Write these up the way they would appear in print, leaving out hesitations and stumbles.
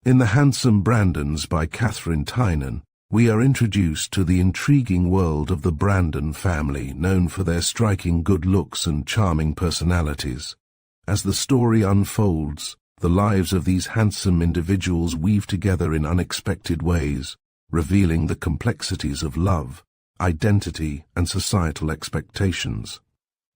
In The Handsome Brandons by Catherine Tynan, we are introduced to the intriguing world of the Brandon family, known for their striking good looks and charming personalities. As the story unfolds, the lives of these handsome individuals weave together in unexpected ways, revealing the complexities of love, identity, and societal expectations.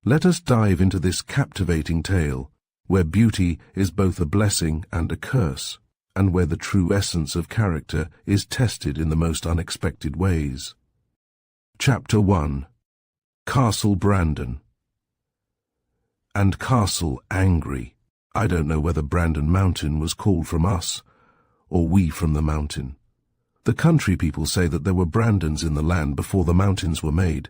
Let us dive into this captivating tale, where beauty is both a blessing and a curse, and where the true essence of character is tested in the most unexpected ways. Chapter 1. Castle Brandon. And Castle Angry. I don't know whether Brandon Mountain was called from us, or we from the mountain. The country people say that there were Brandons in the land before the mountains were made.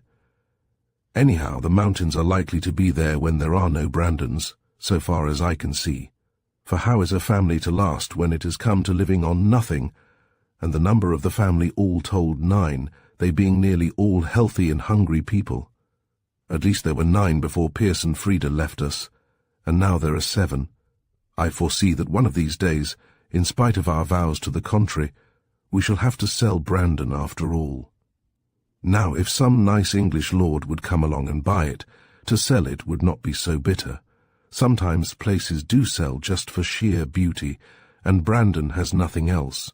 Anyhow, the mountains are likely to be there when there are no Brandons, so far as I can see. For how is a family to last when it has come to living on nothing, and the number of the family all told 9, they being nearly all healthy and hungry people? At least there were 9 before Pierce and Frida left us, and now there are 7. I foresee that one of these days, in spite of our vows to the contrary, we shall have to sell Brandon after all. Now, if some nice English lord would come along and buy it, to sell it would not be so bitter. Sometimes places do sell just for sheer beauty, and Brandon has nothing else.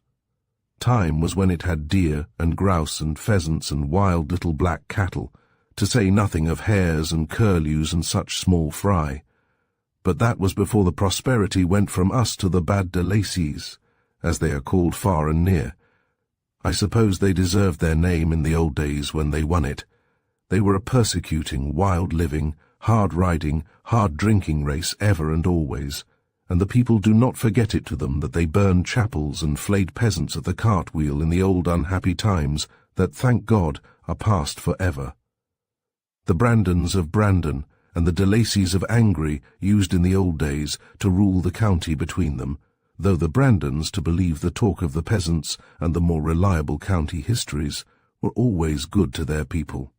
Time was when it had deer and grouse and pheasants and wild little black cattle, to say nothing of hares and curlews and such small fry. But that was before the prosperity went from us to the bad de Lacys, as they are called far and near. I suppose they deserved their name in the old days when they won it. They were a persecuting, wild-living, hard-riding, hard-drinking race ever and always, and the people do not forget it to them that they burned chapels and flayed peasants at the cartwheel in the old unhappy times that, thank God, are past forever. The Brandons of Brandon and the de Lacys of Angry used in the old days to rule the county between them, though the Brandons, to believe the talk of the peasants and the more reliable county histories, were always good to their people.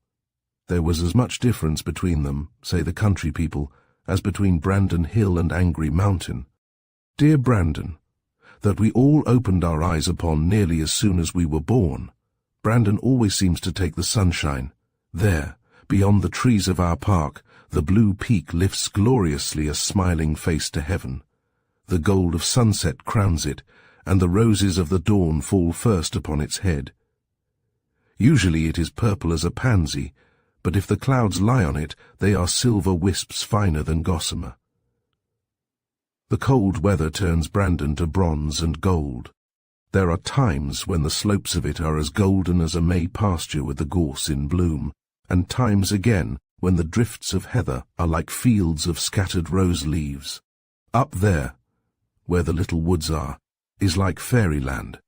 There was as much difference between them, say the country people, as between Brandon Hill and Angry Mountain. Dear Brandon, that we all opened our eyes upon nearly as soon as we were born. Brandon always seems to take the sunshine. There, beyond the trees of our park, the blue peak lifts gloriously a smiling face to heaven. The gold of sunset crowns it, and the roses of the dawn fall first upon its head. Usually it is purple as a pansy, but if the clouds lie on it, they are silver wisps finer than gossamer. The cold weather turns Brandon to bronze and gold. There are times when the slopes of it are as golden as a May pasture with the gorse in bloom, and times again when the drifts of heather are like fields of scattered rose leaves. Up there, where the little woods are, is like fairyland.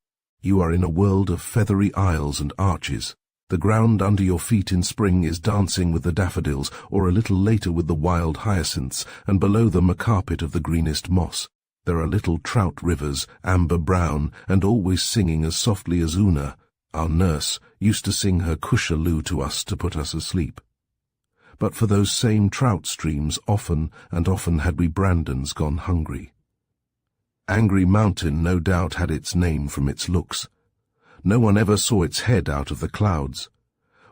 You are in a world of feathery aisles and arches. The ground under your feet in spring is dancing with the daffodils, or a little later with the wild hyacinths, and below them a carpet of the greenest moss. There are little trout rivers, amber-brown, and always singing as softly as Una, our nurse, used to sing her cushaloo to us to put us asleep. But for those same trout streams often and often had we Brandons gone hungry. Angry Mountain no doubt had its name from its looks. No one ever saw its head out of the clouds.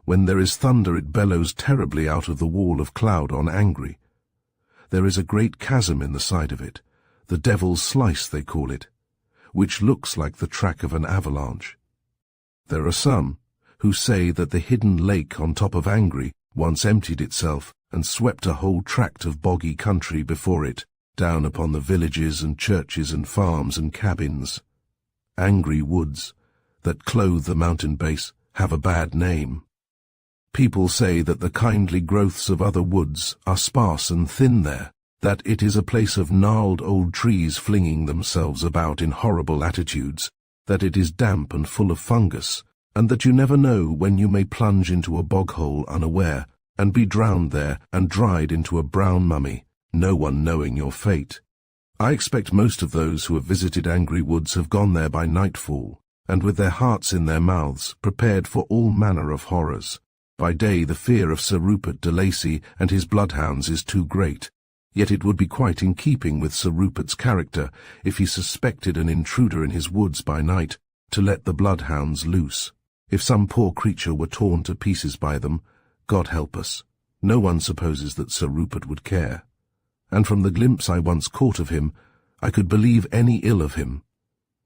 When there is thunder it bellows terribly out of the wall of cloud on Angry. There is a great chasm in the side of it, the Devil's Slice they call it, which looks like the track of an avalanche. There are some who say that the hidden lake on top of Angry once emptied itself and swept a whole tract of boggy country before it, down upon the villages and churches and farms and cabins. Angry woods that clothe the mountain base have a bad name. People say that the kindly growths of other woods are sparse and thin there, that it is a place of gnarled old trees flinging themselves about in horrible attitudes, that it is damp and full of fungus, and that you never know when you may plunge into a bog-hole unaware, and be drowned there and dried into a brown mummy, no one knowing your fate. I expect most of those who have visited Angry Woods have gone there by nightfall, and with their hearts in their mouths, prepared for all manner of horrors. By day the fear of Sir Rupert de Lacy and his bloodhounds is too great. Yet it would be quite in keeping with Sir Rupert's character, if he suspected an intruder in his woods by night, to let the bloodhounds loose. If some poor creature were torn to pieces by them, God help us, no one supposes that Sir Rupert would care. And from the glimpse I once caught of him, I could believe any ill of him.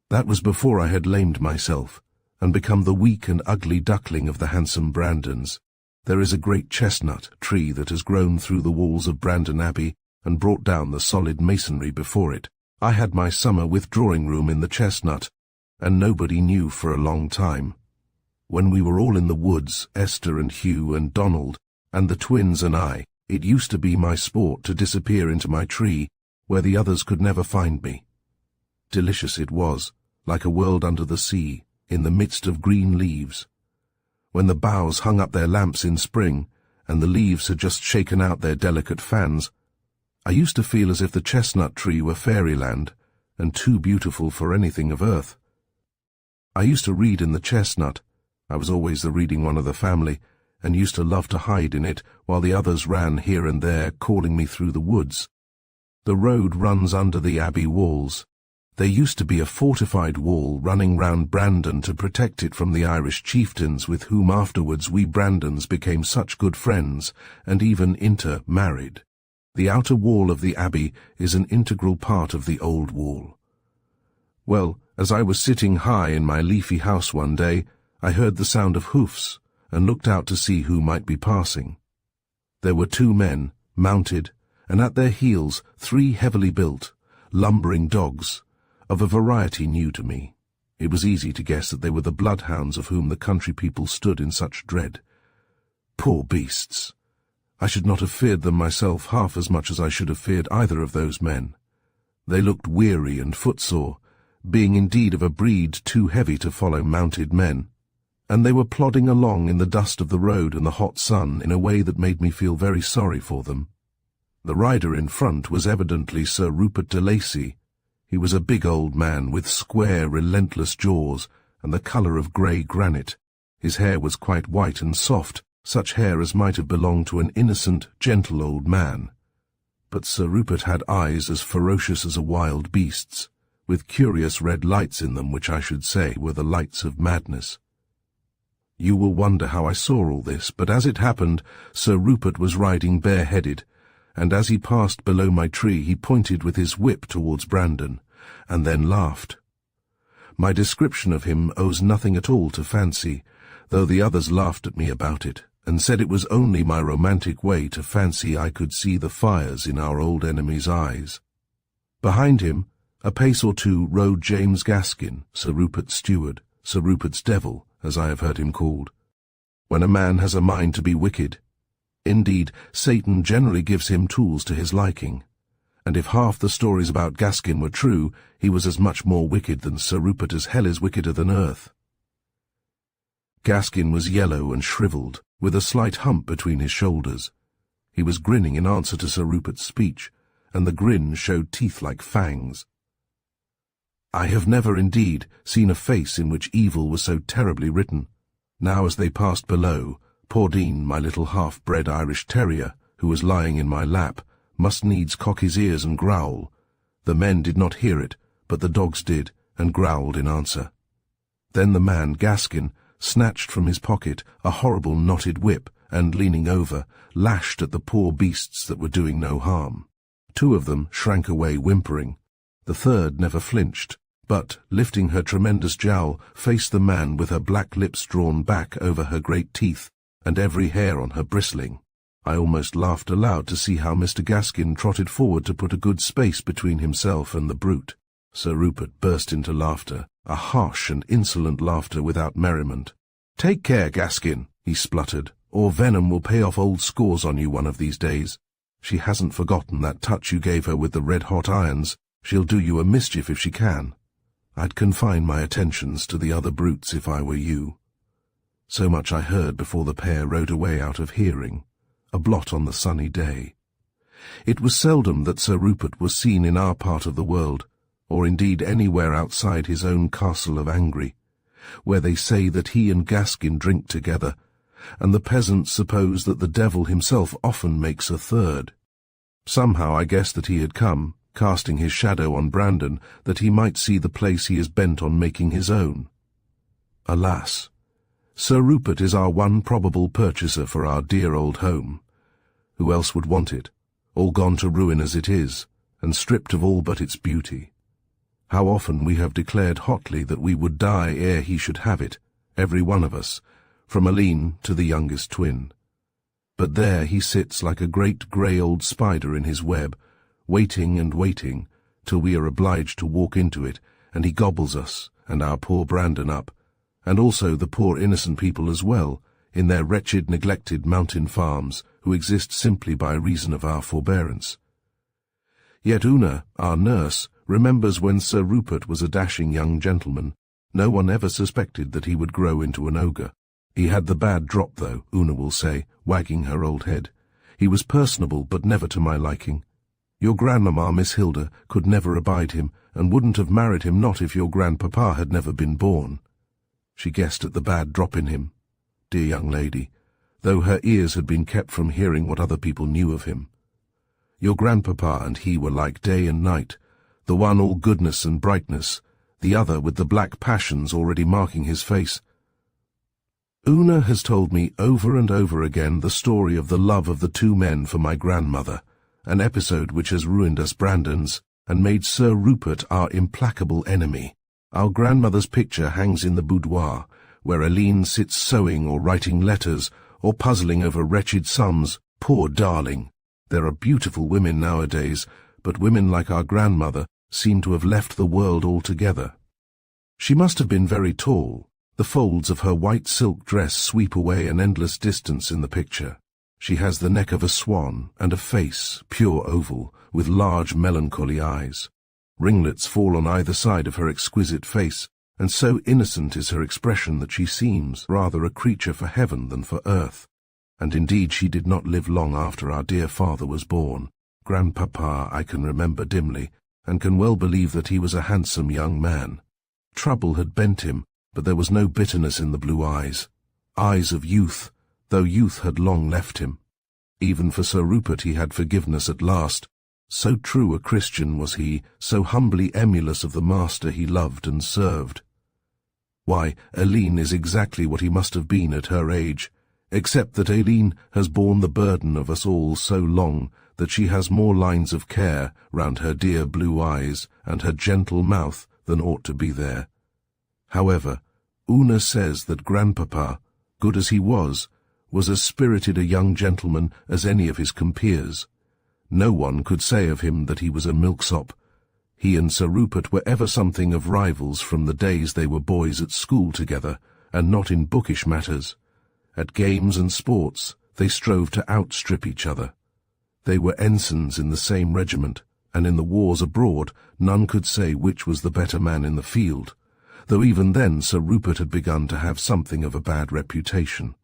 That was before I had lamed myself, and become the weak and ugly duckling of the handsome Brandons. There is a great chestnut tree that has grown through the walls of Brandon Abbey and brought down the solid masonry before it. I had my summer withdrawing room in the chestnut, and nobody knew for a long time. When we were all in the woods, Esther and Hugh and Donald, and the twins and I, it used to be my sport to disappear into my tree, where the others could never find me. Delicious it was, like a world under the sea, in the midst of green leaves. When the boughs hung up their lamps in spring, and the leaves had just shaken out their delicate fans, I used to feel as if the chestnut tree were fairyland, and too beautiful for anything of earth. I used to read in the chestnut. I was always the reading one of the family, and used to love to hide in it, while the others ran here and there, calling me through the woods. The road runs under the abbey walls. There used to be a fortified wall running round Brandon to protect it from the Irish chieftains with whom afterwards we Brandons became such good friends, and even intermarried. The outer wall of the abbey is an integral part of the old wall. Well, as I was sitting high in my leafy house one day, I heard the sound of hoofs, and looked out to see who might be passing. There were 2 men, mounted, and at their heels 3 heavily built, lumbering dogs, of a variety new to me. It was easy to guess that they were the bloodhounds of whom the country people stood in such dread. Poor beasts! I should not have feared them myself half as much as I should have feared either of those men. They looked weary and footsore, being indeed of a breed too heavy to follow mounted men, and they were plodding along in the dust of the road and the hot sun in a way that made me feel very sorry for them. The rider in front was evidently Sir Rupert de Lacy. He was a big old man with square, relentless jaws and the colour of grey granite. His hair was quite white and soft, such hair as might have belonged to an innocent, gentle old man. But Sir Rupert had eyes as ferocious as a wild beast's, with curious red lights in them which I should say were the lights of madness. You will wonder how I saw all this, but as it happened, Sir Rupert was riding bareheaded, and as he passed below my tree he pointed with his whip towards Brandon, and then laughed. My description of him owes nothing at all to fancy, though the others laughed at me about it, and said it was only my romantic way to fancy I could see the fires in our old enemy's eyes. Behind him, a pace or 2, rode James Gaskin, Sir Rupert's steward, Sir Rupert's devil, as I have heard him called. When a man has a mind to be wicked, indeed, Satan generally gives him tools to his liking, and if half the stories about Gaskin were true, he was as much more wicked than Sir Rupert as hell is wickeder than earth. Gaskin was yellow and shriveled, with a slight hump between his shoulders. He was grinning in answer to Sir Rupert's speech, and the grin showed teeth like fangs. I have never, indeed, seen a face in which evil was so terribly written. Now as they passed below, poor Dean, my little half-bred Irish terrier, who was lying in my lap, must needs cock his ears and growl. The men did not hear it, but the dogs did, and growled in answer. Then the man, Gaskin, snatched from his pocket a horrible knotted whip, and, leaning over, lashed at the poor beasts that were doing no harm. 2 of them shrank away whimpering. The third never flinched, but, lifting her tremendous jowl, faced the man with her black lips drawn back over her great teeth, and every hair on her bristling. I almost laughed aloud to see how Mr. Gaskin trotted forward to put a good space between himself and the brute. Sir Rupert burst into laughter, a harsh and insolent laughter without merriment. "Take care, Gaskin," he spluttered, "or venom will pay off old scores on you one of these days. She hasn't forgotten that touch you gave her with the red-hot irons. She'll do you a mischief if she can. I'd confine my attentions to the other brutes if I were you." So much I heard before the pair rode away out of hearing, a blot on the sunny day. It was seldom that Sir Rupert was seen in our part of the world, or indeed anywhere outside his own castle of Angry, where they say that he and Gaskin drink together, and the peasants suppose that the devil himself often makes a third. Somehow I guessed that he had come, casting his shadow on Brandon, that he might see the place he is bent on making his own. Alas, Sir Rupert is our one probable purchaser for our dear old home. Who else would want it, all gone to ruin as it is, and stripped of all but its beauty? How often we have declared hotly that we would die ere he should have it, every one of us, from Aline to the youngest twin. But there he sits like a great grey old spider in his web, waiting and waiting, till we are obliged to walk into it, and he gobbles us and our poor Brandon up, and also the poor innocent people as well, in their wretched, neglected mountain farms, who exist simply by reason of our forbearance. Yet Una, our nurse, remembers when Sir Rupert was a dashing young gentleman. No one ever suspected that he would grow into an ogre. He had the bad drop, though, Una will say, wagging her old head. He was personable, but never to my liking. Your grandmamma, Miss Hilda, could never abide him, and wouldn't have married him not if your grandpapa had never been born. She guessed at the bad drop in him, dear young lady, though her ears had been kept from hearing what other people knew of him. Your grandpapa and he were like day and night, the one all goodness and brightness, the other with the black passions already marking his face. Una has told me over and over again the story of the love of the two men for my grandmother, an episode which has ruined us Brandons, and made Sir Rupert our implacable enemy. Our grandmother's picture hangs in the boudoir, where Aline sits sewing or writing letters, or puzzling over wretched sums. Poor darling! There are beautiful women nowadays, but women like our grandmother seem to have left the world altogether. She must have been very tall. The folds of her white silk dress sweep away an endless distance in the picture. She has the neck of a swan, and a face, pure oval, with large melancholy eyes. Ringlets fall on either side of her exquisite face, and so innocent is her expression that she seems rather a creature for heaven than for earth. And indeed she did not live long after our dear father was born. Grandpapa I can remember dimly, and can well believe that he was a handsome young man. Trouble had bent him, but there was no bitterness in the blue eyes of youth, though youth had long left him. Even for Sir Rupert he had forgiveness at last. So true a Christian was he, so humbly emulous of the master he loved and served. Why, Aline is exactly what he must have been at her age, except that Aline has borne the burden of us all so long that she has more lines of care round her dear blue eyes and her gentle mouth than ought to be there. However, Una says that grandpapa, good as he was as spirited a young gentleman as any of his compeers. No one could say of him that he was a milksop. He and Sir Rupert were ever something of rivals from the days they were boys at school together, and not in bookish matters. At games and sports they strove to outstrip each other. They were ensigns in the same regiment, and in the wars abroad none could say which was the better man in the field, though even then Sir Rupert had begun to have something of a bad reputation.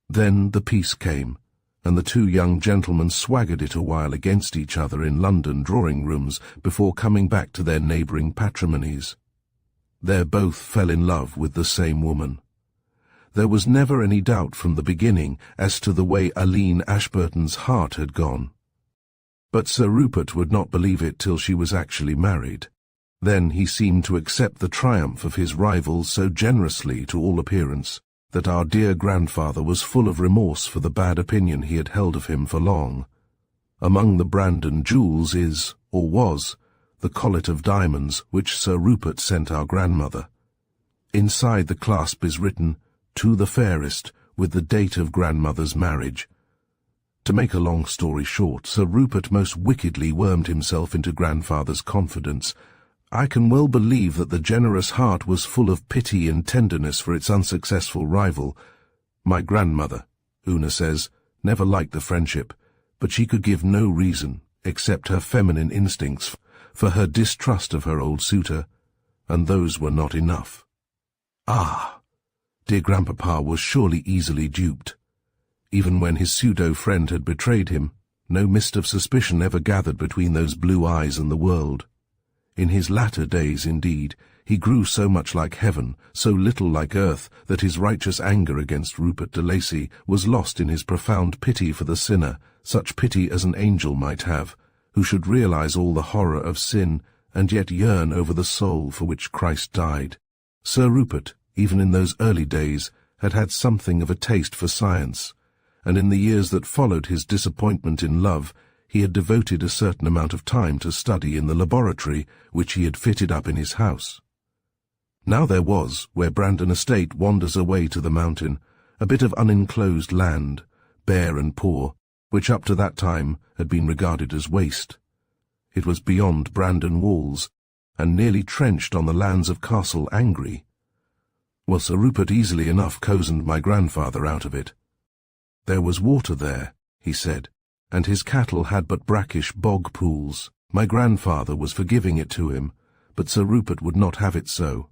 Then the peace came, and the two young gentlemen swaggered it a while against each other in London drawing-rooms before coming back to their neighbouring patrimonies. There both fell in love with the same woman. There was never any doubt from the beginning as to the way Aline Ashburton's heart had gone. But Sir Rupert would not believe it till she was actually married. Then he seemed to accept the triumph of his rival so generously to all appearance, that our dear grandfather was full of remorse for the bad opinion he had held of him for long. Among the Brandon jewels is, or was, the collet of diamonds which Sir Rupert sent our grandmother. Inside the clasp is written, "To the fairest," with the date of grandmother's marriage. To make a long story short, Sir Rupert most wickedly wormed himself into grandfather's confidence. I can well believe that the generous heart was full of pity and tenderness for its unsuccessful rival. My grandmother, Una says, never liked the friendship, but she could give no reason, except her feminine instincts, for her distrust of her old suitor, and those were not enough. Ah! Dear grandpapa was surely easily duped. Even when his pseudo-friend had betrayed him, no mist of suspicion ever gathered between those blue eyes and the world. In his latter days, indeed, He grew so much like heaven, so little like earth, that his righteous anger against Rupert de Lacy was lost in his profound pity for the sinner, such pity as an angel might have, who should realize all the horror of sin and yet yearn over the soul for which Christ died. Sir Rupert, even in those early days, had had something of a taste for science, and in the years that followed his disappointment in love, he had devoted a certain amount of time to study in the laboratory which he had fitted up in his house. Now there was, where Brandon Estate wanders away to the mountain, a bit of unenclosed land, bare and poor, which up to that time had been regarded as waste. It was beyond Brandon walls, and nearly trenched on the lands of Castle Angry. Well, Sir Rupert easily enough cozened my grandfather out of it. There was water there, he said, and his cattle had but brackish bog pools. My grandfather was for giving it to him, but Sir Rupert would not have it so,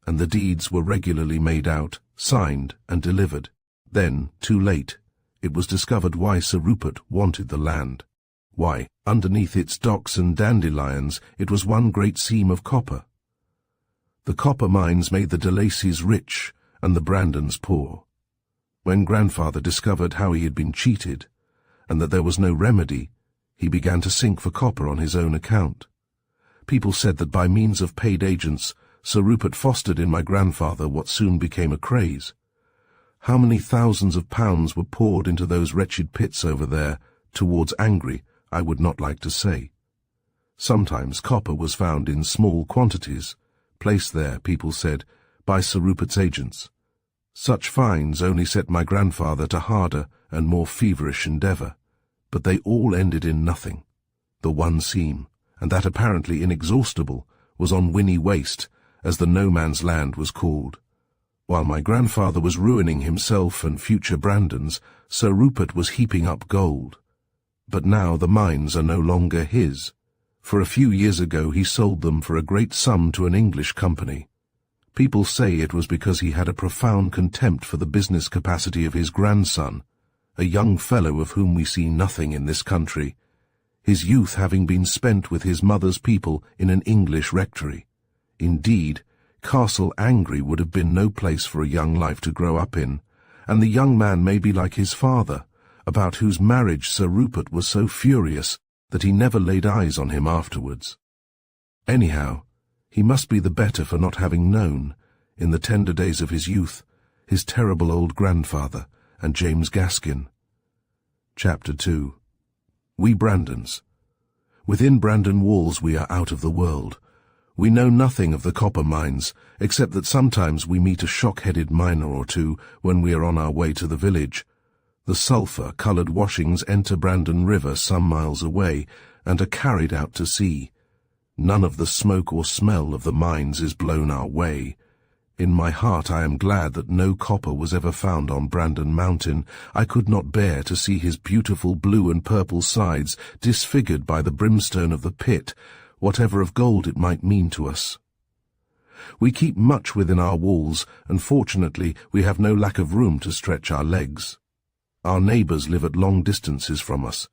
and the deeds were regularly made out, signed, and delivered. Then, too late, it was discovered why Sir Rupert wanted the land. Why, underneath its docks and dandelions, it was one great seam of copper. The copper mines made the de Lacys rich and the Brandons poor. When grandfather discovered how he had been cheated, and that there was no remedy, he began to sink for copper on his own account. People said that by means of paid agents, Sir Rupert fostered in my grandfather what soon became a craze. How many thousands of pounds were poured into those wretched pits over there, towards Angry, I would not like to say. Sometimes copper was found in small quantities, placed there, people said, by Sir Rupert's agents. Such finds only set my grandfather to harder and more feverish endeavour, but they all ended in nothing. The one seam, and that apparently inexhaustible, was on Winnie Waste, as the no-man's land was called. While my grandfather was ruining himself and future Brandons, Sir Rupert was heaping up gold. But now the mines are no longer his. For a few years ago he sold them for a great sum to an English company. People say it was because he had a profound contempt for the business capacity of his grandson, a young fellow of whom we see nothing in this country, his youth having been spent with his mother's people in an English rectory. Indeed, Castle Angry would have been no place for a young life to grow up in, and the young man may be like his father, about whose marriage Sir Rupert was so furious that he never laid eyes on him afterwards. Anyhow, he must be the better for not having known, in the tender days of his youth, his terrible old grandfather and James Gaskin. Chapter 2. We Brandons. Within Brandon walls we are out of the world. We know nothing of the copper mines, except that sometimes we meet a shock-headed miner or two when we are on our way to the village. The sulphur-coloured washings enter Brandon River some miles away and are carried out to sea. None of the smoke or smell of the mines is blown our way. In my heart I am glad that no copper was ever found on Brandon Mountain. I could not bear to see his beautiful blue and purple sides disfigured by the brimstone of the pit, whatever of gold it might mean to us. We keep much within our walls, and fortunately we have no lack of room to stretch our legs. Our neighbours live at long distances from us,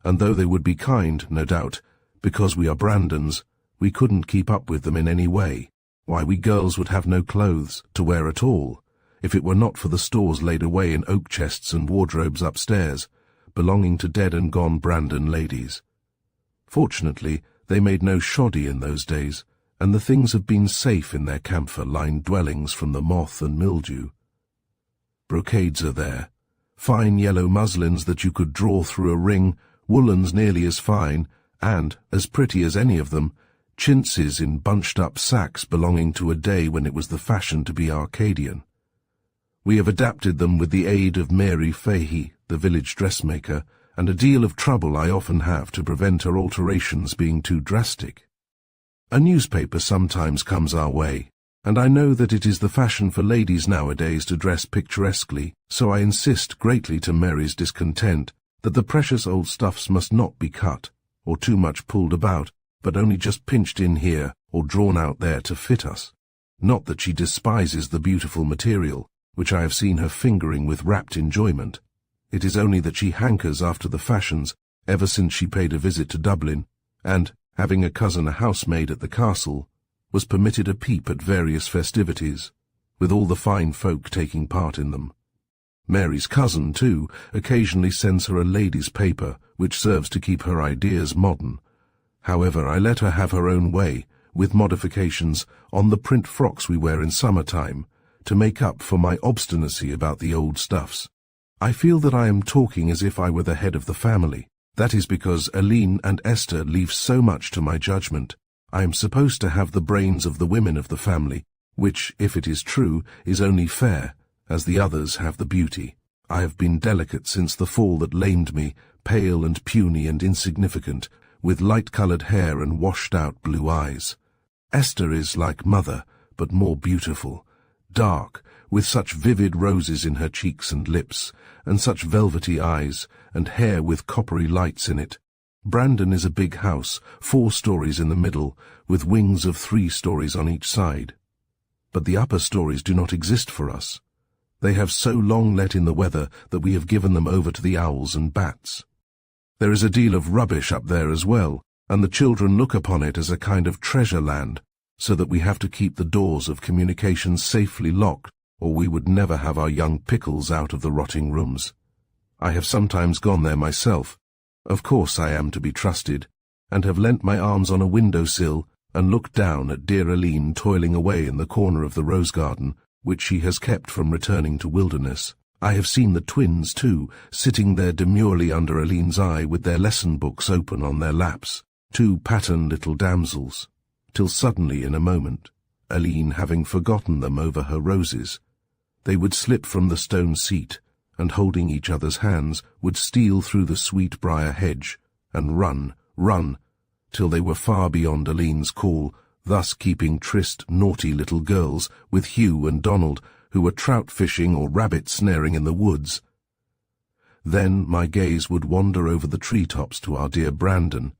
and though they would be kind, no doubt, because we are Brandons, we couldn't keep up with them in any way. Why, we girls would have no clothes to wear at all, if it were not for the stores laid away in oak chests and wardrobes upstairs, belonging to dead and gone Brandon ladies. Fortunately, they made no shoddy in those days, and the things have been safe in their camphor-lined dwellings from the moth and mildew. Brocades are there, fine yellow muslins that you could draw through a ring, woolens nearly as fine, and, as pretty as any of them, chintzes in bunched-up sacks belonging to a day when it was the fashion to be Arcadian. We have adapted them with the aid of Mary Fahey, the village dressmaker, and a deal of trouble I often have to prevent her alterations being too drastic. A newspaper sometimes comes our way, and I know that it is the fashion for ladies nowadays to dress picturesquely, so I insist greatly to Mary's discontent that the precious old stuffs must not be cut, or too much pulled about, but only just pinched in here or drawn out there to fit us. Not that she despises the beautiful material, which I have seen her fingering with rapt enjoyment. It is only that she hankers after the fashions ever since she paid a visit to Dublin, and, having a cousin a housemaid at the castle, was permitted a peep at various festivities, with all the fine folk taking part in them. Mary's cousin, too, occasionally sends her a lady's paper, which serves to keep her ideas modern. However, I let her have her own way, with modifications, on the print frocks we wear in summertime, to make up for my obstinacy about the old stuffs. I feel that I am talking as if I were the head of the family. That is because Aline and Esther leave so much to my judgment. I am supposed to have the brains of the women of the family, which, if it is true, is only fair, as the others have the beauty. I have been delicate since the fall that lamed me, pale and puny and insignificant, with light-coloured hair and washed-out blue eyes. Esther is like mother, but more beautiful, dark, with such vivid roses in her cheeks and lips, and such velvety eyes, and hair with coppery lights in it. Brandon is a big house, 4 stories in the middle, with wings of 3 stories on each side. But the upper stories do not exist for us. They have so long let in the weather that we have given them over to the owls and bats. There is a deal of rubbish up there as well, and the children look upon it as a kind of treasure land, so that we have to keep the doors of communication safely locked, or we would never have our young pickles out of the rotting rooms. I have sometimes gone there myself. Of course I am to be trusted, and have leant my arms on a window-sill and looked down at dear Aline toiling away in the corner of the rose garden, which she has kept from returning to Wilderness. I have seen the twins, too, sitting there demurely under Aline's eye with their lesson books open on their laps, 2 pattern little damsels, till suddenly, in a moment, Aline having forgotten them over her roses, they would slip from the stone seat, and holding each other's hands, would steal through the sweet-briar hedge, and run, till they were far beyond Aline's call, thus keeping tryst naughty little girls with Hugh and Donald, who were trout fishing or rabbit snaring in the woods. Then my gaze would wander over the tree-tops to our dear Brandon,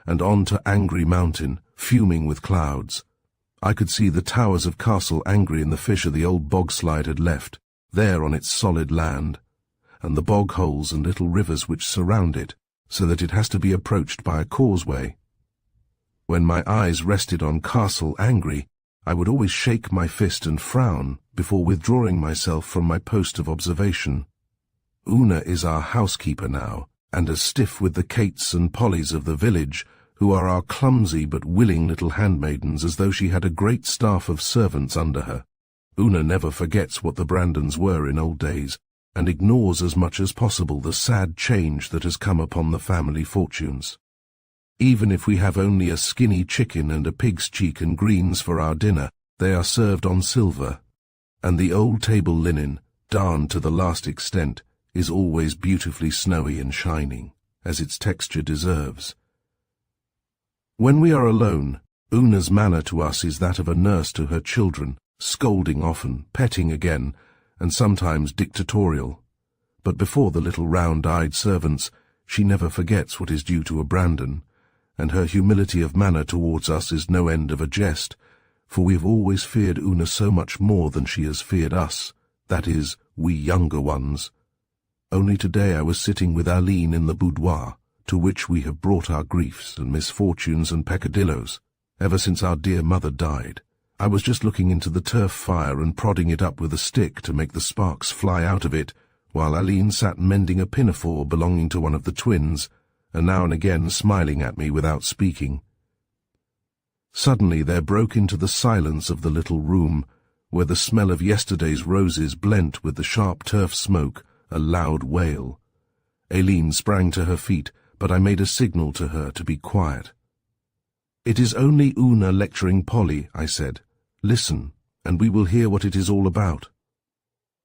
and on to Angry Mountain, fuming with clouds. I could see the towers of Castle Angry in the fissure the old bog-slide had left, there on its solid land, and the bog-holes and little rivers which surround it, so that it has to be approached by a causeway. When my eyes rested on Castle Angry, I would always shake my fist and frown before withdrawing myself from my post of observation. Una is our housekeeper now, and as stiff with the Kates and Pollys of the village, who are our clumsy but willing little handmaidens, as though she had a great staff of servants under her. Una never forgets what the Brandons were in old days, and ignores as much as possible the sad change that has come upon the family fortunes. Even if we have only a skinny chicken and a pig's cheek and greens for our dinner, they are served on silver, and the old table linen, darned to the last extent, is always beautifully snowy and shining, as its texture deserves. When we are alone, Una's manner to us is that of a nurse to her children, scolding often, petting again, and sometimes dictatorial. But before the little round-eyed servants, she never forgets what is due to a Brandon, and her humility of manner towards us is no end of a jest, for we have always feared Una so much more than she has feared us, that is, we younger ones. Only today I was sitting with Aline in the boudoir, to which we have brought our griefs and misfortunes and peccadillos, ever since our dear mother died. I was just looking into the turf fire and prodding it up with a stick to make the sparks fly out of it, while Aline sat mending a pinafore belonging to one of the twins, and now and again smiling at me without speaking. Suddenly there broke into the silence of the little room, where the smell of yesterday's roses blent with the sharp turf smoke, a loud wail. Aline sprang to her feet, but I made a signal to her to be quiet. "It is only Una lecturing Polly," I said. "Listen, and we will hear what it is all about."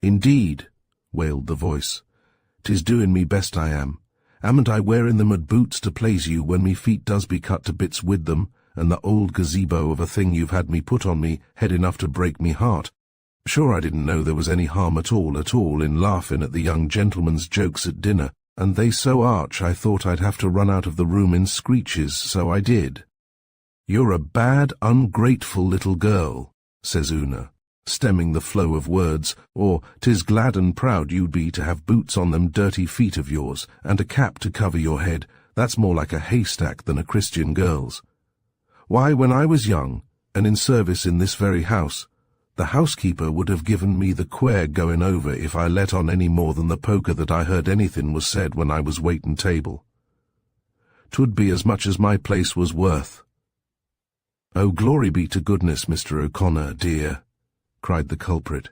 "Indeed," wailed the voice. "'Tis doing me best I am. Amn't I wearing them at boots to please you when me feet does be cut to bits with them, and the old gazebo of a thing you've had me put on me head enough to break me heart? Sure I didn't know there was any harm at all in laughing at the young gentleman's jokes at dinner, and they so arch I thought I'd have to run out of the room in screeches, so I did." "You're a bad, ungrateful little girl," says Una, stemming the flow of words, "or 'tis glad and proud you'd be to have boots on them dirty feet of yours, and a cap to cover your head. That's more like a haystack than a Christian girl's. Why, when I was young, and in service in this very house. The housekeeper would have given me the quare going over if I let on any more than the poker that I heard anything was said when I was waiting table. 'Twould be as much as my place was worth." "Oh, glory be to goodness, Mr. O'Connor, dear," cried the culprit.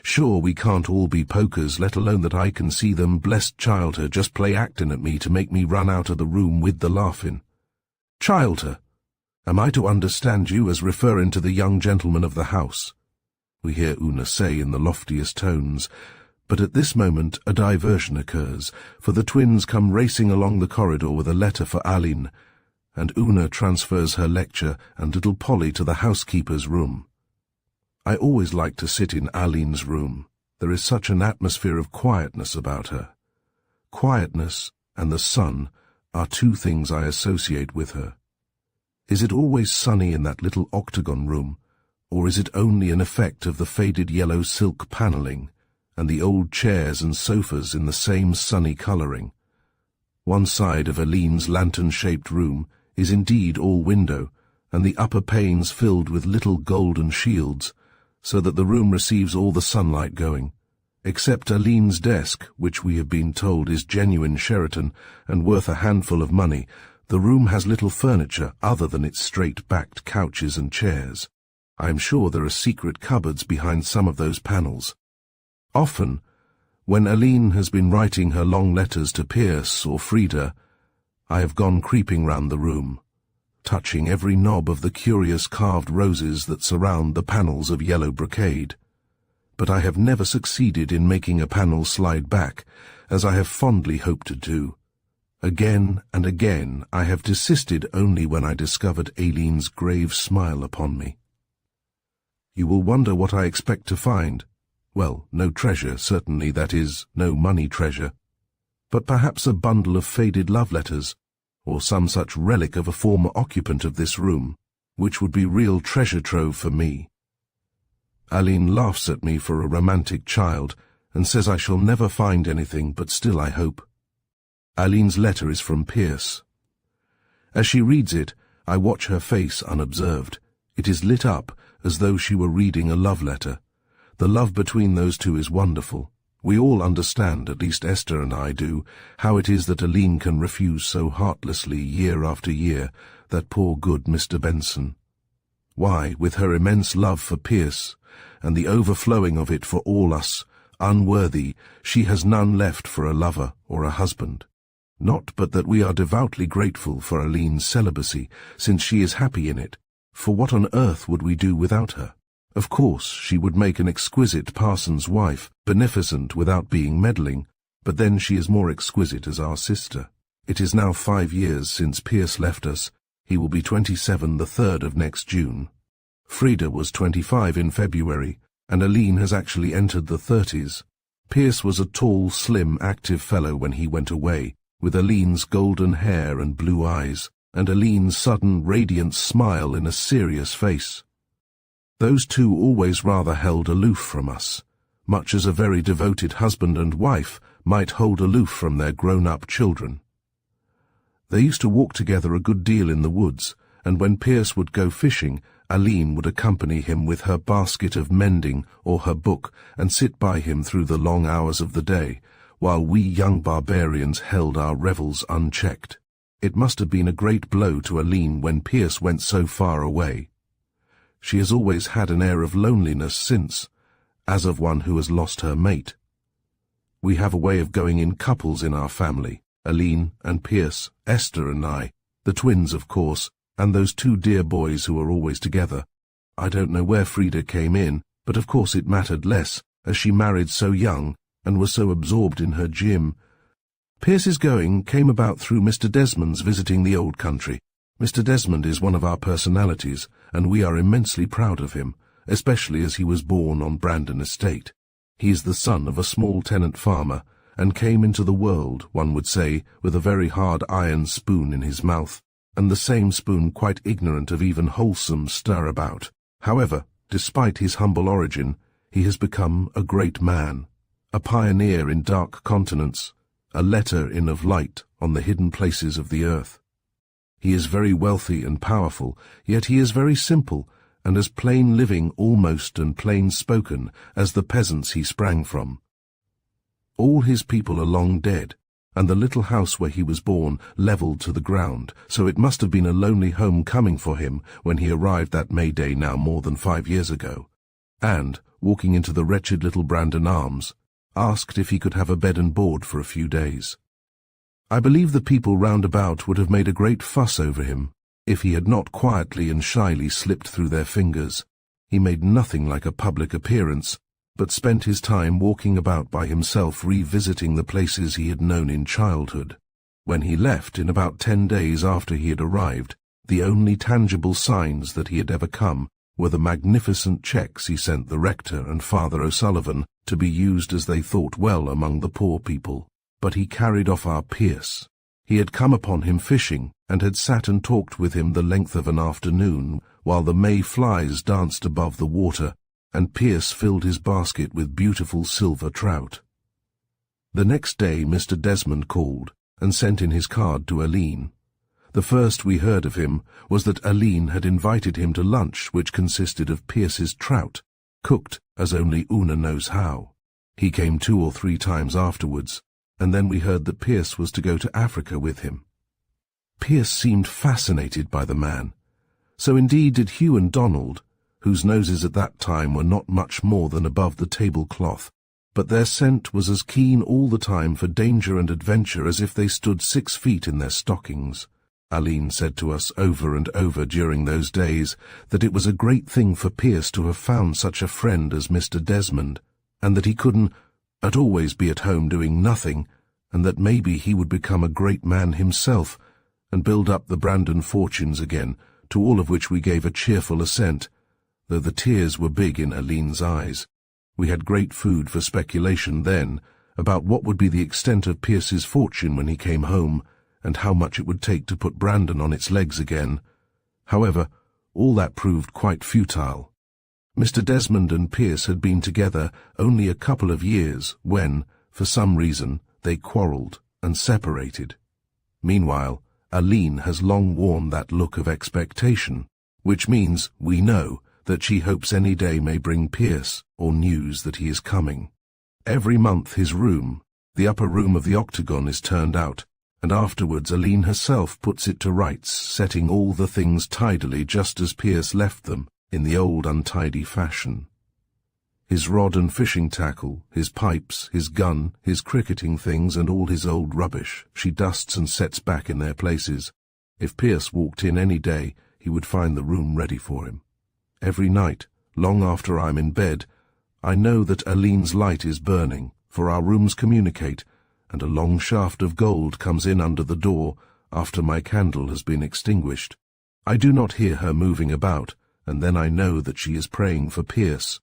"Sure we can't all be pokers, let alone that I can see them blessed childher just play acting at me to make me run out of the room with the laughing. Childher! Am I to understand you as referring to the young gentleman of the house?" we hear Una say in the loftiest tones. But at this moment a diversion occurs, for the twins come racing along the corridor with a letter for Aline, and Una transfers her lecture and little Polly to the housekeeper's room. I always like to sit in Aline's room. There is such an atmosphere of quietness about her. Quietness and the sun are two things I associate with her. Is it always sunny in that little octagon room, or is it only an effect of the faded yellow silk panelling, and the old chairs and sofas in the same sunny colouring? One side of Aline's lantern-shaped room is indeed all window, and the upper panes filled with little golden shields, so that the room receives all the sunlight going. Except Aline's desk, which we have been told is genuine Sheraton and worth a handful of money, the room has little furniture other than its straight-backed couches and chairs. I am sure there are secret cupboards behind some of those panels. Often, when Aline has been writing her long letters to Pierce or Frida, I have gone creeping round the room, touching every knob of the curious carved roses that surround the panels of yellow brocade. But I have never succeeded in making a panel slide back, as I have fondly hoped to do. Again and again I have desisted only when I discovered Aline's grave smile upon me. You will wonder what I expect to find. Well, no treasure, certainly, that is, no money treasure, but perhaps a bundle of faded love letters, or some such relic of a former occupant of this room, which would be real treasure trove for me. Aline laughs at me for a romantic child, and says I shall never find anything, but still I hope. Aline's letter is from Pierce. As she reads it, I watch her face unobserved. It is lit up as though she were reading a love letter. The love between those two is wonderful. We all understand, at least Esther and I do, how it is that Aline can refuse so heartlessly year after year that poor good Mr. Benson. Why, with her immense love for Pierce, and the overflowing of it for all us, unworthy, she has none left for a lover or a husband. Not but that we are devoutly grateful for Aline's celibacy, since she is happy in it, for what on earth would we do without her? Of course, she would make an exquisite parson's wife, beneficent without being meddling, but then she is more exquisite as our sister. It is now 5 years since Pierce left us. He will be 27 the 3rd of next June. Frida was 25 in February, and Aline has actually entered the 30s. Pierce was a tall, slim, active fellow when he went away, with Aline's golden hair and blue eyes, and Aline's sudden, radiant smile in a serious face. Those two always rather held aloof from us, much as a very devoted husband and wife might hold aloof from their grown-up children. They used to walk together a good deal in the woods, and when Pierce would go fishing, Aline would accompany him with her basket of mending or her book and sit by him through the long hours of the day, while we young barbarians held our revels unchecked. It must have been a great blow to Aline when Pierce went so far away. She has always had an air of loneliness since, as of one who has lost her mate. We have a way of going in couples in our family, Aline and Pierce, Esther and I, the twins, of course, and those two dear boys who are always together. I don't know where Frida came in, but of course it mattered less, as she married so young and was so absorbed in her gym. Pierce's going came about through Mr. Desmond's visiting the old country. Mr. Desmond is one of our personalities, and we are immensely proud of him, especially as he was born on Brandon Estate. He is the son of a small tenant farmer, and came into the world, one would say, with a very hard iron spoon in his mouth, and the same spoon quite ignorant of even wholesome stir-about. However, despite his humble origin, he has become a great man, a pioneer in dark continents, a letter-in of light on the hidden places of the earth. He is very wealthy and powerful, yet he is very simple, and as plain-living almost and plain-spoken as the peasants he sprang from. All his people are long dead, and the little house where he was born levelled to the ground, so it must have been a lonely home coming for him when he arrived that May Day now more than 5 years ago, and, walking into the wretched little Brandon Arms, asked if he could have a bed and board for a few days. I believe the people round about would have made a great fuss over him, if he had not quietly and shyly slipped through their fingers. He made nothing like a public appearance, but spent his time walking about by himself revisiting the places he had known in childhood. When he left, in about 10 days after he had arrived, the only tangible signs that he had ever come were the magnificent cheques he sent the rector and Father O'Sullivan to be used as they thought well among the poor people. But he carried off our Pierce. He had come upon him fishing, and had sat and talked with him the length of an afternoon, while the May flies danced above the water, and Pierce filled his basket with beautiful silver trout. The next day Mr. Desmond called, and sent in his card to Aline. The first we heard of him was that Aline had invited him to lunch, which consisted of Pierce's trout, cooked as only Una knows how. He came 2 or 3 times afterwards, and then we heard that Pierce was to go to Africa with him. Pierce seemed fascinated by the man. So indeed did Hugh and Donald, whose noses at that time were not much more than above the tablecloth, but their scent was as keen all the time for danger and adventure as if they stood 6 feet in their stockings. Aline said to us over and over during those days that it was a great thing for Pierce to have found such a friend as Mr. Desmond, and that he couldn't always be at home doing nothing, and that maybe he would become a great man himself, and build up the Brandon fortunes again, to all of which we gave a cheerful assent, though the tears were big in Aline's eyes. We had great food for speculation then, about what would be the extent of Pierce's fortune when he came home, and how much it would take to put Brandon on its legs again. However, all that proved quite futile. Mr. Desmond and Pierce had been together only a couple of years when, for some reason, they quarrelled and separated. Meanwhile, Aline has long worn that look of expectation, which means, we know, that she hopes any day may bring Pierce, or news that he is coming. Every month his room, the upper room of the octagon, is turned out, and afterwards Aline herself puts it to rights, setting all the things tidily just as Pierce left them, in the old untidy fashion. His rod and fishing tackle, his pipes, his gun, his cricketing things, and all his old rubbish, she dusts and sets back in their places. If Pierce walked in any day, he would find the room ready for him. Every night, long after I'm in bed, I know that Aline's light is burning, for our rooms communicate, and a long shaft of gold comes in under the door after my candle has been extinguished. I do not hear her moving about, and then I know that she is praying for Pierce.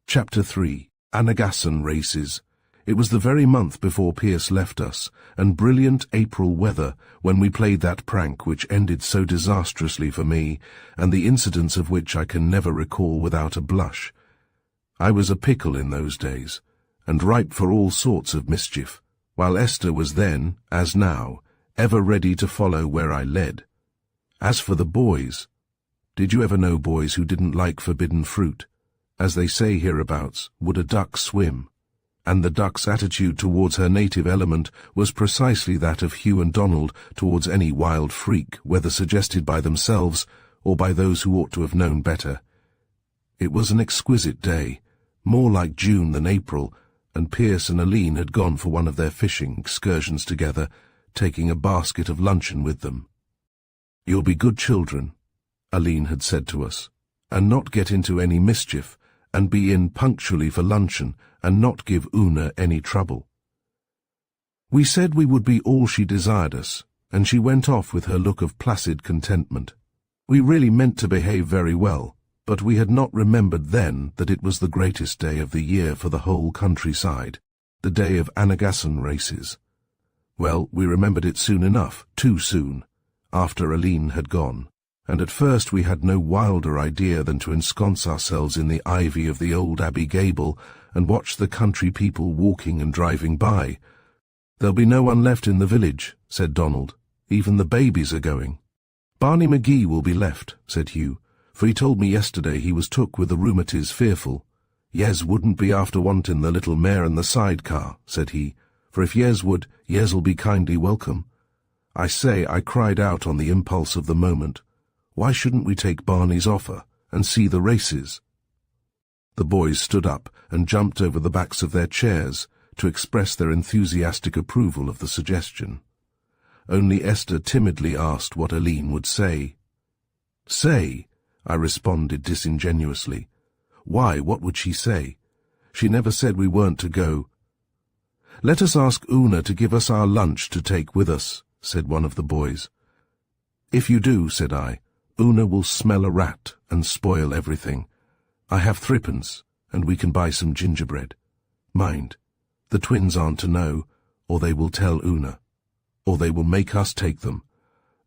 Chapter 3. Anagassan Races. It was the very month before Pierce left us, and brilliant April weather, when we played that prank which ended so disastrously for me, and the incidents of which I can never recall without a blush. I was a pickle in those days, and ripe for all sorts of mischief, while Esther was then, as now, ever ready to follow where I led. As for the boys, did you ever know boys who didn't like forbidden fruit? As they say hereabouts, would a duck swim? And the duck's attitude towards her native element was precisely that of Hugh and Donald towards any wild freak, whether suggested by themselves or by those who ought to have known better. It was an exquisite day, more like June than April, and Pierce and Aline had gone for one of their fishing excursions together, taking a basket of luncheon with them. "You'll be good children," Aline had said to us, "and not get into any mischief, and be in punctually for luncheon, and not give Una any trouble." We said we would be all she desired us, and she went off with her look of placid contentment. We really meant to behave very well, but we had not remembered then that it was the greatest day of the year for the whole countryside, the day of Anagassan races. Well, we remembered it soon enough, too soon, after Aline had gone, and at first we had no wilder idea than to ensconce ourselves in the ivy of the old Abbey gable and watch the country people walking and driving by. "There'll be no one left in the village," said Donald. "Even the babies are going." "Barney McGee will be left," said Hugh, for he told me yesterday he was took with the rheumatiz fearful. Yes wouldn't be after wanting the little mare and the sidecar, said he, for if Yes would, Yes'll be kindly welcome. I say, I cried out on the impulse of the moment, why shouldn't we take Barney's offer and see the races? The boys stood up and jumped over the backs of their chairs to express their enthusiastic approval of the suggestion. Only Esther timidly asked what Aline would say. Say, I responded disingenuously. Why, what would she say? She never said we weren't to go. Let us ask Una to give us our lunch to take with us, said one of the boys. If you do, said I, Una will smell a rat and spoil everything. I have threepence, and we can buy some gingerbread. Mind, the twins aren't to know, or they will tell Una. Or they will make us take them.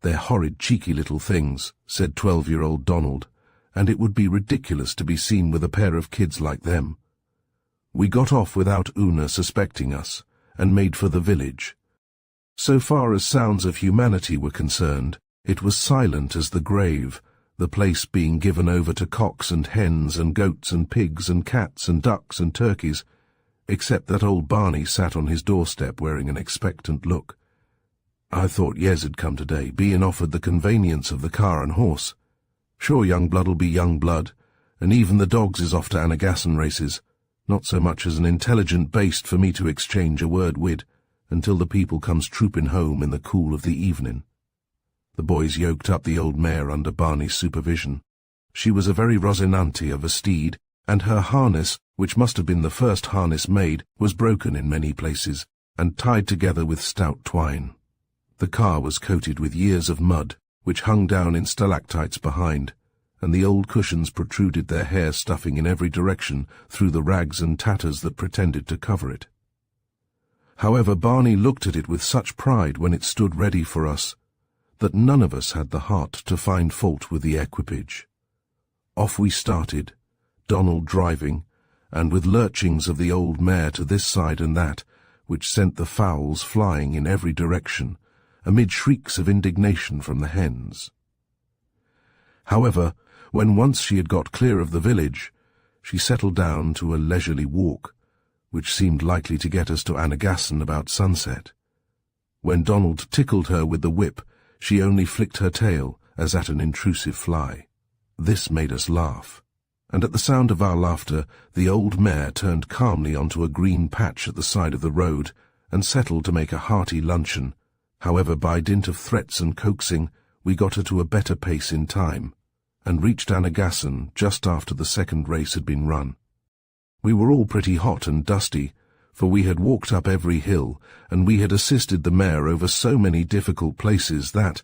They're horrid, cheeky little things, said 12-year-old Donald, and it would be ridiculous to be seen with a pair of kids like them. We got off without Una suspecting us, and made for the village. So far as sounds of humanity were concerned, it was silent as the grave, the place being given over to cocks and hens and goats and pigs and cats and ducks and turkeys, except that old Barney sat on his doorstep wearing an expectant look. I thought Yes had come today, being offered the convenience of the car and horse. Sure, young blood'll be young blood, and even the dogs is off to Anagassan races, not so much as an intelligent baste for me to exchange a word wid, until the people comes trooping home in the cool of the evening. The boys yoked up the old mare under Barney's supervision. She was a very Rosinante of a steed, and her harness, which must have been the first harness made, was broken in many places, and tied together with stout twine. The car was coated with years of mud, which hung down in stalactites behind, and the old cushions protruded their hair stuffing in every direction through the rags and tatters that pretended to cover it. However, Barney looked at it with such pride when it stood ready for us, that none of us had the heart to find fault with the equipage. Off we started, Donald driving, and with lurchings of the old mare to this side and that, which sent the fowls flying in every direction, amid shrieks of indignation from the hens. However, when once she had got clear of the village, she settled down to a leisurely walk, which seemed likely to get us to Anagassan about sunset. When Donald tickled her with the whip, she only flicked her tail as at an intrusive fly. This made us laugh, and at the sound of our laughter the old mare turned calmly onto a green patch at the side of the road and settled to make a hearty luncheon. However, by dint of threats and coaxing, we got her to a better pace in time, and reached Anagassan just after the second race had been run. We were all pretty hot and dusty, for we had walked up every hill, and we had assisted the mare over so many difficult places that,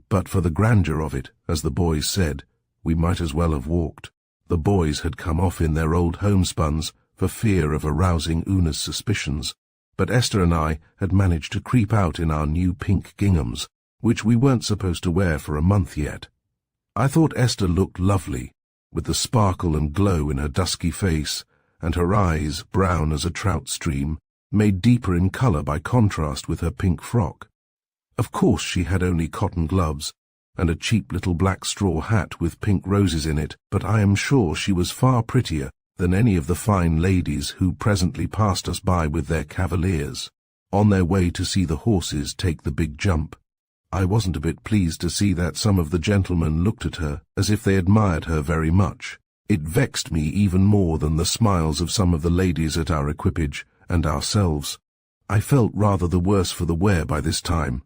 but for the grandeur of it, as the boys said, we might as well have walked. The boys had come off in their old homespuns for fear of arousing Una's suspicions, but Esther and I had managed to creep out in our new pink ginghams, which we weren't supposed to wear for a month yet. I thought Esther looked lovely, with the sparkle and glow in her dusky face, and her eyes, brown as a trout stream, made deeper in colour by contrast with her pink frock. Of course she had only cotton gloves, and a cheap little black straw hat with pink roses in it, but I am sure she was far prettier than any of the fine ladies who presently passed us by with their cavaliers, on their way to see the horses take the big jump. I wasn't a bit pleased to see that some of the gentlemen looked at her as if they admired her very much. It vexed me even more than the smiles of some of the ladies at our equipage and ourselves. I felt rather the worse for the wear by this time,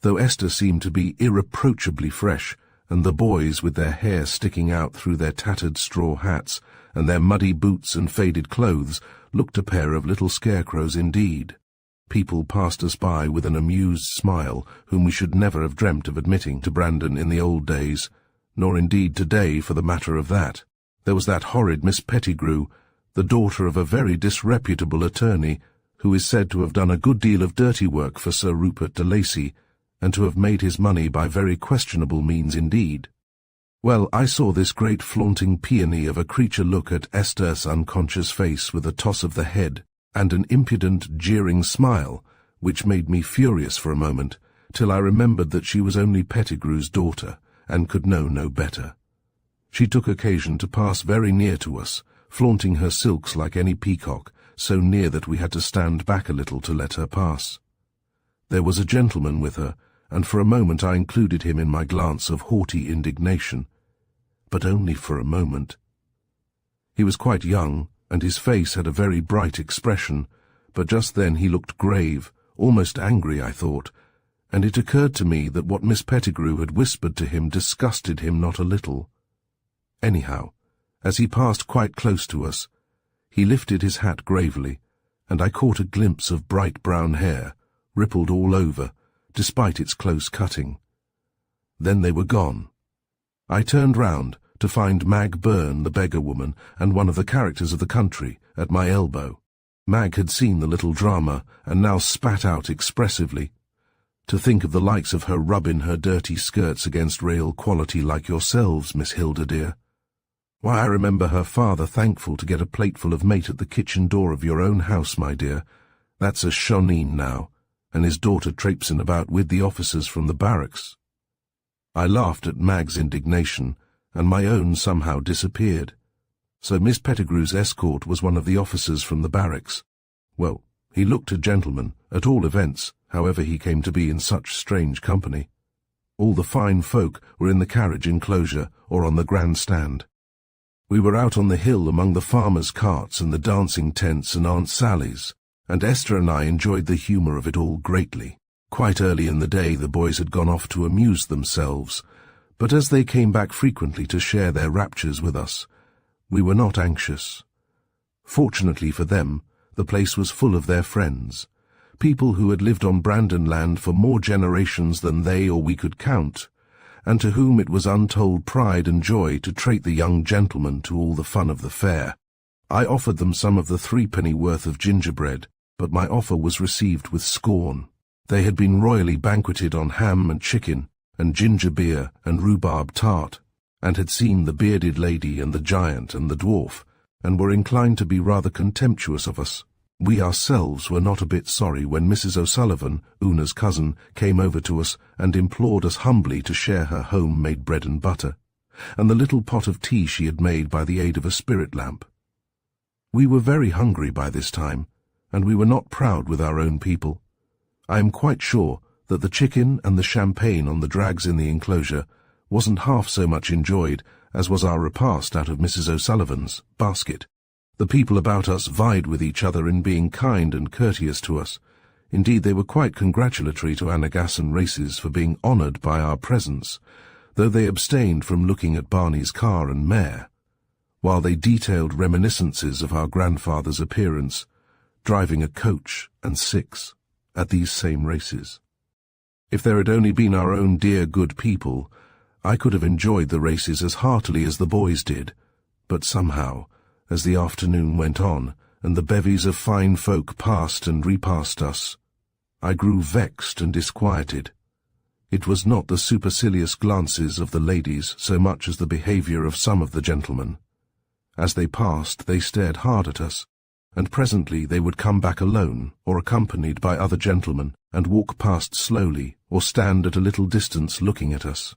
though Esther seemed to be irreproachably fresh, and the boys, with their hair sticking out through their tattered straw hats and their muddy boots and faded clothes, looked a pair of little scarecrows indeed. People passed us by with an amused smile whom we should never have dreamt of admitting to Brandon in the old days, nor indeed today for the matter of that. There was that horrid Miss Pettigrew, the daughter of a very disreputable attorney, who is said to have done a good deal of dirty work for Sir Rupert de Lacy, and to have made his money by very questionable means indeed. Well, I saw this great flaunting peony of a creature look at Esther's unconscious face with a toss of the head, and an impudent, jeering smile, which made me furious for a moment, till I remembered that she was only Pettigrew's daughter, and could know no better. She took occasion to pass very near to us, flaunting her silks like any peacock, so near that we had to stand back a little to let her pass. There was a gentleman with her, and for a moment I included him in my glance of haughty indignation. But only for a moment. He was quite young, and his face had a very bright expression, but just then he looked grave, almost angry, I thought, and it occurred to me that what Miss Pettigrew had whispered to him disgusted him not a little. Anyhow, as he passed quite close to us, he lifted his hat gravely, and I caught a glimpse of bright brown hair, rippled all over, despite its close cutting. Then they were gone. I turned round to find Mag Byrne, the beggar woman, and one of the characters of the country, at my elbow. Mag had seen the little drama, and now spat out expressively. To think of the likes of her rubbing her dirty skirts against real quality like yourselves, Miss Hilda, dear. Why, I remember her father thankful to get a plateful of mate at the kitchen door of your own house, my dear. That's a shoneen now, and his daughter traipsing about with the officers from the barracks. I laughed at Mag's indignation, and my own somehow disappeared. So Miss Pettigrew's escort was one of the officers from the barracks. Well, he looked a gentleman, at all events, however he came to be in such strange company. All the fine folk were in the carriage enclosure or on the grandstand. We were out on the hill among the farmers' carts and the dancing tents and Aunt Sally's, and Esther and I enjoyed the humour of it all greatly. Quite early in the day the boys had gone off to amuse themselves, but as they came back frequently to share their raptures with us, we were not anxious. Fortunately for them, the place was full of their friends, people who had lived on Brandon land for more generations than they or we could count, and to whom it was untold pride and joy to treat the young gentleman to all the fun of the fair. I offered them some of the threepenny worth of gingerbread, but my offer was received with scorn. They had been royally banqueted on ham and chicken, and ginger beer and rhubarb tart, and had seen the bearded lady and the giant and the dwarf, and were inclined to be rather contemptuous of us. We ourselves were not a bit sorry when Mrs. O'Sullivan, Una's cousin, came over to us and implored us humbly to share her home-made bread and butter, and the little pot of tea she had made by the aid of a spirit lamp. We were very hungry by this time, and we were not proud with our own people. I am quite sure that the chicken and the champagne on the drags in the enclosure wasn't half so much enjoyed as was our repast out of Mrs. O'Sullivan's basket. The people about us vied with each other in being kind and courteous to us. Indeed, they were quite congratulatory to Anagassan races for being honoured by our presence, though they abstained from looking at Barney's car and mare, while they detailed reminiscences of our grandfather's appearance, driving a coach and six at these same races. If there had only been our own dear good people, I could have enjoyed the races as heartily as the boys did, but somehow, as the afternoon went on, and the bevies of fine folk passed and repassed us, I grew vexed and disquieted. It was not the supercilious glances of the ladies so much as the behaviour of some of the gentlemen. As they passed, they stared hard at us, and presently they would come back alone or accompanied by other gentlemen, and walk past slowly or stand at a little distance looking at us.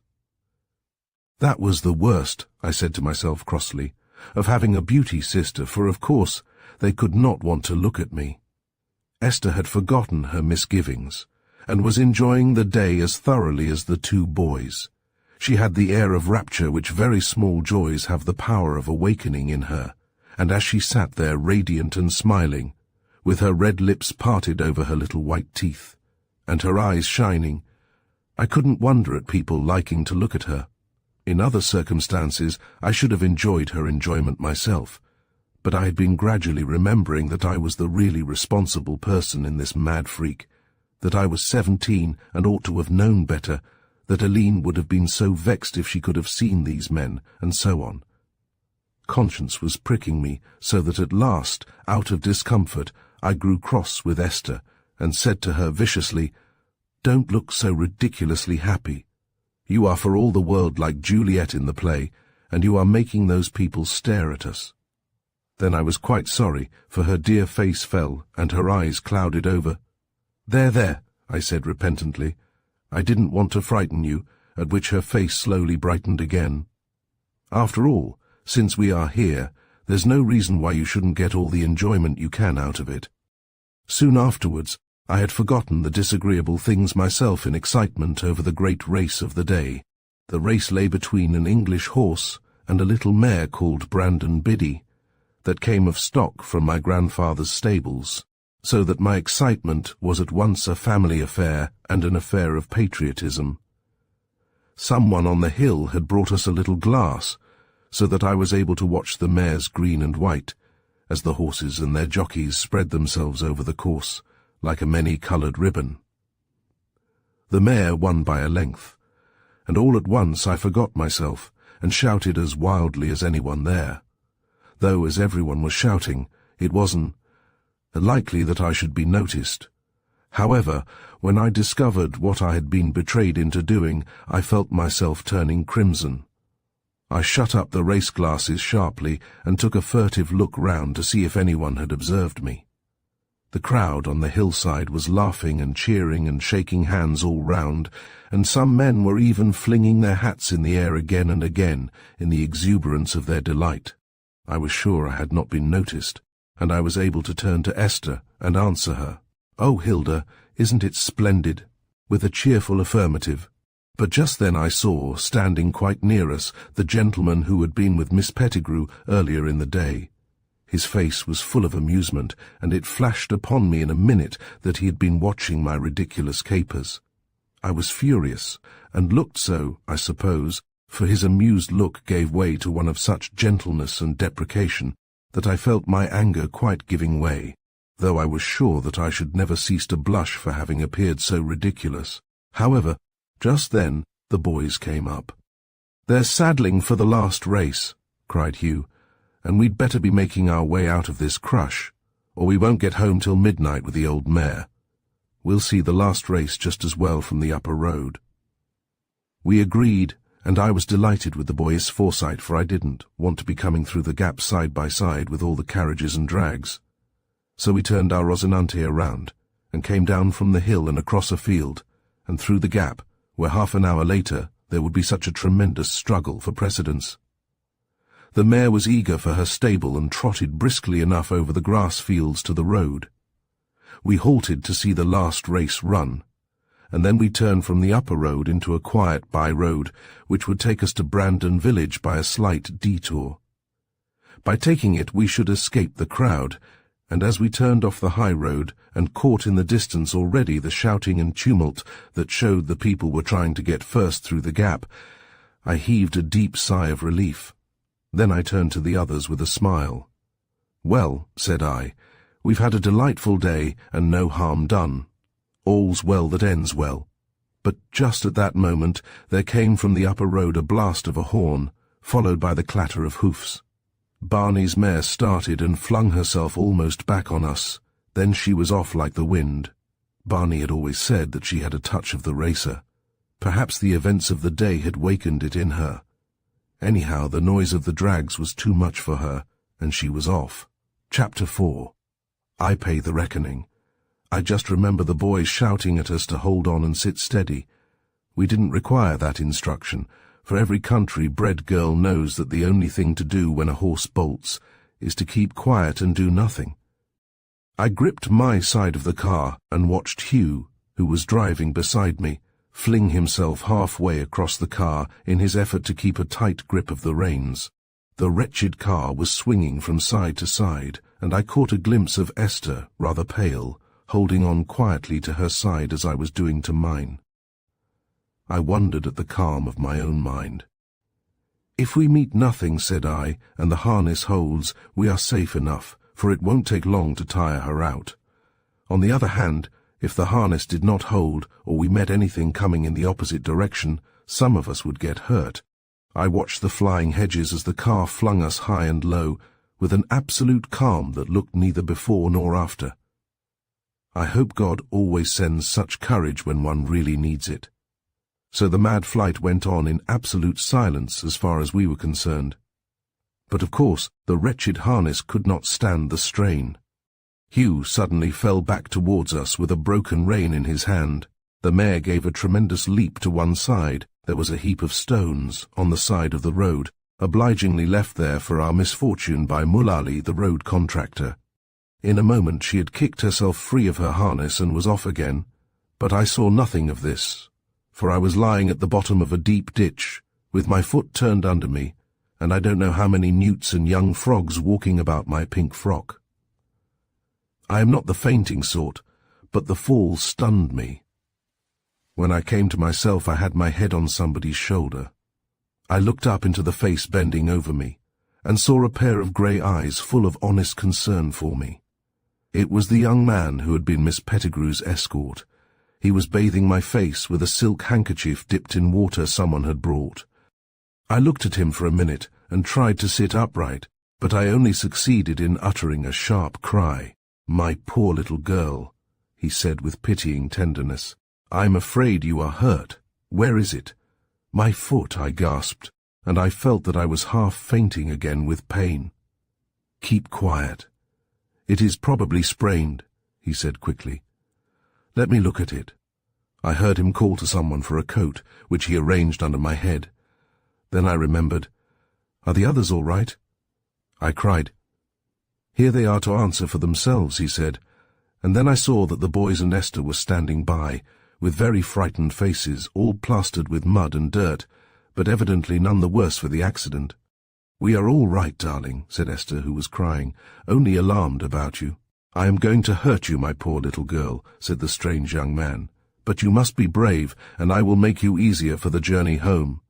That was the worst, I said to myself crossly, of having a beauty sister, for of course they could not want to look at me. Esther had forgotten her misgivings, and was enjoying the day as thoroughly as the two boys. She had the air of rapture which very small joys have the power of awakening in her, and as she sat there radiant and smiling, with her red lips parted over her little white teeth, and her eyes shining, I couldn't wonder at people liking to look at her. In other circumstances I should have enjoyed her enjoyment myself, but I had been gradually remembering that I was the really responsible person in this mad freak, that I was 17 and ought to have known better, that Aline would have been so vexed if she could have seen these men, and so on. Conscience was pricking me, so that at last, out of discomfort, I grew cross with Esther, and said to her viciously, "Don't look so ridiculously happy. You are for all the world like Juliet in the play, and you are making those people stare at us." Then I was quite sorry, for her dear face fell, and her eyes clouded over. "There, there," I said repentantly. I didn't want to frighten you, at which her face slowly brightened again. After all, since we are here, there's no reason why you shouldn't get all the enjoyment you can out of it. Soon afterwards, I had forgotten the disagreeable things myself in excitement over the great race of the day. The race lay between an English horse and a little mare called Brandon Biddy, that came of stock from my grandfather's stables, so that my excitement was at once a family affair and an affair of patriotism. Someone on the hill had brought us a little glass, so that I was able to watch the mares green and white, as the horses and their jockeys spread themselves over the course, like a many-coloured ribbon. The mare won by a length, and all at once I forgot myself, and shouted as wildly as anyone there. Though, as everyone was shouting, it wasn't likely that I should be noticed. However, when I discovered what I had been betrayed into doing, I felt myself turning crimson. I shut up the race glasses sharply and took a furtive look round to see if anyone had observed me. The crowd on the hillside was laughing and cheering and shaking hands all round, and some men were even flinging their hats in the air again and again in the exuberance of their delight. I was sure I had not been noticed, and I was able to turn to Esther and answer her. "Oh, Hilda, isn't it splendid?" with a cheerful affirmative. But just then I saw, standing quite near us, the gentleman who had been with Miss Pettigrew earlier in the day. His face was full of amusement, and it flashed upon me in a minute that he had been watching my ridiculous capers. I was furious, and looked so, I suppose, for his amused look gave way to one of such gentleness and deprecation that I felt my anger quite giving way, though I was sure that I should never cease to blush for having appeared so ridiculous. However, just then the boys came up. "They're saddling for the last race," cried Hugh, "and we'd better be making our way out of this crush, or we won't get home till midnight with the old mare. We'll see the last race just as well from the upper road." We agreed, and I was delighted with the boys' foresight, for I didn't want to be coming through the gap side by side with all the carriages and drags. So we turned our Rosinante around, and came down from the hill and across a field, and through the gap, where half an hour later there would be such a tremendous struggle for precedence. The mare was eager for her stable and trotted briskly enough over the grass fields to the road. We halted to see the last race run, and then we turned from the upper road into a quiet by-road which would take us to Brandon village by a slight detour. By taking it we should escape the crowd, and as we turned off the high road and caught in the distance already the shouting and tumult that showed the people were trying to get first through the gap, I heaved a deep sigh of relief. Then I turned to the others with a smile. "Well," said I, "we've had a delightful day and no harm done. All's well that ends well." But just at that moment there came from the upper road a blast of a horn, followed by the clatter of hoofs. Barney's mare started and flung herself almost back on us. Then she was off like the wind. Barney had always said that she had a touch of the racer. Perhaps the events of the day had wakened it in her. Anyhow, the noise of the drags was too much for her, and she was off. Chapter 4. I pay the reckoning. I just remember the boys shouting at us to hold on and sit steady. We didn't require that instruction, for every country-bred girl knows that the only thing to do when a horse bolts is to keep quiet and do nothing. I gripped my side of the car and watched Hugh, who was driving beside me, fling himself halfway across the car in his effort to keep a tight grip of the reins. The wretched car was swinging from side to side, and I caught a glimpse of Esther, rather pale, holding on quietly to her side as I was doing to mine. I wondered at the calm of my own mind. "If we meet nothing," said I, "and the harness holds, we are safe enough, for it won't take long to tire her out. On the other hand, if the harness did not hold, or we met anything coming in the opposite direction, some of us would get hurt." I watched the flying hedges as the car flung us high and low, with an absolute calm that looked neither before nor after. I hope God always sends such courage when one really needs it. So the mad flight went on in absolute silence as far as we were concerned. But of course the wretched harness could not stand the strain. Hugh suddenly fell back towards us with a broken rein in his hand. The mare gave a tremendous leap to one side. There was a heap of stones on the side of the road, obligingly left there for our misfortune by Mullali, the road contractor. In a moment she had kicked herself free of her harness and was off again, but I saw nothing of this, for I was lying at the bottom of a deep ditch, with my foot turned under me, and I don't know how many newts and young frogs walking about my pink frock. I am not the fainting sort, but the fall stunned me. When I came to myself, I had my head on somebody's shoulder. I looked up into the face bending over me, and saw a pair of grey eyes full of honest concern for me. It was the young man who had been Miss Pettigrew's escort. He was bathing my face with a silk handkerchief dipped in water someone had brought. I looked at him for a minute and tried to sit upright, but I only succeeded in uttering a sharp cry. "My poor little girl," he said with pitying tenderness. "I'm afraid you are hurt. Where is it?" "My foot," I gasped, and I felt that I was half fainting again with pain. "Keep quiet. It is probably sprained," he said quickly. "Let me look at it." I heard him call to someone for a coat, which he arranged under my head. Then I remembered. "Are the others all right?" I cried. "Here they are to answer for themselves," he said, and then I saw that the boys and Esther were standing by, with very frightened faces, all plastered with mud and dirt, but evidently none the worse for the accident. "We are all right, darling," said Esther, who was crying, "only alarmed about you." "I am going to hurt you, my poor little girl," said the strange young man, "but you must be brave, and I will make you easier for the journey home."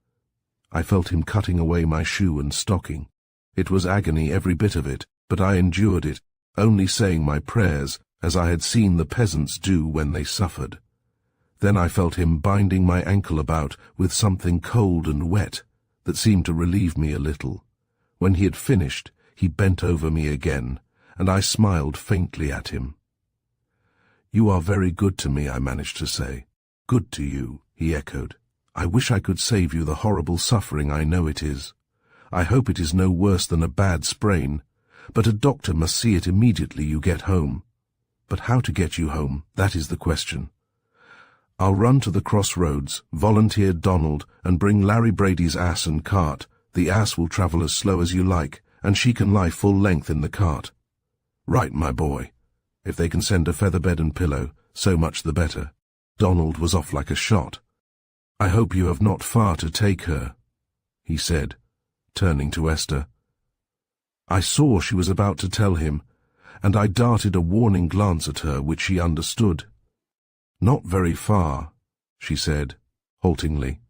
I felt him cutting away my shoe and stocking. It was agony, every bit of it, but I endured it, only saying my prayers, as I had seen the peasants do when they suffered. Then I felt him binding my ankle about with something cold and wet that seemed to relieve me a little. When he had finished, he bent over me again, and I smiled faintly at him. "You are very good to me," I managed to say. "Good to you," he echoed. "I wish I could save you the horrible suffering I know it is. I hope it is no worse than a bad sprain, but a doctor must see it immediately you get home. But how to get you home, that is the question. I'll run to the crossroads," volunteered Donald, "and bring Larry Brady's ass and cart. The ass will travel as slow as you like, and she can lie full length in the cart." "Right, my boy. If they can send a feather bed and pillow, so much the better." Donald was off like a shot. "I hope you have not far to take her," he said, turning to Esther. I saw she was about to tell him, and I darted a warning glance at her, which she understood. "Not very far," she said, haltingly.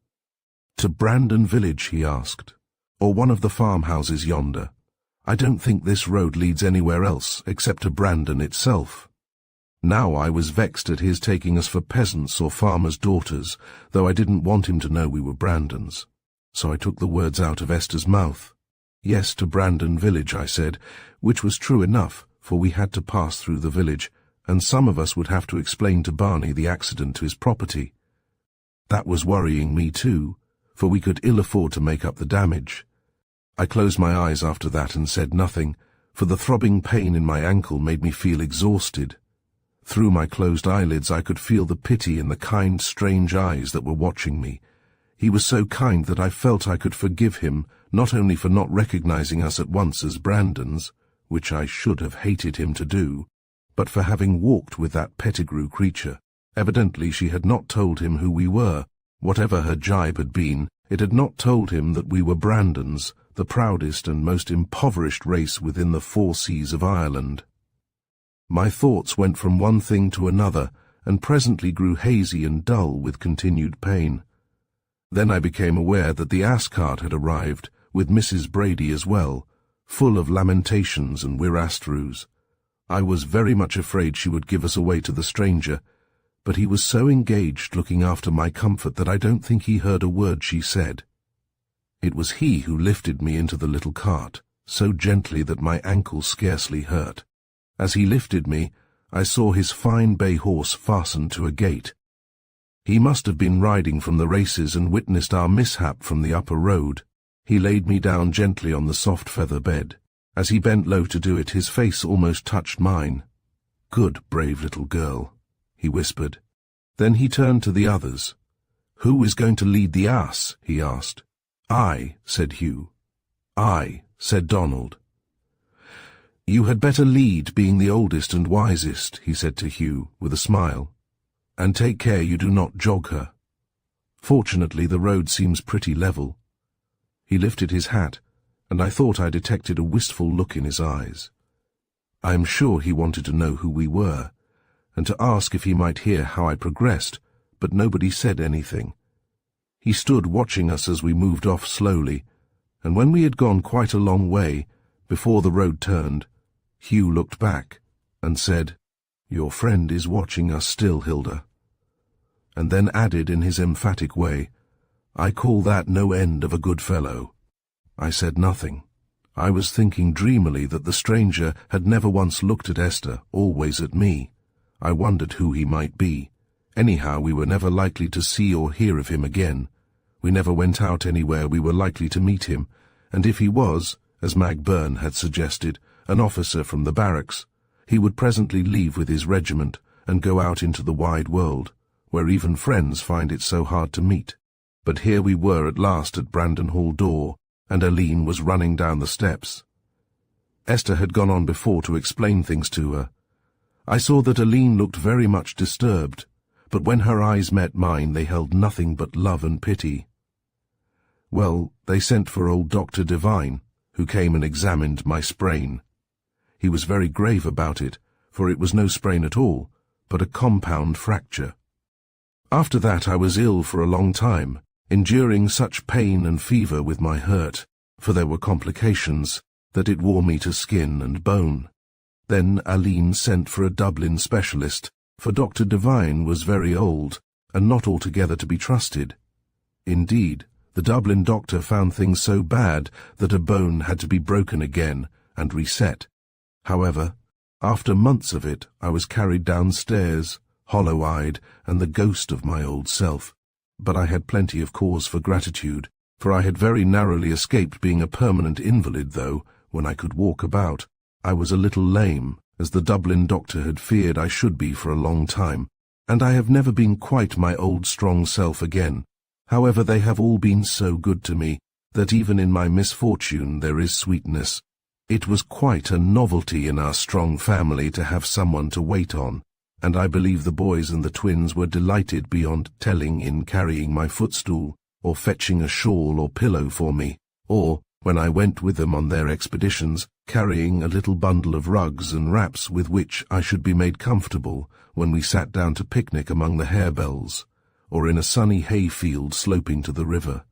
"To Brandon village?" he asked. "Or one of the farmhouses yonder? I don't think this road leads anywhere else, except to Brandon itself." Now I was vexed at his taking us for peasants or farmers' daughters, though I didn't want him to know we were Brandons. So I took the words out of Esther's mouth. "Yes, to Brandon village," I said, which was true enough, for we had to pass through the village, and some of us would have to explain to Barney the accident to his property. That was worrying me too, for we could ill afford to make up the damage. I closed my eyes after that and said nothing, for the throbbing pain in my ankle made me feel exhausted. Through my closed eyelids I could feel the pity in the kind, strange eyes that were watching me. He was so kind that I felt I could forgive him, not only for not recognizing us at once as Brandons, which I should have hated him to do, but for having walked with that Pettigrew creature. Evidently she had not told him who we were. Whatever her jibe had been, it had not told him that we were Brandons, the proudest and most impoverished race within the 4 seas of Ireland. My thoughts went from one thing to another, and presently grew hazy and dull with continued pain. Then I became aware that the ass-cart had arrived, with Mrs. Brady as well, full of lamentations and wirastrous. I was very much afraid she would give us away to the stranger, but he was so engaged looking after my comfort that I don't think he heard a word she said. It was he who lifted me into the little cart, so gently that my ankle scarcely hurt. As he lifted me, I saw his fine bay horse fastened to a gate. He must have been riding from the races and witnessed our mishap from the upper road. He laid me down gently on the soft feather bed. As he bent low to do it, his face almost touched mine. "Good, brave little girl," he whispered. Then he turned to the others. "Who is going to lead the ass?" he asked. "I," said Hugh. "Aye," said Donald. "You had better lead, being the oldest and wisest," he said to Hugh, with a smile, "and take care you do not jog her. Fortunately, the road seems pretty level." He lifted his hat, and I thought I detected a wistful look in his eyes. I am sure he wanted to know who we were, and to ask if he might hear how I progressed, but nobody said anything. He stood watching us as we moved off slowly, and when we had gone quite a long way, before the road turned, Hugh looked back and said, "Your friend is watching us still, Hilda," and then added in his emphatic way, "I call that no end of a good fellow." I said nothing. I was thinking dreamily that the stranger had never once looked at Esther, always at me. I wondered who he might be. Anyhow, we were never likely to see or hear of him again. We never went out anywhere we were likely to meet him, and if he was, as Mag Byrne had suggested, an officer from the barracks, he would presently leave with his regiment and go out into the wide world, where even friends find it so hard to meet. But here we were at last at Brandon Hall door, and Aline was running down the steps. Esther had gone on before to explain things to her. I saw that Aline looked very much disturbed, but when her eyes met mine they held nothing but love and pity. Well, they sent for old Dr. Devine, who came and examined my sprain. He was very grave about it, for it was no sprain at all, but a compound fracture. After that I was ill for a long time, enduring such pain and fever with my hurt, for there were complications, that it wore me to skin and bone. Then Aline sent for a Dublin specialist, for Dr. Devine was very old, and not altogether to be trusted. Indeed, the Dublin doctor found things so bad that a bone had to be broken again and reset. However, after months of it, I was carried downstairs, hollow-eyed and the ghost of my old self. But I had plenty of cause for gratitude, for I had very narrowly escaped being a permanent invalid, though, when I could walk about, I was a little lame, as the Dublin doctor had feared I should be for a long time, and I have never been quite my old strong self again. However, they have all been so good to me, that even in my misfortune there is sweetness. It was quite a novelty in our strong family to have someone to wait on, and I believe the boys and the twins were delighted beyond telling in carrying my footstool, or fetching a shawl or pillow for me, or, when I went with them on their expeditions, carrying a little bundle of rugs and wraps with which I should be made comfortable when we sat down to picnic among the harebells, or in a sunny hayfield sloping to the river.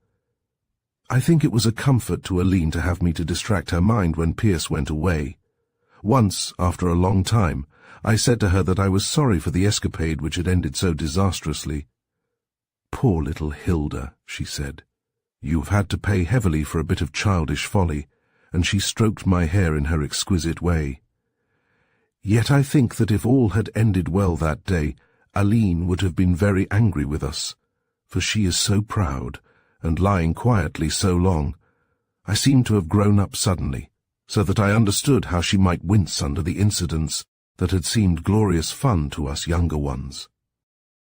I think it was a comfort to Aline to have me to distract her mind when Pierce went away. Once, after a long time, I said to her that I was sorry for the escapade which had ended so disastrously. "Poor little Hilda," she said. "You've had to pay heavily for a bit of childish folly," and she stroked my hair in her exquisite way. Yet I think that if all had ended well that day, Aline would have been very angry with us, for she is so proud, and lying quietly so long. I seemed to have grown up suddenly, so that I understood how she might wince under the incidents that had seemed glorious fun to us younger ones.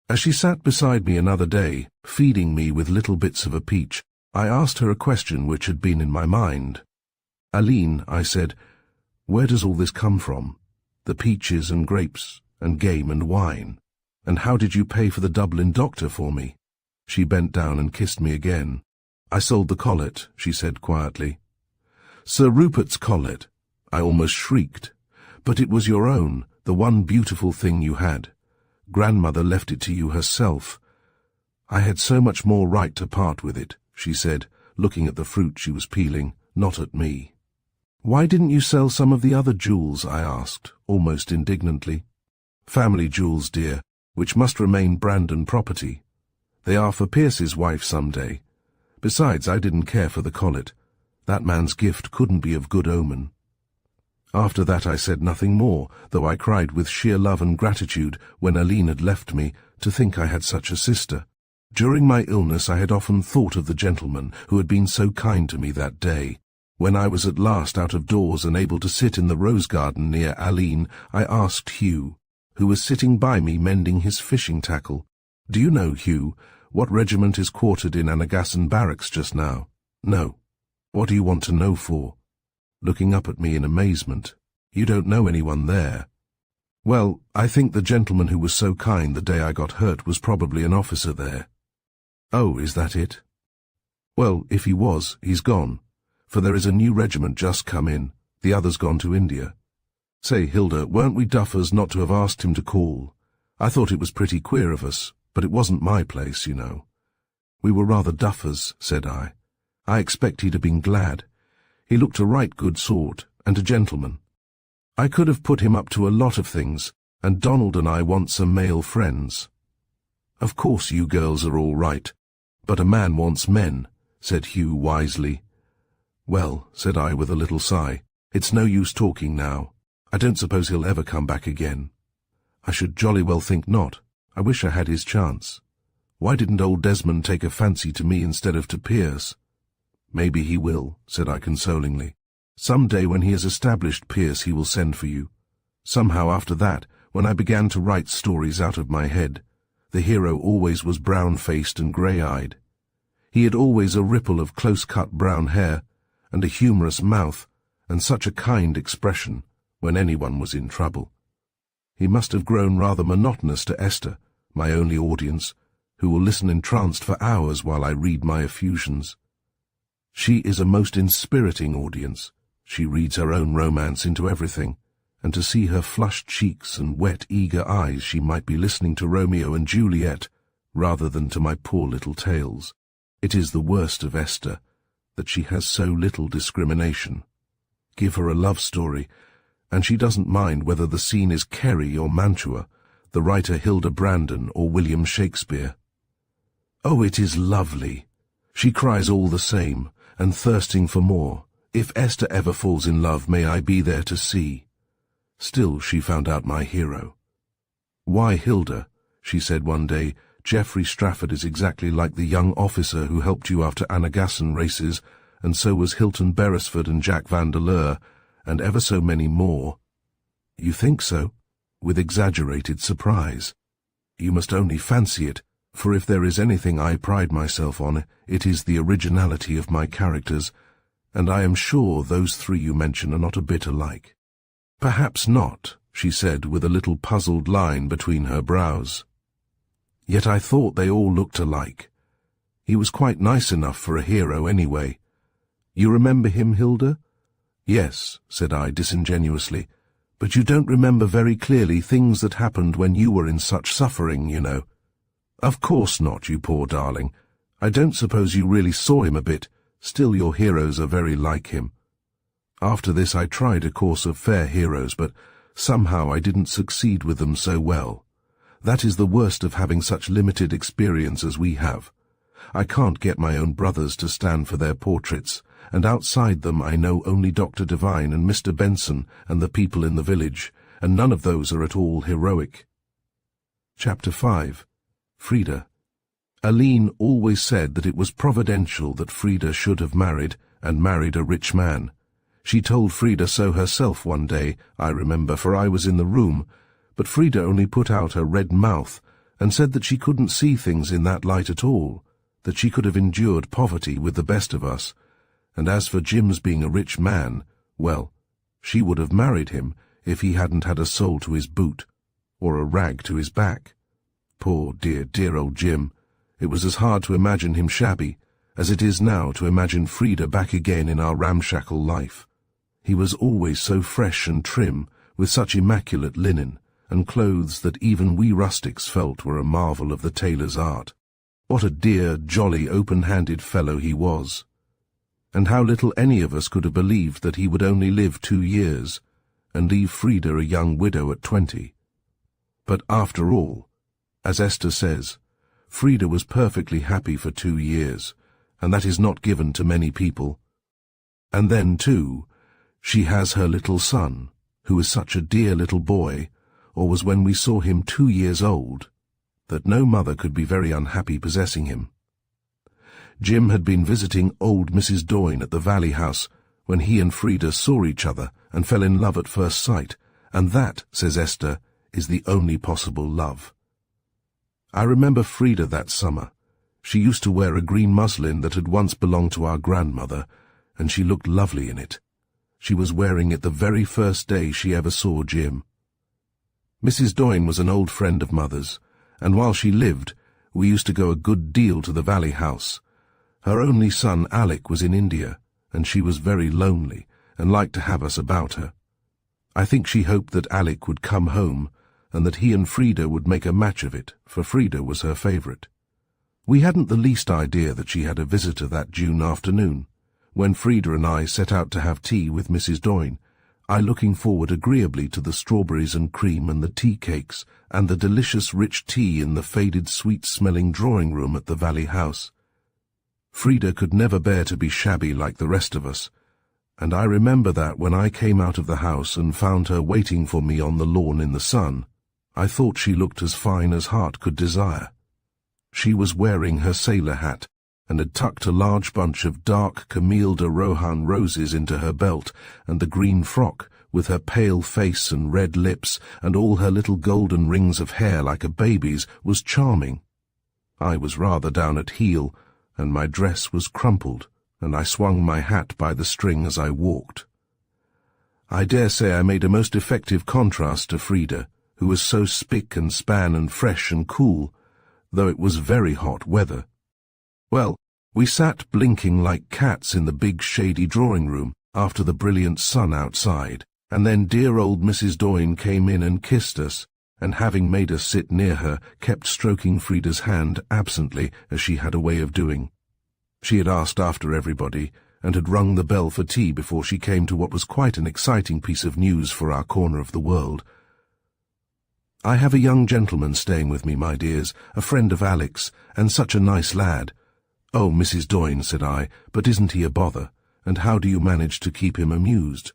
As she sat beside me another day, feeding me with little bits of a peach, I asked her a question which had been in my mind. "Aline," I said, "where does all this come from? The peaches and grapes, and game and wine? And how did you pay for the Dublin doctor for me?" She bent down and kissed me again. "I sold the collet," she said quietly. "Sir Rupert's collet." I almost shrieked. "But it was your own, the one beautiful thing you had. Grandmother left it to you herself." "I had so much more right to part with it," she said, looking at the fruit she was peeling, not at me. "Why didn't you sell some of the other jewels?" I asked, almost indignantly. "Family jewels, dear, which must remain Brandon property. They are for Pierce's wife some day. Besides, I didn't care for the collet. That man's gift couldn't be of good omen." After that I said nothing more, though I cried with sheer love and gratitude when Aline had left me, to think I had such a sister. During my illness I had often thought of the gentleman who had been so kind to me that day. When I was at last out of doors and able to sit in the rose garden near Aline, I asked Hugh, who was sitting by me mending his fishing tackle, "Do you know, Hugh, what regiment is quartered in Anagassan barracks just now?" "No." What do you want to know for? Looking up at me in amazement. You don't know anyone there. Well, I think the gentleman who was so kind the day I got hurt was probably an officer there. Oh, is that it? Well, if he was, he's gone, for there is a new regiment just come in, the other's gone to India. Say, Hilda, weren't we duffers not to have asked him to call? I thought it was pretty queer of us, but it wasn't my place, you know. We were rather duffers, said I. I expect he'd have been glad. He looked a right good sort, and a gentleman. I could have put him up to a lot of things, and Donald and I want some male friends. Of course you girls are all right, but a man wants men, said Hugh wisely. Well, said I with a little sigh, it's no use talking now. I don't suppose he'll ever come back again. I should jolly well think not. I wish I had his chance. Why didn't old Desmond take a fancy to me instead of to Pierce? Maybe he will, said I consolingly. Some day when he has established Pierce he will send for you. Somehow after that, when I began to write stories out of my head, the hero always was brown-faced and grey-eyed. He had always a ripple of close-cut brown hair, and a humorous mouth, and such a kind expression when anyone was in trouble. He must have grown rather monotonous to Esther, my only audience, who will listen entranced for hours while I read my effusions. She is a most inspiriting audience. She reads her own romance into everything, and to see her flushed cheeks and wet, eager eyes she might be listening to Romeo and Juliet rather than to my poor little tales. It is the worst of Esther, that she has so little discrimination. Give her a love story, and she doesn't mind whether the scene is Kerry or Mantua, the writer Hilda Brandon or William Shakespeare. Oh, it is lovely. She cries all the same, and thirsting for more. If Esther ever falls in love, may I be there to see. Still she found out my hero. Why, Hilda, she said one day, Geoffrey Strafford is exactly like the young officer who helped you after Anagasson races, and so was Hilton Beresford and Jack Vandeleur, and ever so many more. You think so? With exaggerated surprise. You must only fancy it, for if there is anything I pride myself on, it is the originality of my characters, and I am sure those three you mention are not a bit alike. Perhaps not, she said with a little puzzled line between her brows. Yet I thought they all looked alike. He was quite nice enough for a hero anyway. You remember him, Hilda? Yes, said I disingenuously, but you don't remember very clearly things that happened when you were in such suffering, you know. Of course not, you poor darling. I don't suppose you really saw him a bit, still your heroes are very like him. After this I tried a course of fair heroes, but somehow I didn't succeed with them so well. That is the worst of having such limited experience as we have. I can't get my own brothers to stand for their portraits, and outside them I know only Dr. Devine and Mr. Benson and the people in the village, and none of those are at all heroic. Chapter 5. Frida. Aline always said that it was providential that Frida should have married, and married a rich man. She told Frida so herself one day, I remember, for I was in the room, but Frida only put out her red mouth and said that she couldn't see things in that light at all, that she could have endured poverty with the best of us, and as for Jim's being a rich man, well, she would have married him if he hadn't had a sole to his boot, or a rag to his back. Poor dear, dear old Jim. It was as hard to imagine him shabby as it is now to imagine Frida back again in our ramshackle life. He was always so fresh and trim, with such immaculate linen, and clothes that even we rustics felt were a marvel of the tailor's art. What a dear, jolly, open-handed fellow he was. And how little any of us could have believed that he would only live 2 years, and leave Frida a young widow at 20. But after all, as Esther says, Frida was perfectly happy for 2 years, and that is not given to many people. And then, too, she has her little son, who is such a dear little boy, or was when we saw him 2 years old, that no mother could be very unhappy possessing him. Jim had been visiting old Mrs. Doyne at the Valley House when he and Frida saw each other and fell in love at first sight, and that, says Esther, is the only possible love. I remember Frida that summer. She used to wear a green muslin that had once belonged to our grandmother, and she looked lovely in it. She was wearing it the very first day she ever saw Jim. Mrs. Doyne was an old friend of Mother's, and while she lived, we used to go a good deal to the Valley House. Her only son, Alec, was in India, and she was very lonely and liked to have us about her. I think she hoped that Alec would come home and that he and Frida would make a match of it, for Frida was her favourite. We hadn't the least idea that she had a visitor that June afternoon, when Frida and I set out to have tea with Mrs. Doyne, I looking forward agreeably to the strawberries and cream and the tea cakes and the delicious rich tea in the faded sweet-smelling drawing-room at the Valley House. Frida could never bear to be shabby like the rest of us, and I remember that when I came out of the house and found her waiting for me on the lawn in the sun, I thought she looked as fine as heart could desire. She was wearing her sailor hat, and had tucked a large bunch of dark Camille de Rohan roses into her belt, and the green frock, with her pale face and red lips, and all her little golden rings of hair like a baby's, was charming. I was rather down at heel, and my dress was crumpled, and I swung my hat by the string as I walked. I dare say I made a most effective contrast to Frida, who was so spick and span and fresh and cool, though it was very hot weather. Well, we sat blinking like cats in the big shady drawing-room after the brilliant sun outside, and then dear old Mrs. Doyne came in and kissed us, and having made us sit near her, kept stroking Frida's hand absently, as she had a way of doing. She had asked after everybody, and had rung the bell for tea before she came to what was quite an exciting piece of news for our corner of the world. "I have a young gentleman staying with me, my dears, a friend of Alec's, and such a nice lad." "Oh, Mrs. Doyne," said I, "but isn't he a bother? And how do you manage to keep him amused?"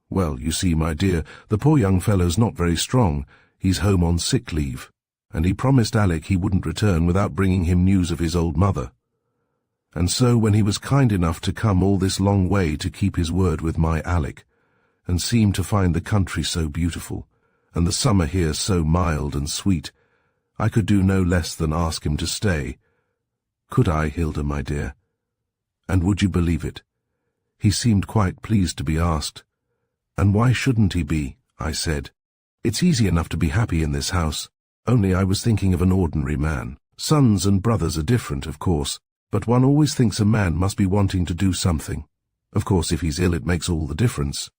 "Well, you see, my dear, the poor young fellow's not very strong. He's home on sick leave, and he promised Alec he wouldn't return without bringing him news of his old mother. And so when he was kind enough to come all this long way to keep his word with my Alec, and seemed to find the country so beautiful, and the summer here so mild and sweet, I could do no less than ask him to stay. Could I, Hilda, my dear? And would you believe it? He seemed quite pleased to be asked. And why shouldn't he be? I said. It's easy enough to be happy in this house, only I was thinking of an ordinary man. Sons and brothers are different, of course, but one always thinks a man must be wanting to do something. Of course, if he's ill it makes all the difference.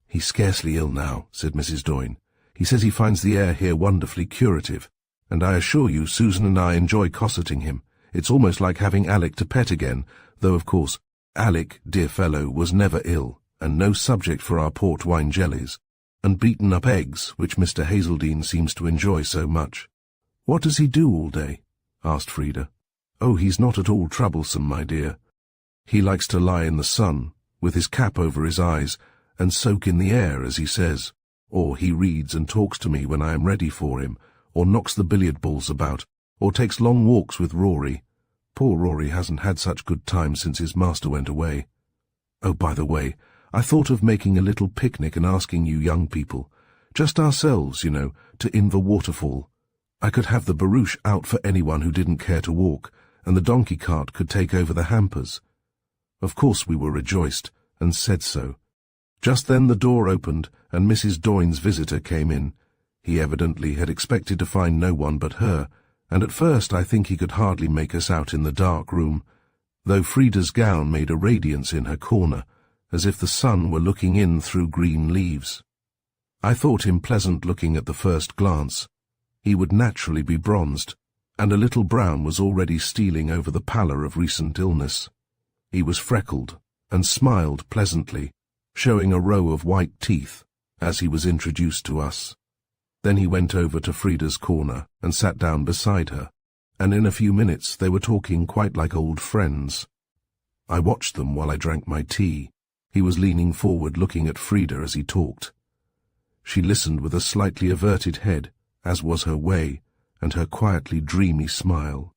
He's scarcely ill now, said Mrs. Doyne. He says he finds the air here wonderfully curative, and I assure you Susan and I enjoy cosseting him. It's almost like having Alec to pet again, though of course Alec, dear fellow, was never ill, and no subject for our port wine jellies, and beaten-up eggs, which Mr. Hazeldine seems to enjoy so much. What does he do all day? Asked Frida. Oh, he's not at all troublesome, my dear. He likes to lie in the sun, with his cap over his eyes, and soak in the air, as he says. Or he reads and talks to me when I am ready for him, or knocks the billiard balls about, or takes long walks with Rory. Poor Rory hasn't had such good times since his master went away. Oh, by the way, I thought of making a little picnic and asking you young people, just ourselves, you know, to Inver Waterfall. I could have the barouche out for anyone who didn't care to walk, and the donkey cart could take over the hampers. Of course we were rejoiced, and said so. Just then the door opened, and Mrs. Doyne's visitor came in. He evidently had expected to find no one but her, and at first I think he could hardly make us out in the dark room, though Frida's gown made a radiance in her corner, as if the sun were looking in through green leaves. I thought him pleasant-looking at the first glance. He would naturally be bronzed, and a little brown was already stealing over the pallor of recent illness. He was freckled, and smiled pleasantly, showing a row of white teeth, as he was introduced to us. Then he went over to Frida's corner and sat down beside her, and in a few minutes they were talking quite like old friends. I watched them while I drank my tea. He was leaning forward looking at Frida as he talked. She listened with a slightly averted head, as was her way, and her quietly dreamy smile.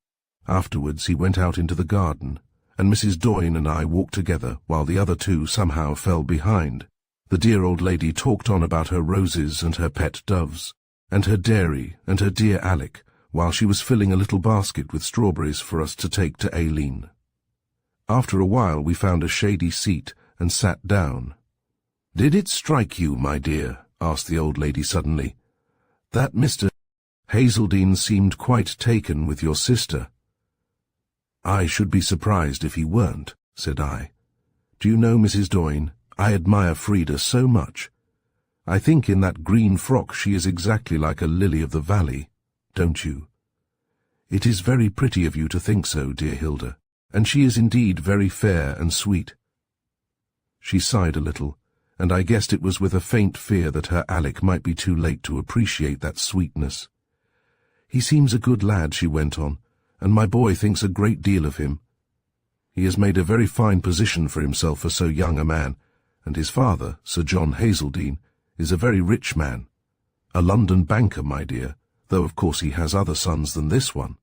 Afterwards he went out into the garden, and Mrs. Doyne and I walked together while the other two somehow fell behind. The dear old lady talked on about her roses and her pet doves, and her dairy and her dear Alec, while she was filling a little basket with strawberries for us to take to Aileen. After a while we found a shady seat and sat down. "Did it strike you, my dear," asked the old lady suddenly, "that Mr. Hazeldine seemed quite taken with your sister?" "I should be surprised if he weren't," said I. "Do you know, Mrs. Doyne, I admire Frida so much. I think in that green frock she is exactly like a lily of the valley, don't you?" "It is very pretty of you to think so, dear Hilda, and she is indeed very fair and sweet." She sighed a little, and I guessed it was with a faint fear that her Alec might be too late to appreciate that sweetness. "He seems a good lad," she went on, "and my boy thinks a great deal of him. He has made a very fine position for himself for so young a man, and his father, Sir John Hazeldine, is a very rich man. A London banker, my dear, though of course he has other sons than this one."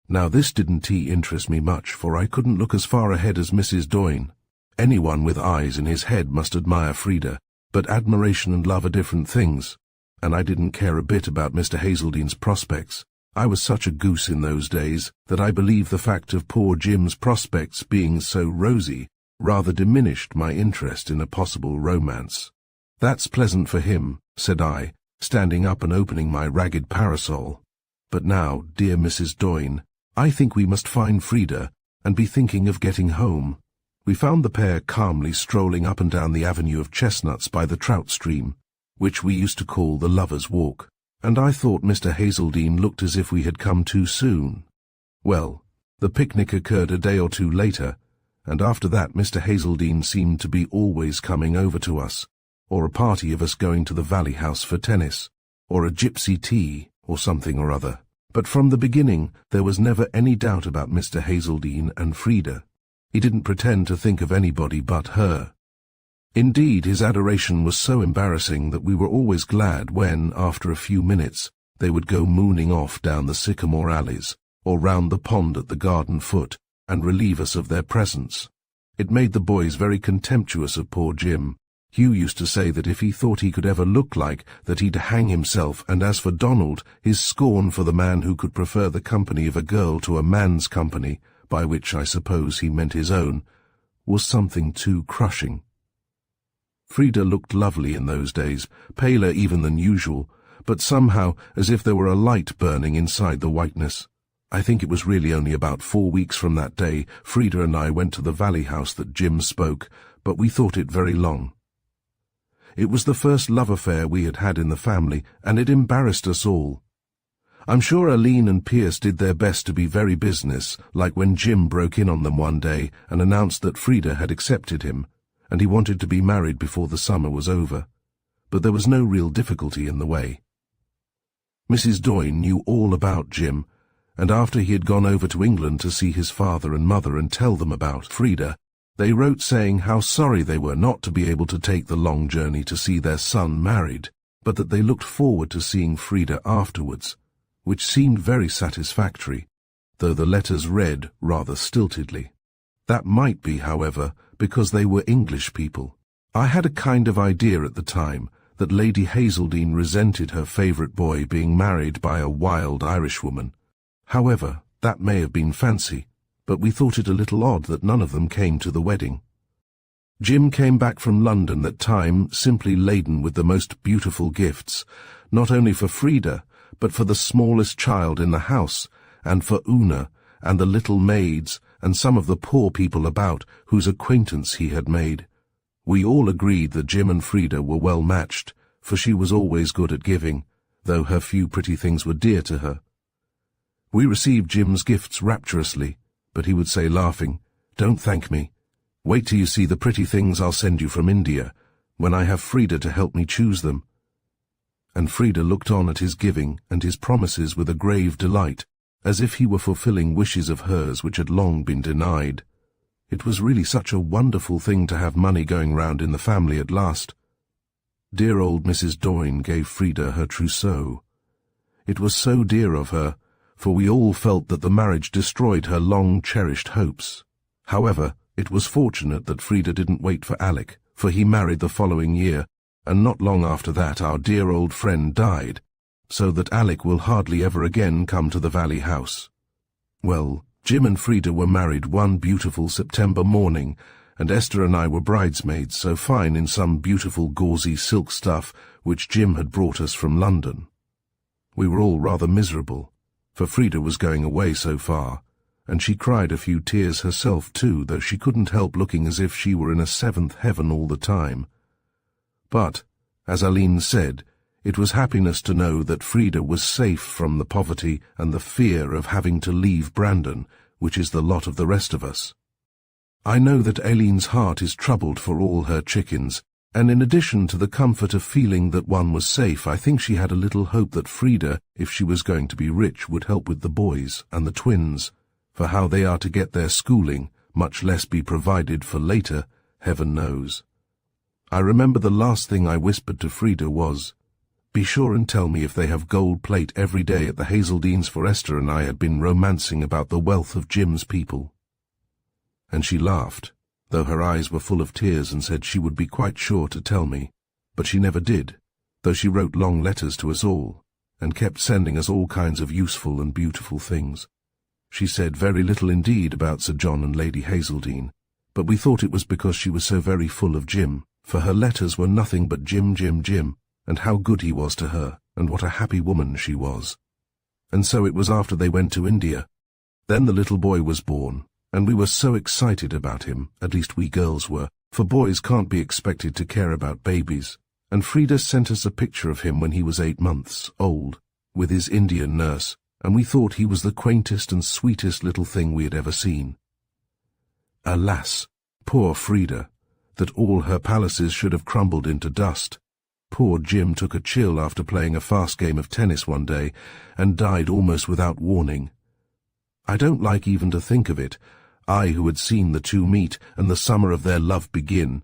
Now this didn't interest me much, for I couldn't look as far ahead as Mrs. Doyne. Anyone with eyes in his head must admire Frida, but admiration and love are different things, and I didn't care a bit about Mr. Hazeldine's prospects. I was such a goose in those days that I believe the fact of poor Jim's prospects being so rosy rather diminished my interest in a possible romance. "That's pleasant for him," said I, standing up and opening my ragged parasol. "But now, dear Mrs. Doyne, I think we must find Frida and be thinking of getting home." We found the pair calmly strolling up and down the avenue of chestnuts by the trout stream, which we used to call the Lovers' Walk, and I thought Mr. Hazeldine looked as if we had come too soon. Well, the picnic occurred a day or two later, and after that Mr. Hazeldine seemed to be always coming over to us, or a party of us going to the Valley House for tennis, or a gypsy tea, or something or other. But from the beginning there was never any doubt about Mr. Hazeldine and Frida. He didn't pretend to think of anybody but her. Indeed, his adoration was so embarrassing that we were always glad when, after a few minutes, they would go mooning off down the sycamore alleys, or round the pond at the garden foot, and relieve us of their presence. It made the boys very contemptuous of poor Jim. Hugh used to say that if he thought he could ever look like that he'd hang himself, and as for Donald, his scorn for the man who could prefer the company of a girl to a man's company, by which I suppose he meant his own, was something too crushing. Frida looked lovely in those days, paler even than usual, but somehow as if there were a light burning inside the whiteness. I think it was really only about 4 weeks from that day Frida and I went to the Valley House that Jim spoke, but we thought it very long. It was the first love affair we had had in the family, and it embarrassed us all. I'm sure Aline and Pierce did their best to be very business, like when Jim broke in on them one day and announced that Frida had accepted him, and he wanted to be married before the summer was over. But there was no real difficulty in the way. Mrs. Doyne knew all about Jim, and after he had gone over to England to see his father and mother and tell them about Frida, they wrote saying how sorry they were not to be able to take the long journey to see their son married, but that they looked forward to seeing Frida afterwards, which seemed very satisfactory, though the letters read rather stiltedly. That might be, however, because they were English people. I had a kind of idea at the time that Lady Hazeldine resented her favourite boy being married by a wild Irishwoman. However, that may have been fancy, but we thought it a little odd that none of them came to the wedding. Jim came back from London that time simply laden with the most beautiful gifts, not only for Frida, but for the smallest child in the house, and for Una, and the little maids, and some of the poor people about whose acquaintance he had made. We all agreed that Jim and Frida were well matched, for she was always good at giving, though her few pretty things were dear to her. We received Jim's gifts rapturously, but he would say, laughing, "Don't thank me. Wait till you see the pretty things I'll send you from India, when I have Frida to help me choose them." And Frida looked on at his giving and his promises with a grave delight, as if he were fulfilling wishes of hers which had long been denied. It was really such a wonderful thing to have money going round in the family at last. Dear old Mrs. Doyne gave Frida her trousseau. It was so dear of her, for we all felt that the marriage destroyed her long-cherished hopes. However, it was fortunate that Frida didn't wait for Alec, for he married the following year, and not long after that our dear old friend died, so that Alec will hardly ever again come to the Valley House. Well, Jim and Frida were married one beautiful September morning, and Esther and I were bridesmaids, so fine in some beautiful gauzy silk stuff which Jim had brought us from London. We were all rather miserable, for Frida was going away so far, and she cried a few tears herself too, though she couldn't help looking as if she were in a seventh heaven all the time. But, as Aline said, it was happiness to know that Frida was safe from the poverty and the fear of having to leave Brandon, which is the lot of the rest of us. I know that Aline's heart is troubled for all her chickens, and in addition to the comfort of feeling that one was safe, I think she had a little hope that Frida, if she was going to be rich, would help with the boys and the twins, for how they are to get their schooling, much less be provided for later, heaven knows. I remember the last thing I whispered to Frida was, "Be sure and tell me if they have gold plate every day at the Hazeldenes," for Esther and I had been romancing about the wealth of Jim's people. And she laughed, though her eyes were full of tears, and said she would be quite sure to tell me, but she never did, though she wrote long letters to us all, and kept sending us all kinds of useful and beautiful things. She said very little indeed about Sir John and Lady Hazeldene, but we thought it was because she was so very full of Jim, for her letters were nothing but Jim, Jim, Jim, and how good he was to her, and what a happy woman she was. And so it was after they went to India. Then the little boy was born, and we were so excited about him, at least we girls were, for boys can't be expected to care about babies, and Frida sent us a picture of him when he was 8 months old, with his Indian nurse, and we thought he was the quaintest and sweetest little thing we had ever seen. Alas, poor Frida, that all her palaces should have crumbled into dust. Poor Jim took a chill after playing a fast game of tennis one day, and died almost without warning. I don't like even to think of it, I who had seen the two meet and the summer of their love begin.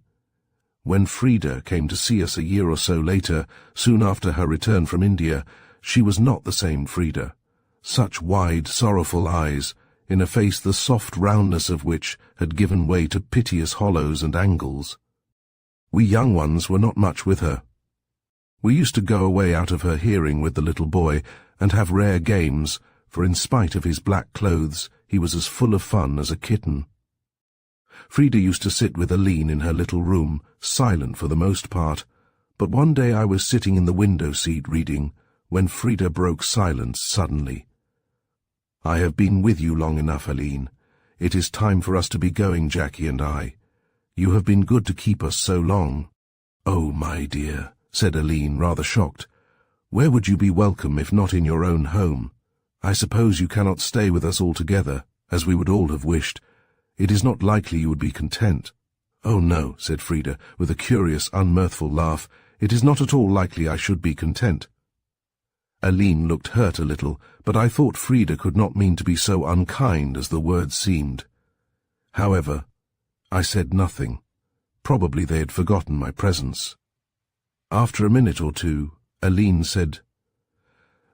When Frida came to see us a year or so later, soon after her return from India, she was not the same Frida. Such wide, sorrowful eyes, in a face the soft roundness of which had given way to piteous hollows and angles. We young ones were not much with her. We used to go away out of her hearing with the little boy, and have rare games, for in spite of his black clothes, he was as full of fun as a kitten. Frida used to sit with Aline in her little room, silent for the most part, but one day I was sitting in the window seat reading, when Frida broke silence suddenly. "I have been with you long enough, Aline. It is time for us to be going, Jackie and I. You have been good to keep us so long." "Oh, my dear," said Aline, rather shocked. "Where would you be welcome if not in your own home? I suppose you cannot stay with us altogether, as we would all have wished. It is not likely you would be content." "Oh, no," said Frida, with a curious, unmirthful laugh. "It is not at all likely I should be content." Aline looked hurt a little, but I thought Frida could not mean to be so unkind as the words seemed. However, I said nothing. Probably they had forgotten my presence. After a minute or two, Aline said,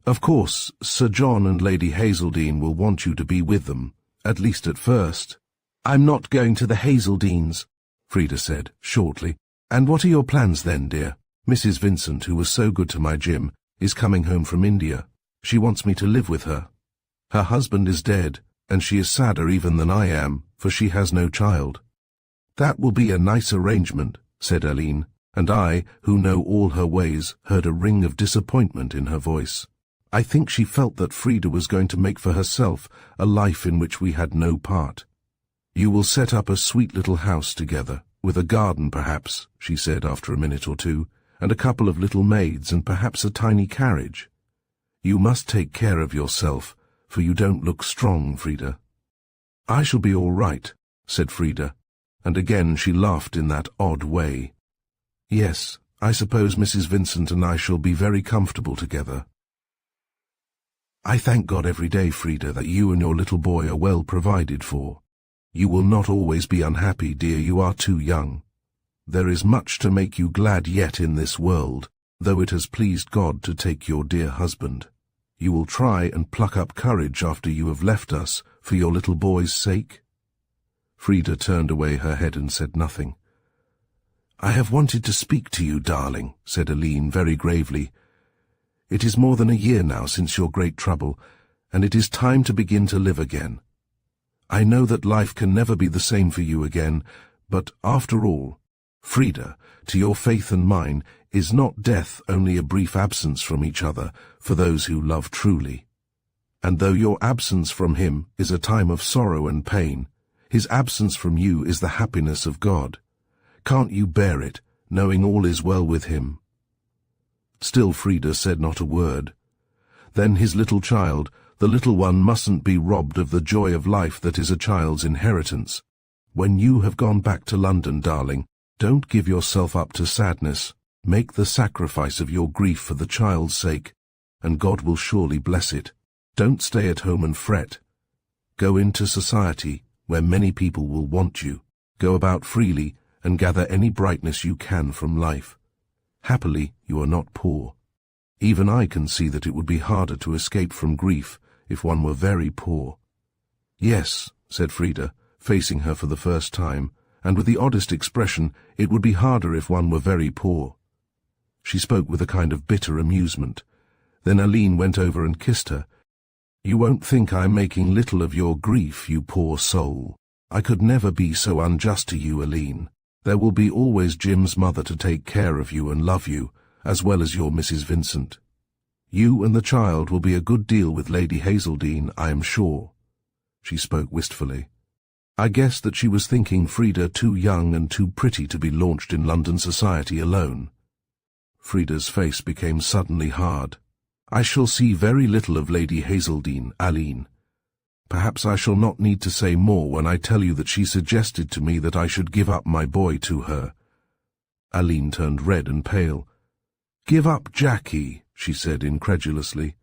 "Of course, Sir John and Lady Hazeldene will want you to be with them, at least at first." "I'm not going to the Hazeldenes," Frida said, shortly. "And what are your plans then, dear? Mrs. Vincent, who was so good to my Jim, is coming home from India. She wants me to live with her. Her husband is dead, and she is sadder even than I am, for she has no child." "That will be a nice arrangement," said Aline, and I, who know all her ways, heard a ring of disappointment in her voice. I think she felt that Frida was going to make for herself a life in which we had no part. "You will set up a sweet little house together, with a garden perhaps," she said after a minute or two, "and a couple of little maids and perhaps a tiny carriage. You must take care of yourself, for you don't look strong, Frida." "I shall be all right," said Frida, and again she laughed in that odd way. "Yes, I suppose Mrs. Vincent and I shall be very comfortable together." "I thank God every day, Frida, that you and your little boy are well provided for. You will not always be unhappy, dear, you are too young. There is much to make you glad yet in this world, though it has pleased God to take your dear husband. You will try and pluck up courage after you have left us, for your little boy's sake?" Frida turned away her head and said nothing. "I have wanted to speak to you, darling," said Aline very gravely. "It is more than a year now since your great trouble, and it is time to begin to live again. I know that life can never be the same for you again, but after all, Frida, to your faith and mine, is not death only a brief absence from each other for those who love truly? And though your absence from him is a time of sorrow and pain, his absence from you is the happiness of God. Can't you bear it, knowing all is well with him?" Still Frida said not a word. Then his little child, the little one, mustn't be robbed of the joy of life that is a child's inheritance. When you have gone back to London, darling, don't give yourself up to sadness. Make the sacrifice of your grief for the child's sake, and God will surely bless it. Don't stay at home and fret. Go into society, where many people will want you. Go about freely, and gather any brightness you can from life. Happily, you are not poor. Even I can see that it would be harder to escape from grief if one were very poor. "Yes," said Frida, facing her for the first time, and with the oddest expression, "it would be harder if one were very poor." She spoke with a kind of bitter amusement. Then Aline went over and kissed her. "You won't think I'm making little of your grief, you poor soul. I could never be so unjust to you, Aline. There will be always Jim's mother to take care of you and love you, as well as your Mrs. Vincent. You and the child will be a good deal with Lady Hazeldene, I am sure." She spoke wistfully. I guessed that she was thinking Frida too young and too pretty to be launched in London society alone. Frida's face became suddenly hard. "I shall see very little of Lady Hazeldene, Aline. Perhaps I shall not need to say more when I tell you that she suggested to me that I should give up my boy to her." Aline turned red and pale. "Give up Jackie," she said incredulously.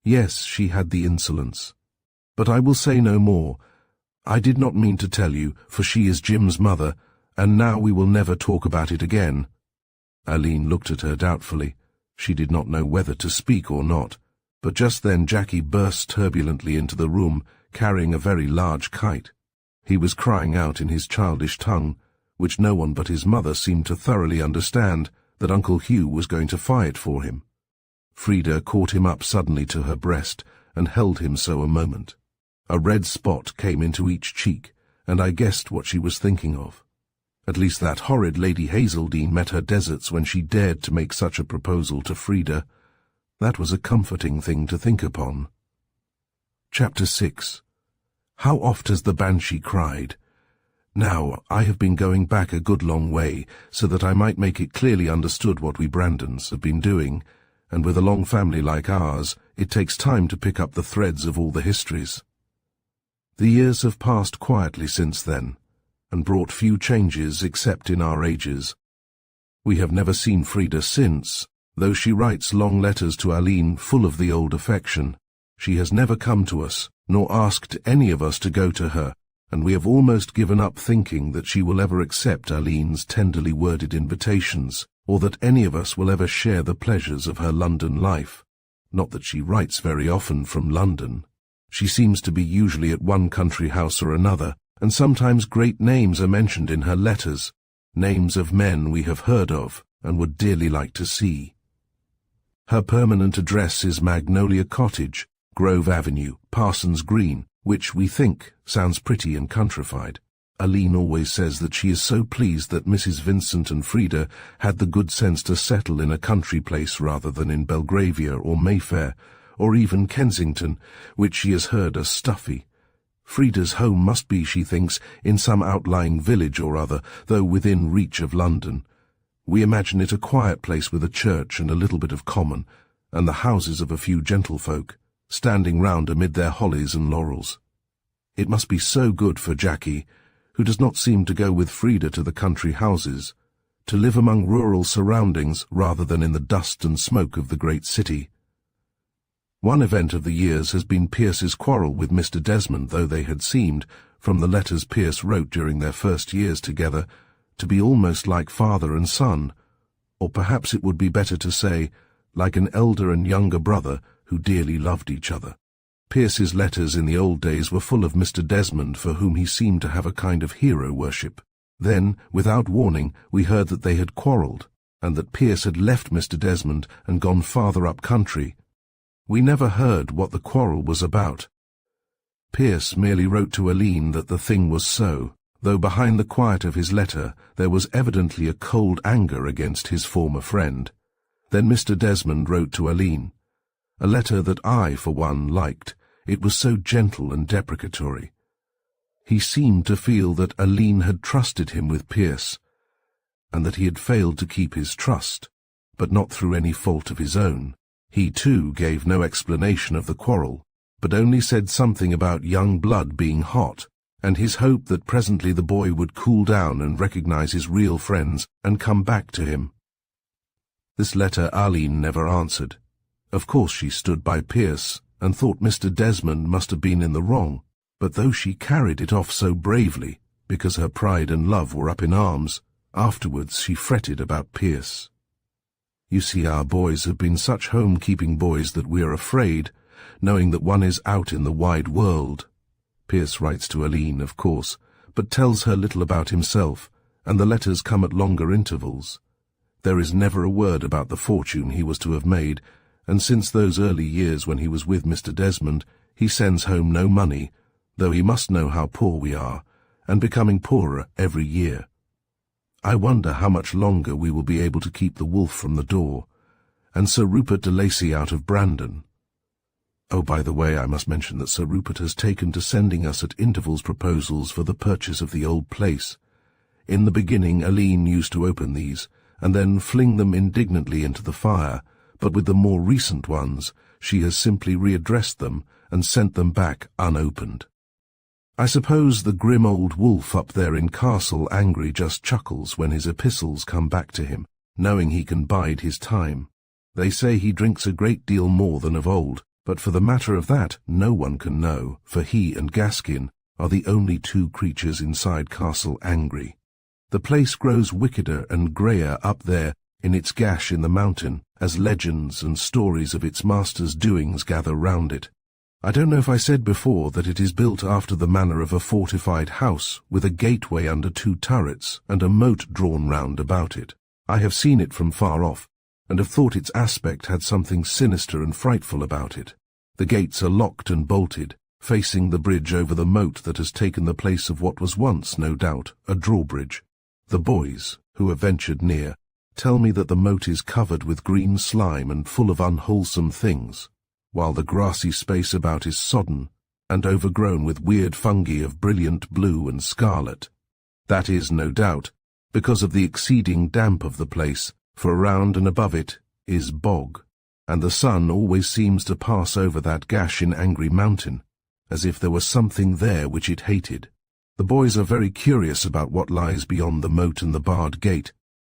Yes, she had the insolence. "But I will say no more. I did not mean to tell you, for she is Jim's mother, and now we will never talk about it again." Aline looked at her doubtfully. She did not know whether to speak or not, but just then Jackie burst turbulently into the room, carrying a very large kite. He was crying out in his childish tongue, which no one but his mother seemed to thoroughly understand, that Uncle Hugh was going to fly it for him. Frida caught him up suddenly to her breast and held him so a moment. A red spot came into each cheek, and I guessed what she was thinking of. At least that horrid Lady Hazeldene met her deserts when she dared to make such a proposal to Frida. That was a comforting thing to think upon. Chapter 6. How oft has the banshee cried? Now, I have been going back a good long way, so that I might make it clearly understood what we Brandons have been doing, and with a long family like ours, it takes time to pick up the threads of all the histories. The years have passed quietly since then, and brought few changes except in our ages. We have never seen Frida since, though she writes long letters to Aline full of the old affection. She has never come to us, nor asked any of us to go to her, and we have almost given up thinking that she will ever accept Aline's tenderly worded invitations, or that any of us will ever share the pleasures of her London life. Not that she writes very often from London. She seems to be usually at one country house or another, and sometimes great names are mentioned in her letters, names of men we have heard of and would dearly like to see. Her permanent address is Magnolia Cottage, Grove Avenue, Parsons Green, which we think sounds pretty and countrified. Aline always says that she is so pleased that Mrs. Vincent and Frida had the good sense to settle in a country place rather than in Belgravia or Mayfair, or even Kensington, which she has heard as stuffy. Frida's home must be, she thinks, in some outlying village or other, though within reach of London. We imagine it a quiet place with a church and a little bit of common, and the houses of a few gentlefolk, standing round amid their hollies and laurels. It must be so good for Jackie, who does not seem to go with Frida to the country houses, to live among rural surroundings rather than in the dust and smoke of the great city. One event of the years has been Pierce's quarrel with Mr. Desmond, though they had seemed, from the letters Pierce wrote during their first years together, to be almost like father and son, or perhaps it would be better to say, like an elder and younger brother who dearly loved each other. Pierce's letters in the old days were full of Mr. Desmond, for whom he seemed to have a kind of hero worship. Then, without warning, we heard that they had quarrelled, and that Pierce had left Mr. Desmond and gone farther up country. We never heard what the quarrel was about. Pierce merely wrote to Aline that the thing was so, though behind the quiet of his letter there was evidently a cold anger against his former friend. Then Mr. Desmond wrote to Aline. A letter that I, for one, liked. It was so gentle and deprecatory. He seemed to feel that Aline had trusted him with Pierce, and that he had failed to keep his trust, but not through any fault of his own. He, too, gave no explanation of the quarrel, but only said something about young blood being hot, and his hope that presently the boy would cool down and recognize his real friends and come back to him. This letter Aline never answered. Of course she stood by Pierce and thought Mr. Desmond must have been in the wrong, but though she carried it off so bravely, because her pride and love were up in arms, afterwards she fretted about Pierce. You see, our boys have been such home-keeping boys that we are afraid, knowing that one is out in the wide world. Pierce writes to Aline, of course, but tells her little about himself, and the letters come at longer intervals. There is never a word about the fortune he was to have made, and since those early years when he was with Mr. Desmond, he sends home no money, though he must know how poor we are, and becoming poorer every year. I wonder how much longer we will be able to keep the wolf from the door, and Sir Rupert de Lacy out of Brandon. Oh, by the way, I must mention that Sir Rupert has taken to sending us at intervals proposals for the purchase of the old place. In the beginning, Aline used to open these, and then fling them indignantly into the fire, but with the more recent ones, she has simply readdressed them and sent them back unopened. I suppose the grim old wolf up there in Castle Angry just chuckles when his epistles come back to him, knowing he can bide his time. They say he drinks a great deal more than of old, but for the matter of that no one can know, for he and Gaskin are the only two creatures inside Castle Angry. The place grows wickeder and greyer up there in its gash in the mountain, as legends and stories of its master's doings gather round it. I don't know if I said before that it is built after the manner of a fortified house, with a gateway under two turrets and a moat drawn round about it. I have seen it from far off, and have thought its aspect had something sinister and frightful about it. The gates are locked and bolted, facing the bridge over the moat that has taken the place of what was once, no doubt, a drawbridge. The boys, who have ventured near, tell me that the moat is covered with green slime and full of unwholesome things, while the grassy space about is sodden and overgrown with weird fungi of brilliant blue and scarlet. That is, no doubt, because of the exceeding damp of the place, for around and above it is bog, and the sun always seems to pass over that gash in Angry Mountain, as if there was something there which it hated. The boys are very curious about what lies beyond the moat and the barred gate.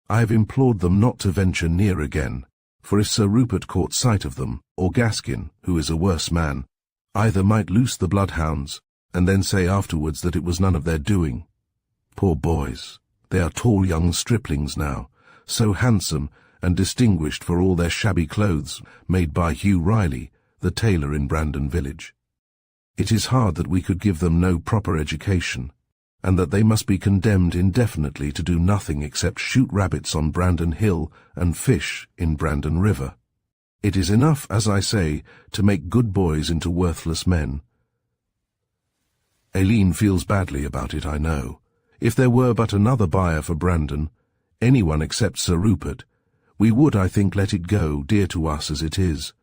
I have implored them not to venture near again, for if Sir Rupert caught sight of them, or Gaskin, who is a worse man, either might loose the bloodhounds, and then say afterwards that it was none of their doing. Poor boys, they are tall young striplings now, so handsome and distinguished for all their shabby clothes made by Hugh Riley, the tailor in Brandon village. It is hard that we could give them no proper education, and that they must be condemned indefinitely to do nothing except shoot rabbits on Brandon Hill and fish in Brandon River. It is enough, as I say, to make good boys into worthless men. Aline feels badly about it, I know. If there were but another buyer for Brandon, anyone except Sir Rupert, we would, I think, let it go, dear to us as it is.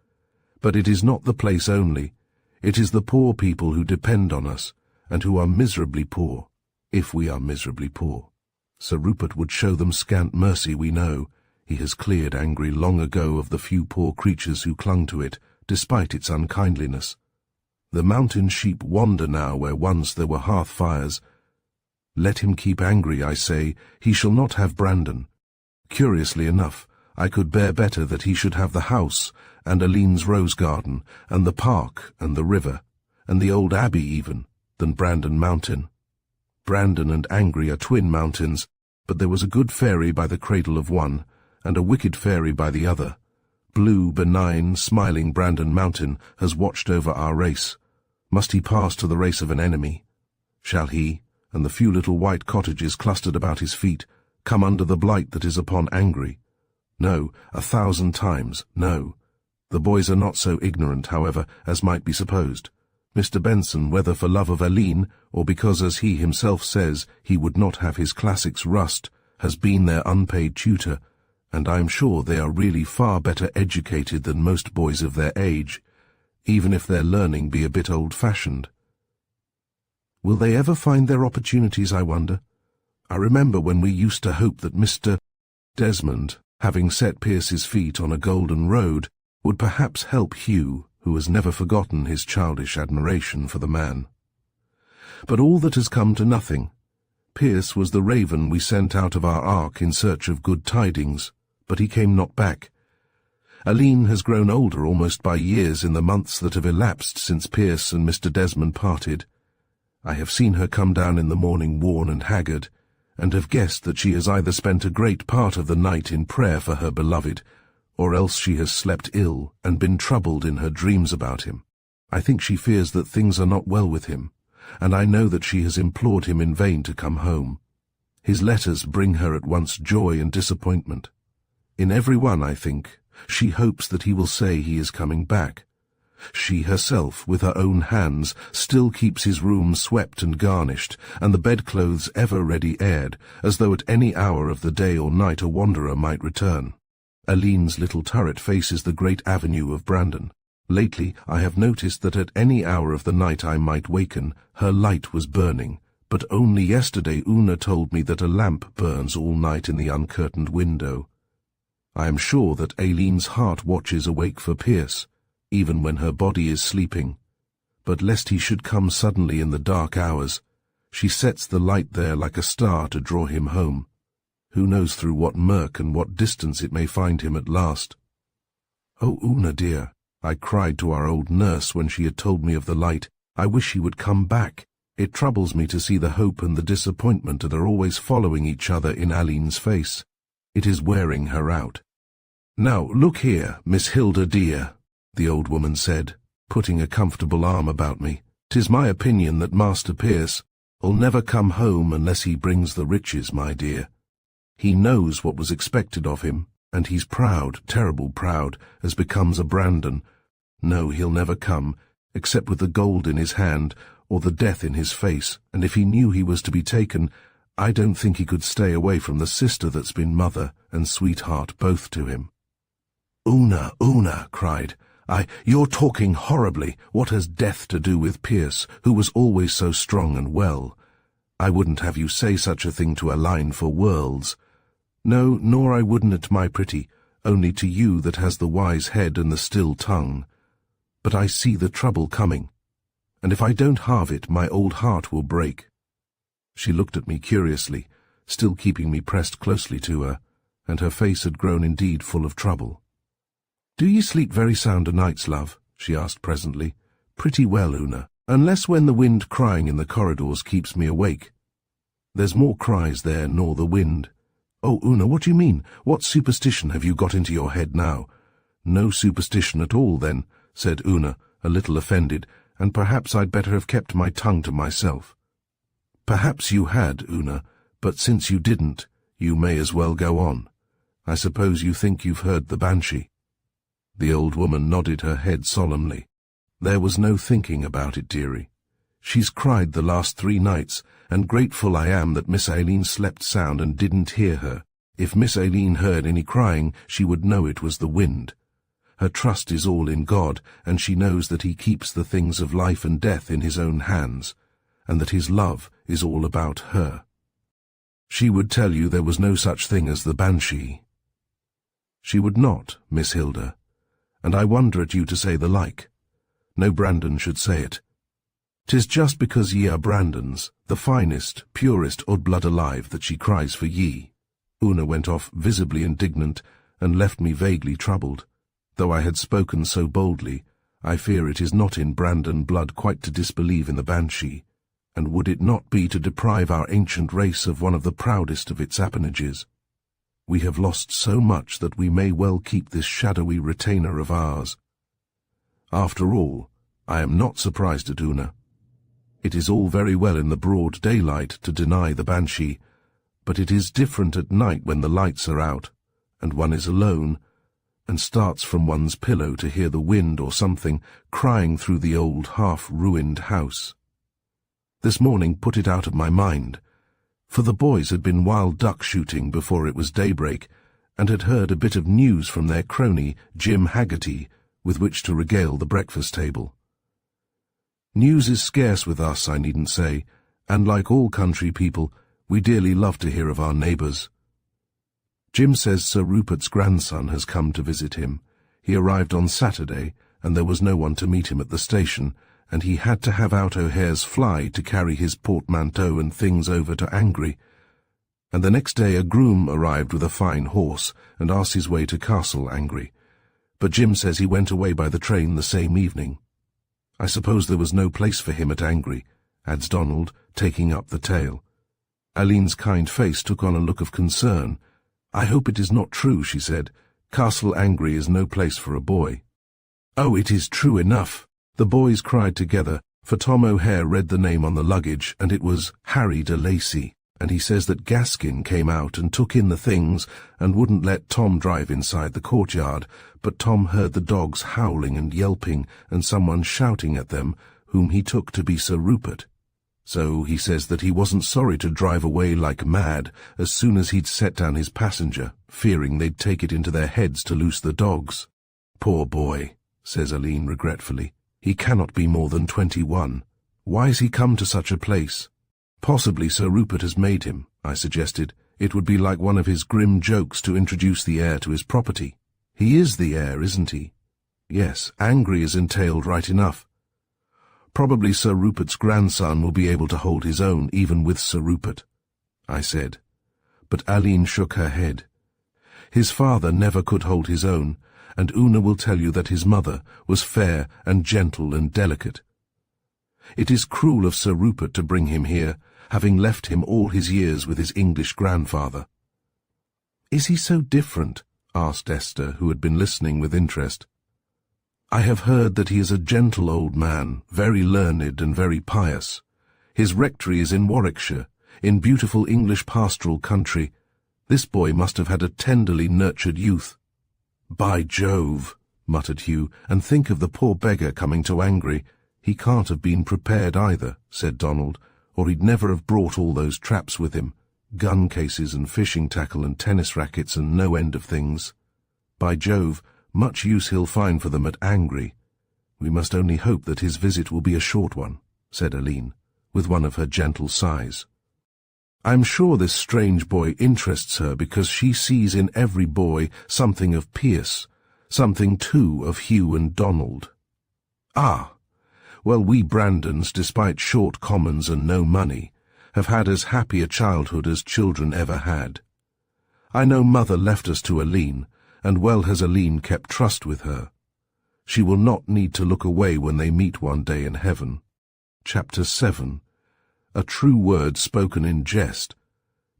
But it is not the place only. It is the poor people who depend on us, and who are miserably poor, if we are miserably poor. Sir Rupert would show them scant mercy, we know. He has cleared Angry long ago of the few poor creatures who clung to it, despite its unkindliness. The mountain sheep wander now where once there were hearth fires. Let him keep Angry, I say. He shall not have Brandon. Curiously enough, I could bear better that he should have the house, and Aline's rose garden, and the park, and the river, and the old abbey even, than Brandon Mountain. Brandon and Angry are twin mountains, but there was a good fairy by the cradle of one, and a wicked fairy by the other. Blue, benign, smiling Brandon Mountain has watched over our race. Must he pass to the race of an enemy? Shall he, and the few little white cottages clustered about his feet, come under the blight that is upon Angry? No, 1,000 times, no. The boys are not so ignorant, however, as might be supposed. Mr. Benson, whether for love of Aline, or because, as he himself says, he would not have his classics rust, has been their unpaid tutor, and I am sure they are really far better educated than most boys of their age, even if their learning be a bit old-fashioned. Will they ever find their opportunities, I wonder? I remember when we used to hope that Mr. Desmond, having set Pierce's feet on a golden road, would perhaps help Hugh, who has never forgotten his childish admiration for the man. But all that has come to nothing. Pierce was the raven we sent out of our ark in search of good tidings, but he came not back. Aline has grown older almost by years in the months that have elapsed since Pierce and Mr. Desmond parted. I have seen her come down in the morning worn and haggard, and have guessed that she has either spent a great part of the night in prayer for her beloved, or else she has slept ill and been troubled in her dreams about him. I think she fears that things are not well with him, and I know that she has implored him in vain to come home. His letters bring her at once joy and disappointment. In every one, I think, she hopes that he will say he is coming back. She herself, with her own hands, still keeps his room swept and garnished, and the bedclothes ever ready aired, as though at any hour of the day or night a wanderer might return. Aline's little turret faces the great avenue of Brandon. Lately I have noticed that at any hour of the night I might waken, her light was burning, but only yesterday Una told me that a lamp burns all night in the uncurtained window. I am sure that Aline's heart watches awake for Pierce, even when her body is sleeping. But lest he should come suddenly in the dark hours, she sets the light there like a star to draw him home. Who knows through what murk and what distance it may find him at last? "Oh, Una dear," I cried to our old nurse when she had told me of the light, "I wish he would come back. It troubles me to see the hope and the disappointment that are always following each other in Aline's face. It is wearing her out." "Now, look here, Miss Hilda dear," the old woman said, putting a comfortable arm about me. "'Tis my opinion that Master Pierce'll never come home unless he brings the riches, my dear. He knows what was expected of him, and he's proud, terrible proud, as becomes a Brandon. No, he'll never come, except with the gold in his hand, or the death in his face, and if he knew he was to be taken, I don't think he could stay away from the sister that's been mother and sweetheart both to him." "Una, Una," cried I, "you're talking horribly. What has death to do with Pierce, who was always so strong and well? I wouldn't have you say such a thing to Aline for worlds. No, nor I wouldn't it, my pretty, only to you that has the wise head and the still tongue. But I see the trouble coming, and if I don't halve it, my old heart will break." She looked at me curiously, still keeping me pressed closely to her, and her face had grown indeed full of trouble. "Do ye sleep very sound o' nights, love?" she asked presently. "Pretty well, Una, unless when the wind crying in the corridors keeps me awake. There's more cries there nor the wind. Oh, Una, what do you mean? What superstition have you got into your head now?" "No superstition at all, then," said Una, a little offended, "and perhaps I'd better have kept my tongue to myself." "Perhaps you had, Una, but since you didn't, you may as well go on. I suppose you think you've heard the banshee?" The old woman nodded her head solemnly. "There was no thinking about it, dearie. She's cried the last 3 nights, and grateful I am that Miss Aileen slept sound and didn't hear her. If Miss Aileen heard any crying, she would know it was the wind. Her trust is all in God, and she knows that he keeps the things of life and death in his own hands, and that his love is all about her. She would tell you there was no such thing as the banshee." "She would not, Miss Hilda, and I wonder at you to say the like. No Brandon should say it. 'Tis just because ye are Brandons, the finest, purest odd blood alive, that she cries for ye." Una went off visibly indignant, and left me vaguely troubled. Though I had spoken so boldly, I fear it is not in Brandon blood quite to disbelieve in the banshee, and would it not be to deprive our ancient race of one of the proudest of its appanages? We have lost so much that we may well keep this shadowy retainer of ours. After all, I am not surprised at Una. It is all very well in the broad daylight to deny the banshee, but it is different at night when the lights are out, and one is alone, and starts from one's pillow to hear the wind or something crying through the old half-ruined house. This morning put it out of my mind, for the boys had been wild duck shooting before it was daybreak, and had heard a bit of news from their crony, Jim Haggerty, with which to regale the breakfast table. News is scarce with us, I needn't say, and like all country people, we dearly love to hear of our neighbours. Jim says Sir Rupert's grandson has come to visit him. He arrived on Saturday, and there was no one to meet him at the station, and he had to have out O'Hare's fly to carry his portmanteau and things over to Angry. And the next day a groom arrived with a fine horse, and asked his way to Castle Angry. But Jim says he went away by the train the same evening. I suppose there was no place for him at Angry, adds Donald, taking up the tale. Aline's kind face took on a look of concern. I hope it is not true, she said. Castle Angry is no place for a boy. Oh, it is true enough. The boys cried together, for Tom O'Hare read the name on the luggage, and it was Harry de Lacy, and he says that Gaskin came out and took in the things and wouldn't let Tom drive inside the courtyard, but Tom heard the dogs howling and yelping and someone shouting at them, whom he took to be Sir Rupert. So he says that he wasn't sorry to drive away like mad as soon as he'd set down his passenger, fearing they'd take it into their heads to loose the dogs. Poor boy, says Aline regretfully. He cannot be more than 21. Why has he come to such a place? Possibly Sir Rupert has made him, I suggested. It would be like one of his grim jokes to introduce the heir to his property. He is the heir, isn't he? Yes, Angry is entailed right enough. Probably Sir Rupert's grandson will be able to hold his own even with Sir Rupert, I said. But Aline shook her head. His father never could hold his own, and Una will tell you that his mother was fair and gentle and delicate. It is cruel of Sir Rupert to bring him here, having left him all his years with his English grandfather. Is he so different? Asked Esther, who had been listening with interest. I have heard that he is a gentle old man, very learned and very pious. His rectory is in Warwickshire, in beautiful English pastoral country. This boy must have had a tenderly nurtured youth. By Jove, muttered Hugh, and think of the poor beggar coming to Angry. He can't have been prepared either, said Donald, or he'd never have brought all those traps with him, gun cases and fishing tackle and tennis rackets and no end of things. By Jove, much use he'll find for them at Angry. We must only hope that his visit will be a short one, said Aline, with one of her gentle sighs. I'm sure this strange boy interests her because she sees in every boy something of Pierce, something too of Hugh and Donald. Ah! Well, we Brandons, despite short commons and no money, have had as happy a childhood as children ever had. I know Mother left us to Aline, and well has Aline kept trust with her. She will not need to look away when they meet one day in heaven. Chapter 7. A true word spoken in jest.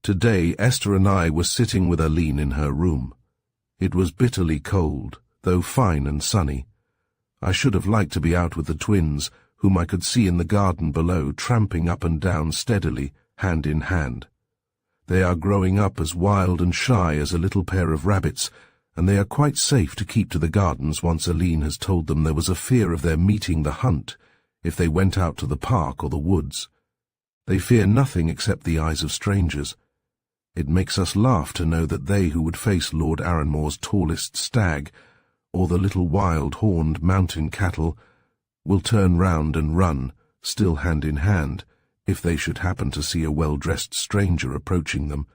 Today Esther and I were sitting with Aline in her room. It was bitterly cold, though fine and sunny. I should have liked to be out with the twins, whom I could see in the garden below, tramping up and down steadily, hand in hand. They are growing up as wild and shy as a little pair of rabbits, and they are quite safe to keep to the gardens once Aline has told them there was a fear of their meeting the hunt if they went out to the park or the woods. They fear nothing except the eyes of strangers. It makes us laugh to know that they who would face Lord Arranmore's tallest stag, or the little wild horned mountain cattle, will turn round and run, still hand in hand, if they should happen to see a well-dressed stranger approaching them.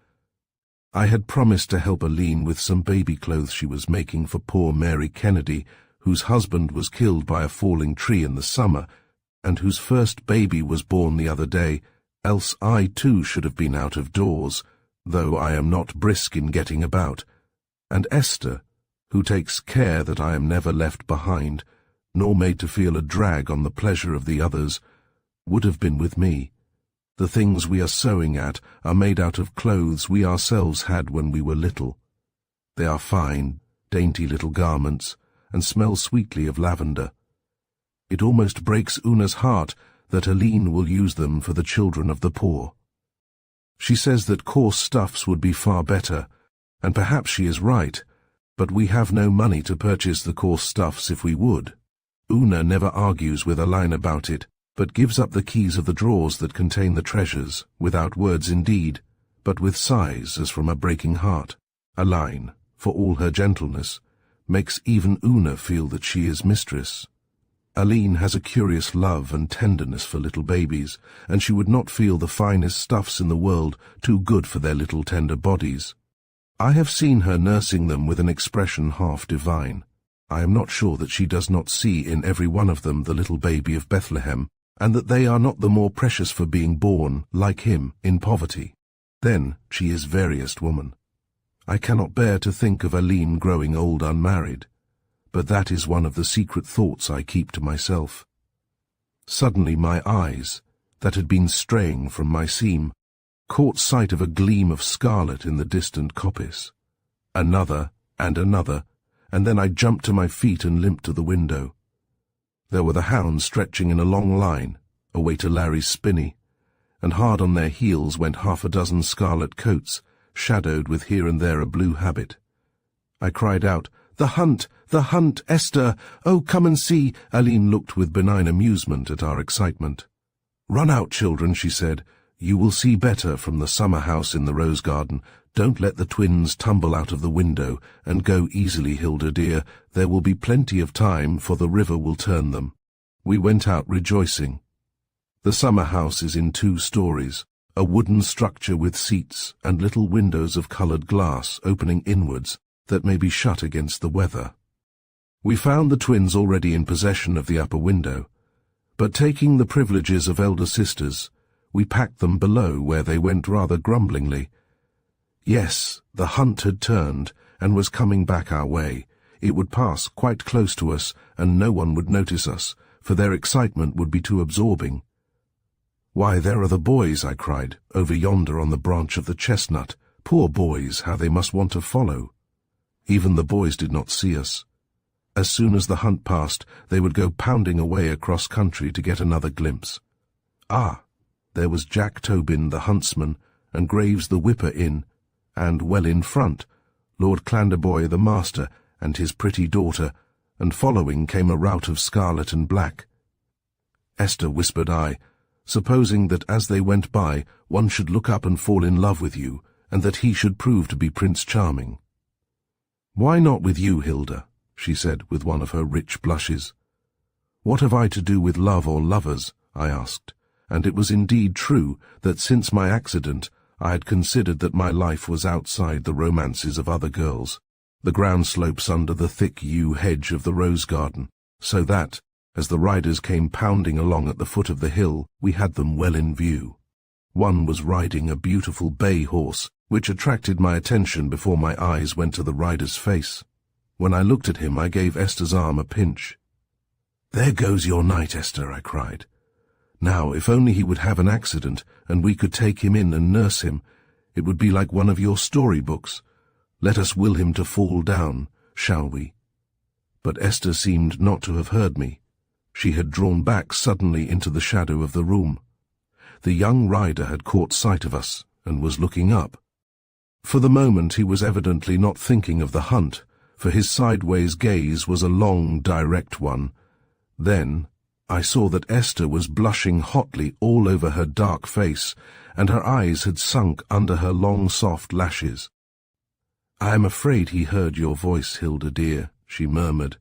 I had promised to help Aline with some baby clothes she was making for poor Mary Kennedy, whose husband was killed by a falling tree in the summer, and whose first baby was born the other day, else I too should have been out of doors, though I am not brisk in getting about, and Esther, who takes care that I am never left behind, nor made to feel a drag on the pleasure of the others, would have been with me. The things we are sewing at are made out of clothes we ourselves had when we were little. They are fine, dainty little garments, and smell sweetly of lavender. It almost breaks Una's heart that Aline will use them for the children of the poor. She says that coarse stuffs would be far better, and perhaps she is right, but we have no money to purchase the coarse stuffs if we would. Una never argues with Aline about it, but gives up the keys of the drawers that contain the treasures, without words indeed, but with sighs as from a breaking heart. Aline, for all her gentleness, makes even Una feel that she is mistress. Aline has a curious love and tenderness for little babies, and she would not feel the finest stuffs in the world too good for their little tender bodies. I have seen her nursing them with an expression half divine. I am not sure that she does not see in every one of them the little baby of Bethlehem, and that they are not the more precious for being born, like him, in poverty. Then she is veriest woman. I cannot bear to think of Aline growing old unmarried, but that is one of the secret thoughts I keep to myself. Suddenly my eyes, that had been straying from my seam, caught sight of a gleam of scarlet in the distant coppice. Another, and then I jumped to my feet and limped to the window. There were the hounds stretching in a long line, away to Larry's spinney, and hard on their heels went half a dozen scarlet coats, shadowed with here and there a blue habit. I cried out, "The hunt! The hunt! Esther! Oh, come and see!" Aline looked with benign amusement at our excitement. "Run out, children," she said. "You will see better from the summer house in the rose garden. Don't let the twins tumble out of the window, and go easily, Hilda dear. There will be plenty of time, for the river will turn them." We went out rejoicing. The summer house is in 2 stories, a wooden structure with seats and little windows of coloured glass opening inwards that may be shut against the weather. We found the twins already in possession of the upper window, but taking the privileges of elder sisters, we packed them below, where they went rather grumblingly. Yes, the hunt had turned and was coming back our way. It would pass quite close to us, and no one would notice us, for their excitement would be too absorbing. "Why, there are the boys," I cried, "over yonder on the branch of the chestnut. Poor boys, how they must want to follow." Even the boys did not see us. As soon as the hunt passed, they would go pounding away across country to get another glimpse. Ah, there was Jack Tobin the huntsman, and Graves the whipper-in, and well in front, Lord Clandeboy the master and his pretty daughter, and following came a rout of scarlet and black. "Esther," whispered I, "supposing that as they went by one should look up and fall in love with you, and that he should prove to be Prince Charming." "Why not with you, Hilda?" she said with one of her rich blushes. "What have I to do with love or lovers?" I asked, and it was indeed true that since my accident I had considered that my life was outside the romances of other girls, the ground slopes under the thick yew hedge of the rose garden, so that, as the riders came pounding along at the foot of the hill, we had them well in view. One was riding a beautiful bay horse, which attracted my attention before my eyes went to the rider's face. When I looked at him, I gave Esther's arm a pinch. "There goes your knight, Esther," I cried. "Now, if only he would have an accident, and we could take him in and nurse him, it would be like one of your storybooks. Let us will him to fall down, shall we?" But Esther seemed not to have heard me. She had drawn back suddenly into the shadow of the room. The young rider had caught sight of us, and was looking up. For the moment he was evidently not thinking of the hunt, for his sideways gaze was a long, direct one. Then I saw that Esther was blushing hotly all over her dark face, and her eyes had sunk under her long, soft lashes. "I am afraid he heard your voice, Hilda dear," she murmured,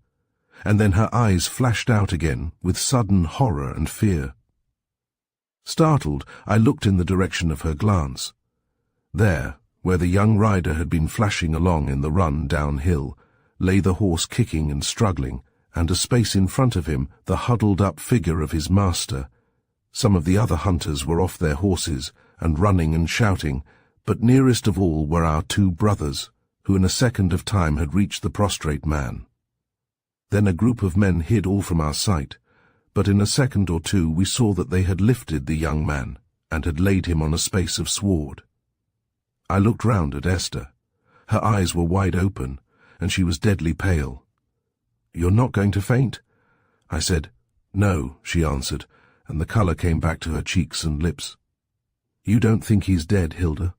and then her eyes flashed out again with sudden horror and fear. Startled, I looked in the direction of her glance. There, where the young rider had been flashing along in the run downhill, lay the horse kicking and struggling, and a space in front of him the huddled-up figure of his master. Some of the other hunters were off their horses, and running and shouting, but nearest of all were our 2 brothers, who in a second of time had reached the prostrate man. Then a group of men hid all from our sight, but in a second or 2 we saw that they had lifted the young man, and had laid him on a space of sward. I looked round at Esther. Her eyes were wide open, and she was deadly pale. "You're not going to faint?" I said. "No," she answered, and the colour came back to her cheeks and lips. "You don't think he's dead, Hilda?"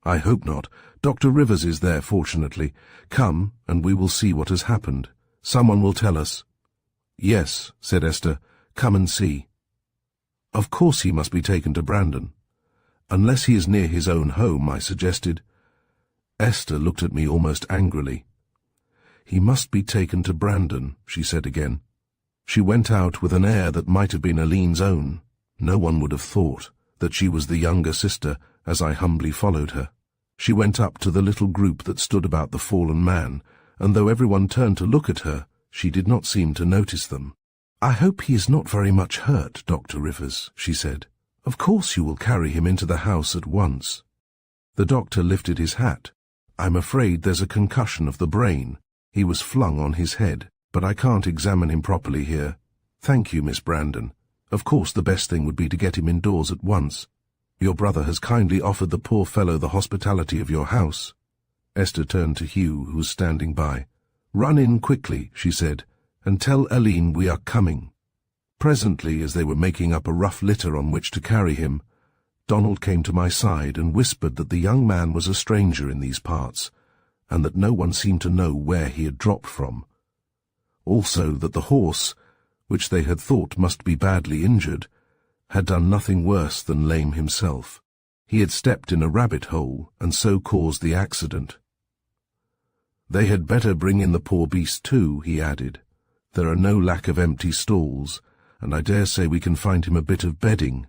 I hope not. Dr. Rivers is there, fortunately. Come, and we will see what has happened. Someone will tell us. Yes, said Esther. Come and see. Of course he must be taken to Brandon. Unless he is near his own home, I suggested. Esther looked at me almost angrily. He must be taken to Brandon, she said again. She went out with an air that might have been Aline's own. No one would have thought that she was the younger sister, as I humbly followed her. She went up to the little group that stood about the fallen man, and though everyone turned to look at her, she did not seem to notice them. I hope he is not very much hurt, Dr. Rivers, she said. Of course you will carry him into the house at once. The doctor lifted his hat. I'm afraid there's a concussion of the brain. He was flung on his head, but I can't examine him properly here. Thank you, Miss Brandon. Of course the best thing would be to get him indoors at once. Your brother has kindly offered the poor fellow the hospitality of your house. Esther turned to Hugh, who was standing by. Run in quickly, she said, and tell Aline we are coming. Presently, as they were making up a rough litter on which to carry him, Donald came to my side and whispered that the young man was a stranger in these parts, and that no one seemed to know where he had dropped from. Also that the horse, which they had thought must be badly injured, had done nothing worse than lame himself. He had stepped in a rabbit hole and so caused the accident. They had better bring in the poor beast too, he added. There are no lack of empty stalls, and I dare say we can find him a bit of bedding.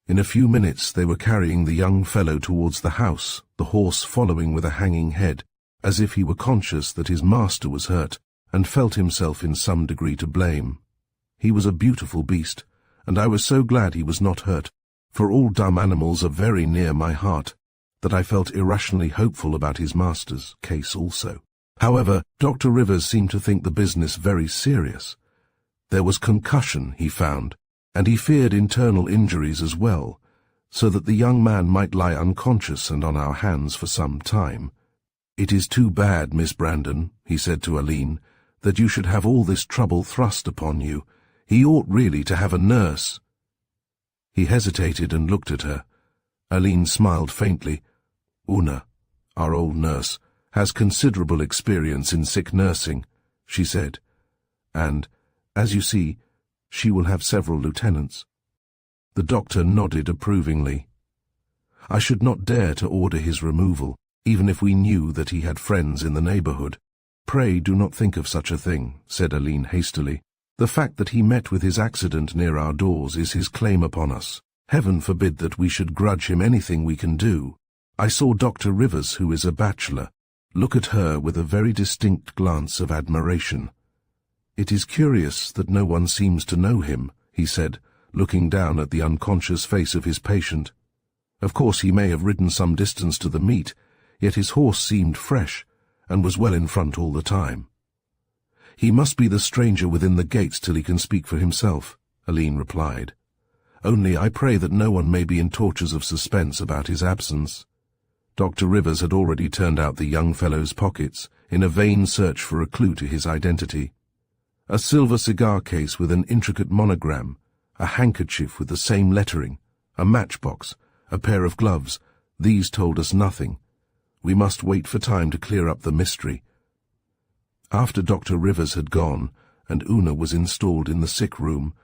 In a few minutes they were carrying the young fellow towards the house, the horse following with a hanging head, as if he were conscious that his master was hurt, and felt himself in some degree to blame. He was a beautiful beast, and I was so glad he was not hurt, for all dumb animals are very near my heart, that I felt irrationally hopeful about his master's case also. However, Dr. Rivers seemed to think the business very serious. There was concussion, he found, and he feared internal injuries as well, so that the young man might lie unconscious and on our hands for some time. It is too bad, Miss Brandon, he said to Aline, that you should have all this trouble thrust upon you. He ought really to have a nurse. He hesitated and looked at her. Aline smiled faintly. Una, our old nurse, has considerable experience in sick nursing, she said, and, as you see, she will have several lieutenants. The doctor nodded approvingly. I should not dare to order his removal, even if we knew that he had friends in the neighborhood. Pray do not think of such a thing, said Aline hastily. The fact that he met with his accident near our doors is his claim upon us. Heaven forbid that we should grudge him anything we can do. I saw Dr. Rivers, who is a bachelor, look at her with a very distinct glance of admiration. It is curious that no one seems to know him, he said, looking down at the unconscious face of his patient. Of course he may have ridden some distance to the meet, yet his horse seemed fresh, and was well in front all the time. He must be the stranger within the gates till he can speak for himself, Aline replied. Only I pray that no one may be in tortures of suspense about his absence. Dr. Rivers had already turned out the young fellow's pockets in a vain search for a clue to his identity. A silver cigar case with an intricate monogram, a handkerchief with the same lettering, a matchbox, a pair of gloves, these told us nothing. We must wait for time to clear up the mystery. After Dr. Rivers had gone, and Una was installed in the sick room,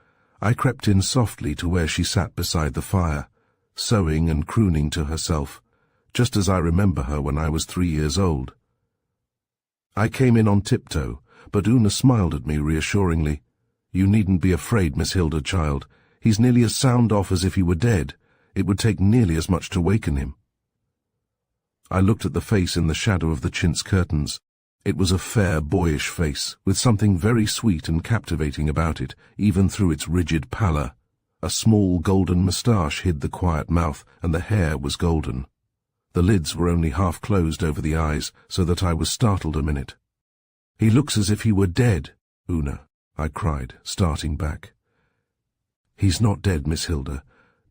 I crept in softly to where she sat beside the fire, sewing and crooning to herself, just as I remember her when I was 3 years old. I came in on tiptoe, but Una smiled at me reassuringly. You needn't be afraid, Miss Hilda, child. He's nearly as sound off as if he were dead. It would take nearly as much to waken him. I looked at the face in the shadow of the chintz curtains. It was a fair, boyish face, with something very sweet and captivating about it, even through its rigid pallor. A small golden moustache hid the quiet mouth, and the hair was golden. The lids were only half closed over the eyes, so that I was startled a minute. He looks as if he were dead, Una, I cried, starting back. He's not dead, Miss Hilda.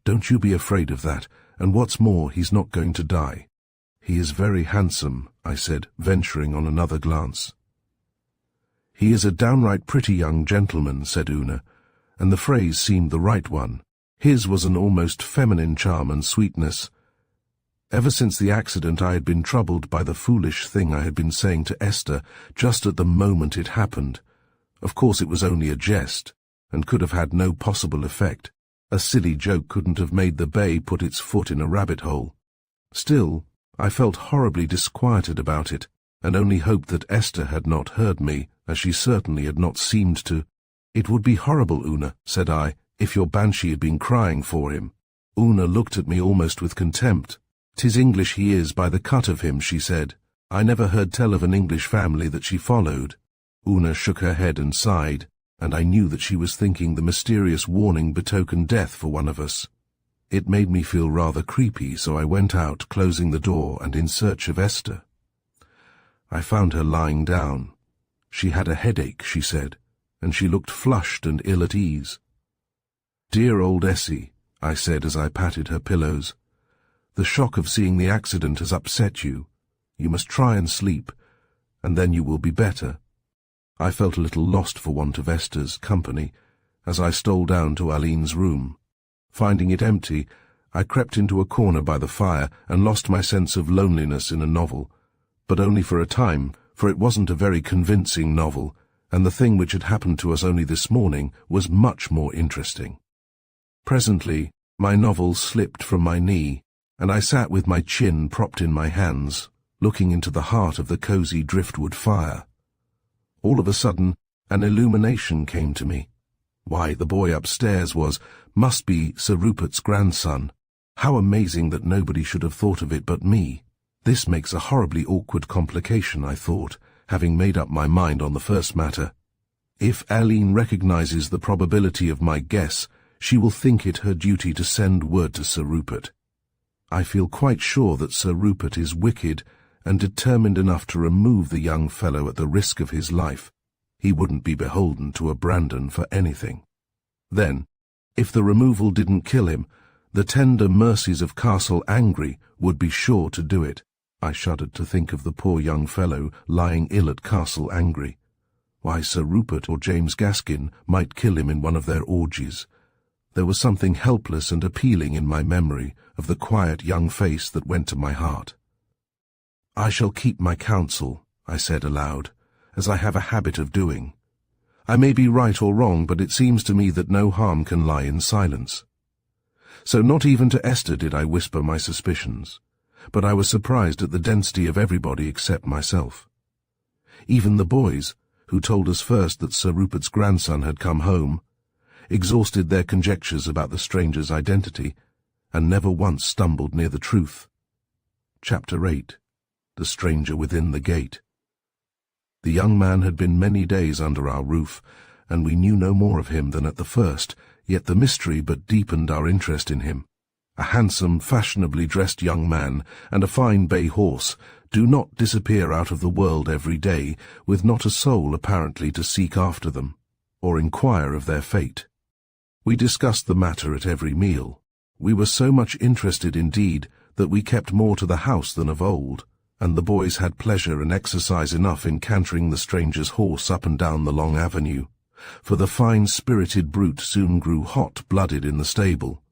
Don't you be afraid of that, and what's more, he's not going to die. He is very handsome, I said, venturing on another glance. He is a downright pretty young gentleman, said Una, and the phrase seemed the right one. His was an almost feminine charm and sweetness. Ever since the accident I had been troubled by the foolish thing I had been saying to Esther just at the moment it happened. Of course it was only a jest, and could have had no possible effect. A silly joke couldn't have made the bay put its foot in a rabbit hole. Still, I felt horribly disquieted about it, and only hoped that Esther had not heard me, as she certainly had not seemed to. "It would be horrible, Una," said I, "if your banshee had been crying for him." Una looked at me almost with contempt. "'Tis English he is by the cut of him," she said. I never heard tell of an English family that she followed. Una shook her head and sighed, and I knew that she was thinking the mysterious warning betokened death for one of us. It made me feel rather creepy, so I went out, closing the door, and in search of Esther. I found her lying down. She had a headache, she said, and she looked flushed and ill at ease. "Dear old Essie," I said as I patted her pillows, "the shock of seeing the accident has upset you. You must try and sleep, and then you will be better." I felt a little lost for want of Esther's company as I stole down to Aline's room. Finding it empty, I crept into a corner by the fire and lost my sense of loneliness in a novel, but only for a time, for it wasn't a very convincing novel, and the thing which had happened to us only this morning was much more interesting. Presently, my novel slipped from my knee, and I sat with my chin propped in my hands, looking into the heart of the cosy driftwood fire. All of a sudden, an illumination came to me. Why, the boy upstairs must be Sir Rupert's grandson. How amazing that nobody should have thought of it but me. This makes a horribly awkward complication, I thought, having made up my mind on the first matter. If Aline recognizes the probability of my guess, she will think it her duty to send word to Sir Rupert. I feel quite sure that Sir Rupert is wicked and determined enough to remove the young fellow at the risk of his life. He wouldn't be beholden to a Brandon for anything. Then, if the removal didn't kill him, the tender mercies of Castle Angry would be sure to do it. I shuddered to think of the poor young fellow lying ill at Castle Angry. Why, Sir Rupert or James Gaskin might kill him in one of their orgies. There was something helpless and appealing in my memory of the quiet young face that went to my heart. "I shall keep my counsel," I said aloud, as I have a habit of doing. "I may be right or wrong, but it seems to me that no harm can lie in silence." So not even to Esther did I whisper my suspicions, but I was surprised at the density of everybody except myself. Even the boys, who told us first that Sir Rupert's grandson had come home, exhausted their conjectures about the stranger's identity, and never once stumbled near the truth. Chapter 8. The Stranger Within the Gate. The young man had been many days under our roof, and we knew no more of him than at the first, yet the mystery but deepened our interest in him. A handsome, fashionably dressed young man and a fine bay horse do not disappear out of the world every day, with not a soul apparently to seek after them, or inquire of their fate. We discussed the matter at every meal. We were so much interested indeed that we kept more to the house than of old, and the boys had pleasure and exercise enough in cantering the stranger's horse up and down the long avenue, for the fine-spirited brute soon grew hot-blooded in the stable,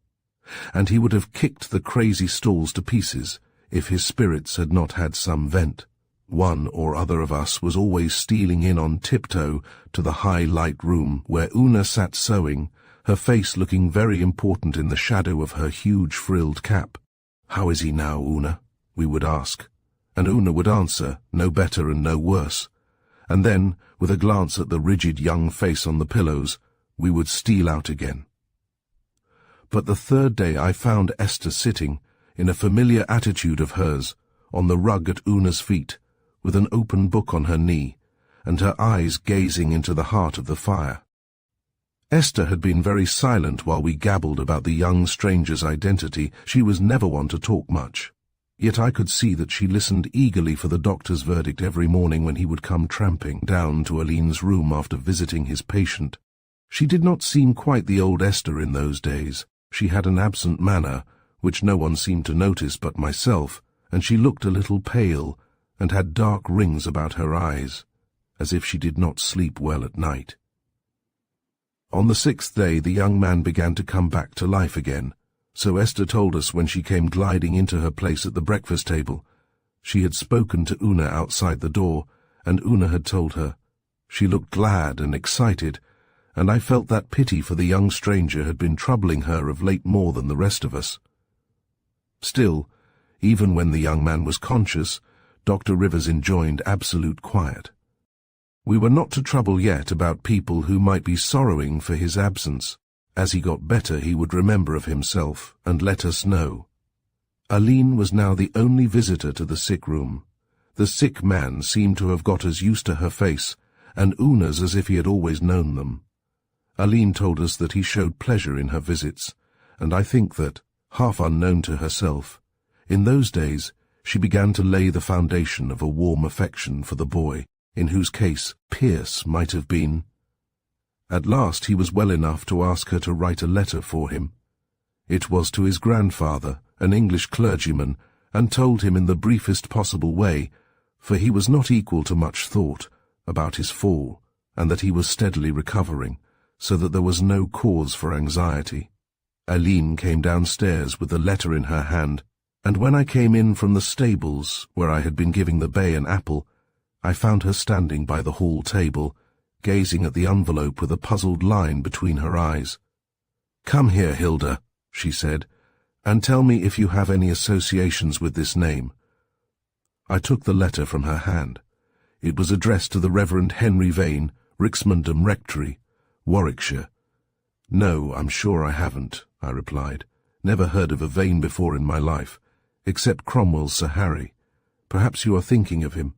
and he would have kicked the crazy stalls to pieces if his spirits had not had some vent. One or other of us was always stealing in on tiptoe to the high light room where Una sat sewing, her face looking very important in the shadow of her huge frilled cap. "How is he now, Una?" we would ask, and Una would answer, "No better and no worse," and then, with a glance at the rigid young face on the pillows, we would steal out again. But the third day I found Esther sitting, in a familiar attitude of hers, on the rug at Una's feet, with an open book on her knee, and her eyes gazing into the heart of the fire. Esther had been very silent while we gabbled about the young stranger's identity. She was never one to talk much. Yet I could see that she listened eagerly for the doctor's verdict every morning when he would come tramping down to Aline's room after visiting his patient. She did not seem quite the old Esther in those days. She had an absent manner, which no one seemed to notice but myself, and she looked a little pale, and had dark rings about her eyes, as if she did not sleep well at night. On the 6th day the young man began to come back to life again, So Esther told us when she came gliding into her place at the breakfast table. She had spoken to Una outside the door, and Una had told her. She looked glad and excited, and I felt that pity for the young stranger had been troubling her of late more than the rest of us. Still, even when the young man was conscious, Dr. Rivers enjoined absolute quiet. We were not to trouble yet about people who might be sorrowing for his absence. As he got better he would remember of himself and let us know. Aline was now the only visitor to the sick room. The sick man seemed to have got as used to her face, and Una's as if he had always known them. Aline told us that he showed pleasure in her visits, and I think that, half unknown to herself, in those days she began to lay the foundation of a warm affection for the boy, in whose case Pierce might have been. At last he was well enough to ask her to write a letter for him. It was to his grandfather, an English clergyman, and told him in the briefest possible way, for he was not equal to much thought, about his fall, and that he was steadily recovering, so that there was no cause for anxiety. Aline came downstairs with the letter in her hand, and when I came in from the stables, where I had been giving the bay an apple, I found her standing by the hall table, gazing at the envelope with a puzzled line between her eyes. "Come here, Hilda," she said, "and tell me if you have any associations with this name." I took the letter from her hand. It was addressed to the Reverend Henry Vane, Rixmundham Rectory, Warwickshire. "No, I'm sure I haven't," I replied. "Never heard of a Vane before in my life, except Cromwell's Sir Harry. Perhaps you are thinking of him."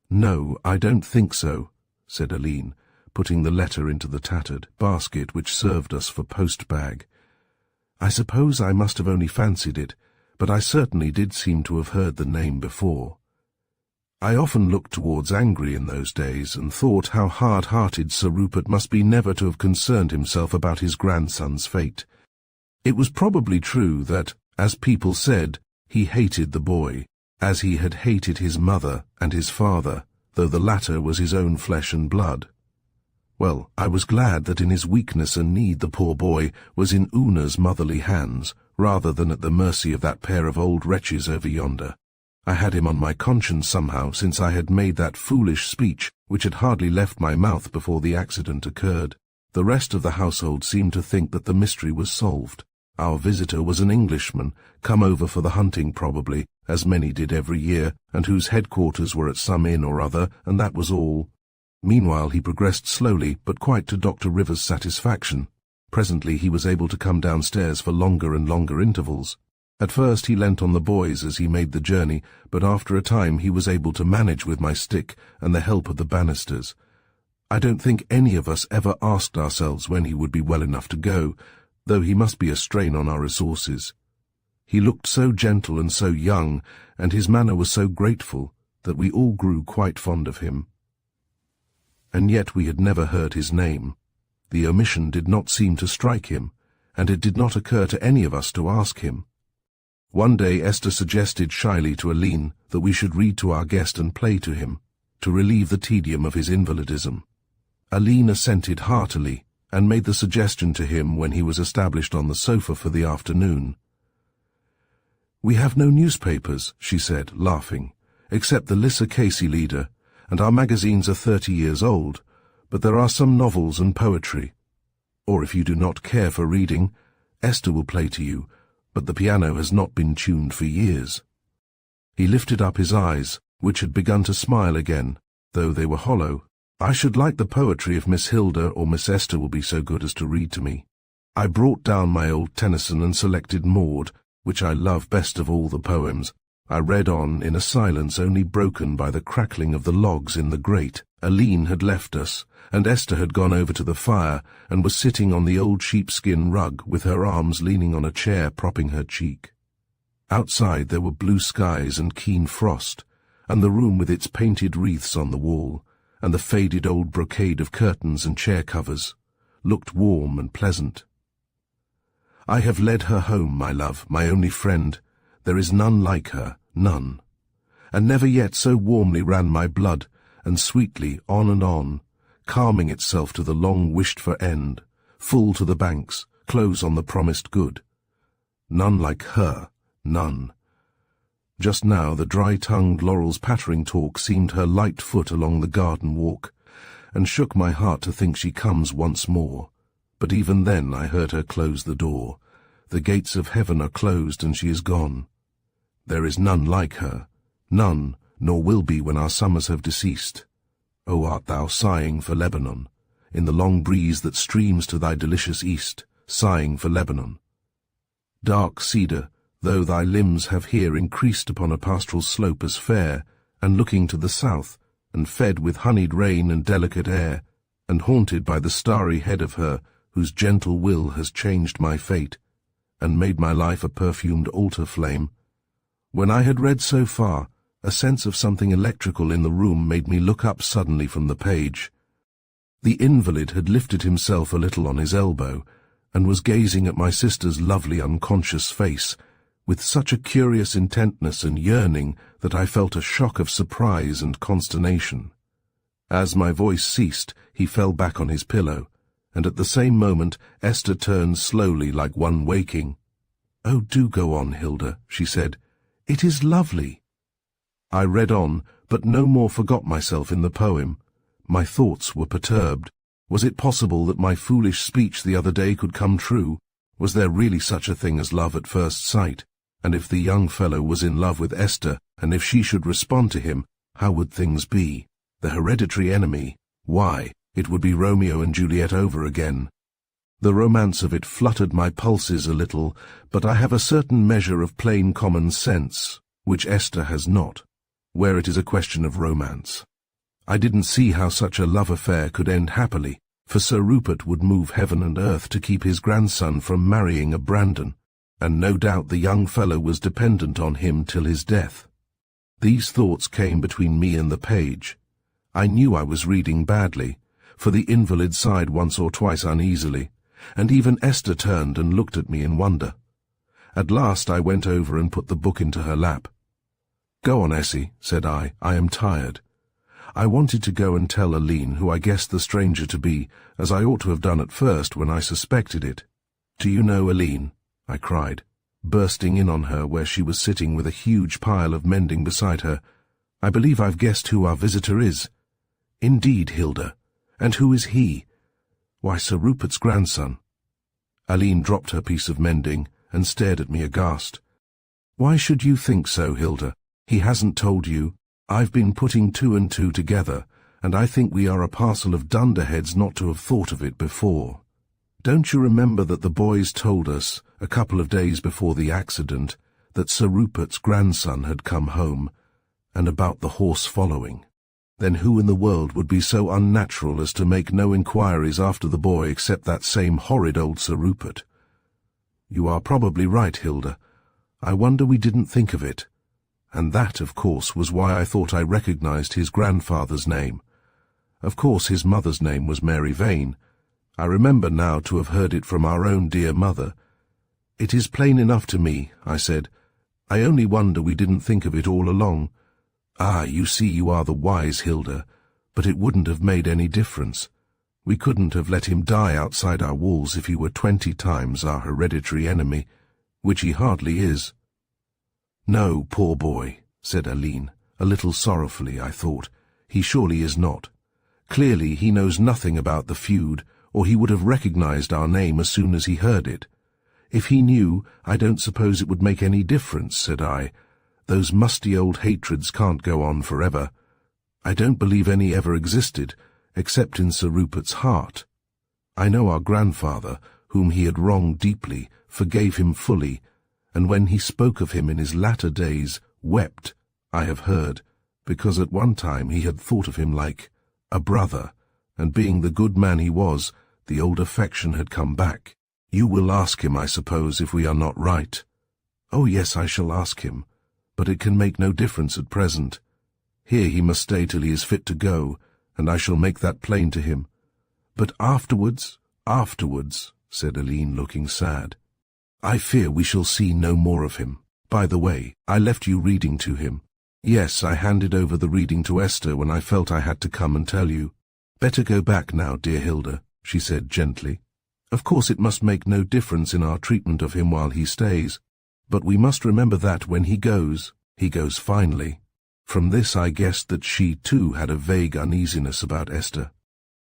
"No, I don't think so," said Aline, putting the letter into the tattered basket which served us for post-bag. "I suppose I must have only fancied it, but I certainly did seem to have heard the name before." I often looked towards Angry in those days and thought how hard-hearted Sir Rupert must be never to have concerned himself about his grandson's fate. It was probably true that, as people said, he hated the boy, as he had hated his mother and his father, though the latter was his own flesh and blood. Well, I was glad that in his weakness and need the poor boy was in Una's motherly hands, rather than at the mercy of that pair of old wretches over yonder. I had him on my conscience somehow, since I had made that foolish speech which had hardly left my mouth before the accident occurred. The rest of the household seemed to think that the mystery was solved. Our visitor was an Englishman, come over for the hunting probably, as many did every year, and whose headquarters were at some inn or other, and that was all. Meanwhile he progressed slowly, but quite to Dr. Rivers' satisfaction. Presently he was able to come downstairs for longer and longer intervals. At first he leant on the boys as he made the journey, but after a time he was able to manage with my stick and the help of the banisters. I don't think any of us ever asked ourselves when he would be well enough to go, though he must be a strain on our resources. He looked so gentle and so young, and his manner was so grateful, that we all grew quite fond of him. And yet we had never heard his name. The omission did not seem to strike him, and it did not occur to any of us to ask him. One day Esther suggested shyly to Aline that we should read to our guest and play to him, to relieve the tedium of his invalidism. Aline assented heartily, and made the suggestion to him when he was established on the sofa for the afternoon. "We have no newspapers," she said, laughing, "except the Lissa Casey Leader, and our magazines are 30 years old, but there are some novels and poetry. Or if you do not care for reading, Esther will play to you, but the piano has not been tuned for years." He lifted up his eyes, which had begun to smile again, though they were hollow. "I should like the poetry if Miss Hilda or Miss Esther will be so good as to read to me." I brought down my old Tennyson and selected Maud, which I love best of all the poems. I read on in a silence only broken by the crackling of the logs in the grate. Aline had left us, and Esther had gone over to the fire and was sitting on the old sheepskin rug with her arms leaning on a chair propping her cheek. Outside there were blue skies and keen frost, and the room with its painted wreaths on the wall, and the faded old brocade of curtains and chair covers, looked warm and pleasant. "I have led her home, my love, my only friend. There is none like her, none. And never yet so warmly ran my blood, and sweetly on and on, calming itself to the long wished-for end, full to the banks, close on the promised good. None like her, none. Just now the dry-tongued Laurel's pattering talk seemed her light foot along the garden walk, and shook my heart to think she comes once more. But even then I heard her close the door. The gates of heaven are closed and she is gone. There is none like her, none, nor will be when our summers have deceased. O art thou sighing for Lebanon, in the long breeze that streams to thy delicious east, sighing for Lebanon? Dark cedar, though thy limbs have here increased upon a pastoral slope as fair, and looking to the south, and fed with honeyed rain and delicate air, and haunted by the starry head of her, whose gentle will has changed my fate, and made my life a perfumed altar flame. When I had read so far, a sense of something electrical in the room made me look up suddenly from the page. The invalid had lifted himself a little on his elbow, and was gazing at my sister's lovely unconscious face, with such a curious intentness and yearning that I felt a shock of surprise and consternation. As my voice ceased, he fell back on his pillow, and at the same moment Esther turned slowly like one waking. "Oh, do go on, Hilda," she said. "It is lovely." I read on, but no more forgot myself in the poem. My thoughts were perturbed. Was it possible that my foolish speech the other day could come true? Was there really such a thing as love at first sight? And if the young fellow was in love with Esther, and if she should respond to him, how would things be? The hereditary enemy? Why, it would be Romeo and Juliet over again. The romance of it fluttered my pulses a little, but I have a certain measure of plain common sense, which Esther has not, where it is a question of romance. I didn't see how such a love affair could end happily, for Sir Rupert would move heaven and earth to keep his grandson from marrying a Brandon, and no doubt the young fellow was dependent on him till his death. These thoughts came between me and the page. I knew I was reading badly, for the invalid sighed once or twice uneasily, and even Esther turned and looked at me in wonder. At last I went over and put the book into her lap. "Go on, Essie," said I am tired. I wanted to go and tell Aline, who I guessed the stranger to be, as I ought to have done at first when I suspected it. "Do you know Aline?" I cried, bursting in on her where she was sitting with a huge pile of mending beside her. "I believe I've guessed who our visitor is." "Indeed, Hilda. And who is he?" "Why, Sir Rupert's grandson." Aline dropped her piece of mending and stared at me aghast. "Why should you think so, Hilda? He hasn't told you. I've been putting two and two together, and I think we are a parcel of dunderheads not to have thought of it before. Don't you remember that the boys told us, a couple of days before the accident, that Sir Rupert's grandson had come home, and about the horse following? Then who in the world would be so unnatural as to make no inquiries after the boy except that same horrid old Sir Rupert? You are probably right, Hilda. I wonder we didn't think of it. And that, of course, was why I thought I recognized his grandfather's name. Of course his mother's name was Mary Vane. I remember now to have heard it from our own dear mother. It is plain enough to me, I said. I only wonder we didn't think of it all along. Ah, you see you are the wise Hilda, but it wouldn't have made any difference. We couldn't have let him die outside our walls if he were 20 times our hereditary enemy, which he hardly is. No, poor boy, said Aline, a little sorrowfully, I thought. He surely is not. Clearly he knows nothing about the feud, or he would have recognized our name as soon as he heard it. If he knew, I don't suppose it would make any difference, said I. Those musty old hatreds can't go on forever. I don't believe any ever existed, except in Sir Rupert's heart. I know our grandfather, whom he had wronged deeply, forgave him fully, and when he spoke of him in his latter days, wept, I have heard, because at one time he had thought of him like a brother, and being the good man he was, the old affection had come back. You will ask him, I suppose, if we are not right. Oh, yes, I shall ask him, but it can make no difference at present. Here he must stay till he is fit to go, and I shall make that plain to him. But afterwards, said Aline, looking sad. I fear we shall see no more of him. By the way, I left you reading to him. Yes, I handed over the reading to Esther when I felt I had to come and tell you. Better go back now, dear Hilda, she said gently. Of course it must make no difference in our treatment of him while he stays, but we must remember that when he goes finally. From this I guessed that she too had a vague uneasiness about Esther.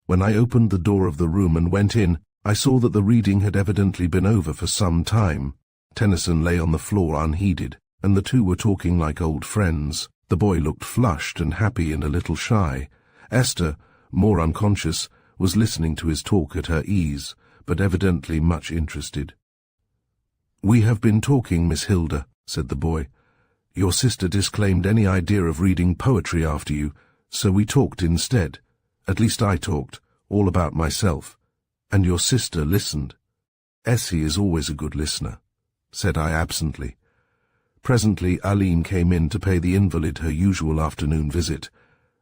When I opened the door of the room and went in, I saw that the reading had evidently been over for some time. Tennyson lay on the floor unheeded, and the two were talking like old friends. The boy looked flushed and happy and a little shy. Esther, more unconscious, was listening to his talk at her ease, but evidently much interested. "We have been talking, Miss Hilda," said the boy. "Your sister disclaimed any idea of reading poetry after you, so we talked instead. At least I talked, all about myself, and your sister listened." "Essie is always a good listener," said I absently. Presently Aline came in to pay the invalid her usual afternoon visit.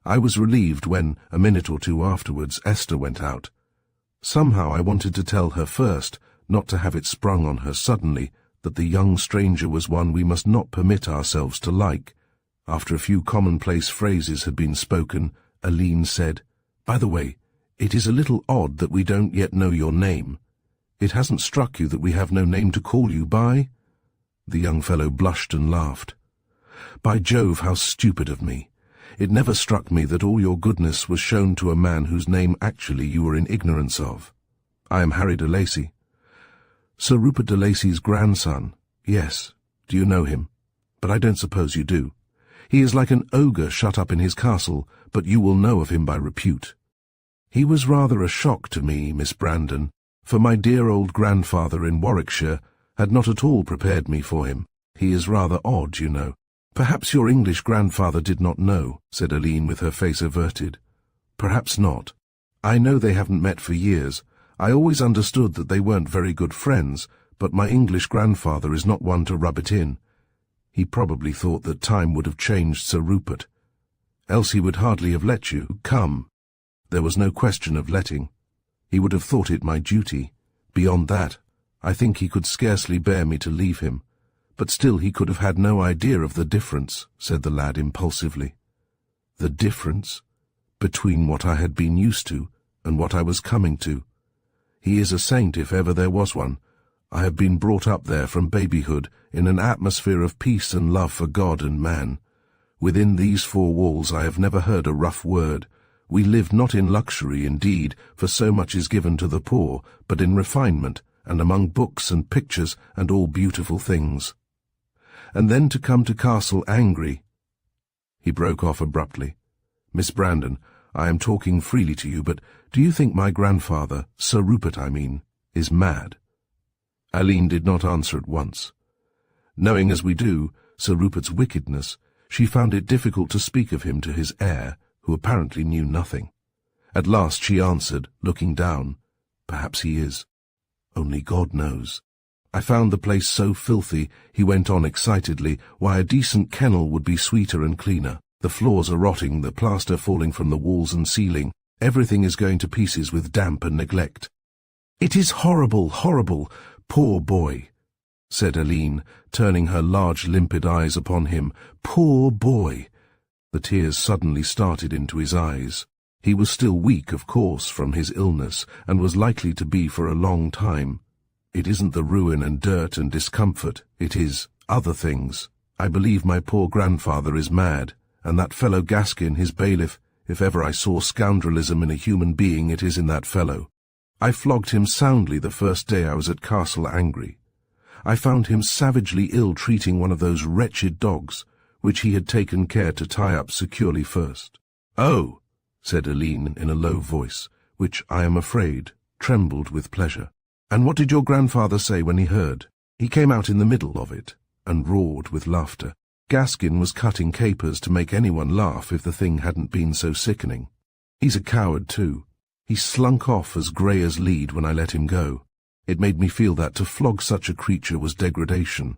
I was relieved when, a minute or two afterwards, Esther went out. Somehow I wanted to tell her first, not to have it sprung on her suddenly, that the young stranger was one we must not permit ourselves to like. After a few commonplace phrases had been spoken, Aline said, "By the way, it is a little odd that we don't yet know your name. It hasn't struck you that we have no name to call you by?" The young fellow blushed and laughed. "By Jove, how stupid of me! It never struck me that all your goodness was shown to a man whose name actually you were in ignorance of. I am Harry de Lacy." "Sir Rupert de Lacy's grandson. Yes. Do you know him? But I don't suppose you do. He is like an ogre shut up in his castle, but you will know of him by repute. He was rather a shock to me, Miss Brandon, for my dear old grandfather in Warwickshire had not at all prepared me for him. He is rather odd, you know." "Perhaps your English grandfather did not know," said Aline with her face averted. "Perhaps not. I know they haven't met for years. I always understood that they weren't very good friends, but my English grandfather is not one to rub it in. He probably thought that time would have changed Sir Rupert. Else he would hardly have let you come. There was no question of letting. He would have thought it my duty. Beyond that, I think he could scarcely bear me to leave him. But still he could have had no idea of the difference," said the lad impulsively. "The difference? Between what I had been used to and what I was coming to. He is a saint if ever there was one. I have been brought up there from babyhood in an atmosphere of peace and love for God and man. Within these four walls I have never heard a rough word. We live not in luxury indeed, for so much is given to the poor, but in refinement, and among books and pictures and all beautiful things. And then to come to Castle Angry—" He broke off abruptly. "Miss Brandon, I am talking freely to you, but do you think my grandfather, Sir Rupert I mean, is mad?" Aline did not answer at once. Knowing as we do Sir Rupert's wickedness, she found it difficult to speak of him to his heir, who apparently knew nothing. At last she answered, looking down, "Perhaps he is. Only God knows. I found the place so filthy," he went on excitedly, "why a decent kennel would be sweeter and cleaner. The floors are rotting, the plaster falling from the walls and ceiling. Everything is going to pieces with damp and neglect." "It is horrible, horrible, poor boy," said Aline, turning her large limpid eyes upon him. "Poor boy." The tears suddenly started into his eyes. He was still weak, of course, from his illness, and was likely to be for a long time. "It isn't the ruin and dirt and discomfort, it is other things. I believe my poor grandfather is mad, and that fellow Gaskin, his bailiff, if ever I saw scoundrelism in a human being, it is in that fellow. I flogged him soundly the first day I was at Castle Angry. I found him savagely ill-treating one of those wretched dogs, which he had taken care to tie up securely first." "Oh," said Aline in a low voice, which, I am afraid, trembled with pleasure. "And what did your grandfather say when he heard?" "He came out in the middle of it, and roared with laughter. Gaskin was cutting capers to make anyone laugh if the thing hadn't been so sickening. He's a coward too. He slunk off as grey as lead when I let him go. It made me feel that to flog such a creature was degradation."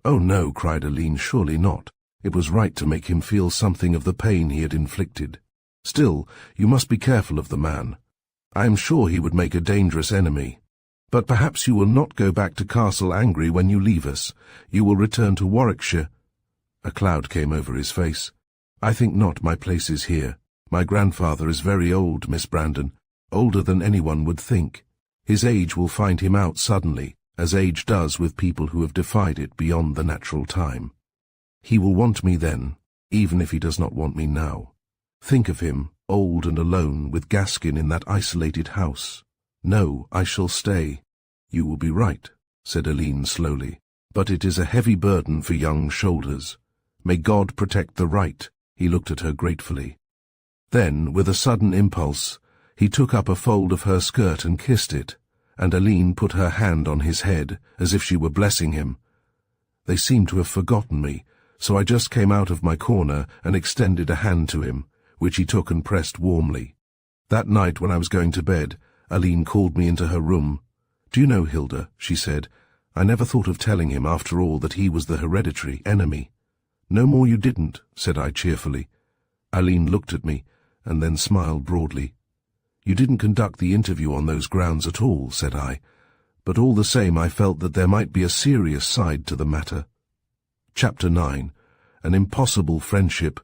"Oh no," cried Aline, "surely not. It was right to make him feel something of the pain he had inflicted. Still, you must be careful of the man. I am sure he would make a dangerous enemy. But perhaps you will not go back to Castle Angry when you leave us. You will return to Warwickshire." A cloud came over his face. "I think not. My place is here. My grandfather is very old, Miss Brandon, older than anyone would think. His age will find him out suddenly, as age does with people who have defied it beyond the natural time. He will want me then, even if he does not want me now. Think of him, old and alone, with Gaskin in that isolated house. No, I shall stay. You will be right, said Aline slowly, but it is a heavy burden for young shoulders. May God protect the right. He looked at her gratefully. Then, with a sudden impulse, he took up a fold of her skirt and kissed it, and Aline put her hand on his head, as if she were blessing him. They seemed to have forgotten me, so I just came out of my corner and extended a hand to him, which he took and pressed warmly. That night when I was going to bed, Aline called me into her room. Do you know, Hilda, she said, I never thought of telling him after all that he was the hereditary enemy. No more you didn't, said I cheerfully. Aline looked at me, and then smiled broadly. You didn't conduct the interview on those grounds at all, said I, but all the same I felt that there might be a serious side to the matter. Chapter 9. An Impossible Friendship.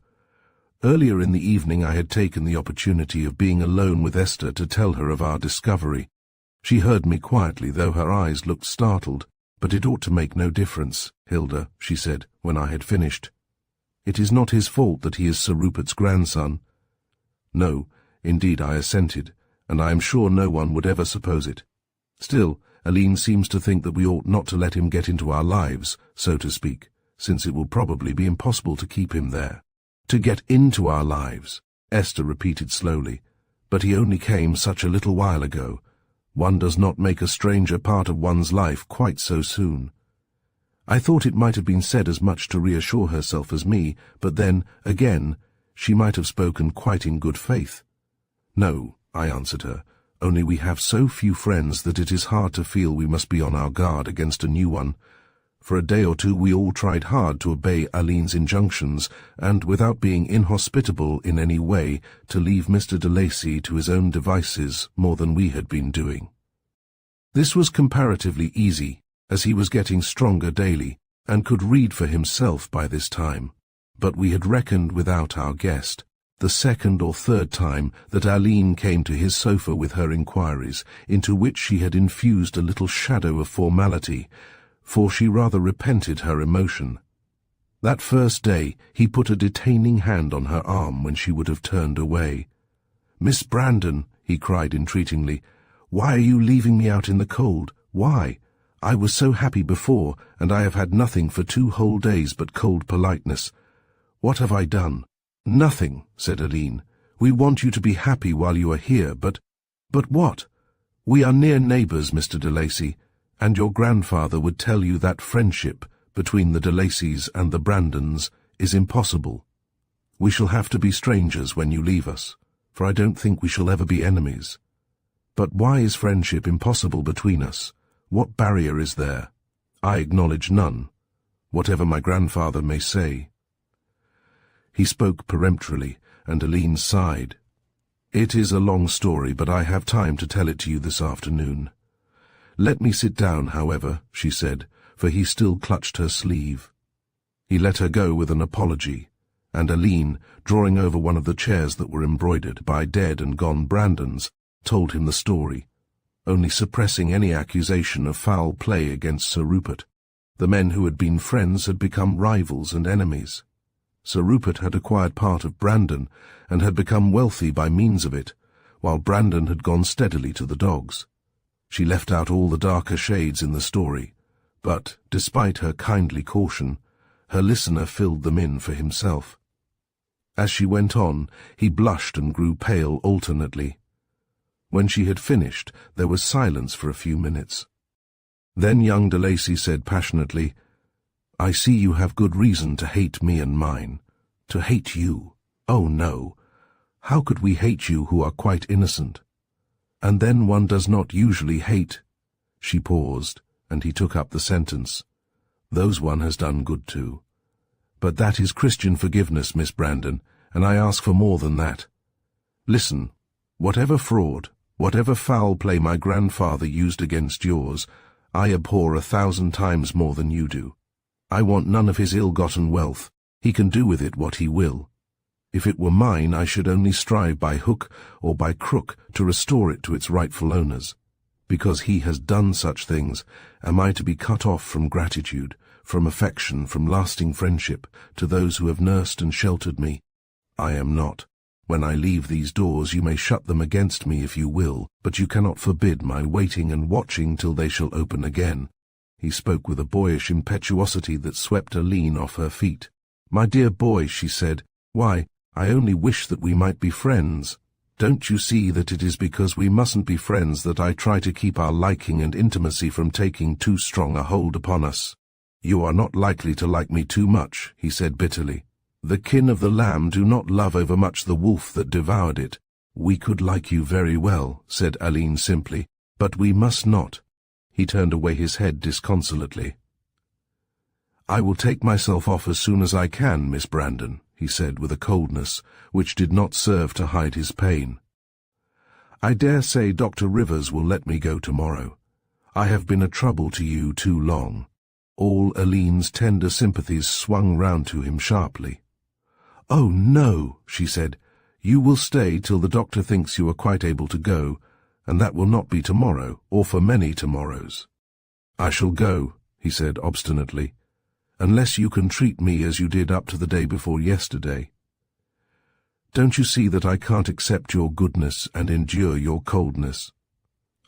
Earlier in the evening I had taken the opportunity of being alone with Esther to tell her of our discovery. She heard me quietly, though her eyes looked startled. But it ought to make no difference, Hilda, she said, when I had finished. It is not his fault that he is Sir Rupert's grandson. No, indeed, I assented, and I am sure no one would ever suppose it. Still, Aline seems to think that we ought not to let him get into our lives, so to speak, since it will probably be impossible to keep him there. To get into our lives, Esther repeated slowly, but he only came such a little while ago. One does not make a stranger part of one's life quite so soon. I thought it might have been said as much to reassure herself as me, but then, again, she might have spoken quite in good faith. No, I answered her, only we have so few friends that it is hard to feel we must be on our guard against a new one. For a day or two we all tried hard to obey Aline's injunctions, and, without being inhospitable in any way, to leave Mr. de Lacy to his own devices more than we had been doing. This was comparatively easy, as he was getting stronger daily, and could read for himself by this time. But we had reckoned without our guest. The second or third time that Aline came to his sofa with her inquiries, into which she had infused a little shadow of formality, for she rather repented her emotion. That first day he put a detaining hand on her arm when she would have turned away. "Miss Brandon," he cried entreatingly, "why are you leaving me out in the cold? Why? I was so happy before, and I have had nothing for 2 whole days but cold politeness. What have I done?" "Nothing," said Aline. "We want you to be happy while you are here, but what? We are near neighbours, Mr. de Lacy, and your grandfather would tell you that friendship between the de Lacys and the Brandons is impossible. We shall have to be strangers when you leave us, for I don't think we shall ever be enemies. But why is friendship impossible between us? What barrier is there? I acknowledge none, whatever my grandfather may say." He spoke peremptorily, and Aline sighed. "It is a long story, but I have time to tell it to you this afternoon. Let me sit down, however," she said, for he still clutched her sleeve. He let her go with an apology, and Aline, drawing over one of the chairs that were embroidered by dead and gone Brandons, told him the story, only suppressing any accusation of foul play against Sir Rupert. The men who had been friends had become rivals and enemies. Sir Rupert had acquired part of Brandon, and had become wealthy by means of it, while Brandon had gone steadily to the dogs. She left out all the darker shades in the story, but, despite her kindly caution, her listener filled them in for himself. As she went on, he blushed and grew pale alternately. When she had finished, there was silence for a few minutes. Then young de Lacy said passionately, "I see you have good reason to hate me and mine. To hate you. Oh, no. How could we hate you who are quite innocent? And then one does not usually hate—" She paused, and he took up the sentence. "Those one has done good to. But that is Christian forgiveness, Miss Brandon, and I ask for more than that. Listen, whatever fraud, whatever foul play my grandfather used against yours, I abhor 1,000 times more than you do. I want none of his ill-gotten wealth. He can do with it what he will. If it were mine, I should only strive by hook or by crook to restore it to its rightful owners. Because he has done such things, am I to be cut off from gratitude, from affection, from lasting friendship, to those who have nursed and sheltered me? I am not. When I leave these doors you may shut them against me if you will, but you cannot forbid my waiting and watching till they shall open again." He spoke with a boyish impetuosity that swept Aline off her feet. "My dear boy," she said, "why, I only wish that we might be friends. Don't you see that it is because we mustn't be friends that I try to keep our liking and intimacy from taking too strong a hold upon us?" "You are not likely to like me too much," he said bitterly. "The kin of the lamb do not love overmuch the wolf that devoured it." "We could like you very well," said Aline simply, "but we must not." He turned away his head disconsolately. "I will take myself off as soon as I can, Miss Brandon," he said with a coldness which did not serve to hide his pain. "I dare say Dr. Rivers will let me go tomorrow. I have been a trouble to you too long." All Aline's tender sympathies swung round to him sharply. "Oh, no," she said. "You will stay till the doctor thinks you are quite able to go, and that will not be tomorrow, or for many tomorrows." "I shall go," he said obstinately, "unless you can treat me as you did up to the day before yesterday. Don't you see that I can't accept your goodness and endure your coldness?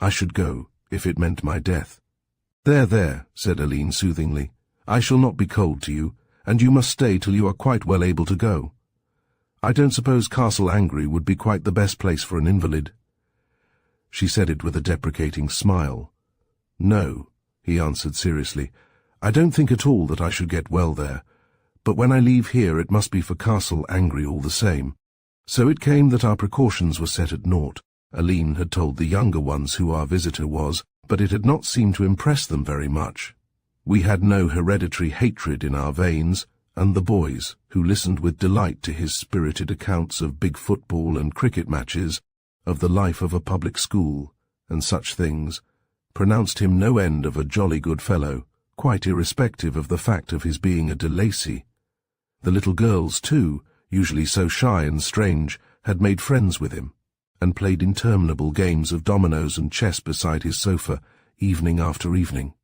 I should go, if it meant my death." "There, there," said Aline soothingly. "I shall not be cold to you, and you must stay till you are quite well able to go. I don't suppose Castle Angry would be quite the best place for an invalid." She said it with a deprecating smile. "No," he answered seriously. "I don't think at all that I should get well there, but when I leave here it must be for Castle Angry all the same." So it came that our precautions were set at naught. Aline had told the younger ones who our visitor was, but it had not seemed to impress them very much. We had no hereditary hatred in our veins, and the boys, who listened with delight to his spirited accounts of big football and cricket matches, of the life of a public school, and such things, pronounced him no end of a jolly good fellow, quite irrespective of the fact of his being a de Lacy. The little girls, too, usually so shy and strange, had made friends with him, and played interminable games of dominoes and chess beside his sofa, evening after evening.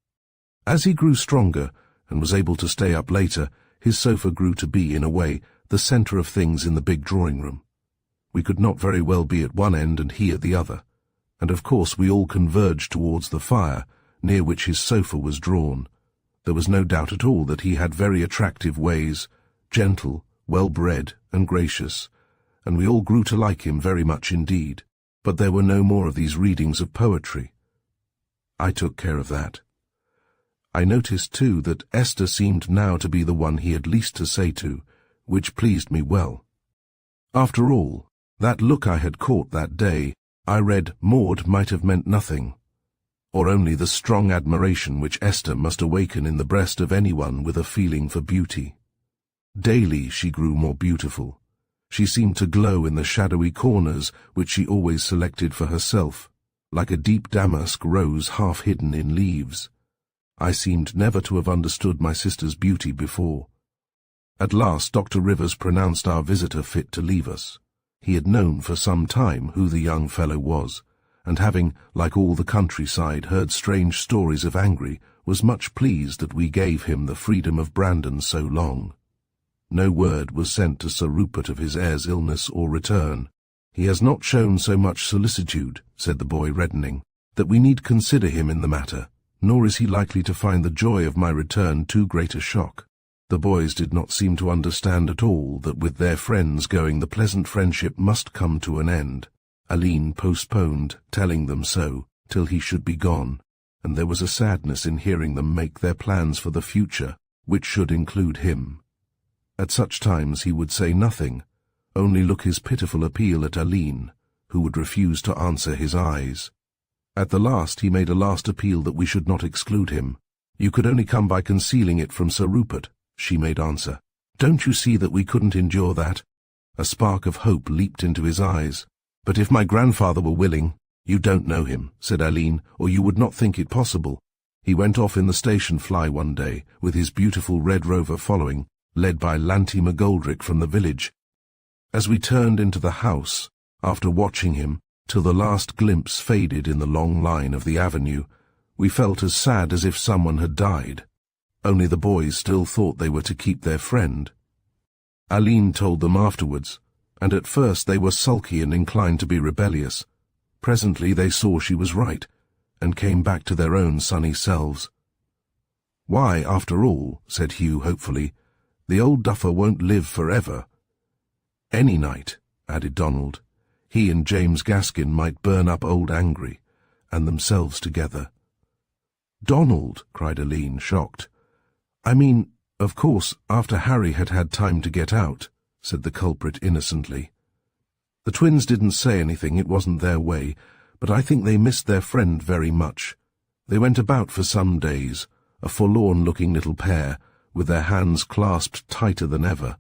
As he grew stronger, and was able to stay up later, his sofa grew to be, in a way, the centre of things in the big drawing-room. We could not very well be at one end and he at the other, and of course we all converged towards the fire, near which his sofa was drawn. There was no doubt at all that he had very attractive ways, gentle, well-bred, and gracious, and we all grew to like him very much indeed. But there were no more of these readings of poetry. I took care of that. I noticed, too, that Esther seemed now to be the one he had least to say to, which pleased me well. After all, that look I had caught that day, I read Maud might have meant nothing, or only the strong admiration which Esther must awaken in the breast of anyone with a feeling for beauty. Daily she grew more beautiful. She seemed to glow in the shadowy corners which she always selected for herself, like a deep damask rose half hidden in leaves. I seemed never to have understood my sister's beauty before. At last Dr. Rivers pronounced our visitor fit to leave us. He had known for some time who the young fellow was, and having, like all the countryside, heard strange stories of Angry, was much pleased that we gave him the freedom of Brandon so long. No word was sent to Sir Rupert of his heir's illness or return. "He has not shown so much solicitude," said the boy, reddening, "that we need consider him in the matter, nor is he likely to find the joy of my return too great a shock." The boys did not seem to understand at all that with their friends going the pleasant friendship must come to an end. Aline postponed telling them so till he should be gone, and there was a sadness in hearing them make their plans for the future, which should include him. At such times he would say nothing, only look his pitiful appeal at Aline, who would refuse to answer his eyes. At the last he made a last appeal that we should not exclude him. "You could only come by concealing it from Sir Rupert," she made answer. "Don't you see that we couldn't endure that?" A spark of hope leaped into his eyes. "But if my grandfather were willing—" "You don't know him," said Aline, "or you would not think it possible. He went off in the station fly one day, with his beautiful Red Rover following, led by Lanty McGoldrick from the village. As we turned into the house, after watching him, till the last glimpse faded in the long line of the avenue. We felt as sad as if someone had died. Only the boys still thought they were to keep their friend. Aline told them afterwards, and at first they were sulky and inclined to be rebellious. Presently they saw she was right, and came back to their own sunny selves. "Why, after all," said Hugh hopefully, "the old duffer won't live forever." "Any night," added Donald. He and James Gaskin might burn up old Angry, and themselves together. "Donald," cried Aline, shocked. "I mean, of course, after Harry had had time to get out," said the culprit innocently. "The twins didn't say anything, it wasn't their way, but I think they missed their friend very much. They went about for some days, a forlorn-looking little pair, with their hands clasped tighter than ever.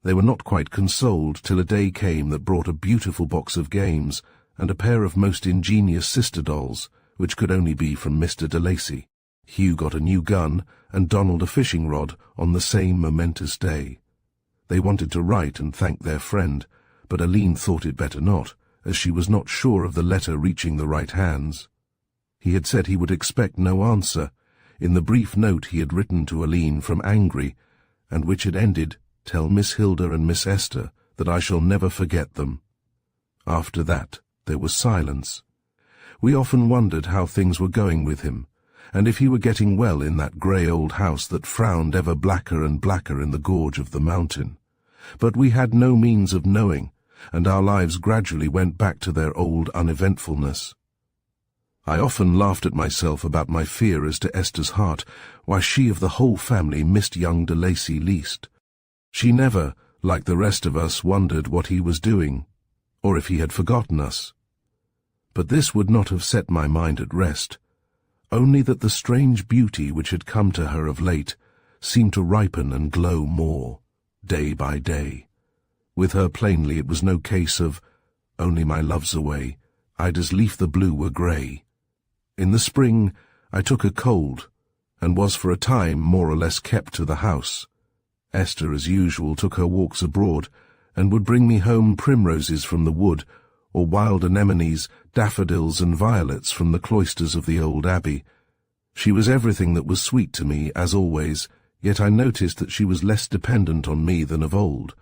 They were not quite consoled till a day came that brought a beautiful box of games and a pair of most ingenious sister dolls, which could only be from Mr. de Lacy. Hugh got a new gun and Donald a fishing rod on the same momentous day. They wanted to write and thank their friend, but Aline thought it better not, as she was not sure of the letter reaching the right hands. He had said he would expect no answer, in the brief note he had written to Aline from Angry, and which had ended, "Tell Miss Hilda and Miss Esther that I shall never forget them." After that there was silence. We often wondered how things were going with him, and if he were getting well in that grey old house that frowned ever blacker and blacker in the gorge of the mountain. But we had no means of knowing, and our lives gradually went back to their old uneventfulness. I often laughed at myself about my fear as to Esther's heart, why she of the whole family missed young de Lacy least. She never, like the rest of us, wondered what he was doing, or if he had forgotten us. But this would not have set my mind at rest, only that the strange beauty which had come to her of late seemed to ripen and glow more, day by day. With her plainly it was no case of, "Only my love's away, I'd as lief the blue were grey." In the spring I took a cold, and was for a time more or less kept to the house. Esther, as usual, took her walks abroad, and would bring me home primroses from the wood, or wild anemones, daffodils and violets from the cloisters of the old abbey. She was everything that was sweet to me, as always, yet I noticed that she was less dependent on me than of old.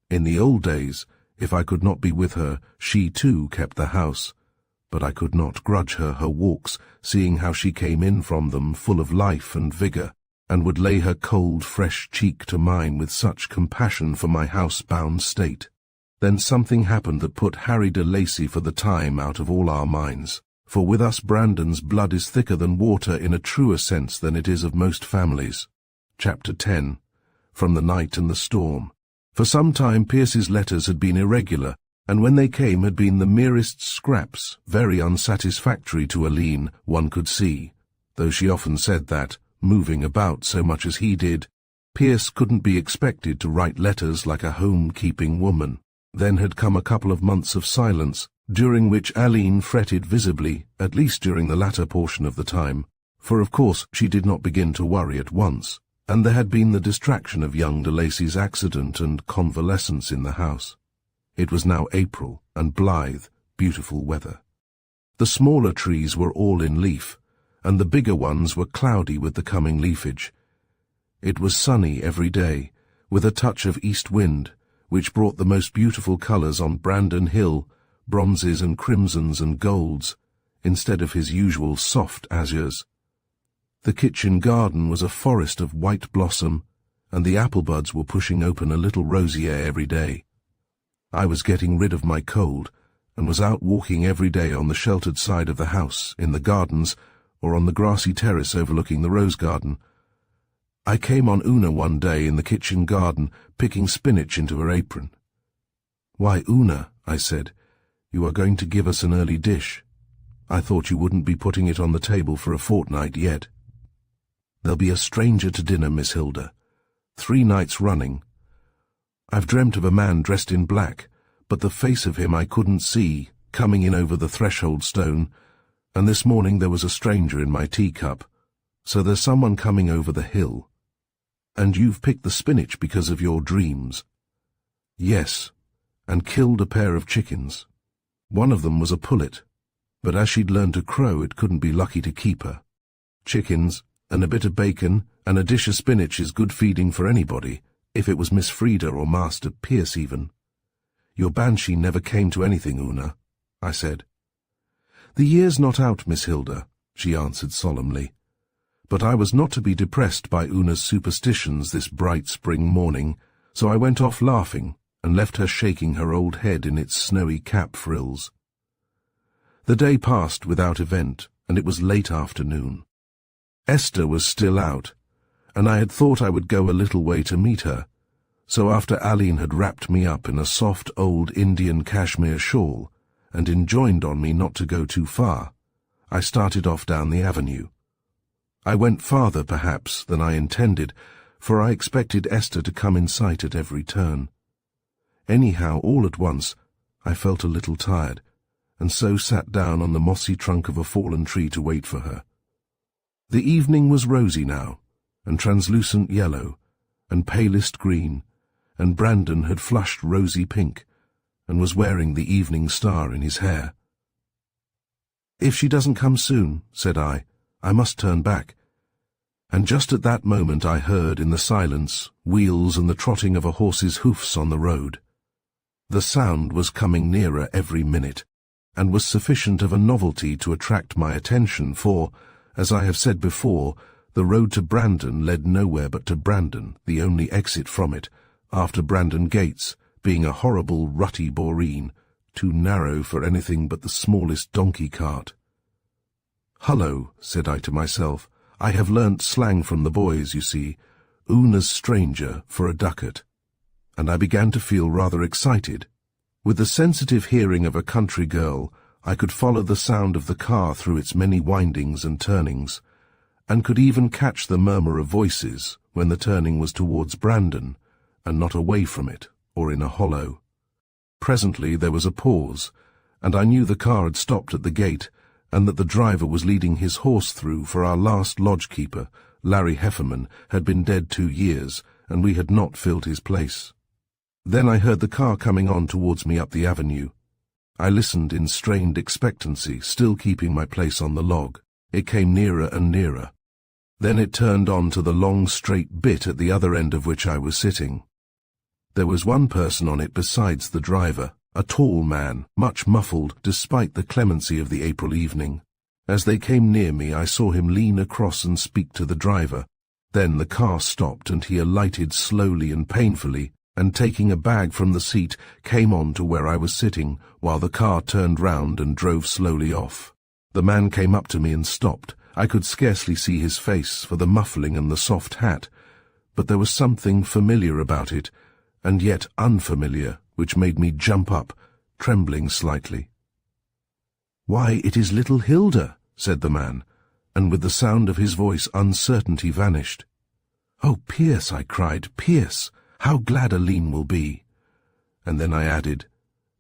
In the old days, if I could not be with her, she too kept the house, but I could not grudge her walks, seeing how she came in from them full of life and vigour, and would lay her cold, fresh cheek to mine with such compassion for my house-bound state. Then something happened that put Harry de Lacy for the time out of all our minds, for with us Brandon's blood is thicker than water in a truer sense than it is of most families. Chapter 10. From the Night and the Storm. For some time Pierce's letters had been irregular, and when they came had been the merest scraps, very unsatisfactory to Aline, one could see, though she often said that, moving about so much as he did, Pierce couldn't be expected to write letters like a home-keeping woman. Then had come a couple of months of silence, during which Aline fretted visibly, at least during the latter portion of the time, for of course she did not begin to worry at once, and there had been the distraction of young de Lacy's accident and convalescence in the house. It was now April, and blithe, beautiful weather. The smaller trees were all in leaf, and the bigger ones were cloudy with the coming leafage. It was sunny every day, with a touch of east wind, which brought the most beautiful colours on Brandon Hill, bronzes and crimsons and golds, instead of his usual soft azures. The kitchen garden was a forest of white blossom, and the apple buds were pushing open a little rosier every day. I was getting rid of my cold, and was out walking every day on the sheltered side of the house, in the gardens, or on the grassy terrace overlooking the rose garden. I came on Una one day in the kitchen garden, picking spinach into her apron. "Why, Una," I said, "you are going to give us an early dish. I thought you wouldn't be putting it on the table for a fortnight yet." "There'll be a stranger to dinner, Miss Hilda. 3 nights running. I've dreamt of a man dressed in black, but the face of him I couldn't see, coming in over the threshold stone, and this morning there was a stranger in my teacup, so there's someone coming over the hill. And you've picked the spinach because of your dreams." "Yes, and killed a pair of chickens." One of them was a pullet, but as she'd learned to crow, it couldn't be lucky to keep her. Chickens, and a bit of bacon, and a dish of spinach is good feeding for anybody, if it was Miss Frida or Master Pierce even. Your banshee never came to anything, Una, I said. The year's not out, Miss Hilda, she answered solemnly. But I was not to be depressed by Una's superstitions this bright spring morning, so I went off laughing and left her shaking her old head in its snowy cap frills. The day passed without event, and it was late afternoon. Esther was still out, and I had thought I would go a little way to meet her, so after Aline had wrapped me up in a soft old Indian cashmere shawl and enjoined on me not to go too far, I started off down the avenue. I went farther, perhaps, than I intended, for I expected Esther to come in sight at every turn. Anyhow, all at once, I felt a little tired, and so sat down on the mossy trunk of a fallen tree to wait for her. The evening was rosy now, and translucent yellow, and palest green, and Brandon had flushed rosy pink, and was wearing the evening star in his hair. "If she doesn't come soon," said I must turn back. And just at that moment I heard in the silence wheels and the trotting of a horse's hoofs on the road. The sound was coming nearer every minute, and was sufficient of a novelty to attract my attention, for, as I have said before, the road to Brandon led nowhere but to Brandon, the only exit from it, after Brandon Gates, being a horrible rutty boreen, too narrow for anything but the smallest donkey cart. "Hullo," said I to myself, "I have learnt slang from the boys, you see. Una's stranger for a ducat." And I began to feel rather excited. With the sensitive hearing of a country girl, I could follow the sound of the car through its many windings and turnings, and could even catch the murmur of voices when the turning was towards Brandon, and not away from it, or in a hollow. Presently there was a pause, and I knew the car had stopped at the gate, and that the driver was leading his horse through, for our last lodge-keeper, Larry Hefferman, had been dead 2 years, and we had not filled his place. Then I heard the car coming on towards me up the avenue. I listened in strained expectancy, still keeping my place on the log. It came nearer and nearer. Then it turned on to the long straight bit at the other end of which I was sitting. There was one person on it besides the driver, a tall man, much muffled despite the clemency of the April evening. As they came near me, I saw him lean across and speak to the driver. Then the car stopped and he alighted slowly and painfully, and taking a bag from the seat, came on to where I was sitting, while the car turned round and drove slowly off. The man came up to me and stopped. I could scarcely see his face for the muffling and the soft hat, but there was something familiar about it, and yet unfamiliar, which made me jump up, trembling slightly. "Why, it is little Hilda," said the man, and with the sound of his voice uncertainty vanished. "Oh, Pierce," I cried, "Pierce, how glad Aline will be." And then I added,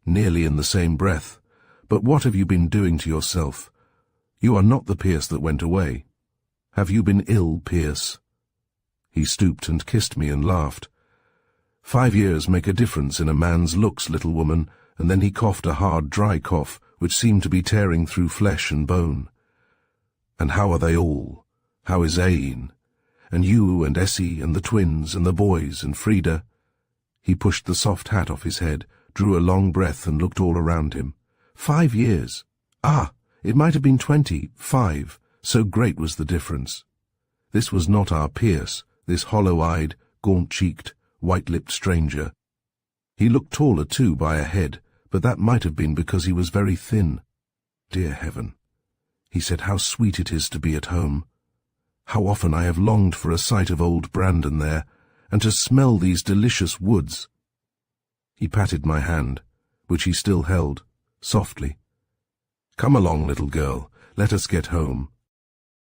nearly in the same breath, "But what have you been doing to yourself? You are not the Pierce that went away. Have you been ill, Pierce?" He stooped and kissed me and laughed. "5 years make a difference in a man's looks, little woman," and then he coughed a hard, dry cough, which seemed to be tearing through flesh and bone. "And how are they all? How is Aline? And you and Essie and the twins and the boys and Frida?" He pushed the soft hat off his head, drew a long breath and looked all around him. 5 years! Ah, it might have been 25, so great was the difference. This was not our Pierce, this hollow-eyed, gaunt-cheeked, white-lipped stranger. He looked taller, too, by a head, but that might have been because he was very thin. "Dear heaven," he said, "how sweet it is to be at home. How often I have longed for a sight of old Brandon there, and to smell these delicious woods." He patted my hand, which he still held, softly. "Come along, little girl, let us get home.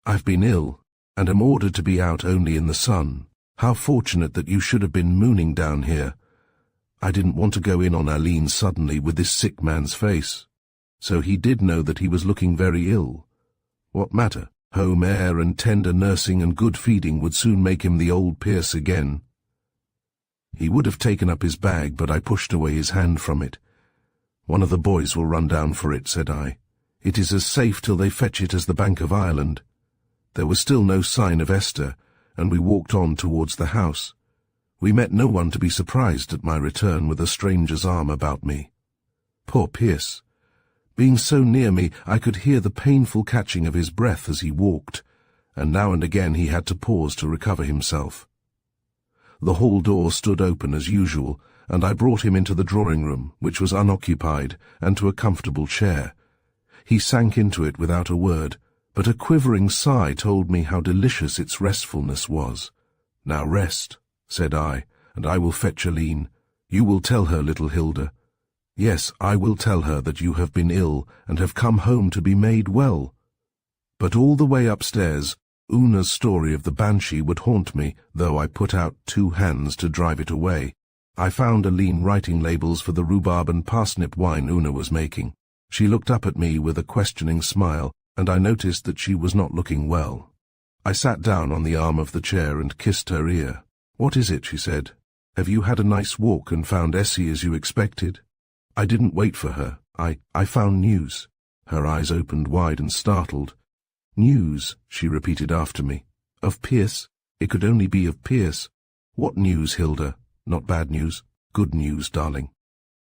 I've been ill, and am ordered to be out only in the sun. How fortunate that you should have been mooning down here. I didn't want to go in on Aline suddenly with this sick man's face." So he did know that he was looking very ill. What matter? Home air and tender nursing and good feeding would soon make him the old Pierce again. He would have taken up his bag, but I pushed away his hand from it. "One of the boys will run down for it," said I. "It is as safe till they fetch it as the Bank of Ireland." There was still no sign of Esther, and we walked on towards the house. We met no one to be surprised at my return with a stranger's arm about me. Poor Pierce! Being so near me, I could hear the painful catching of his breath as he walked, and now and again he had to pause to recover himself. The hall door stood open as usual, and I brought him into the drawing-room, which was unoccupied, and to a comfortable chair. He sank into it without a word, but a quivering sigh told me how delicious its restfulness was. "Now rest," said I, "and I will fetch Aline. You will tell her, little Hilda." "Yes, I will tell her that you have been ill and have come home to be made well." But all the way upstairs, Una's story of the banshee would haunt me, though I put out 2 hands to drive it away. I found Aline writing labels for the rhubarb and parsnip wine Una was making. She looked up at me with a questioning smile, and I noticed that she was not looking well. I sat down on the arm of the chair and kissed her ear. "What is it?" she said. "Have you had a nice walk and found Essie as you expected?" I didn't wait for her. I found news." Her eyes opened wide and startled. "News," she repeated after me. "Of Pierce? It could only be of Pierce. What news, Hilda? Not bad news. Good news, darling."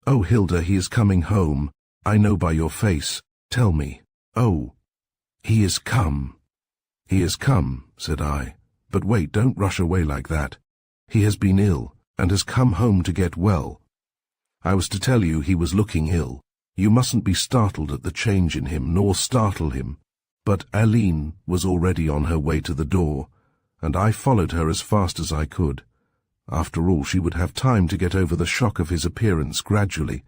"Oh, Hilda, he is coming home. I know by your face. Tell me." "Oh, he is come." "He has come," said I. "But wait, don't rush away like that. He has been ill, and has come home to get well. I was to tell you he was looking ill. You mustn't be startled at the change in him, nor startle him." But Aline was already on her way to the door, and I followed her as fast as I could. After all, she would have time to get over the shock of his appearance gradually,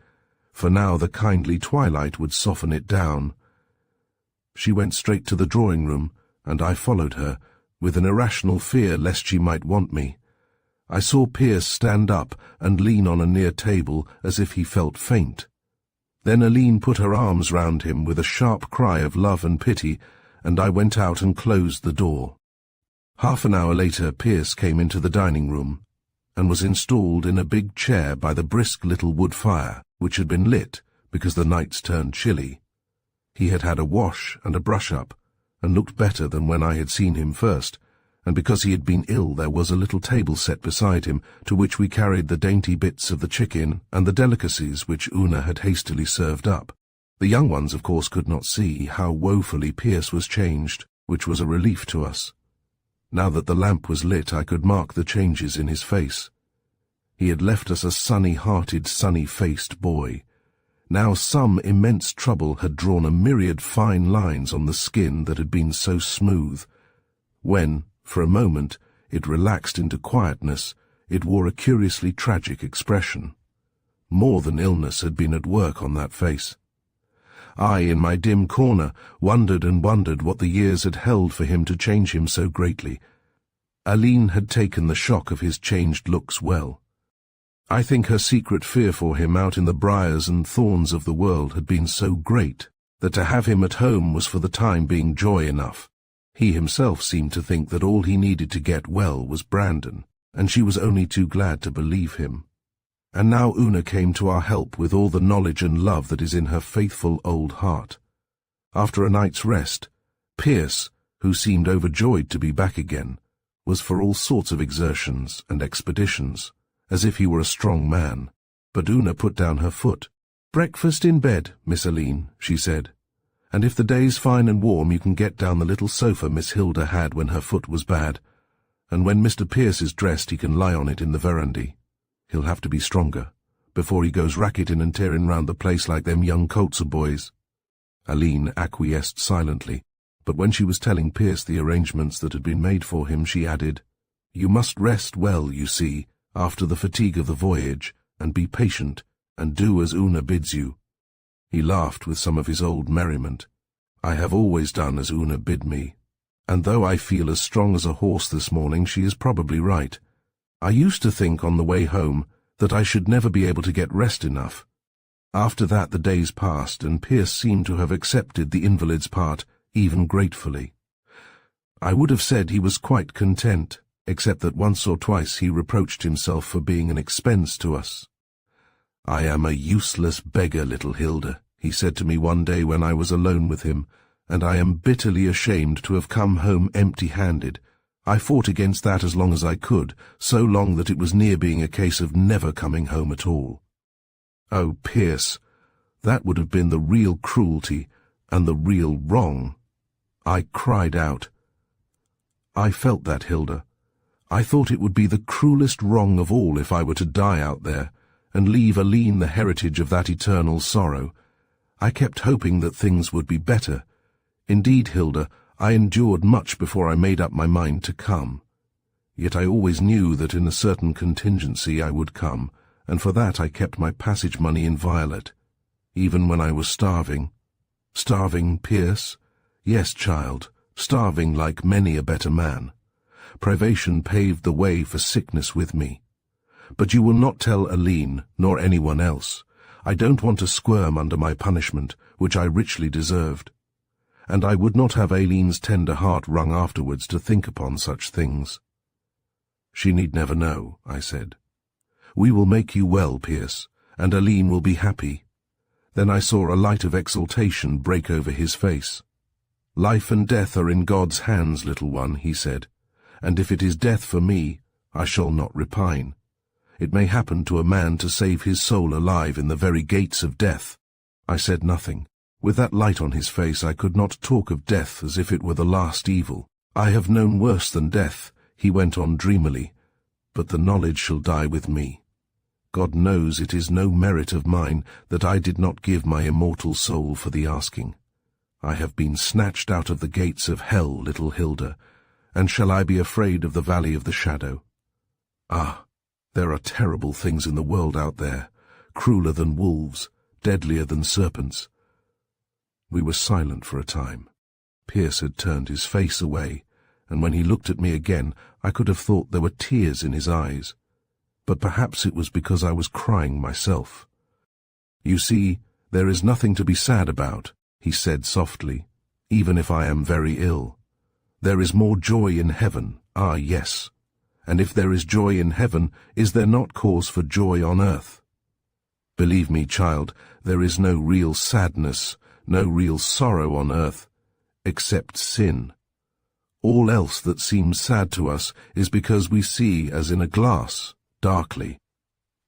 for now the kindly twilight would soften it down. She went straight to the drawing-room, and I followed her, with an irrational fear lest she might want me. I saw Pierce stand up and lean on a near table as if he felt faint. Then Aline put her arms round him with a sharp cry of love and pity, and I went out and closed the door. Half an hour later Pierce came into the dining-room, and was installed in a big chair by the brisk little wood fire, which had been lit because the nights turned chilly. He had had a wash and a brush-up, and looked better than when I had seen him first, and because he had been ill there was a little table set beside him, to which we carried the dainty bits of the chicken and the delicacies which Una had hastily served up. The young ones, of course, could not see how woefully Pierce was changed, which was a relief to us. Now that the lamp was lit, I could mark the changes in his face. He had left us a sunny-hearted, sunny-faced boy. Now some immense trouble had drawn a myriad fine lines on the skin that had been so smooth. When, for a moment, it relaxed into quietness, it wore a curiously tragic expression. More than illness had been at work on that face. I, in my dim corner, wondered and wondered what the years had held for him to change him so greatly. Aline had taken the shock of his changed looks well. I think her secret fear for him out in the briars and thorns of the world had been so great that to have him at home was for the time being joy enough. He himself seemed to think that all he needed to get well was Brandon, and she was only too glad to believe him. And now Una came to our help with all the knowledge and love that is in her faithful old heart. After a night's rest, Pierce, who seemed overjoyed to be back again, was for all sorts of exertions and expeditions, as if he were a strong man. But Una put down her foot. "Breakfast in bed, Miss Aline," she said. "And if the day's fine and warm, you can get down the little sofa Miss Hilda had when her foot was bad. And when Mr. Pierce is dressed, he can lie on it in the verandy. He'll have to be stronger, before he goes racketing and tearing round the place like them young colts of boys." Aline acquiesced silently, but when she was telling Pierce the arrangements that had been made for him, she added, "You must rest well, you see, after the fatigue of the voyage, and be patient, and do as Una bids you." He laughed with some of his old merriment. "I have always done as Una bid me, and though I feel as strong as a horse this morning, she is probably right. I used to think on the way home that I should never be able to get rest enough. After that the days passed, and Pierce seemed to have accepted the invalid's part, even gratefully. I would have said he was quite content, except that once or twice he reproached himself for being an expense to us. "I am a useless beggar, little Hilda," he said to me one day when I was alone with him, "and I am bitterly ashamed to have come home empty-handed. I fought against that as long as I could, so long that it was near being a case of never coming home at all." Oh, Pierce, that would have been the real cruelty and the real wrong. I cried out. "I felt that, Hilda. I thought it would be the cruelest wrong of all if I were to die out there, and leave Aline the heritage of that eternal sorrow. I kept hoping that things would be better. Indeed, Hilda, I endured much before I made up my mind to come. Yet I always knew that in a certain contingency I would come, and for that I kept my passage money inviolate, even when I was starving." "Starving, Pierce?" "Yes, child, starving like many a better man. Privation paved the way for sickness with me. But you will not tell Aline, nor anyone else. I don't want to squirm under my punishment, which I richly deserved. And I would not have Aline's tender heart wrung afterwards to think upon such things." "She need never know," I said. "We will make you well, Pierce, and Aline will be happy." Then I saw a light of exultation break over his face. "Life and death are in God's hands, little one," he said, "and if it is death for me, I shall not repine. It may happen to a man to save his soul alive in the very gates of death." I said nothing. With that light on his face, I could not talk of death as if it were the last evil. "I have known worse than death," he went on dreamily, "but the knowledge shall die with me. God knows it is no merit of mine that I did not give my immortal soul for the asking. I have been snatched out of the gates of hell, little Hilda, and shall I be afraid of the valley of the shadow? Ah, there are terrible things in the world out there, crueler than wolves, deadlier than serpents." We were silent for a time. Pierce had turned his face away, and when he looked at me again, I could have thought there were tears in his eyes. But perhaps it was because I was crying myself. "You see, there is nothing to be sad about," he said softly, "even if I am very ill. There is more joy in heaven, ah yes. And if there is joy in heaven, is there not cause for joy on earth? Believe me, child, there is no real sadness, no real sorrow on earth, except sin. All else that seems sad to us is because we see as in a glass, darkly."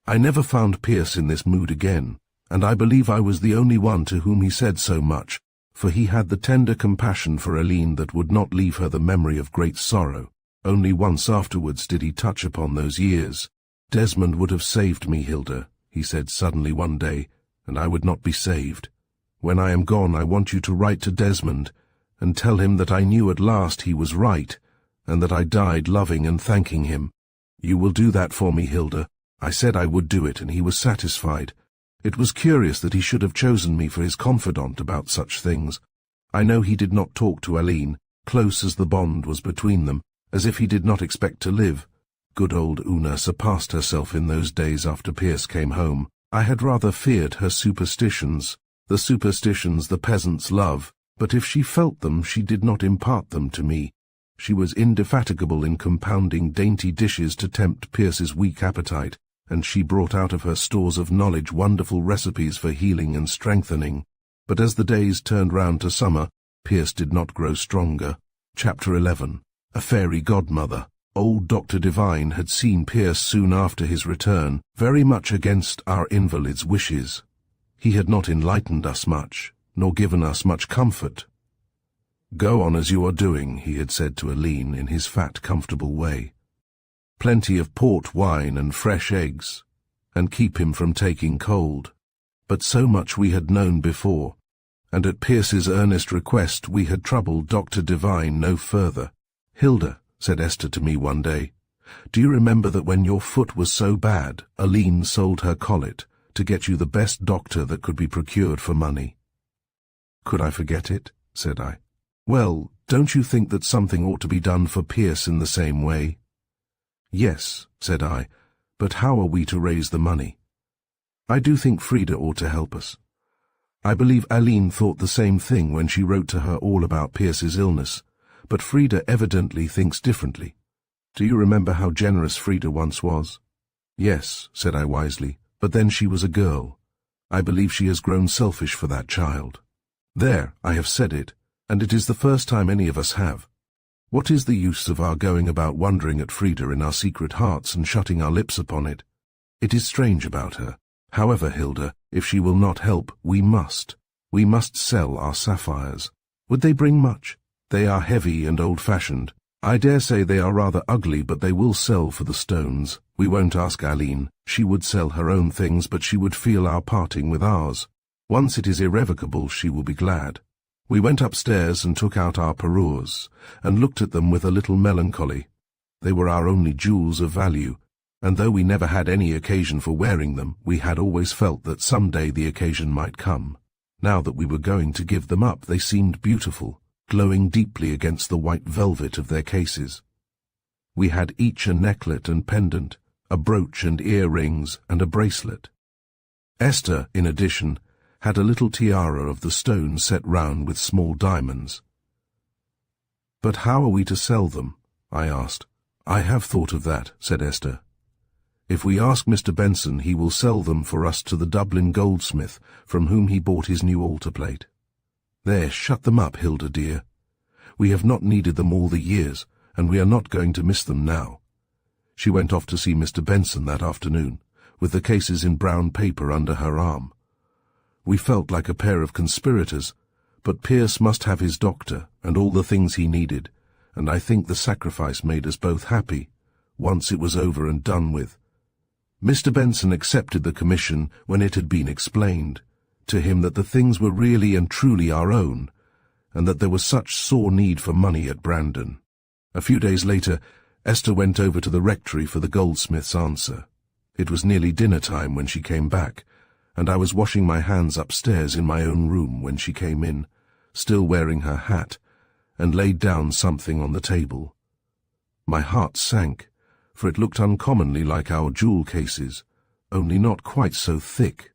I never found Pierce in this mood again, and I believe I was the only one to whom he said so much, for he had the tender compassion for Aline that would not leave her the memory of great sorrow. Only once afterwards did he touch upon those years. "Desmond would have saved me, Hilda," he said suddenly one day, "and I would not be saved. When I am gone, I want you to write to Desmond and tell him that I knew at last he was right, and that I died loving and thanking him. You will do that for me, Hilda." I said I would do it, and he was satisfied. It was curious that he should have chosen me for his confidant about such things. I know he did not talk to Aline, close as the bond was between them, as if he did not expect to live. Good old Una surpassed herself in those days after Pierce came home. I had rather feared her superstitions, the superstitions the peasants love, but if she felt them, she did not impart them to me. She was indefatigable in compounding dainty dishes to tempt Pierce's weak appetite, and she brought out of her stores of knowledge wonderful recipes for healing and strengthening. But as the days turned round to summer, Pierce did not grow stronger. Chapter 11. A Fairy Godmother. Old Dr. Devine had seen Pierce soon after his return, very much against our invalid's wishes. He had not enlightened us much, nor given us much comfort. "Go on as you are doing," he had said to Aline in his fat, comfortable way. "Plenty of port wine and fresh eggs, and keep him from taking cold." But so much we had known before, and at Pierce's earnest request we had troubled Dr. Devine no further. "Hilda," said Esther to me one day, "do you remember that when your foot was so bad, Aline sold her collet to get you the best doctor that could be procured for money?" "Could I forget it?" said I. "Well, don't you think that something ought to be done for Pierce in the same way?" "Yes," said I, "but how are we to raise the money?" "I do think Frida ought to help us." I believe Aline thought the same thing when she wrote to her all about Pierce's illness, but Frida evidently thinks differently. Do you remember how generous Frida once was? "Yes," said I wisely, But then she was a girl. I believe she has grown selfish for that child. There, I have said it, and it is the first time any of us have. What is the use of our going about wondering at Frida in our secret hearts and shutting our lips upon it? It is strange about her. However, Hilda, if she will not help, we must. We must sell our sapphires. Would they bring much? They are heavy and old-fashioned. I dare say they are rather ugly, but they will sell for the stones. We won't ask Aline. She would sell her own things, but she would feel our parting with ours. Once it is irrevocable, she will be glad. We went upstairs and took out our parures, and looked at them with a little melancholy. They were our only jewels of value, and though we never had any occasion for wearing them, we had always felt that some day the occasion might come. Now that we were going to give them up, they seemed beautiful, glowing deeply against the white velvet of their cases. We had each a necklet and pendant, a brooch and earrings, and a bracelet. Esther, in addition, had a little tiara of the stone set round with small diamonds. "But how are we to sell them?" I asked. "I have thought of that," said Esther. "If we ask Mr. Benson, he will sell them for us to the Dublin goldsmith from whom he bought his new altar plate. There, shut them up, Hilda dear. We have not needed them all the years, and we are not going to miss them now." She went off to see Mr. Benson that afternoon, with the cases in brown paper under her arm. We felt like a pair of conspirators, but Pierce must have his doctor and all the things he needed, and I think the sacrifice made us both happy, once it was over and done with. Mr. Benson accepted the commission when it had been explained to him that the things were really and truly our own, and that there was such sore need for money at Brandon. A few days later, Esther went over to the rectory for the goldsmith's answer. It was nearly dinner time when she came back, and I was washing my hands upstairs in my own room when she came in, still wearing her hat, and laid down something on the table. My heart sank, for it looked uncommonly like our jewel cases, only not quite so thick.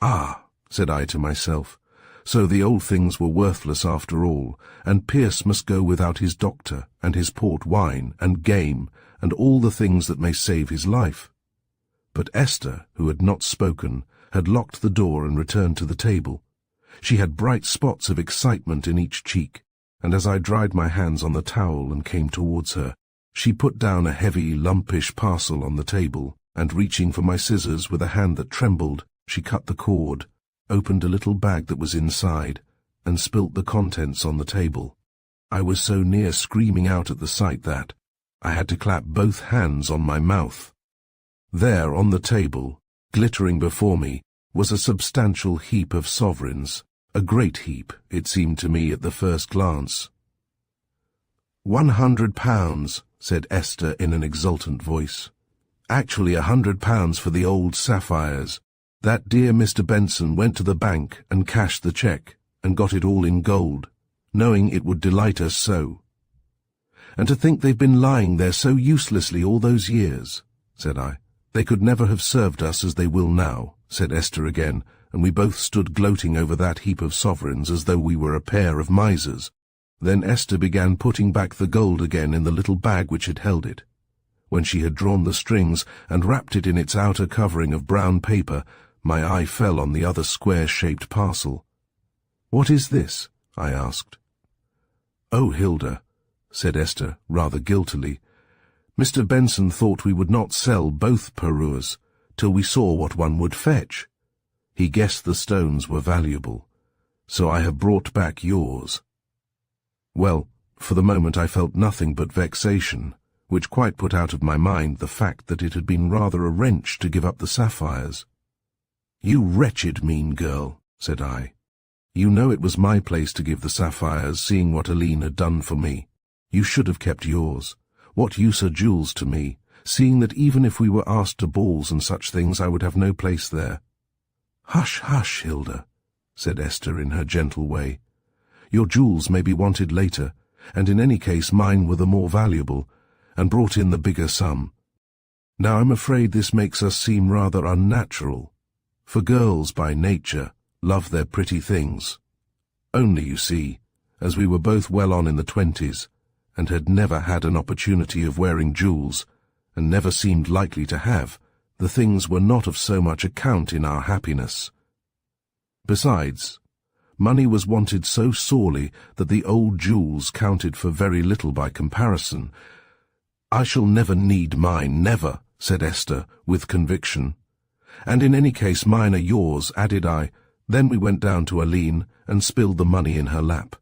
"Ah," said I to myself, "so the old things were worthless after all, and Pierce must go without his doctor, and his port wine, and game, and all the things that may save his life." But Esther, who had not spoken, had locked the door and returned to the table. She had bright spots of excitement in each cheek, and as I dried my hands on the towel and came towards her, she put down a heavy, lumpish parcel on the table, and reaching for my scissors with a hand that trembled, she cut the cord, opened a little bag that was inside, and spilt the contents on the table. I was so near screaming out at the sight that I had to clap both hands on my mouth. There on the table, glittering before me, was a substantial heap of sovereigns, a great heap, it seemed to me at the first glance. £100, said Esther in an exultant voice. Actually £100 for the old sapphires. That dear Mr. Benson went to the bank and cashed the cheque, and got it all in gold, knowing it would delight us so. And to think they've been lying there so uselessly all those years, said I. They could never have served us as they will now, said Esther again, and we both stood gloating over that heap of sovereigns as though we were a pair of misers. Then Esther began putting back the gold again in the little bag which had held it. When she had drawn the strings and wrapped it in its outer covering of brown paper, my eye fell on the other square-shaped parcel. "What is this?" I asked. "Oh, Hilda," said Esther, rather guiltily, "Mr. Benson thought we would not sell both parures till we saw what one would fetch. He guessed the stones were valuable, so I have brought back yours." Well, for the moment I felt nothing but vexation, which quite put out of my mind the fact that it had been rather a wrench to give up the sapphires. "You wretched mean girl," said I. "You know it was my place to give the sapphires, seeing what Aline had done for me. You should have kept yours. What use are jewels to me, seeing that even if we were asked to balls and such things I would have no place there?" "Hush, hush, Hilda," said Esther in her gentle way. "Your jewels may be wanted later, and in any case mine were the more valuable, and brought in the bigger sum. Now I'm afraid this makes us seem rather unnatural, for girls by nature love their pretty things. Only, you see, as we were both well on in the 20s, and had never had an opportunity of wearing jewels, and never seemed likely to have, The things were not of so much account in our happiness. Besides, money was wanted so sorely that the old jewels counted for very little by comparison. "I shall never need mine, never," said Esther, with conviction. "And in any case mine are yours," added I. Then we went down to Aline and spilled the money in her lap.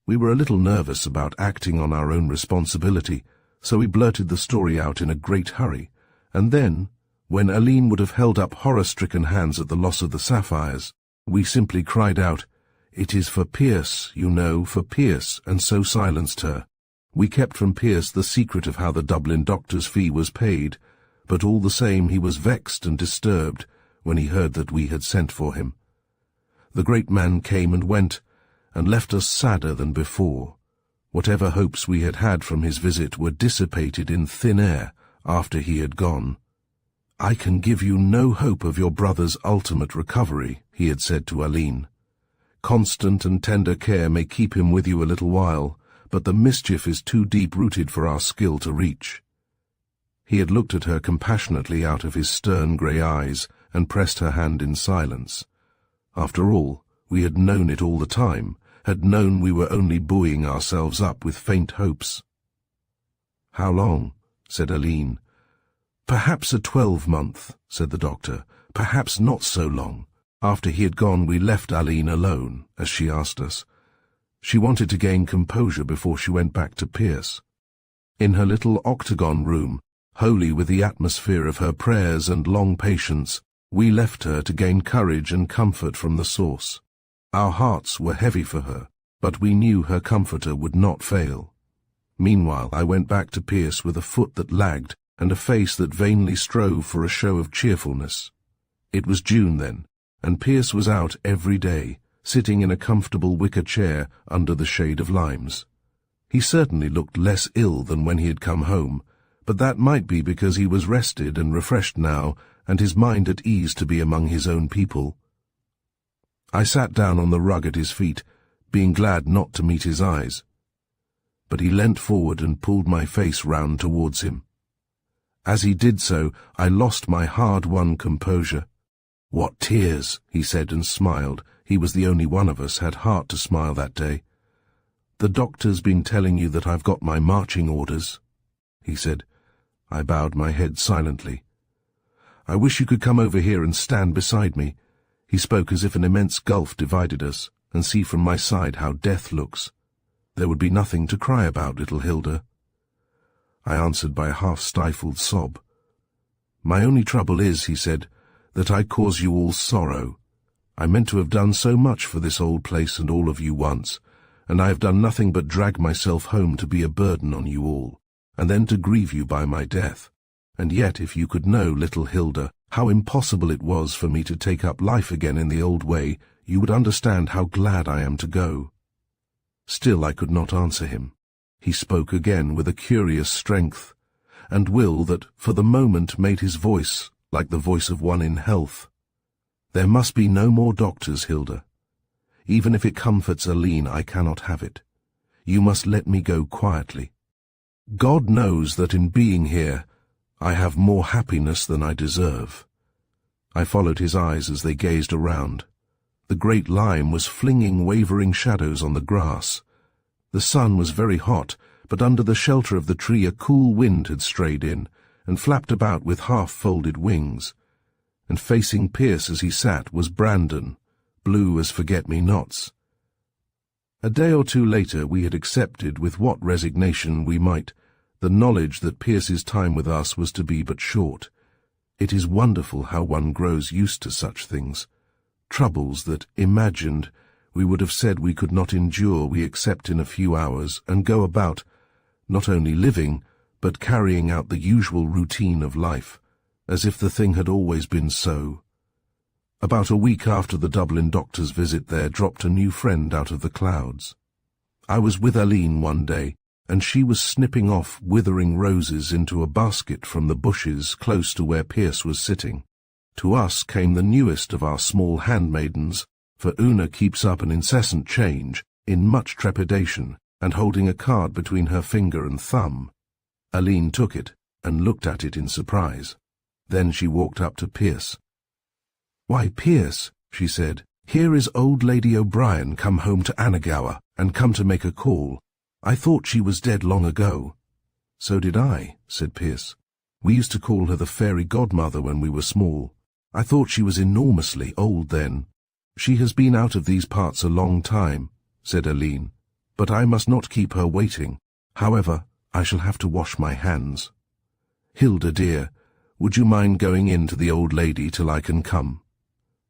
We were a little nervous about acting on our own responsibility, so we blurted the story out in a great hurry, and then, when Aline would have held up horror-stricken hands at the loss of the sapphires, we simply cried out, "It is for Pierce, you know, for Pierce," and so silenced her. We kept from Pierce the secret of how the Dublin doctor's fee was paid, but all the same he was vexed and disturbed when he heard that we had sent for him. The great man came and went, and left us sadder than before. Whatever hopes we had had from his visit were dissipated in thin air after he had gone. "I can give you no hope of your brother's ultimate recovery," he had said to Aline. "Constant and tender care may keep him with you a little while, but the mischief is too deep-rooted for our skill to reach." He had looked at her compassionately out of his stern grey eyes and pressed her hand in silence. After all, we had known it all the time, had known we were only buoying ourselves up with faint hopes. "How long?" said Aline. "Perhaps a 12-month," said the doctor. "Perhaps not so long." After he had gone, we left Aline alone, as she asked us. She wanted to gain composure before she went back to Pierce. In her little octagon room, holy with the atmosphere of her prayers and long patience, we left her to gain courage and comfort from the source. Our hearts were heavy for her, but we knew her comforter would not fail. Meanwhile, I went back to Pierce with a foot that lagged and a face that vainly strove for a show of cheerfulness. It was June then, and Pierce was out every day, sitting in a comfortable wicker chair under the shade of limes. He certainly looked less ill than when he had come home, but that might be because he was rested and refreshed now, and his mind at ease to be among his own people. I sat down on the rug at his feet, being glad not to meet his eyes. But he leant forward and pulled my face round towards him. As he did so, I lost my hard-won composure. "What tears," he said and smiled. He was the only one of us had heart to smile that day. "The doctor's been telling you that I've got my marching orders," he said. I bowed my head silently. "I wish you could come over here and stand beside me." He spoke as if an immense gulf divided us, "and see from my side how death looks. There would be nothing to cry about, little Hilda." I answered by a half-stifled sob. "My only trouble is," he said, "that I cause you all sorrow. I meant to have done so much for this old place and all of you once, and I have done nothing but drag myself home to be a burden on you all, and then to grieve you by my death. And yet if you could know, little Hilda, how impossible it was for me to take up life again in the old way, you would understand how glad I am to go." Still I could not answer him. He spoke again with a curious strength, and will that for the moment made his voice like the voice of one in health. "There must be no more doctors, Hilda. Even if it comforts Aline, I cannot have it. You must let me go quietly. God knows that in being here, I have more happiness than I deserve." I followed his eyes as they gazed around. The great lime was flinging wavering shadows on the grass. The sun was very hot, but under the shelter of the tree a cool wind had strayed in, and flapped about with half-folded wings. And facing Pierce as he sat was Brandon, blue as forget-me-nots. A day or two later we had accepted, with what resignation we might, the knowledge that Pierce's time with us was to be but short. It is wonderful how one grows used to such things. Troubles that, imagined, we would have said we could not endure, we accept in a few hours, and go about, not only living, but carrying out the usual routine of life, as if the thing had always been so. About a week after the Dublin doctor's visit there dropped a new friend out of the clouds. I was with Aline one day, and she was snipping off withering roses into a basket from the bushes close to where Pierce was sitting. To us came the newest of our small handmaidens, for Una keeps up an incessant change, in much trepidation, and holding a card between her finger and thumb. Aline took it, and looked at it in surprise. Then she walked up to Pierce. "Why, Pierce," she said, "here is old Lady O'Brien come home to Anagawa, and come to make a call. I thought she was dead long ago." "So did I," said Pierce. "We used to call her the fairy godmother when we were small. I thought she was enormously old then." "She has been out of these parts a long time," said Aline, "but I must not keep her waiting. However, I shall have to wash my hands. Hilda, dear, would you mind going in to the old lady till I can come?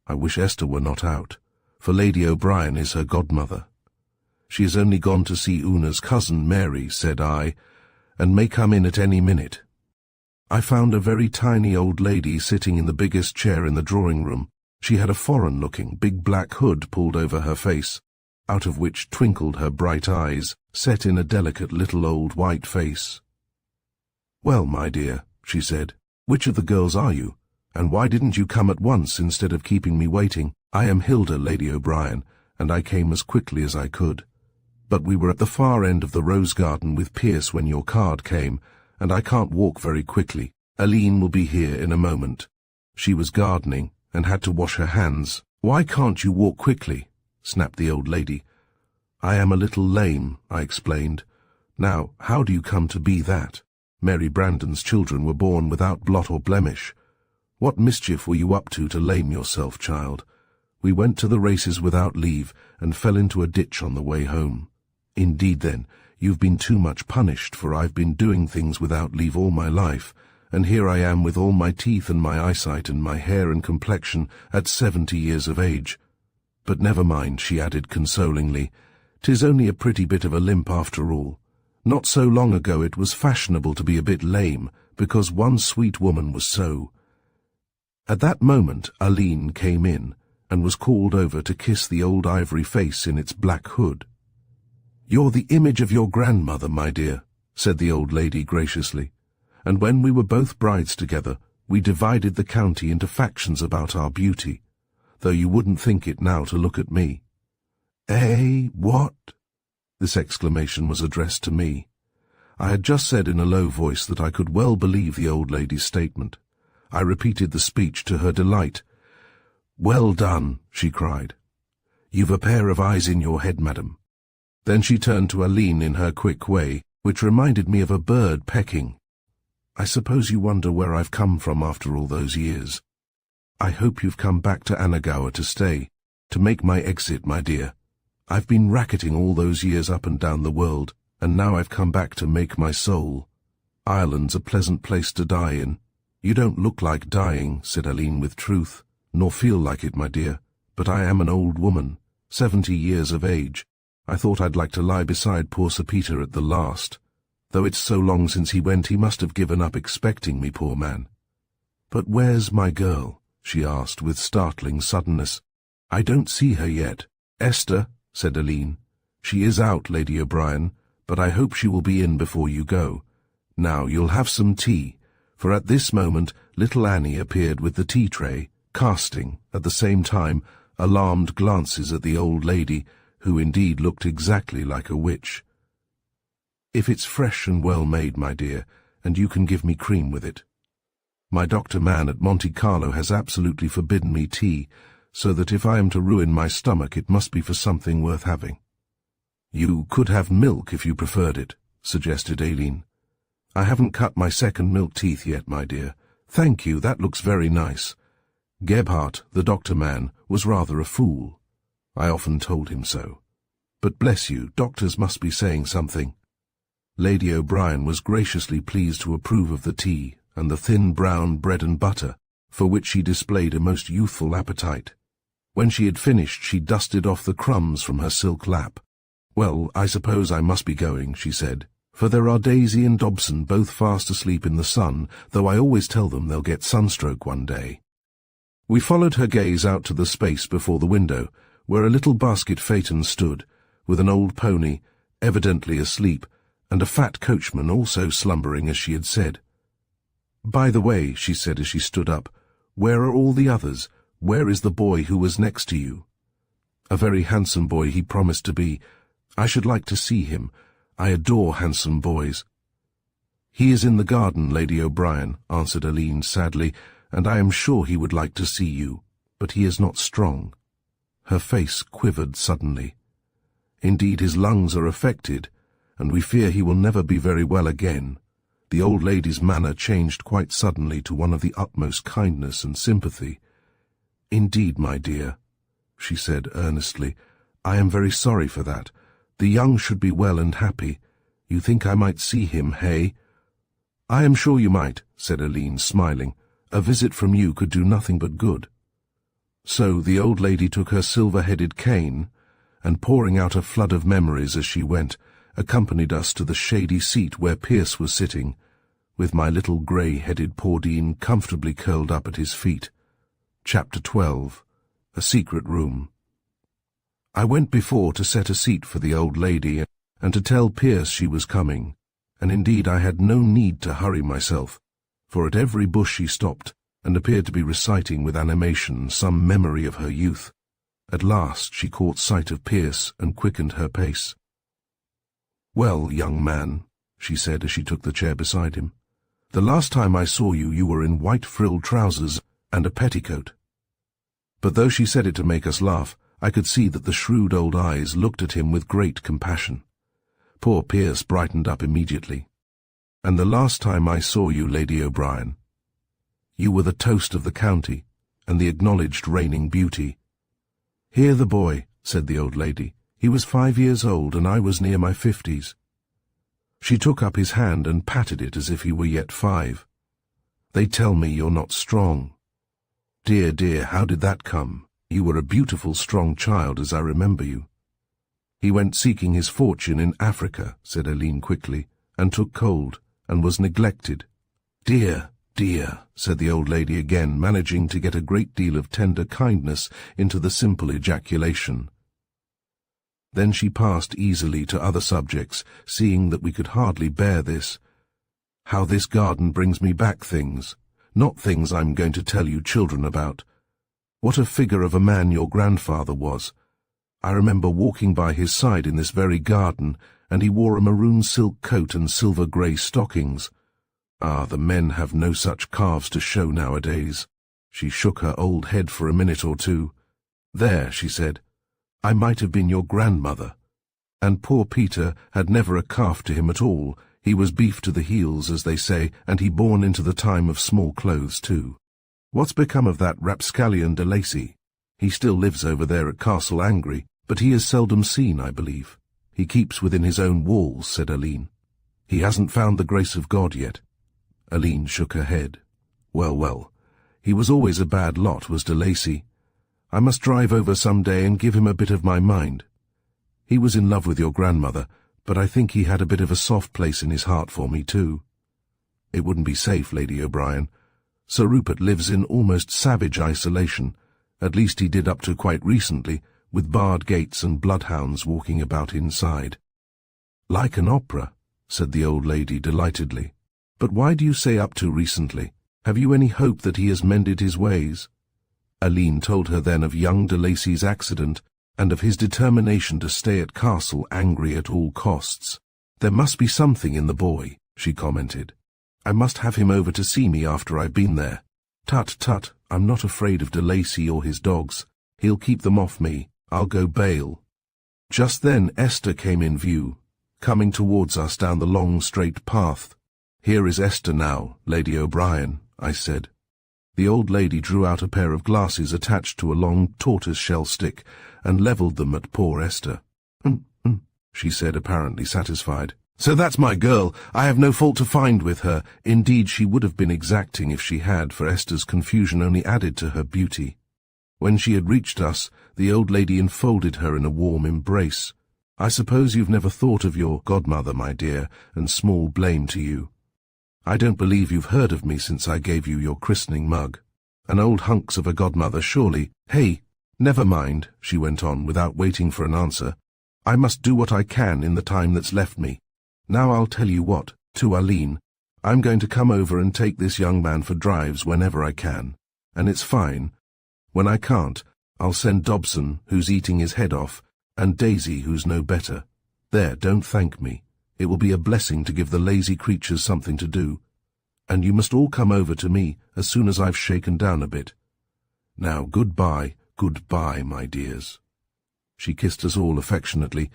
I wish Esther were not out, for Lady O'Brien is her godmother." "She has only gone to see Una's cousin Mary," said I, "and may come in at any minute." I found a very tiny old lady sitting in the biggest chair in the drawing-room. She had a foreign-looking, big black hood pulled over her face, out of which twinkled her bright eyes, set in a delicate little old white face. "Well, my dear," she said, "which of the girls are you? And why didn't you come at once instead of keeping me waiting? I am Hilda, Lady O'Brien, and I came as quickly as I could. But we were at the far end of the rose garden with Pierce when your card came, and I can't walk very quickly. Aline will be here in a moment. She was gardening and had to wash her hands." "Why can't you walk quickly?" snapped the old lady. "I am a little lame," I explained. "Now, how do you come to be that? Mary Brandon's children were born without blot or blemish. What mischief were you up to lame yourself, child? We went to the races without leave and fell into a ditch on the way home. Indeed, then, you've been too much punished, for I've been doing things without leave all my life, and here I am with all my teeth and my eyesight and my hair and complexion at 70 years of age. But never mind," she added consolingly, "'tis only a pretty bit of a limp after all. Not so long ago it was fashionable to be a bit lame, because one sweet woman was so." At that moment Aline came in, and was called over to kiss the old ivory face in its black hood. "You're the image of your grandmother, my dear," said the old lady graciously, "and when we were both brides together, we divided the county into factions about our beauty, though you wouldn't think it now to look at me." "Eh, what?" This exclamation was addressed to me. I had just said in a low voice that I could well believe the old lady's statement. I repeated the speech to her delight. "Well done," she cried. "You've a pair of eyes in your head, madam." Then she turned to Aline in her quick way, which reminded me of a bird pecking. "I suppose you wonder where I've come from after all those years. I hope you've come back to Anagawa to stay, to make my exit, my dear. I've been racketing all those years up and down the world, and now I've come back to make my soul. Ireland's a pleasant place to die in." "You don't look like dying," said Aline with truth, "nor feel like it, my dear, but I am an old woman, 70 years of age. I thought I'd like to lie beside poor Sir Peter at the last. Though it's so long since he went, he must have given up expecting me, poor man." "But where's my girl?" she asked with startling suddenness. "I don't see her yet." "Esther," said Aline. "She is out, Lady O'Brien, but I hope she will be in before you go. Now you'll have some tea," for at this moment little Annie appeared with the tea-tray, casting, at the same time, alarmed glances at the old lady, who indeed looked exactly like a witch. "If it's fresh and well made, my dear, and you can give me cream with it. My doctor man at Monte Carlo has absolutely forbidden me tea, so that if I am to ruin my stomach it must be for something worth having." "You could have milk if you preferred it," suggested Aline. "I haven't cut my second milk teeth yet, my dear. Thank you, that looks very nice. Gebhardt, the doctor man, was rather a fool. I often told him so. But bless you, doctors must be saying something." Lady O'Brien was graciously pleased to approve of the tea and the thin brown bread and butter, for which she displayed a most youthful appetite. When she had finished, she dusted off the crumbs from her silk lap. "Well, I suppose I must be going," she said, "for there are Daisy and Dobson both fast asleep in the sun, though I always tell them they'll get sunstroke one day." We followed her gaze out to the space before the window, where a little basket phaeton stood, with an old pony, evidently asleep, and a fat coachman also slumbering as she had said. "By the way," she said as she stood up, "where are all the others? Where is the boy who was next to you?" "A very handsome boy he promised to be. I should like to see him. I adore handsome boys." "He is in the garden, Lady O'Brien," answered Aline sadly, "and I am sure he would like to see you, but he is not strong." Her face quivered suddenly. "Indeed, his lungs are affected, and we fear he will never be very well again." The old lady's manner changed quite suddenly to one of the utmost kindness and sympathy. "Indeed, my dear," she said earnestly, "I am very sorry for that. The young should be well and happy. You think I might see him, hey?" "I am sure you might," said Aline, smiling. "A visit from you could do nothing but good." So the old lady took her silver-headed cane, and pouring out a flood of memories as she went, accompanied us to the shady seat where Pierce was sitting, with my little grey-headed Pauline comfortably curled up at his feet. Chapter 12. A Secret Room. I went before to set a seat for the old lady, and to tell Pierce she was coming, and indeed I had no need to hurry myself, for at every bush she stopped, and appeared to be reciting with animation some memory of her youth. At last she caught sight of Pierce and quickened her pace. "Well, young man," she said as she took the chair beside him, "the last time I saw you, you were in white frilled trousers and a petticoat." But though she said it to make us laugh, I could see that the shrewd old eyes looked at him with great compassion. Poor Pierce brightened up immediately. "And the last time I saw you, Lady O'Brien, you were the toast of the county, and the acknowledged reigning beauty." "Hear the boy," said the old lady. "He was 5 years old, and I was near my 50s. She took up his hand and patted it as if he were yet 5. "They tell me you're not strong." "Dear, dear, how did that come? You were a beautiful, strong child, as I remember you." "He went seeking his fortune in Africa," said Aline quickly, "and took cold, and was neglected." "Dear, dear," said the old lady again, managing to get a great deal of tender kindness into the simple ejaculation. Then she passed easily to other subjects, seeing that we could hardly bear this. "How this garden brings me back things, not things I'm going to tell you children about. What a figure of a man your grandfather was. I remember walking by his side in this very garden, and he wore a maroon silk coat and silver-grey stockings. Ah, the men have no such calves to show nowadays." She shook her old head for a minute or two. "There," she said, "I might have been your grandmother. And poor Peter had never a calf to him at all. He was beef to the heels, as they say, and he born into the time of small clothes too. What's become of that rapscallion de Lacy? He still lives over there at Castle Angry, but he is seldom seen, I believe. He keeps within his own walls," said Aline. "He hasn't found the grace of God yet." Aline shook her head. "Well, well, he was always a bad lot, was de Lacy. I must drive over some day and give him a bit of my mind. He was in love with your grandmother, but I think he had a bit of a soft place in his heart for me too. It wouldn't be safe, Lady O'Brien. Sir Rupert lives in almost savage isolation, at least he did up to quite recently, with barred gates and bloodhounds walking about inside." "Like an opera," said the old lady delightedly. "But why do you say up to recently? Have you any hope that he has mended his ways?" Aline told her then of young de Lacy's accident, and of his determination to stay at Castle Angry at all costs. "There must be something in the boy," she commented. "I must have him over to see me after I've been there." "Tut, tut, I'm not afraid of de Lacy or his dogs. He'll keep them off me. I'll go bail." Just then Esther came in view, coming towards us down the long straight path. "Here is Esther now, Lady O'Brien," I said. The old lady drew out a pair of glasses attached to a long tortoise-shell stick, and levelled them at poor Esther. She said, apparently satisfied. "So that's my girl. I have no fault to find with her." Indeed, she would have been exacting if she had, for Esther's confusion only added to her beauty. When she had reached us, the old lady enfolded her in a warm embrace. "I suppose you've never thought of your godmother, my dear, and small blame to you. I don't believe you've heard of me since I gave you your christening mug. An old hunks of a godmother, surely. Hey, never mind," she went on, without waiting for an answer. "I must do what I can in the time that's left me. Now I'll tell you what, to Aline, I'm going to come over and take this young man for drives whenever I can, and it's fine. When I can't, I'll send Dobson, who's eating his head off, and Daisy, who's no better. There, don't thank me. It will be a blessing to give the lazy creatures something to do. And you must all come over to me as soon as I've shaken down a bit. Now, goodbye, my dears." She kissed us all affectionately,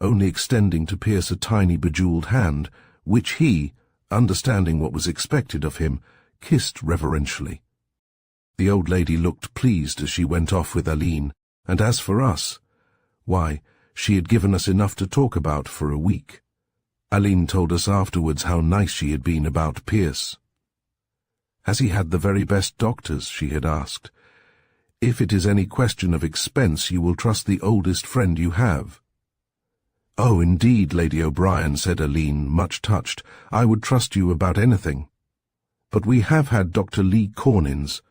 only extending to Pierce a tiny bejewelled hand, which he, understanding what was expected of him, kissed reverentially. The old lady looked pleased as she went off with Aline, and as for us, why, she had given us enough to talk about for a week. Aline told us afterwards how nice she had been about Pierce. "Has he had the very best doctors?" she had asked. "If it is any question of expense, you will trust the oldest friend you have." "Oh, indeed, Lady O'Brien," said Aline, much touched. "I would trust you about anything. But we have had Dr. Lee Cornins.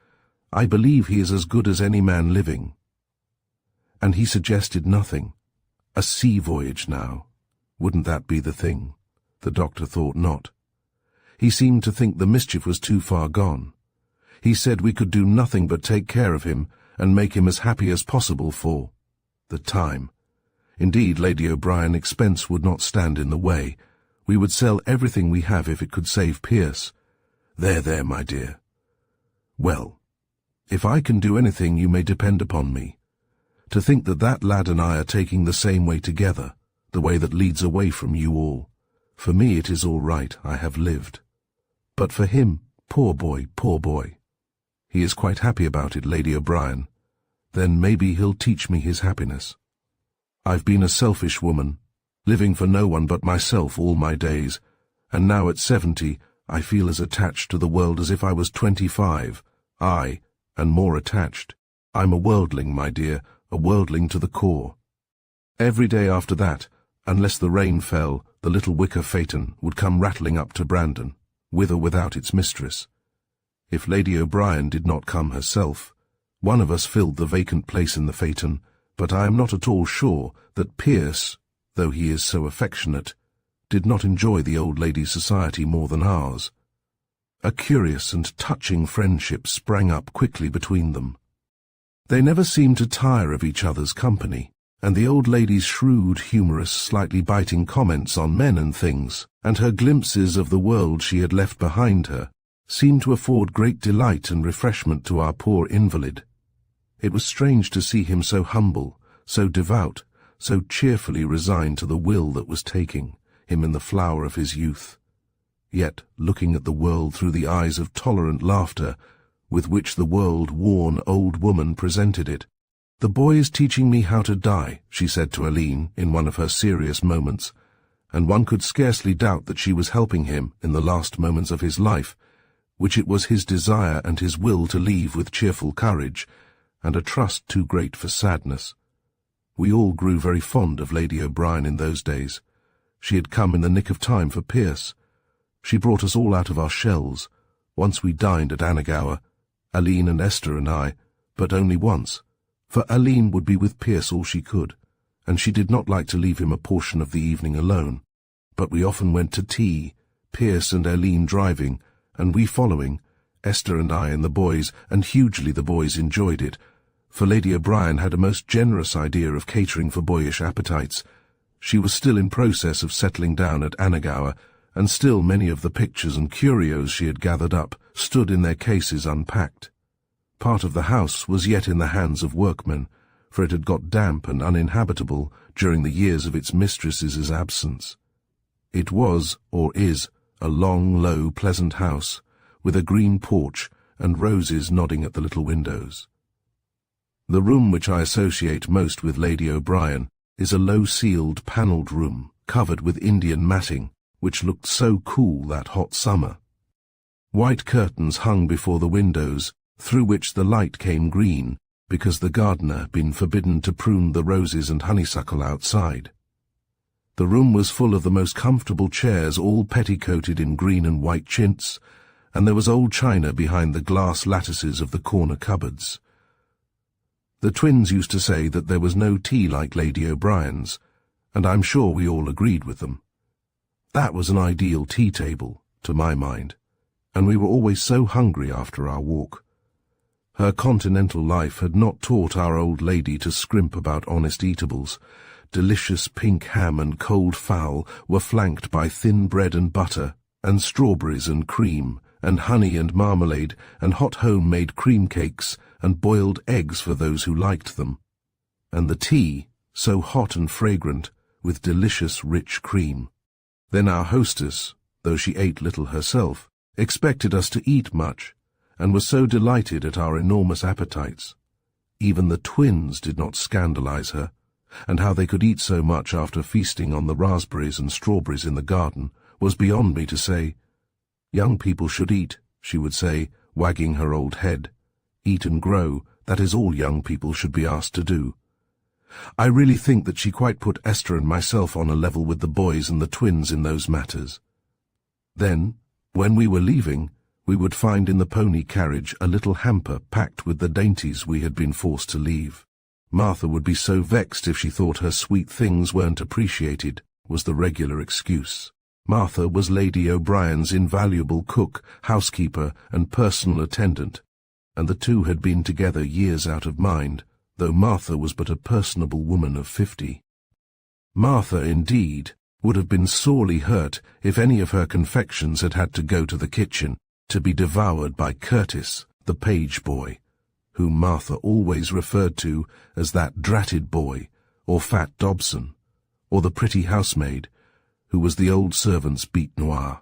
I believe he is as good as any man living." And he suggested nothing. A sea voyage now. Wouldn't that be the thing? The doctor thought not. He seemed to think the mischief was too far gone. He said we could do nothing but take care of him and make him as happy as possible for the time. Indeed, Lady O'Brien, expense would not stand in the way. We would sell everything we have if it could save Pierce. There, my dear. Well, if I can do anything, you may depend upon me. To think that that lad and I are taking the same way together, the way that leads away from you all. For me it is all right, I have lived. But for him, poor boy. He is quite happy about it, Lady O'Brien. Then maybe he'll teach me his happiness. I've been a selfish woman, living for no one but myself all my days, and now at 70 I feel as attached to the world as if I was 25, aye, and more attached. I'm a worldling, my dear, a worldling to the core. Every day after that, unless the rain fell, the little wicker phaeton would come rattling up to Brandon, with or without its mistress. If Lady O'Brien did not come herself, one of us filled the vacant place in the phaeton, but I am not at all sure that Pierce, though he is so affectionate, did not enjoy the old lady's society more than ours. A curious and touching friendship sprang up quickly between them. They never seemed to tire of each other's company, and the old lady's shrewd, humorous, slightly biting comments on men and things, and her glimpses of the world she had left behind her, seemed to afford great delight and refreshment to our poor invalid. It was strange to see him so humble, so devout, so cheerfully resigned to the will that was taking him in the flower of his youth, yet looking at the world through the eyes of tolerant laughter with which the world-worn old woman presented it. "The boy is teaching me how to die," she said to Aline in one of her serious moments, and one could scarcely doubt that she was helping him in the last moments of his life, which it was his desire and his will to leave with cheerful courage, and a trust too great for sadness. We all grew very fond of Lady O'Brien in those days. She had come in the nick of time for Pierce. She brought us all out of our shells. Once we dined at Annagower, Aline and Esther and I, but only once, for Aline would be with Pierce all she could, and she did not like to leave him a portion of the evening alone. But we often went to tea, Pierce and Aline driving, and we following, Esther and I and the boys, and hugely the boys enjoyed it, for Lady O'Brien had a most generous idea of catering for boyish appetites. She was still in process of settling down at Annagower, and still many of the pictures and curios she had gathered up stood in their cases unpacked. Part of the house was yet in the hands of workmen, for it had got damp and uninhabitable during the years of its mistress's absence. It was, or is, a long, low, pleasant house, with a green porch and roses nodding at the little windows. The room which I associate most with Lady O'Brien is a low-ceiled, panelled room, covered with Indian matting, which looked so cool that hot summer. White curtains hung before the windows, through which the light came green, because the gardener had been forbidden to prune the roses and honeysuckle outside. The room was full of the most comfortable chairs, all petticoated in green and white chintz, and there was old china behind the glass lattices of the corner cupboards. The twins used to say that there was no tea like Lady O'Brien's, and I'm sure we all agreed with them. That was an ideal tea table, to my mind, and we were always so hungry after our walk. Her continental life had not taught our old lady to scrimp about honest eatables, delicious pink ham and cold fowl were flanked by thin bread and butter, and strawberries and cream, and honey and marmalade, and hot home-made cream cakes, and boiled eggs for those who liked them. And the tea, so hot and fragrant, with delicious rich cream. Then our hostess, though she ate little herself, expected us to eat much, and was so delighted at our enormous appetites. Even the twins did not scandalize her, and how they could eat so much after feasting on the raspberries and strawberries in the garden was beyond me to say. Young people should eat, she would say, wagging her old head. Eat and grow, that is all young people should be asked to do. I really think that she quite put Esther and myself on a level with the boys and the twins in those matters. Then, when we were leaving, we would find in the pony carriage a little hamper packed with the dainties we had been forced to leave. Martha would be so vexed if she thought her sweet things weren't appreciated, was the regular excuse. Martha was Lady O'Brien's invaluable cook, housekeeper, and personal attendant, and the two had been together years out of mind, though Martha was but a personable woman of 50. Martha, indeed, would have been sorely hurt if any of her confections had had to go to the kitchen, to be devoured by Curtis, the page boy, whom Martha always referred to as that dratted boy, or Fat Dobson, or the pretty housemaid, who was the old servant's bête noire.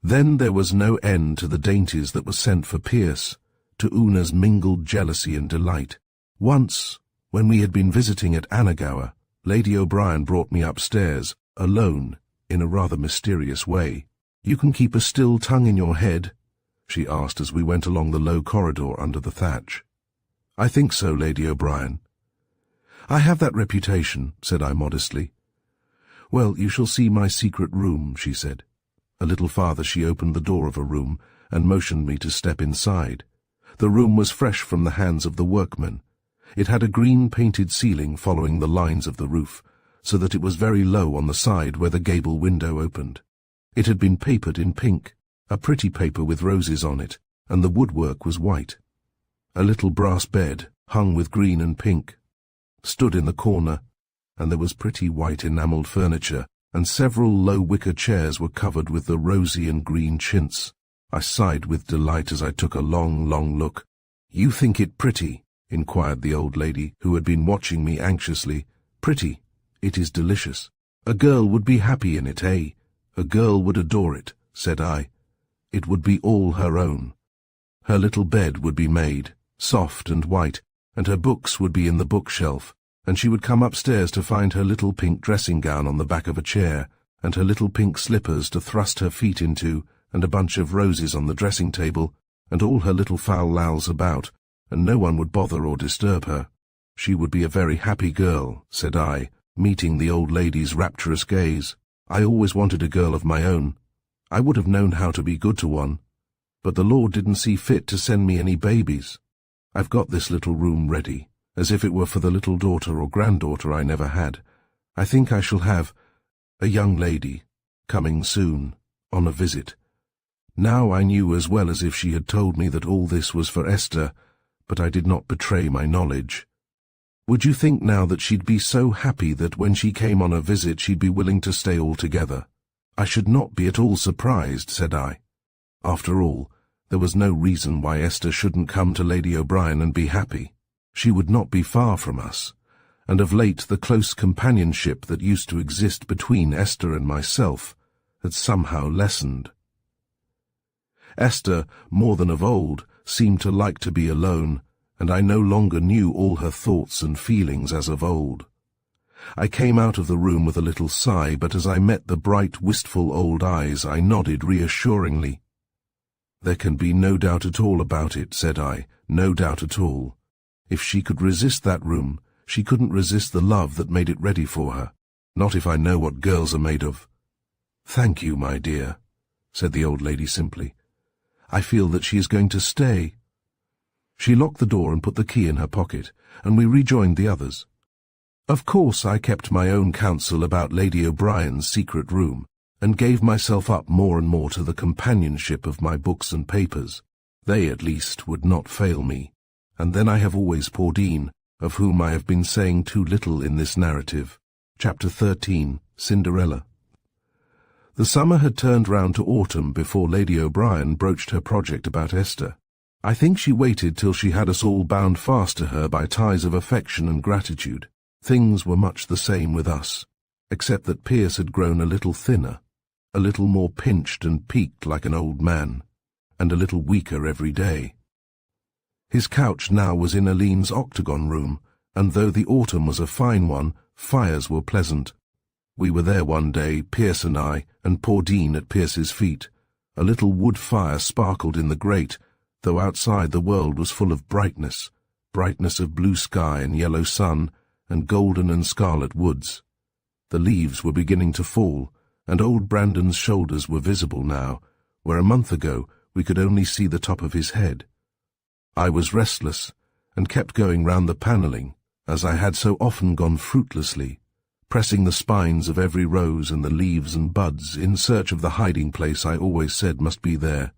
Then there was no end to the dainties that were sent for Pierce, to Una's mingled jealousy and delight. Once, when we had been visiting at Annagower, Lady O'Brien brought me upstairs, alone, in a rather mysterious way. "You can keep a still tongue in your head?" she asked as we went along the low corridor under the thatch. "I think so, Lady O'Brien." "I have that reputation," said I modestly. "Well, you shall see my secret room," she said. A little farther she opened the door of a room and motioned me to step inside. The room was fresh from the hands of the workmen. It had a green-painted ceiling following the lines of the roof, so that it was very low on the side where the gable window opened. It had been papered in pink, a pretty paper with roses on it, and the woodwork was white. A little brass bed, hung with green and pink, stood in the corner, and there was pretty white enamelled furniture, and several low wicker chairs were covered with the rosy and green chintz. I sighed with delight as I took a long, long look. "You think it pretty?" inquired the old lady, who had been watching me anxiously. "Pretty. It is delicious. A girl would be happy in it, eh? A girl would adore it," said I. "It would be all her own. Her little bed would be made, soft and white, and her books would be in the bookshelf, and she would come upstairs to find her little pink dressing-gown on the back of a chair, and her little pink slippers to thrust her feet into, and a bunch of roses on the dressing-table, and all her little fal-lals about, and no one would bother or disturb her. She would be a very happy girl," said I, meeting the old lady's rapturous gaze. "I always wanted a girl of my own. I would have known how to be good to one, but the Lord didn't see fit to send me any babies. I've got this little room ready, as if it were for the little daughter or granddaughter I never had. I think I shall have a young lady coming soon, on a visit." Now I knew as well as if she had told me that all this was for Esther, but I did not betray my knowledge. "Would you think now that she'd be so happy that when she came on a visit she'd be willing to stay altogether?" "I should not be at all surprised," said I. After all, there was no reason why Esther shouldn't come to Lady O'Brien and be happy. She would not be far from us, and of late the close companionship that used to exist between Esther and myself had somehow lessened. Esther, more than of old, seemed to like to be alone, and I no longer knew all her thoughts and feelings as of old. I came out of the room with a little sigh, but as I met the bright, wistful old eyes, I nodded reassuringly. "There can be no doubt at all about it," said I, "no doubt at all. If she could resist that room, she couldn't resist the love that made it ready for her. Not if I know what girls are made of." "Thank you, my dear," said the old lady simply. "I feel that she is going to stay." She locked the door and put the key in her pocket, and we rejoined the others. Of course I kept my own counsel about Lady O'Brien's secret room, and gave myself up more and more to the companionship of my books and papers. They, at least, would not fail me. And then I have always Paudine, of whom I have been saying too little in this narrative. Chapter 13, Cinderella. The summer had turned round to autumn before Lady O'Brien broached her project about Esther. I think she waited till she had us all bound fast to her by ties of affection and gratitude. Things were much the same with us, except that Pierce had grown a little thinner, a little more pinched and peaked like an old man, and a little weaker every day. His couch now was in Aline's octagon room, and though the autumn was a fine one, fires were pleasant. We were there one day, Pierce and I, and poor Dean at Pierce's feet. A little wood fire sparkled in the grate, though outside the world was full of brightness of blue sky and yellow sun, and golden and scarlet woods. The leaves were beginning to fall, and old Brandon's shoulders were visible now, where a month ago we could only see the top of his head. I was restless, and kept going round the panelling, as I had so often gone fruitlessly, pressing the spines of every rose and the leaves and buds in search of the hiding place I always said must be there.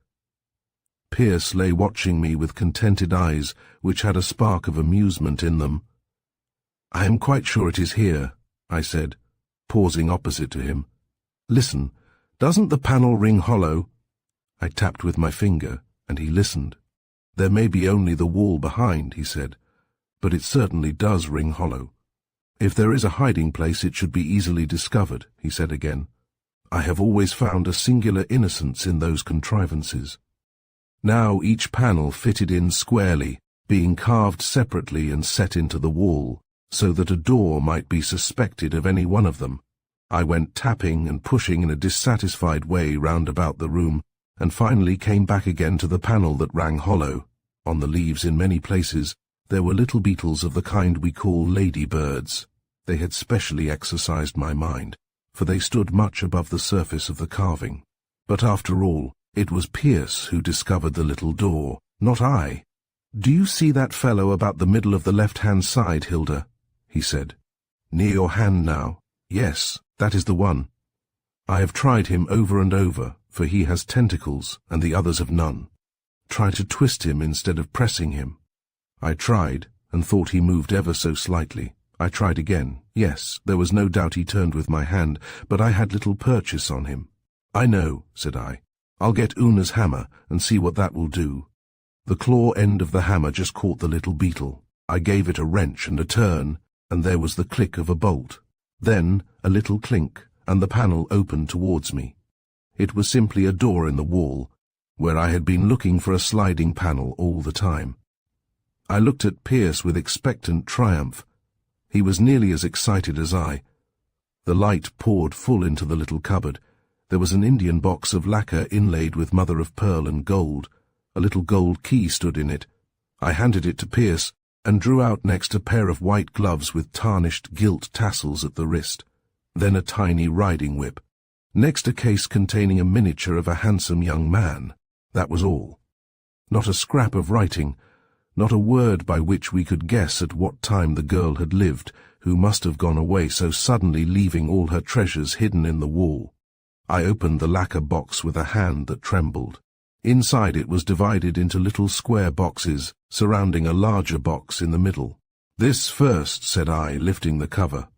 Pierce lay watching me with contented eyes which had a spark of amusement in them. "I am quite sure it is here," I said, pausing opposite to him. "Listen, doesn't the panel ring hollow?" I tapped with my finger, and he listened. "There may be only the wall behind," he said, "but it certainly does ring hollow. If there is a hiding place it should be easily discovered," he said again. "I have always found a singular innocence in those contrivances." Now each panel fitted in squarely, being carved separately and set into the wall, so that a door might be suspected of any one of them. I went tapping and pushing in a dissatisfied way round about the room, and finally came back again to the panel that rang hollow. On the leaves in many places there were little beetles of the kind we call ladybirds. They had specially exercised my mind, for they stood much above the surface of the carving. But after all, it was Pierce who discovered the little door, not I. "Do you see that fellow about the middle of the left-hand side, Hilda?" he said. "Near your hand now? Yes, that is the one. I have tried him over and over, for he has tentacles and the others have none. Try to twist him instead of pressing him." I tried, and thought he moved ever so slightly. I tried again. Yes, there was no doubt he turned with my hand, but I had little purchase on him. "I know," said I. "I'll get Una's hammer and see what that will do." The claw end of the hammer just caught the little beetle. I gave it a wrench and a turn, and there was the click of a bolt. Then a little clink, and the panel opened towards me. It was simply a door in the wall, where I had been looking for a sliding panel all the time. I looked at Pierce with expectant triumph. He was nearly as excited as I. The light poured full into the little cupboard. There was an Indian box of lacquer inlaid with mother-of-pearl and gold. A little gold key stood in it. I handed it to Pierce, and drew out next a pair of white gloves with tarnished gilt tassels at the wrist. Then a tiny riding whip. Next a case containing a miniature of a handsome young man. That was all. Not a scrap of writing, not a word by which we could guess at what time the girl had lived, who must have gone away so suddenly, leaving all her treasures hidden in the wall. I opened the lacquer box with a hand that trembled. Inside it was divided into little square boxes, surrounding a larger box in the middle. "This first," said I, lifting the cover.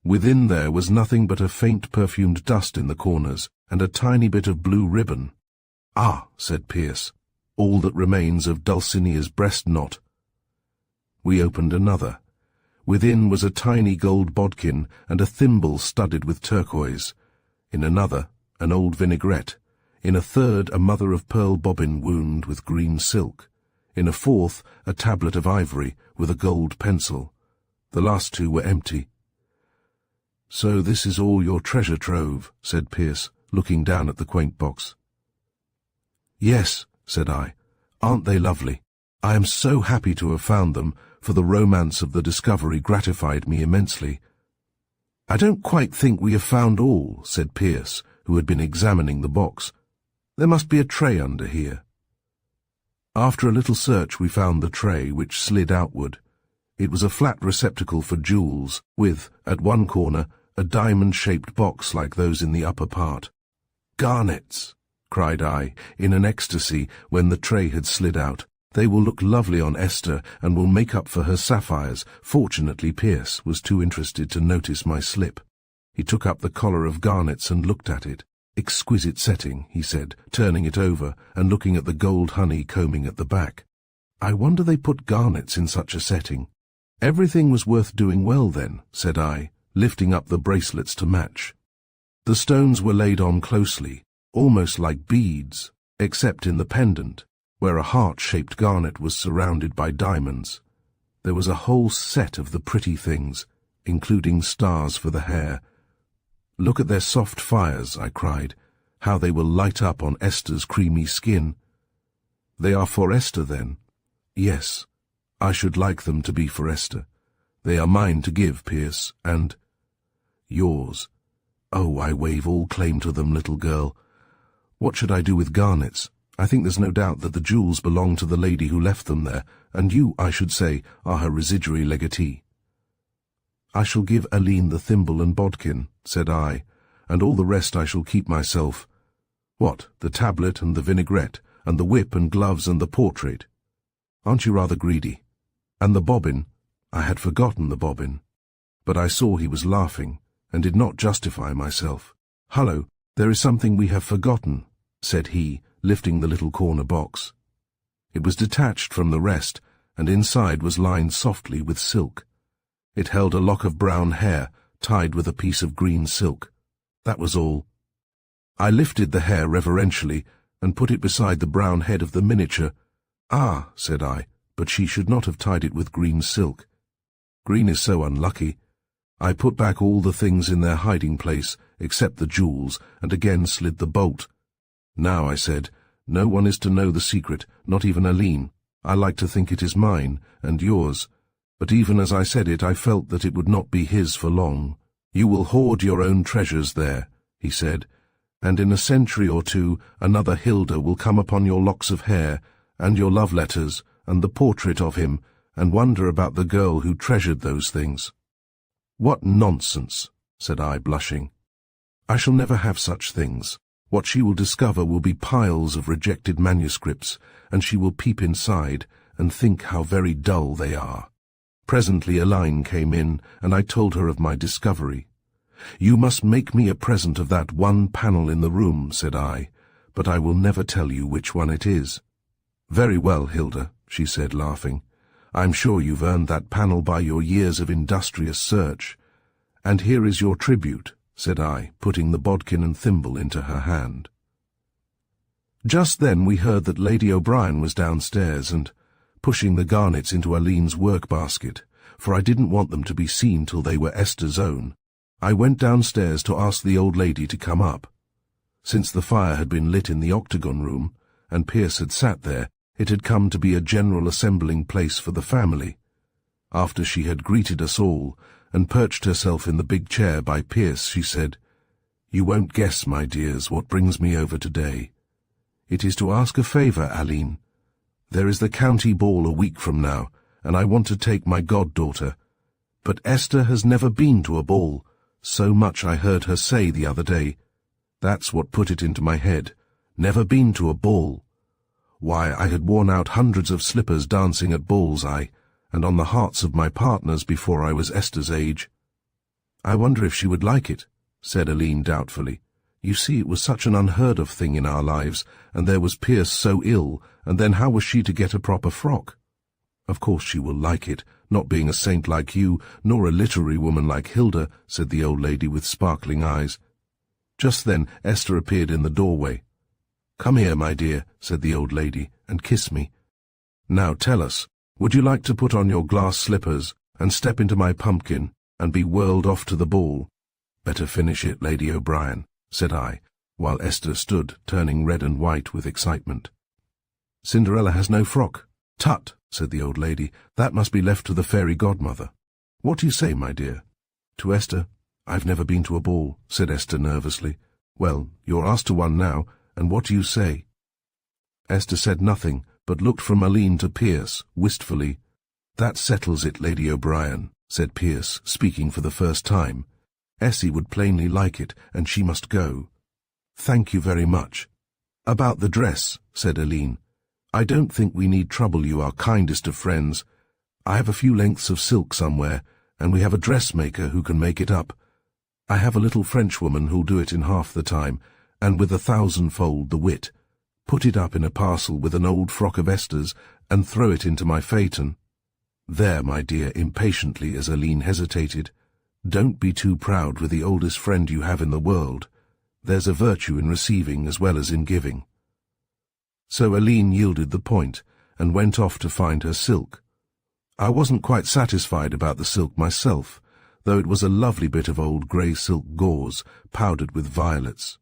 Within there was nothing but a faint perfumed dust in the corners, and a tiny bit of blue ribbon. "Ah," said Pierce, "all that remains of Dulcinea's breast knot." We opened another. Within was a tiny gold bodkin and a thimble studded with turquoise. In another, an old vinaigrette. In a third, a mother-of-pearl bobbin wound with green silk. In a fourth, a tablet of ivory with a gold pencil. The last two were empty. "So this is all your treasure trove," said Pierce, looking down at the quaint box. "Yes," said I. "Aren't they lovely? I am so happy to have found them, for the romance of the discovery gratified me immensely." "I don't quite think we have found all," said Pierce, who had been examining the box. "There must be a tray under here." After a little search we found the tray, which slid outward. It was a flat receptacle for jewels, with, at one corner, a diamond-shaped box like those in the upper part. "Garnets!" cried I, in an ecstasy, when the tray had slid out. They will look lovely on Esther and will make up for her sapphires. Fortunately, Pierce was too interested to notice my slip. He took up the collar of garnets and looked at it. Exquisite setting, he said, turning it over and looking at the gold honey combing at the back. I wonder they put garnets in such a setting. Everything was worth doing well then, said I, lifting up the bracelets to match. The stones were laid on closely, almost like beads, except in the pendant, where a heart-shaped garnet was surrounded by diamonds. There was a whole set of the pretty things, including stars for the hair. Look at their soft fires, I cried, how they will light up on Esther's creamy skin. They are for Esther, then? Yes, I should like them to be for Esther. They are mine to give, Pierce, and yours. Oh, I waive all claim to them, little girl. What should I do with garnets? I think there's no doubt that the jewels belong to the lady who left them there, and you, I should say, are her residuary legatee. I shall give Aline the thimble and bodkin, said I, and all the rest I shall keep myself. What, the tablet and the vinaigrette, and the whip and gloves and the portrait? Aren't you rather greedy? And the bobbin? I had forgotten the bobbin. But I saw he was laughing, and did not justify myself. Hullo, there is something we have forgotten, said he, lifting the little corner box. It was detached from the rest, and inside was lined softly with silk. It held a lock of brown hair, tied with a piece of green silk. That was all. I lifted the hair reverentially, and put it beside the brown head of the miniature. Ah, said I, but she should not have tied it with green silk. Green is so unlucky. I put back all the things in their hiding place, except the jewels, and again slid the bolt. Now, I said, no one is to know the secret, not even Aline. I like to think it is mine, and yours. But even as I said it, I felt that it would not be his for long. You will hoard your own treasures there, he said, and in a century or two another Hilda will come upon your locks of hair, and your love letters, and the portrait of him, and wonder about the girl who treasured those things. What nonsense, said I, blushing. I shall never have such things. What she will discover will be piles of rejected manuscripts, and she will peep inside and think how very dull they are. Presently Aline came in, and I told her of my discovery. You must make me a present of that one panel in the room, said I, but I will never tell you which one it is. Very well, Hilda, she said, laughing. I'm sure you've earned that panel by your years of industrious search. And here is your tribute, said I, putting the bodkin and thimble into her hand. Just then we heard that Lady O'Brien was downstairs and pushing the garnets into Aline's work-basket, for I didn't want them to be seen till they were Esther's own. I went downstairs to ask the old lady to come up. Since the fire had been lit in the octagon room, and Pierce had sat there, it had come to be a general assembling place for the family. After she had greeted us all, and perched herself in the big chair by Pierce, she said, You won't guess, my dears, what brings me over today. It is to ask a favour, Aline. There is the county ball a week from now, and I want to take my goddaughter. But Esther has never been to a ball, so much I heard her say the other day. That's what put it into my head. Never been to a ball. Why, I had worn out hundreds of slippers dancing at balls, and on the hearts of my partners before I was Esther's age. I wonder if she would like it, said Aline doubtfully. You see, it was such an unheard-of thing in our lives, and there was Pierce so ill, and then how was she to get a proper frock? Of course she will like it, not being a saint like you, nor a literary woman like Hilda, said the old lady with sparkling eyes. Just then Esther appeared in the doorway. Come here, my dear, said the old lady, and kiss me. Now tell us, would you like to put on your glass slippers, and step into my pumpkin, and be whirled off to the ball? Better finish it, Lady O'Brien, said I, while Esther stood, turning red and white with excitement. Cinderella has no frock. Tut, said the old lady, that must be left to the fairy godmother. What do you say, my dear? To Esther, I've never been to a ball, said Esther nervously. Well, you're asked to one now, and what do you say? Esther said nothing, but looked from Aline to Pierce, wistfully. That settles it, Lady O'Brien, said Pierce, speaking for the first time. Essie would plainly like it, and she must go. Thank you very much. About the dress, said Aline. "I don't think we need trouble you, our kindest of friends. I have a few lengths of silk somewhere, and we have a dressmaker who can make it up. I have a little Frenchwoman who'll do it in half the time, and with 1,000-fold the wit. Put it up in a parcel with an old frock of Esther's, and throw it into my phaeton." "There, my dear," impatiently as Aline hesitated. "Don't be too proud with the oldest friend you have in the world. There's a virtue in receiving as well as in giving." So Aline yielded the point, and went off to find her silk. I wasn't quite satisfied about the silk myself, though it was a lovely bit of old grey silk gauze, powdered with violets.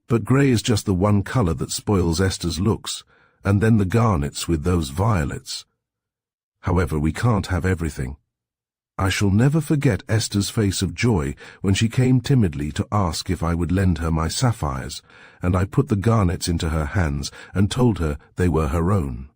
But grey is just the one colour that spoils Esther's looks, and then the garnets with those violets. However, we can't have everything. I shall never forget Esther's face of joy when she came timidly to ask if I would lend her my sapphires, and I put the garnets into her hands and told her they were her own.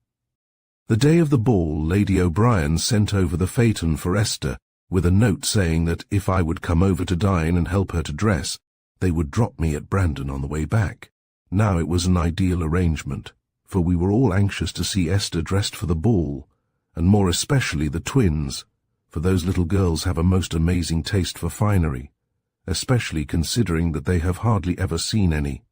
The day of the ball, Lady O'Brien sent over the phaeton for Esther, with a note saying that if I would come over to dine and help her to dress, they would drop me at Brandon on the way back. Now it was an ideal arrangement, for we were all anxious to see Esther dressed for the ball, and more especially the twins, for those little girls have a most amazing taste for finery, especially considering that they have hardly ever seen any.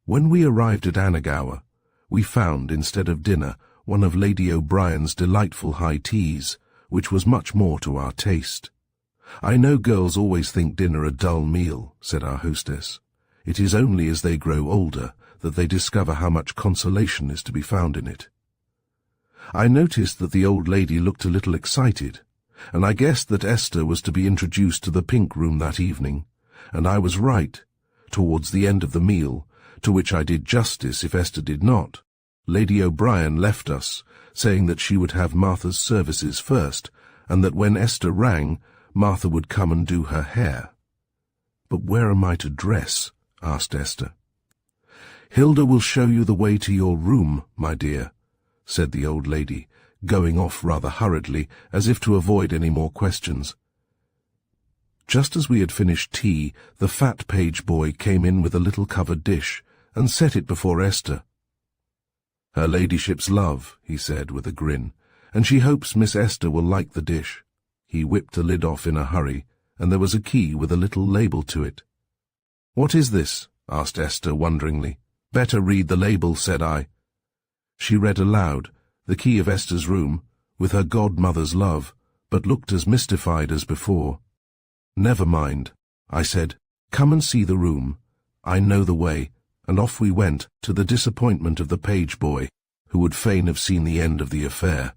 When we arrived at Annagower, we found, instead of dinner, one of Lady O'Brien's delightful high teas, which was much more to our taste. "I know girls always think dinner a dull meal," said our hostess. "It is only as they grow older that they discover how much consolation is to be found in it." I noticed that the old lady looked a little excited, and I guessed that Esther was to be introduced to the pink room that evening, and I was right. Towards the end of the meal, to which I did justice if Esther did not, Lady O'Brien left us, saying that she would have Martha's services first, and that when Esther rang, Martha would come and do her hair. "But where am I to dress?" asked Esther. "Hilda will show you the way to your room, my dear," said the old lady, going off rather hurriedly, as if to avoid any more questions. Just as we had finished tea, the fat page boy came in with a little covered dish, and set it before Esther. "Her ladyship's love," he said with a grin, "and she hopes Miss Esther will like the dish." He whipped the lid off in a hurry, and there was a key with a little label to it. "What is this?" asked Esther wonderingly. "Better read the label," said I. She read aloud, the key of Esther's room, with her godmother's love, but looked as mystified as before. "Never mind," I said. "Come and see the room. I know the way," and off we went, to the disappointment of the page boy, who would fain have seen the end of the affair.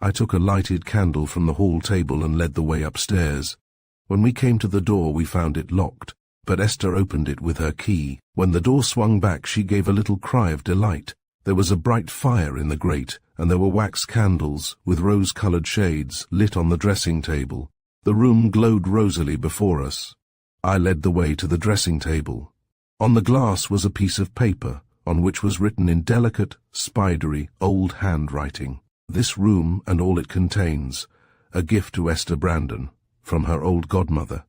I took a lighted candle from the hall table and led the way upstairs. When we came to the door we found it locked, but Esther opened it with her key. When the door swung back she gave a little cry of delight. There was a bright fire in the grate, and there were wax candles, with rose-coloured shades, lit on the dressing table. The room glowed rosily before us. I led the way to the dressing table. On the glass was a piece of paper, on which was written in delicate, spidery, old handwriting, "This room and all it contains, a gift to Esther Brandon, from her old godmother."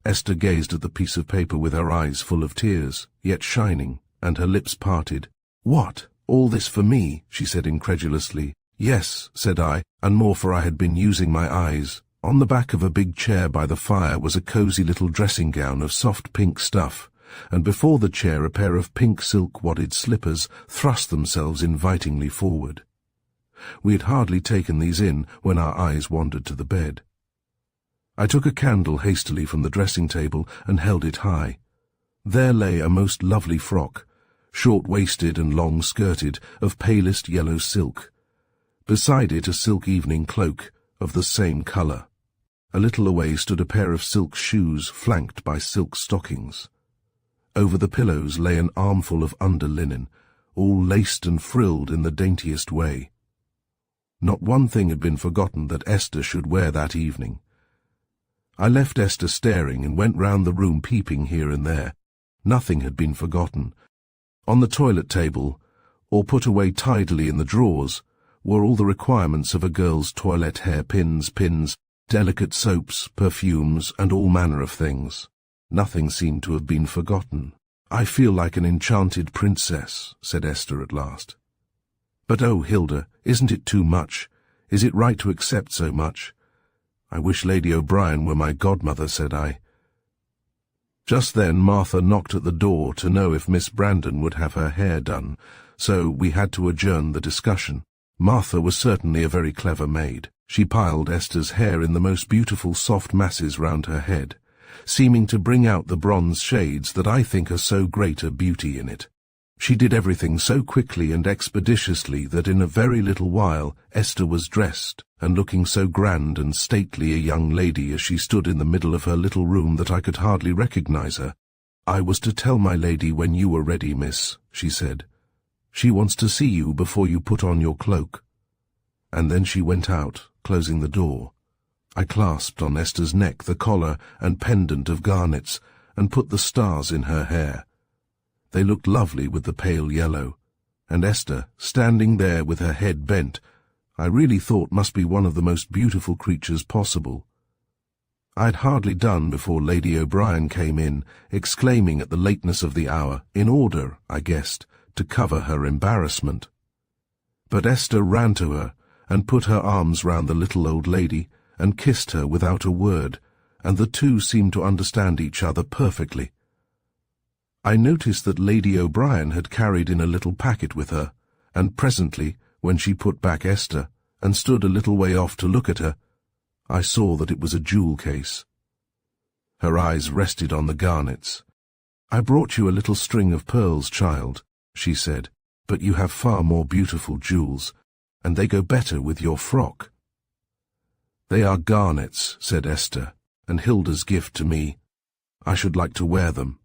Esther gazed at the piece of paper with her eyes full of tears, yet shining, and her lips parted. "What? All this for me?" she said incredulously. "Yes," said I, and more, for I had been using my eyes. On the back of a big chair by the fire was a cosy little dressing gown of soft pink stuff, and before the chair a pair of pink silk wadded slippers thrust themselves invitingly forward. We had hardly taken these in when our eyes wandered to the bed. I took a candle hastily from the dressing table and held it high. There lay a most lovely frock, short-waisted and long-skirted, of palest yellow silk. Beside it a silk evening cloak of the same colour. A little away stood a pair of silk shoes flanked by silk stockings. Over the pillows lay an armful of underlinen, all laced and frilled in the daintiest way. Not one thing had been forgotten that Esther should wear that evening. I left Esther staring and went round the room peeping here and there. Nothing had been forgotten. On the toilet table, or put away tidily in the drawers, were all the requirements of a girl's toilette: hairpins, pins, delicate soaps, perfumes, and all manner of things. Nothing seemed to have been forgotten. "I feel like an enchanted princess," said Esther at last. "But oh, Hilda, isn't it too much? Is it right to accept so much?" "I wish Lady O'Brien were my godmother," said I. Just then Martha knocked at the door to know if Miss Brandon would have her hair done, so we had to adjourn the discussion. Martha was certainly a very clever maid. She piled Esther's hair in the most beautiful soft masses round her head, seeming to bring out the bronze shades that I think are so great a beauty in it. She did everything so quickly and expeditiously that in a very little while Esther was dressed, and looking so grand and stately a young lady as she stood in the middle of her little room that I could hardly recognize her. "I was to tell my lady when you were ready, miss," she said. "She wants to see you before you put on your cloak." And then she went out, closing the door. I clasped on Esther's neck the collar and pendant of garnets, and put the stars in her hair. They looked lovely with the pale yellow, and Esther, standing there with her head bent, I really thought must be one of the most beautiful creatures possible. I'd hardly done before Lady O'Brien came in, exclaiming at the lateness of the hour, in order, I guessed, to cover her embarrassment. But Esther ran to her, and put her arms round the little old lady, and kissed her without a word, and the two seemed to understand each other perfectly. I noticed that Lady O'Brien had carried in a little packet with her, and presently, when she put back Esther, and stood a little way off to look at her, I saw that it was a jewel case. Her eyes rested on the garnets. "I brought you a little string of pearls, child," she said, "but you have far more beautiful jewels, and they go better with your frock." "They are garnets," said Esther, "and Hilda's gift to me. I should like to wear them."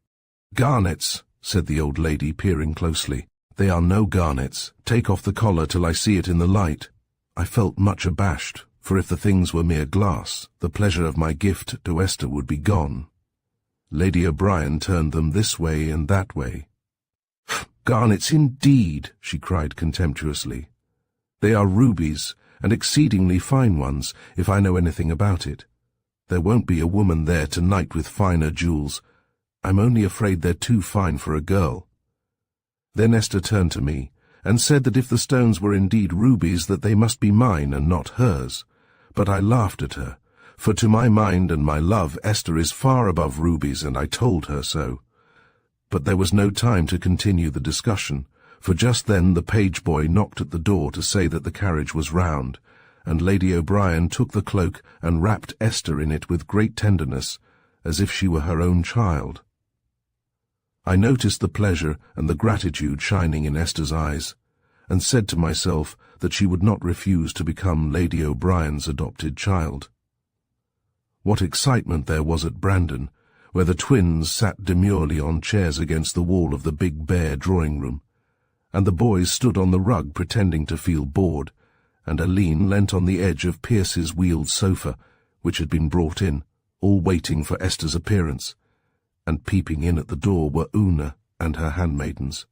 "Garnets," said the old lady, peering closely. "They are no garnets. Take off the collar till I see it in the light." I felt much abashed, for if the things were mere glass, the pleasure of my gift to Esther would be gone. Lady O'Brien turned them this way and that way. "Garnets indeed," she cried contemptuously. "They are rubies, and exceedingly fine ones, if I know anything about it. There won't be a woman there tonight with finer jewels. I'm only afraid they're too fine for a girl." Then Esther turned to me, and said that if the stones were indeed rubies, that they must be mine and not hers. But I laughed at her, for to my mind and my love Esther is far above rubies, and I told her so. But there was no time to continue the discussion, for just then the page-boy knocked at the door to say that the carriage was round, and Lady O'Brien took the cloak and wrapped Esther in it with great tenderness, as if she were her own child. I noticed the pleasure and the gratitude shining in Esther's eyes, and said to myself that she would not refuse to become Lady O'Brien's adopted child. What excitement there was at Brandon, where the twins sat demurely on chairs against the wall of the big bare drawing-room, and the boys stood on the rug pretending to feel bored, and Aline leant on the edge of Pierce's wheeled sofa, which had been brought in, all waiting for Esther's appearance, and peeping in at the door were Una and her handmaidens.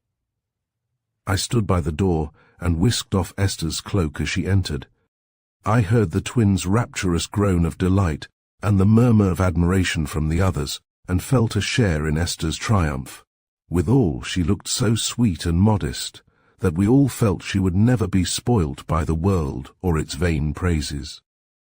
I stood by the door and whisked off Esther's cloak as she entered. I heard the twins' rapturous groan of delight and the murmur of admiration from the others, and felt a share in Esther's triumph. Withal, she looked so sweet and modest that we all felt she would never be spoilt by the world or its vain praises.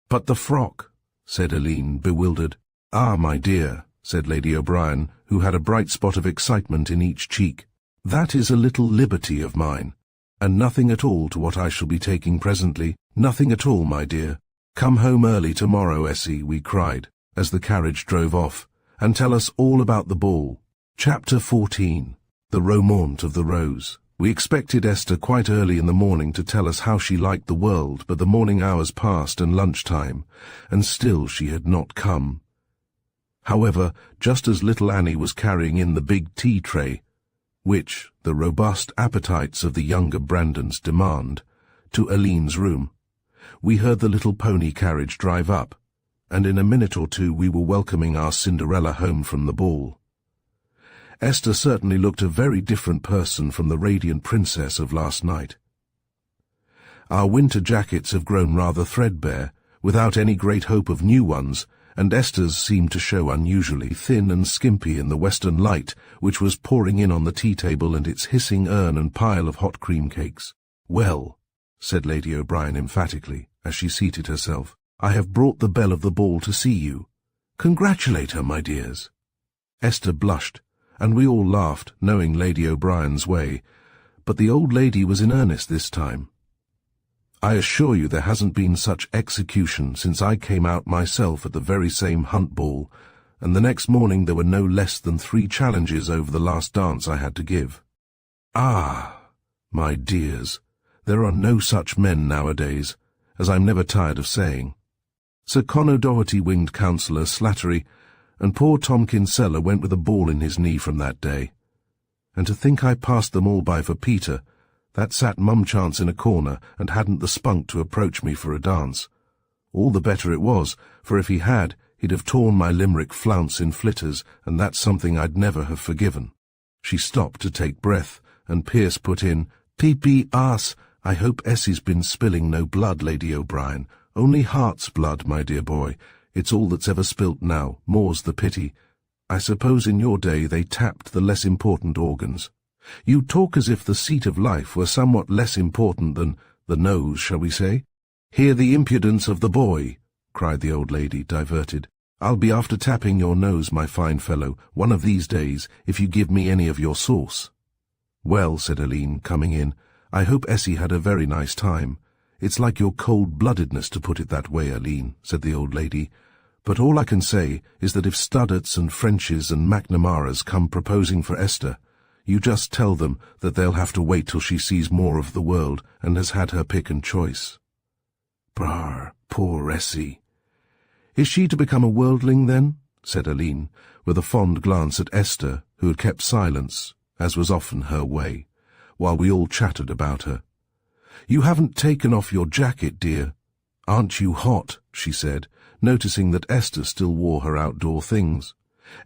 "But the frock," said Aline, bewildered. "Ah, my dear," said Lady O'Brien, who had a bright spot of excitement in each cheek, "that is a little liberty of mine, and nothing at all to what I shall be taking presently. Nothing at all, my dear. Come home early tomorrow, Essie," we cried, as the carriage drove off, "and tell us all about the ball." Chapter 14. The Romaunt of the Rose. We expected Esther quite early in the morning to tell us how she liked the world, but the morning hours passed and lunchtime, and still she had not come. However, just as little Annie was carrying in the big tea-tray, which the robust appetites of the younger Brandons demand, to Aline's room, we heard the little pony carriage drive up, and in a minute or two we were welcoming our Cinderella home from the ball. Esther certainly looked a very different person from the radiant princess of last night. Our winter jackets have grown rather threadbare, without any great hope of new ones, and Esther's seemed to show unusually thin and skimpy in the western light which was pouring in on the tea-table and its hissing urn and pile of hot cream cakes. "Well," said Lady O'Brien emphatically, as she seated herself, "I have brought the belle of the ball to see you. Congratulate her, my dears." Esther blushed, and we all laughed, knowing Lady O'Brien's way, but the old lady was in earnest this time. "I assure you there hasn't been such execution since I came out myself at the very same hunt ball, and the next morning there were no less than 3 challenges over the last dance I had to give. Ah, my dears, there are no such men nowadays, as I'm never tired of saying. Sir Conor Doherty winged Councillor Slattery, and poor Tom Kinsella went with a ball in his knee from that day. And to think I passed them all by for Peter, that sat mumchance in a corner and hadn't the spunk to approach me for a dance. All the better it was, for if he had, he'd have torn my Limerick flounce in flitters, and that's something I'd never have forgiven." She stopped to take breath, and Pierce put in, "Pee-pee arse, I hope Essie's been spilling no blood, Lady O'Brien. Only heart's blood, my dear boy. It's all that's ever spilt now, more's the pity. I suppose in your day they tapped the less important organs. You talk as if the seat of life were somewhat less important than the nose, shall we say? Hear the impudence of the boy," cried the old lady, diverted. "I'll be after tapping your nose, my fine fellow, one of these days, if you give me any of your sauce." "Well," said Aline, coming in, "I hope Essie had a very nice time. It's like your cold-bloodedness to put it that way, Aline," said the old lady. "But all I can say is that if Studdarts and Frenches and McNamaras come proposing for Esther, you just tell them that they'll have to wait till she sees more of the world and has had her pick and choice." "Brr, poor Essie." "Is she to become a worldling, then?" said Aline, with a fond glance at Esther, who had kept silence, as was often her way, while we all chattered about her. "You haven't taken off your jacket, dear. Aren't you hot?" she said, noticing that Esther still wore her outdoor things.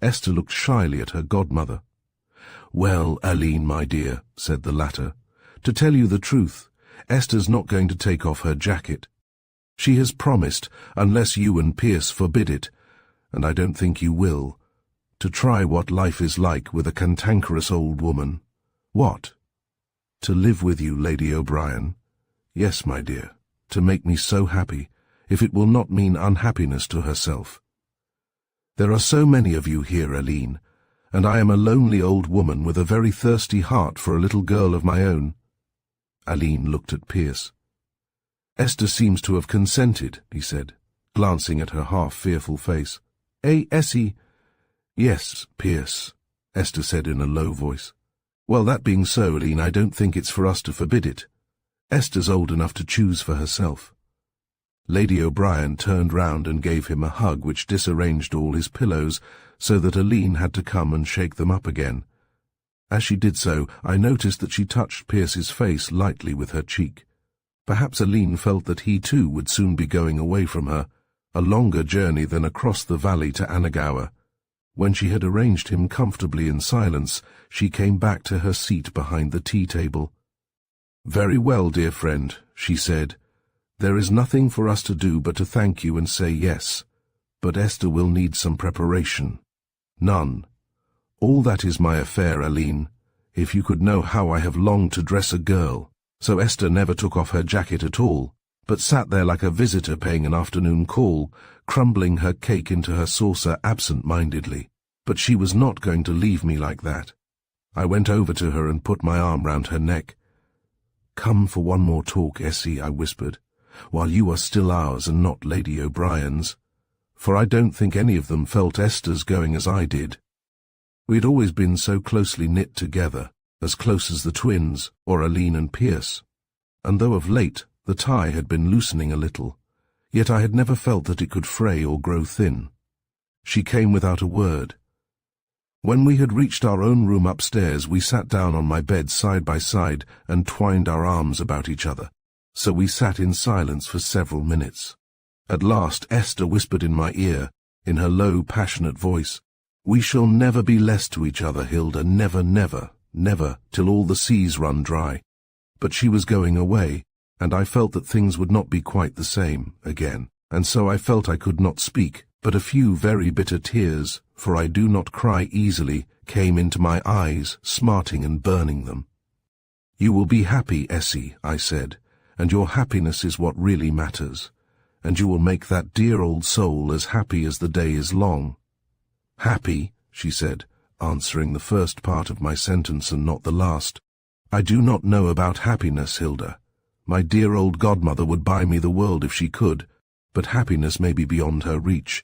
Esther looked shyly at her godmother. "Well, Aline, my dear," said the latter, "to tell you the truth, Esther's not going to take off her jacket. She has promised, unless you and Pierce forbid it, and I don't think you will, to try what life is like with a cantankerous old woman." "What?" "To live with you, Lady O'Brien. Yes, my dear, to make me so happy, if it will not mean unhappiness to herself. There are so many of you here, Aline, and I am a lonely old woman with a very thirsty heart for a little girl of my own." Aline looked at Pierce. "Esther seems to have consented," he said, glancing at her half-fearful face. "Eh, Essie?" "Yes, Pierce," Esther said in a low voice. "Well, that being so, Aline, I don't think it's for us to forbid it. Esther's old enough to choose for herself." Lady O'Brien turned round and gave him a hug which disarranged all his pillows, so that Aline had to come and shake them up again. As she did so, I noticed that she touched Pierce's face lightly with her cheek. Perhaps Aline felt that he too would soon be going away from her, a longer journey than across the valley to Annagower. When she had arranged him comfortably in silence, she came back to her seat behind the tea-table. "Very well, dear friend," she said. "There is nothing for us to do but to thank you and say yes, but Esther will need some preparation." "None. All that is my affair, Aline. If you could know how I have longed to dress a girl." So Esther never took off her jacket at all, but sat there like a visitor paying an afternoon call, crumbling her cake into her saucer absent-mindedly. But she was not going to leave me like that. I went over to her and put my arm round her neck. "Come for one more talk, Essie," I whispered, "while you are still ours and not Lady O'Brien's." For I don't think any of them felt Esther's going as I did. We had always been so closely knit together, as close as the twins, or Aline and Pierce, and though of late the tie had been loosening a little, yet I had never felt that it could fray or grow thin. She came without a word. When we had reached our own room upstairs, we sat down on my bed side by side and twined our arms about each other, so we sat in silence for several minutes. At last Esther whispered in my ear, in her low, passionate voice, "We shall never be less to each other, Hilda, never, never, never, till all the seas run dry." But she was going away, and I felt that things would not be quite the same again, and so I felt I could not speak, but a few very bitter tears, for I do not cry easily, came into my eyes, smarting and burning them. "You will be happy, Essie," I said, "and your happiness is what really matters, and you will make that dear old soul as happy as the day is long." "Happy," she said, answering the first part of my sentence and not the last. "I do not know about happiness, Hilda. My dear old godmother would buy me the world if she could, but happiness may be beyond her reach."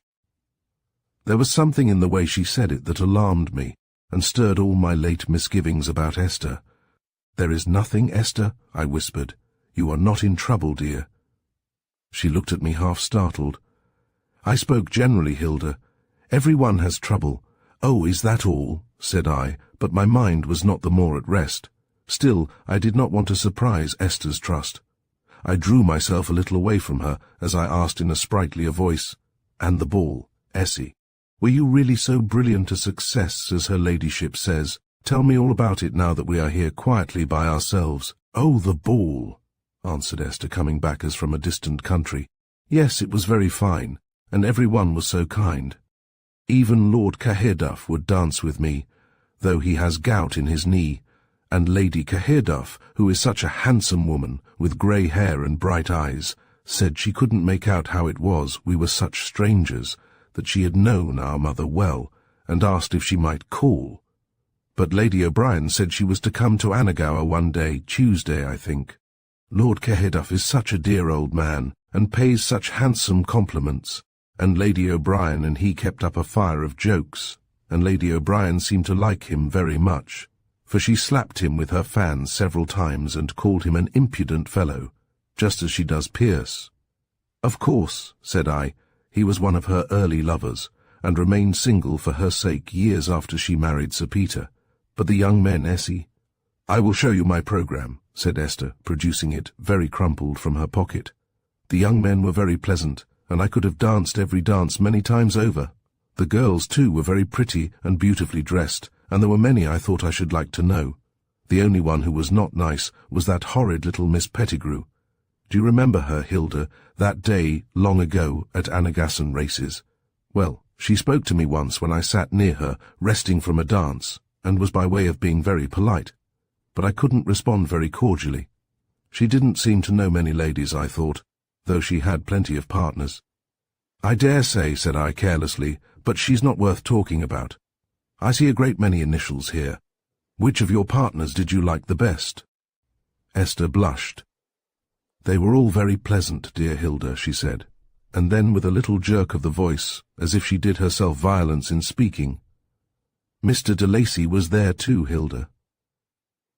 There was something in the way she said it that alarmed me, and stirred all my late misgivings about Esther. "There is nothing, Esther?" I whispered. "You are not in trouble, dear?" She looked at me half startled. "I spoke generally, Hilda. Every one has trouble." "Oh, is that all?" said I, but my mind was not the more at rest. Still, I did not want to surprise Esther's trust. I drew myself a little away from her as I asked in a sprightlier voice, "And the ball, Essie? Were you really so brilliant a success as her ladyship says? Tell me all about it now that we are here quietly by ourselves." "Oh, the ball," answered Esther, coming back as from a distant country. "Yes, it was very fine, and every one was so kind. Even Lord Caherduff would dance with me, though he has gout in his knee, and Lady Caherduff, who is such a handsome woman, with grey hair and bright eyes, said she couldn't make out how it was we were such strangers, that she had known our mother well, and asked if she might call. But Lady O'Brien said she was to come to Annagower one day, Tuesday, I think. Lord Caherduff is such a dear old man, and pays such handsome compliments, and Lady O'Brien and he kept up a fire of jokes, and Lady O'Brien seemed to like him very much, for she slapped him with her fan several times and called him an impudent fellow, just as she does Pierce." "Of course," said I, "he was one of her early lovers, and remained single for her sake years after she married Sir Peter. But the young men, Essie—" "I will show you my programme," said Esther, producing it, very crumpled, from her pocket. "The young men were very pleasant, and I could have danced every dance many times over. The girls, too, were very pretty and beautifully dressed, and there were many I thought I should like to know. The only one who was not nice was that horrid little Miss Pettigrew. Do you remember her, Hilda, that day, long ago, at Annagasson races? Well, she spoke to me once when I sat near her, resting from a dance, and was by way of being very polite. But I couldn't respond very cordially. She didn't seem to know many ladies, I thought, though she had plenty of partners." "I dare say," said I carelessly, "but she's not worth talking about. I see a great many initials here. Which of your partners did you like the best?" Esther blushed. "They were all very pleasant, dear Hilda," she said, and then with a little jerk of the voice, as if she did herself violence in speaking, "Mr. de Lacy was there too, Hilda."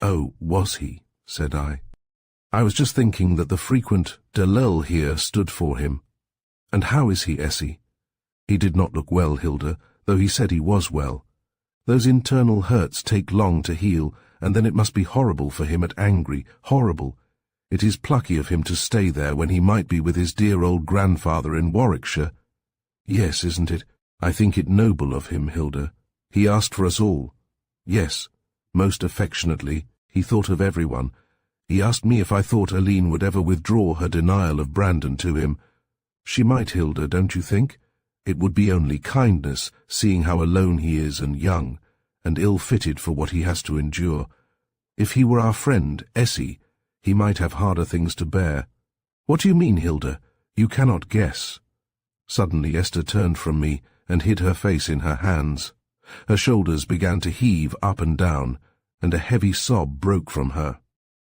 "Oh, was he?" said I. "I was just thinking that the frequent de lull here stood for him. And how is he, Essie?" "He did not look well, Hilda, though he said he was well. Those internal hurts take long to heal, and then it must be horrible for him at Angry, horrible. It is plucky of him to stay there when he might be with his dear old grandfather in Warwickshire." "Yes, isn't it? I think it noble of him, Hilda. He asked for us all." "Yes, most affectionately. He thought of everyone. He asked me if I thought Aline would ever withdraw her denial of Brandon to him. She might, Hilda, don't you think? It would be only kindness, seeing how alone he is and young, and ill-fitted for what he has to endure. If he were our friend, Essie, he might have harder things to bear." "What do you mean, Hilda? You cannot guess." Suddenly Esther turned from me and hid her face in her hands. Her shoulders began to heave up and down, and a heavy sob broke from her.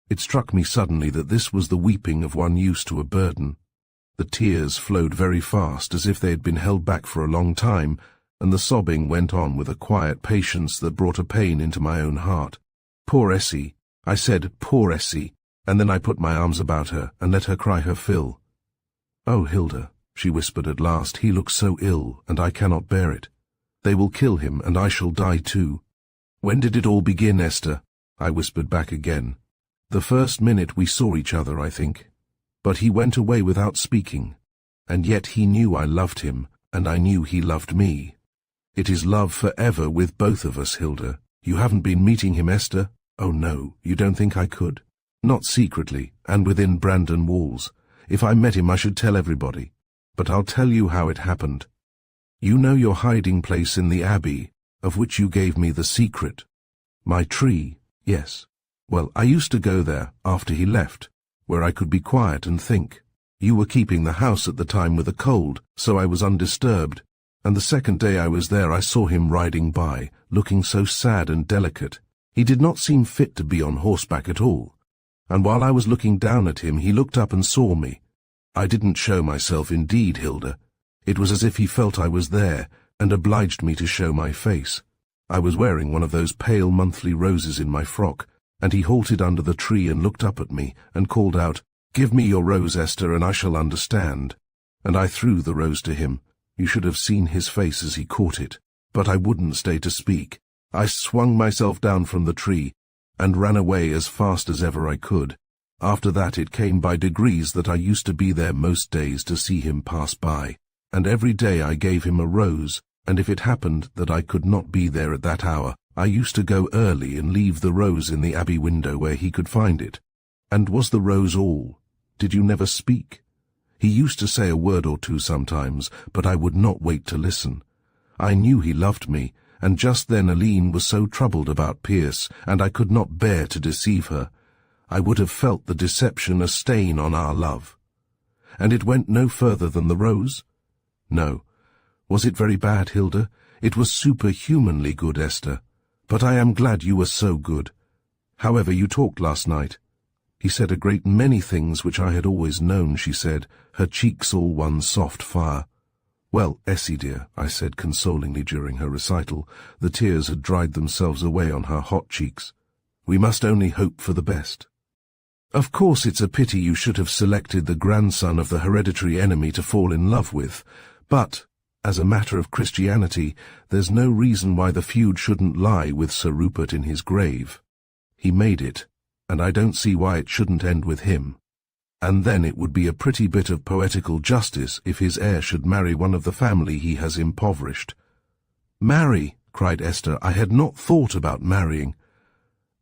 It struck me suddenly that this was the weeping of one used to a burden. The tears flowed very fast, as if they had been held back for a long time, and the sobbing went on with a quiet patience that brought a pain into my own heart. "Poor Essie," I said, "poor Essie," and then I put my arms about her and let her cry her fill. "Oh, Hilda," she whispered at last, "he looks so ill, and I cannot bear it. They will kill him, and I shall die too." "When did it all begin, Esther?" I whispered back again. "The first minute we saw each other, I think. But he went away without speaking, and yet he knew I loved him, and I knew he loved me. It is love forever with both of us, Hilda. You haven't been meeting him, Esther? Oh no, you don't think I could? Not secretly, and within Brandon walls. If I met him I should tell everybody. But I'll tell you how it happened. You know your hiding place in the abbey, of which you gave me the secret. My tree, yes. Well, I used to go there after he left, where I could be quiet and think. You were keeping the house at the time with a cold, so I was undisturbed, and the second day I was there I saw him riding by, looking so sad and delicate. He did not seem fit to be on horseback at all, and while I was looking down at him he looked up and saw me. I didn't show myself indeed, Hilda. It was as if he felt I was there, and obliged me to show my face. I was wearing one of those pale monthly roses in my frock, and he halted under the tree and looked up at me, and called out, "Give me your rose, Esther, and I shall understand." And I threw the rose to him. You should have seen his face as he caught it. But I wouldn't stay to speak. I swung myself down from the tree, and ran away as fast as ever I could. After that it came by degrees that I used to be there most days to see him pass by, and every day I gave him a rose, and if it happened that I could not be there at that hour, I used to go early and leave the rose in the abbey window where he could find it. And was the rose all? Did you never speak? He used to say a word or two sometimes, but I would not wait to listen. I knew he loved me, and just then Aline was so troubled about Pierce, and I could not bear to deceive her. I would have felt the deception a stain on our love. And it went no further than the rose? No. Was it very bad, Hilda? It was superhumanly good, Esther. But I am glad you were so good. However, you talked last night. He said a great many things which I had always known, she said, her cheeks all one soft fire. Well, Essie dear, I said consolingly during her recital. The tears had dried themselves away on her hot cheeks. We must only hope for the best. Of course it's a pity you should have selected the grandson of the hereditary enemy to fall in love with, but, as a matter of Christianity, there's no reason why the feud shouldn't lie with Sir Rupert in his grave. He made it, and I don't see why it shouldn't end with him. And then it would be a pretty bit of poetical justice if his heir should marry one of the family he has impoverished. Marry, cried Esther, I had not thought about marrying.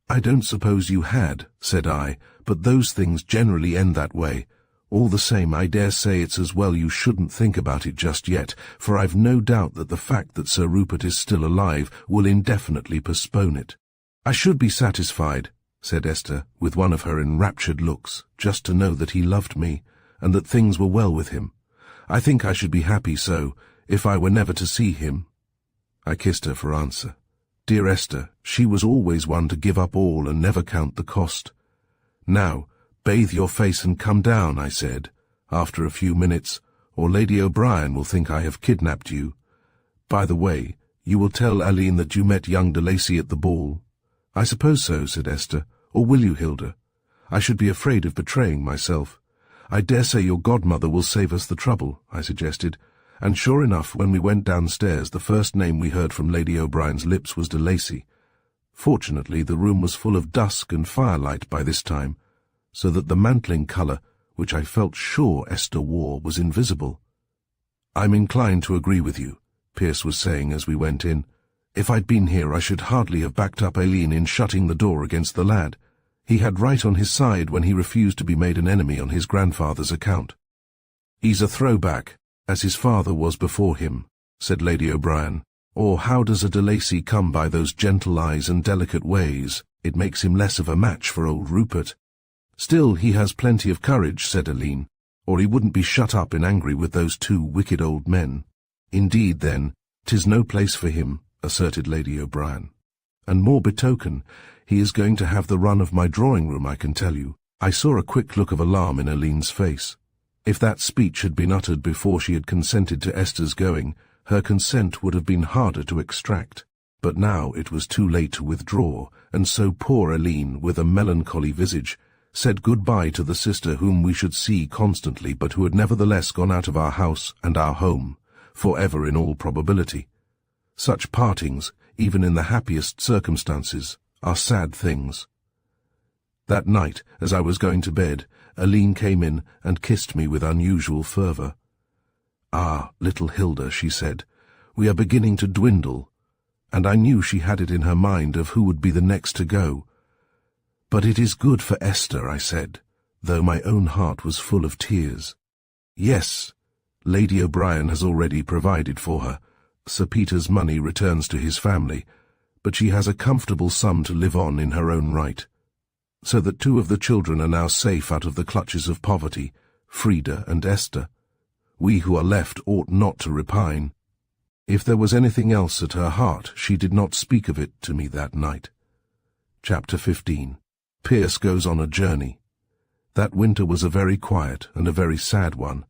I don't suppose you had, said I, but those things generally end that way. All the same, I dare say it's as well you shouldn't think about it just yet, for I've no doubt that the fact that Sir Rupert is still alive will indefinitely postpone it. I should be satisfied, said Esther, with one of her enraptured looks, just to know that he loved me, and that things were well with him. I think I should be happy so, if I were never to see him. I kissed her for answer. Dear Esther, she was always one to give up all and never count the cost. Now, bathe your face and come down, I said, after a few minutes, or Lady O'Brien will think I have kidnapped you. By the way, you will tell Aline that you met young de Lacy at the ball. I suppose so, said Esther. Or will you, Hilda? I should be afraid of betraying myself. I dare say your godmother will save us the trouble, I suggested, and sure enough, when we went downstairs, the first name we heard from Lady O'Brien's lips was de Lacy. Fortunately, the room was full of dusk and firelight by this time, so that the mantling colour, which I felt sure Esther wore, was invisible. I'm inclined to agree with you, Pierce was saying as we went in. If I'd been here, I should hardly have backed up Aline in shutting the door against the lad. He had right on his side when he refused to be made an enemy on his grandfather's account. He's a throwback, as his father was before him, said Lady O'Brien. Or how does a de Lacy come by those gentle eyes and delicate ways? It makes him less of a match for old Rupert. Still, he has plenty of courage, said Aline, or he wouldn't be shut up and angry with those two wicked old men. Indeed, then, 'tis no place for him, asserted Lady O'Brien. And more betoken, he is going to have the run of my drawing-room, I can tell you. I saw a quick look of alarm in Aline's face. If that speech had been uttered before she had consented to Esther's going, her consent would have been harder to extract. But now it was too late to withdraw, and so poor Aline, with a melancholy visage, said good-bye to the sister whom we should see constantly, but who had nevertheless gone out of our house and our home, for ever in all probability. Such partings, even in the happiest circumstances, are sad things. That night, as I was going to bed, Aline came in and kissed me with unusual fervour. Ah, little Hilda, she said, we are beginning to dwindle, and I knew she had it in her mind of who would be the next to go. But it is good for Esther, I said, though my own heart was full of tears. Yes, Lady O'Brien has already provided for her. Sir Peter's money returns to his family, but she has a comfortable sum to live on in her own right, so that 2 of the children are now safe out of the clutches of poverty, Frida and Esther. We who are left ought not to repine. If there was anything else at her heart, she did not speak of it to me that night. Chapter 15. Pierce goes on a journey. That winter was a very quiet and a very sad one.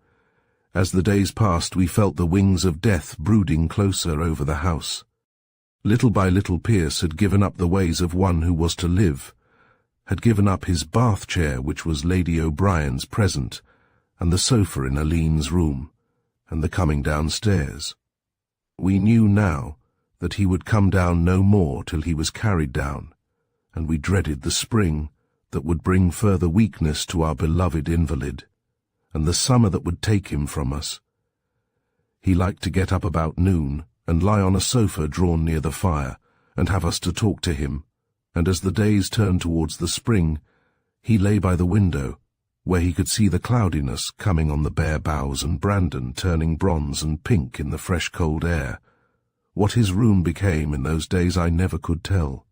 As the days passed, we felt the wings of death brooding closer over the house. Little by little Pierce had given up the ways of one who was to live, had given up his bath chair, which was Lady O'Brien's present, and the sofa in Aline's room, and the coming downstairs. We knew now that he would come down no more till he was carried down, and we dreaded the spring that would bring further weakness to our beloved invalid, and the summer that would take him from us. He liked to get up about noon and lie on a sofa drawn near the fire, and have us to talk to him, and as the days turned towards the spring, he lay by the window, where he could see the cloudiness coming on the bare boughs and Brandon turning bronze and pink in the fresh cold air. What his room became in those days I never could tell.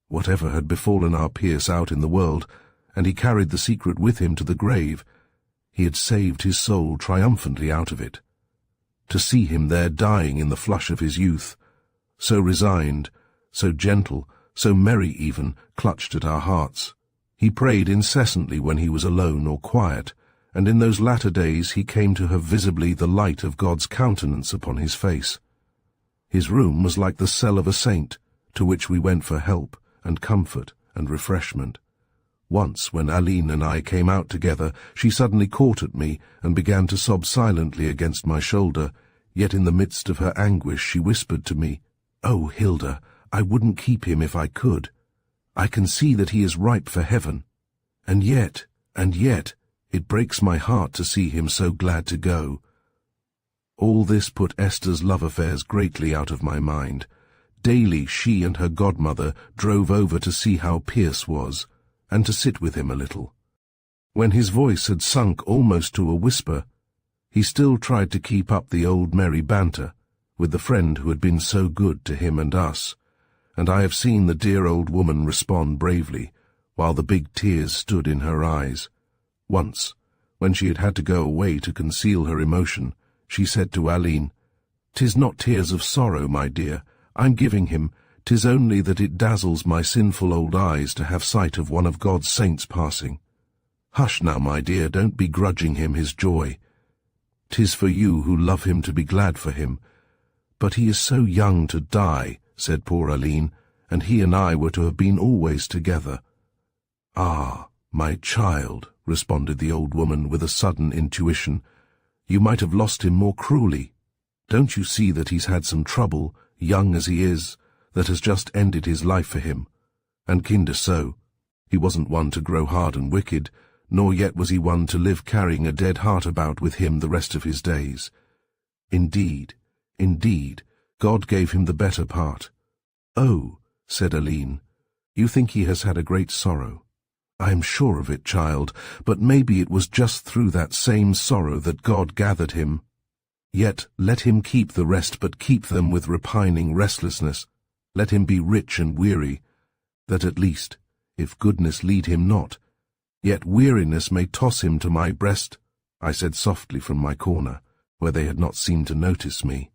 Whatever had befallen our Pierce out in the world, and he carried the secret with him to the grave, he had saved his soul triumphantly out of it. To see him there dying in the flush of his youth, so resigned, so gentle, so merry even, clutched at our hearts. He prayed incessantly when he was alone or quiet, and in those latter days he came to have visibly the light of God's countenance upon his face. His room was like the cell of a saint, to which we went for help and comfort and refreshment. Once, when Aline and I came out together, she suddenly caught at me and began to sob silently against my shoulder, yet in the midst of her anguish she whispered to me, "Oh, Hilda, I wouldn't keep him if I could. I can see that he is ripe for heaven. And yet, it breaks my heart to see him so glad to go." All this put Esther's love affairs greatly out of my mind. Daily she and her godmother drove over to see how Pierce was, and to sit with him a little. When his voice had sunk almost to a whisper, he still tried to keep up the old merry banter with the friend who had been so good to him and us, and I have seen the dear old woman respond bravely, while the big tears stood in her eyes. Once, when she had had to go away to conceal her emotion, she said to Aline, "'Tis not tears of sorrow, my dear, I'm giving him. 'Tis only that it dazzles my sinful old eyes to have sight of one of God's saints passing. Hush now, my dear, don't be grudging him his joy. 'Tis for you who love him to be glad for him. But he is so young to die," said poor Aline, "and he and I were to have been always together." "Ah, my child," responded the old woman with a sudden intuition, "you might have lost him more cruelly. Don't you see that he's had some trouble, young as he is, that has just ended his life for him? And kinder so. He wasn't one to grow hard and wicked, nor yet was he one to live carrying a dead heart about with him the rest of his days. Indeed, God gave him the better part." "Oh," said Aline, "you think he has had a great sorrow." "I am sure of it, child, but maybe it was just through that same sorrow that God gathered him. Yet let him keep the rest, but keep them with repining restlessness. Let him be rich and weary, that at least, if goodness lead him not, yet weariness may toss him to my breast," I said softly from my corner, where they had not seemed to notice me.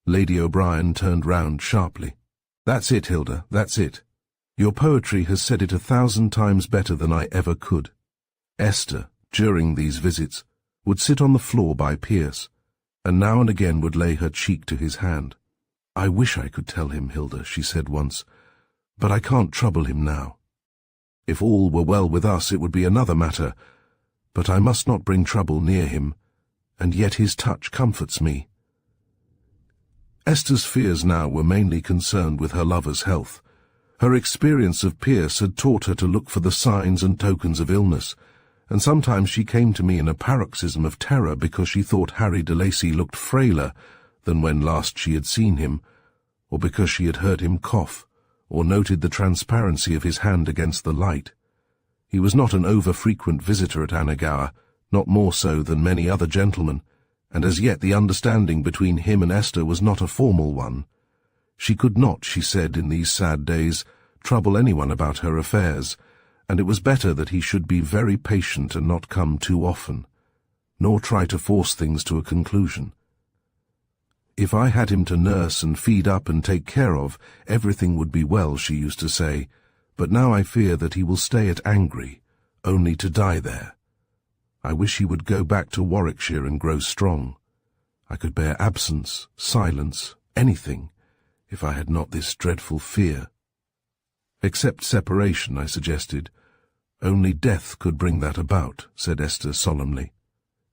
Lady O'Brien turned round sharply. "That's it, Hilda, that's it. Your poetry has said it 1,000 times better than I ever could." Esther, during these visits, would sit on the floor by Pierce, and now and again would lay her cheek to his hand. "I wish I could tell him, Hilda," she said once, "but I can't trouble him now. If all were well with us, it would be another matter, but I must not bring trouble near him, and yet his touch comforts me." Esther's fears now were mainly concerned with her lover's health. Her experience of Pierce had taught her to look for the signs and tokens of illness, and sometimes she came to me in a paroxysm of terror because she thought Harry de Lacy looked frailer than when last she had seen him, or because she had heard him cough, or noted the transparency of his hand against the light. He was not an over-frequent visitor at Annagower, not more so than many other gentlemen, and as yet the understanding between him and Esther was not a formal one. She could not, she said in these sad days, trouble anyone about her affairs, and it was better that he should be very patient and not come too often, nor try to force things to a conclusion. If I had him to nurse and feed up and take care of, everything would be well, she used to say, but now I fear that he will stay at Angry, only to die there. I wish he would go back to Warwickshire and grow strong. I could bear absence, silence, anything, if I had not this dreadful fear. Except separation, I suggested. Only death could bring that about, said Esther solemnly.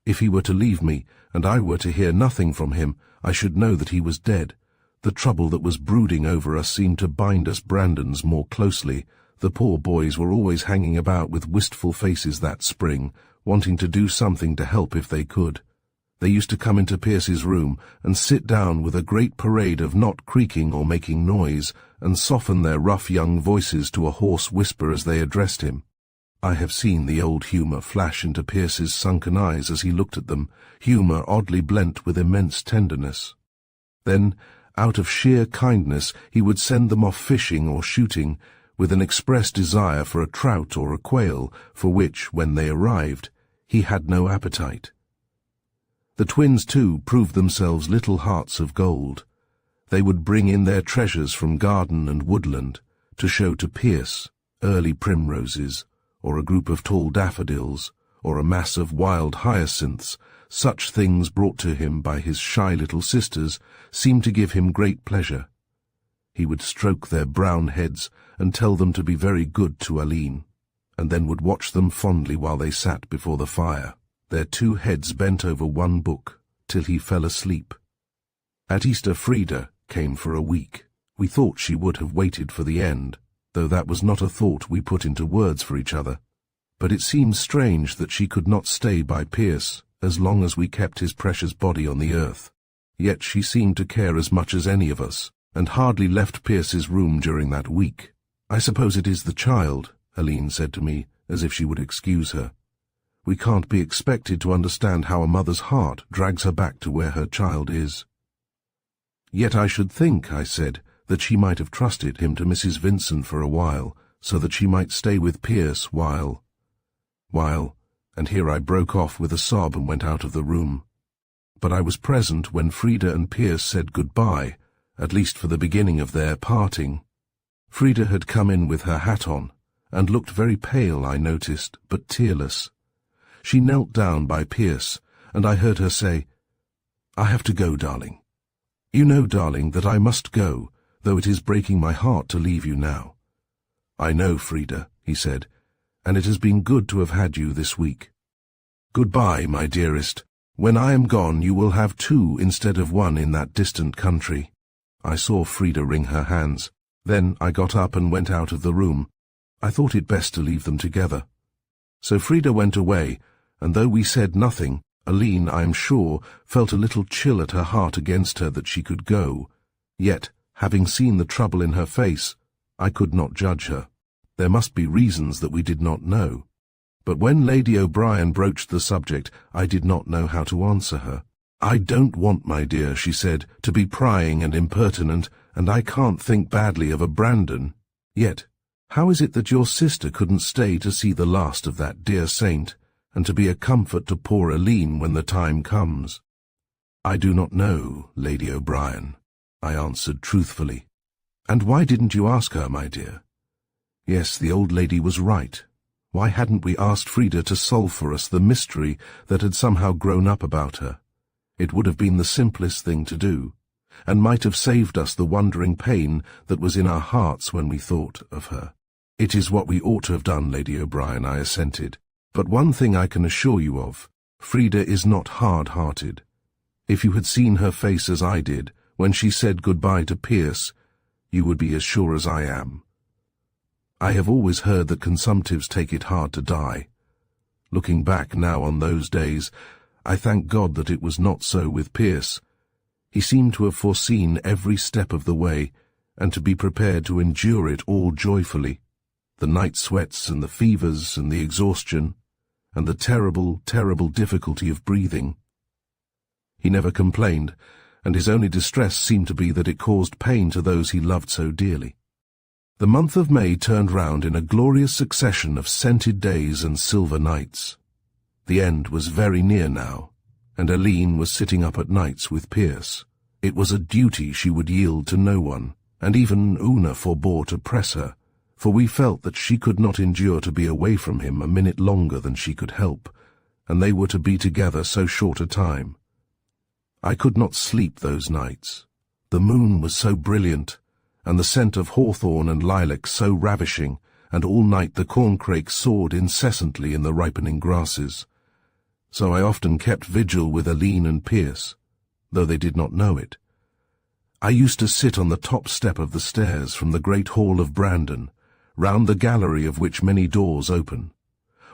If he were to leave me, and I were to hear nothing from him, I should know that he was dead. The trouble that was brooding over us seemed to bind us Brandons more closely. The poor boys were always hanging about with wistful faces that spring, wanting to do something to help if they could. They used to come into Pierce's room and sit down with a great parade of not creaking or making noise, and soften their rough young voices to a hoarse whisper as they addressed him. I have seen the old humour flash into Pierce's sunken eyes as he looked at them, humour oddly blent with immense tenderness. Then, out of sheer kindness, he would send them off fishing or shooting, with an express desire for a trout or a quail, for which, when they arrived, he had no appetite. The twins, too, proved themselves little hearts of gold. They would bring in their treasures from garden and woodland, to show to Pierce, early primroses, or a group of tall daffodils, or a mass of wild hyacinths. Such things brought to him by his shy little sisters seemed to give him great pleasure. He would stroke their brown heads and tell them to be very good to Aline, and then would watch them fondly while they sat before the fire, their two heads bent over one book, till he fell asleep. At Easter Frida came for a week. We thought she would have waited for the end, though that was not a thought we put into words for each other. But it seemed strange that she could not stay by Pierce as long as we kept his precious body on the earth. Yet she seemed to care as much as any of us, and hardly left Pierce's room during that week. I suppose it is the child, Aline said to me, as if she would excuse her. We can't be expected to understand how a mother's heart drags her back to where her child is. Yet I should think, I said, that she might have trusted him to Mrs. Vincent for a while, so that she might stay with Pierce while, and here I broke off with a sob and went out of the room. But I was present when Frida and Pierce said goodbye, at least for the beginning of their parting. Frida had come in with her hat on, and looked very pale, I noticed, but tearless. She knelt down by Pierce, and I heard her say, "I have to go, darling. You know, darling, that I must go, though it is breaking my heart to leave you now." "I know, Frida," he said, "and it has been good to have had you this week. Goodbye, my dearest. When I am gone, you will have two instead of one in that distant country." I saw Frida wring her hands. Then I got up and went out of the room. I thought it best to leave them together. So Frida went away, and though we said nothing, Aline, I am sure, felt a little chill at her heart against her that she could go. Yet, having seen the trouble in her face, I could not judge her. There must be reasons that we did not know. But when Lady O'Brien broached the subject, I did not know how to answer her. "I don't want, my dear," she said, "to be prying and impertinent, and I can't think badly of a Brandon. Yet, how is it that your sister couldn't stay to see the last of that dear saint, and to be a comfort to poor Aline when the time comes?" "I do not know, Lady O'Brien," I answered truthfully. "And why didn't you ask her, my dear?" Yes, the old lady was right. Why hadn't we asked Frida to solve for us the mystery that had somehow grown up about her? It would have been the simplest thing to do, and might have saved us the wondering pain that was in our hearts when we thought of her. "It is what we ought to have done, Lady O'Brien," I assented. "But one thing I can assure you of, Frida is not hard-hearted. If you had seen her face as I did, when she said goodbye to Pierce, you would be as sure as I am. I have always heard that consumptives take it hard to die. Looking back now on those days, I thank God that it was not so with Pierce. He seemed to have foreseen every step of the way, and to be prepared to endure it all joyfully, the night sweats and the fevers and the exhaustion, and the terrible, terrible difficulty of breathing. He never complained, and his only distress seemed to be that it caused pain to those he loved so dearly. The month of May turned round in a glorious succession of scented days and silver nights. The end was very near now, and Aline was sitting up at nights with Pierce. It was a duty she would yield to no one, and even Una forbore to press her, for we felt that she could not endure to be away from him a minute longer than she could help, and they were to be together so short a time. I could not sleep those nights. The moon was so brilliant, and the scent of hawthorn and lilac so ravishing, and all night the corncrake soared incessantly in the ripening grasses. So I often kept vigil with Aline and Pierce, though they did not know it. I used to sit on the top step of the stairs from the great hall of Brandon, round the gallery of which many doors open.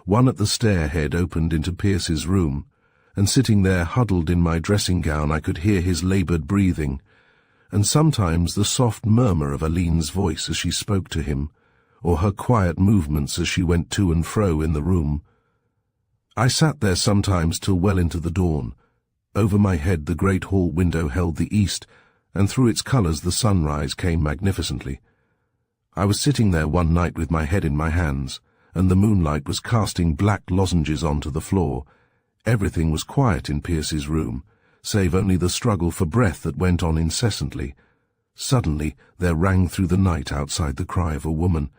One at the stair-head opened into Pierce's room, and sitting there huddled in my dressing-gown I could hear his laboured breathing, and sometimes the soft murmur of Aline's voice as she spoke to him, or her quiet movements as she went to and fro in the room. I sat there sometimes till well into the dawn. Over my head the great hall window held the east, and through its colours the sunrise came magnificently. I was sitting there one night with my head in my hands, and the moonlight was casting black lozenges onto the floor. Everything was quiet in Pierce's room, save only the struggle for breath that went on incessantly. Suddenly there rang through the night outside the cry of a woman.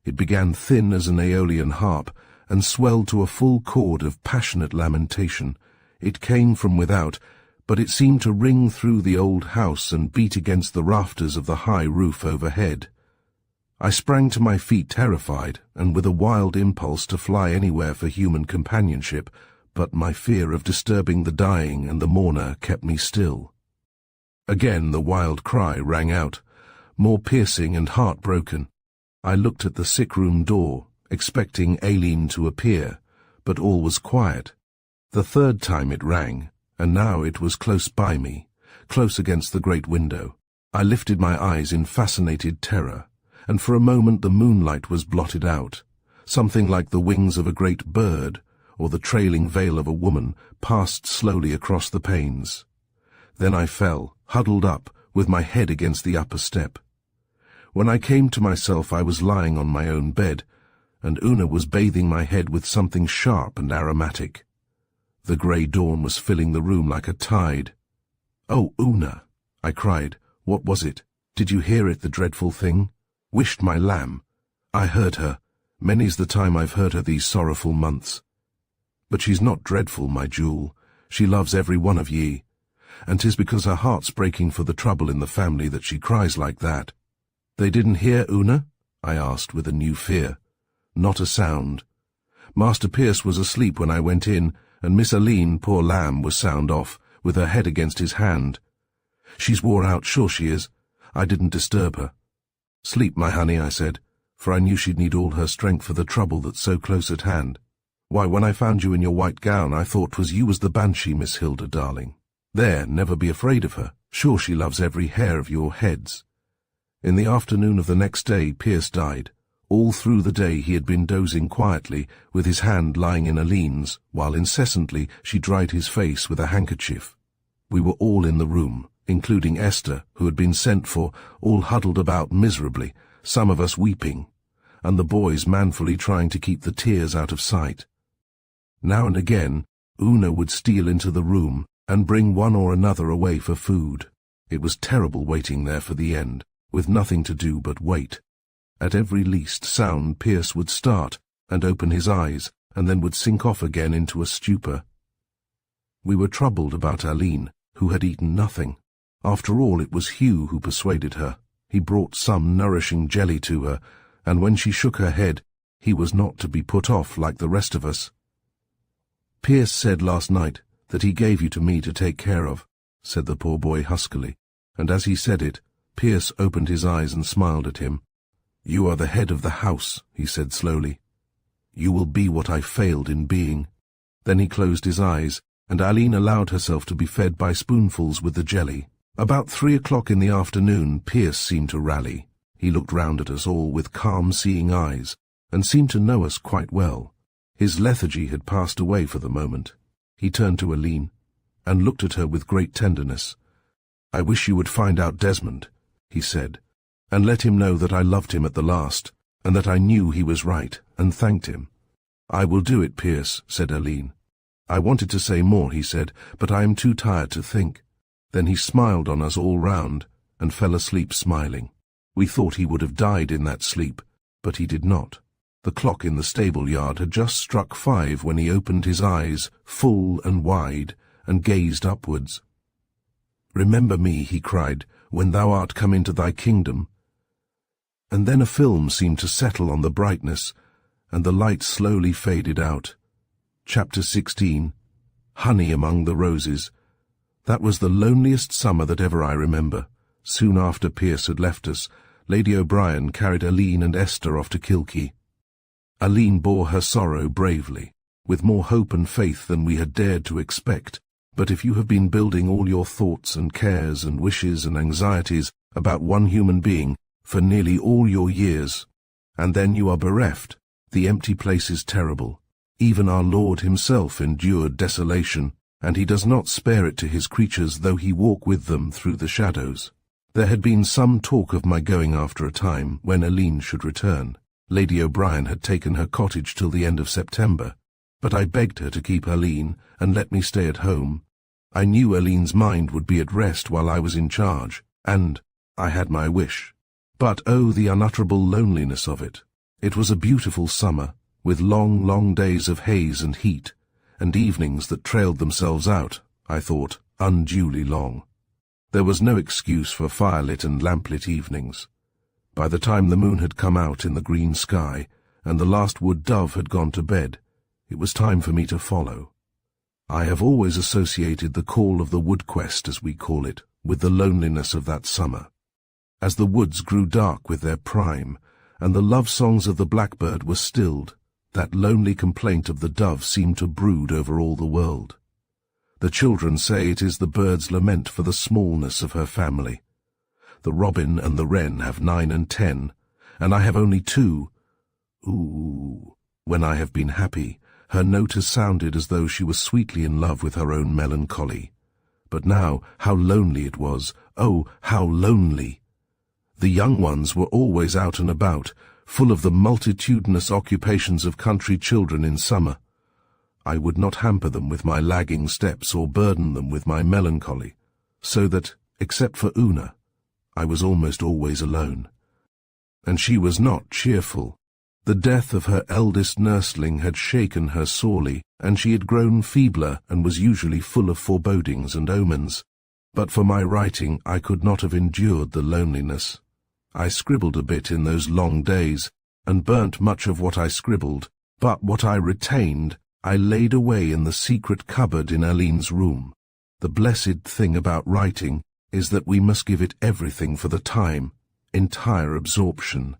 It began thin as an Aeolian harp, and swelled to a full chord of passionate lamentation. It came from without, but it seemed to ring through the old house and beat against the rafters of the high roof overhead. I sprang to my feet terrified, and with a wild impulse to fly anywhere for human companionship, but my fear of disturbing the dying and the mourner kept me still. Again the wild cry rang out, more piercing and heartbroken. I looked at the sick-room door, expecting Aline to appear, but all was quiet. The third time it rang, and now it was close by me, close against the great window. I lifted my eyes in fascinated terror, and for a moment the moonlight was blotted out. Something like the wings of a great bird, or the trailing veil of a woman, passed slowly across the panes. Then I fell, huddled up, with my head against the upper step. When I came to myself I was lying on my own bed, and Una was bathing my head with something sharp and aromatic. The grey dawn was filling the room like a tide. "Oh, Una!" I cried. "What was it? Did you hear it, the dreadful thing?" "Wisht my lamb." I heard her. Many's the time I've heard her these sorrowful months. But she's not dreadful, my jewel. She loves every one of ye, and 'tis because her heart's breaking for the trouble in the family that she cries like that. "They didn't hear, Una?" I asked with a new fear. Not a sound. Master Pierce was asleep when I went in, and Miss Aline, poor lamb, was sound off, with her head against his hand. "She's wore out, sure she is. I didn't disturb her." "Sleep, my honey," I said, for I knew she'd need all her strength for the trouble that's so close at hand. "Why, when I found you in your white gown, I thought 'twas you was the banshee, Miss Hilda, darling. There, never be afraid of her. Sure she loves every hair of your heads." In the afternoon of the next day, Pierce died. All through the day he had been dozing quietly, with his hand lying in Aline's, while incessantly she dried his face with a handkerchief. We were all in the room, including Esther, who had been sent for, all huddled about miserably, some of us weeping, and the boys manfully trying to keep the tears out of sight. Now and again, Una would steal into the room and bring one or another away for food. It was terrible waiting there for the end, with nothing to do but wait. At every least sound Pierce would start and open his eyes, and then would sink off again into a stupor. We were troubled about Aline, who had eaten nothing. After all, it was Hugh who persuaded her. He brought some nourishing jelly to her, and when she shook her head, he was not to be put off like the rest of us. "Pierce said last night that he gave you to me to take care of," said the poor boy huskily, and as he said it, Pierce opened his eyes and smiled at him. "You are the head of the house," he said slowly. "You will be what I failed in being." Then he closed his eyes, and Aline allowed herself to be fed by spoonfuls with the jelly. About 3 o'clock in the afternoon, Pierce seemed to rally. He looked round at us all with calm, seeing eyes, and seemed to know us quite well. His lethargy had passed away for the moment. He turned to Aline. and looked at her with great tenderness. "I wish you would find out Desmond," he said, "and let him know that I loved him at the last, and that I knew he was right, and thanked him." "I will do it, Pierce," said Aline. "I wanted to say more," he said, "but I am too tired to think." Then he smiled on us all round, and fell asleep smiling. We thought he would have died in that sleep, but he did not. The clock in the stable yard had just struck 5 when he opened his eyes, full and wide, and gazed upwards. "Remember me," he cried, "when thou art come into thy kingdom." And then a film seemed to settle on the brightness, and the light slowly faded out. Chapter 16. Honey Among the Roses. That was the loneliest summer that ever I remember. Soon after Pierce had left us, Lady O'Brien carried Aline and Esther off to Kilkee. Aline bore her sorrow bravely, with more hope and faith than we had dared to expect. But if you have been building all your thoughts and cares and wishes and anxieties about one human being for nearly all your years, and then you are bereft, the empty place is terrible. Even our Lord himself endured desolation, and he does not spare it to his creatures, though he walk with them through the shadows. There had been some talk of my going after a time when Aline should return. Lady O'Brien had taken her cottage till the end of September, but I begged her to keep Aline and let me stay at home. I knew Aline's mind would be at rest while I was in charge, and I had my wish. But oh, the unutterable loneliness of it. It was a beautiful summer, with long, long days of haze and heat, and evenings that trailed themselves out, I thought, unduly long. There was no excuse for firelit and lamplit evenings. By the time the moon had come out in the green sky, and the last wood dove had gone to bed, it was time for me to follow. I have always associated the call of the wood quest, as we call it, with the loneliness of that summer. As the woods grew dark with their prime, and the love songs of the blackbird were stilled, that lonely complaint of the dove seemed to brood over all the world. The children say it is the bird's lament for the smallness of her family. The robin and the wren have 9 and 10, and I have only 2. Ooh, when I have been happy, her note has sounded as though she was sweetly in love with her own melancholy. But now, how lonely it was, oh, how lonely! The young ones were always out and about, full of the multitudinous occupations of country children in summer. I would not hamper them with my lagging steps or burden them with my melancholy, so that, except for Una, I was almost always alone. And she was not cheerful. The death of her eldest nursling had shaken her sorely, and she had grown feebler and was usually full of forebodings and omens. But for my writing I could not have endured the loneliness. I scribbled a bit in those long days, and burnt much of what I scribbled, but what I retained I laid away in the secret cupboard in Aline's room. The blessed thing about writing is that we must give it everything for the time, entire absorption.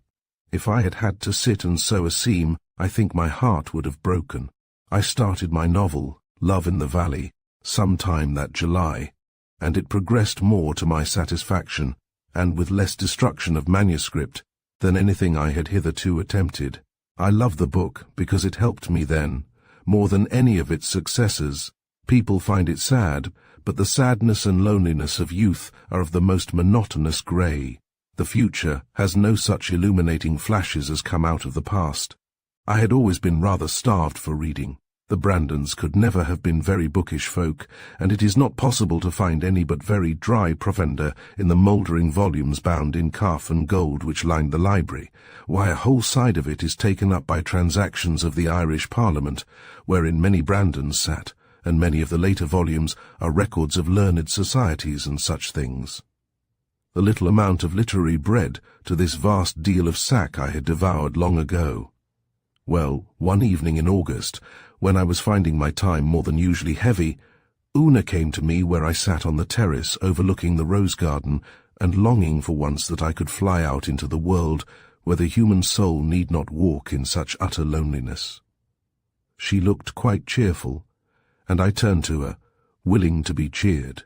If I had had to sit and sew a seam, I think my heart would have broken. I started my novel, Love in the Valley, sometime that July, and it progressed more to my satisfaction, and with less destruction of manuscript than anything I had hitherto attempted. I love the book because it helped me then, more than any of its successors. People find it sad, but the sadness and loneliness of youth are of the most monotonous grey. The future has no such illuminating flashes as come out of the past. I had always been rather starved for reading. The Brandons could never have been very bookish folk, and it is not possible to find any but very dry provender in the mouldering volumes bound in calf and gold which lined the library, why a whole side of it is taken up by transactions of the Irish Parliament, wherein many Brandons sat, and many of the later volumes are records of learned societies and such things. The little amount of literary bread to this vast deal of sack I had devoured long ago. Well, one evening in August, when I was finding my time more than usually heavy, Una came to me where I sat on the terrace overlooking the rose garden, and longing for once that I could fly out into the world where the human soul need not walk in such utter loneliness. She looked quite cheerful, and I turned to her, willing to be cheered.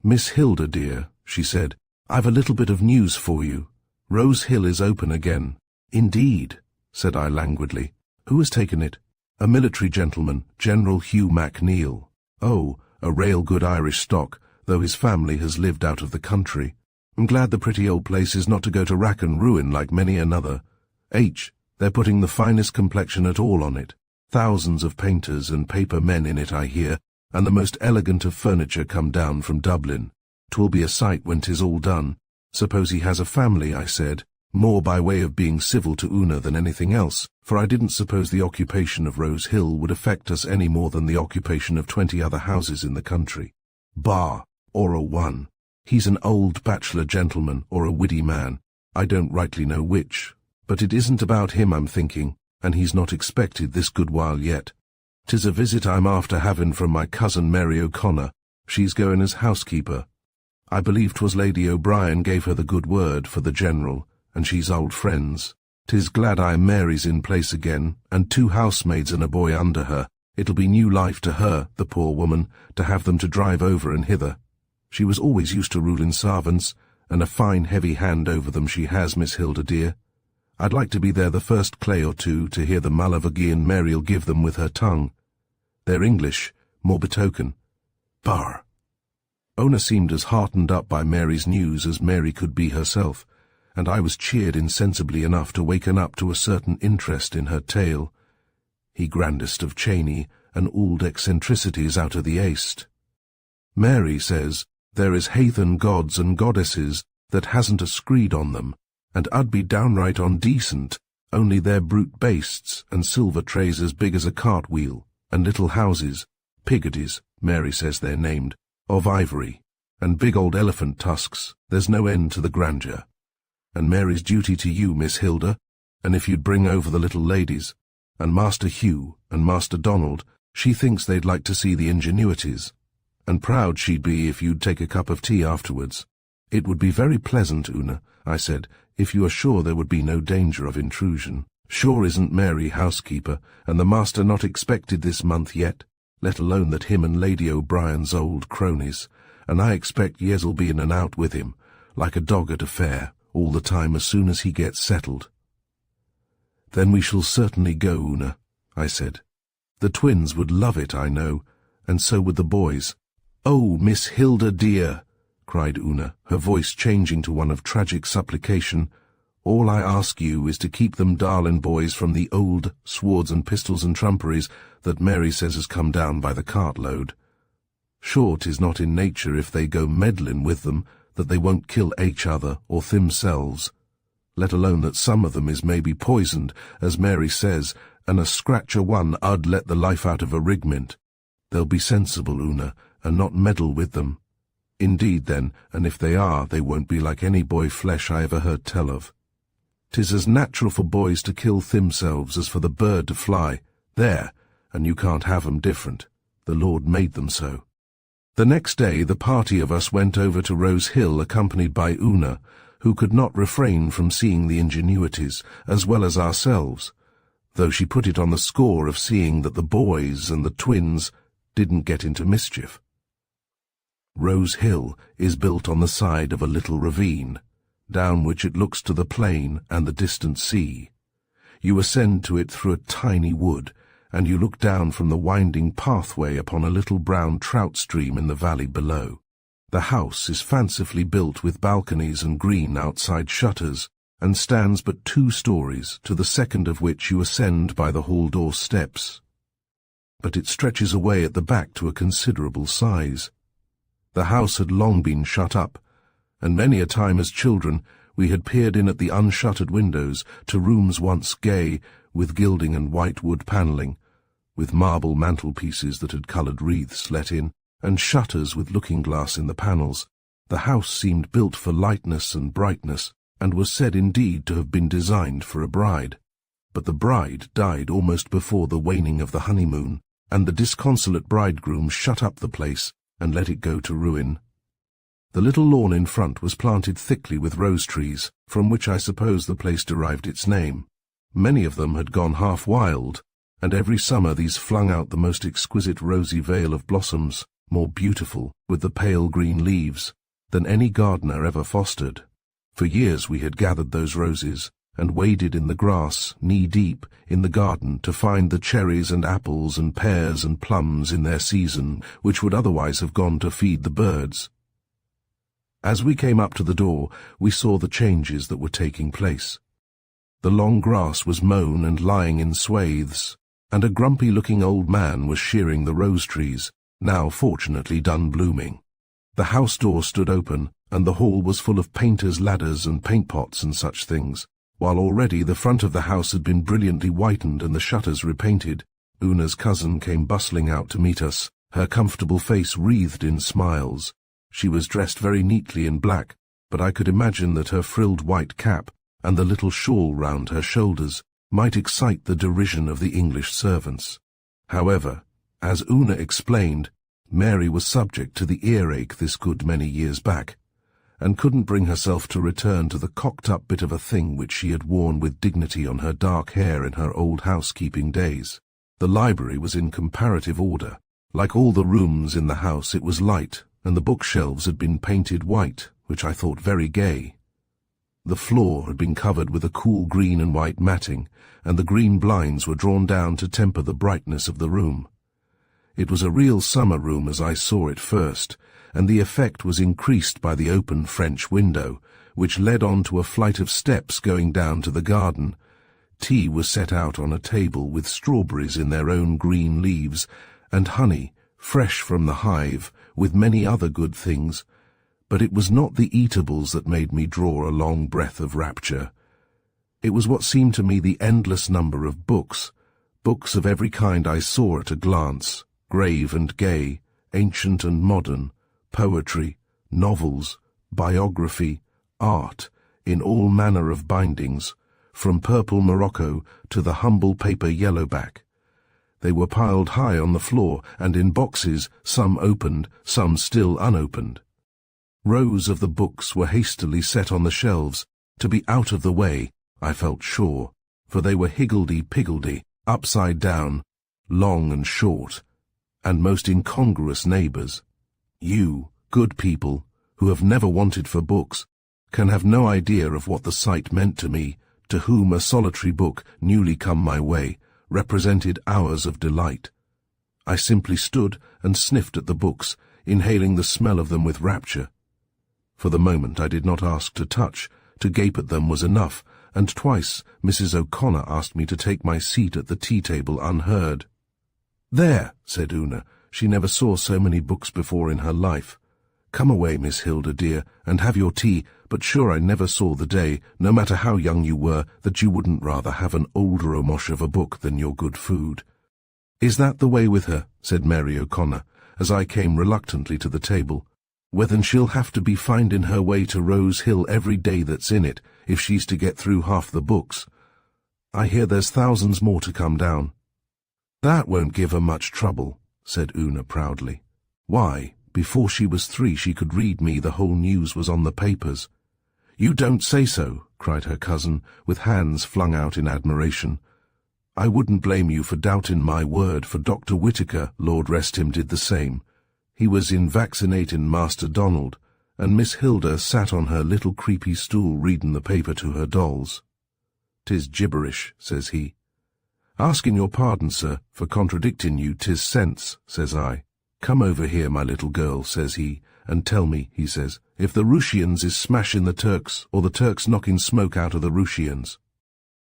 "Miss Hilda, dear," she said, "I've a little bit of news for you. Rose Hill is open again." "Indeed," said I languidly. "Who has taken it?" "A military gentleman, General Hugh MacNeill." "Oh, a rail good Irish stock, though his family has lived out of the country. I'm glad the pretty old place is not to go to rack and ruin like many another. They're putting the finest complexion at all on it. Thousands of painters and paper men in it, I hear, and the most elegant of furniture come down from Dublin. 'Twill be a sight when 'tis all done. Suppose he has a family, I said, more by way of being civil to Una than anything else, for I didn't suppose the occupation of Rose Hill would affect us any more than the occupation of 20 other houses in the country. Bah, or a one. He's an old bachelor gentleman or a widdy man. I don't rightly know which, but it isn't about him I'm thinking, and he's not expected this good while yet. 'Tis a visit I'm after having from my cousin Mary O'Connor. She's going as housekeeper. I believe 'twas Lady O'Brien gave her the good word for the General, and she's old friends. 'Tis glad Mary's in place again, and 2 housemaids and a boy under her. It'll be new life to her, the poor woman, to have them to drive over and hither. She was always used to ruling servants, and a fine heavy hand over them she has, Miss Hilda dear. I'd like to be there the first clay or two to hear the Malavaghian Mary'll give them with her tongue. They're English, more betoken. Bar. Ona seemed as heartened up by Mary's news as Mary could be herself, and I was cheered insensibly enough to waken up to a certain interest in her tale. He grandest of Cheney, and ould eccentricities out of the East. Mary says there is heathen gods and goddesses that hasn't a screed on them, and I'd be downright ondecent, only they're brute bastes, and silver trays as big as a cartwheel, and little houses, pigodies, Mary says they're named, of ivory, and big old elephant tusks. There's no end to the grandeur. And Mary's duty to you, Miss Hilda, and if you'd bring over the little ladies, and Master Hugh and Master Donald, she thinks they'd like to see the ingenuities, and proud she'd be if you'd take a cup of tea afterwards. It would be very pleasant, Una, I said, if you are sure there would be no danger of intrusion. Sure isn't Mary housekeeper, and the master not expected this month yet, let alone that him and Lady O'Brien's old cronies, and I expect Yes'll be in and out with him, like a dog at a fair, all the time as soon as he gets settled. Then we shall certainly go, Una, I said. The twins would love it, I know, and so would the boys. Oh, Miss Hilda dear, cried Una, her voice changing to one of tragic supplication, all I ask you is to keep them darlin' boys from the old swords and pistols and trumperies that Mary says has come down by the cartload. Sure 'tis not in nature if they go meddlin' with them that they won't kill each other or themselves, let alone that some of them is maybe poisoned, as Mary says, and a scratch o' one I'd let the life out of a rigmint. They'll be sensible, Una, and not meddle with them. Indeed, then, and if they are, they won't be like any boy flesh I ever heard tell of. 'Tis as natural for boys to kill themselves as for the bird to fly. There, and you can't have 'em different. The Lord made them so. The next day the party of us went over to Rose Hill accompanied by Una, who could not refrain from seeing the ingenuities, as well as ourselves, though she put it on the score of seeing that the boys and the twins didn't get into mischief. Rose Hill is built on the side of a little ravine, down which it looks to the plain and the distant sea. You ascend to it through a tiny wood, and you look down from the winding pathway upon a little brown trout stream in the valley below. The house is fancifully built with balconies and green outside shutters, and stands but 2 stories, to the second of which you ascend by the hall-door steps. But it stretches away at the back to a considerable size. The house had long been shut up, and many a time as children we had peered in at the unshuttered windows to rooms once gay with gilding and white wood panelling, with marble mantelpieces that had coloured wreaths let in, and shutters with looking-glass in the panels. The house seemed built for lightness and brightness, and was said indeed to have been designed for a bride. But the bride died almost before the waning of the honeymoon, and the disconsolate bridegroom shut up the place and let it go to ruin. The little lawn in front was planted thickly with rose trees, from which I suppose the place derived its name. Many of them had gone half wild, and every summer these flung out the most exquisite rosy veil of blossoms, more beautiful, with the pale green leaves, than any gardener ever fostered. For years we had gathered those roses, and waded in the grass, knee-deep, in the garden to find the cherries and apples and pears and plums in their season, which would otherwise have gone to feed the birds. As we came up to the door, we saw the changes that were taking place. The long grass was mown and lying in swathes, and a grumpy-looking old man was shearing the rose trees, now fortunately done blooming. The house door stood open, and the hall was full of painters' ladders and paint pots and such things, while already the front of the house had been brilliantly whitened and the shutters repainted. Una's cousin came bustling out to meet us, her comfortable face wreathed in smiles. She was dressed very neatly in black, but I could imagine that her frilled white cap and the little shawl round her shoulders might excite the derision of the English servants. However, as Una explained, Mary was subject to the earache this good many years back, and couldn't bring herself to return to the cocked-up bit of a thing which she had worn with dignity on her dark hair in her old housekeeping days. The library was in comparative order. Like all the rooms in the house, it was light, and the bookshelves had been painted white, which I thought very gay. The floor had been covered with a cool green and white matting, and the green blinds were drawn down to temper the brightness of the room. It was a real summer room as I saw it first, and the effect was increased by the open French window, which led on to a flight of steps going down to the garden. Tea was set out on a table with strawberries in their own green leaves, and honey, fresh from the hive, with many other good things, but it was not the eatables that made me draw a long breath of rapture. It was what seemed to me the endless number of books of every kind I saw at a glance, grave and gay, ancient and modern, poetry, novels, biography, art, in all manner of bindings, from purple morocco to the humble paper yellowback. They were piled high on the floor and in boxes, some opened, some still unopened. Rows of the books were hastily set on the shelves, to be out of the way, I felt sure, for they were higgledy-piggledy, upside down, long and short, and most incongruous neighbours. You, good people, who have never wanted for books, can have no idea of what the sight meant to me, to whom a solitary book, newly come my way, represented hours of delight. I simply stood and sniffed at the books, inhaling the smell of them with rapture. For the moment I did not ask to touch, to gape at them was enough, and twice Mrs. O'Connor asked me to take my seat at the tea-table unheard. "There," said Una, she never saw so many books before in her life. "Come away, Miss Hilda, dear, and have your tea, but sure I never saw the day, no matter how young you were, that you wouldn't rather have an older omosh of a book than your good food." "Is that the way with her?" said Mary O'Connor, as I came reluctantly to the table. "Well, then she'll have to be finding her way to Rose Hill every day that's in it, if she's to get through half the books. I hear there's thousands more to come down." "That won't give her much trouble," said Una proudly. "Why, before she was 3 she could read me the whole news was on the papers." "You don't say so," cried her cousin, with hands flung out in admiration. "I wouldn't blame you for doubting my word, for Dr. Whittaker, Lord rest him, did the same. He was in vaccinating Master Donald, and Miss Hilda sat on her little creepy stool reading the paper to her dolls." "'Tis gibberish," says he. "Asking your pardon, sir, for contradicting you, 'tis sense," says I. "Come over here, my little girl," says he, "and tell me," he says, "if the Rooshians is smashing the Turks, or the Turks knocking smoke out of the Rooshians."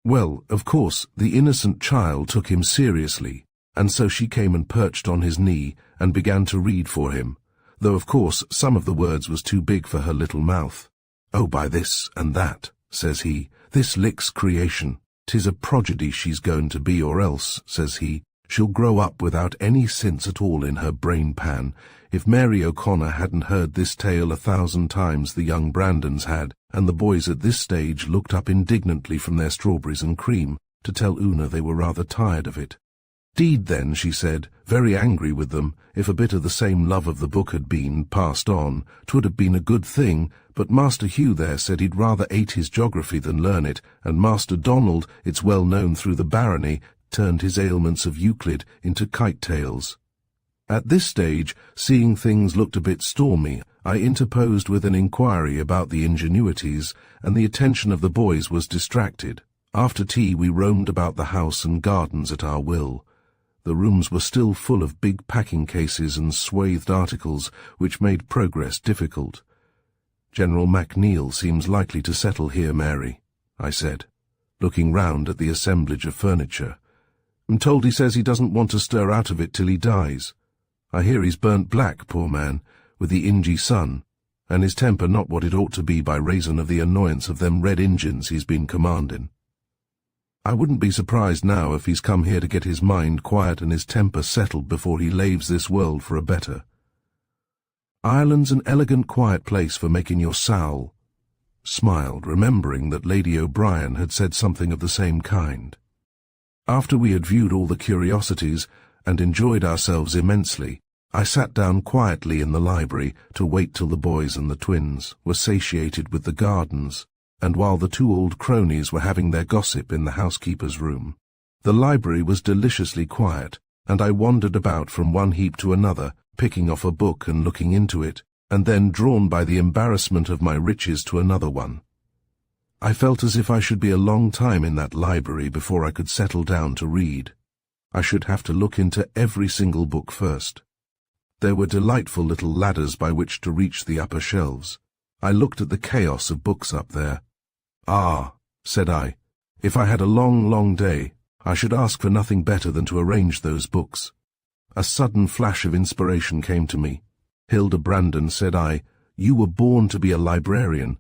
Well, of course, the innocent child took him seriously, and so she came and perched on his knee and began to read for him, though of course some of the words was too big for her little mouth. "Oh, by this and that," says he, "this licks creation. 'Tis a prodigy she's going to be, or else," says he, "she'll grow up without any sense at all in her brain pan." If Mary O'Connor hadn't heard this tale 1,000 times, the young Brandons had, and the boys at this stage looked up indignantly from their strawberries and cream to tell Una they were rather tired of it. "'Deed then," she said, very angry with them, if a bit of the same love of the book had been passed on, 'twould have been a good thing, but Master Hugh there said he'd rather ate his geography than learn it, and Master Donald, it's well known through the barony, turned his ailments of Euclid into kite tales." At this stage, seeing things looked a bit stormy, I interposed with an inquiry about the ingenuities, and the attention of the boys was distracted. After tea we roamed about the house and gardens at our will. The rooms were still full of big packing cases and swathed articles, which made progress difficult. "General MacNeil seems likely to settle here, Mary," I said, looking round at the assemblage of furniture. "I'm told he says he doesn't want to stir out of it till he dies. I hear he's burnt black, poor man, with the Ingy sun, and his temper not what it ought to be by reason of the annoyance of them red Injuns he's been commanding. I wouldn't be surprised now if he's come here to get his mind quiet and his temper settled before he laves this world for a better. Ireland's an elegant quiet place for making your sowl," smiled, remembering that Lady O'Brien had said something of the same kind. After we had viewed all the curiosities and enjoyed ourselves immensely, I sat down quietly in the library to wait till the boys and the twins were satiated with the gardens, and while the two old cronies were having their gossip in the housekeeper's room. The library was deliciously quiet, and I wandered about from one heap to another, picking off a book and looking into it, and then drawn by the embarrassment of my riches to another one. I felt as if I should be a long time in that library before I could settle down to read. I should have to look into every single book first. There were delightful little ladders by which to reach the upper shelves. I looked at the chaos of books up there. "Ah," said I, "if I had a long, long day, I should ask for nothing better than to arrange those books." A sudden flash of inspiration came to me. "Hilda Brandon," said I, "you were born to be a librarian."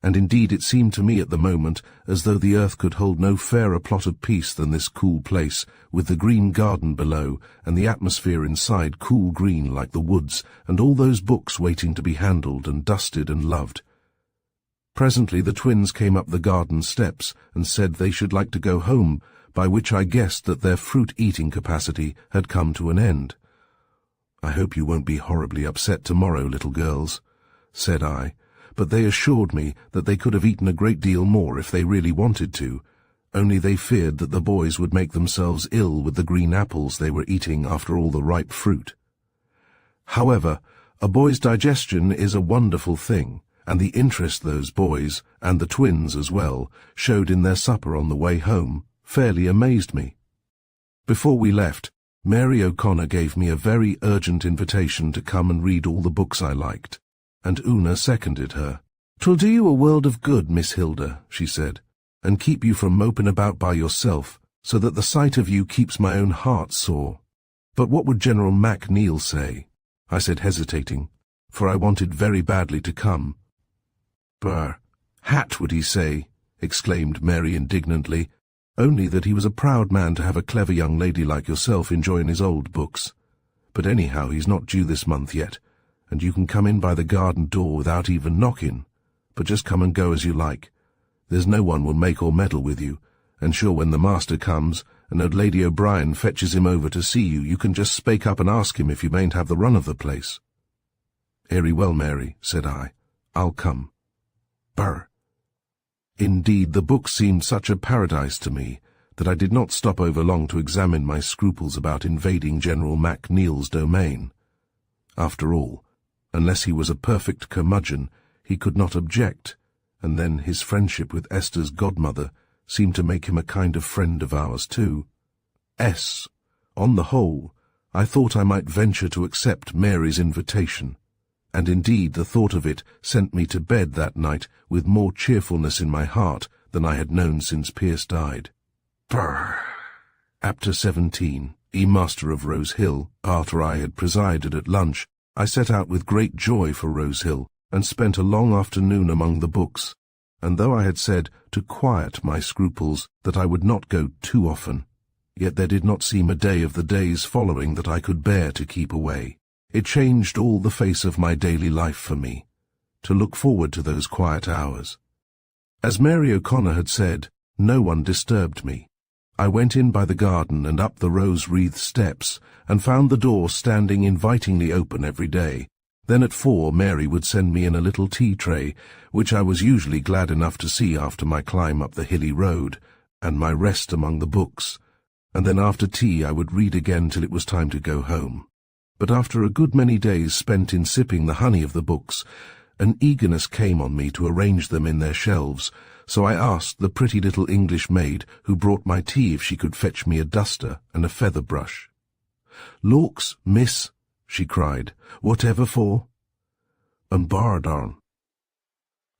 And indeed it seemed to me at the moment as though the earth could hold no fairer plot of peace than this cool place, with the green garden below, and the atmosphere inside cool green like the woods, and all those books waiting to be handled and dusted and loved. Presently the twins came up the garden steps and said they should like to go home, by which I guessed that their fruit-eating capacity had come to an end. "I hope you won't be horribly upset tomorrow, little girls," said I, but they assured me that they could have eaten a great deal more if they really wanted to, only they feared that the boys would make themselves ill with the green apples they were eating after all the ripe fruit. However, a boy's digestion is a wonderful thing, and the interest those boys, and the twins as well, showed in their supper on the way home fairly amazed me. Before we left, Mary O'Connor gave me a very urgent invitation to come and read all the books I liked, and Una seconded her. "'Twill do you a world of good, Miss Hilda," she said, "and keep you from moping about by yourself, so that the sight of you keeps my own heart sore." "But what would General MacNeil say?" I said, hesitating, for I wanted very badly to come. "Brr, hat would he say," exclaimed Mary indignantly, "only that he was a proud man to have a clever young lady like yourself enjoying his old books. But anyhow he's not due this month yet, and you can come in by the garden door without even knocking, but just come and go as you like. There's no one will make or meddle with you, and sure when the master comes, and old Lady O'Brien fetches him over to see you, you can just spake up and ask him if you mayn't have the run of the place." "Very well, Mary," said I, "I'll come." Brr. Indeed, the book seemed such a paradise to me that I did not stop over long to examine my scruples about invading General MacNeil's domain. After all, unless he was a perfect curmudgeon, he could not object, and then his friendship with Esther's godmother seemed to make him a kind of friend of ours too. On the whole, I thought I might venture to accept Mary's invitation, and indeed the thought of it sent me to bed that night with more cheerfulness in my heart than I had known since Pierce died. Brrr. Chapter 17. Master of Rose Hill. After I had presided at lunch, I set out with great joy for Rose Hill, and spent a long afternoon among the books, and though I had said, to quiet my scruples, that I would not go too often, yet there did not seem a day of the days following that I could bear to keep away. It changed all the face of my daily life for me, to look forward to those quiet hours. As Mary O'Connor had said, no one disturbed me. I went in by the garden and up the rose-wreathed steps, and found the door standing invitingly open every day. Then at 4 Mary would send me in a little tea-tray, which I was usually glad enough to see after my climb up the hilly road, and my rest among the books, and then after tea I would read again till it was time to go home. but after a good many days spent in sipping the honey of the books, an eagerness came on me to arrange them in their shelves, so I asked the pretty little English maid who brought my tea if she could fetch me a duster and a feather brush. "Lawks, miss," she cried, "whatever for?" "And bardarn."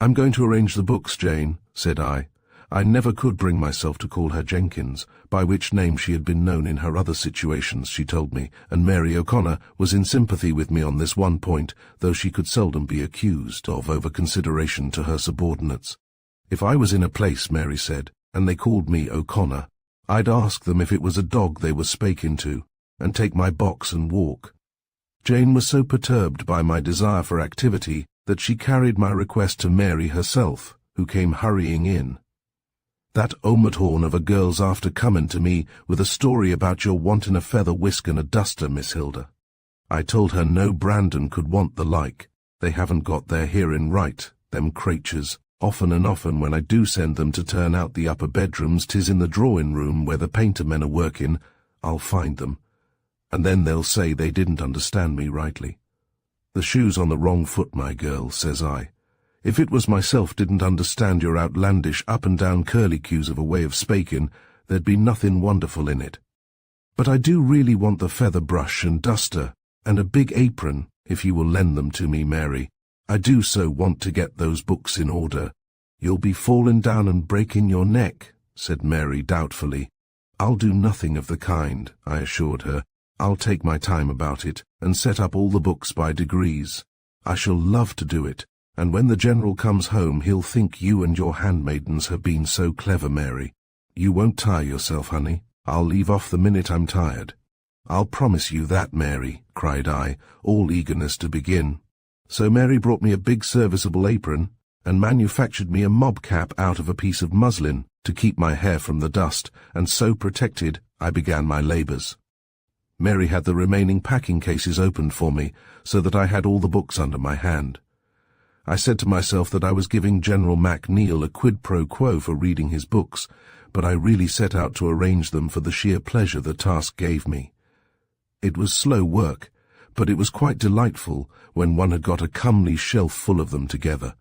"I'm going to arrange the books, Jane," said I. I never could bring myself to call her Jenkins, by which name she had been known in her other situations, she told me, and Mary O'Connor was in sympathy with me on this one point, though she could seldom be accused of over-consideration to her subordinates. "If I was in a place," Mary said, "and they called me O'Connor, I'd ask them if it was a dog they was spaking to, and take my box and walk." Jane was so perturbed by my desire for activity that she carried my request to Mary herself, who came hurrying in. "That omerthorn of a girl's after comin' to me with a story about your wantin' a feather whisk and a duster, Miss Hilda. I told her no Brandon could want the like. They haven't got their hearin' right, them creatures. Often and often when I do send them to turn out the upper bedrooms, 'tis in the drawing-room where the painter men are workin', I'll find them. And then they'll say they didn't understand me rightly. 'The shoe's on the wrong foot, my girl,' says I. 'If it was myself didn't understand your outlandish up-and-down curlicues of a way of spakin', there'd be nothin' wonderful in it. But I do really want the feather brush and duster, and a big apron, if you will lend them to me, Mary. I do so want to get those books in order.' "You'll be fallin' down and breaking your neck," said Mary doubtfully. "I'll do nothing of the kind," I assured her. "I'll take my time about it, and set up all the books by degrees. I shall love to do it. And when the General comes home, he'll think you and your handmaidens have been so clever, Mary. You won't tire yourself, honey. I'll leave off the minute I'm tired." "I'll promise you that, Mary," cried I, all eagerness to begin. So Mary brought me a big serviceable apron, and manufactured me a mob cap out of a piece of muslin to keep my hair from the dust, and so protected, I began my labours. Mary had the remaining packing cases opened for me, so that I had all the books under my hand. I said to myself that I was giving General MacNeil a quid pro quo for reading his books, but I really set out to arrange them for the sheer pleasure the task gave me. It was slow work, but it was quite delightful when one had got a comely shelf full of them together,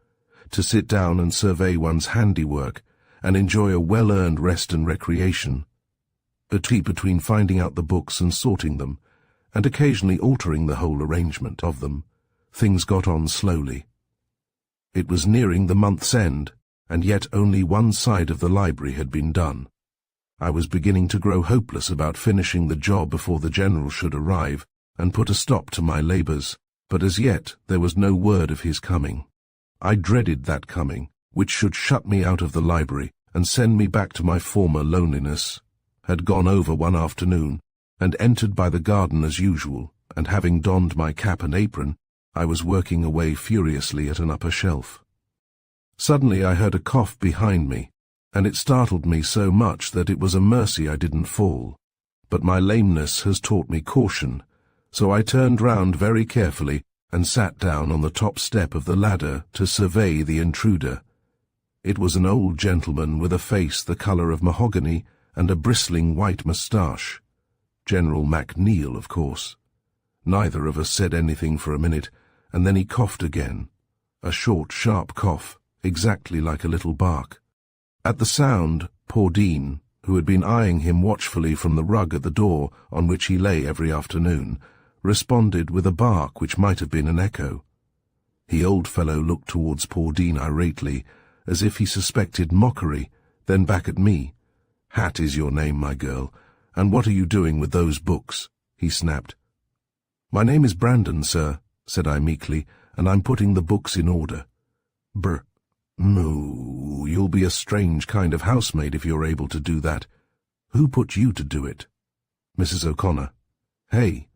to sit down and survey one's handiwork and enjoy a well-earned rest and recreation. Between finding out the books and sorting them, and occasionally altering the whole arrangement of them, things got on slowly. It was nearing the month's end, and yet only one side of the library had been done. I was beginning to grow hopeless about finishing the job before the General should arrive and put a stop to my labours, but as yet there was no word of his coming. I dreaded that coming, which should shut me out of the library and send me back to my former loneliness. Had gone over one afternoon, and entered by the garden as usual, and having donned my cap and apron, I was working away furiously at an upper shelf. Suddenly I heard a cough behind me, and it startled me so much that it was a mercy I didn't fall. But my lameness has taught me caution, so I turned round very carefully and sat down on the top step of the ladder to survey the intruder. It was an old gentleman with a face the colour of mahogany and a bristling white moustache. General MacNeil, of course. Neither of us said anything for a minute, and then he coughed again. A short, sharp cough, exactly like a little bark. At the sound, Pordine, who had been eyeing him watchfully from the rug at the door on which he lay every afternoon, responded with a bark which might have been an echo. The old fellow looked towards Pordine irately, as if he suspected mockery, then back at me. "Hat is your name, my girl, and what are you doing with those books?" he snapped. "My name is Brandon, sir," said I meekly, "and I'm putting the books in order." "Moo, you'll be a strange kind of housemaid if you're able to do that. Who put you to do it?" "Mrs. O'Connor." "Hey,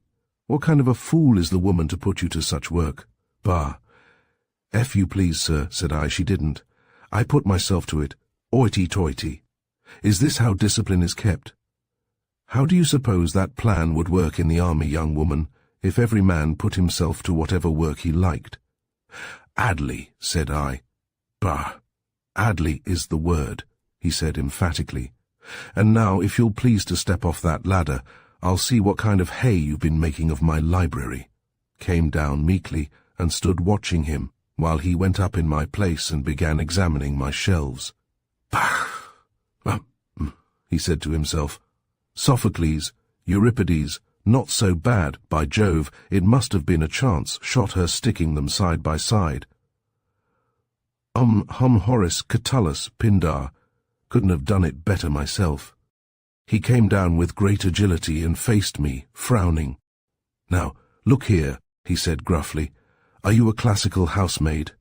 what kind of a fool is the woman to put you to such work?" "Bah." "If you please, sir," said I, "she didn't. I put myself to it. Hoity-toity. Is this how discipline is kept? How do you suppose that plan would work in the army, young woman, if every man put himself to whatever work he liked?" "Adly," said I. "Bah, adly is the word," he said emphatically. "And now, if you'll please to step off that ladder, I'll see what kind of hay you've been making of my library," came down meekly and stood watching him while he went up in my place and began examining my shelves. "Bah! He said to himself. "Sophocles, Euripides, not so bad, by Jove, it must have been a chance shot her sticking them side by side. Horace, Catullus, Pindar, couldn't have done it better myself." He came down with great agility and faced me, frowning. "Now, look here," he said gruffly, "are you a classical housemaid?"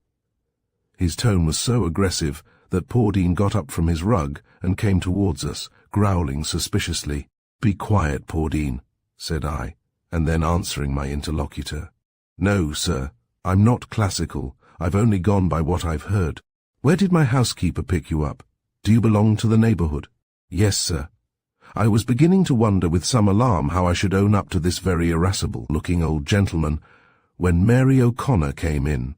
His tone was so aggressive that Pordine got up from his rug and came towards us, growling suspiciously. "Be quiet, Pordine," said I, and then answering my interlocutor. "No, sir, I'm not classical. I've only gone by what I've heard. Where did my housekeeper pick you up? Do you belong to the neighbourhood?" "Yes, sir." I was beginning to wonder with some alarm how I should own up to this very irascible-looking old gentleman, when Mary O'Connor came in.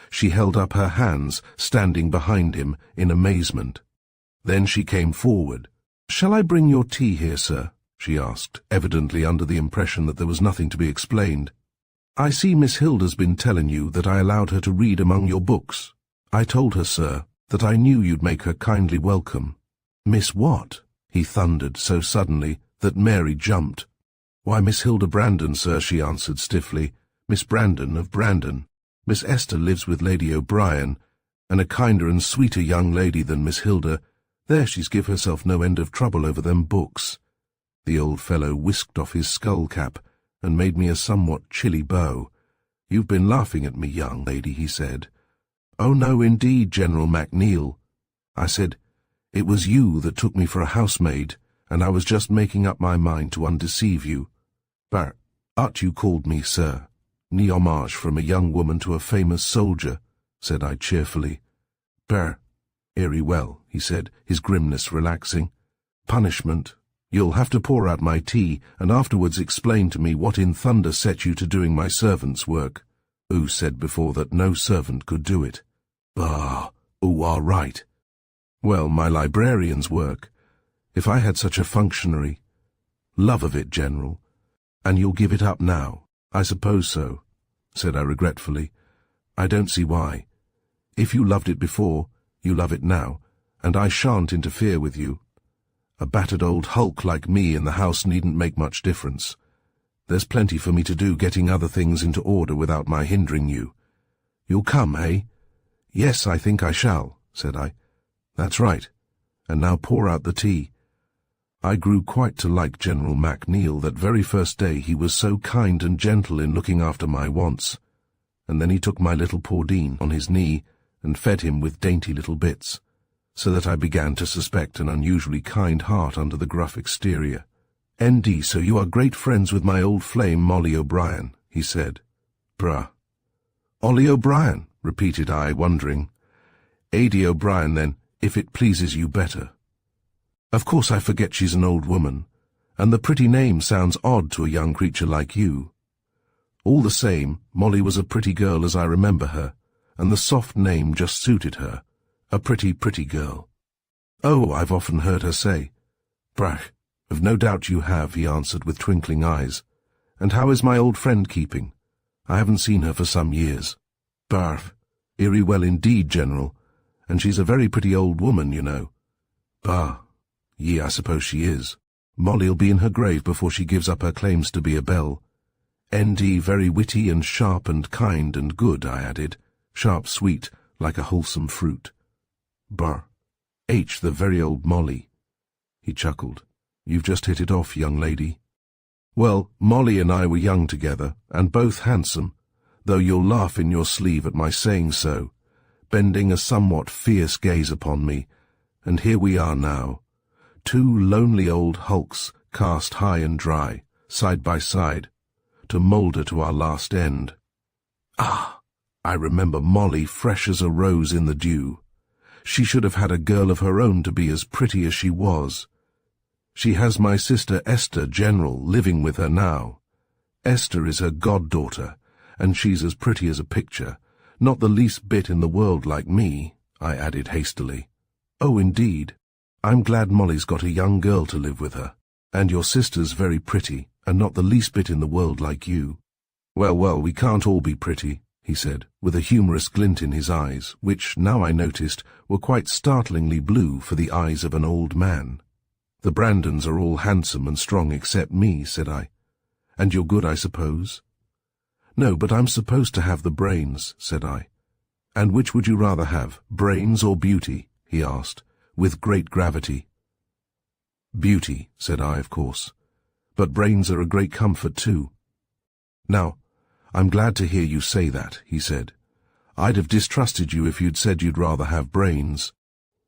She held up her hands, standing behind him, in amazement. Then she came forward. "Shall I bring your tea here, sir?" she asked, evidently under the impression that there was nothing to be explained. "I see Miss Hilda's been telling you that I allowed her to read among your books. I told her, sir, that I knew you'd make her kindly welcome." "Miss what?" he thundered so suddenly that Mary jumped. "Why, Miss Hilda Brandon, sir," she answered stiffly. "Miss Brandon of Brandon. Miss Esther lives with Lady O'Brien, and a kinder and sweeter young lady than Miss Hilda. There she's give herself no end of trouble over them books." The old fellow whisked off his skull-cap and made me a somewhat chilly bow. "You've been laughing at me, young lady," he said. "Oh, no, indeed, General MacNeil." I said, "It was you that took me for a housemaid, and I was just making up my mind to undeceive you." "But, you called me, sir. Ni homage from a young woman to a famous soldier," said I cheerfully. "Very well," he said, his grimness relaxing. "Punishment. You'll have to pour out my tea, and afterwards explain to me what in thunder set you to doing my servant's work. Who said before that no servant could do it?" "Bah, who are right." "Well, my librarian's work. If I had such a functionary—" "Love of it, General. And you'll give it up now?" "I suppose so," said I regretfully. "I don't see why. If you loved it before, you love it now, and I shan't interfere with you. A battered old hulk like me in the house needn't make much difference. There's plenty for me to do getting other things into order without my hindering you. You'll come, eh?" "Yes, I think I shall," said I. "That's right. And now pour out the tea." I grew quite to like General MacNeil that very first day. He was so kind and gentle in looking after my wants. And then he took my little Pordine on his knee and fed him with dainty little bits, so that I began to suspect an unusually kind heart under the gruff exterior. "ND, so you are great friends with my old flame Molly O'Brien," he said. "Ollie O'Brien," repeated I, wondering. "Ady O'Brien, then, if it pleases you better. Of course I forget she's an old woman, and the pretty name sounds odd to a young creature like you. All the same, Molly was a pretty girl as I remember her, and the soft name just suited her. A pretty, pretty girl." "Oh, I've often heard her say." "I've no doubt you have," he answered with twinkling eyes. "And how is my old friend keeping? I haven't seen her for some years." "Very well indeed, General, and she's a very pretty old woman, you know." I suppose she is. Molly'll be in her grave before she gives up her claims to be a belle. ND, very witty and sharp and kind and good," I added. "Sharp, sweet, like a wholesome fruit." The very old Molly." He chuckled. "You've just hit it off, young lady." "Well, Molly and I were young together, and both handsome, though you'll laugh in your sleeve at my saying so, bending a somewhat fierce gaze upon me, and here we are now, two lonely old hulks cast high and dry, side by side, to moulder to our last end. I remember Molly fresh as a rose in the dew. She should have had a girl of her own to be as pretty as she was. She has my sister Esther, General, living with her now. Esther is her goddaughter, and she's as pretty as a picture, not the least bit in the world like me," I added hastily. "Oh, indeed. I'm glad Molly's got a young girl to live with her." And your sister's very pretty, and not the least bit in the world like you. Well, well, we can't all be pretty, he said, with a humorous glint in his eyes, which, now I noticed, were quite startlingly blue for the eyes of an old man. The Brandons are all handsome and strong except me, said I. And you're good, I suppose? No, but I'm supposed to have the brains, said I. And which would you rather have, brains or beauty? He asked, with great gravity. Beauty, said I, of course. But brains are a great comfort too. Now, I'm glad to hear you say that, he said. I'd have distrusted you if you'd said you'd rather have brains.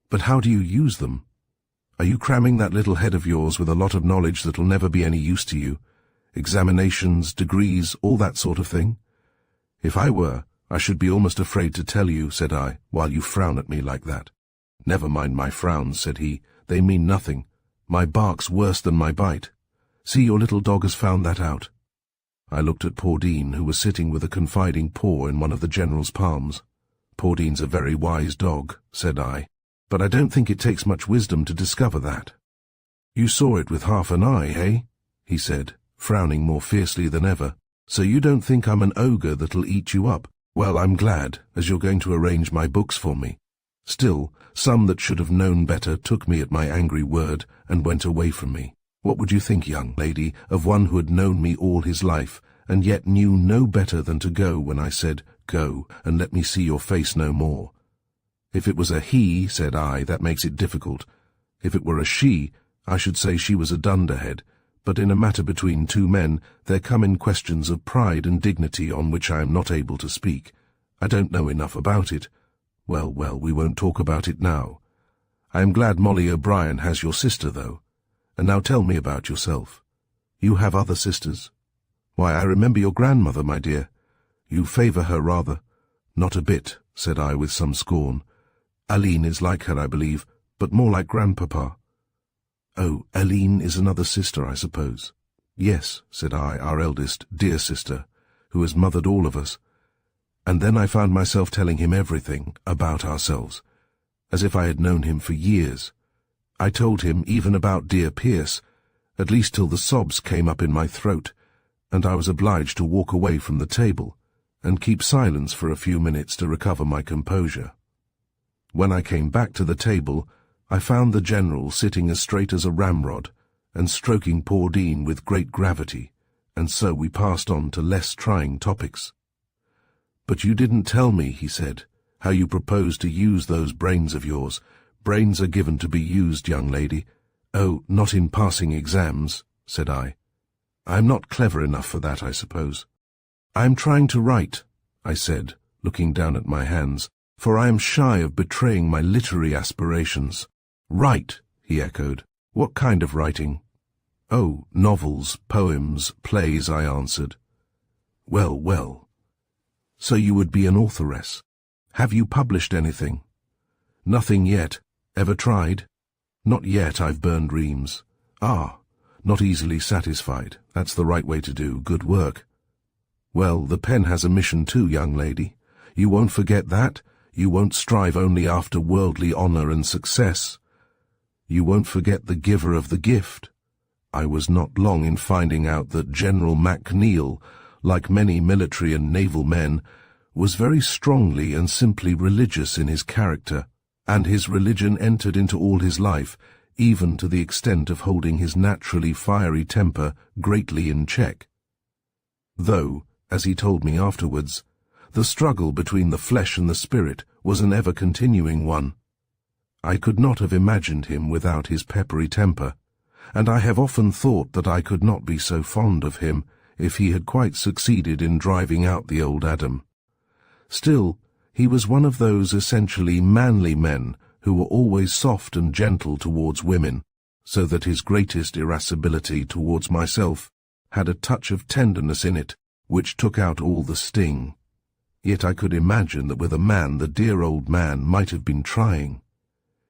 But how do you use them? Are you cramming that little head of yours with a lot of knowledge that'll never be any use to you? Examinations, degrees, all that sort of thing? If I were, I should be almost afraid to tell you, said I, while you frown at me like that. Never mind my frowns, said he. They mean nothing. My bark's worse than my bite. See, your little dog has found that out. I looked at Paudine, who was sitting with a confiding paw in one of the General's palms. Paudine's a very wise dog, said I, but I don't think it takes much wisdom to discover that. You saw it with half an eye, eh? He said, frowning more fiercely than ever. So you don't think I'm an ogre that'll eat you up? Well, I'm glad, as you're going to arrange my books for me. Still, some that should have known better took me at my angry word and went away from me. What would you think, young lady, of one who had known me all his life, and yet knew no better than to go when I said, go, and let me see your face no more? If it was a he, said I, that makes it difficult. If it were a she, I should say she was a dunderhead. But in a matter between two men, there come in questions of pride and dignity on which I am not able to speak. I don't know enough about it. Well, well, we won't talk about it now. I am glad Molly O'Brien has your sister, though. And now tell me about yourself. You have other sisters? Why, I remember your grandmother, my dear. You favour her rather. Not a bit, said I with some scorn. Aline is like her, I believe, but more like grandpapa. Oh, Aline is another sister, I suppose. Yes, said I, our eldest, dear sister, who has mothered all of us. And then I found myself telling him everything about ourselves, as if I had known him for years. I told him even about dear Pierce, at least till the sobs came up in my throat, and I was obliged to walk away from the table and keep silence for a few minutes to recover my composure. When I came back to the table, I found the General sitting as straight as a ramrod and stroking Paudine with great gravity, and so we passed on to less trying topics. But you didn't tell me, he said, how you propose to use those brains of yours. Brains are given to be used, young lady. Oh, not in passing exams, said I. I am not clever enough for that, I suppose. I am trying to write, I said, looking down at my hands, for I am shy of betraying my literary aspirations. Write, he echoed. What kind of writing? Oh, novels, poems, plays, I answered. Well, well. So you would be an authoress. Have you published anything? Nothing yet. Ever tried? Not yet, I've burned reams. Ah, not easily satisfied. That's the right way to do. Good work. Well, the pen has a mission too, young lady. You won't forget that? You won't strive only after worldly honour and success. You won't forget the giver of the gift. I was not long in finding out that General MacNeil, like many military and naval men, was very strongly and simply religious in his character, and his religion entered into all his life, even to the extent of holding his naturally fiery temper greatly in check. Though, as he told me afterwards, the struggle between the flesh and the spirit was an ever-continuing one. I could not have imagined him without his peppery temper, and I have often thought that I could not be so fond of him if he had quite succeeded in driving out the old Adam. Still, he was one of those essentially manly men who were always soft and gentle towards women, so that his greatest irascibility towards myself had a touch of tenderness in it, which took out all the sting. Yet I could imagine that with a man the dear old man might have been trying.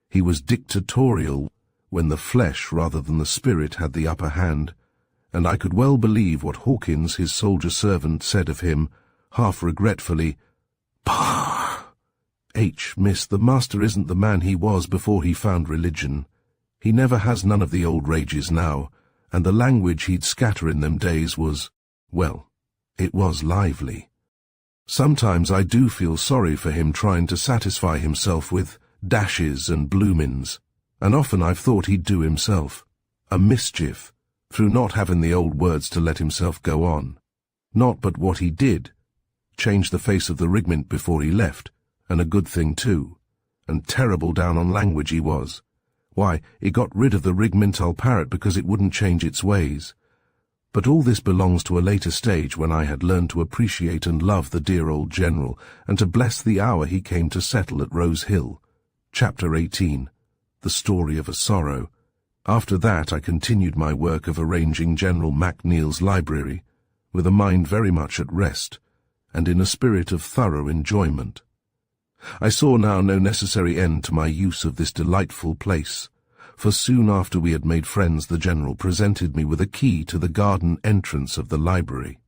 He was dictatorial when the flesh rather than the spirit had the upper hand, and I could well believe what Hawkins, his soldier servant, said of him, half regretfully, "Pah! Miss, the master isn't the man he was before he found religion. He never has none of the old rages now, and the language he'd scatter in them days was, well, it was lively. Sometimes I do feel sorry for him trying to satisfy himself with dashes and bloomins, and often I've thought he'd do himself a mischief through not having the old words to let himself go on. Not but what he did change the face of the regiment before he left, and a good thing too, and terrible down on language he was. Why, he got rid of the regimental parrot because it wouldn't change its ways. But all this belongs to a later stage when I had learned to appreciate and love the dear old general, and to bless the hour he came to settle at Rose Hill. Chapter 18. The Story of a Sorrow. After that I continued my work of arranging General MacNeill's library, with a mind very much at rest, and in a spirit of thorough enjoyment. I saw now no necessary end to my use of this delightful place, for soon after we had made friends the General presented me with a key to the garden entrance of the library.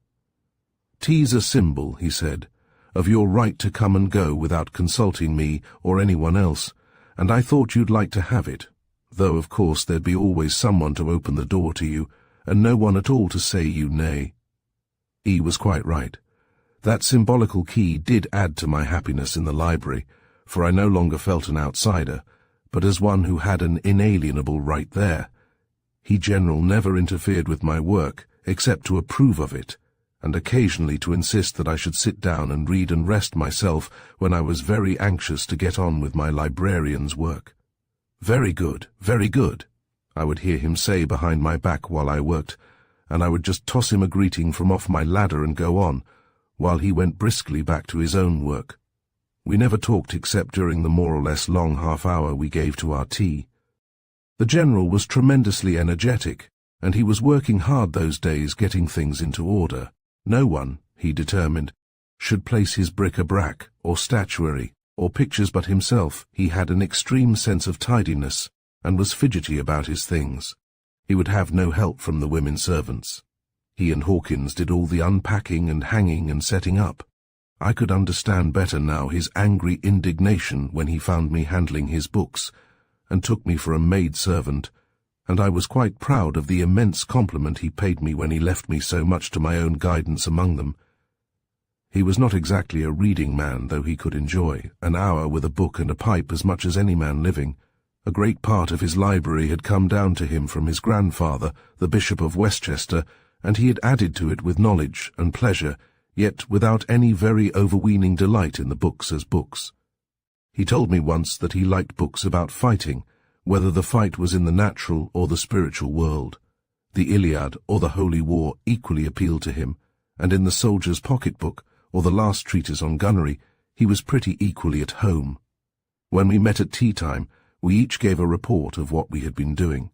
"'Tis a symbol,' he said, "of your right to come and go without consulting me or anyone else, and I thought you'd like to have it, though of course there'd be always someone to open the door to you, and no one at all to say you nay." He was quite right. That symbolical key did add to my happiness in the library, for I no longer felt an outsider, but as one who had an inalienable right there. He, General, never interfered with my work, except to approve of it, and occasionally to insist that I should sit down and read and rest myself when I was very anxious to get on with my librarian's work. "Very good, I would hear him say behind my back while I worked, and I would just toss him a greeting from off my ladder and go on, while he went briskly back to his own work. We never talked except during the more or less long half-hour we gave to our tea. The General was tremendously energetic, and he was working hard those days getting things into order. No one, he determined, should place his bric-a-brac, or statuary, or pictures but himself. He had an extreme sense of tidiness, and was fidgety about his things. He would have no help from the women servants. He and Hawkins did all the unpacking and hanging and setting up. I could understand better now his angry indignation when he found me handling his books, and took me for a maid-servant, and I was quite proud of the immense compliment he paid me when he left me so much to my own guidance among them. He was not exactly a reading man, though he could enjoy an hour with a book and a pipe as much as any man living. A great part of his library had come down to him from his grandfather, the Bishop of Westchester, and he had added to it with knowledge and pleasure, yet without any very overweening delight in the books as books. He told me once that he liked books about fighting, whether the fight was in the natural or the spiritual world. The Iliad or the Holy War equally appealed to him, and in the soldier's pocket-book or the last treatise on gunnery he was pretty equally at home. When we met at tea-time, we each gave a report of what we had been doing.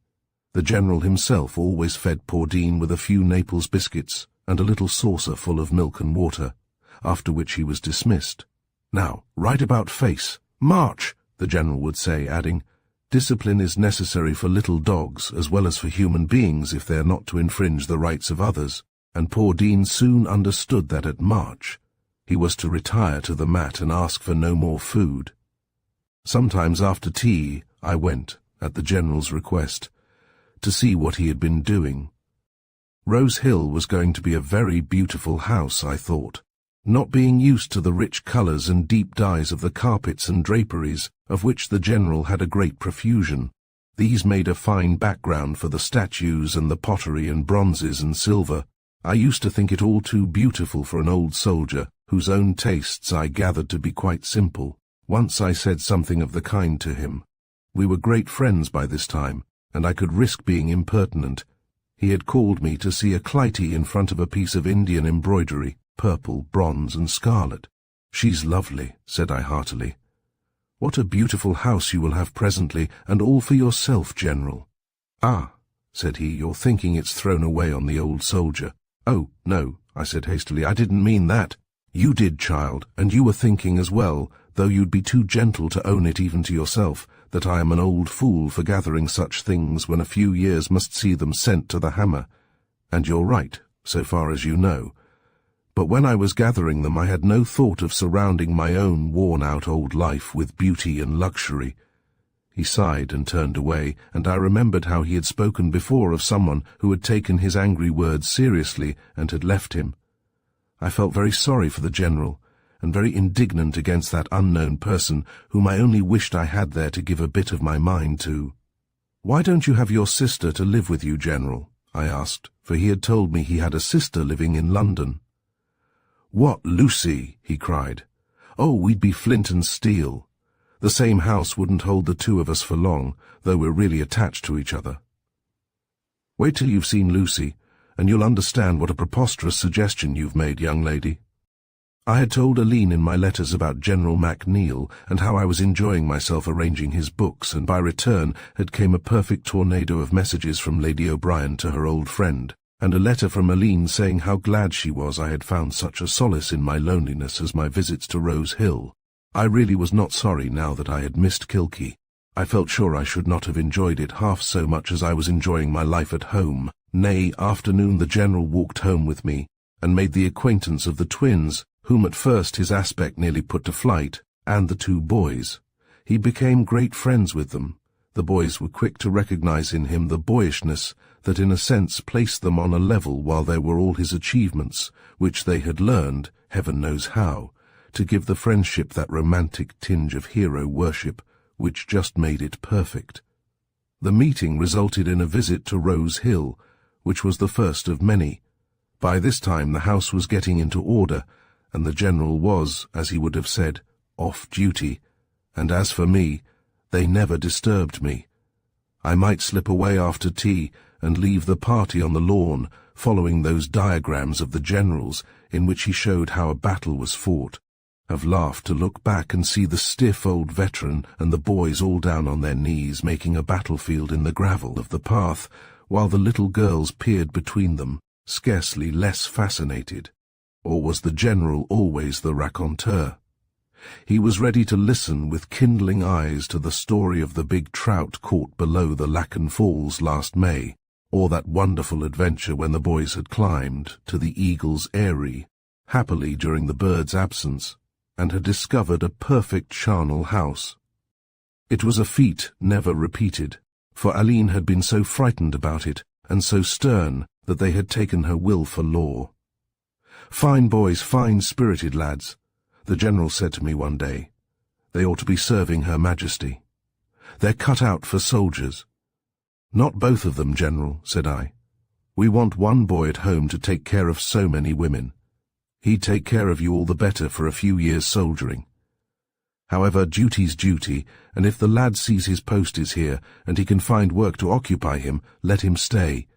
The General himself always fed poor Dean with a few Naples biscuits and a little saucer full of milk and water, after which he was dismissed. "Now, right about face. March," the General would say, adding, "Discipline is necessary for little dogs as well as for human beings if they are not to infringe the rights of others," and poor Dean soon understood that at march he was to retire to the mat and ask for no more food. Sometimes after tea I went, at the General's request, to see what he had been doing. Rose Hill was going to be a very beautiful house, I thought. Not being used to the rich colours and deep dyes of the carpets and draperies, of which the General had a great profusion, these made a fine background for the statues and the pottery and bronzes and silver. I used to think it all too beautiful for an old soldier, whose own tastes I gathered to be quite simple. Once I said something of the kind to him. We were great friends by this time, and I could risk being impertinent. He had called me to see a Clytie in front of a piece of Indian embroidery, purple, bronze, and scarlet. "She's lovely," said I heartily. "What a beautiful house you will have presently, and all for yourself, General." "Ah," said he, "you're thinking it's thrown away on the old soldier." "Oh, no," I said hastily, "I didn't mean that." "You did, child, and you were thinking as well, though you'd be too gentle to own it even to yourself, that I am an old fool for gathering such things when a few years must see them sent to the hammer. And you're right, so far as you know. But when I was gathering them I had no thought of surrounding my own worn-out old life with beauty and luxury. He sighed and turned away, and I remembered how he had spoken before of someone who had taken his angry words seriously and had left him. I felt very sorry for the general, and very indignant against that unknown person whom I only wished I had there to give a bit of my mind to. "Why don't you have your sister to live with you, General?" I asked, for he had told me he had a sister living in London. "What, Lucy?" he cried. "Oh, we'd be flint and steel. The same house wouldn't hold the two of us for long, though we're really attached to each other." "Wait till you've seen Lucy, and you'll understand what a preposterous suggestion you've made, young lady." I had told Aline in my letters about General MacNeil and how I was enjoying myself arranging his books, and by return had came a perfect tornado of messages from Lady O'Brien to her old friend, and a letter from Aline saying how glad she was I had found such a solace in my loneliness as my visits to Rose Hill. I really was not sorry now that I had missed Kilkee. I felt sure I should not have enjoyed it half so much as I was enjoying my life at home. Nay, afternoon the General walked home with me, and made the acquaintance of the twins, whom at first his aspect nearly put to flight, and the two boys. He became great friends with them. The boys were quick to recognize in him the boyishness that in a sense placed them on a level while there were all his achievements, which they had learned, heaven knows how, to give the friendship that romantic tinge of hero worship which just made it perfect. The meeting resulted in a visit to Rose Hill, which was the first of many. By this time the house was getting into order, and the General was, as he would have said, off duty, and as for me, they never disturbed me. I might slip away after tea and leave the party on the lawn, following those diagrams of the General's in which he showed how a battle was fought, have laughed to look back and see the stiff old veteran and the boys all down on their knees making a battlefield in the gravel of the path, while the little girls peered between them, scarcely less fascinated. Or was the General always the raconteur? He was ready to listen with kindling eyes to the story of the big trout caught below the Lacan Falls last May, or that wonderful adventure when the boys had climbed to the Eagle's Eyrie, happily during the bird's absence, and had discovered a perfect charnel house. It was a feat never repeated, for Aline had been so frightened about it, and so stern, that they had taken her will for law. "Fine boys, fine-spirited lads," the General said to me one day. "They ought to be serving Her Majesty. They're cut out for soldiers." "Not both of them, General," said I. "We want one boy at home to take care of so many women. He'd take care of you all the better for a few years soldiering. However, duty's duty, and if the lad sees his post is here, and he can find work to occupy him, let him stay.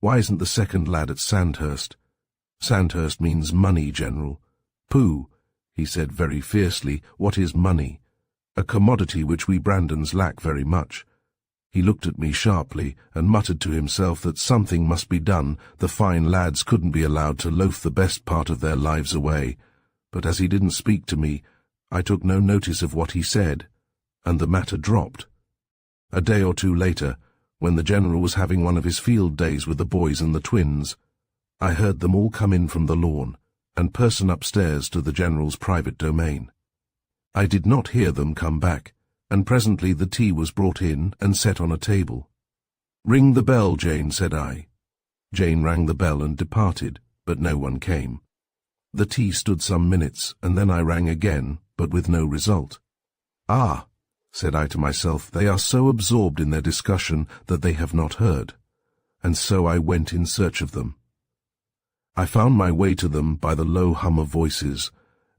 Why isn't the second lad at Sandhurst? Sandhurst means money, General." "Pooh," he said very fiercely, "what is money? A commodity which we Brandons lack very much." He looked at me sharply and muttered to himself that something must be done. The fine lads couldn't be allowed to loaf the best part of their lives away. But as he didn't speak to me, I took no notice of what he said, and the matter dropped. A day or two later, when the General was having one of his field days with the boys and the twins, I heard them all come in from the lawn, and person upstairs to the General's private domain. I did not hear them come back, and presently the tea was brought in and set on a table. "Ring the bell, Jane," said I. Jane rang the bell and departed, but no one came. The tea stood some minutes, and then I rang again, but with no result. "Ah," said I to myself, "they are so absorbed in their discussion that they have not heard." And so I went in search of them. I found my way to them by the low hum of voices,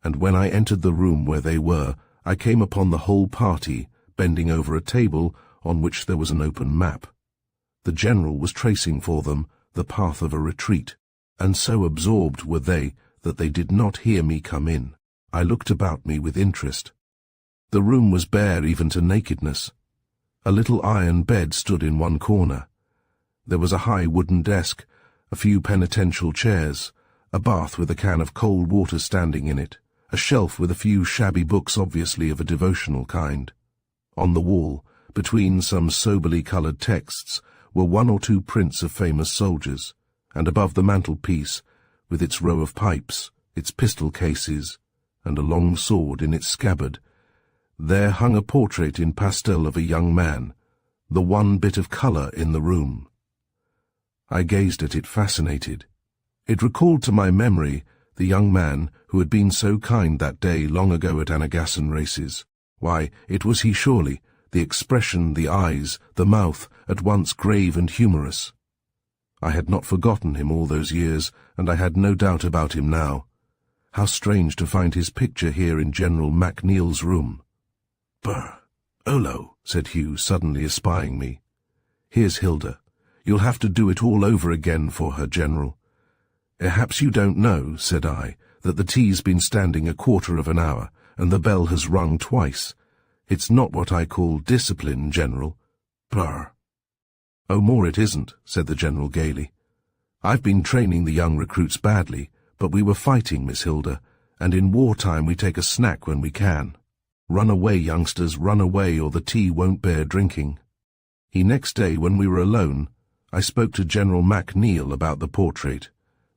and when I entered the room where they were, I came upon the whole party, bending over a table on which there was an open map. The General was tracing for them the path of a retreat, and so absorbed were they that they did not hear me come in. I looked about me with interest. The room was bare even to nakedness. A little iron bed stood in one corner. There was a high wooden desk, a few penitential chairs, a bath with a can of cold water standing in it, a shelf with a few shabby books obviously of a devotional kind. On the wall, between some soberly coloured texts, were one or two prints of famous soldiers, and above the mantelpiece, with its row of pipes, its pistol cases, and a long sword in its scabbard, There hung a portrait in pastel of a young man, the one bit of colour in the room. I gazed at it fascinated. It recalled to my memory the young man who had been so kind that day long ago at Anagassan races. Why, it was he surely, the expression, the eyes, the mouth, at once grave and humorous. I had not forgotten him all those years, and I had no doubt about him now. How strange to find his picture here in General MacNeill's room. "Brr, Olo," said Hugh, suddenly espying me. "Here's Hilda. You'll have to do it all over again for her, General." "Perhaps you don't know," said I, "that the tea's been standing a quarter of an hour, and the bell has rung twice. It's not what I call discipline, General." "Brr." "Oh, more it isn't," said the General gaily. "I've been training the young recruits badly, but we were fighting, Miss Hilda, and in wartime we take a snack when we can. Run away, youngsters, run away, or the tea won't bear drinking." Next day, when we were alone, I spoke to General MacNeill about the portrait,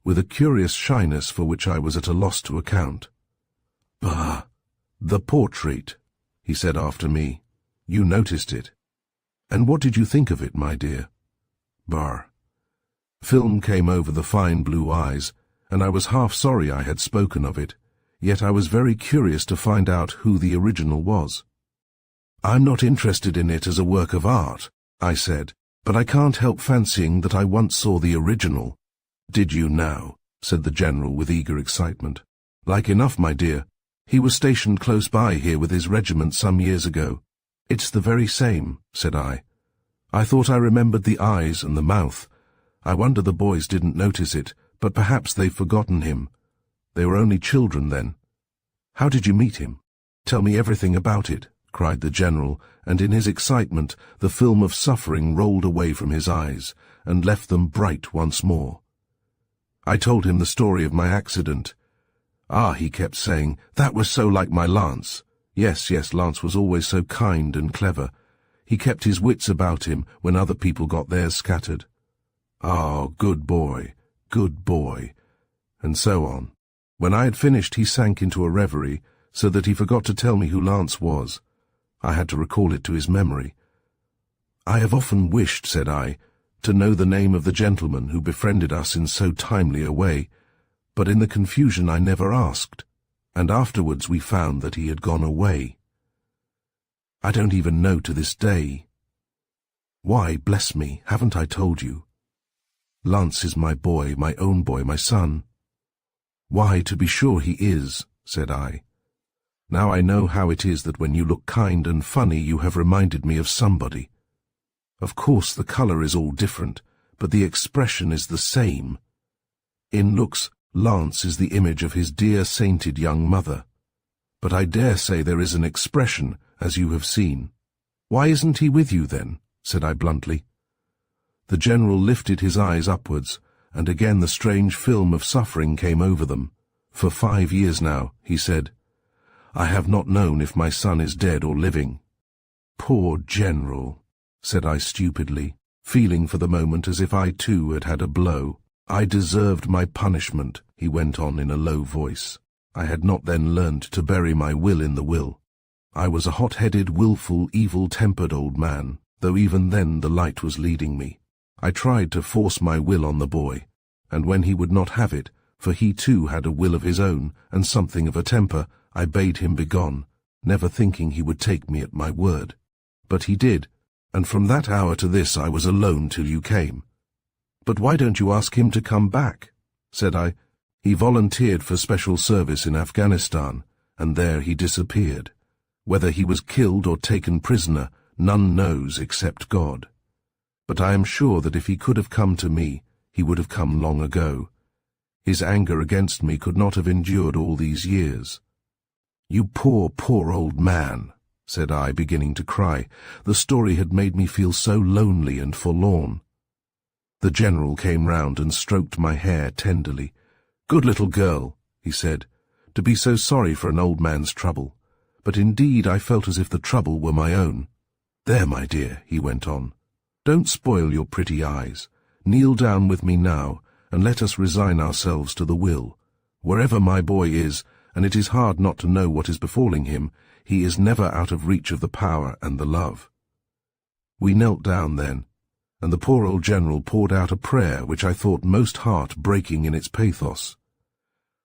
with a curious shyness for which I was at a loss to account. "Bah, the portrait," he said after me. "You noticed it. And what did you think of it, my dear?" "Bah." Film came over the fine blue eyes, and I was half sorry I had spoken of it, yet I was very curious to find out who the original was. "I'm not interested in it as a work of art," I said, "but I can't help fancying that I once saw the original." "Did you now?" said the General with eager excitement. "Like enough, my dear. He was stationed close by here with his regiment some years ago." "It's the very same," said I. "I thought I remembered the eyes and the mouth. I wonder the boys didn't notice it, but perhaps they've forgotten him. They were only children then." "How did you meet him? Tell me everything about it," cried the General, and in his excitement the film of suffering rolled away from his eyes and left them bright once more. I told him the story of my accident. "Ah," he kept saying, "that was so like my Lance." Yes, Lance was always so kind and clever. He kept his wits about him when other people got theirs scattered. "Ah, good boy, and so on. When I had finished, he sank into a reverie, so that he forgot to tell me who Lance was. I had to recall it to his memory. "I have often wished," said I, "to know the name of the gentleman who befriended us in so timely a way, but in the confusion I never asked, and afterwards we found that he had gone away. I don't even know to this day. Why, bless me, haven't I told you? Lance is my boy, my own boy, my son." "Why, to be sure he is," said I. "Now I know how it is that when you look kind and funny you have reminded me of somebody. Of course the colour is all different, but the expression is the same. In looks, Lance is the image of his dear sainted young mother. But I dare say there is an expression, as you have seen." "Why isn't he with you then?" said I bluntly. The General lifted his eyes upwards, and again the strange film of suffering came over them. "For 5 years now," he said, "I have not known if my son is dead or living." "Poor General," said I stupidly, feeling for the moment as if I too had had a blow. "I deserved my punishment," he went on in a low voice. "I had not then learned to bury my will in the will. I was a hot-headed, wilful, evil-tempered old man, though even then the light was leading me. I tried to force my will on the boy, and when he would not have it, for he too had a will of his own and something of a temper, I bade him begone, never thinking he would take me at my word. But he did, and from that hour to this I was alone till you came." "But why don't you ask him to come back?" said I. "He volunteered for special service in Afghanistan, and there he disappeared. Whether he was killed or taken prisoner, none knows except God. But I am sure that if he could have come to me, he would have come long ago. His anger against me could not have endured all these years." "You poor, poor old man," said I, beginning to cry. The story had made me feel so lonely and forlorn. The General came round and stroked my hair tenderly. "Good little girl," he said, "to be so sorry for an old man's trouble. But indeed I felt as if the trouble were my own. There, my dear," he went on, "don't spoil your pretty eyes. Kneel down with me now, and let us resign ourselves to the will. Wherever my boy is, and it is hard not to know what is befalling him. He is never out of reach of the power and the love." We knelt down then, and the poor old general poured out a prayer which I thought most heart-breaking in its pathos.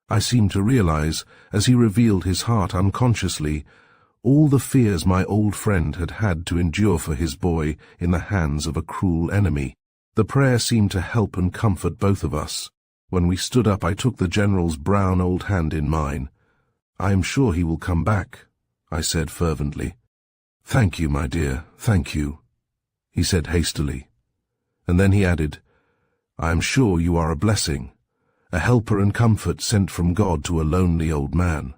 I seemed to realize, as he revealed his heart unconsciously, all the fears my old friend had had to endure for his boy in the hands of a cruel enemy. The prayer seemed to help and comfort both of us. When we stood up, I took the general's brown old hand in mine. "I am sure he will come back," I said fervently. "Thank you, my dear, thank you," he said hastily. And then he added, "I am sure you are a blessing, a helper and comfort sent from God to a lonely old man."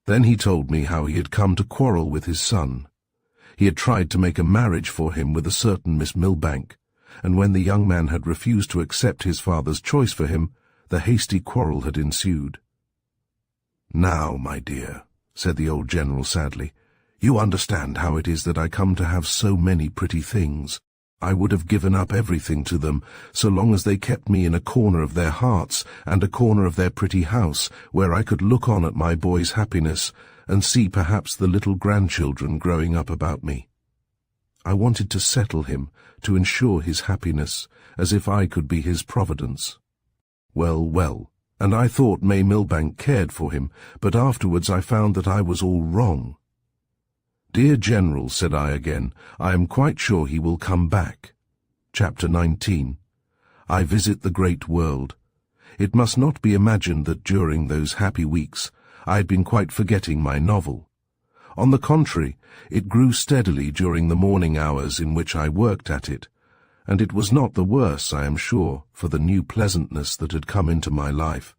Then he told me how he had come to quarrel with his son. He had tried to make a marriage for him with a certain Miss Milbank, and when the young man had refused to accept his father's choice for him, the hasty quarrel had ensued. "Now, my dear," said the old general sadly, "you understand how it is that I come to have so many pretty things. I would have given up everything to them, so long as they kept me in a corner of their hearts and a corner of their pretty house, where I could look on at my boy's happiness and see perhaps the little grandchildren growing up about me. I wanted to settle him, to ensure his happiness, as if I could be his providence. Well, and I thought May Milbank cared for him, but afterwards I found that I was all wrong. 'Dear General,' said I again, 'I am quite sure he will come back.'" Chapter 19. I visit the great world. It must not be imagined that during those happy weeks I had been quite forgetting my novel. On the contrary, it grew steadily during the morning hours in which I worked at it, and it was not the worse, I am sure, for the new pleasantness that had come into my life.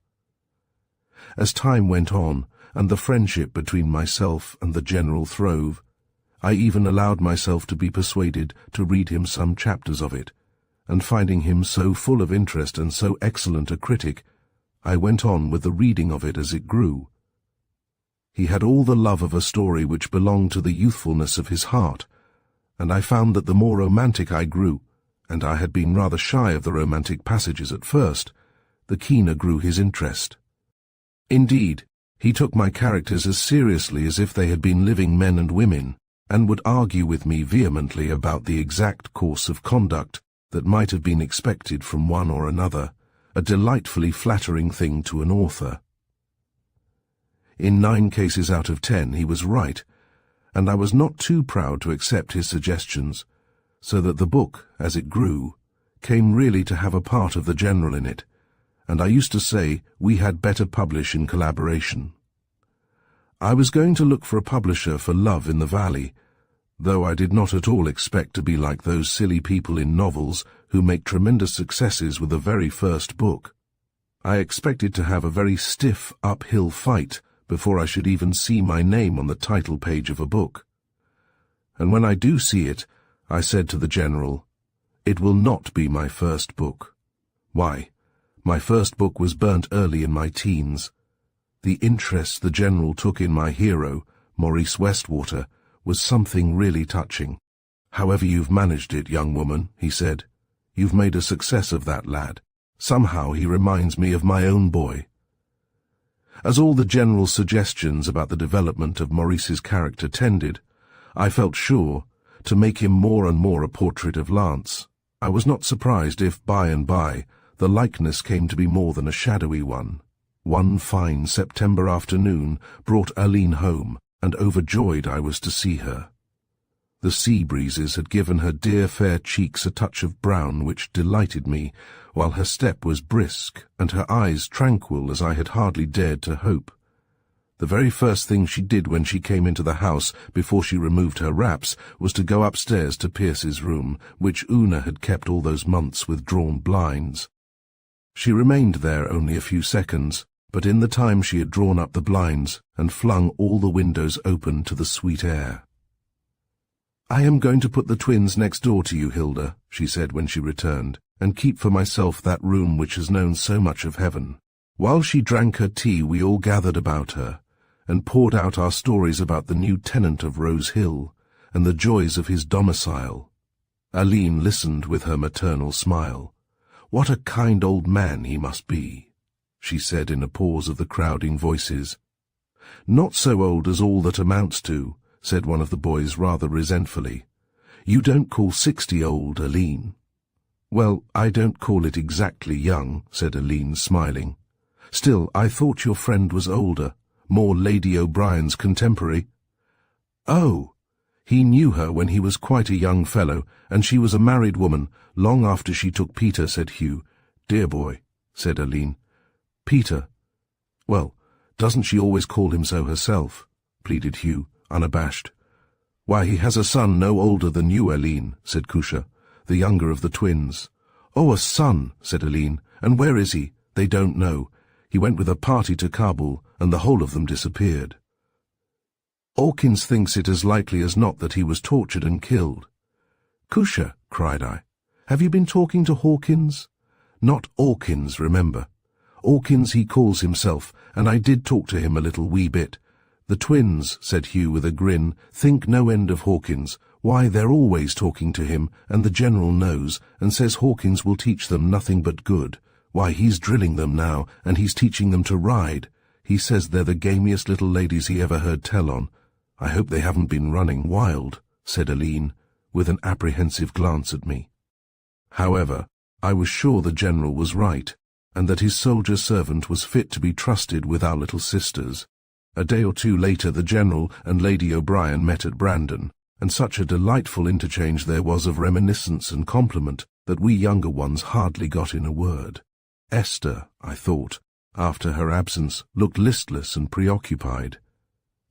As time went on, and the friendship between myself and the general throve, I even allowed myself to be persuaded to read him some chapters of it, and finding him so full of interest and so excellent a critic, I went on with the reading of it as it grew. He had all the love of a story which belonged to the youthfulness of his heart, and I found that the more romantic I grew, and I had been rather shy of the romantic passages at first, the keener grew his interest. Indeed, he took my characters as seriously as if they had been living men and women, and would argue with me vehemently about the exact course of conduct that might have been expected from one or another, a delightfully flattering thing to an author. In 9 cases out of 10 he was right, and I was not too proud to accept his suggestions, so that the book, as it grew, came really to have a part of the general in it, and I used to say we had better publish in collaboration. I was going to look for a publisher for Love in the Valley, though I did not at all expect to be like those silly people in novels who make tremendous successes with the very first book. I expected to have a very stiff uphill fight before I should even see my name on the title page of a book. And when I do see it, I said to the general, "It will not be my first book." Why, my first book was burnt early in my teens. The interest the general took in my hero, Maurice Westwater, was something really touching. "However you've managed it, young woman," he said, "you've made a success of that lad. Somehow he reminds me of my own boy." As all the general's suggestions about the development of Maurice's character tended, I felt sure, to make him more and more a portrait of Lance. I was not surprised if, by and by, the likeness came to be more than a shadowy one. One fine September afternoon brought Aline home, and overjoyed I was to see her. The sea breezes had given her dear fair cheeks a touch of brown which delighted me, while her step was brisk and her eyes tranquil as I had hardly dared to hope. The very first thing she did when she came into the house before she removed her wraps was to go upstairs to Pierce's room, which Una had kept all those months with drawn blinds. She remained there only a few seconds, but in the time she had drawn up the blinds and flung all the windows open to the sweet air. "I am going to put the twins next door to you, Hilda," she said when she returned, "and keep for myself that room which has known so much of heaven." While she drank her tea we all gathered about her, and poured out our stories about the new tenant of Rose Hill, and the joys of his domicile. Aline listened with her maternal smile. "What a kind old man he must be," she said in a pause of the crowding voices. "Not so old as all that amounts to," said one of the boys rather resentfully. "You don't call 60 old, Aline." "Well, I don't call it exactly young," said Aline, smiling. "Still, I thought your friend was older, more Lady O'Brien's contemporary." "Oh, he knew her when he was quite a young fellow, and she was a married woman, long after she took Peter," said Hugh. "Dear boy," said Aline. "Peter. Well, doesn't she always call him so herself?" pleaded Hugh, unabashed. "Why, he has a son no older than you, Aline," said Kusha, the younger of the twins. "Oh, a son," said Aline. "And where is he?" "They don't know. He went with a party to Kabul, and the whole of them disappeared. Hawkins thinks it as likely as not that he was tortured and killed." "Kusha," cried I, "have you been talking to Hawkins?" "Not Hawkins, remember. Hawkins he calls himself, and I did talk to him a little wee bit. The twins," said Hugh with a grin, "think no end of Hawkins. Why, they're always talking to him, and the General knows, and says Hawkins will teach them nothing but good. Why, he's drilling them now, and he's teaching them to ride. He says they're the gamiest little ladies he ever heard tell on. I hope they haven't been running wild," said Aline, with an apprehensive glance at me. However, I was sure the General was right, and that his soldier servant was fit to be trusted with our little sisters. A day or two later the General and Lady O'Brien met at Brandon, and such a delightful interchange there was of reminiscence and compliment that we younger ones hardly got in a word. Esther, I thought, after her absence, looked listless and preoccupied.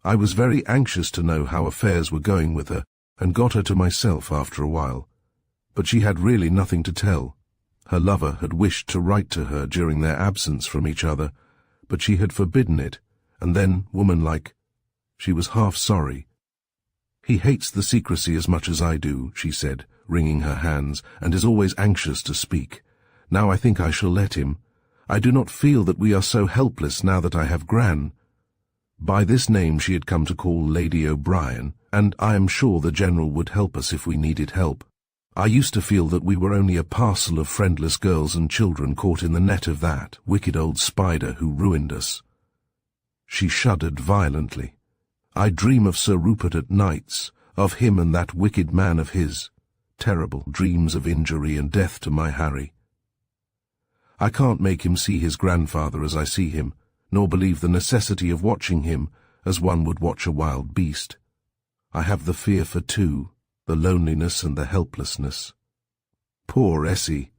I was very anxious to know how affairs were going with her, and got her to myself after a while. But she had really nothing to tell. Her lover had wished to write to her during their absence from each other, but she had forbidden it, and then, woman-like, she was half sorry. "He hates the secrecy as much as I do," she said, wringing her hands, "and is always anxious to speak. Now I think I shall let him. I do not feel that we are so helpless now that I have Gran." By this name she had come to call Lady O'Brien, and I am sure the General would help us if we needed help. I used to feel that we were only a parcel of friendless girls and children caught in the net of that wicked old spider who ruined us. She shuddered violently. "I dream of Sir Rupert at nights, of him and that wicked man of his. Terrible dreams of injury and death to my Harry. I can't make him see his grandfather as I see him, nor believe the necessity of watching him as one would watch a wild beast. I have the fear for two, the loneliness and the helplessness." "Poor Essie."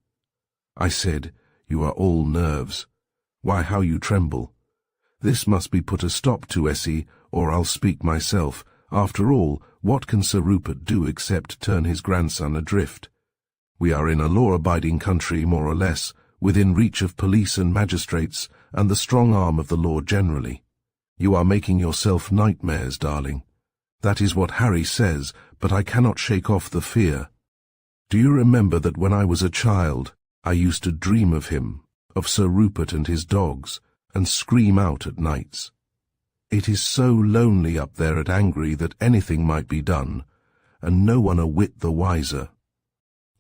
I said, "You are all nerves. Why, how you tremble. This must be put a stop to, Essie, or I'll speak myself. After all, what can Sir Rupert do except turn his grandson adrift? We are in a law-abiding country, more or less, within reach of police and magistrates, and the strong arm of the law generally. You are making yourself nightmares, darling. That is what Harry says, but I cannot shake off the fear. Do you remember that when I was a child, I used to dream of him, of Sir Rupert and his dogs, and scream out at nights? It is so lonely up there at Angry that anything might be done, and no one a whit the wiser.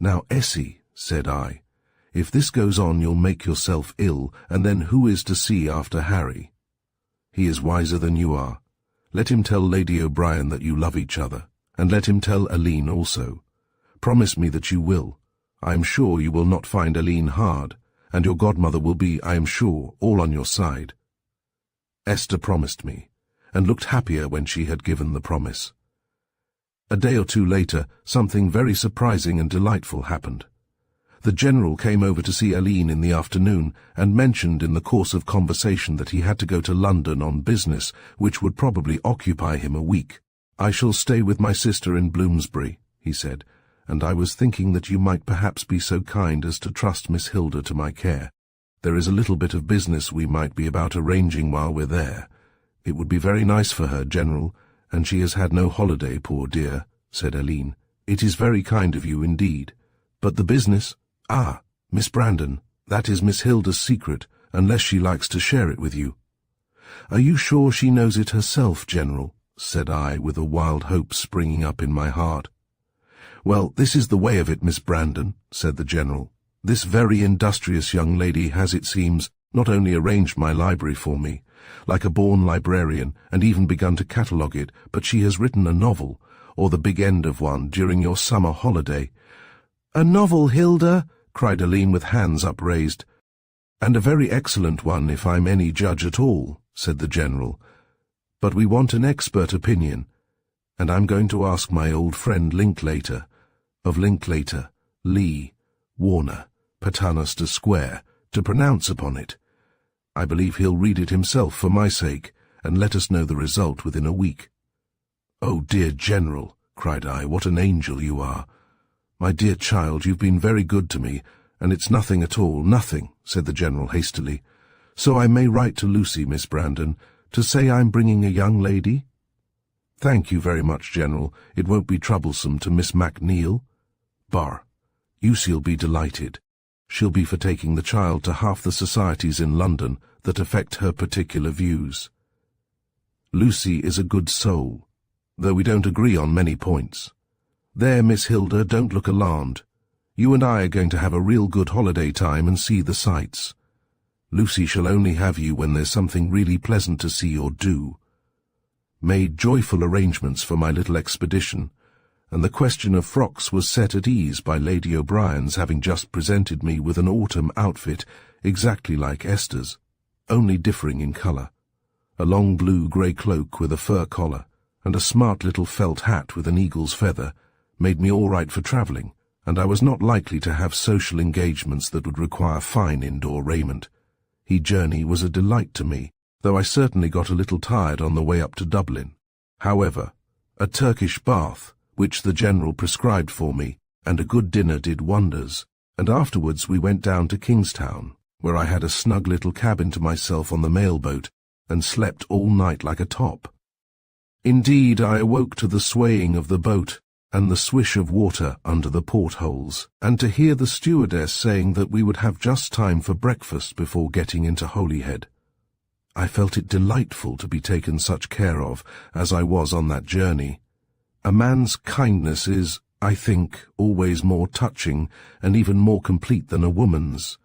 Now, Essie," said I, "if this goes on you'll make yourself ill, and then who is to see after Harry? He is wiser than you are. Let him tell Lady O'Brien that you love each other, and let him tell Aline also. Promise me that you will. I am sure you will not find Aline hard, and your godmother will be, I am sure, all on your side." Esther promised me, and looked happier when she had given the promise. A day or two later, something very surprising and delightful happened. The General came over to see Aline in the afternoon, and mentioned in the course of conversation that he had to go to London on business, which would probably occupy him a week. "I shall stay with my sister in Bloomsbury," he said, "and I was thinking that you might perhaps be so kind as to trust Miss Hilda to my care. There is a little bit of business we might be about arranging while we're there. It would be very nice for her, General, and she has had no holiday, poor dear," said Aline. "It is very kind of you indeed. But the business—" "Ah, Miss Brandon, that is Miss Hilda's secret, unless she likes to share it with you." "Are you sure she knows it herself, General?" said I, with a wild hope springing up in my heart. "Well, this is the way of it, Miss Brandon," said the General. "This very industrious young lady has, it seems, not only arranged my library for me, like a born librarian, and even begun to catalogue it, but she has written a novel, or the big end of one, during your summer holiday." "A novel, Hilda?" cried Aline with hands upraised. "And a very excellent one, if I'm any judge at all," said the General. "But we want an expert opinion, and I'm going to ask my old friend Linklater, of Linklater, Lee, Warner, Paternoster Square, to pronounce upon it. I believe he'll read it himself for my sake, and let us know the result within a week." "Oh, dear General," cried I, "what an angel you are." "My dear child, you've been very good to me, and it's nothing at all, nothing," said the General hastily. "So I may write to Lucy, Miss Brandon, to say I'm bringing a young lady?" "Thank you very much, General. It won't be troublesome to Miss MacNeil." "Bar, Lucy'll be delighted. She'll be for taking the child to half the societies in London that affect her particular views. Lucy is a good soul, though we don't agree on many points. There, Miss Hilda, don't look alarmed. You and I are going to have a real good holiday time and see the sights. Lucy shall only have you when there's something really pleasant to see or do. Made joyful arrangements for my little expedition, and the question of frocks was set at ease by Lady O'Brien's having just presented me with an autumn outfit exactly like Esther's, only differing in colour. A long blue-grey cloak with a fur collar, and a smart little felt hat with an eagle's feather, made me all right for travelling, and I was not likely to have social engagements that would require fine indoor raiment. He journey was a delight to me, though I certainly got a little tired on the way up to Dublin. However, a Turkish bath, which the General prescribed for me, and a good dinner did wonders, and afterwards we went down to Kingstown, where I had a snug little cabin to myself on the mail-boat, and slept all night like a top. Indeed, I awoke to the swaying of the boat, and the swish of water under the portholes, and to hear the stewardess saying that we would have just time for breakfast before getting into Holyhead. I felt it delightful to be taken such care of as I was on that journey. A man's kindness is, I think, always more touching and even more complete than a woman's,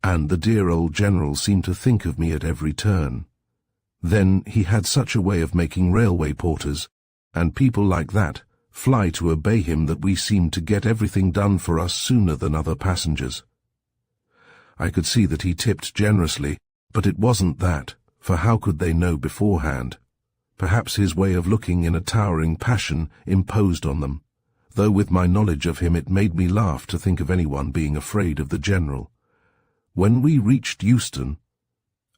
and the dear old General seemed to think of me at every turn. Then he had such a way of making railway porters, and people like that, fly to obey him that we seemed to get everything done for us sooner than other passengers. I could see that he tipped generously, but it wasn't that, for how could they know beforehand? Perhaps his way of looking in a towering passion imposed on them, though with my knowledge of him it made me laugh to think of anyone being afraid of the General. When we reached Euston,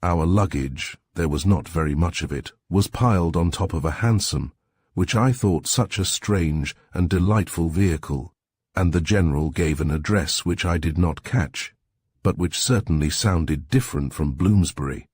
our luggage, there was not very much of it, was piled on top of a hansom, which I thought such a strange and delightful vehicle, and the General gave an address which I did not catch, but which certainly sounded different from Bloomsbury.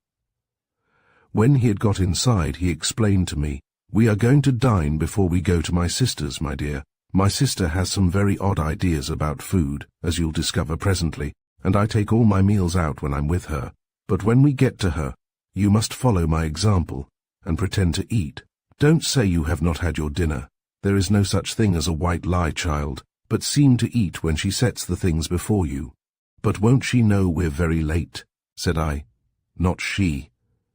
When he had got inside, he explained to me, "We are going to dine before we go to my sister's, my dear. My sister has some very odd ideas about food, as you'll discover presently, and I take all my meals out when I'm with her. But when we get to her, you must follow my example, and pretend to eat. Don't say you have not had your dinner. There is no such thing as a white lie, child, but seem to eat when she sets the things before you." "But won't she know we're very late?" said I. "Not she.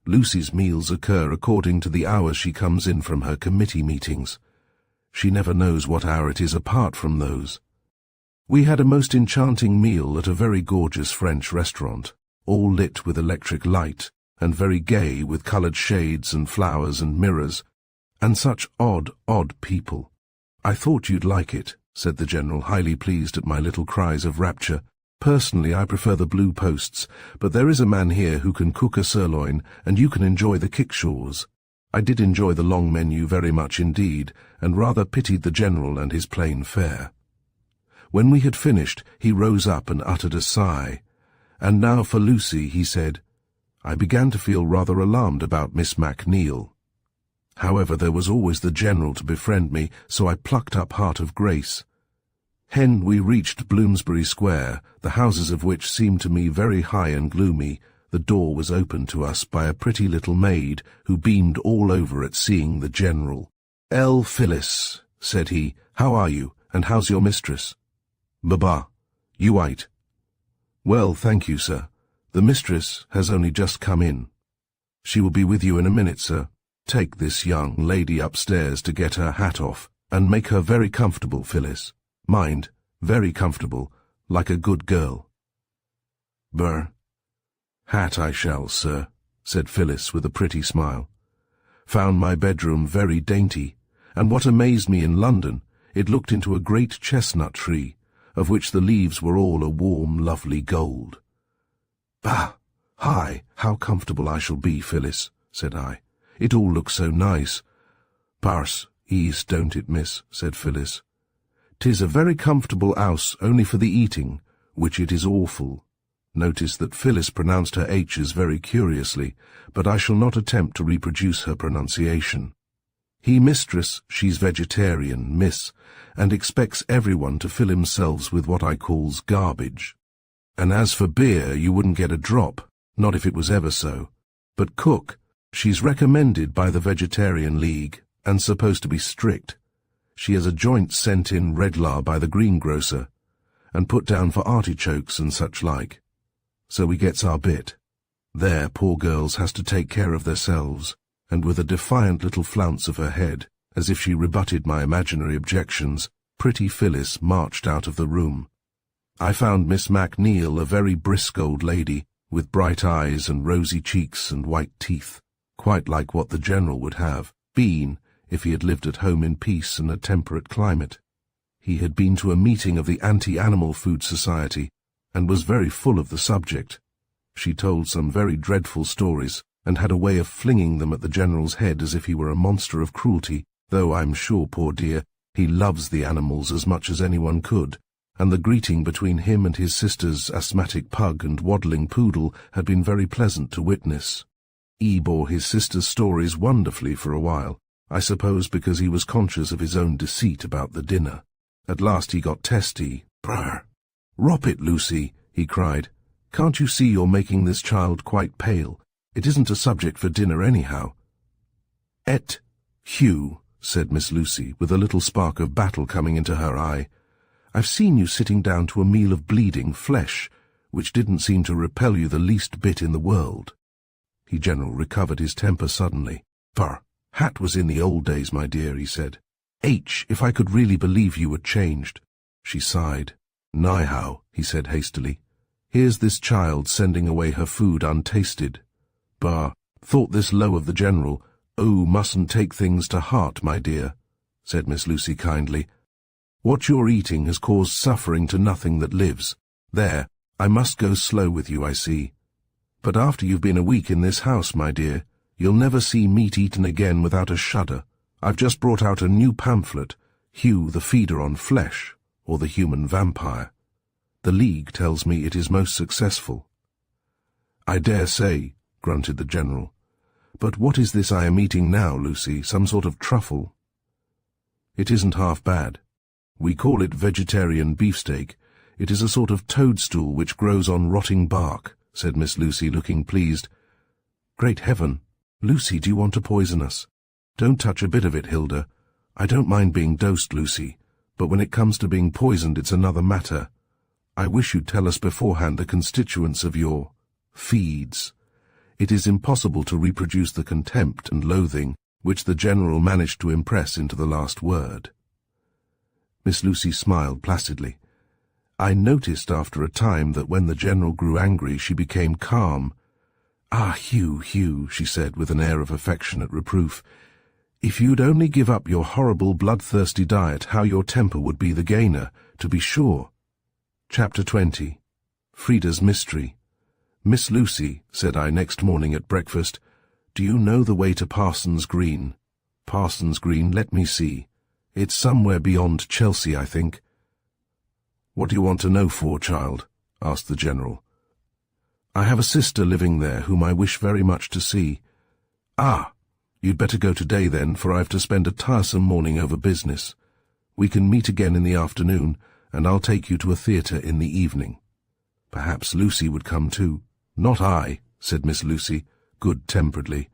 Lucy's meals occur according to the hour she comes in from her committee meetings. She never knows what hour it is apart from those." We had a most enchanting meal at a very gorgeous French restaurant, all lit with electric light, and very gay with coloured shades and flowers and mirrors, and such odd people. "I thought you'd like it," said the General, highly pleased at my little cries of rapture. "Personally, I prefer the Blue Posts, but there is a man here who can cook a sirloin, and you can enjoy the kickshaws." I did enjoy the long menu very much indeed, and rather pitied the General and his plain fare. When we had finished, he rose up and uttered a sigh. "And now for Lucy," he said. I began to feel rather alarmed about Miss MacNeil. However, there was always the General to befriend me, so I plucked up heart of grace. When we reached Bloomsbury Square, the houses of which seemed to me very high and gloomy, the door was opened to us by a pretty little maid who beamed all over at seeing the General. Phyllis," said he, "how are you, and how's your mistress?" "Baba, you ate." "Well, thank you, sir. The mistress has only just come in." She will be with you in a minute, sir. Take this young lady upstairs to get her hat off, and make her very comfortable, Phyllis. Mind, very comfortable, like a good girl. Brr. Hat I shall, sir, said Phyllis with a pretty smile. Found my bedroom very dainty, and what amazed me in London, it looked into a great chestnut tree, of which the leaves were all a warm, lovely gold. Bah! Hi, how comfortable I shall be, Phyllis, said I. It all looks so nice. Parse, ease, don't it, miss, said Phyllis. 'Tis a very comfortable 'ouse, only for the eating, which it is awful. Notice that Phyllis pronounced her H's very curiously, but I shall not attempt to reproduce her pronunciation. He mistress, she's vegetarian, miss, and expects everyone to fill themselves with what I calls garbage. And as for beer, you wouldn't get a drop, not if it was ever so. But cook, she's recommended by the Vegetarian League, and supposed to be strict. She has a joint sent in reglar by the greengrocer, and put down for artichokes and such like. So we gets our bit. There, poor girls has to take care of themselves, and with a defiant little flounce of her head, as if she rebutted my imaginary objections, pretty Phyllis marched out of the room. I found Miss MacNeil a very brisk old lady, with bright eyes and rosy cheeks and white teeth, quite like what the General would have been if he had lived at home in peace and a temperate climate. He had been to a meeting of the Anti-Animal Food Society, and was very full of the subject. She told some very dreadful stories, and had a way of flinging them at the General's head as if he were a monster of cruelty, though I'm sure, poor dear, he loves the animals as much as anyone could, and the greeting between him and his sister's asthmatic pug and waddling poodle had been very pleasant to witness. He bore his sister's stories wonderfully for a while, I suppose because he was conscious of his own deceit about the dinner. At last he got testy. Brr! Rop it, Lucy, he cried. Can't you see you're making this child quite pale? It isn't a subject for dinner anyhow. Hugh, said Miss Lucy, with a little spark of battle coming into her eye. I've seen you sitting down to a meal of bleeding flesh, which didn't seem to repel you the least bit in the world. The General recovered his temper suddenly. Purr, hat was in the old days, my dear, he said. If I could really believe you had changed. She sighed. Nyhow, he said hastily. Here's this child sending away her food untasted. Bah, thought this low of the General. Oh, mustn't take things to heart, my dear, said Miss Lucy kindly. What you're eating has caused suffering to nothing that lives. There, I must go slow with you, I see. But after you've been a week in this house, my dear, you'll never see meat eaten again without a shudder. I've just brought out a new pamphlet, Hugh the Feeder on Flesh, or the Human Vampire. The League tells me it is most successful. I dare say, grunted the General. But what is this I am eating now, Lucy? Some sort of truffle? It isn't half bad. We call it vegetarian beefsteak. It is a sort of toadstool which grows on rotting bark, said Miss Lucy, looking pleased. Great heaven! Lucy, do you want to poison us? Don't touch a bit of it, Hilda. I don't mind being dosed, Lucy, but when it comes to being poisoned it's another matter. I wish you'd tell us beforehand the constituents of your feeds. It is impossible to reproduce the contempt and loathing which the General managed to impress into the last word. Miss Lucy smiled placidly. I noticed after a time that when the General grew angry she became calm. Ah, Hugh, she said with an air of affectionate reproof, if you'd only give up your horrible bloodthirsty diet, how your temper would be the gainer, to be sure. Chapter 20. Frida's Mystery. Miss Lucy, said I next morning at breakfast, do you know the way to Parson's Green? Parson's Green, let me see. It's somewhere beyond Chelsea, I think. What do you want to know for, child? Asked the General. I have a sister living there whom I wish very much to see. Ah, you'd better go today then, for I've to spend a tiresome morning over business. We can meet again in the afternoon, and I'll take you to a theatre in the evening. Perhaps Lucy would come too. Not I, said Miss Lucy, good-temperedly.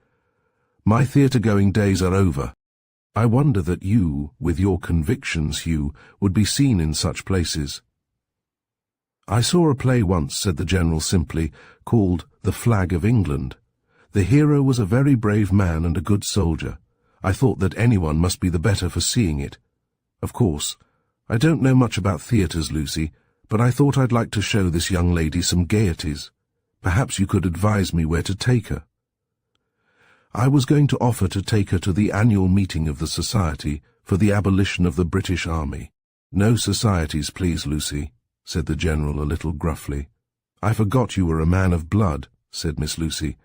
My theatre-going days are over. I wonder that you, with your convictions, Hugh, would be seen in such places. I saw a play once, said the General simply, called The Flag of England. The hero was a very brave man and a good soldier. I thought that anyone must be the better for seeing it. Of course, I don't know much about theatres, Lucy, but I thought I'd like to show this young lady some gaieties. Perhaps you could advise me where to take her." I was going to offer to take her to the annual meeting of the Society for the Abolition of the British Army. "No societies, please, Lucy," said the General a little gruffly. "I forgot you were a man of blood," said Miss Lucy,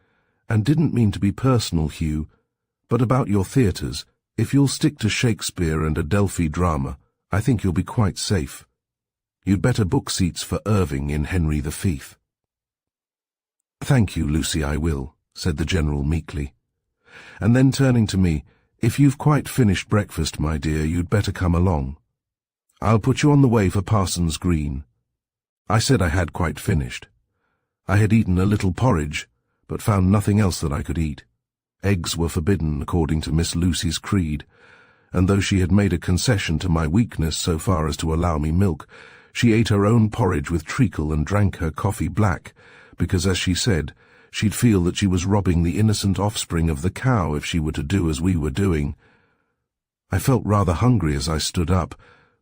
"and didn't mean to be personal, Hugh, but about your theatres, if you'll stick to Shakespeare and a Delphi drama, I think you'll be quite safe. You'd better book seats for Irving in Henry V." "Thank you, Lucy, I will," said the General meekly. And then turning to me, "If you've quite finished breakfast, my dear, you'd better come along. I'll put you on the way for Parson's Green." I said I had quite finished. I had eaten a little porridge, but found nothing else that I could eat. Eggs were forbidden according to Miss Lucy's creed, and though she had made a concession to my weakness so far as to allow me milk, she ate her own porridge with treacle and drank her coffee black, because, as she said, she'd feel that she was robbing the innocent offspring of the cow if she were to do as we were doing. I felt rather hungry as I stood up,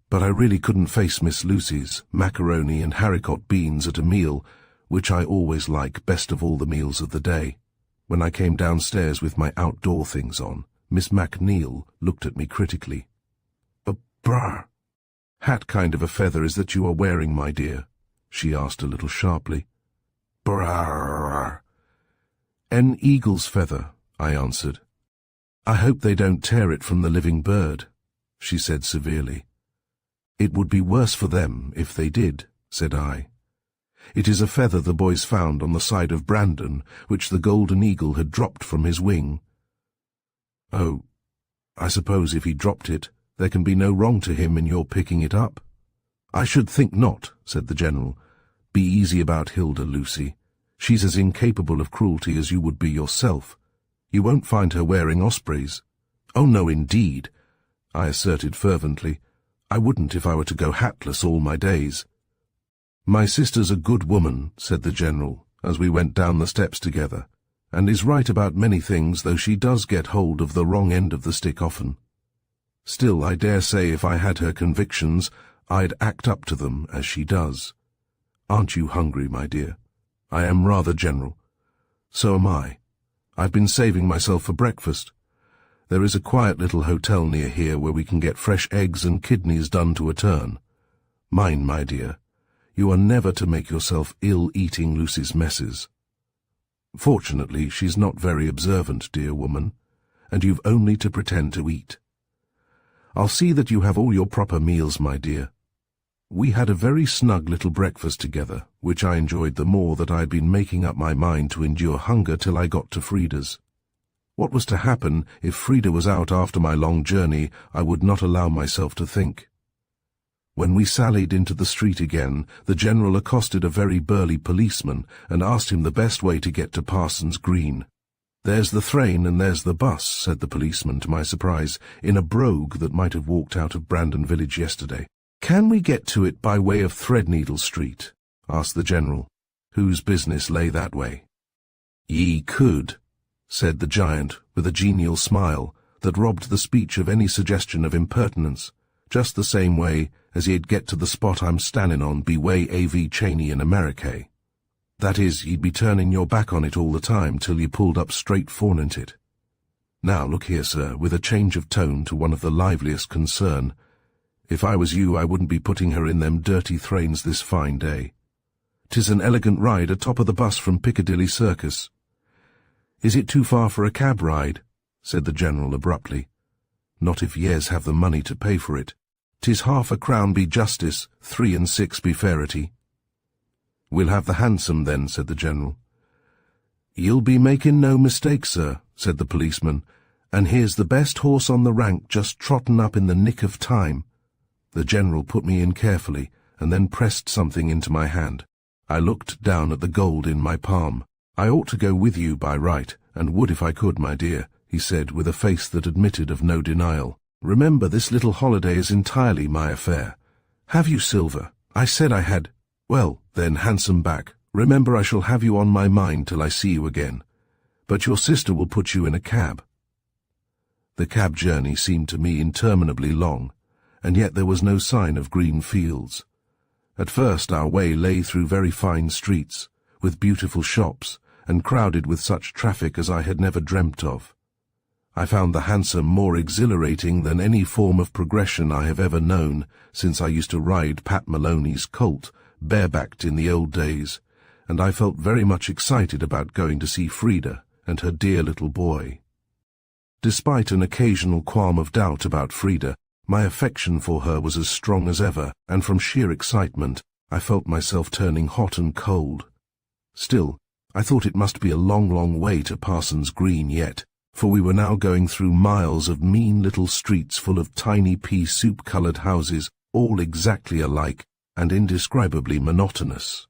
but I really couldn't face Miss Lucy's macaroni and haricot beans at a meal, which I always like best of all the meals of the day. When I came downstairs with my outdoor things on, Miss MacNeil looked at me critically. "Brr, hat kind of a feather is that you are wearing, my dear?" she asked a little sharply. "Brr." "An eagle's feather," I answered. "I hope they don't tear it from the living bird," she said severely. "It would be worse for them if they did," said I. "It is a feather the boys found on the side of Brandon, which the golden eagle had dropped from his wing." "Oh, I suppose if he dropped it, there can be no wrong to him in your picking it up." "I should think not," said the General. "Be easy about Hilda, Lucy. She's as incapable of cruelty as you would be yourself. You won't find her wearing ospreys." "Oh, no, indeed," I asserted fervently. "I wouldn't if I were to go hatless all my days." "My sister's a good woman," said the General, as we went down the steps together, "and is right about many things, though she does get hold of the wrong end of the stick often. Still, I dare say if I had her convictions, I'd act up to them as she does. Aren't you hungry, my dear? I am rather, General. So am I. I've been saving myself for breakfast. There is a quiet little hotel near here where we can get fresh eggs and kidneys done to a turn. Mind, my dear, you are never to make yourself ill eating Lucy's messes. Fortunately, she's not very observant, dear woman, and you've only to pretend to eat. I'll see that you have all your proper meals, my dear." We had a very snug little breakfast together, which I enjoyed the more that I had been making up my mind to endure hunger till I got to Frida's. What was to happen if Frida was out after my long journey, I would not allow myself to think. When we sallied into the street again, the General accosted a very burly policeman and asked him the best way to get to Parson's Green. "There's the train and there's the bus," said the policeman, to my surprise, in a brogue that might have walked out of Brandon village yesterday. "Can we get to it by way of Threadneedle Street?" asked the General, whose business lay that way. "Ye could," said the giant, with a genial smile that robbed the speech of any suggestion of impertinence, "just the same way as ye'd get to the spot I'm standing on be way A.V. Cheney in America. That is, ye'd be turning your back on it all the time till you pulled up straight fornint it. Now, look here, sir," with a change of tone to one of the liveliest concern, "if I was you, I wouldn't be putting her in them dirty thrains this fine day. 'Tis an elegant ride atop of the bus from Piccadilly Circus." "Is it too far for a cab ride?" said the General abruptly. "Not if yez have the money to pay for it. 'Tis £half-a-crown be justice, 3 and 6 be fairity." "We'll have the hansom then," said the General. "You'll be making no mistake, sir," said the policeman, "and here's the best horse on the rank just trotting up in the nick of time." The General put me in carefully, and then pressed something into my hand. I looked down at the gold in my palm. "I ought to go with you by right, and would if I could, my dear," he said, with a face that admitted of no denial. "Remember, this little holiday is entirely my affair. Have you silver?" "I said I had." "Well, then, handsome back. Remember, I shall have you on my mind till I see you again. but your sister will put you in a cab." The cab journey seemed to me interminably long, and yet there was no sign of green fields. At first our way lay through very fine streets, with beautiful shops, and crowded with such traffic as I had never dreamt of. I found the hansom more exhilarating than any form of progression I have ever known since I used to ride Pat Maloney's colt, barebacked in the old days, and I felt very much excited about going to see Frida and her dear little boy. Despite an occasional qualm of doubt about Frida, my affection for her was as strong as ever, and from sheer excitement I felt myself turning hot and cold. Still, I thought it must be a long, long way to Parsons Green yet, for we were now going through miles of mean little streets full of tiny pea soup-coloured houses, all exactly alike and indescribably monotonous.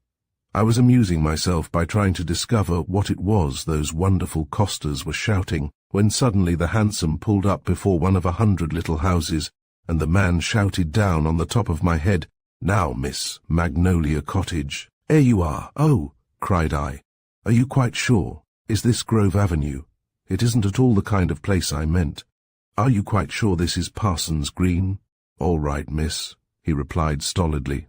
I was amusing myself by trying to discover what it was those wonderful costers were shouting, when suddenly the hansom pulled up before one of 100 little houses, and the man shouted down on the top of my head, "Now, Miss Magnolia Cottage." "Here you are." "Oh," cried I. "Are you quite sure? Is this Grove Avenue? It isn't at all the kind of place I meant. Are you quite sure this is Parsons Green?" "All right, miss," he replied stolidly.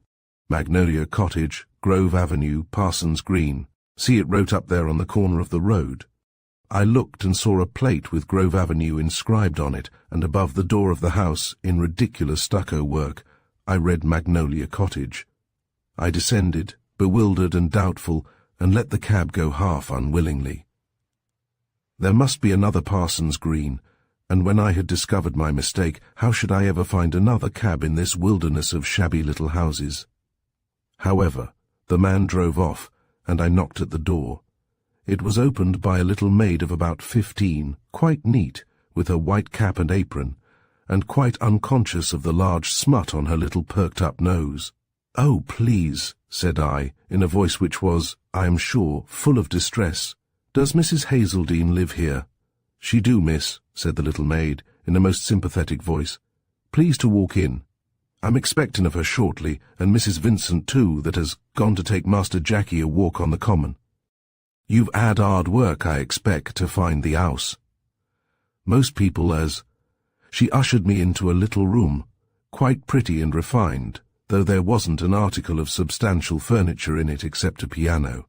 "Magnolia Cottage, Grove Avenue, Parsons Green. See it wrote up there on the corner of the road." I looked and saw a plate with Grove Avenue inscribed on it, and above the door of the house, in ridiculous stucco work, I read Magnolia Cottage. I descended, bewildered and doubtful, and let the cab go half unwillingly. There must be another Parsons Green, and when I had discovered my mistake, how should I ever find another cab in this wilderness of shabby little houses? However, the man drove off, and I knocked at the door. It was opened by a little maid of about 15, quite neat, with her white cap and apron, and quite unconscious of the large smut on her little perked-up nose. "Oh, please," said I, in a voice which was, I am sure, full of distress, "does Mrs. Hazeldene live here?" "She do, miss," said the little maid, in a most sympathetic voice. "Please to walk in. I'm expecting of her shortly, and Mrs. Vincent too, that has gone to take Master Jackie a walk on the common. You've had hard work, I expect, to find the house." Most people as. She ushered me into a little room, quite pretty and refined, though there wasn't an article of substantial furniture in it except a piano.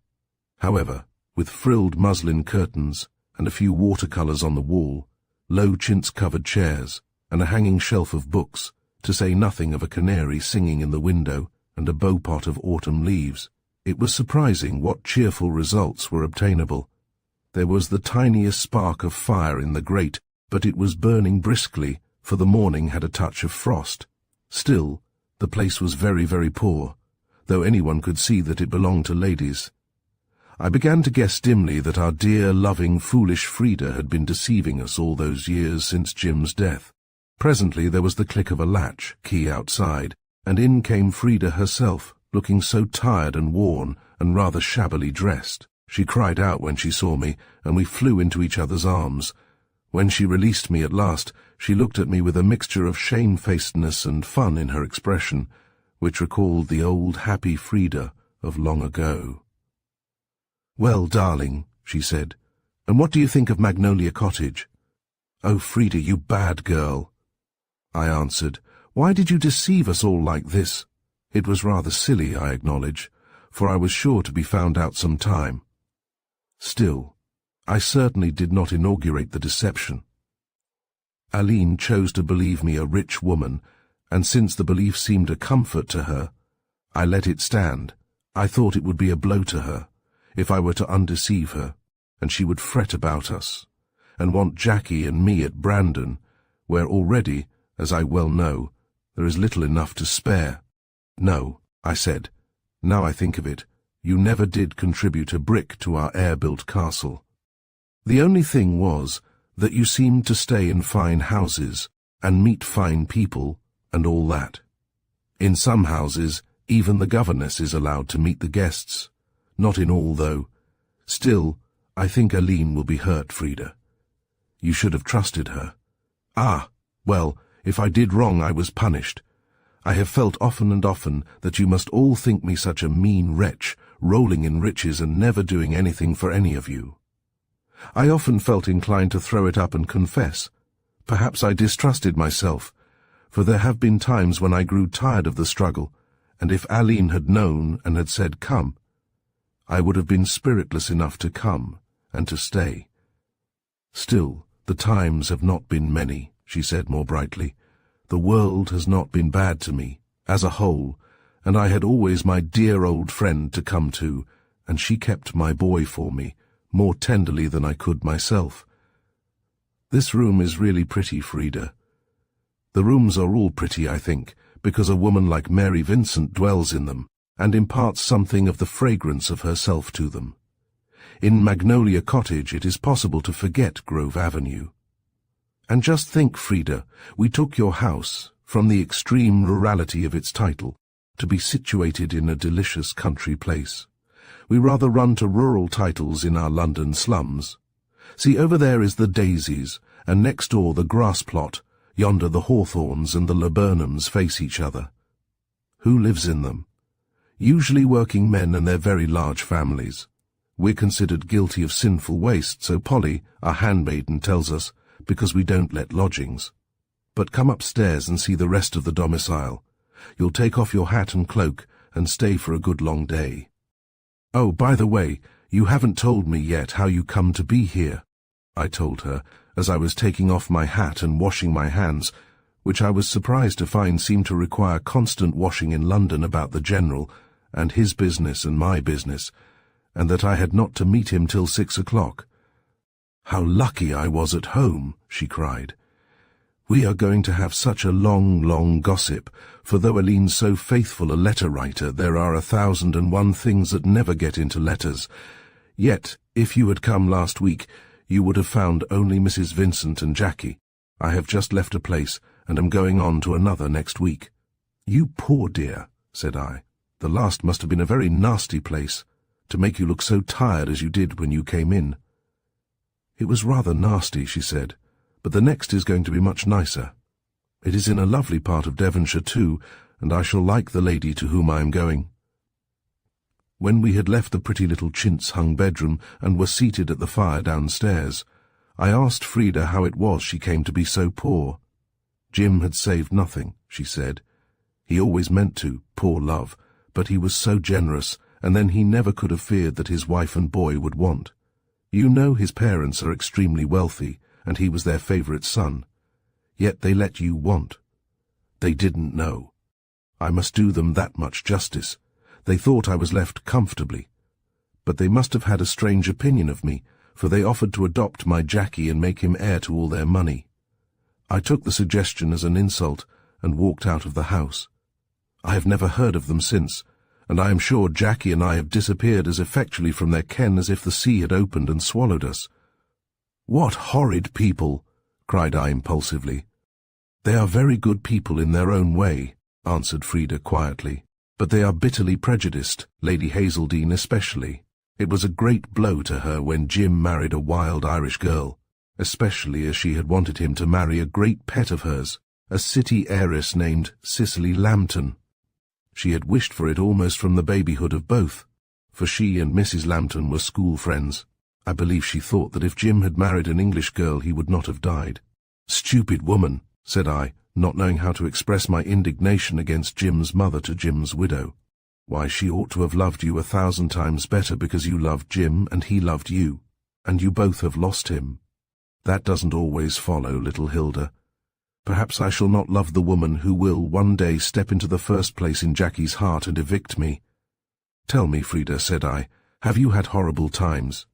However, with frilled muslin curtains, and a few watercolours on the wall, low chintz-covered chairs, and a hanging shelf of books, to say nothing of a canary singing in the window, and a beaupot of autumn leaves, it was surprising what cheerful results were obtainable. There was the tiniest spark of fire in the grate, but it was burning briskly, for the morning had a touch of frost. Still, the place was very, very poor, though anyone could see that it belonged to ladies. I began to guess dimly that our dear, loving, foolish Frida had been deceiving us all those years since Jim's death. Presently there was the click of a latch, key outside, and in came Frida herself, looking so tired and worn, and rather shabbily dressed. She cried out when she saw me, and we flew into each other's arms. When she released me at last, she looked at me with a mixture of shamefacedness and fun in her expression, which recalled the old happy Frida of long ago. "Well, darling," she said, "and what do you think of Magnolia Cottage?" "Oh, Frida, you bad girl," I answered. "Why did you deceive us all like this?" It was rather silly, I acknowledge, for I was sure to be found out some time. Still, I certainly did not inaugurate the deception. Aline chose to believe me a rich woman, and since the belief seemed a comfort to her, I let it stand. I thought it would be a blow to her, if I were to undeceive her, and she would fret about us, and want Jackie and me at Brandon, where already, as I well know, there is little enough to spare. "No," I said, "now I think of it, you never did contribute a brick to our air-built castle. The only thing was that you seemed to stay in fine houses, and meet fine people, and all that. In some houses, even the governess is allowed to meet the guests. Not in all, though. Still, I think Aline will be hurt, Frida. You should have trusted her." "Ah, well, if I did wrong I was punished. I have felt often and often that you must all think me such a mean wretch, rolling in riches and never doing anything for any of you. I often felt inclined to throw it up and confess. Perhaps I distrusted myself, for there have been times when I grew tired of the struggle, and if Aline had known and had said, "Come," I would have been spiritless enough to come and to stay. "Still, the times have not been many," she said more brightly. "The world has not been bad to me, as a whole, and I had always my dear old friend to come to, and she kept my boy for me, more tenderly than I could myself. This room is really pretty, Frida. The rooms are all pretty, I think, because a woman like Mary Vincent dwells in them, and imparts something of the fragrance of herself to them. In Magnolia Cottage it is possible to forget Grove Avenue. And just think, Frida, we took your house, from the extreme rurality of its title, to be situated in a delicious country place. We rather run to rural titles in our London slums. See, over there is the Daisies, and next door the grass plot, yonder the Hawthorns and the Laburnums face each other. Who lives in them? Usually working men and their very large families. We're considered guilty of sinful waste, so Polly, our handmaiden, tells us, because we don't let lodgings. But come upstairs and see the rest of the domicile. You'll take off your hat and cloak and stay for a good long day. Oh, by the way, you haven't told me yet how you come to be here, I told her, as I was taking off my hat and washing my hands, which I was surprised to find seemed to require constant washing in London about the General, and his business and my business, and that I had not to meet him till 6 o'clock. How lucky I was at home, she cried. We are going to have such a long, long gossip, for though Aline's so faithful a letter writer, there are 1,001 things that never get into letters. Yet, if you had come last week, you would have found only Mrs. Vincent and Jackie. I have just left a place, and am going on to another next week. You poor dear, said I. The last must have been a very nasty place, to make you look so tired as you did when you came in. It was rather nasty, she said, but the next is going to be much nicer. It is in a lovely part of Devonshire too, and I shall like the lady to whom I am going. When we had left the pretty little chintz-hung bedroom and were seated at the fire downstairs, I asked Frida how it was she came to be so poor. Jim had saved nothing, she said. He always meant to, poor love, but he was so generous, and then he never could have feared that his wife and boy would want. You know his parents are extremely wealthy, and he was their favourite son. Yet they let you want. They didn't know. I must do them that much justice. They thought I was left comfortably. But they must have had a strange opinion of me, for they offered to adopt my Jackie and make him heir to all their money. I took the suggestion as an insult and walked out of the house. I have never heard of them since, and I am sure Jackie and I have disappeared as effectually from their ken as if the sea had opened and swallowed us. What horrid people! Cried I impulsively. They are very good people in their own way, answered Frida quietly, but they are bitterly prejudiced, Lady Hazeldene especially. It was a great blow to her when Jim married a wild Irish girl, especially as she had wanted him to marry a great pet of hers, a city heiress named Cicely Lambton. She had wished for it almost from the babyhood of both, for she and Mrs. Lambton were school friends. I believe she thought that if Jim had married an English girl he would not have died. Stupid woman, said I, not knowing how to express my indignation against Jim's mother to Jim's widow. Why, she ought to have loved you 1,000 times better because you loved Jim and he loved you, and you both have lost him. That doesn't always follow, little Hilda. Perhaps I shall not love the woman who will one day step into the first place in Jackie's heart and evict me. Tell me, Frida, said I, have you had horrible times?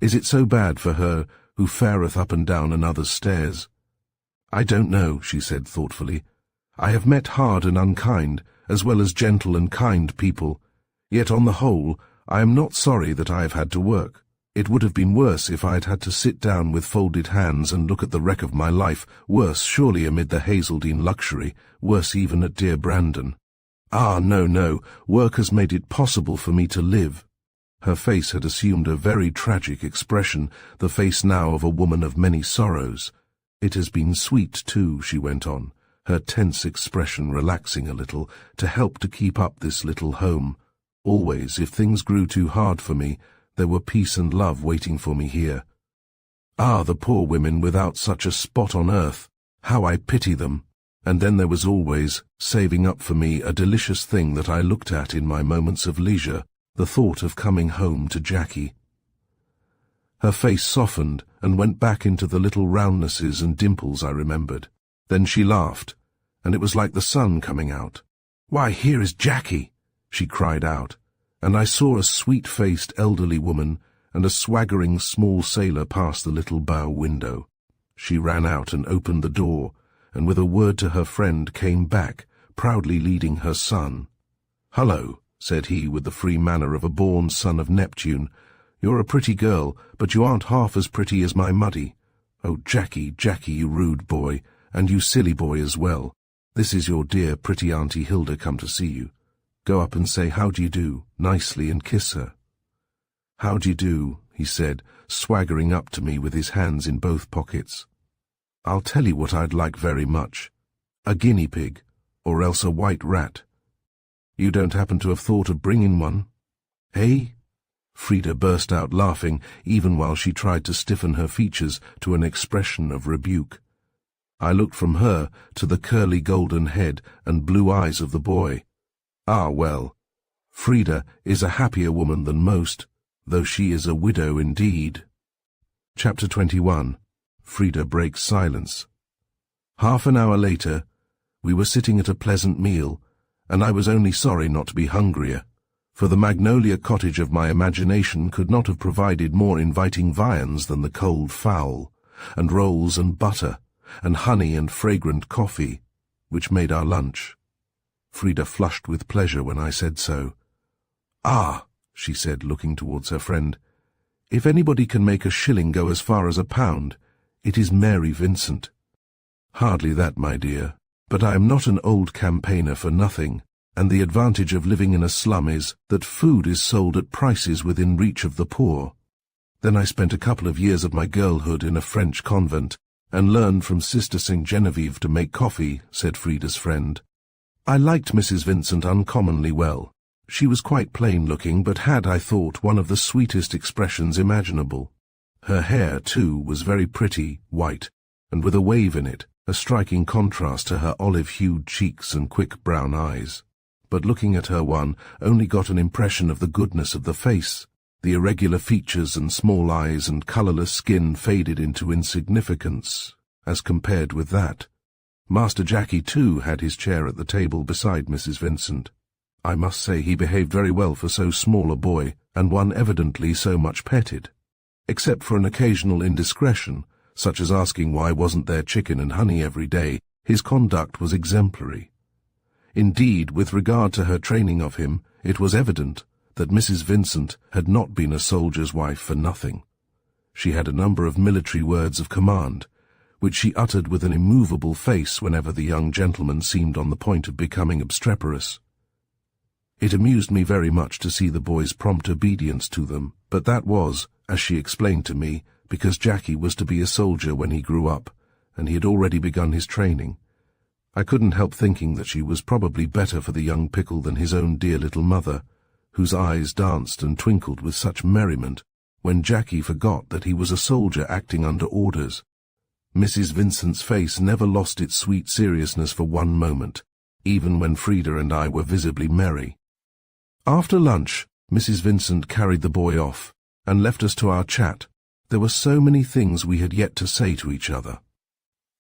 Is it so bad for her who fareth up and down another's stairs? I don't know, she said thoughtfully. I have met hard and unkind, as well as gentle and kind people, yet on the whole I am not sorry that I have had to work. It would have been worse if I had had to sit down with folded hands and look at the wreck of my life, worse surely amid the Hazeldene luxury, worse even at dear Brandon. Ah, no, no, work has made it possible for me to live. Her face had assumed a very tragic expression, the face now of a woman of many sorrows. It has been sweet, too, she went on, her tense expression relaxing a little, to help to keep up this little home. Always, if things grew too hard for me, there were peace and love waiting for me here. Ah, the poor women without such a spot on earth, how I pity them. And then there was always, saving up for me, a delicious thing that I looked at in my moments of leisure, the thought of coming home to Jackie. Her face softened and went back into the little roundnesses and dimples I remembered. Then she laughed, and it was like the sun coming out. "Why, here is Jackie!" she cried out, and I saw a sweet-faced elderly woman and a swaggering small sailor pass the little bow window. She ran out and opened the door, and with a word to her friend came back, proudly leading her son. "Hullo," said he with the free manner of a born son of Neptune. "You're a pretty girl, but you aren't half as pretty as my Muddy. Oh, Jackie, Jackie, you rude boy, and you silly boy as well. This is your dear, pretty Auntie Hilda come to see you. Go up and say how do you do, nicely, and kiss her." "How do you do," he said, swaggering up to me with his hands in both pockets. "I'll tell you what I'd like very much. A guinea pig, or else a white rat. You don't happen to have thought of bringing one? Hey?" Frida burst out laughing, even while she tried to stiffen her features to an expression of rebuke. I looked from her to the curly golden head and blue eyes of the boy. Ah, well, Frida is a happier woman than most, though she is a widow indeed. Chapter 21. Frida breaks silence. Half an hour later, we were sitting at a pleasant meal, and I was only sorry not to be hungrier, for the magnolia cottage of my imagination could not have provided more inviting viands than the cold fowl, and rolls and butter, and honey and fragrant coffee, which made our lunch. Frida flushed with pleasure when I said so. "Ah," she said, looking towards her friend, "if anybody can make a shilling go as far as a pound, it is Mary Vincent." "Hardly that, my dear, but I am not an old campaigner for nothing, and the advantage of living in a slum is that food is sold at prices within reach of the poor. Then I spent a couple of years of my girlhood in a French convent, and learned from Sister St. Genevieve to make coffee," said Frida's friend. "I liked Mrs. Vincent uncommonly well. She was quite plain-looking, but had, I thought, one of the sweetest expressions imaginable. Her hair, too, was very pretty, white, and with a wave in it, a striking contrast to her olive-hued cheeks and quick brown eyes. But looking at her one only got an impression of the goodness of the face. The irregular features and small eyes and colourless skin faded into insignificance, as compared with that. Master Jackie, too, had his chair at the table beside Mrs. Vincent. I must say he behaved very well for so small a boy, and one evidently so much petted. Except for an occasional indiscretion, such as asking why wasn't there chicken and honey every day, his conduct was exemplary. Indeed, with regard to her training of him, it was evident that Mrs. Vincent had not been a soldier's wife for nothing. She had a number of military words of command, which she uttered with an immovable face whenever the young gentleman seemed on the point of becoming obstreperous. It amused me very much to see the boy's prompt obedience to them, but that was, as she explained to me, because Jackie was to be a soldier when he grew up, and he had already begun his training. I couldn't help thinking that she was probably better for the young pickle than his own dear little mother, whose eyes danced and twinkled with such merriment when Jackie forgot that he was a soldier acting under orders. Mrs. Vincent's face never lost its sweet seriousness for one moment, even when Frida and I were visibly merry. After lunch, Mrs. Vincent carried the boy off, and left us to our chat. There were so many things we had yet to say to each other.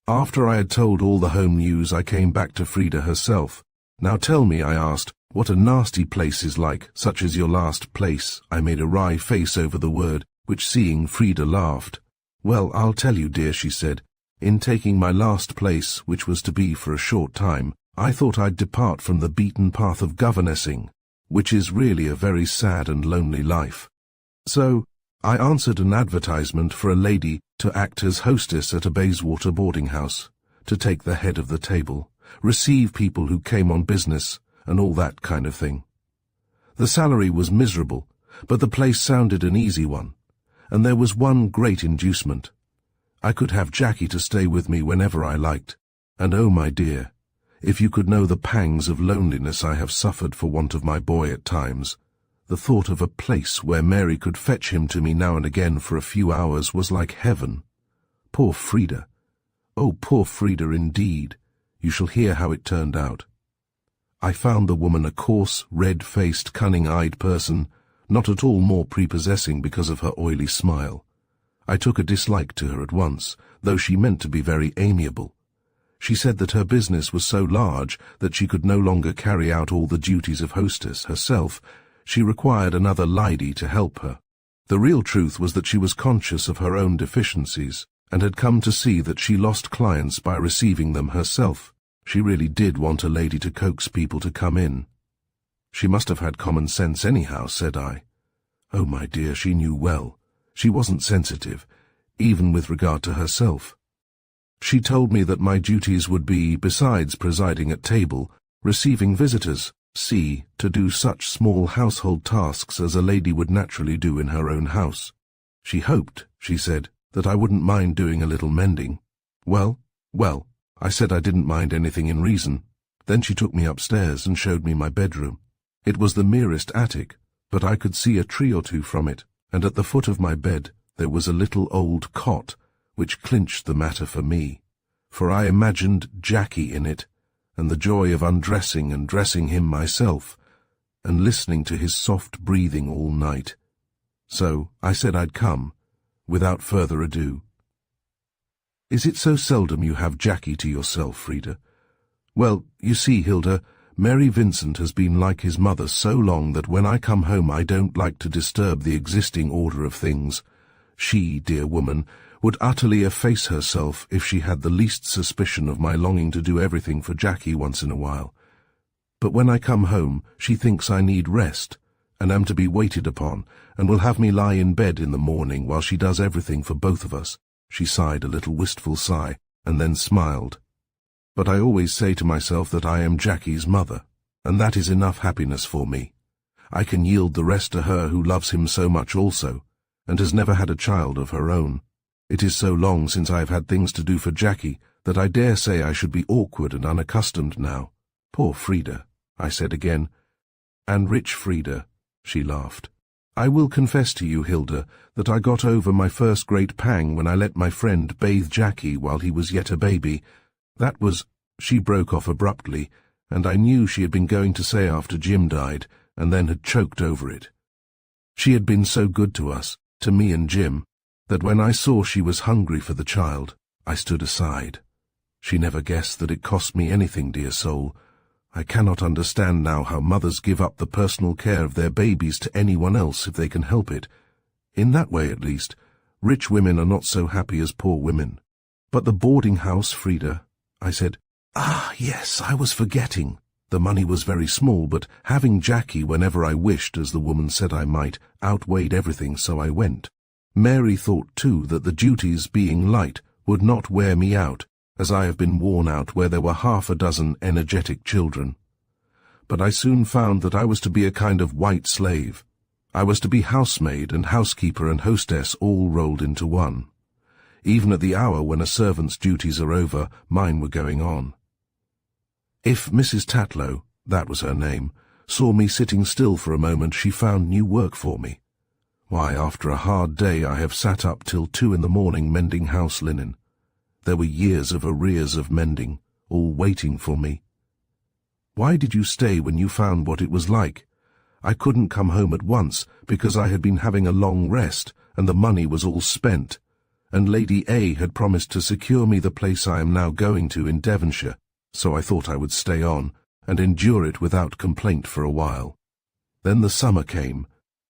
After I had told all the home news, I came back to Frida herself. "Now tell me," I asked, "what a nasty place is like, such as your last place." I made a wry face over the word, which seeing Frida laughed. "Well, I'll tell you, dear," she said. "In taking my last place, which was to be for a short time, I thought I'd depart from the beaten path of governessing, which is really a very sad and lonely life. So I answered an advertisement for a lady to act as hostess at a Bayswater boarding house, to take the head of the table, receive people who came on business, and all that kind of thing. The salary was miserable, but the place sounded an easy one, and there was one great inducement. I could have Jackie to stay with me whenever I liked, and oh, my dear, if you could know the pangs of loneliness I have suffered for want of my boy at times, the thought of a place where Mary could fetch him to me now and again for a few hours was like heaven. Poor Frida. Oh, poor Frida indeed. You shall hear how it turned out. I found the woman a coarse, red-faced, cunning-eyed person, not at all more prepossessing because of her oily smile. I took a dislike to her at once, though she meant to be very amiable. She said that her business was so large that she could no longer carry out all the duties of hostess herself. She required another lady to help her. The real truth was that she was conscious of her own deficiencies, and had come to see that she lost clients by receiving them herself. She really did want a lady to coax people to come in. She must have had common sense anyhow, said I. Oh, my dear, she knew well. She wasn't sensitive, even with regard to herself. She told me that my duties would be, besides presiding at table, receiving visitors, to do such small household tasks as a lady would naturally do in her own house. She hoped, she said, that I wouldn't mind doing a little mending. Well, I said I didn't mind anything in reason. Then she took me upstairs and showed me my bedroom. It was the merest attic, but I could see a tree or two from it, and at the foot of my bed there was a little old cot, which clinched the matter for me, for I imagined Jackie in it, and the joy of undressing and dressing him myself, and listening to his soft breathing all night. So I said I'd come, without further ado. Is it so seldom you have Jackie to yourself, Frida? Well, you see, Hilda, Mary Vincent has been like his mother so long that when I come home I don't like to disturb the existing order of things. She, dear woman, would utterly efface herself if she had the least suspicion of my longing to do everything for Jackie once in a while. But when I come home, she thinks I need rest, and am to be waited upon, and will have me lie in bed in the morning while she does everything for both of us. She sighed a little wistful sigh, and then smiled. But I always say to myself that I am Jackie's mother, and that is enough happiness for me. I can yield the rest to her who loves him so much also, and has never had a child of her own. It is so long since I have had things to do for Jackie that I dare say I should be awkward and unaccustomed now. Poor Frida, I said again. And rich Frida, she laughed. I will confess to you, Hilda, that I got over my first great pang when I let my friend bathe Jackie while he was yet a baby. That was— She broke off abruptly, and I knew she had been going to say after Jim died, and then had choked over it. She had been so good to us, to me and Jim, that when I saw she was hungry for the child, I stood aside. She never guessed that it cost me anything, dear soul. I cannot understand now how mothers give up the personal care of their babies to anyone else if they can help it. In that way, at least, rich women are not so happy as poor women. But the boarding house, Frida, I said. Ah, yes, I was forgetting. The money was very small, but having Jackie whenever I wished, as the woman said I might, outweighed everything, so I went. Mary thought, too, that the duties, being light, would not wear me out, as I have been worn out where there were half a dozen energetic children. But I soon found that I was to be a kind of white slave. I was to be housemaid and housekeeper and hostess all rolled into one. Even at the hour when a servant's duties are over, mine were going on. If Mrs. Tatlow, that was her name, saw me sitting still for a moment, she found new work for me. Why, after a hard day I have sat up till 2 in the morning mending house linen. There were years of arrears of mending, all waiting for me. Why did you stay when you found what it was like? I couldn't come home at once because I had been having a long rest and the money was all spent, and Lady A had promised to secure me the place I am now going to in Devonshire, so I thought I would stay on and endure it without complaint for a while. Then the summer came,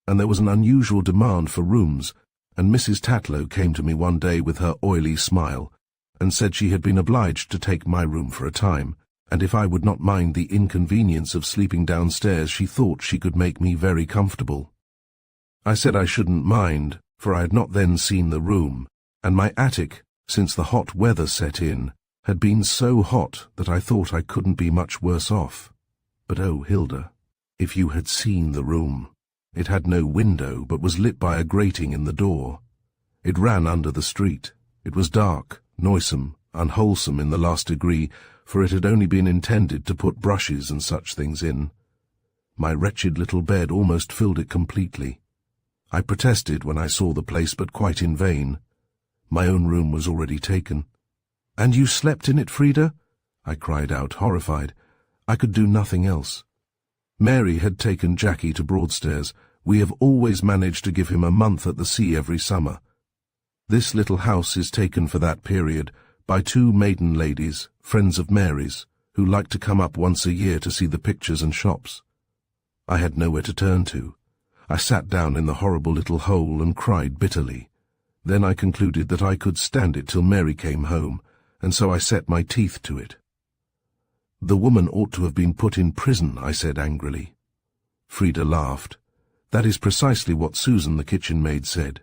and there was an unusual demand for rooms, and Mrs. Tatlow came to me one day with her oily smile, and said she had been obliged to take my room for a time, and if I would not mind the inconvenience of sleeping downstairs, she thought she could make me very comfortable. I said I shouldn't mind, for I had not then seen the room, and my attic, since the hot weather set in, had been so hot that I thought I couldn't be much worse off. But oh, Hilda, if you had seen the room! It had no window, but was lit by a grating in the door. It ran under the street. It was dark, noisome, unwholesome in the last degree, for it had only been intended to put brushes and such things in. My wretched little bed almost filled it completely. I protested when I saw the place, but quite in vain. My own room was already taken. "And you slept in it, Frida?" I cried out, horrified. I could do nothing else. Mary had taken Jackie to Broadstairs. We have always managed to give him a month at the sea every summer. This little house is taken for that period by two maiden ladies, friends of Mary's, who like to come up once a year to see the pictures and shops. I had nowhere to turn to. I sat down in the horrible little hole and cried bitterly. Then I concluded that I could stand it till Mary came home, and so I set my teeth to it. "The woman ought to have been put in prison," I said angrily. Frida laughed. "That is precisely what Susan, the kitchen maid, said.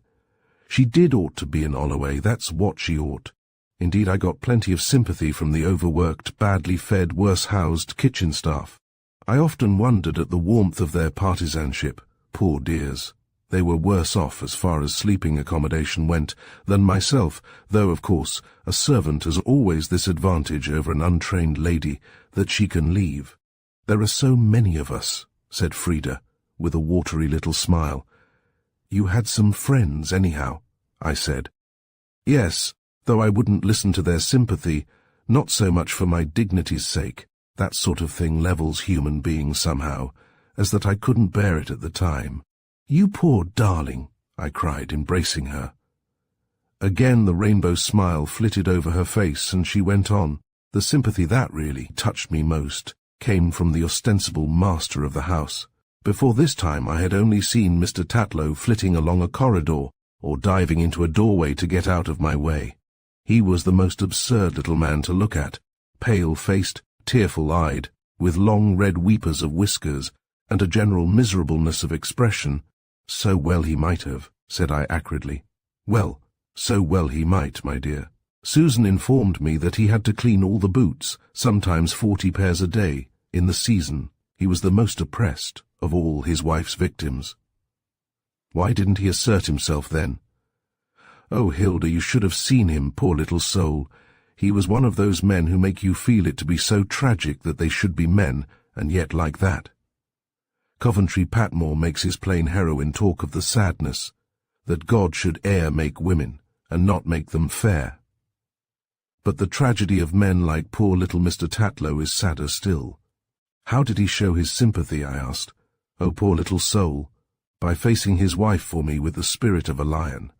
She did ought to be in Holloway, that's what she ought. Indeed, I got plenty of sympathy from the overworked, badly fed, worse-housed kitchen staff. I often wondered at the warmth of their partisanship. Poor dears. They were worse off as far as sleeping accommodation went than myself, though, of course, a servant has always this advantage over an untrained lady, that she can leave. There are so many of us," said Frida, with a watery little smile. "You had some friends, anyhow," I said. "Yes, though I wouldn't listen to their sympathy, not so much for my dignity's sake, that sort of thing levels human beings somehow, as that I couldn't bear it at the time. You poor darling," I cried, embracing her. Again the rainbow smile flitted over her face, and she went on. The sympathy that really touched me most came from the ostensible master of the house. Before this time I had only seen Mr. Tatlow flitting along a corridor, or diving into a doorway to get out of my way. He was the most absurd little man to look at, pale-faced, tearful-eyed, with long red weepers of whiskers, and a general miserableness of expression. "So well he might have," said I acridly. "Well, so well he might, my dear. Susan informed me that he had to clean all the boots, sometimes 40 pairs a day, in the season. He was the most oppressed of all his wife's victims." "Why didn't he assert himself then?" "Oh, Hilda, you should have seen him, poor little soul. He was one of those men who make you feel it to be so tragic that they should be men, and yet like that. Coventry Patmore makes his plain heroine talk of the sadness, that God should e'er make women, and not make them fair. But the tragedy of men like poor little Mr. Tatlow is sadder still. How did he show his sympathy, I asked. Oh, poor little soul, by facing his wife for me with the spirit of a lion.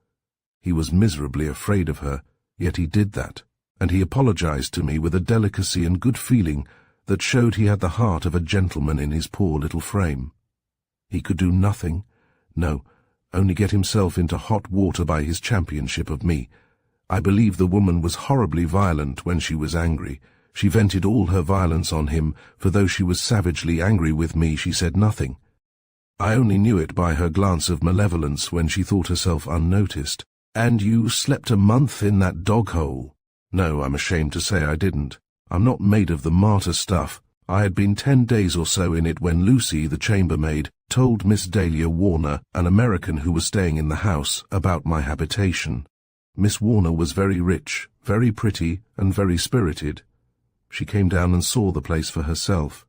He was miserably afraid of her, yet he did that, and he apologized to me with a delicacy and good feeling that showed he had the heart of a gentleman in his poor little frame. He could do nothing, no, only get himself into hot water by his championship of me. I believe the woman was horribly violent when she was angry. She vented all her violence on him, for though she was savagely angry with me, she said nothing. I only knew it by her glance of malevolence when she thought herself unnoticed. "And you slept a month in that dog-hole?" "No, I'm ashamed to say I didn't. I'm not made of the martyr stuff. I had been 10 days or so in it when Lucy, the chambermaid, told Miss Dahlia Warner, an American who was staying in the house, about my habitation. Miss Warner was very rich, very pretty, and very spirited. She came down and saw the place for herself.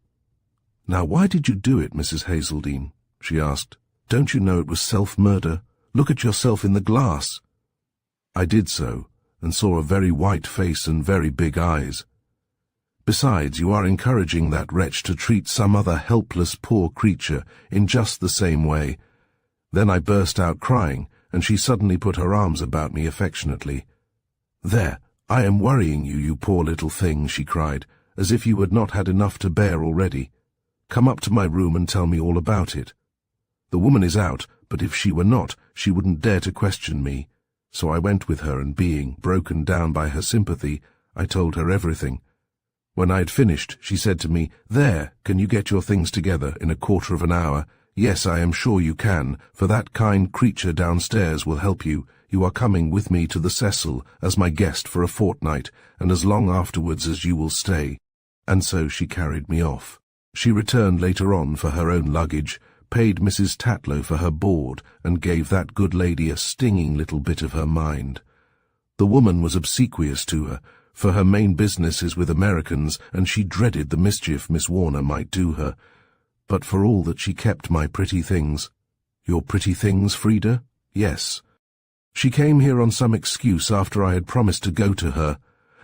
"Now, why did you do it, Mrs. Hazeldene?" she asked. "Don't you know it was self-murder? Look at yourself in the glass." I did so, and saw a very white face and very big eyes. "Besides, you are encouraging that wretch to treat some other helpless poor creature in just the same way." Then I burst out crying, and she suddenly put her arms about me affectionately. "There, I am worrying you, you poor little thing," she cried, as if you had not had enough to bear already. "Come up to my room and tell me all about it. The woman is out, but if she were not, she wouldn't dare to question me." So I went with her, and being broken down by her sympathy, I told her everything. When I had finished, she said to me, "There, can you get your things together in a quarter of an hour? Yes, I am sure you can, for that kind creature downstairs will help you. You are coming with me to the Cecil as my guest for a fortnight, and as long afterwards as you will stay." And so she carried me off. She returned later on for her own luggage, paid Mrs. Tatlow for her board, and gave that good lady a stinging little bit of her mind. The woman was obsequious to her, for her main business is with Americans, and she dreaded the mischief Miss Warner might do her. But for all that she kept my pretty things. "Your pretty things, Frida?" "Yes." She came here on some excuse after I had promised to go to her,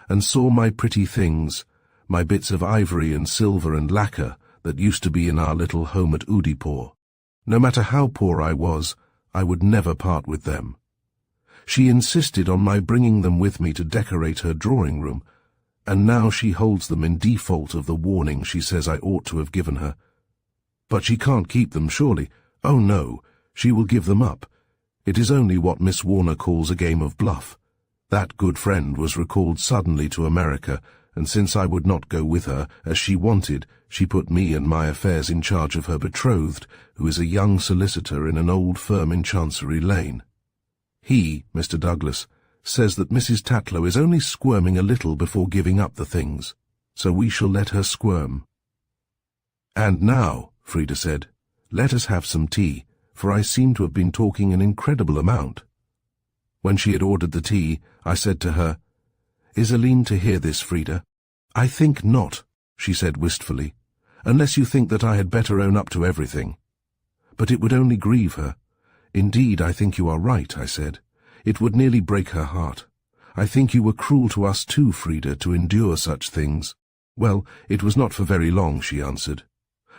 and saw my pretty things, my bits of ivory and silver and lacquer that used to be in our little home at Udaipur. No matter how poor I was, I would never part with them. She insisted on my bringing them with me to decorate her drawing room, and now she holds them in default of the warning she says I ought to have given her. But she can't keep them, surely. Oh no, she will give them up. It is only what Miss Warner calls a game of bluff. That good friend was recalled suddenly to America, and since I would not go with her, as she wanted, she put me and my affairs in charge of her betrothed, who is a young solicitor in an old firm in Chancery Lane. He, Mr. Douglas, says that Mrs. Tatlow is only squirming a little before giving up the things, so we shall let her squirm. And now, Frida said, let us have some tea, for I seem to have been talking an incredible amount. When she had ordered the tea, I said to her, Is Aline to hear this, Frida? I think not, she said wistfully, unless you think that I had better own up to everything. But it would only grieve her. Indeed, I think you are right, I said. It would nearly break her heart. I think you were cruel to us too, Frida, to endure such things. Well, it was not for very long, she answered.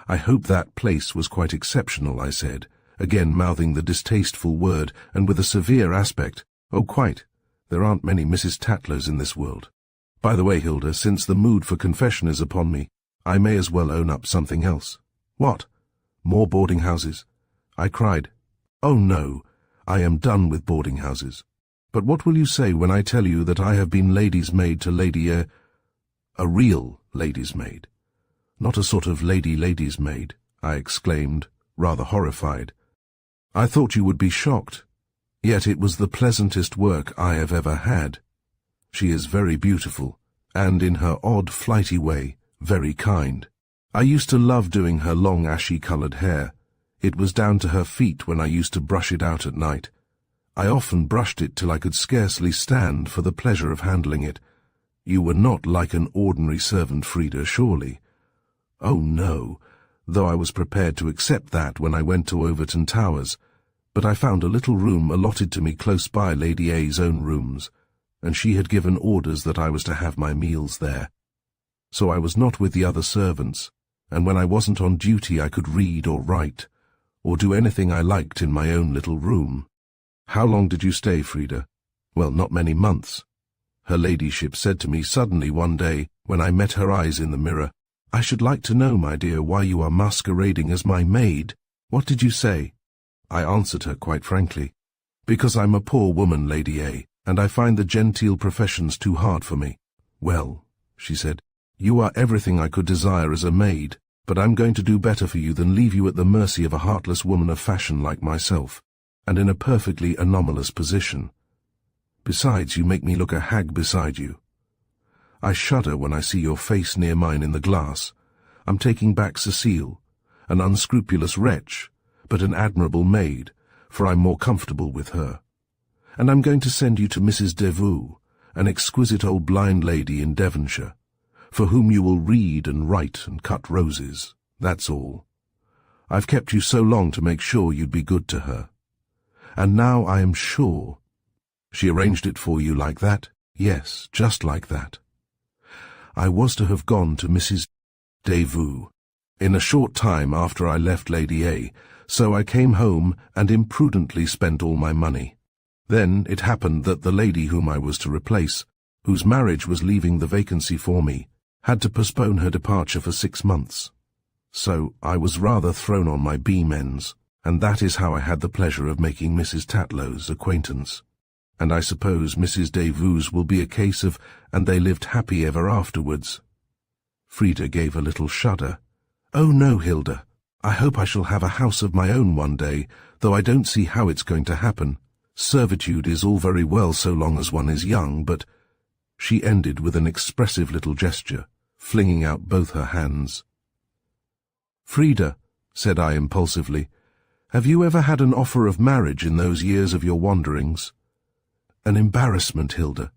I hope that place was quite exceptional, I said, again mouthing the distasteful word, and with a severe aspect. Oh, quite. There aren't many Mrs. Tatlows in this world. By the way, Hilda, since the mood for confession is upon me, I may as well own up something else. What? More boarding houses? I cried. Oh, no, I am done with boarding houses. But what will you say when I tell you that I have been lady's maid to a real lady's maid? Not a sort of lady's maid, I exclaimed, rather horrified. I thought you would be shocked. Yet it was the pleasantest work I have ever had. She is very beautiful, and in her odd, flighty way, very kind. I used to love doing her long ashy-coloured hair. It was down to her feet when I used to brush it out at night. I often brushed it till I could scarcely stand for the pleasure of handling it. You were not like an ordinary servant, Frida, surely? Oh, no, though I was prepared to accept that when I went to Overton Towers, but I found a little room allotted to me close by Lady A's own rooms, and she had given orders that I was to have my meals there. So I was not with the other servants, and when I wasn't on duty I could read or write, or do anything I liked in my own little room. How long did you stay, Frida? Well, not many months. Her ladyship said to me suddenly one day, when I met her eyes in the mirror, I should like to know, my dear, why you are masquerading as my maid. What did you say? I answered her quite frankly, because I'm a poor woman, Lady A, and I find the genteel professions too hard for me. Well, she said, you are everything I could desire as a maid, but I'm going to do better for you than leave you at the mercy of a heartless woman of fashion like myself, and in a perfectly anomalous position. Besides, you make me look a hag beside you. I shudder when I see your face near mine in the glass. I'm taking back Cecile, an unscrupulous wretch, but an admirable maid, for I'm more comfortable with her. And I'm going to send you to Mrs. Devou, an exquisite old blind lady in Devonshire, for whom you will read and write and cut roses. That's all. I've kept you so long to make sure you'd be good to her. And now I am sure. She arranged it for you like that? Yes, just like that. I was to have gone to Mrs. Devou in a short time after I left Lady A, so I came home and imprudently spent all my money. Then it happened that the lady whom I was to replace, whose marriage was leaving the vacancy for me, had to postpone her departure for 6 months. So I was rather thrown on my beam ends, and that is how I had the pleasure of making Mrs. Tatlow's acquaintance. And I suppose Mrs. Devou's will be a case of, and they lived happy ever afterwards. Frida gave a little shudder. Oh no, Hilda, I hope I shall have a house of my own one day, though I don't see how it's going to happen. Servitude is all very well so long as one is young, but— She ended with an expressive little gesture, flinging out both her hands. Frida, said I impulsively, have you ever had an offer of marriage in those years of your wanderings? An embarrassment, Hilda.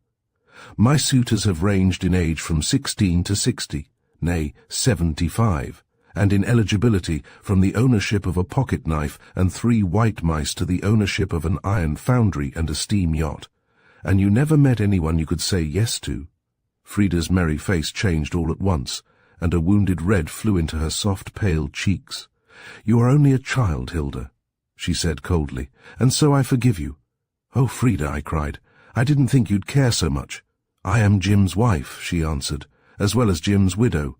My suitors have ranged in age from 16 to 60, nay, 75, and in eligibility from the ownership of a pocket knife and 3 white mice to the ownership of an iron foundry and a steam yacht. And you never met anyone you could say yes to. Frida's merry face changed all at once, and a wounded red flew into her soft, pale cheeks. "You are only a child, Hilda," she said coldly, "and so I forgive you." "Oh, Frida," I cried, "I didn't think you'd care so much." "I am Jim's wife," she answered, "as well as Jim's widow."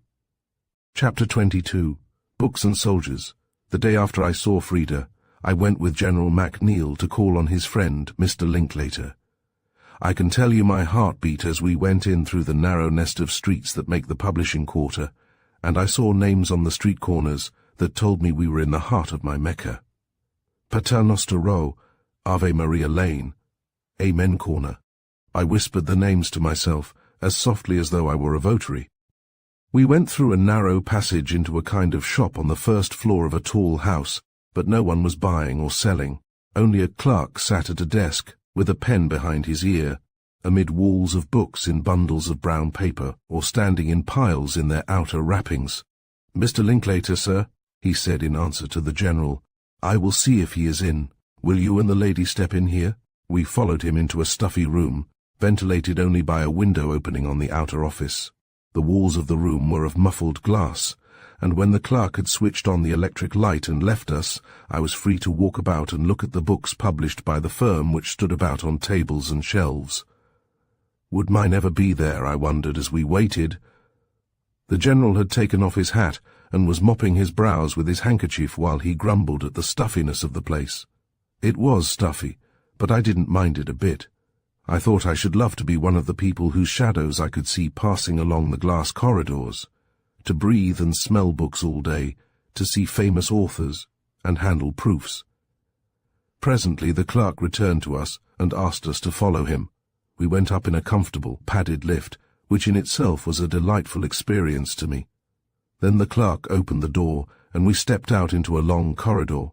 Chapter 22. Books and Soldiers. The day after I saw Frida, I went with General MacNeil to call on his friend, Mr. Linklater. I can tell you my heart beat as we went in through the narrow nest of streets that make the publishing quarter, and I saw names on the street corners that told me we were in the heart of my Mecca. Pater Noster Row, Ave Maria Lane, Amen Corner. I whispered the names to myself, as softly as though I were a votary. We went through a narrow passage into a kind of shop on the first floor of a tall house, but no one was buying or selling. Only a clerk sat at a desk, with a pen behind his ear, amid walls of books in bundles of brown paper, or standing in piles in their outer wrappings. "Mr. Linklater, sir," he said in answer to the general. "I will see if he is in. Will you and the lady step in here?" We followed him into a stuffy room, ventilated only by a window opening on the outer office. The walls of the room were of muffled glass, and when the clerk had switched on the electric light and left us, I was free to walk about and look at the books published by the firm which stood about on tables and shelves. Would mine ever be there, I wondered, as we waited? The general had taken off his hat and was mopping his brows with his handkerchief while he grumbled at the stuffiness of the place. It was stuffy, but I didn't mind it a bit. I thought I should love to be one of the people whose shadows I could see passing along the glass corridors, to breathe and smell books all day, to see famous authors, and handle proofs. Presently the clerk returned to us and asked us to follow him. We went up in a comfortable, padded lift, which in itself was a delightful experience to me. Then the clerk opened the door, and we stepped out into a long corridor.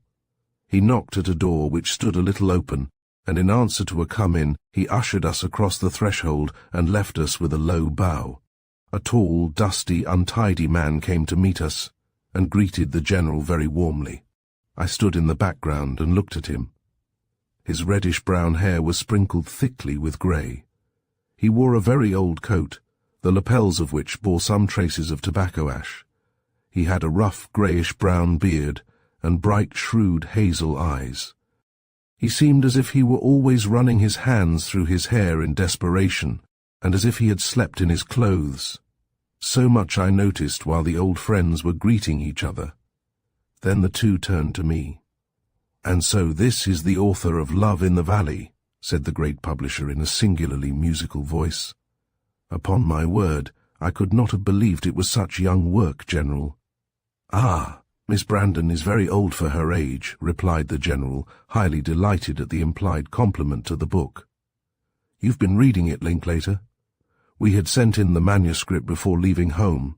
He knocked at a door which stood a little open, and in answer to a come-in, he ushered us across the threshold and left us with a low bow. A tall, dusty, untidy man came to meet us, and greeted the general very warmly. I stood in the background and looked at him. His reddish-brown hair was sprinkled thickly with grey. He wore a very old coat, the lapels of which bore some traces of tobacco ash. He had a rough, greyish-brown beard, and bright, shrewd, hazel eyes. He seemed as if he were always running his hands through his hair in desperation, and as if he had slept in his clothes. So much I noticed while the old friends were greeting each other. Then the two turned to me. "And so this is the author of Love in the Valley," said the great publisher in a singularly musical voice. "Upon my word, I could not have believed it was such young work, General." "Ah, Miss Brandon is very old for her age," replied the General, highly delighted at the implied compliment to the book. "You've been reading it, Linklater?" We had sent in the manuscript before leaving home.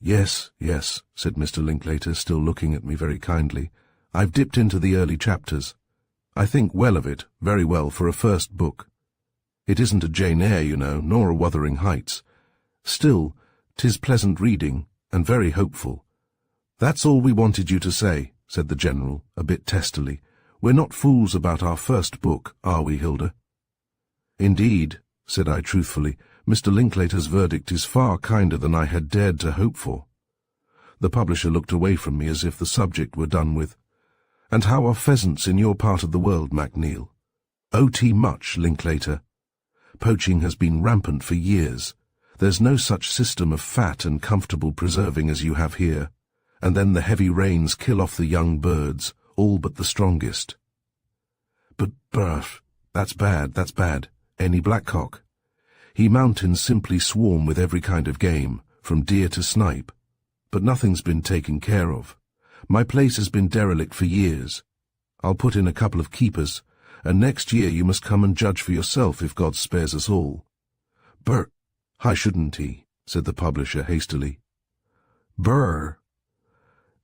Yes, said Mr. Linklater, still looking at me very kindly. "I've dipped into the early chapters. I think well of it, very well for a first book. It isn't a Jane Eyre, you know, nor a Wuthering Heights. Still, 'tis pleasant reading, and very hopeful." "That's all we wanted you to say," said the General, a bit testily. "We're not fools about our first book, are we, Hilda?" "Indeed," said I truthfully, "Mr. Linklater's verdict is far kinder than I had dared to hope for." The publisher looked away from me as if the subject were done with. "And how are pheasants in your part of the world, MacNeil?" "O.T. much, Linklater. Poaching has been rampant for years. There's no such system of fat and comfortable preserving as you have here. And then the heavy rains kill off the young birds, all but the strongest." "But, that's bad. Any blackcock?" "He mountains simply swarm with every kind of game, from deer to snipe. But nothing's been taken care of. My place has been derelict for years. I'll put in a couple of keepers, and next year you must come and judge for yourself if God spares us all." "How shouldn't he?" said the publisher hastily.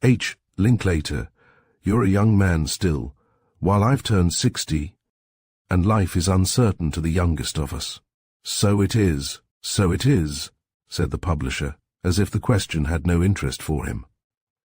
"H. Linklater, you're a young man still, while I've turned 60, and life is uncertain to the youngest of us." So it is, said the publisher, as if the question had no interest for him.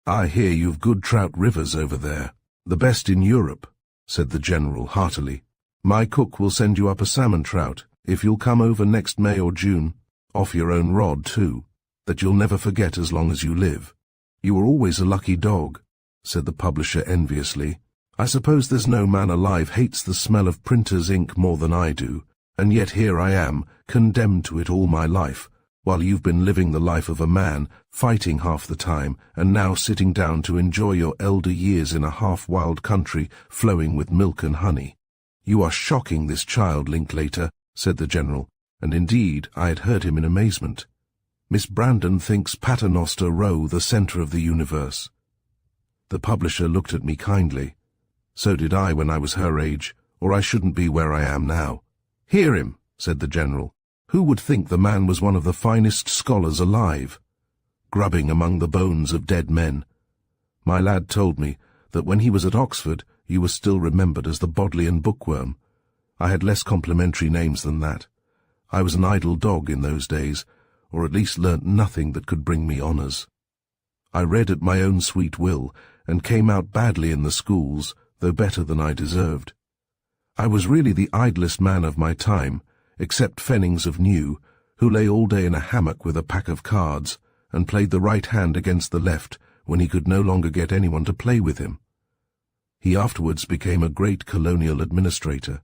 "I hear you've good trout rivers over there. The best in Europe," said the General heartily. "My cook will send you up a salmon trout, if you'll come over next May or June, off your own rod too, that you'll never forget as long as you live." "You were always a lucky dog," said the publisher enviously. "I suppose there's no man alive hates the smell of printer's ink more than I do, and yet here I am, condemned to it all my life, while you've been living the life of a man, fighting half the time, and now sitting down to enjoy your elder years in a half-wild country flowing with milk and honey." "You are shocking this child, Linklater," said the General, and indeed I had heard him in amazement. "Miss Brandon thinks Paternoster Row the centre of the universe." The publisher looked at me kindly. So did I when I was her age, or I shouldn't be where I am now. "Hear him," said the General. "Who would think the man was one of the finest scholars alive? Grubbing among the bones of dead men. My lad told me that when he was at Oxford you were still remembered as the Bodleian bookworm. I had less complimentary names than that. I was an idle dog in those days, or at least learnt nothing that could bring me honours. I read at my own sweet will, and came out badly in the schools, though better than I deserved. I was really the idlest man of my time, except Fennings of New, who lay all day in a hammock with a pack of cards, and played the right hand against the left when he could no longer get anyone to play with him. He afterwards became a great colonial administrator,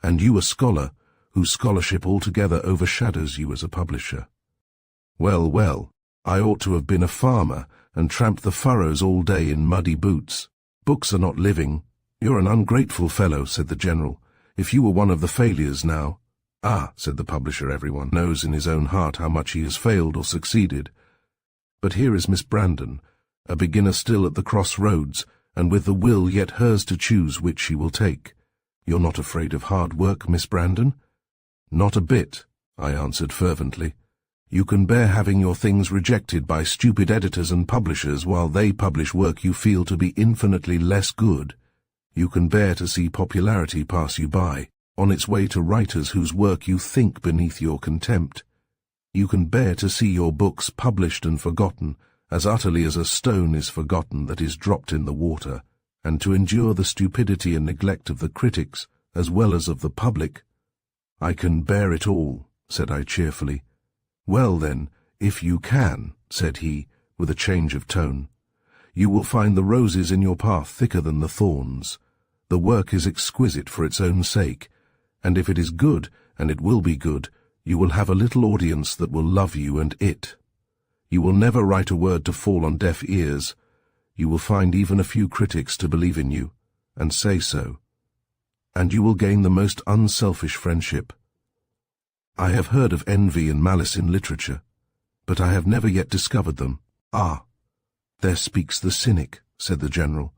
and you a scholar, whose scholarship altogether overshadows you as a publisher. Well, well, I ought to have been a farmer and tramped the furrows all day in muddy boots. Books are not living. You're an ungrateful fellow," said the General. "If you were one of the failures now—" "Ah," said the publisher, "everyone knows in his own heart how much he has failed or succeeded. But here is Miss Brandon, a beginner still at the crossroads, and with the will yet hers to choose which she will take. You're not afraid of hard work, Miss Brandon?" "Not a bit," I answered fervently. "You can bear having your things rejected by stupid editors and publishers while they publish work you feel to be infinitely less good. You can bear to see popularity pass you by, on its way to writers whose work you think beneath your contempt. You can bear to see your books published and forgotten, as utterly as a stone is forgotten that is dropped in the water, and to endure the stupidity and neglect of the critics, as well as of the public." "I can bear it all," said I cheerfully. "Well then, if you can," said he, with a change of tone, "you will find the roses in your path thicker than the thorns. The work is exquisite for its own sake, and if it is good, and it will be good, you will have a little audience that will love you and it. You will never write a word to fall on deaf ears. You will find even a few critics to believe in you, and say so. And you will gain the most unselfish friendship. I have heard of envy and malice in literature, but I have never yet discovered them." "Ah, there speaks the cynic," said the General.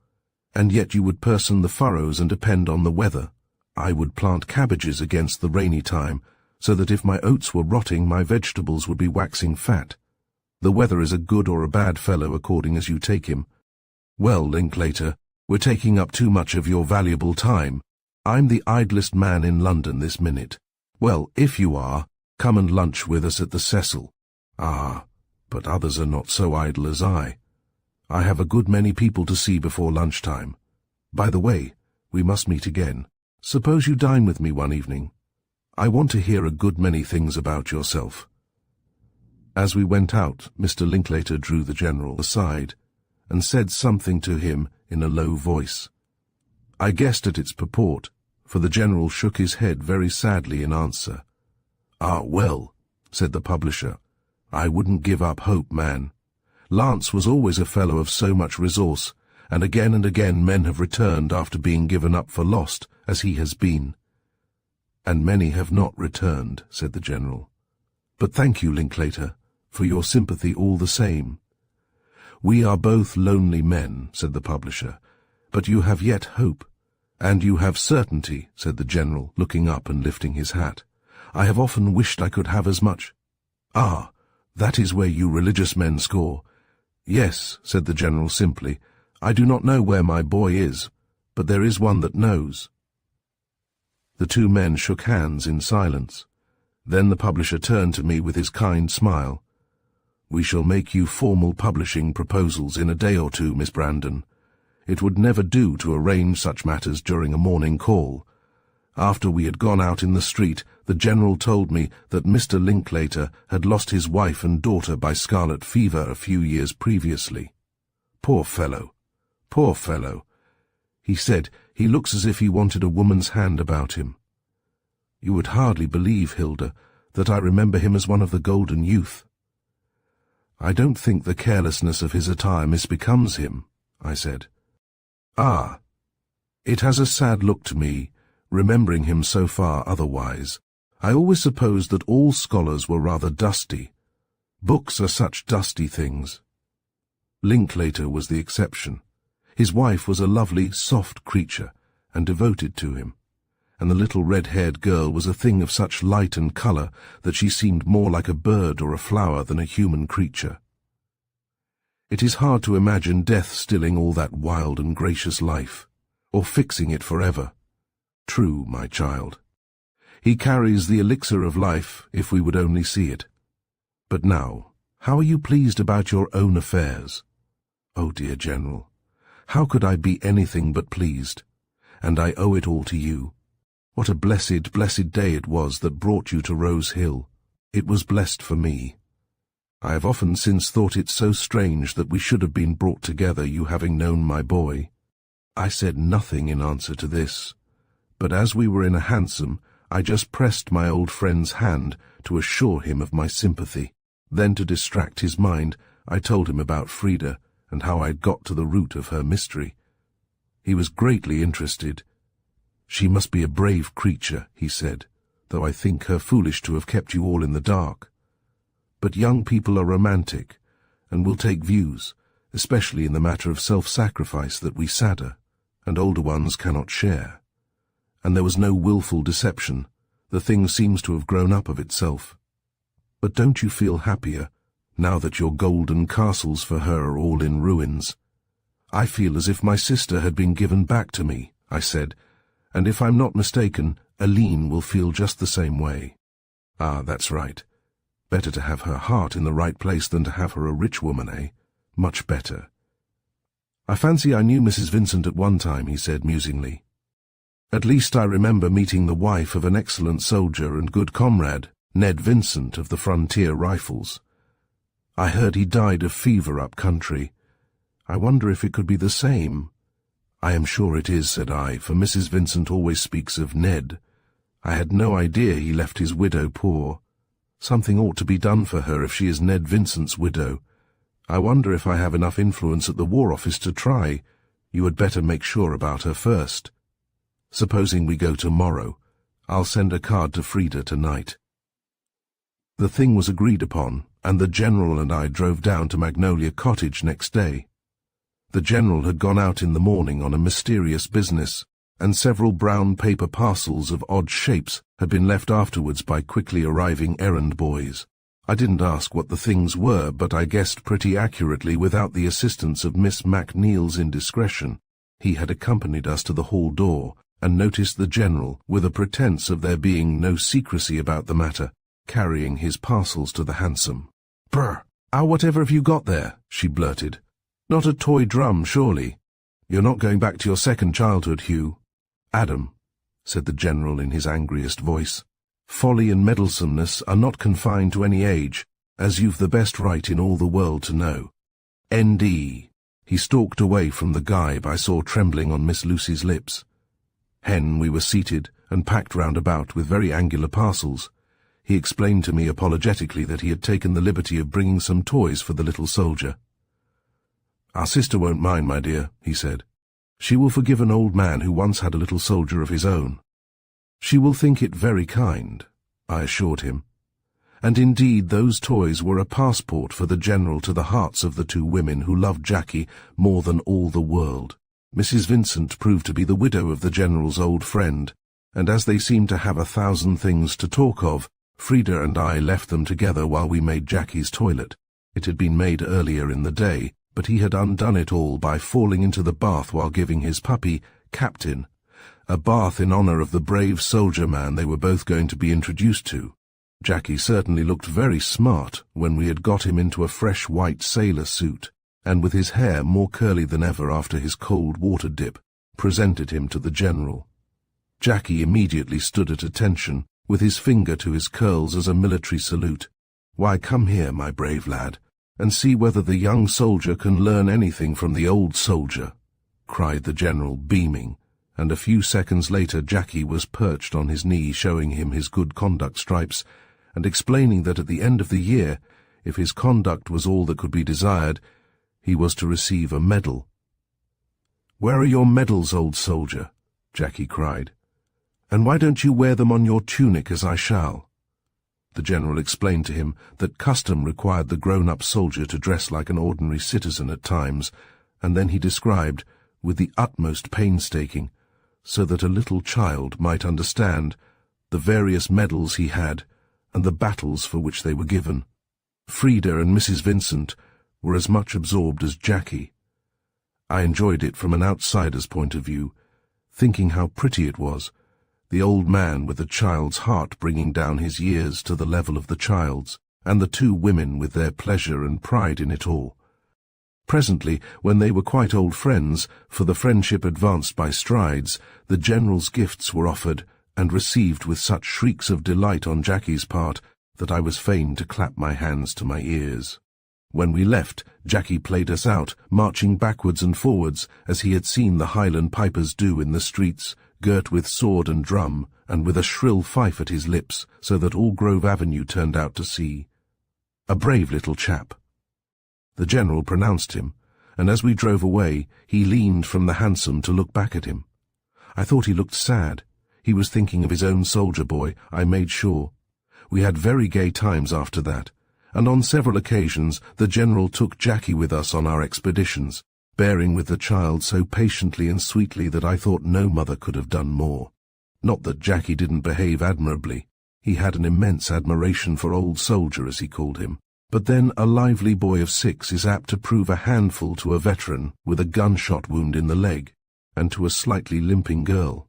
"And yet you would person the furrows and depend on the weather. I would plant cabbages against the rainy time, so that if my oats were rotting my vegetables would be waxing fat. The weather is a good or a bad fellow according as you take him. Well, Linklater, we're taking up too much of your valuable time. I'm the idlest man in London this minute. Well, if you are, come and lunch with us at the Cecil." "Ah, but others are not so idle as I. I have a good many people to see before lunchtime. By the way, we must meet again. Suppose you dine with me one evening. I want to hear a good many things about yourself." As we went out, Mr. Linklater drew the General aside, and said something to him in a low voice. I guessed at its purport, for the General shook his head very sadly in answer. "Ah, well," said the publisher, "I wouldn't give up hope, man. Lance was always a fellow of so much resource, and again men have returned after being given up for lost, as he has been." "And many have not returned," said the General. "But thank you, Linklater, for your sympathy all the same." "We are both lonely men," said the publisher, "but you have yet hope. And you have certainty," said the General, looking up and lifting his hat. "I have often wished I could have as much." "Ah, that is where you religious men score." "Yes," said the General simply. "I do not know where my boy is, but there is one that knows." The two men shook hands in silence. Then the publisher turned to me with his kind smile. We shall make you formal publishing proposals in a day or two, Miss Brandon. It would never do to arrange such matters during a morning call. After we had gone out in the street, the General told me that Mr. Linklater had lost his wife and daughter by scarlet fever a few years previously. Poor fellow, poor fellow. He said he looks as if he wanted a woman's hand about him. You would hardly believe, Hilda, that I remember him as one of the golden youth. I don't think the carelessness of his attire misbecomes him, I said. Ah, it has a sad look to me, remembering him so far otherwise. I always supposed that all scholars were rather dusty. Books are such dusty things. Linklater was the exception. His wife was a lovely, soft creature, and devoted to him, and the little red-haired girl was a thing of such light and colour that she seemed more like a bird or a flower than a human creature. It is hard to imagine death stilling all that wild and gracious life, or fixing it forever. True, my child. He carries the elixir of life, if we would only see it. But now, how are you pleased about your own affairs? Oh, dear General, how could I be anything but pleased? And I owe it all to you. What a blessed, blessed day it was that brought you to Rose Hill. It was blessed for me. I have often since thought it so strange that we should have been brought together, you having known my boy. I said nothing in answer to this, but as we were in a hansom, I just pressed my old friend's hand to assure him of my sympathy. Then, to distract his mind, I told him about Frida and how I'd got to the root of her mystery. He was greatly interested. She must be a brave creature, he said, though I think her foolish to have kept you all in the dark. But young people are romantic, and will take views, especially in the matter of self-sacrifice that we sadder, and older ones cannot share. And there was no willful deception. The thing seems to have grown up of itself. But don't you feel happier, now that your golden castles for her are all in ruins? I feel as if my sister had been given back to me, I said, and if I'm not mistaken, Aline will feel just the same way. Ah, that's right. Better to have her heart in the right place than to have her a rich woman, eh? Much better. I fancy I knew Mrs. Vincent at one time, he said musingly. At least I remember meeting the wife of an excellent soldier and good comrade, Ned Vincent of the Frontier Rifles. I heard he died of fever up country. I wonder if it could be the same. I am sure it is, said I, for Mrs. Vincent always speaks of Ned. I had no idea he left his widow poor. Something ought to be done for her if she is Ned Vincent's widow. I wonder if I have enough influence at the War Office to try. You had better make sure about her first. Supposing we go tomorrow, I'll send a card to Frida tonight. The thing was agreed upon, and the General and I drove down to Magnolia Cottage next day. The General had gone out in the morning on a mysterious business, and several brown paper parcels of odd shapes had been left afterwards by quickly arriving errand boys. I didn't ask what the things were, but I guessed pretty accurately without the assistance of Miss MacNeil's indiscretion. He had accompanied us to the hall door, and noticed the General, with a pretence of there being no secrecy about the matter, carrying his parcels to the hansom. "Brr! Whatever have you got there?" she blurted. "Not a toy drum, surely? You're not going back to your second childhood, Hugh." "Adam," said the General in his angriest voice, "folly and meddlesomeness are not confined to any age, as you've the best right in all the world to know. N.D." He stalked away from the gibe I saw trembling on Miss Lucy's lips. We were seated and packed round about with very angular parcels. He explained to me apologetically that he had taken the liberty of bringing some toys for the little soldier. "Our sister won't mind, my dear," he said. "She will forgive an old man who once had a little soldier of his own." "She will think it very kind," I assured him. And indeed those toys were a passport for the General to the hearts of the two women who loved Jackie more than all the world. Mrs. Vincent proved to be the widow of the General's old friend, and as they seemed to have 1,000 things to talk of, Frida and I left them together while we made Jackie's toilet. It had been made earlier in the day, but he had undone it all by falling into the bath while giving his puppy, Captain, a bath in honor of the brave soldier man they were both going to be introduced to. Jackie certainly looked very smart when we had got him into a fresh white sailor suit, and with his hair more curly than ever after his cold water dip, presented him to the general. Jackie immediately stood at attention, with his finger to his curls as a military salute. "Why, come here, my brave lad, and see whether the young soldier can learn anything from the old soldier," cried the general, beaming, and a few seconds later Jackie was perched on his knee, showing him his good conduct stripes, and explaining that at the end of the year, if his conduct was all that could be desired, he was to receive a medal. "Where are your medals, old soldier?" Jackie cried. "And why don't you wear them on your tunic as I shall?" The general explained to him that custom required the grown-up soldier to dress like an ordinary citizen at times, and then he described, with the utmost painstaking, so that a little child might understand, the various medals he had and the battles for which they were given. Frida and Mrs. Vincent were as much absorbed as Jackie. I enjoyed it from an outsider's point of view, thinking how pretty it was, the old man with the child's heart bringing down his years to the level of the child's, and the two women with their pleasure and pride in it all. Presently, when they were quite old friends, for the friendship advanced by strides, the general's gifts were offered, and received with such shrieks of delight on Jackie's part that I was fain to clap my hands to my ears. When we left, Jackie played us out, marching backwards and forwards, as he had seen the Highland pipers do in the streets, girt with sword and drum, and with a shrill fife at his lips, so that all Grove Avenue turned out to see. A brave little chap. The general pronounced him, and as we drove away, he leaned from the hansom to look back at him. I thought he looked sad. He was thinking of his own soldier boy, I made sure. We had very gay times after that, and on several occasions the general took Jackie with us on our expeditions, bearing with the child so patiently and sweetly that I thought no mother could have done more. Not that Jackie didn't behave admirably. He had an immense admiration for old soldier, as he called him. But then a lively boy of 6 is apt to prove a handful to a veteran with a gunshot wound in the leg, and to a slightly limping girl.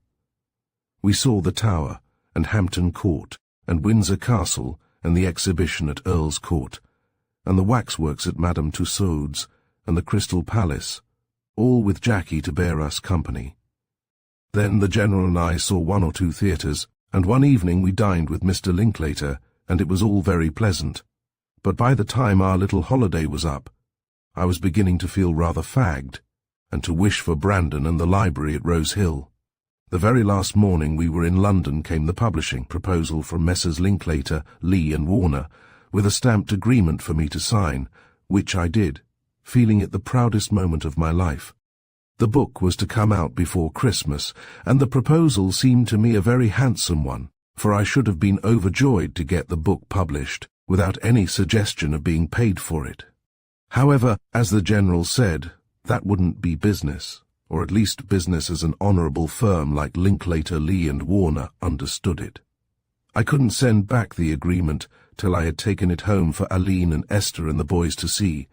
We saw the Tower, and Hampton Court, and Windsor Castle, and the exhibition at Earl's Court, and the waxworks at Madame Tussaud's, and the Crystal Palace, all with Jackie to bear us company. Then the general and I saw 1 or 2 theatres, and one evening we dined with Mr. Linklater, and it was all very pleasant. But by the time our little holiday was up, I was beginning to feel rather fagged, and to wish for Brandon and the library at Rose Hill. The very last morning we were in London came the publishing proposal from Messrs. Linklater, Lee and Warner, with a stamped agreement for me to sign, which I did, feeling it the proudest moment of my life. The book was to come out before Christmas, and the proposal seemed to me a very handsome one, for I should have been overjoyed to get the book published, without any suggestion of being paid for it. However, as the general said, that wouldn't be business, or at least business as an honourable firm like Linklater, Lee and Warner understood it. I couldn't send back the agreement till I had taken it home for Aline and Esther and the boys to see,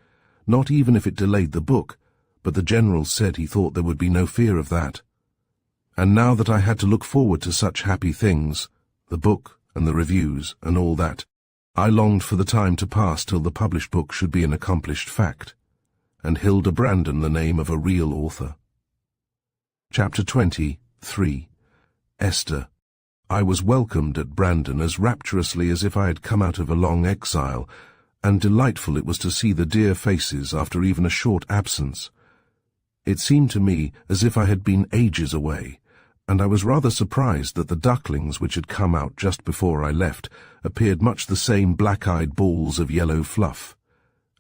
not even if it delayed the book, but the general said he thought there would be no fear of that. And now that I had to look forward to such happy things, the book and the reviews and all that, I longed for the time to pass till the published book should be an accomplished fact, and Hilda Brandon the name of a real author. Chapter 23. Esther. I was welcomed at Brandon as rapturously as if I had come out of a long exile, and delightful it was to see the dear faces after even a short absence. It seemed to me as if I had been ages away, and I was rather surprised that the ducklings which had come out just before I left appeared much the same black-eyed balls of yellow fluff,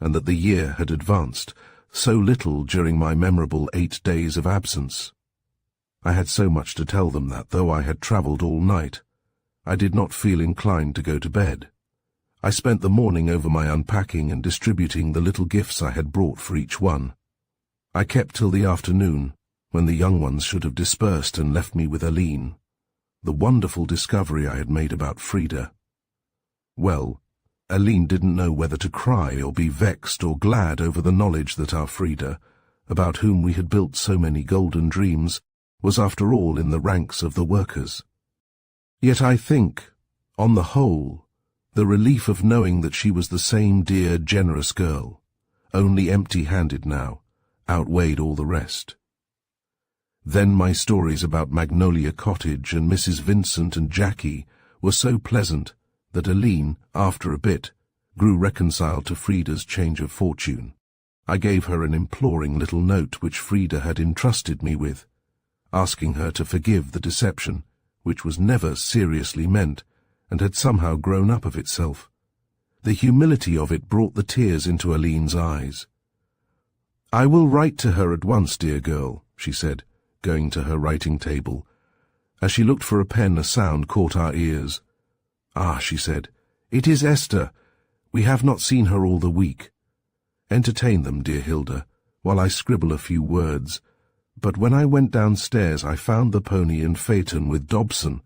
and that the year had advanced so little during my memorable 8 days of absence. I had so much to tell them that, though I had travelled all night, I did not feel inclined to go to bed. I spent the morning over my unpacking and distributing the little gifts I had brought for each one. I kept till the afternoon, when the young ones should have dispersed and left me with Aline. The wonderful discovery I had made about Frida. Well, Aline didn't know whether to cry or be vexed or glad over the knowledge that our Frida, about whom we had built so many golden dreams, was after all in the ranks of the workers. Yet I think, on the whole, The relief of knowing that she was the same dear, generous girl, only empty-handed now, outweighed all the rest. Then my stories about Magnolia Cottage and Mrs. Vincent and Jackie were so pleasant that Aline, after a bit, grew reconciled to Frida's change of fortune. I gave her an imploring little note which Frida had entrusted me with, asking her to forgive the deception, which was never seriously meant, and had somehow grown up of itself. The humility of it brought the tears into Aline's eyes. "I will write to her at once, dear girl," she said, going to her writing table. As she looked for a pen, a sound caught our ears. "Ah," she said, "it is Esther. We have not seen her all the week. Entertain them, dear Hilda, while I scribble a few words." But when I went downstairs I found the pony and phaeton with Dobson,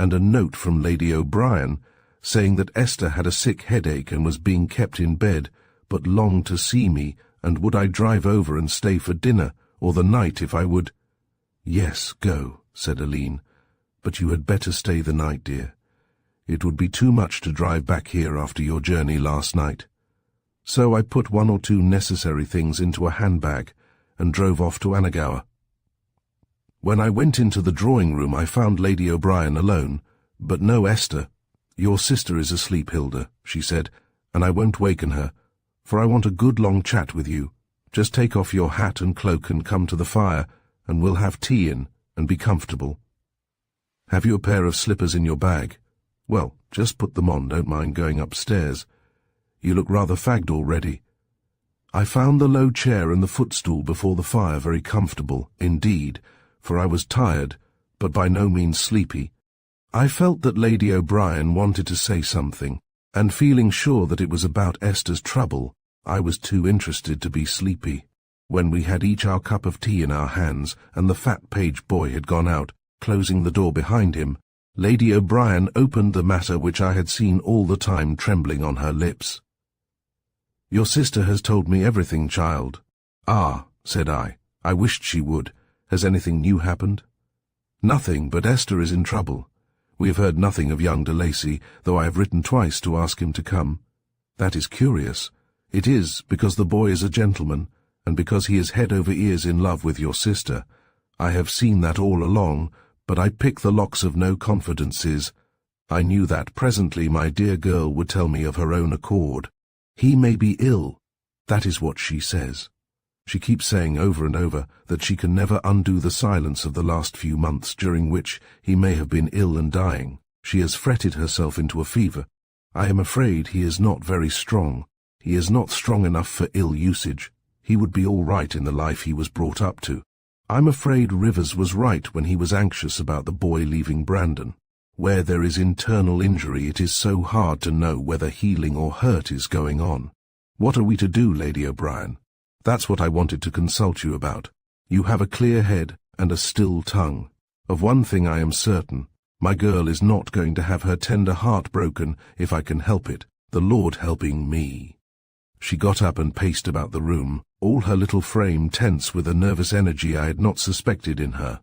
and a note from Lady O'Brien, saying that Esther had a sick headache and was being kept in bed, but longed to see me, and would I drive over and stay for dinner, or the night if I would. "Yes, go," said Aline, "but you had better stay the night, dear. It would be too much to drive back here after your journey last night." So I put one or two necessary things into a handbag and drove off to Annagower. When I went into the drawing-room I found Lady O'Brien alone, but no Esther. "Your sister is asleep, Hilda," she said, "and I won't waken her, for I want a good long chat with you. Just take off your hat and cloak and come to the fire, and we'll have tea in, and be comfortable. Have you a pair of slippers in your bag? Well, just put them on, don't mind going upstairs. You look rather fagged already." I found the low chair and the footstool before the fire very comfortable, indeed, for I was tired, but by no means sleepy. I felt that Lady O'Brien wanted to say something, and feeling sure that it was about Esther's trouble, I was too interested to be sleepy. When we had each our cup of tea in our hands, and the fat page boy had gone out, closing the door behind him, Lady O'Brien opened the matter which I had seen all the time trembling on her lips. "Your sister has told me everything, child." "Ah," said I wished she would. "Has anything new happened?" "Nothing, but Esther is in trouble. We have heard nothing of young de Lacy, though I have written twice to ask him to come." "That is curious." "It is, because the boy is a gentleman, and because he is head over ears in love with your sister. I have seen that all along, but I pick the locks of no confidences. I knew that presently my dear girl would tell me of her own accord. He may be ill. That is what she says. She keeps saying over and over that she can never undo the silence of the last few months during which he may have been ill and dying. She has fretted herself into a fever. I am afraid he is not very strong. He is not strong enough for ill usage. He would be all right in the life he was brought up to. I'm afraid Rivers was right when he was anxious about the boy leaving Brandon. Where there is internal injury, it is so hard to know whether healing or hurt is going on. What are we to do, Lady O'Brien? That's what I wanted to consult you about. You have a clear head and a still tongue. Of one thing I am certain, my girl is not going to have her tender heart broken if I can help it, the Lord helping me." She got up and paced about the room, all her little frame tense with a nervous energy I had not suspected in her.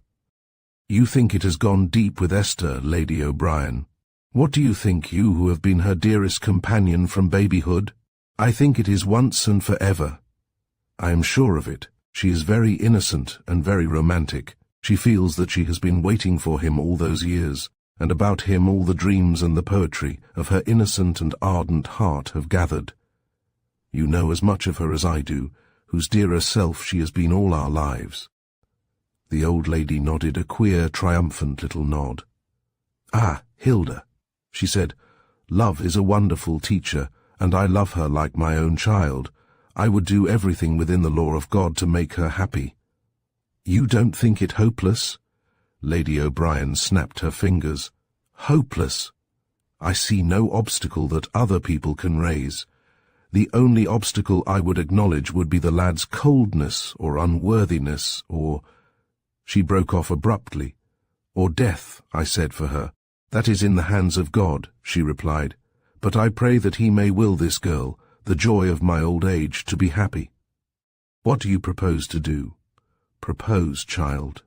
"You think it has gone deep with Esther, Lady O'Brien? What do you think, you who have been her dearest companion from babyhood? I think it is once and forever. I am sure of it. She is very innocent and very romantic. She feels that she has been waiting for him all those years, and about him all the dreams and the poetry of her innocent and ardent heart have gathered. You know as much of her as I do, whose dearer self she has been all our lives." The old lady nodded a queer, triumphant little nod. "Ah, Hilda," she said, "love is a wonderful teacher, and I love her like my own child. I would do everything within the law of God to make her happy." "You don't think it hopeless?" Lady O'Brien snapped her fingers. "Hopeless? I see no obstacle that other people can raise. The only obstacle I would acknowledge would be the lad's coldness or unworthiness or—" She broke off abruptly. "Or death," I said for her. "That is in the hands of God," she replied. "But I pray that he may will this girl, the joy of my old age, to be happy." "What do you propose to do?" "Propose, child."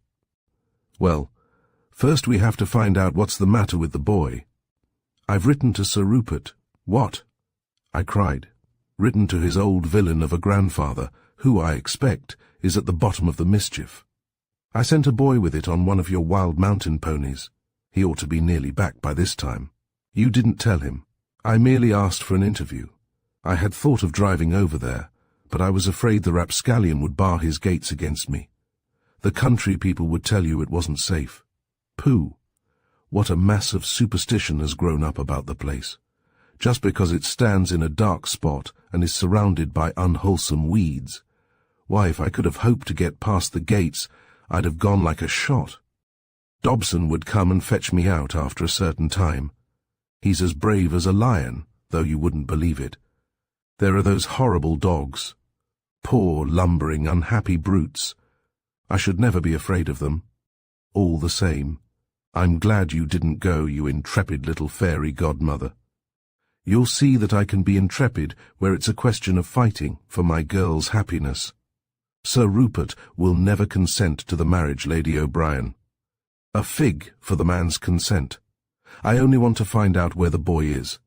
"Well, first we have to find out what's the matter with the boy. I've written to Sir Rupert, What? I cried. Written to his old villain of a grandfather, who, I expect, is at the bottom of the mischief. I sent a boy with it on one of your wild mountain ponies. He ought to be nearly back by this time. You didn't tell him. I merely asked for an interview. I had thought of driving over there, but I was afraid the rapscallion would bar his gates against me. The country people would tell you it wasn't safe. Pooh! What a mass of superstition has grown up about the place. Just because it stands in a dark spot and is surrounded by unwholesome weeds. Why, if I could have hoped to get past the gates, I'd have gone like a shot. Dobson would come and fetch me out after a certain time. He's as brave as a lion, though you wouldn't believe it. There are those horrible dogs. Poor, lumbering, unhappy brutes. I should never be afraid of them. All the same, I'm glad you didn't go, you intrepid little fairy godmother. You'll see that I can be intrepid where it's a question of fighting for my girl's happiness. Sir Rupert will never consent to the marriage, Lady O'Brien. A fig for the man's consent. I only want to find out where the boy is.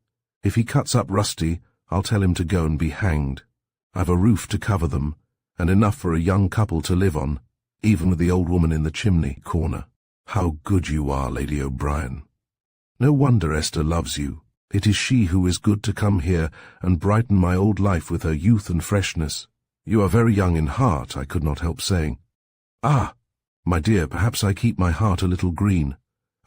If he cuts up Rusty, I'll tell him to go and be hanged. I've a roof to cover them, and enough for a young couple to live on, even with the old woman in the chimney corner. How good you are, Lady O'Brien. No wonder Esther loves you. It is she who is good to come here and brighten my old life with her youth and freshness. You are very young in heart, I could not help saying. Ah, my dear, perhaps I keep my heart a little green.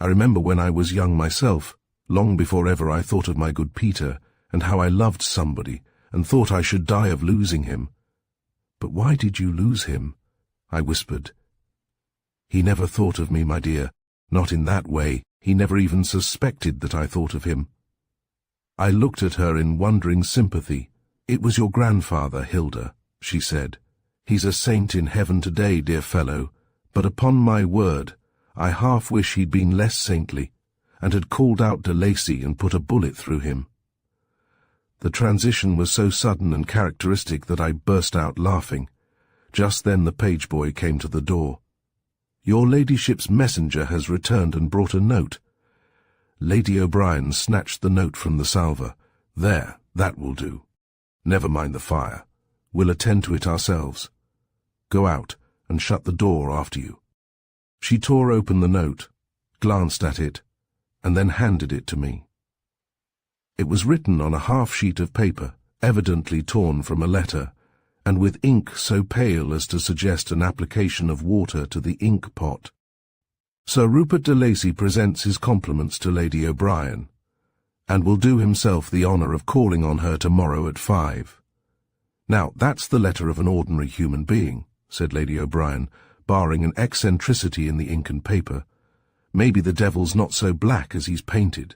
I remember when I was young myself, long before ever I thought of my good Peter, and how I loved somebody, and thought I should die of losing him. But why did you lose him? I whispered. He never thought of me, my dear, not in that way. He never even suspected that I thought of him. I looked at her in wondering sympathy. It was your grandfather, Hilda, she said. He's a saint in heaven today, dear fellow, but upon my word, I half wish he'd been less saintly, and had called out de Lacy and put a bullet through him. The transition was so sudden and characteristic that I burst out laughing. Just then the page boy came to the door. Your ladyship's messenger has returned and brought a note. Lady O'Brien snatched the note from the salver. There, that will do. Never mind the fire. We'll attend to it ourselves. Go out and shut the door after you. She tore open the note, glanced at it, and then handed it to me. It was written on a half sheet of paper, evidently torn from a letter, and with ink so pale as to suggest an application of water to the ink pot. Sir Rupert de Lacy presents his compliments to Lady O'Brien, and will do himself the honour of calling on her tomorrow at 5. Now, that's the letter of an ordinary human being, said Lady O'Brien, barring an eccentricity in the ink and paper. Maybe the devil's not so black as he's painted.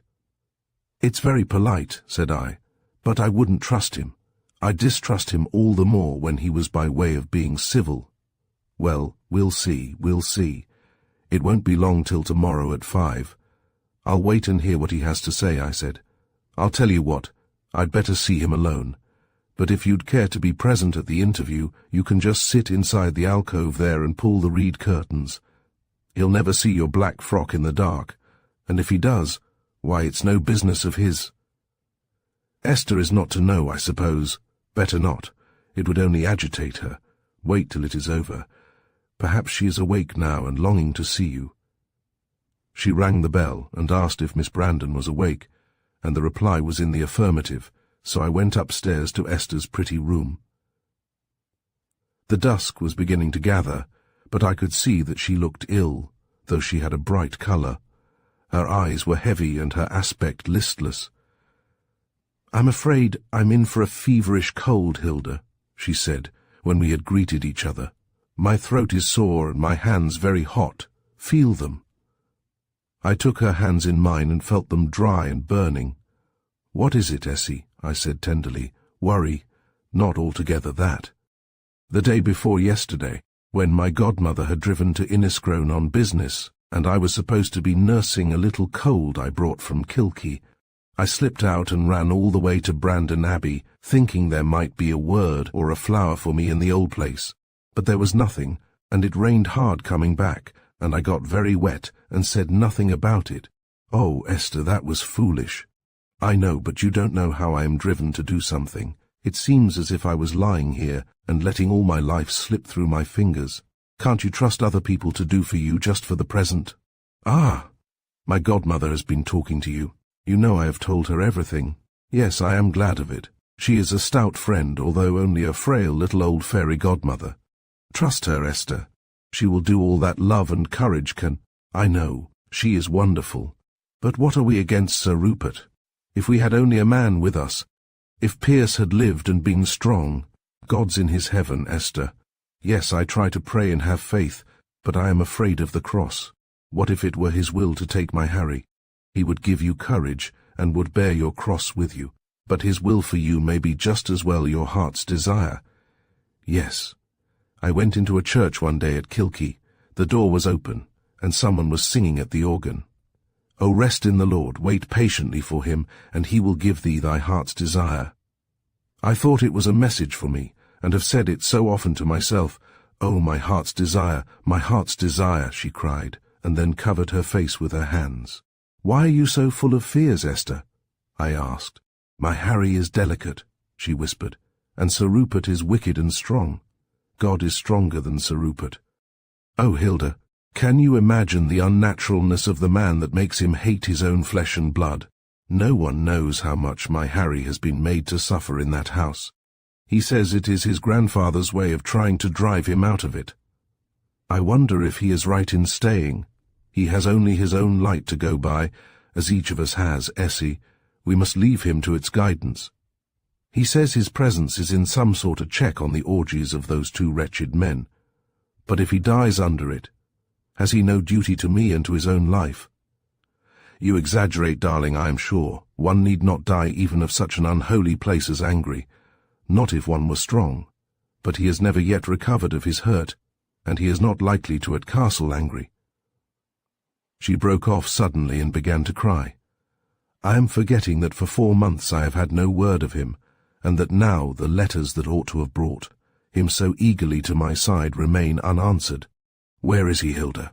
It's very polite, said I, but I wouldn't trust him. I distrust him all the more when he was by way of being civil. Well, we'll see, we'll see. It won't be long till tomorrow at 5. I'll wait and hear what he has to say, I said. I'll tell you what, I'd better see him alone. But if you'd care to be present at the interview, you can just sit inside the alcove there and pull the reed curtains. He'll never see your black frock in the dark, and if he does, why, it's no business of his. Esther is not to know, I suppose. Better not. It would only agitate her. Wait till it is over. Perhaps she is awake now and longing to see you. She rang the bell and asked if Miss Brandon was awake, and the reply was in the affirmative, so I went upstairs to Esther's pretty room. The dusk was beginning to gather, but I could see that she looked ill, though she had a bright colour. Her eyes were heavy and her aspect listless. "I'm afraid I'm in for a feverish cold, Hilda," she said, when we had greeted each other. "My throat is sore and my hands very hot. Feel them." I took her hands in mine and felt them dry and burning. "What is it, Essie?" I said tenderly. "Worry? Not altogether that. The day before yesterday, when my godmother had driven to Inniscrone on business, and I was supposed to be nursing a little cold I brought from Kilkee, I slipped out and ran all the way to Brandon Abbey, thinking there might be a word or a flower for me in the old place. But there was nothing, and it rained hard coming back, and I got very wet and said nothing about it. Oh, Esther, that was foolish. I know, but you don't know how I am driven to do something. It seems as if I was lying here and letting all my life slip through my fingers. Can't you trust other people to do for you just for the present? Ah, my godmother has been talking to you. You know I have told her everything. Yes, I am glad of it. She is a stout friend, although only a frail little old fairy godmother. Trust her, Esther. She will do all that love and courage can. I know, she is wonderful. But what are we against Sir Rupert? If we had only a man with us, if Pierce had lived and been strong. God's in his heaven, Esther. Yes, I try to pray and have faith, but I am afraid of the cross. What if it were his will to take my Harry? He would give you courage and would bear your cross with you, but his will for you may be just as well your heart's desire. Yes. I went into a church one day at Kilkee. The door was open, and someone was singing at the organ. O rest in the Lord, wait patiently for him, and he will give thee thy heart's desire. I thought it was a message for me, and have said it so often to myself. Oh, my heart's desire, she cried, and then covered her face with her hands. Why are you so full of fears, Esther? I asked. My Harry is delicate, she whispered, and Sir Rupert is wicked and strong. God is stronger than Sir Rupert. Oh, Hilda, can you imagine the unnaturalness of the man that makes him hate his own flesh and blood? No one knows how much my Harry has been made to suffer in that house. He says it is his grandfather's way of trying to drive him out of it. I wonder if he is right in staying. He has only his own light to go by, as each of us has, Essie. We must leave him to its guidance. He says his presence is in some sort of check on the orgies of those two wretched men. But if he dies under it, has he no duty to me and to his own life? You exaggerate, darling, I am sure. One need not die even of such an unholy place as Angry. Not if one were strong. But he has never yet recovered of his hurt, and he is not likely to at Castle Angry. She broke off suddenly and began to cry. I am forgetting that for 4 months I have had no word of him, and that now the letters that ought to have brought him so eagerly to my side remain unanswered. Where is he, Hilda?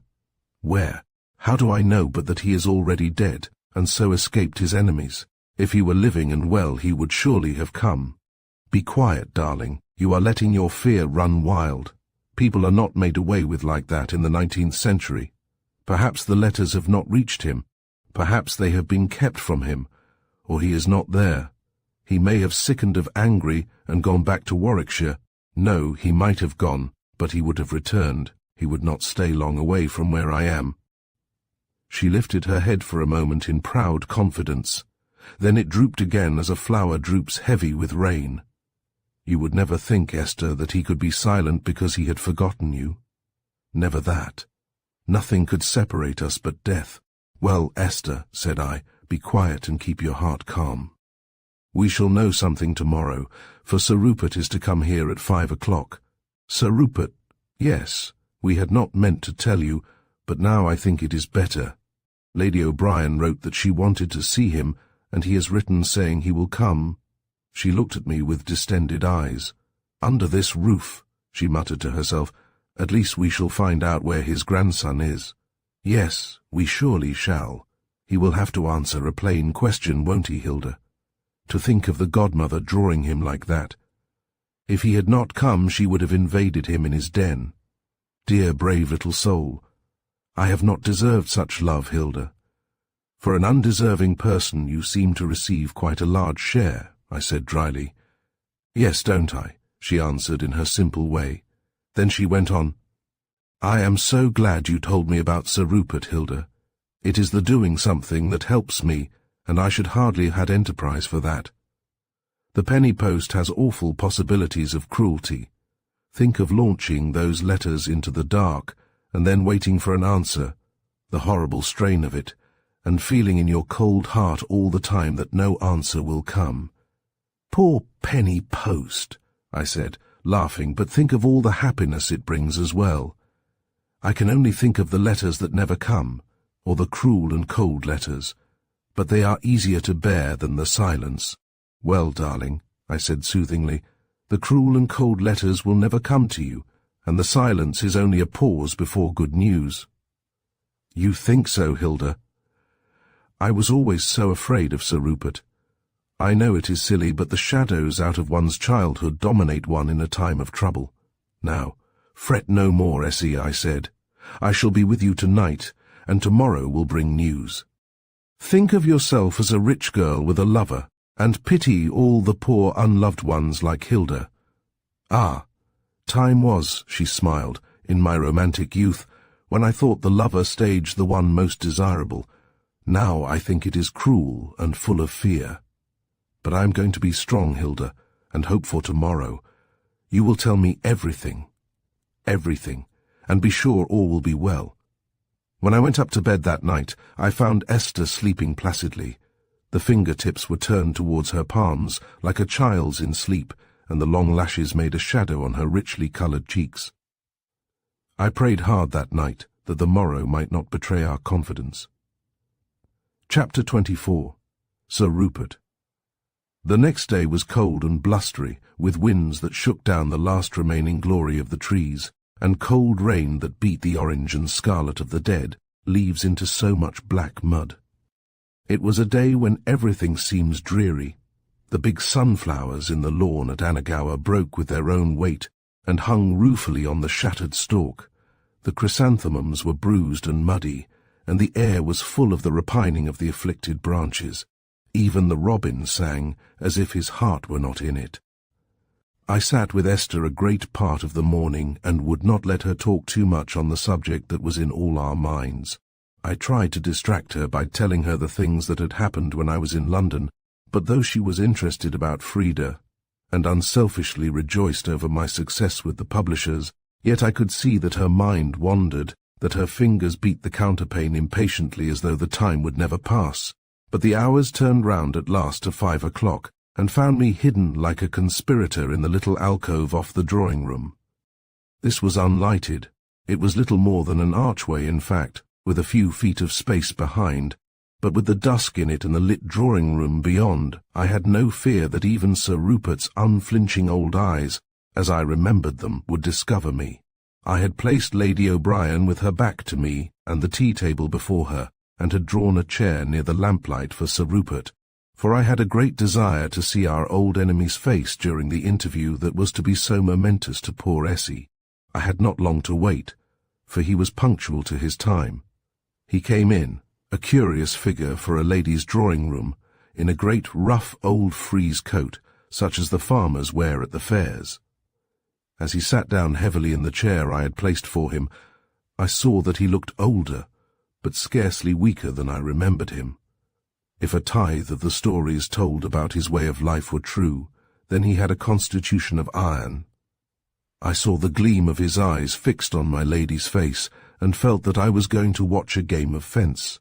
Where? How do I know but that he is already dead, and so escaped his enemies? If he were living and well, he would surely have come. Be quiet, darling. You are letting your fear run wild. People are not made away with like that in the 19th century. Perhaps the letters have not reached him. Perhaps they have been kept from him, or he is not there. He may have sickened of Angry and gone back to Warwickshire. No, he might have gone, but he would have returned. He would not stay long away from where I am. She lifted her head for a moment in proud confidence. Then it drooped again as a flower droops heavy with rain. You would never think, Esther, that he could be silent because he had forgotten you. Never that. Nothing could separate us but death. Well, Esther, said I, be quiet and keep your heart calm. We shall know something tomorrow, for Sir Rupert is to come here at 5 o'clock. Sir Rupert? Yes, we had not meant to tell you, but now I think it is better. Lady O'Brien wrote that she wanted to see him, and he has written saying he will come. She looked at me with distended eyes. Under this roof, she muttered to herself, at least we shall find out where his grandson is. Yes, we surely shall. He will have to answer a plain question, won't he, Hilda? To think of the godmother drawing him like that. If he had not come, she would have invaded him in his den. Dear, brave little soul. I have not deserved such love, Hilda. For an undeserving person, you seem to receive quite a large share, I said dryly. Yes, don't I? She answered in her simple way. Then she went on. I am so glad you told me about Sir Rupert, Hilda. It is the doing something that helps me, and I should hardly have had enterprise for that. The penny post has awful possibilities of cruelty. Think of launching those letters into the dark, and then waiting for an answer, the horrible strain of it, and feeling in your cold heart all the time that no answer will come. Poor penny post, I said, laughing, but think of all the happiness it brings as well. I can only think of the letters that never come, or the cruel and cold letters, but they are easier to bear than the silence. Well, darling, I said soothingly, the cruel and cold letters will never come to you, and the silence is only a pause before good news. You think so, Hilda? I was always so afraid of Sir Rupert. I know it is silly, but the shadows out of one's childhood dominate one in a time of trouble. Now, fret no more, Essie, I said. I shall be with you tonight, and tomorrow will bring news. Think of yourself as a rich girl with a lover, and pity all the poor unloved ones like Hilda. Ah, time was, she smiled, in my romantic youth, when I thought the lover stage the one most desirable. Now I think it is cruel and full of fear. But I am going to be strong, Hilda, and hope for tomorrow. You will tell me everything, and be sure all will be well. When I went up to bed that night, I found Esther sleeping placidly. The fingertips were turned towards her palms, like a child's in sleep, and the long lashes made a shadow on her richly coloured cheeks. I prayed hard that night that the morrow might not betray our confidence. Chapter 24. Sir Rupert. The next day was cold and blustery, with winds that shook down the last remaining glory of the trees, and cold rain that beat the orange and scarlet of the dead leaves into so much black mud. It was a day when everything seems dreary. The big sunflowers in the lawn at Anagawa broke with their own weight and hung ruefully on the shattered stalk. The chrysanthemums were bruised and muddy, and the air was full of the repining of the afflicted branches. Even the robin sang as if his heart were not in it. I sat with Esther a great part of the morning and would not let her talk too much on the subject that was in all our minds. I tried to distract her by telling her the things that had happened when I was in London, but though she was interested about Frida, and unselfishly rejoiced over my success with the publishers, yet I could see that her mind wandered, that her fingers beat the counterpane impatiently as though the time would never pass. But the hours turned round at last to 5 o'clock, and found me hidden like a conspirator in the little alcove off the drawing-room. This was unlighted. It was little more than an archway, in fact, with a few feet of space behind, but with the dusk in it and the lit drawing-room beyond, I had no fear that even Sir Rupert's unflinching old eyes, as I remembered them, would discover me. I had placed Lady O'Brien with her back to me and the tea-table before her, and had drawn a chair near the lamplight for Sir Rupert, for I had a great desire to see our old enemy's face during the interview that was to be so momentous to poor Essie. I had not long to wait, for he was punctual to his time. He came in, a curious figure for a lady's drawing-room, in a great rough old frieze coat, such as the farmers wear at the fairs. As he sat down heavily in the chair I had placed for him, I saw that he looked older, but scarcely weaker than I remembered him. If a tithe of the stories told about his way of life were true, then he had a constitution of iron. I saw the gleam of his eyes fixed on my lady's face, and felt that I was going to watch a game of fence.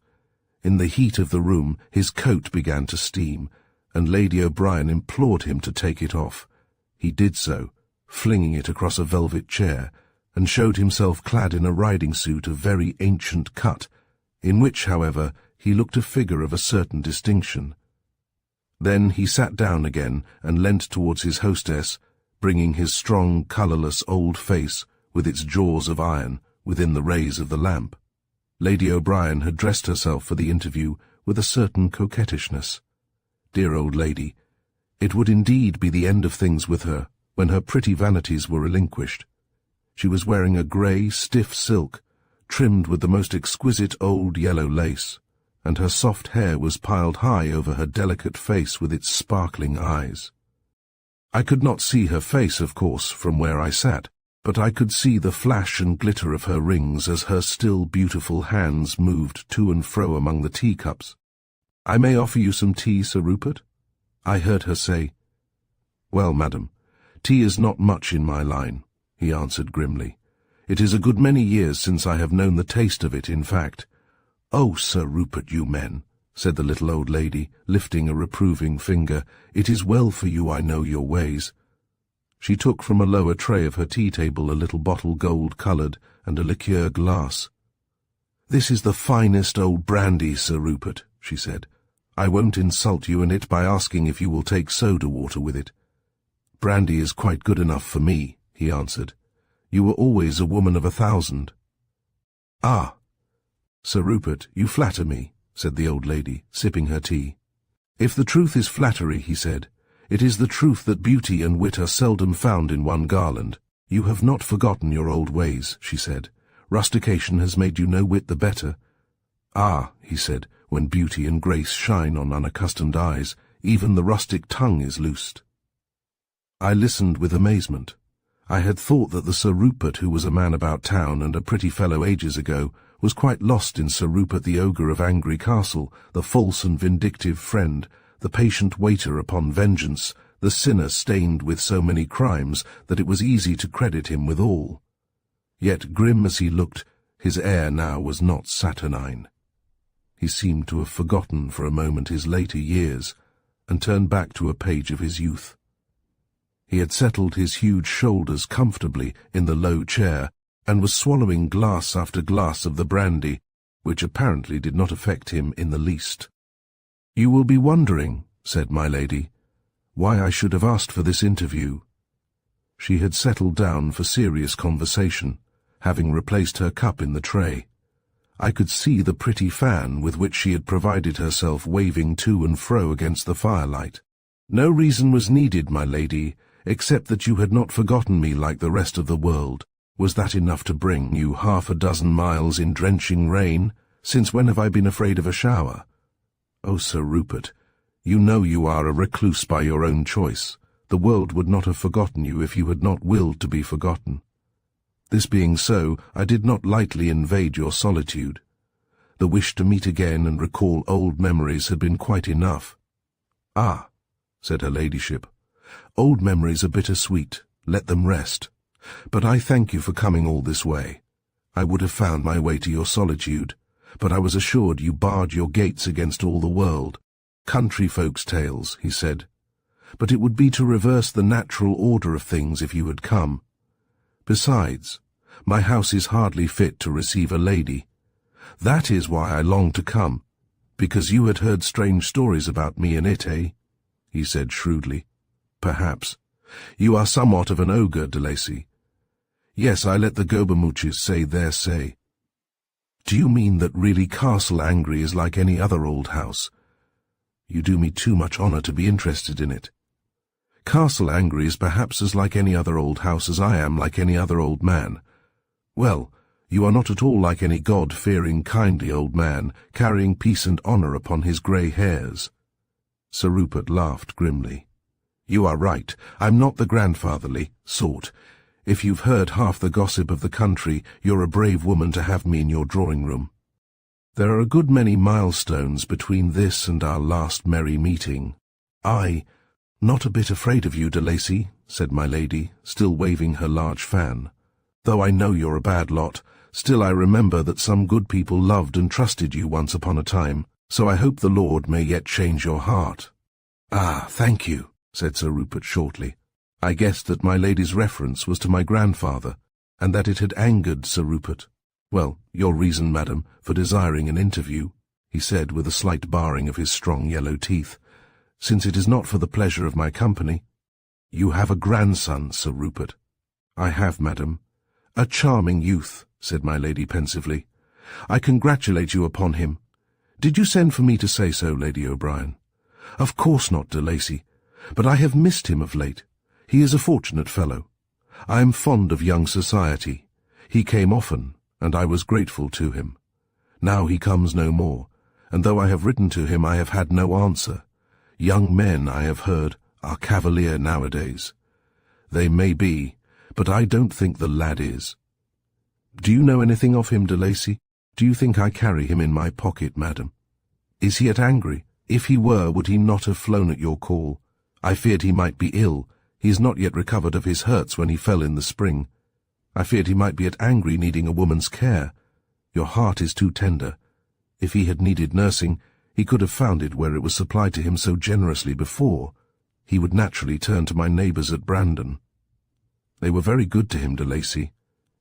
In the heat of the room his coat began to steam, and Lady O'Brien implored him to take it off. He did so, flinging it across a velvet chair, and showed himself clad in a riding suit of very ancient cut, in which, however, he looked a figure of a certain distinction. Then he sat down again and leant towards his hostess, bringing his strong, colourless old face, with its jaws of iron, within the rays of the lamp. Lady O'Brien had dressed herself for the interview with a certain coquettishness. Dear old lady, it would indeed be the end of things with her when her pretty vanities were relinquished. She was wearing a grey, stiff silk, trimmed with the most exquisite old yellow lace, and her soft hair was piled high over her delicate face with its sparkling eyes. I could not see her face, of course, from where I sat, but I could see the flash and glitter of her rings as her still beautiful hands moved to and fro among the teacups. "I may offer you some tea, Sir Rupert?" I heard her say. "Well, madam, tea is not much in my line," he answered grimly. "It is a good many years since I have known the taste of it, in fact." "Oh, Sir Rupert, you men," said the little old lady, lifting a reproving finger, "it is well for you I know your ways." She took from a lower tray of her tea-table a little bottle gold-coloured and a liqueur glass. "This is the finest old brandy, Sir Rupert," she said. "I won't insult you in it by asking if you will take soda water with it." "Brandy is quite good enough for me," he answered. "You were always a woman of 1,000. "Ah, Sir Rupert, you flatter me," said the old lady, sipping her tea. If the truth is flattery, he said, it is the truth that beauty and wit are seldom found in one garland. You have not forgotten your old ways, she said. Rustication has made you no whit the better. Ah, he said, when beauty and grace shine on unaccustomed eyes, even the rustic tongue is loosed. I listened with amazement. I had thought that the Sir Rupert who was a man about town and a pretty fellow ages ago was quite lost in Sir Rupert the ogre of Angry Castle, the false and vindictive friend, the patient waiter upon vengeance, the sinner stained with so many crimes that it was easy to credit him with all. Yet, grim as he looked, his air now was not saturnine. He seemed to have forgotten for a moment his later years, and turned back to a page of his youth. He had settled his huge shoulders comfortably in the low chair, and was swallowing glass after glass of the brandy, which apparently did not affect him in the least. "You will be wondering," said my lady, "why I should have asked for this interview." She had settled down for serious conversation, having replaced her cup in the tray. I could see the pretty fan with which she had provided herself waving to and fro against the firelight. "No reason was needed, my lady, except that you had not forgotten me like the rest of the world. Was that enough to bring you 6 miles in drenching rain? Since when have I been afraid of a shower? Oh, Sir Rupert, you know you are a recluse by your own choice. The world would not have forgotten you if you had not willed to be forgotten. This being so, I did not lightly invade your solitude. The wish to meet again and recall old memories had been quite enough." "Ah," said her ladyship, "old memories are bitter-sweet. Let them rest. But I thank you for coming all this way. I would have found my way to your solitude, but I was assured you barred your gates against all the world. Country folks' tales," he said. "But it would be to reverse the natural order of things if you had come. Besides, my house is hardly fit to receive a lady. That is why I longed to come, because you had heard strange stories about me in it, eh?" he said shrewdly. "Perhaps. You are somewhat of an ogre, de Lacy." "Yes, I let the Gobamooches say their say." "Do you mean that really Castle Angry is like any other old house?" "You do me too much honour to be interested in it." "Castle Angry is perhaps as like any other old house as I am like any other old man. Well, you are not at all like any God-fearing, kindly old man, carrying peace and honour upon his grey hairs." Sir Rupert laughed grimly. "You are right. I'm not the grandfatherly sort. If you've heard half the gossip of the country, you're a brave woman to have me in your drawing-room. There are a good many milestones between this and our last merry meeting. Not a bit afraid of you, de Lacy," said my lady, still waving her large fan. "Though I know you're a bad lot, still I remember that some good people loved and trusted you once upon a time, so I hope the Lord may yet change your heart." "Ah, thank you," said Sir Rupert shortly. I guessed that my lady's reference was to my grandfather, and that it had angered Sir Rupert. "Well, your reason, madam, for desiring an interview," he said with a slight baring of his strong yellow teeth, "since it is not for the pleasure of my company." "You have a grandson, Sir Rupert." "I have, madam." "A charming youth," said my lady pensively. "I congratulate you upon him. Did you send for me to say so, Lady O'Brien?" "Of course not, de Lacy, but I have missed him of late. He is a fortunate fellow. I am fond of young society. He came often, and I was grateful to him. Now he comes no more, and though I have written to him I have had no answer. Young men, I have heard, are cavalier nowadays. They may be, but I don't think the lad is. Do you know anything of him, de Lacy? Do you think I carry him in my pocket, madam? Is he at Angry? If he were, would he not have flown at your call? I feared he might be ill. He is not yet recovered of his hurts when he fell in the spring. I feared he might be at Angry needing a woman's care. Your heart is too tender. If he had needed nursing, he could have found it where it was supplied to him so generously before. He would naturally turn to my neighbours at Brandon. They were very good to him, de Lacy.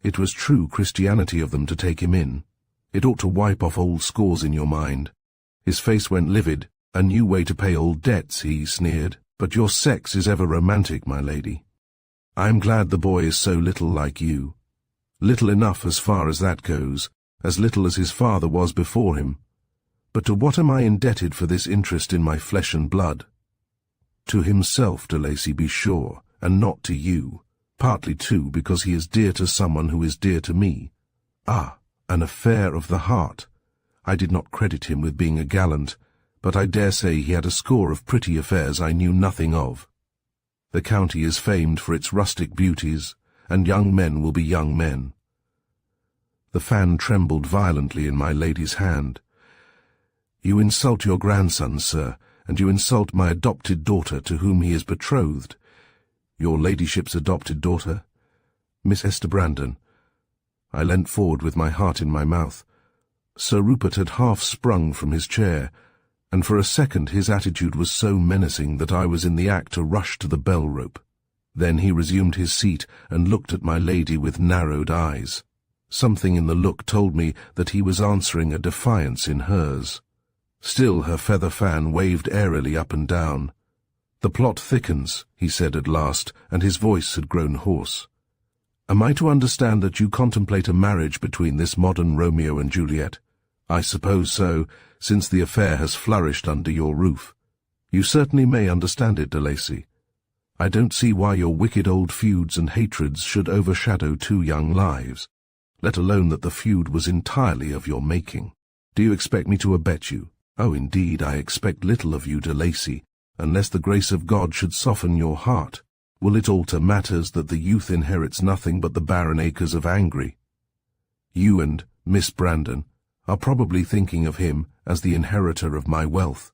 It was true Christianity of them to take him in. It ought to wipe off old scores in your mind." His face went livid. "A new way to pay old debts," he sneered. "But your sex is ever romantic, my lady. I am glad the boy is so little like you. Little enough as far as that goes, as little as his father was before him. But to what am I indebted for this interest in my flesh and blood? To himself, de Lacy, be sure, and not to you. Partly, too, because he is dear to someone who is dear to me. Ah, an affair of the heart. I did not credit him with being a gallant, but I dare say he had a score of pretty affairs I knew nothing of. The county is famed for its rustic beauties, and young men will be young men. The fan trembled violently in my lady's hand. You insult your grandson, sir, and you insult my adopted daughter to whom he is betrothed. Your ladyship's adopted daughter? Miss Esther Brandon. I leant forward with my heart in my mouth. Sir Rupert had half sprung from his chair, and for a second his attitude was so menacing that I was in the act to rush to the bell rope. Then he resumed his seat and looked at my lady with narrowed eyes. Something in the look told me that he was answering a defiance in hers. Still her feather fan waved airily up and down. "The plot thickens," he said at last, and his voice had grown hoarse. "Am I to understand that you contemplate a marriage between this modern Romeo and Juliet? I suppose so, since the affair has flourished under your roof. You certainly may understand it, de Lacy. I don't see why your wicked old feuds and hatreds should overshadow two young lives, let alone that the feud was entirely of your making. Do you expect me to abet you? Oh, indeed, I expect little of you, de Lacy, unless the grace of God should soften your heart. Will it alter matters that the youth inherits nothing but the barren acres of Angry? You and Miss Brandon are probably thinking of him as the inheritor of my wealth.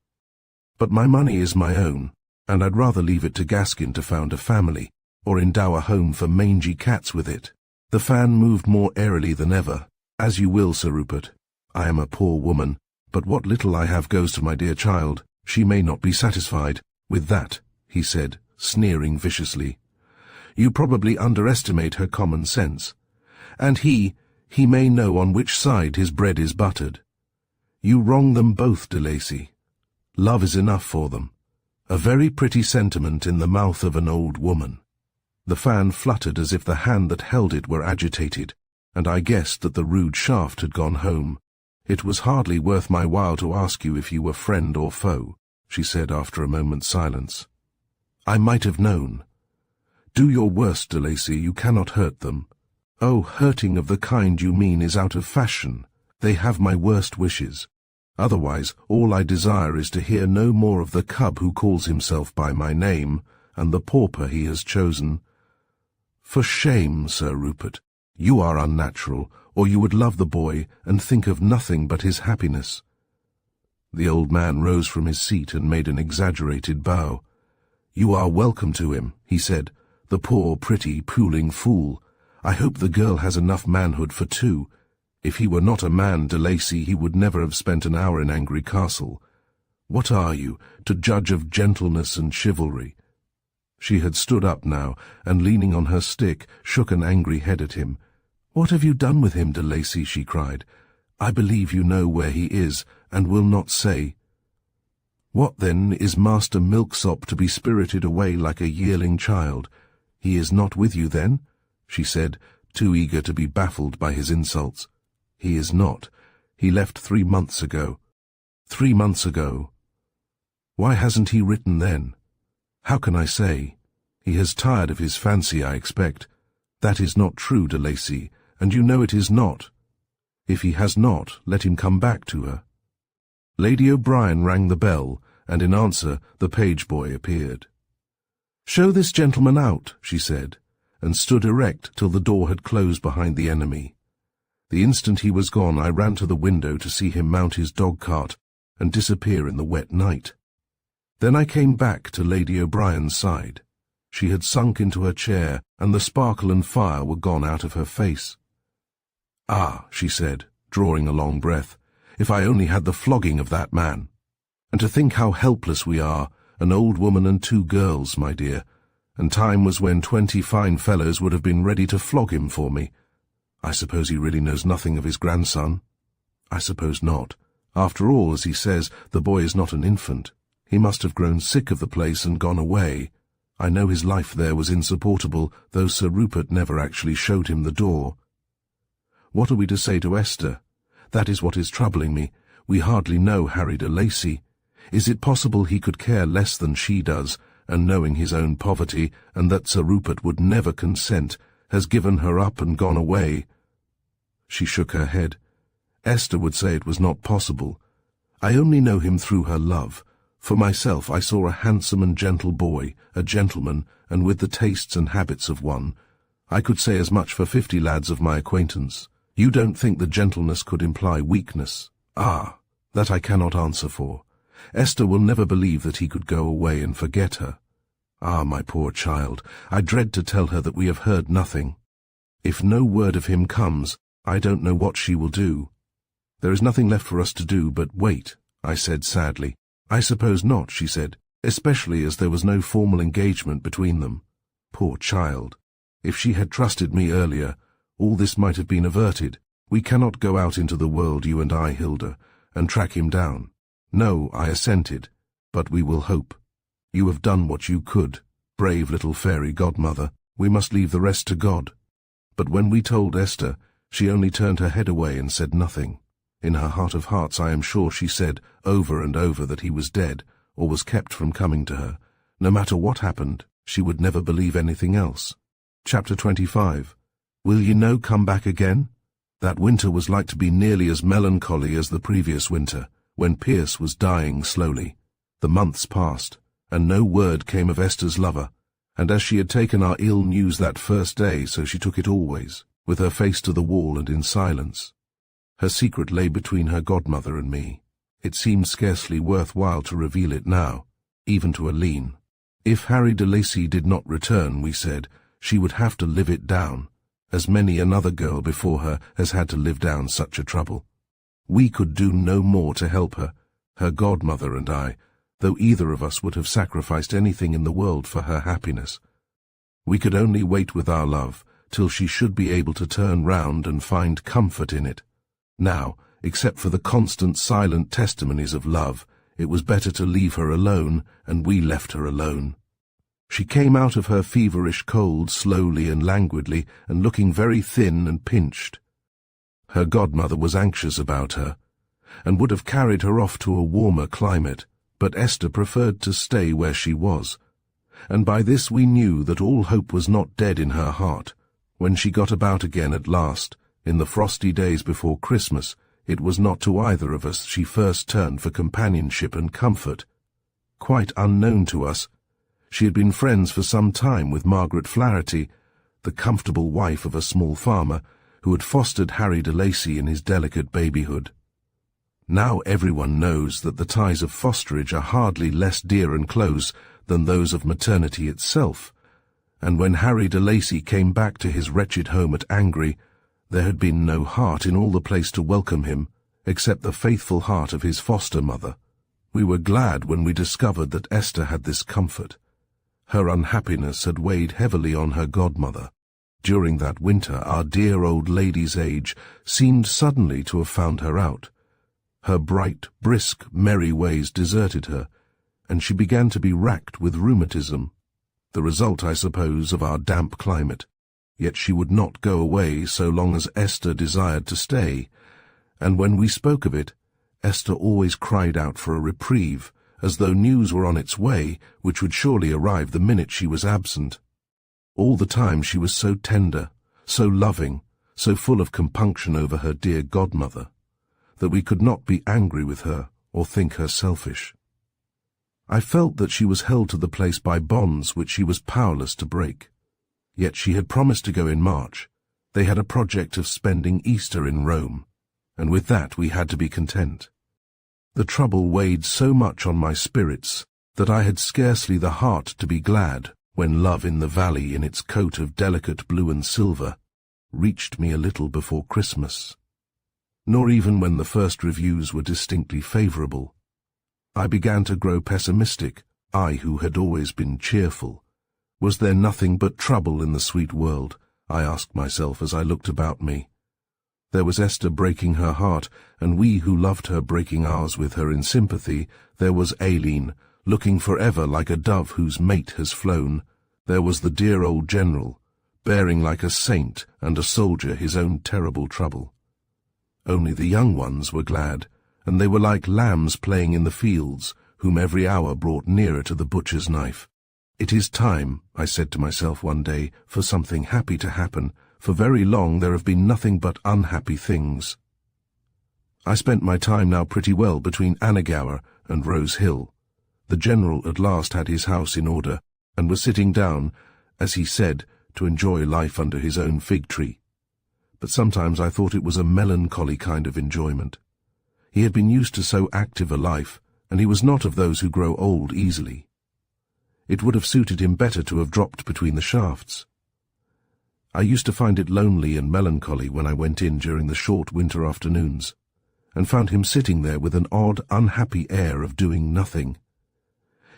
But my money is my own, and I'd rather leave it to Gaskin to found a family, or endow a home for mangy cats with it." The fan moved more airily than ever. "As you will, Sir Rupert. I am a poor woman, but what little I have goes to my dear child. She may not be satisfied with that," he said, sneering viciously. "You probably underestimate her common sense. And he may know on which side his bread is buttered. You wrong them both, de Lacy. Love is enough for them. A very pretty sentiment in the mouth of an old woman." The fan fluttered as if the hand that held it were agitated, and I guessed that the rude shaft had gone home. "It was hardly worth my while to ask you if you were friend or foe," she said after a moment's silence. "I might have known. Do your worst, de Lacy, you cannot hurt them. Oh, hurting of the kind you mean is out of fashion. They have my worst wishes. Otherwise, all I desire is to hear no more of the cub who calls himself by my name, and the pauper he has chosen. For shame, Sir Rupert. You are unnatural, or you would love the boy and think of nothing but his happiness." The old man rose from his seat and made an exaggerated bow. "You are welcome to him," he said, "the poor, pretty, puling fool. I hope the girl has enough manhood for two. If he were not a man, de Lacy, he would never have spent an hour in Angry Castle. What are you, to judge of gentleness and chivalry?" She had stood up now, and leaning on her stick, shook an angry head at him. "What have you done with him, de Lacy?" she cried. "I believe you know where he is, and will not say. What, then, is Master Milksop to be spirited away like a yearling child? He is not with you, then?" she said, too eager to be baffled by his insults. "He is not. He left 3 months ago." 3 months ago. Why hasn't he written then? How can I say? He has tired of his fancy, I expect. That is not true, de Lacy, and you know it is not. If he has not, let him come back to her. Lady O'Brien rang the bell, and in answer the page-boy appeared. "Show this gentleman out," she said, and stood erect till the door had closed behind the enemy. The instant he was gone, I ran to the window to see him mount his dog-cart and disappear in the wet night. Then I came back to Lady O'Brien's side. She had sunk into her chair, and the sparkle and fire were gone out of her face. "Ah," she said, drawing a long breath, "if I only had the flogging of that man. And to think how helpless we are, an old woman and 2 girls, my dear, and time was when 20 fine fellows would have been ready to flog him for me. I suppose he really knows nothing of his grandson? I suppose not. After all, as he says, the boy is not an infant. He must have grown sick of the place and gone away. I know his life there was insupportable, though Sir Rupert never actually showed him the door. What are we to say to Esther? That is what is troubling me. We hardly know Harry de Lacy. Is it possible he could care less than she does, and knowing his own poverty, and that Sir Rupert would never consent, has given her up and gone away?" She shook her head. "Esther would say it was not possible. I only know him through her love. For myself, I saw a handsome and gentle boy, a gentleman, and with the tastes and habits of one. I could say as much for 50 lads of my acquaintance. You don't think the gentleness could imply weakness? Ah, that I cannot answer for. Esther will never believe that he could go away and forget her. Ah, my poor child, I dread to tell her that we have heard nothing. If no word of him comes, I don't know what she will do." "There is nothing left for us to do but wait," I said sadly. "I suppose not," she said, "especially as there was no formal engagement between them." Poor child! If she had trusted me earlier, all this might have been averted. "We cannot go out into the world, you and I, Hilda, and track him down." "No," I assented, "but we will hope. You have done what you could, brave little fairy godmother. We must leave the rest to God." But when we told Esther, she only turned her head away and said nothing. In her heart of hearts, I am sure she said over and over that he was dead, or was kept from coming to her. No matter what happened, she would never believe anything else. Chapter 25. Will ye no come back again? That winter was like to be nearly as melancholy as the previous winter, when Pierce was dying slowly. The months passed, and no word came of Esther's lover, and as she had taken our ill news that first day, so she took it always, with her face to the wall and in silence. Her secret lay between her godmother and me. It seemed scarcely worthwhile to reveal it now, even to Aline. If Harry de Lacy did not return, we said, she would have to live it down, as many another girl before her has had to live down such a trouble. We could do no more to help her, her godmother and I, though either of us would have sacrificed anything in the world for her happiness. We could only wait with our love till she should be able to turn round and find comfort in it. Now, except for the constant silent testimonies of love, it was better to leave her alone, and we left her alone. She came out of her feverish cold slowly and languidly, and looking very thin and pinched. Her godmother was anxious about her, and would have carried her off to a warmer climate, but Esther preferred to stay where she was, and by this we knew that all hope was not dead in her heart. When she got about again at last, in the frosty days before Christmas, it was not to either of us she first turned for companionship and comfort. Quite unknown to us, she had been friends for some time with Margaret Flaherty, the comfortable wife of a small farmer, who had fostered Harry de Lacy in his delicate babyhood. Now everyone knows that the ties of fosterage are hardly less dear and close than those of maternity itself, and when Harry de Lacy came back to his wretched home at Angry, there had been no heart in all the place to welcome him, except the faithful heart of his foster-mother. We were glad when we discovered that Esther had this comfort. Her unhappiness had weighed heavily on her godmother. During that winter, our dear old lady's age seemed suddenly to have found her out. Her bright, brisk, merry ways deserted her, and she began to be racked with rheumatism, the result, I suppose, of our damp climate. Yet she would not go away so long as Esther desired to stay, and when we spoke of it, Esther always cried out for a reprieve, as though news were on its way, which would surely arrive the minute she was absent. All the time she was so tender, so loving, so full of compunction over her dear godmother, that we could not be angry with her or think her selfish. I felt that she was held to the place by bonds which she was powerless to break. Yet she had promised to go in March. They had a project of spending Easter in Rome, and with that we had to be content. The trouble weighed so much on my spirits that I had scarcely the heart to be glad when Love in the Valley, in its coat of delicate blue and silver, reached me a little before Christmas. Nor even when the first reviews were distinctly favourable. I began to grow pessimistic, I who had always been cheerful. Was there nothing but trouble in the sweet world? I asked myself as I looked about me. There was Esther breaking her heart, and we who loved her breaking ours with her in sympathy. There was Aileen, looking forever like a dove whose mate has flown. There was the dear old general, bearing like a saint and a soldier his own terrible trouble. Only the young ones were glad, and they were like lambs playing in the fields, whom every hour brought nearer to the butcher's knife. "It is time," I said to myself one day, "for something happy to happen. For very long there have been nothing but unhappy things." I spent my time now pretty well between Annagauer and Rose Hill. The General at last had his house in order, and was sitting down, as he said, to enjoy life under his own fig tree. But sometimes I thought it was a melancholy kind of enjoyment. He had been used to so active a life, and he was not of those who grow old easily. It would have suited him better to have dropped between the shafts. I used to find it lonely and melancholy when I went in during the short winter afternoons, and found him sitting there with an odd, unhappy air of doing nothing.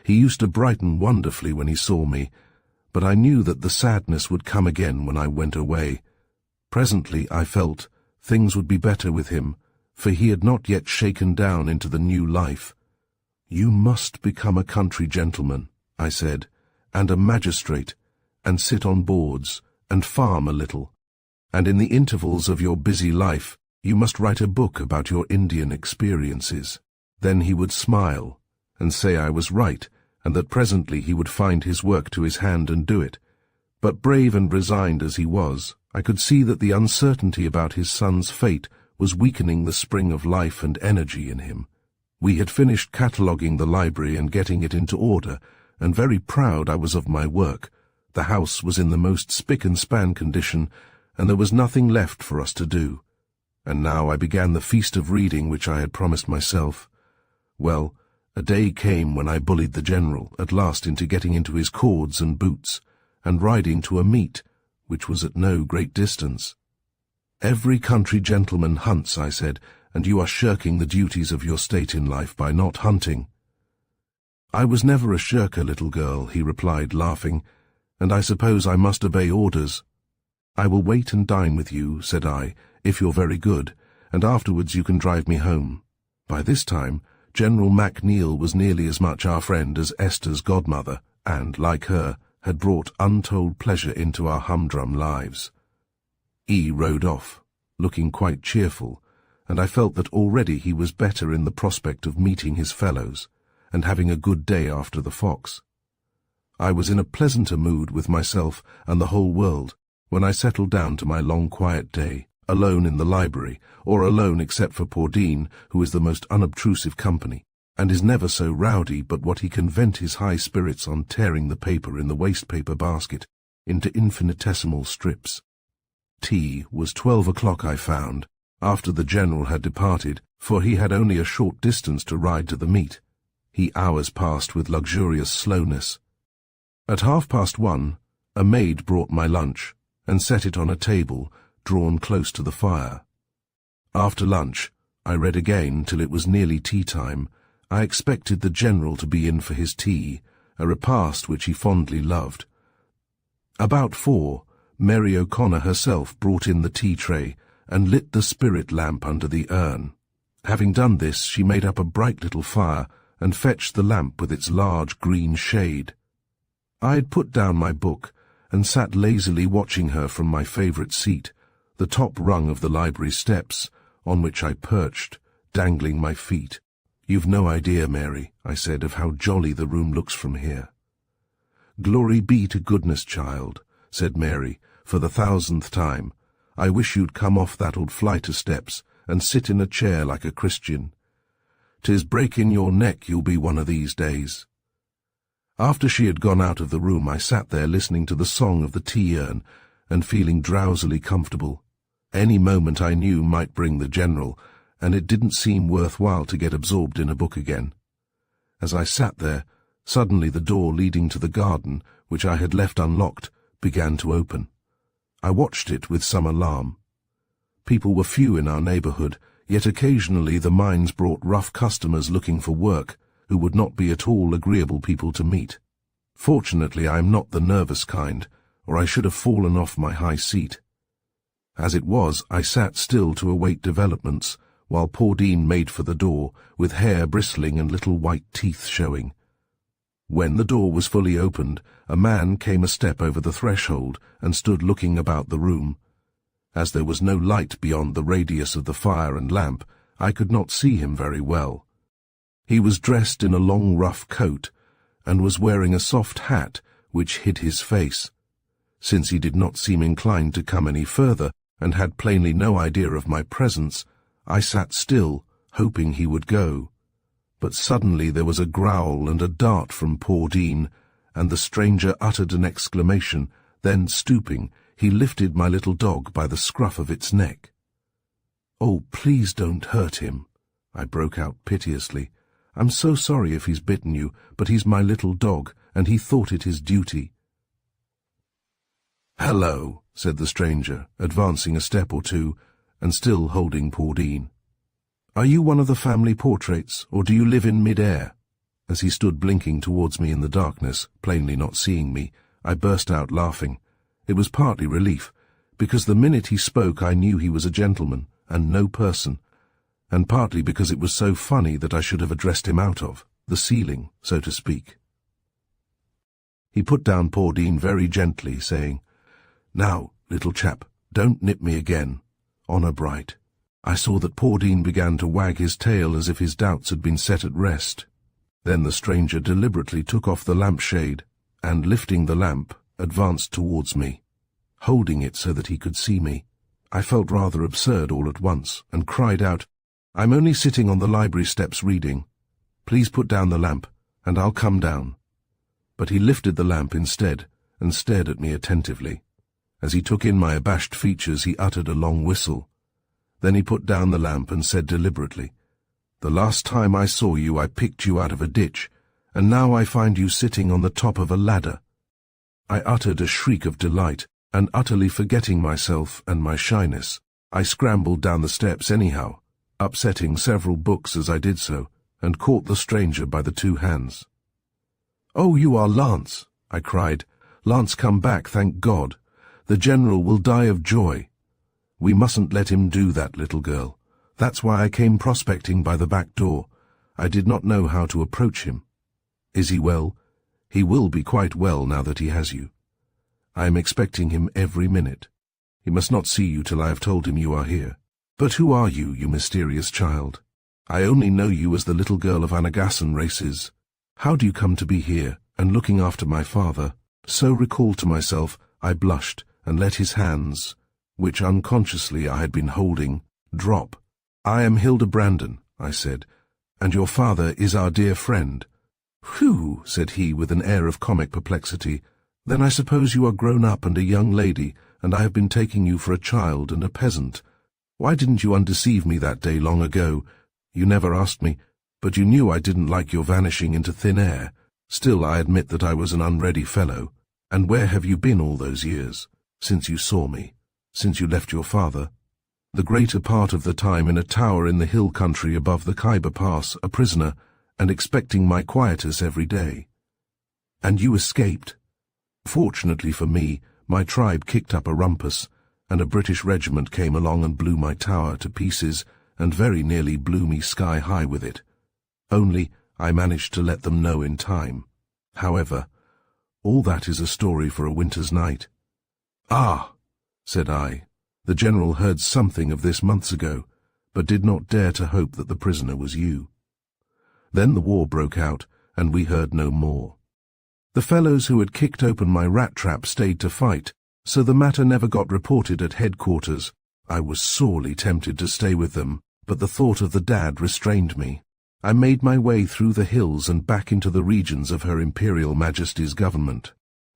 He used to brighten wonderfully when he saw me, but I knew that the sadness would come again when I went away. Presently, I felt, things would be better with him, for he had not yet shaken down into the new life. "You must become a country gentleman," I said, "and a magistrate, and sit on boards, and farm a little. And in the intervals of your busy life, you must write a book about your Indian experiences." Then he would smile, and say I was right, and that presently he would find his work to his hand and do it. But brave and resigned as he was, I could see that the uncertainty about his son's fate was weakening the spring of life and energy in him. We had finished cataloguing the library and getting it into order, and very proud I was of my work. The house was in the most spick-and-span condition, and there was nothing left for us to do. And now I began the feast of reading which I had promised myself. Well, a day came when I bullied the General at last into getting into his cords and boots, and riding to a meet, which was at no great distance. "Every country gentleman hunts," I said, "and you are shirking the duties of your state in life by not hunting." "I was never a shirker, little girl," he replied, laughing, "and I suppose I must obey orders." "I will wait and dine with you," said I, "if you're very good, and afterwards you can drive me home." By this time, General MacNeil was nearly as much our friend as Esther's godmother, and, like her, had brought untold pleasure into our humdrum lives. E. rode off, looking quite cheerful, and I felt that already he was better in the prospect of meeting his fellows, and having a good day after the fox. I was in a pleasanter mood with myself and the whole world when I settled down to my long quiet day, alone in the library, or alone except for poor Dean, who is the most unobtrusive company, and is never so rowdy but what he can vent his high spirits on tearing the paper in the waste-paper basket into infinitesimal strips. Tea was 12 o'clock, I found, after the General had departed, for he had only a short distance to ride to the meet. Hours passed with luxurious slowness. At 1:30, a maid brought my lunch, and set it on a table, drawn close to the fire. After lunch, I read again till it was nearly tea-time. I expected the General to be in for his tea, a repast which he fondly loved. About 4, Mary O'Connor herself brought in the tea-tray, and lit the spirit lamp under the urn. Having done this, she made up a bright little fire, and fetched the lamp with its large green shade. I had put down my book, and sat lazily watching her from my favourite seat, the top rung of the library steps, on which I perched, dangling my feet. "You've no idea, Mary," I said, "of how jolly the room looks from here." "Glory be to goodness, child," said Mary, for the 1000th time. "I wish you'd come off that old flight of steps, and sit in a chair like a Christian. 'Tis breaking your neck you'll be one of these days." After she had gone out of the room, I sat there listening to the song of the tea-urn, and feeling drowsily comfortable. Any moment I knew might bring the General, and it didn't seem worthwhile to get absorbed in a book again. As I sat there, suddenly the door leading to the garden, which I had left unlocked, began to open. I watched it with some alarm. People were few in our neighbourhood, yet occasionally the mines brought rough customers looking for work, who would not be at all agreeable people to meet. Fortunately, I am not the nervous kind, or I should have fallen off my high seat. As it was, I sat still to await developments, while poor Dean made for the door, with hair bristling and little white teeth showing. When the door was fully opened, a man came a step over the threshold and stood looking about the room. As there was no light beyond the radius of the fire and lamp, I could not see him very well. He was dressed in a long rough coat, and was wearing a soft hat which hid his face. Since he did not seem inclined to come any further, and had plainly no idea of my presence, I sat still, hoping he would go. But suddenly there was a growl and a dart from poor Dean, and the stranger uttered an exclamation. Then, stooping, he lifted my little dog by the scruff of its neck. "Oh, please don't hurt him," I broke out piteously. "I'm so sorry if he's bitten you, but he's my little dog, and he thought it his duty." "Hello," said the stranger, advancing a step or two, and still holding poor Dean. "Are you one of the family portraits, or do you live in mid-air?" As he stood blinking towards me in the darkness, plainly not seeing me, I burst out laughing. It was partly relief, because the minute he spoke I knew he was a gentleman, and no person, and partly because it was so funny that I should have addressed him out of the ceiling, so to speak. He put down poor Dean very gently, saying, "Now, little chap, don't nip me again. Honour bright." I saw that poor Dean began to wag his tail as if his doubts had been set at rest. Then the stranger deliberately took off the lampshade, and, lifting the lamp, advanced towards me, holding it so that he could see me. I felt rather absurd all at once, and cried out, "I'm only sitting on the library steps reading. Please put down the lamp, and I'll come down." But he lifted the lamp instead, and stared at me attentively. As he took in my abashed features, he uttered a long whistle. Then he put down the lamp and said deliberately, "The last time I saw you I picked you out of a ditch, and now I find you sitting on the top of a ladder." I uttered a shriek of delight, and utterly forgetting myself and my shyness, I scrambled down the steps anyhow, upsetting several books as I did so, and caught the stranger by the two hands. "Oh, you are Lance," I cried. "Lance come back, thank God. The General will die of joy. We mustn't let him do that, little girl. That's why I came prospecting by the back door. I did not know how to approach him. Is he well? He will be quite well now that he has you. I am expecting him every minute. He must not see you till I have told him you are here. But who are you, you mysterious child? I only know you as the little girl of Anagassan races. How do you come to be here, and looking after my father?" So recalled to myself, I blushed, and let his hands, which unconsciously I had been holding, drop. "I am Hilda Brandon," I said, "and your father is our dear friend." "Whew," said he with an air of comic perplexity. "Then I suppose you are grown up and a young lady, and I have been taking you for a child and a peasant. Why didn't you undeceive me that day long ago? You never asked me, but you knew I didn't like your vanishing into thin air. Still, I admit that I was an unready fellow. And where have you been all those years, since you saw me, since you left your father?" "The greater part of the time in a tower in the hill country above the Khyber Pass, a prisoner, and expecting my quietus every day." "And you escaped?" "Fortunately for me, my tribe kicked up a rumpus, and a British regiment came along and blew my tower to pieces, and very nearly blew me sky high with it. Only I managed to let them know in time. However, all that is a story for a winter's night." "Ah," said I. "The General heard something of this months ago, but did not dare to hope that the prisoner was you." Then the war broke out, and we heard no more. The fellows who had kicked open my rat trap stayed to fight, so the matter never got reported at headquarters. I was sorely tempted to stay with them, but the thought of the Dad restrained me. I made my way through the hills and back into the regions of Her Imperial Majesty's government.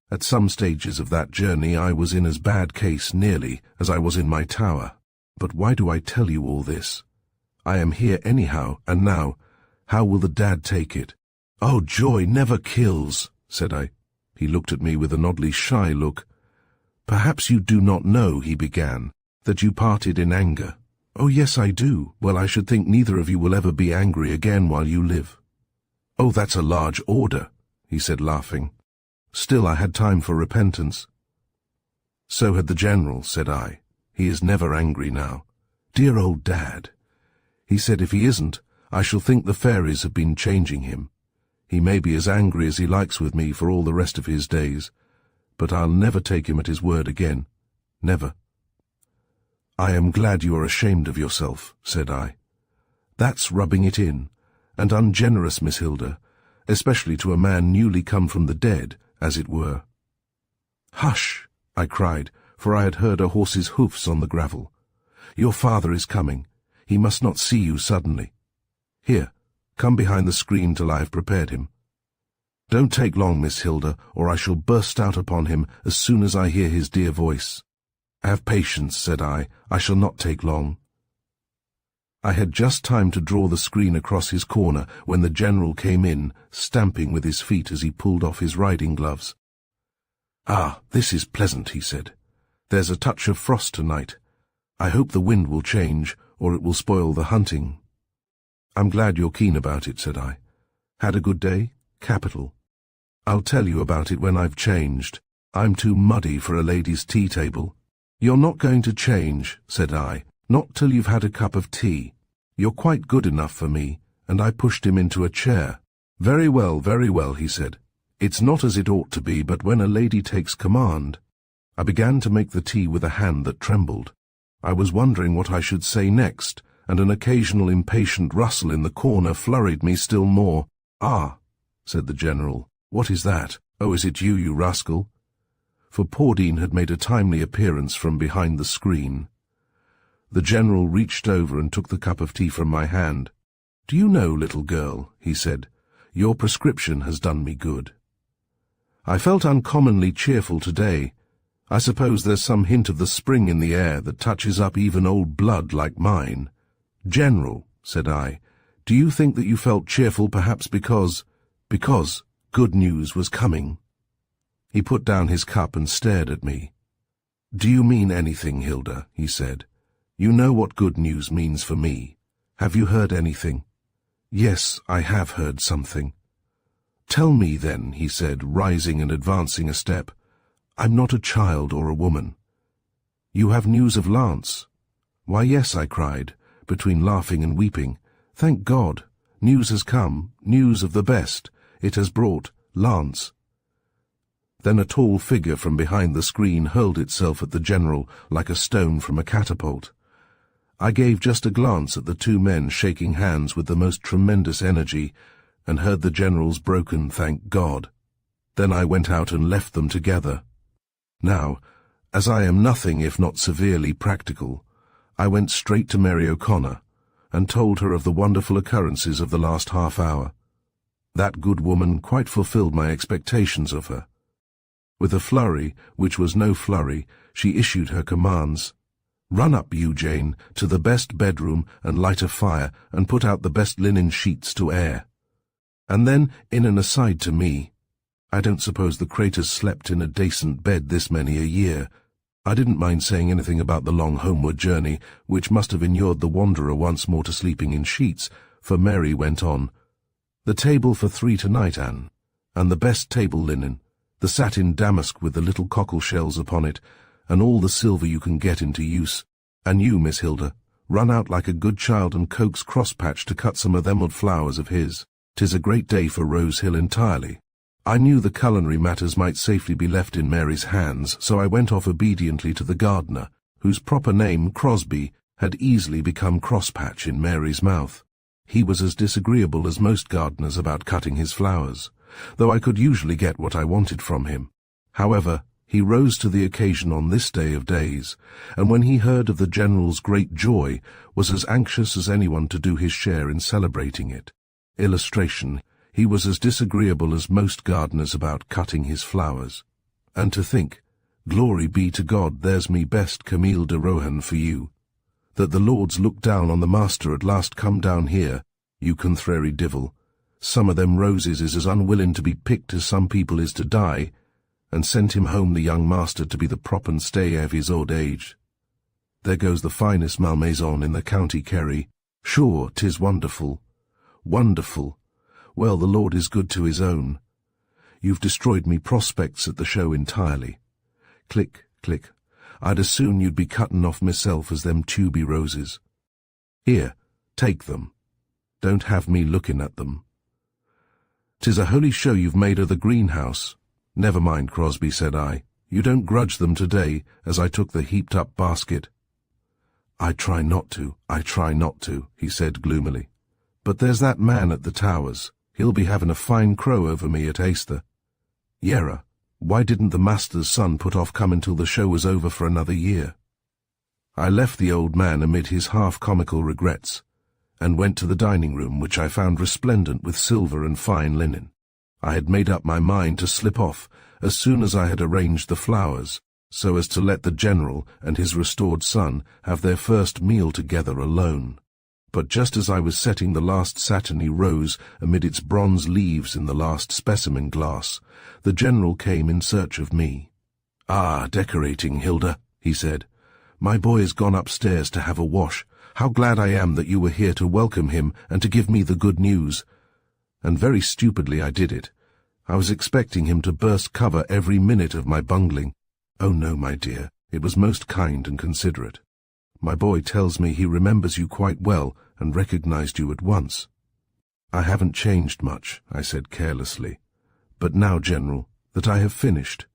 At some stages of that journey I was in as bad case nearly as I was in my tower. But why do I tell you all this? I am here anyhow, and now, how will the Dad take it? "Oh, joy never kills," said I. He looked at me with an oddly shy look. "Perhaps you do not know," he began, "that you parted in anger." "Oh, yes, I do. Well, I should think neither of you will ever be angry again while you live." "Oh, that's a large order," he said, laughing. Still, I had time for repentance. "So had the General," said I. "He is never angry now. Dear old Dad. He said if he isn't, I shall think the fairies have been changing him. He may be as angry as he likes with me for all the rest of his days, but I'll never take him at his word again. Never." "I am glad you are ashamed of yourself," said I. That's rubbing it in, and ungenerous, Miss Hilda, especially to a man newly come from the dead, as it were." "Hush!" I cried, for I had heard a horse's hoofs on the gravel. "Your father is coming. He must not see you suddenly. Here, come behind the screen till I have prepared him. Don't take long, Miss Hilda, or I shall burst out upon him as soon as I hear his dear voice." "Have patience," said I shall not take long." I had just time to draw the screen across his corner when the General came in, stamping with his feet as he pulled off his riding gloves. "Ah, this is pleasant," he said. "There's a touch of frost tonight. I hope the wind will change, or it will spoil the hunting." "I'm glad you're keen about it," said I. "Had a good day? Capital. I'll tell you about it when I've changed. I'm too muddy for a lady's tea table." "You're not going to change," said I, "not till you've had a cup of tea. You're quite good enough for me," and I pushed him into a chair. Very well, he said. "It's not as it ought to be, but when a lady takes command—" I began to make the tea with a hand that trembled. I was wondering what I should say next, and an occasional impatient rustle in the corner flurried me still more. "Ah," said the General, "what is that? Oh, is it you rascal?" For Pordine had made a timely appearance from behind the screen. The General reached over and took the cup of tea from my hand. "Do you know, little girl," he said, "your prescription has done me good." I felt uncommonly cheerful today. I suppose there's some hint of the spring in the air that touches up even old blood like mine. "General," said I, "do you think that you felt cheerful perhaps because good news was coming?" He put down his cup and stared at me. "Do you mean anything, Hilda?" he said. "You know what good news means for me. Have you heard anything?" "Yes, I have heard something." "Tell me then," he said, rising and advancing a step. "I'm not a child or a woman." "You have news of Lance?" "Why, yes," I cried, between laughing and weeping. "Thank God! News has come, news of the best. It has brought Lance." Then a tall figure from behind the screen hurled itself at the General like a stone from a catapult. I gave just a glance at the two men shaking hands with the most tremendous energy, and heard the General's broken "Thank God." Then I went out and left them together. Now, as I am nothing if not severely practical, I went straight to Mary O'Connor, and told her of the wonderful occurrences of the last half-hour. That good woman quite fulfilled my expectations of her. With a flurry, which was no flurry, she issued her commands. "Run up, you, Jane, to the best bedroom and light a fire and put out the best linen sheets to air." And then, in an aside to me, "I don't suppose the craters slept in a decent bed this many a year." I didn't mind saying anything about the long homeward journey, which must have inured the wanderer once more to sleeping in sheets, for Mary went on, "The table for 3 tonight, Anne, and the best table linen, the satin damask with the little cockle shells upon it, and all the silver you can get into use. And you, Miss Hilda, run out like a good child and coax Crosspatch to cut some of them old flowers of his. 'Tis a great day for Rose Hill entirely." I knew the culinary matters might safely be left in Mary's hands, so I went off obediently to the gardener, whose proper name, Crosby, had easily become Crosspatch in Mary's mouth. He was as disagreeable as most gardeners about cutting his flowers, though I could usually get what I wanted from him. However, he rose to the occasion on this day of days, and when he heard of the General's great joy, was as anxious as anyone to do his share in celebrating it. Illustration: he was as disagreeable as most gardeners about cutting his flowers. And to think, glory be to God, there's me best Camille de Rohan for you. That the Lords look down on the master at last come down here, you contrary divil. Some of them roses is as unwilling to be picked as some people is to die, and sent him home the young master to be the prop and stay of his old age. There goes the finest Malmaison in the county Kerry. Sure, 'tis wonderful. Wonderful. Well, the Lord is good to his own. You've destroyed me prospects at the show entirely. Click, click. I'd as soon you'd be cuttin' off myself as them tuby roses. Here, take them. Don't have me looking at them. 'Tis a holy show you've made of the greenhouse. Never mind, Crosby, said I. You don't grudge them today, as I took the heaped-up basket. I try not to, he said gloomily. But there's that man at the towers. He'll be having a fine crow over me at Easter. Yera, why didn't the master's son put off coming till the show was over for another year? I left the old man amid his half-comical regrets, and went to the dining room, which I found resplendent with silver and fine linen. I had made up my mind to slip off as soon as I had arranged the flowers, so as to let the general and his restored son have their first meal together alone. But just as I was setting the last satiny rose amid its bronze leaves in the last specimen glass, the general came in search of me. "Ah, decorating, Hilda," he said. "My boy has gone upstairs to have a wash. How glad I am that you were here to welcome him and to give me the good news." And very stupidly I did it. I was expecting him to burst cover every minute of my bungling. "Oh no, my dear, it was most kind and considerate. My boy tells me he remembers you quite well and recognized you at once." "I haven't changed much," I said carelessly. "But now, General, that I have finished,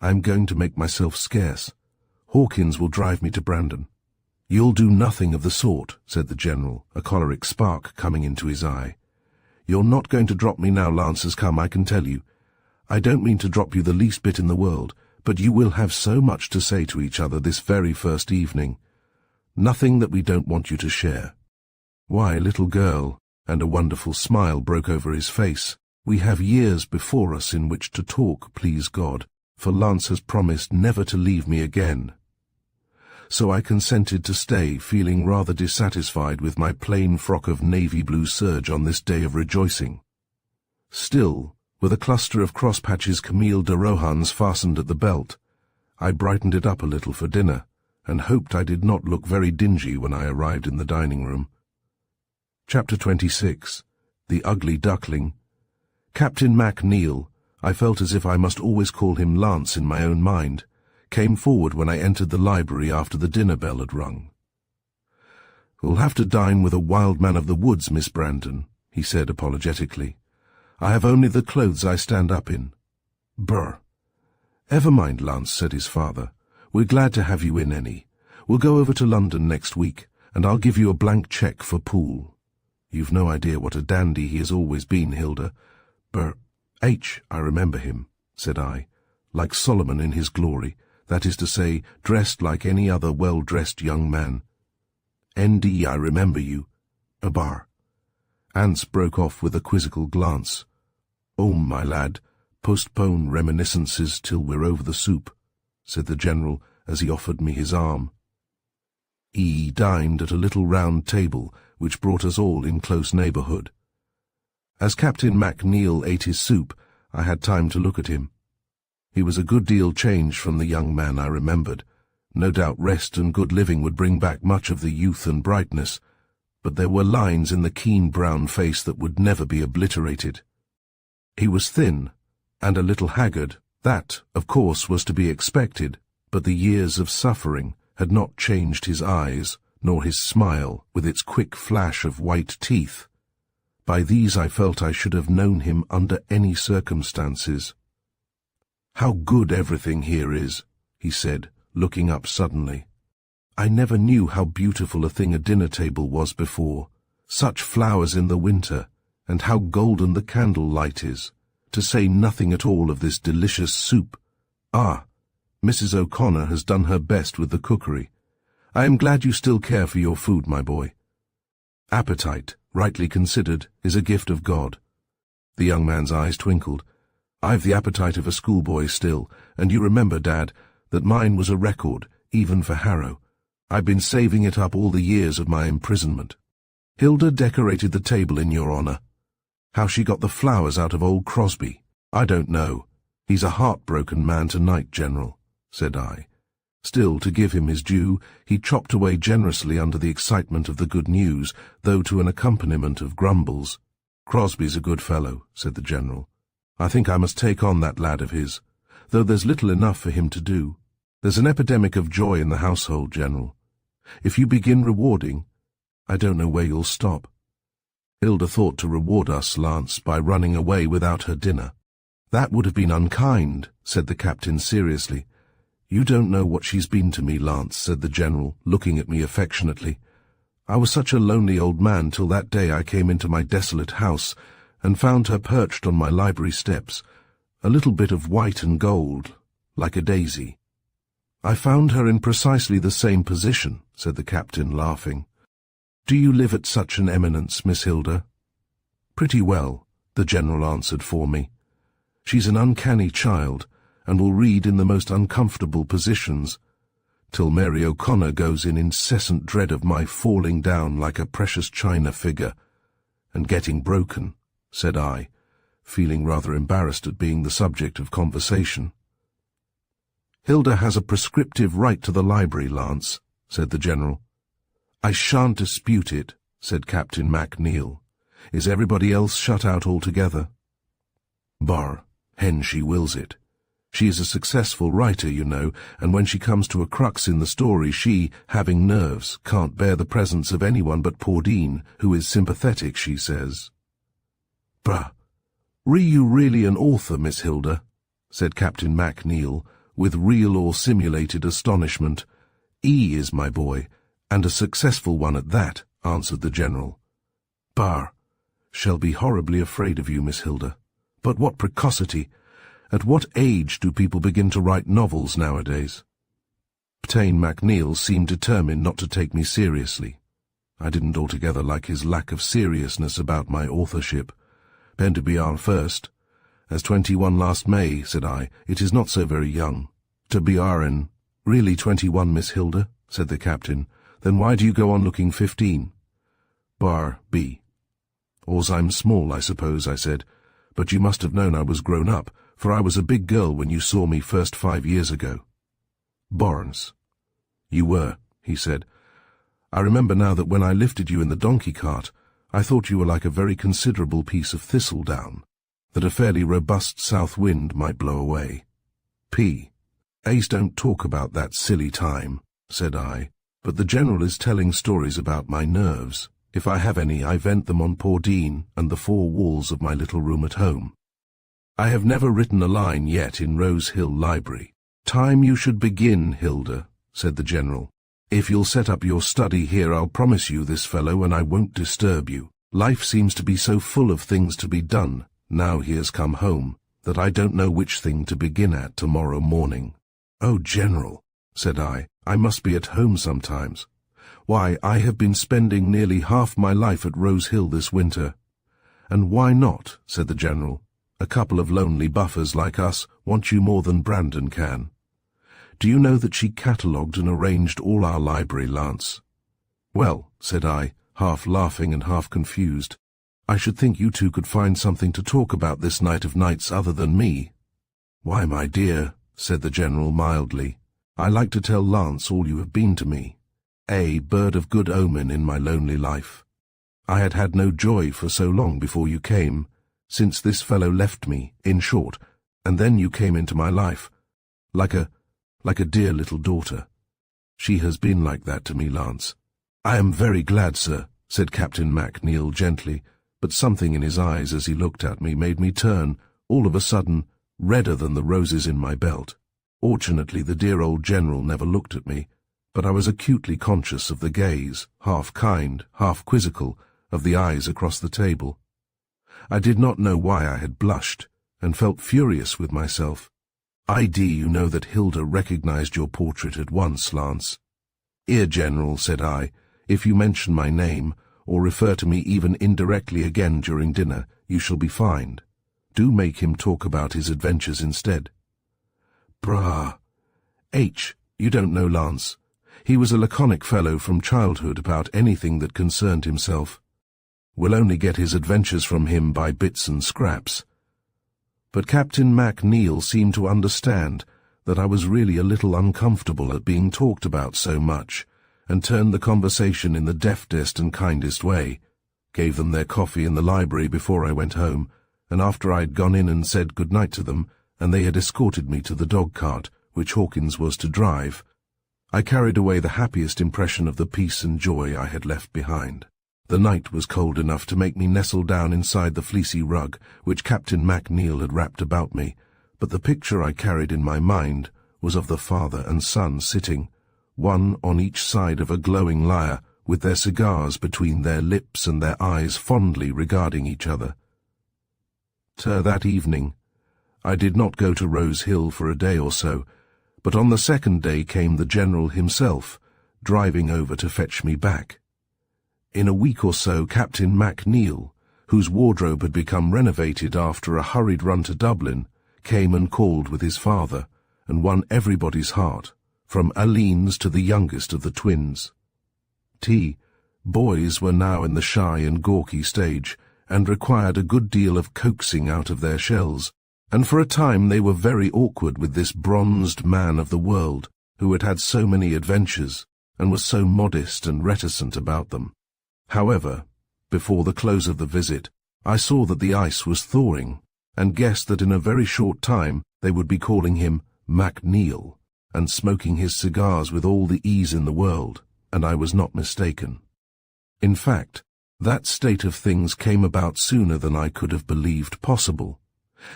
I am going to make myself scarce. Hawkins will drive me to Brandon." "You'll do nothing of the sort," said the General, a choleric spark coming into his eye. "You're not going to drop me now Lance has come, I can tell you. I don't mean to drop you the least bit in the world, but you will have so much to say to each other this very first evening. Nothing that we don't want you to share." "Why, little girl," and a wonderful smile broke over his face, "we have years before us in which to talk, please God, for Lance has promised never to leave me again." So I consented to stay, feeling rather dissatisfied with my plain frock of navy blue serge on this day of rejoicing. Still, with a cluster of cross-patches Camille de Rohan's fastened at the belt, I brightened it up a little for dinner, and hoped I did not look very dingy when I arrived in the dining room. Chapter 26. The Ugly Duckling. Captain MacNeil, I felt as if I must always call him Lance in my own mind, came forward when I entered the library after the dinner bell had rung. "We'll have to dine with a wild man of the woods, Miss Brandon," he said apologetically. "I have only the clothes I stand up in." "Brr." "Ever mind, Lance," said his father. "We're glad to have you in any. We'll go over to London next week, and I'll give you a blank cheque for Poole. You've no idea what a dandy he has always been, Hilda." "Brr. I remember him," said I, "like Solomon in his glory, that is to say, dressed like any other well-dressed young man." "ND, I remember you." "Abar." Ance broke off with a quizzical glance. "Oh, my lad, postpone reminiscences till we're over the soup," said the General as he offered me his arm. He dined at a little round table which brought us all in close neighbourhood. As Captain MacNeil ate his soup, I had time to look at him. He was a good deal changed from the young man I remembered. No doubt rest and good living would bring back much of the youth and brightness, but there were lines in the keen brown face that would never be obliterated. He was thin, and a little haggard. That, of course, was to be expected, but the years of suffering had not changed his eyes, nor his smile, with its quick flash of white teeth. By these I felt I should have known him under any circumstances. "How good everything here is," he said, looking up suddenly. "I never knew how beautiful a thing a dinner table was before. Such flowers in the winter, and how golden the candle light is, to say nothing at all of this delicious soup. Ah, Mrs. O'Connor has done her best with the cookery. I am glad you still care for your food, my boy. Appetite, rightly considered, is a gift of God." The young man's eyes twinkled. "I've the appetite of a schoolboy still, and you remember, Dad, that mine was a record, even for Harrow. I've been saving it up all the years of my imprisonment. Hilda decorated the table in your honour. How she got the flowers out of old Crosby, I don't know. He's a heartbroken man tonight, General," said I. Still, to give him his due, he chopped away generously under the excitement of the good news, though to an accompaniment of grumbles. "Crosby's a good fellow," said the General. "I think I must take on that lad of his, though there's little enough for him to do. There's an epidemic of joy in the household, General. If you begin rewarding, I don't know where you'll stop." Hilda thought to reward us, Lance, by running away without her dinner. "That would have been unkind," said the captain seriously. "You don't know what she's been to me, Lance," said the General, looking at me affectionately. "I was such a lonely old man till that day I came into my desolate house and found her perched on my library steps, a little bit of white and gold, like a daisy." "I found her in precisely the same position," said the captain, laughing. "Do you live at such an eminence, Miss Hilda?" "Pretty well," the General answered for me. "She's an uncanny child, and will read in the most uncomfortable positions, till Mary O'Connor goes in incessant dread of my falling down like a precious china figure, and getting broken," said I, feeling rather embarrassed at being the subject of conversation. "Hilda has a prescriptive right to the library, Lance," said the General. "I shan't dispute it," said Captain MacNeil. "Is everybody else shut out altogether?" "Bar hen she wills it. She is a successful writer, you know, and when she comes to a crux in the story she, having nerves, can't bear the presence of anyone but Pordine, who is sympathetic, she says." "Bah! Were you really an author, Miss Hilda?" said Captain MacNeil, with real or simulated astonishment. "E is my boy, and a successful one at that," answered the General. "Bah! Shall be horribly afraid of you, Miss Hilda. But what precocity! At what age do people begin to write novels nowadays?" Captain MacNeil seemed determined not to take me seriously. I didn't altogether like his lack of seriousness about my authorship. "Ben to be our first. As 21 last May," said I. "It is not so very young." "To be in really 21, Miss Hilda," said the captain. "Then why do you go on looking 15? "Bar B. "Ors I'm small, I suppose," I said. "But you must have known I was grown up, for I was a big girl when you saw me first 5 years ago." "Barnes." "You were," he said. "I remember now that when I lifted you in the donkey cart, I thought you were like a very considerable piece of thistledown, that a fairly robust south wind might blow away." "P. Ace, don't talk about that silly time," said I, "but the General is telling stories about my nerves. If I have any, I vent them on Pordine and the 4 walls of my little room at home. I have never written a line yet in Rose Hill Library." "Time you should begin, Hilda," said the General. "If you'll set up your study here, I'll promise you this fellow, and I won't disturb you. Life seems to be so full of things to be done, now he has come home, that I don't know which thing to begin at tomorrow morning." "Oh, General," said I must be at home sometimes. Why, I have been spending nearly half my life at Rose Hill this winter." "And why not?" said the General. "A couple of lonely buffers like us want you more than Brandon can. Do you know that she catalogued and arranged all our library, Lance?" "Well," said I, half laughing and half confused, "I should think you two could find something to talk about this night of nights other than me." "Why, my dear," said the General mildly, "I like to tell Lance all you have been to me. A bird of good omen in my lonely life. I had had no joy for so long before you came, since this fellow left me, in short, and then you came into my life, like a dear little daughter. She has been like that to me, Lance." "I am very glad, sir," said Captain MacNeil gently, but something in his eyes as he looked at me made me turn, all of a sudden, redder than the roses in my belt. Fortunately, the dear old General never looked at me, but I was acutely conscious of the gaze, half kind, half quizzical, of the eyes across the table. I did not know why I had blushed, and felt furious with myself. "ID, you know that Hilda recognized your portrait at once, Lance." "'Ere, General," said I, "if you mention my name, or refer to me even indirectly again during dinner, you shall be fined. Do make him talk about his adventures instead." "Brah! H, you don't know Lance. He was a laconic fellow from childhood about anything that concerned himself. We'll only get his adventures from him by bits and scraps." But Captain MacNeil seemed to understand that I was really a little uncomfortable at being talked about so much, and turned the conversation in the deftest and kindest way, gave them their coffee in the library before I went home, and after I'd gone in and said good night to them, and they had escorted me to the dog-cart, which Hawkins was to drive, I carried away the happiest impression of the peace and joy I had left behind. The night was cold enough to make me nestle down inside the fleecy rug which Captain MacNeil had wrapped about me, but the picture I carried in my mind was of the father and son sitting, one on each side of a glowing lyre, with their cigars between their lips and their eyes fondly regarding each other. That evening, I did not go to Rose Hill for a day or so, but on the second day came the General himself, driving over to fetch me back. In a week or so, Captain MacNeil, whose wardrobe had become renovated after a hurried run to Dublin, came and called with his father, and won everybody's heart, from Aline's to the youngest of the twins. Boys were now in the shy and gawky stage, and required a good deal of coaxing out of their shells, and for a time they were very awkward with this bronzed man of the world, who had had so many adventures, and was so modest and reticent about them. However, before the close of the visit, I saw that the ice was thawing, and guessed that in a very short time they would be calling him MacNeil, and smoking his cigars with all the ease in the world, and I was not mistaken. In fact, that state of things came about sooner than I could have believed possible,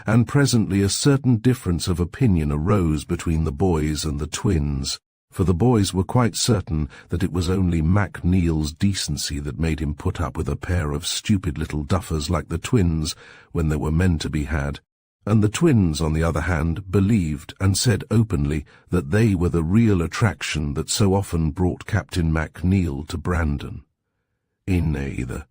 and presently a certain difference of opinion arose between the boys and the twins, for the boys were quite certain that it was only MacNeil's decency that made him put up with a pair of stupid little duffers like the twins when there were men to be had, and the twins, on the other hand, believed and said openly that they were the real attraction that so often brought Captain MacNeil to Brandon. The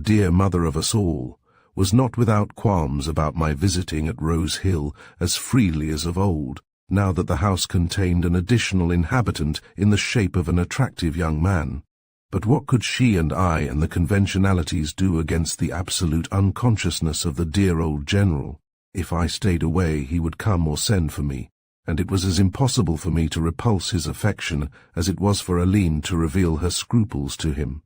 dear mother of us all, was not without qualms about my visiting at Rose Hill as freely as of old, now that the house contained an additional inhabitant in the shape of an attractive young man. But what could she and I and the conventionalities do against the absolute unconsciousness of the dear old General? If I stayed away, he would come or send for me, and it was as impossible for me to repulse his affection as it was for Aline to reveal her scruples to him.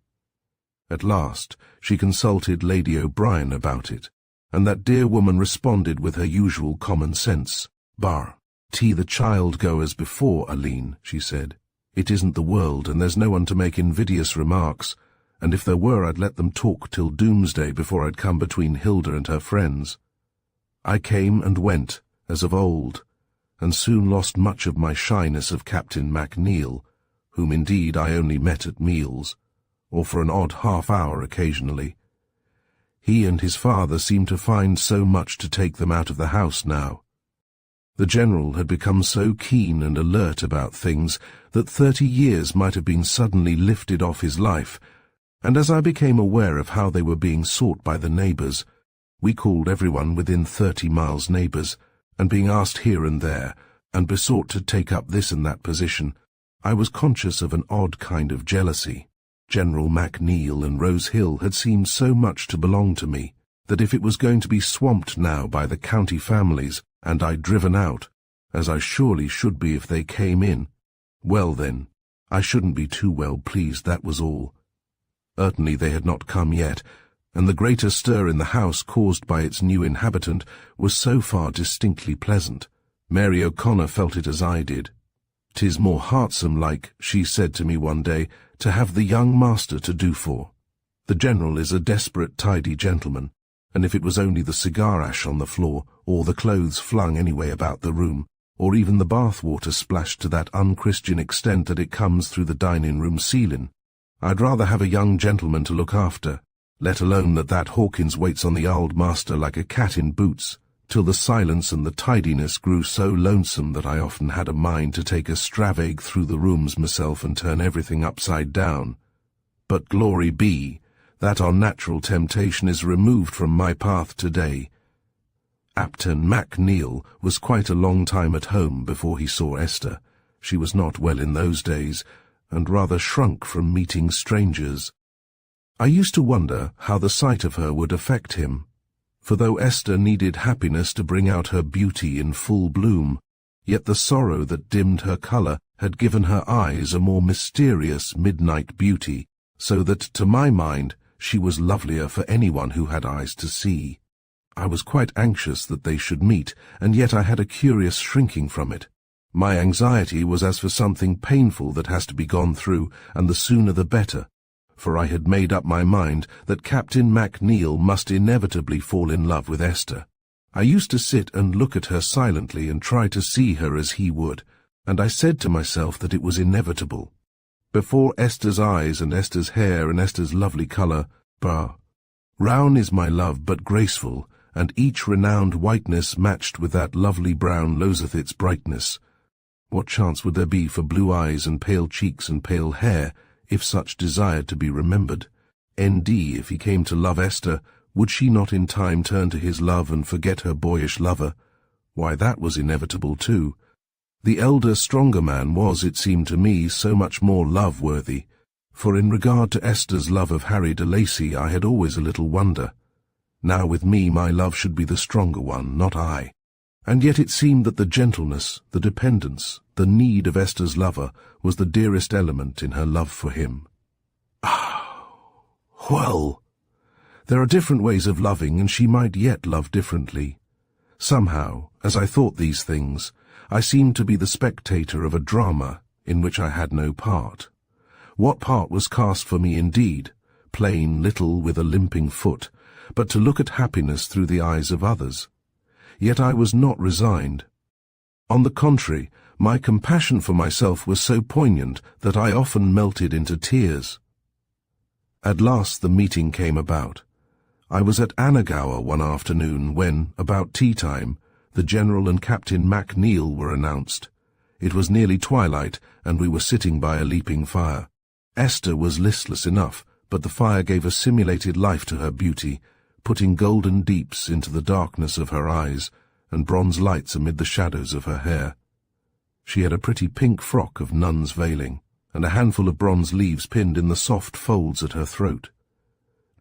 At last she consulted Lady O'Brien about it, and that dear woman responded with her usual common sense. The child go as before, Aline," she said. "It isn't the world, and there's no one to make invidious remarks, and if there were I'd let them talk till doomsday before I'd come between Hilda and her friends." I came and went, as of old, and soon lost much of my shyness of Captain MacNeil, whom indeed I only met at meals, or for an odd half-hour occasionally. He and his father seemed to find so much to take them out of the house now. The General had become so keen and alert about things that 30 years might have been suddenly lifted off his life, and as I became aware of how they were being sought by the neighbours, we called everyone within 30 miles neighbours, and being asked here and there, and besought to take up this and that position, I was conscious of an odd kind of jealousy. General MacNeil and Rose Hill had seemed so much to belong to me, that if it was going to be swamped now by the county families, and I driven out, as I surely should be if they came in, well then, I shouldn't be too well pleased, that was all. Certainly they had not come yet, and the greater stir in the house caused by its new inhabitant was so far distinctly pleasant. Mary O'Connor felt it as I did. "'Tis more heartsome-like," she said to me one day, "to have the young master to do for. The General is a desperate tidy gentleman, and if it was only the cigar ash on the floor, or the clothes flung anyway about the room, or even the bath-water splashed to that unchristian extent that it comes through the dining-room ceiling, I'd rather have a young gentleman to look after, let alone that Hawkins waits on the old master like a cat in boots, till the silence and the tidiness grew so lonesome that I often had a mind to take a stravage through the rooms myself and turn everything upside down. But glory be, that unnatural temptation is removed from my path today. Captain MacNeil was quite a long time at home before he saw Esther. She was not well in those days, and rather shrunk from meeting strangers. I used to wonder how the sight of her would affect him, for though Esther needed happiness to bring out her beauty in full bloom, yet the sorrow that dimmed her colour had given her eyes a more mysterious midnight beauty, so that, to my mind, she was lovelier for anyone who had eyes to see. I was quite anxious that they should meet, and yet I had a curious shrinking from it. My anxiety was as for something painful that has to be gone through, and the sooner the better, for I had made up my mind that Captain MacNeil must inevitably fall in love with Esther. I used to sit and look at her silently and try to see her as he would, and I said to myself that it was inevitable. Before Esther's eyes and Esther's hair and Esther's lovely colour, brown is my love but graceful, and each renowned whiteness matched with that lovely brown loseth its brightness. What chance would there be for blue eyes and pale cheeks and pale hair, if such desired to be remembered? N.D. if he came to love Esther, would she not in time turn to his love and forget her boyish lover? Why, that was inevitable too. The elder, stronger man was, it seemed to me, so much more love-worthy, for in regard to Esther's love of Harry de Lacy I had always a little wonder. Now with me my love should be the stronger one, not I. And yet it seemed that the gentleness, the dependence, the need of Esther's lover was the dearest element in her love for him. Well, there are different ways of loving, and she might yet love differently. Somehow, as I thought these things, I seemed to be the spectator of a drama in which I had no part. What part was cast for me indeed, plain, little, with a limping foot, but to look at happiness through the eyes of others. Yet I was not resigned. On the contrary, my compassion for myself was so poignant that I often melted into tears. At last the meeting came about. I was at Annagower one afternoon when, about tea-time, the General and Captain MacNeil were announced. It was nearly twilight, and we were sitting by a leaping fire. Esther was listless enough, but the fire gave a simulated life to her beauty, putting golden deeps into the darkness of her eyes and bronze lights amid the shadows of her hair. She had a pretty pink frock of nun's veiling, and a handful of bronze leaves pinned in the soft folds at her throat.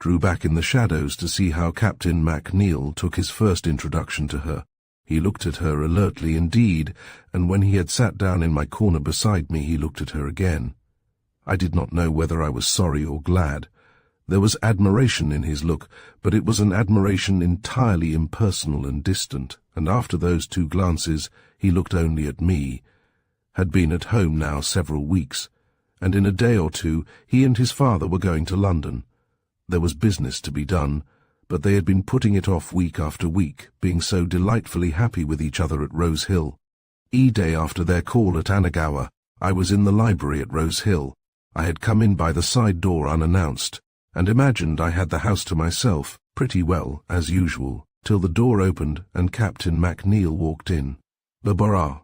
Drew back in the shadows to see how Captain MacNeil took his first introduction to her. He looked at her alertly indeed, and when he had sat down in my corner beside me he looked at her again. I did not know whether I was sorry or glad. There was admiration in his look, but it was an admiration entirely impersonal and distant, and after those 2 glances he looked only at me. Had been at home now several weeks, and in a day or 2 he and his father were going to London. There was business to be done, but they had been putting it off week after week, being so delightfully happy with each other at Rose Hill. Day after their call at Annagower, I was in the library at Rose Hill. I had come in by the side door unannounced, and imagined I had the house to myself, pretty well, as usual, till the door opened and Captain MacNeil walked in. "Barbara,"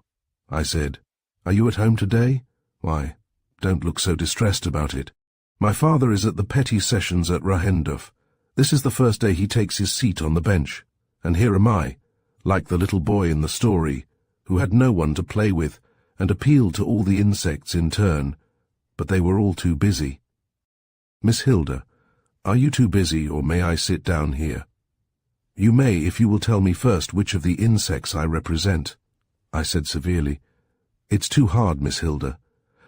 I said, "are you at home today? Why, don't look so distressed about it. My father is at the petty sessions at Rahendorf. This is the first day he takes his seat on the bench, and here am I, like the little boy in the story, who had no one to play with, and appealed to all the insects in turn, but they were all too busy. Miss Hilda, are you too busy, or may I sit down here?" "You may, if you will tell me first which of the insects I represent," I said severely. "It's too hard, Miss Hilda.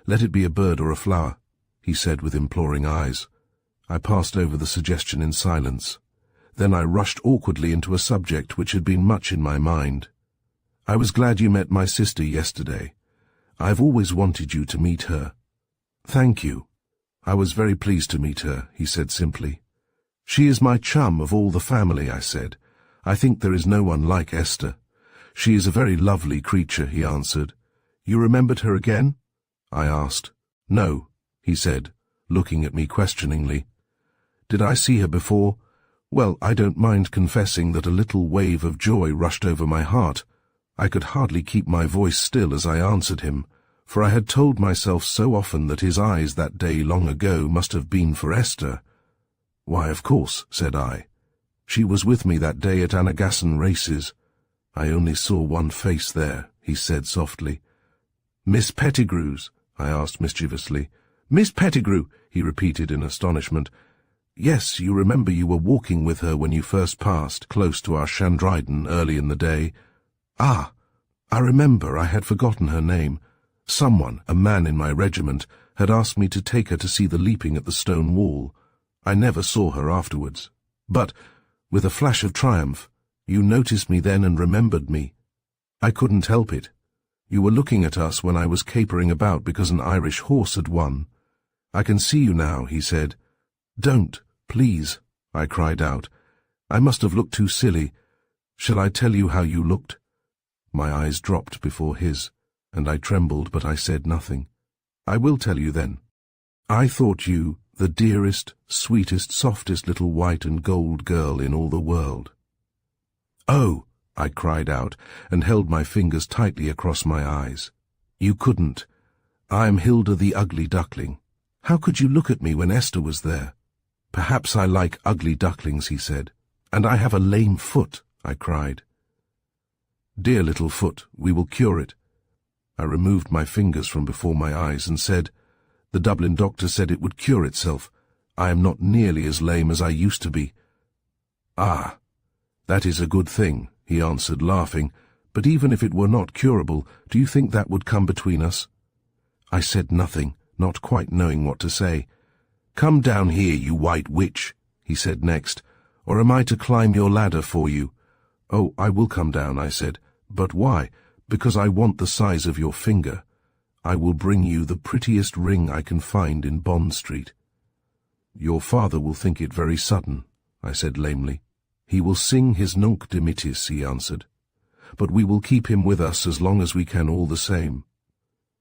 Let it be a bird or a flower," he said with imploring eyes. I passed over the suggestion in silence. Then I rushed awkwardly into a subject which had been much in my mind. "I was glad you met my sister yesterday. I've always wanted you to meet her." "Thank you. I was very pleased to meet her," he said simply. "She is my chum of all the family," I said. "I think there is no one like Esther." "She is a very lovely creature," he answered. "You remembered her again?" I asked. "No," he said, looking at me questioningly. "Did I see her before?" Well, I don't mind confessing that a little wave of joy rushed over my heart. I could hardly keep my voice still as I answered him, for I had told myself so often that his eyes that day long ago must have been for Esther. "Why, of course," said I. "She was with me that day at Annagassan races. I only saw one face there," he said softly. "Miss Pettigrew's?" I asked mischievously. "Miss Pettigrew," he repeated in astonishment. "Yes, you remember you were walking with her when you first passed, close to our Shandryden early in the day." "Ah, I remember. I had forgotten her name. Someone, a man in my regiment, had asked me to take her to see the leaping at the stone wall. I never saw her afterwards. But, with a flash of triumph, you noticed me then and remembered me. I couldn't help it. You were looking at us when I was capering about because an Irish horse had won. I can see you now," he said. "Don't, please," I cried out. "I must have looked too silly. Shall I tell you how you looked?" My eyes dropped before his, and I trembled, but I said nothing. "I will tell you then. I thought you the dearest, sweetest, softest little white and gold girl in all the world." "Oh!" I cried out, and held my fingers tightly across my eyes. "You couldn't. I am Hilda the ugly duckling. How could you look at me when Esther was there?" "Perhaps I like ugly ducklings," he said. "And I have a lame foot," I cried. "Dear little foot, we will cure it." I removed my fingers from before my eyes and said, "The Dublin doctor said it would cure itself. I am not nearly as lame as I used to be." "Ah, that is a good thing," he answered, laughing. "But even if it were not curable, do you think that would come between us?" I said nothing, not quite knowing what to say. "Come down here, you white witch," he said next, "or am I to climb your ladder for you?" "Oh, I will come down," I said. "But why?" "Because I want the size of your finger. I will bring you the prettiest ring I can find in Bond Street." "Your father will think it very sudden," I said lamely. "He will sing his Nunc Dimittis," he answered. "But we will keep him with us as long as we can all the same."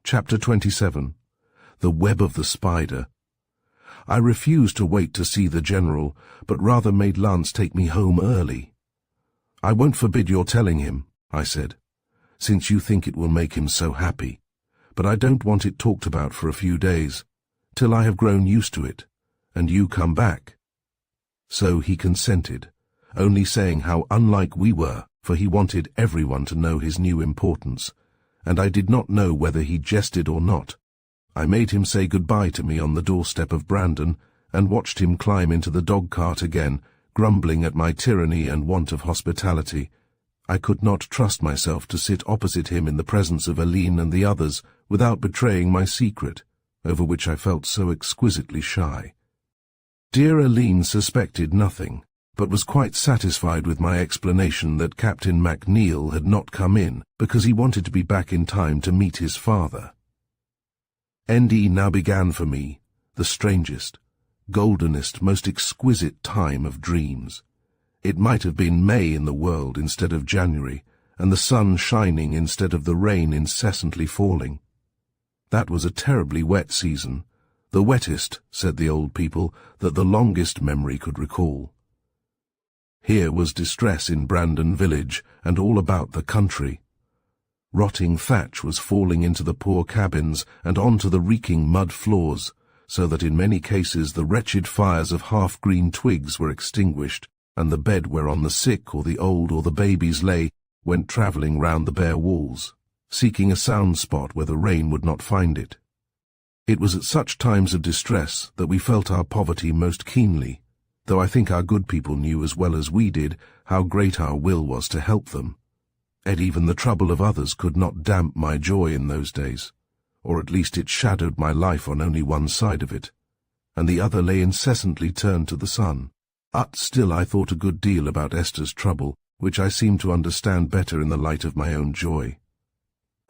Chapter 27. The Web of the Spider. I refused to wait to see the general, but rather made Lance take me home early. "I won't forbid your telling him," I said, "since you think it will make him so happy. But I don't want it talked about for a few days, till I have grown used to it, and you come back." So he consented, only saying how unlike we were, for he wanted everyone to know his new importance, and I did not know whether he jested or not. I made him say goodbye to me on the doorstep of Brandon, and watched him climb into the dog-cart again, grumbling at my tyranny and want of hospitality. I could not trust myself to sit opposite him in the presence of Aline and the others without betraying my secret, over which I felt so exquisitely shy. Dear Aline suspected nothing, but was quite satisfied with my explanation that Captain MacNeil had not come in because he wanted to be back in time to meet his father. ND now began for me, the strangest, goldenest, most exquisite time of dreams. It might have been May in the world instead of January, and the sun shining instead of the rain incessantly falling. That was a terribly wet season, the wettest, said the old people, that the longest memory could recall. Here was distress in Brandon village and all about the country. Rotting thatch was falling into the poor cabins and onto the reeking mud floors, so that in many cases the wretched fires of half-green twigs were extinguished, and the bed whereon the sick or the old or the babies lay went travelling round the bare walls, seeking a sound spot where the rain would not find it. It was at such times of distress that we felt our poverty most keenly, though I think our good people knew as well as we did how great our will was to help them. And even the trouble of others could not damp my joy in those days, or at least it shadowed my life on only one side of it, and the other lay incessantly turned to the sun. Still I thought a good deal about Esther's trouble, which I seemed to understand better in the light of my own joy.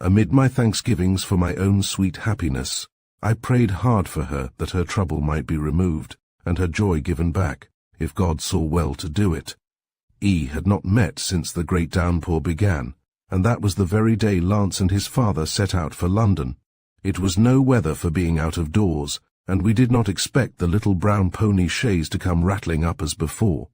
Amid my thanksgivings for my own sweet happiness, I prayed hard for her that her trouble might be removed, and her joy given back, if God saw well to do it. Had not met since the great downpour began, and that was the very day Lance and his father set out for London. It was no weather for being out of doors, and we did not expect the little brown pony chaise to come rattling up as before.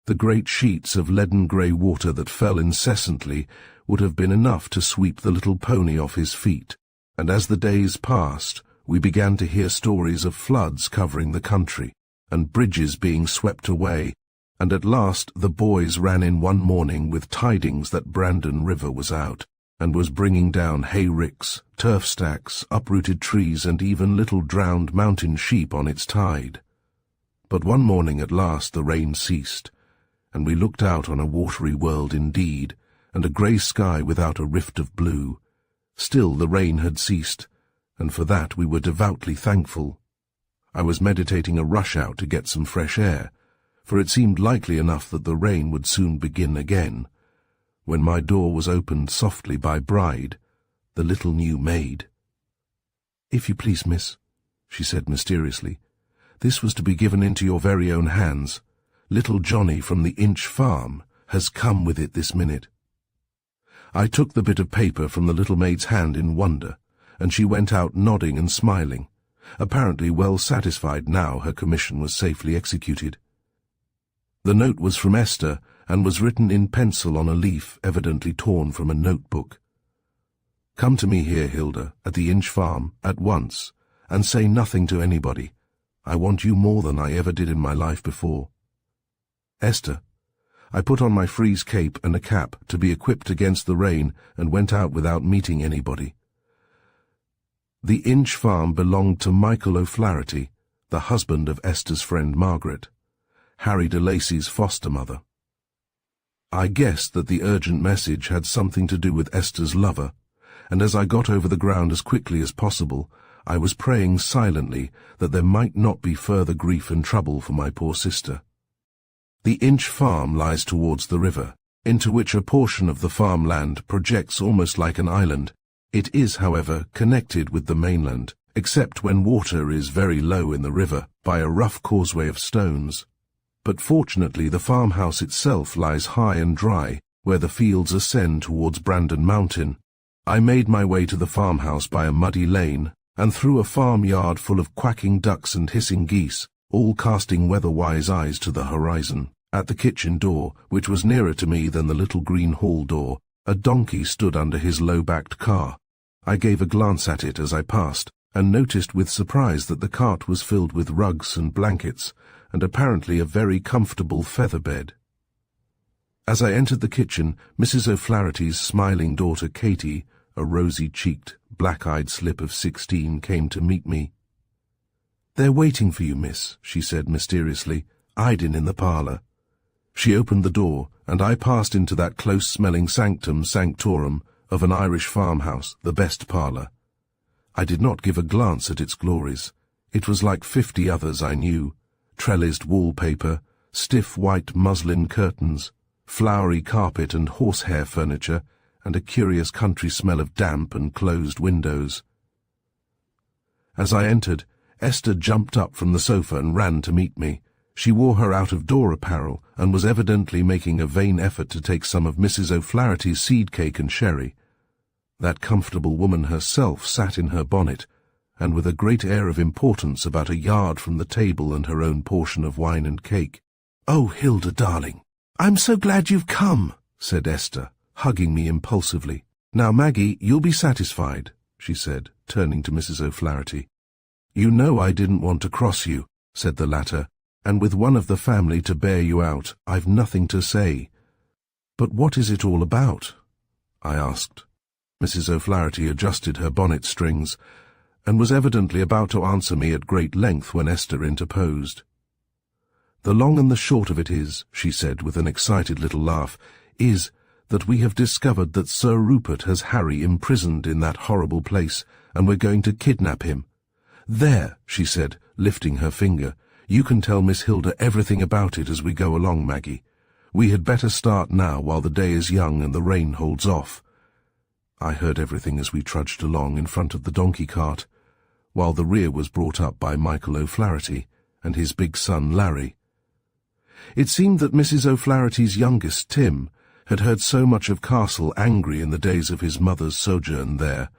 The great sheets of leaden-grey water that fell incessantly would have been enough to sweep the little pony off his feet, and as the days passed, we began to hear stories of floods covering the country, and bridges being swept away, and at last the boys ran in one morning with tidings that Brandon River was out, and was bringing down hay-ricks, turf stacks, uprooted trees, and even little drowned mountain sheep on its tide. But one morning at last the rain ceased, and we looked out on a watery world indeed, and a grey sky without a rift of blue. Still the rain had ceased, and for that we were devoutly thankful. I was meditating a rush out to get some fresh air, for it seemed likely enough that the rain would soon begin again, when my door was opened softly by Bride, the little new maid. "If you please, miss," she said mysteriously, "this was to be given into your very own hands. Little Johnny from the Inch farm, has come with it this minute." I took the bit of paper from the little maid's hand in wonder, and she went out nodding and smiling, apparently well satisfied now her commission was safely executed. The note was from Esther, and was written in pencil on a leaf evidently torn from a notebook. "Come to me here, Hilda, at the Inch Farm, at once, and say nothing to anybody. I want you more than I ever did in my life before. Esther." I put on my frieze cape and a cap to be equipped against the rain and went out without meeting anybody. The Inch Farm belonged to Michael O'Flaherty, the husband of Esther's friend Margaret, Harry de Lacy's foster mother. I guessed that the urgent message had something to do with Esther's lover, and as I got over the ground as quickly as possible, I was praying silently that there might not be further grief and trouble for my poor sister. The Inch Farm lies towards the river, into which a portion of the farmland projects almost like an island. It is, however, connected with the mainland, except when water is very low in the river, by a rough causeway of stones. But fortunately the farmhouse itself lies high and dry, where the fields ascend towards Brandon Mountain. I made my way to the farmhouse by a muddy lane, and through a farmyard full of quacking ducks and hissing geese, all casting weather-wise eyes to the horizon. At the kitchen door, which was nearer to me than the little green hall door, a donkey stood under his low-backed car. I gave a glance at it as I passed, and noticed with surprise that the cart was filled with rugs and blankets, and apparently a very comfortable feather bed. As I entered the kitchen, Mrs. O'Flaherty's smiling daughter Katie, a rosy-cheeked, black-eyed slip of 16, came to meet me. "They're waiting for you, miss," she said mysteriously, "'idin' in the parlour." She opened the door, and I passed into that close-smelling sanctum sanctorum of an Irish farmhouse, the best parlour. I did not give a glance at its glories. It was like 50 others I knew: trellised wallpaper, stiff white muslin curtains, flowery carpet and horsehair furniture, and a curious country smell of damp and closed windows. As I entered, Esther jumped up from the sofa and ran to meet me. She wore her out-of-door apparel, and was evidently making a vain effort to take some of Mrs. O'Flaherty's seed cake and sherry. That comfortable woman herself sat in her bonnet, and with a great air of importance about a yard from the table and her own portion of wine and cake. "Oh, Hilda, darling, I'm so glad you've come," said Esther, hugging me impulsively. "Now, Maggie, you'll be satisfied," she said, turning to Mrs. O'Flaherty. "You know I didn't want to cross you," said the latter, "and with one of the family to bear you out, I've nothing to say." "But what is it all about?" I asked. Mrs. O'Flaherty adjusted her bonnet strings, and was evidently about to answer me at great length when Esther interposed. "The long and the short of it is," she said with an excited little laugh, "is that we have discovered that Sir Rupert has Harry imprisoned in that horrible place, and we're going to kidnap him. There," she said, lifting her finger, "you can tell Miss Hilda everything about it as we go along, Maggie. We had better start now while the day is young and the rain holds off." I heard everything as we trudged along in front of the donkey cart, while the rear was brought up by Michael O'Flaherty and his big son Larry. It seemed that Mrs. O'Flaherty's youngest, Tim, had heard so much of Castle Angry in the days of his mother's sojourn there,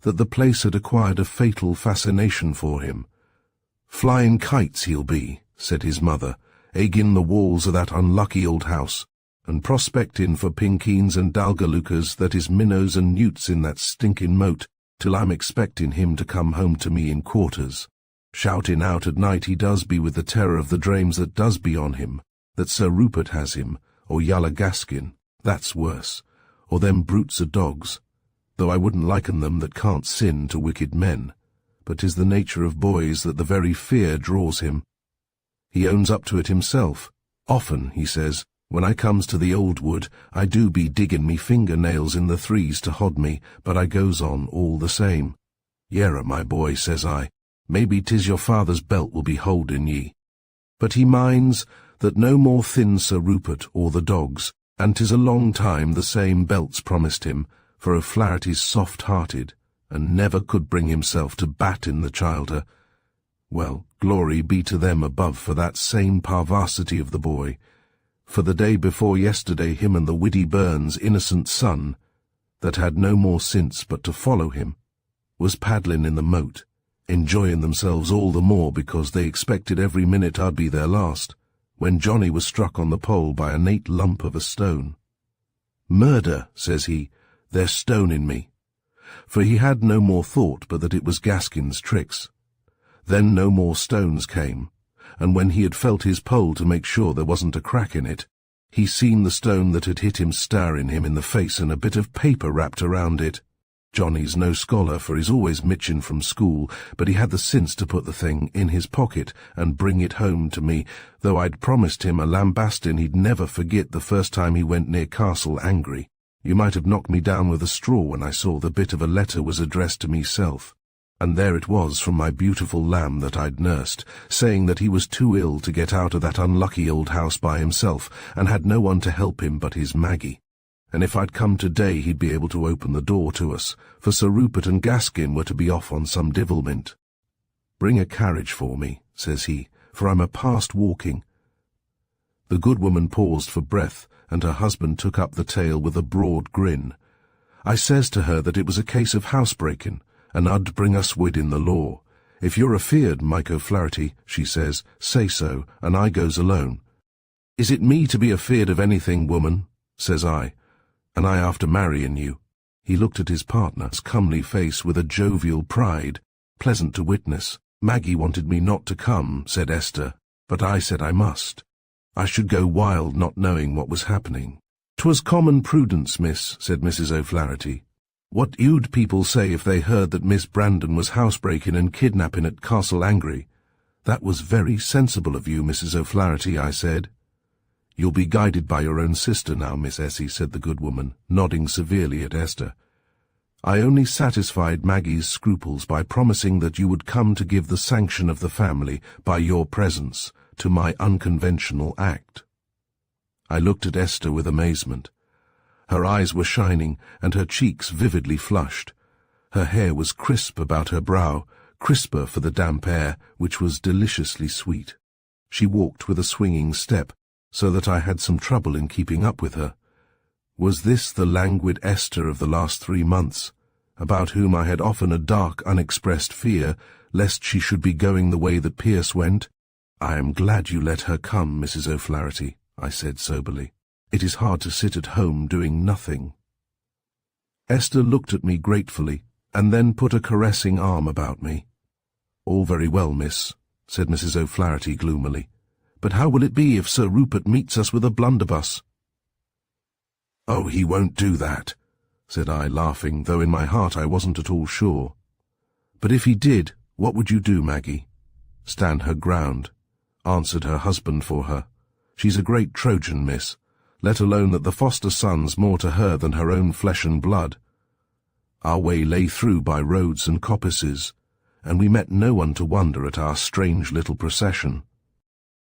that the place had acquired a fatal fascination for him. "Flying kites he'll be," said his mother, "agin the walls of that unlucky old house, and prospectin' for pinkeens and dalgalukas that is minnows and newts in that stinkin' moat, till I'm expectin' him to come home to me in quarters. Shoutin' out at night he does be with the terror of the drames that does be on him, that Sir Rupert has him, or Yalla Gaskin, that's worse, or them brutes o' dogs, though I wouldn't liken them that can't sin to wicked men, but 'tis the nature of boys that the very fear draws him. He owns up to it himself. Often, he says, when I comes to the old wood, I do be diggin' me finger-nails in the threes to hod me, but I goes on all the same. Yerra, my boy, says I, maybe 'tis your father's belt will be holdin' ye. But he minds that no more thin Sir Rupert or the dogs, and 'tis a long time the same belts promised him, for O'Flaherty's soft-hearted, and never could bring himself to batten the childer. Well, glory be to them above for that same parvacity of the boy. For the day before yesterday him and the Widdy Burns' innocent son, that had no more since but to follow him, was paddling in the moat, enjoying themselves all the more because they expected every minute I'd be their last, when Johnny was struck on the pole by a nate lump of a stone. "Murder," says he, "they're stoning me." For he had no more thought but that it was Gaskin's tricks. Then no more stones came, and when he had felt his pole to make sure there wasn't a crack in it, he seen the stone that had hit him staring him in the face and a bit of paper wrapped around it. Johnny's no scholar, for he's always mitchin' from school, but he had the sense to put the thing in his pocket and bring it home to me, though I'd promised him a lambastin he'd never forget the first time he went near Castle Angry. You might have knocked me down with a straw when I saw the bit of a letter was addressed to meself. And there it was from my beautiful lamb that I'd nursed, saying that he was too ill to get out of that unlucky old house by himself, and had no one to help him but his Maggie. And if I'd come today he'd be able to open the door to us, for Sir Rupert and Gaskin were to be off on some divilment. "Bring a carriage for me," says he, "for I'm a past walking." The good woman paused for breath, and her husband took up the tale with a broad grin. I says to her that it was a case of housebreaking, and I'd bring us within the law. "If you're afeard, Mike O'Flaherty," she says, "say so, and I goes alone." "Is it me to be afeard of anything, woman?" says I. "And I after marrying you." He looked at his partner's comely face with a jovial pride, pleasant to witness. "Maggie wanted me not to come," said Esther, "but I said I must. I should go wild not knowing what was happening." "'Twas common prudence, miss," said Mrs. O'Flaherty. "What you'd people say if they heard that Miss Brandon was housebreaking and kidnapping at Castle Angry?" "That was very sensible of you, Mrs. O'Flaherty," I said. "You'll be guided by your own sister now, Miss Essie," said the good woman, nodding severely at Esther. "I only satisfied Maggie's scruples by promising that you would come to give the sanction of the family, by your presence, to my unconventional act." I looked at Esther with amazement. Her eyes were shining, and her cheeks vividly flushed. Her hair was crisp about her brow, crisper for the damp air, which was deliciously sweet. She walked with a swinging step, so that I had some trouble in keeping up with her. Was this the languid Esther of the last 3 months, about whom I had often a dark, unexpressed fear, lest she should be going the way that Pierce went? "I am glad you let her come, Mrs. O'Flaherty," I said soberly. "It is hard to sit at home doing nothing." Esther looked at me gratefully, and then put a caressing arm about me. "All very well, miss," said Mrs. O'Flaherty gloomily. "But how will it be if Sir Rupert meets us with a blunderbuss?" "Oh, he won't do that," said I, laughing, though in my heart I wasn't at all sure. "But if he did, what would you do, Maggie?" "Stand her ground," answered her husband for her. "She's a great Trojan, miss, let alone that the foster son's more to her than her own flesh and blood. Our way lay through by roads and coppices, and we met no one to wonder at our strange little procession.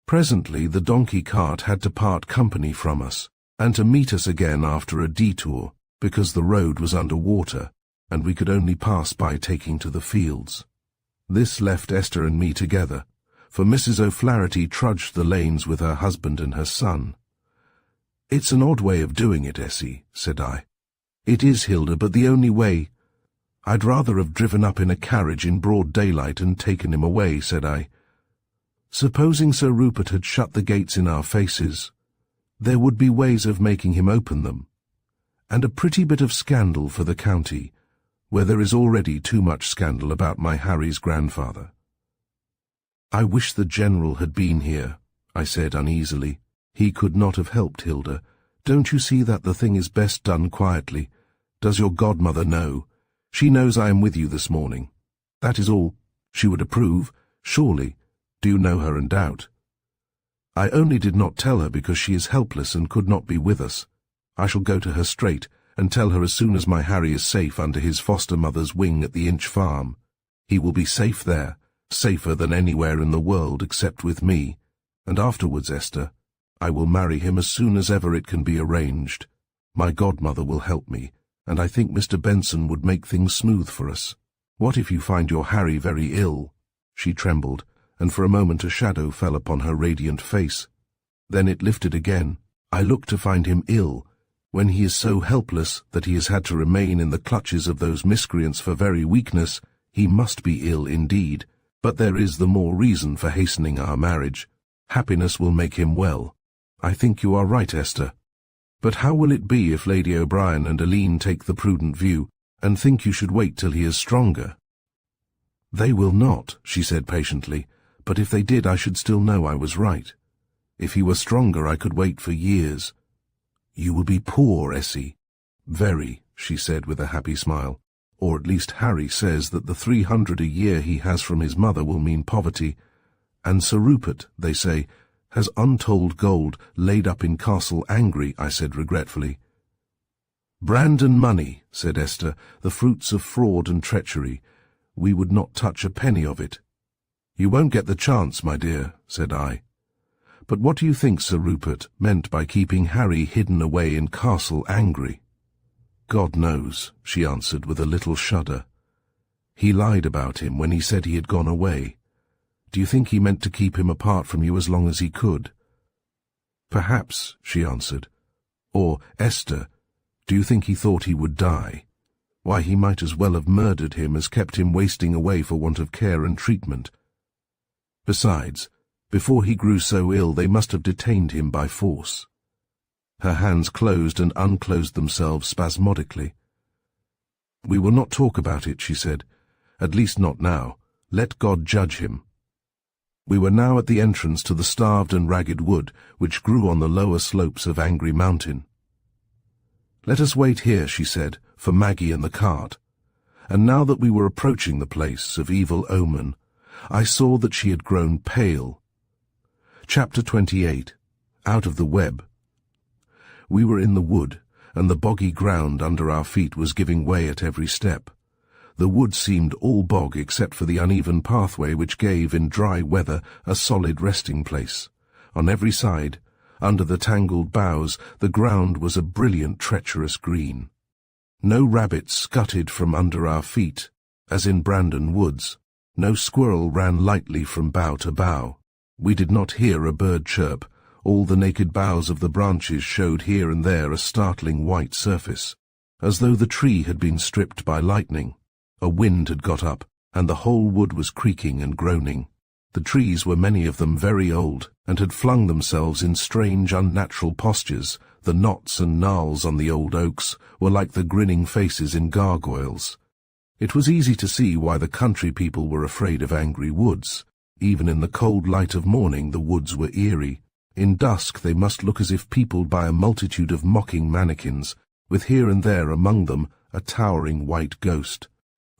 Presently the donkey cart had to part company from us, and to meet us again after a detour, because the road was under water, and we could only pass by taking to the fields. This left Esther and me together, for Mrs. O'Flaherty trudged the lanes with her husband and her son. "It's an odd way of doing it, Essie," said I. "It is, Hilda, but the only way. I'd rather have driven up in a carriage in broad daylight and taken him away," said I. "Supposing Sir Rupert had shut the gates in our faces, there would be ways of making him open them, and a pretty bit of scandal for the county, where there is already too much scandal about my Harry's grandfather." "I wish the General had been here," I said uneasily. "He could not have helped, Hilda. Don't you see that the thing is best done quietly? Does your godmother know? She knows I am with you this morning. That is all. She would approve, surely. Do you know her and doubt?" "I only did not tell her because she is helpless and could not be with us. I shall go to her straight, and tell her as soon as my Harry is safe under his foster mother's wing at the Inch Farm. He will be safe there, safer than anywhere in the world except with me, and afterwards, Esther, I will marry him as soon as ever it can be arranged. My godmother will help me, and I think Mr. Benson would make things smooth for us. What if you find your Harry very ill?" She trembled, and for a moment a shadow fell upon her radiant face. Then it lifted again, I look to find him ill, when he is so helpless that he has had to remain in the clutches of those miscreants for very weakness. He must be ill indeed, but there is the more reason for hastening our marriage. Happiness will make him well. I think you are right, Esther. But how will it be if Lady O'Brien and Aline take the prudent view, and think you should wait till he is stronger? They will not, she said patiently, but if they did I should still know I was right. If he were stronger I could wait for years. You will be poor, Essie. Very, she said with a happy smile. Or at least Harry says that the 300 a year he has from his mother will mean poverty. And Sir Rupert, they say, has untold gold laid up in Castle Angry, I said regretfully. Brandon money, said Esther, the fruits of fraud and treachery. We would not touch a penny of it. You won't get the chance, my dear, said I. But what do you think Sir Rupert meant by keeping Harry hidden away in Castle Angry? God knows, she answered with a little shudder. He lied about him when he said he had gone away. Do you think he meant to keep him apart from you as long as he could? Perhaps, she answered. Or, Esther, do you think he thought he would die? Why, he might as well have murdered him as kept him wasting away for want of care and treatment. Besides, before he grew so ill they must have detained him by force. Her hands closed and unclosed themselves spasmodically. We will not talk about it, she said. At least not now. Let God judge him. We were now at the entrance to the starved and ragged wood which grew on the lower slopes of Angry Mountain. Let us wait here, she said, for Maggie and the cart. And now that we were approaching the place of evil omen, I saw that she had grown pale. Chapter 28. Out of the Web. We were in the wood, and the boggy ground under our feet was giving way at every step. The wood seemed all bog except for the uneven pathway which gave, in dry weather, a solid resting place. On every side, under the tangled boughs, the ground was a brilliant, treacherous green. No rabbit scuttered from under our feet, as in Brandon Woods. No squirrel ran lightly from bough to bough. We did not hear a bird chirp. All the naked boughs of the branches showed here and there a startling white surface, as though the tree had been stripped by lightning. A wind had got up, and the whole wood was creaking and groaning. The trees were many of them very old, and had flung themselves in strange unnatural postures. The knots and gnarls on the old oaks were like the grinning faces in gargoyles. It was easy to see why the country people were afraid of Angry Woods. Even in the cold light of morning the woods were eerie. In dusk they must look as if peopled by a multitude of mocking mannequins, with here and there among them a towering white ghost.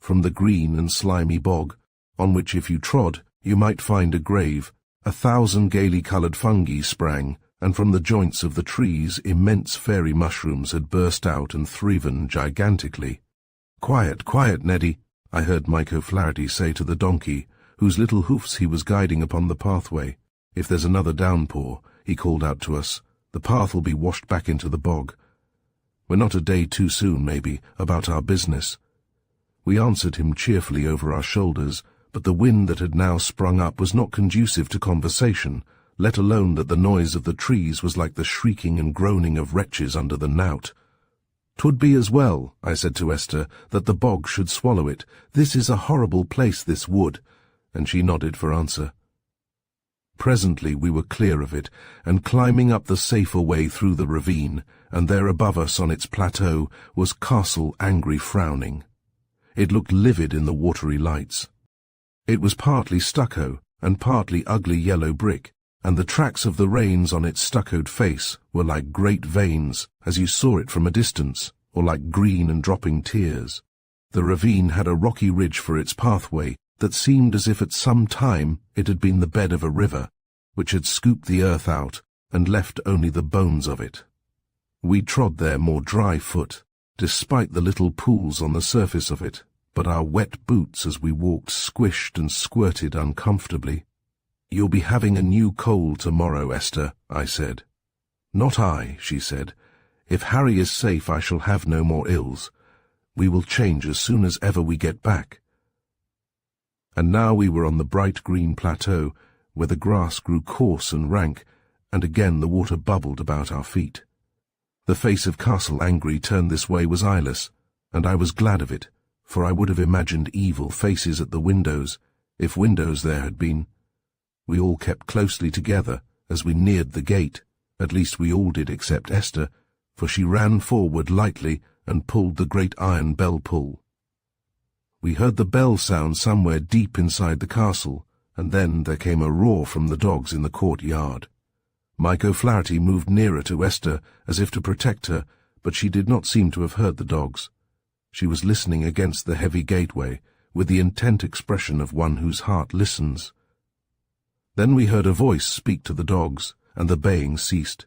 From the green and slimy bog, on which if you trod you might find a grave, 1,000 gaily-coloured fungi sprang, and from the joints of the trees immense fairy mushrooms had burst out and thriven gigantically. "Quiet, quiet, Neddy," I heard Mike O'Flaherty say to the donkey, whose little hoofs he was guiding upon the pathway. "If there's another downpour," he called out to us, "the path will be washed back into the bog. We're not a day too soon, maybe, about our business." We answered him cheerfully over our shoulders, but the wind that had now sprung up was not conducive to conversation, let alone that the noise of the trees was like the shrieking and groaning of wretches under the knout. "'Twould be as well," I said to Esther, "that the bog should swallow it. This is a horrible place, this wood," and she nodded for answer. Presently we were clear of it, and climbing up the safer way through the ravine, and there above us on its plateau was Castle Angry frowning. It looked livid in the watery lights. It was partly stucco and partly ugly yellow brick, and the tracks of the rains on its stuccoed face were like great veins as you saw it from a distance, or like green and dropping tears. The ravine had a rocky ridge for its pathway that seemed as if at some time it had been the bed of a river, which had scooped the earth out and left only the bones of it. We trod there more dry foot, despite the little pools on the surface of it, but our wet boots as we walked squished and squirted uncomfortably. "You'll be having a new cold tomorrow, Esther," I said. "Not I," she said. "If Harry is safe I shall have no more ills. We will change as soon as ever we get back." And now we were on the bright green plateau, where the grass grew coarse and rank, and again the water bubbled about our feet. The face of Castle Angry turned this way was eyeless, and I was glad of it, for I would have imagined evil faces at the windows, if windows there had been. We all kept closely together as we neared the gate, at least we all did except Esther, for she ran forward lightly and pulled the great iron bell pull. We heard the bell sound somewhere deep inside the castle, and then there came a roar from the dogs in the courtyard. Mike O'Flaherty moved nearer to Esther as if to protect her, but she did not seem to have heard the dogs. She was listening against the heavy gateway, with the intent expression of one whose heart listens. Then we heard a voice speak to the dogs, and the baying ceased.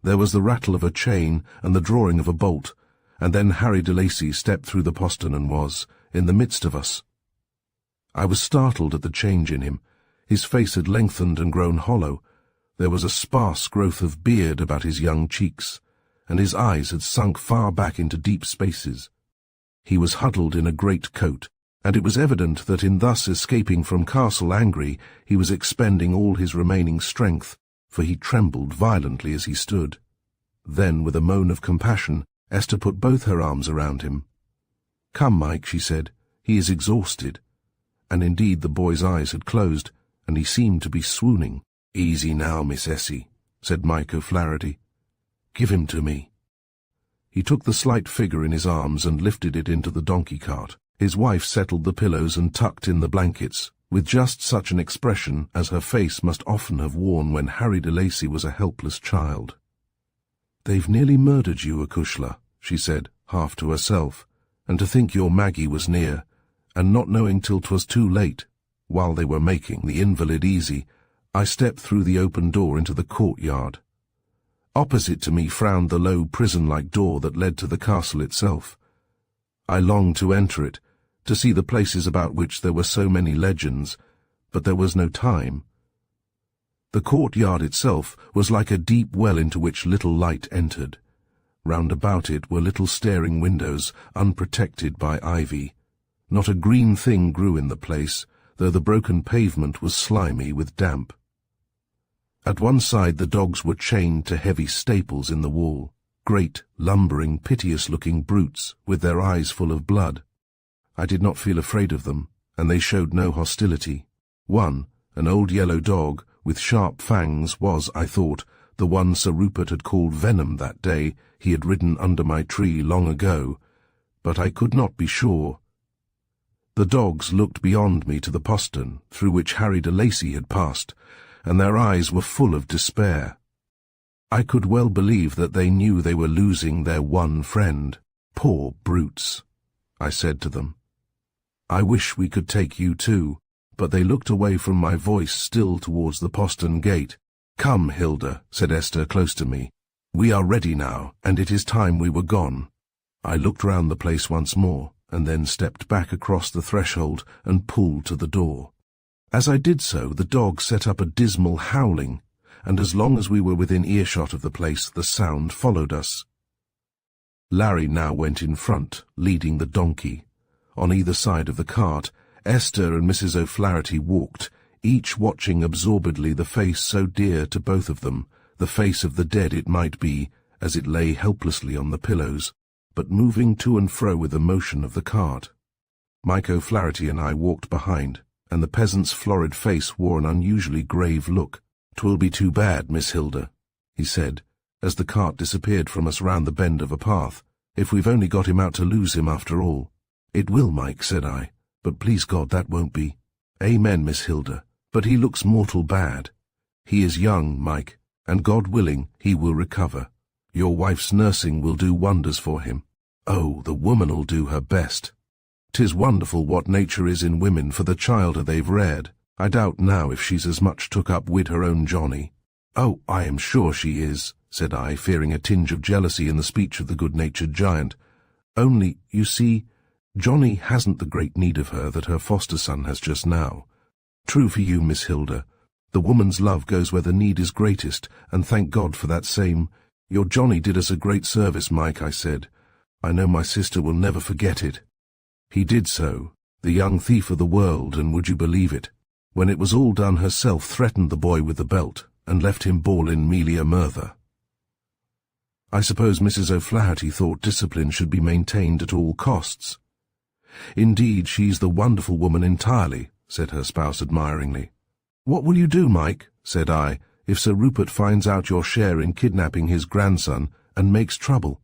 There was the rattle of a chain and the drawing of a bolt, and then Harry de Lacy stepped through the postern and was in the midst of us. I was startled at the change in him. His face had lengthened and grown hollow. There was a sparse growth of beard about his young cheeks, and his eyes had sunk far back into deep spaces. He was huddled in a great coat, and it was evident that in thus escaping from Castle Angry he was expending all his remaining strength, for he trembled violently as he stood. Then, with a moan of compassion, Esther put both her arms around him. "Come, Mike," she said, "he is exhausted." And indeed the boy's eyes had closed, and he seemed to be swooning. "Easy now, Miss Essie," said Mike O'Flaherty. "Give him to me." He took the slight figure in his arms and lifted it into the donkey cart. His wife settled the pillows and tucked in the blankets, with just such an expression as her face must often have worn when Harry de Lacy was a helpless child. "They've nearly murdered you, Acushla," she said, half to herself, "and to think your Maggie was near, and not knowing till 'twas too late, while they were making the invalid easy, I stepped through the open door into the courtyard. Opposite to me frowned the low prison-like door that led to the castle itself. I longed to enter it, to see the places about which there were so many legends, but there was no time. The courtyard itself was like a deep well into which little light entered. Round about it were little staring windows, unprotected by ivy. Not a green thing grew in the place, though the broken pavement was slimy with damp. At one side the dogs were chained to heavy staples in the wall, great, lumbering, piteous-looking brutes, with their eyes full of blood. I did not feel afraid of them, and they showed no hostility. One, an old yellow dog, with sharp fangs, was, I thought, the one Sir Rupert had called Venom that day he had ridden under my tree long ago, but I could not be sure. The dogs looked beyond me to the postern, through which Harry de Lacy had passed, and their eyes were full of despair. I could well believe that they knew they were losing their one friend. "Poor brutes," I said to them. "I wish we could take you too," but they looked away from my voice still towards the postern gate. "Come, Hilda," said Esther close to me. "We are ready now, and it is time we were gone." I looked round the place once more, and then stepped back across the threshold and pulled to the door. As I did so, the dog set up a dismal howling, and as long as we were within earshot of the place, the sound followed us. Larry now went in front, leading the donkey. On either side of the cart, Esther and Mrs. O'Flaherty walked, each watching absorbedly the face so dear to both of them, the face of the dead it might be, as it lay helplessly on the pillows, but moving to and fro with the motion of the cart. Mike O'Flaherty and I walked behind, and the peasant's florid face wore an unusually grave look. "'Twill be too bad, Miss Hilda," he said, as the cart disappeared from us round the bend of a path, "if we've only got him out to lose him after all." "It will, Mike," said I, "but please God that won't be." "Amen, Miss Hilda, but he looks mortal bad. He is young, Mike, and God willing, he will recover. Your wife's nursing will do wonders for him. Oh, the woman'll do her best. 'Tis wonderful what nature is in women for the child they've reared. I doubt now if she's as much took up with her own Johnny." "Oh, I am sure she is," said I, fearing a tinge of jealousy in the speech of the good-natured giant. "Only, you see, Johnny hasn't the great need of her that her foster son has just now. True for you, Miss Hilda. The woman's love goes where the need is greatest, and thank God for that same. Your Johnny did us a great service, Mike," I said. "I know my sister will never forget it." "He did so, the young thief of the world, and would you believe it? When it was all done herself threatened the boy with the belt, and left him bawling melia murtha. I suppose Mrs. O'Flaherty thought discipline should be maintained at all costs. Indeed, she's the wonderful woman entirely, said her spouse admiringly. What will you do, Mike, said I, if Sir Rupert finds out your share in kidnapping his grandson and makes trouble?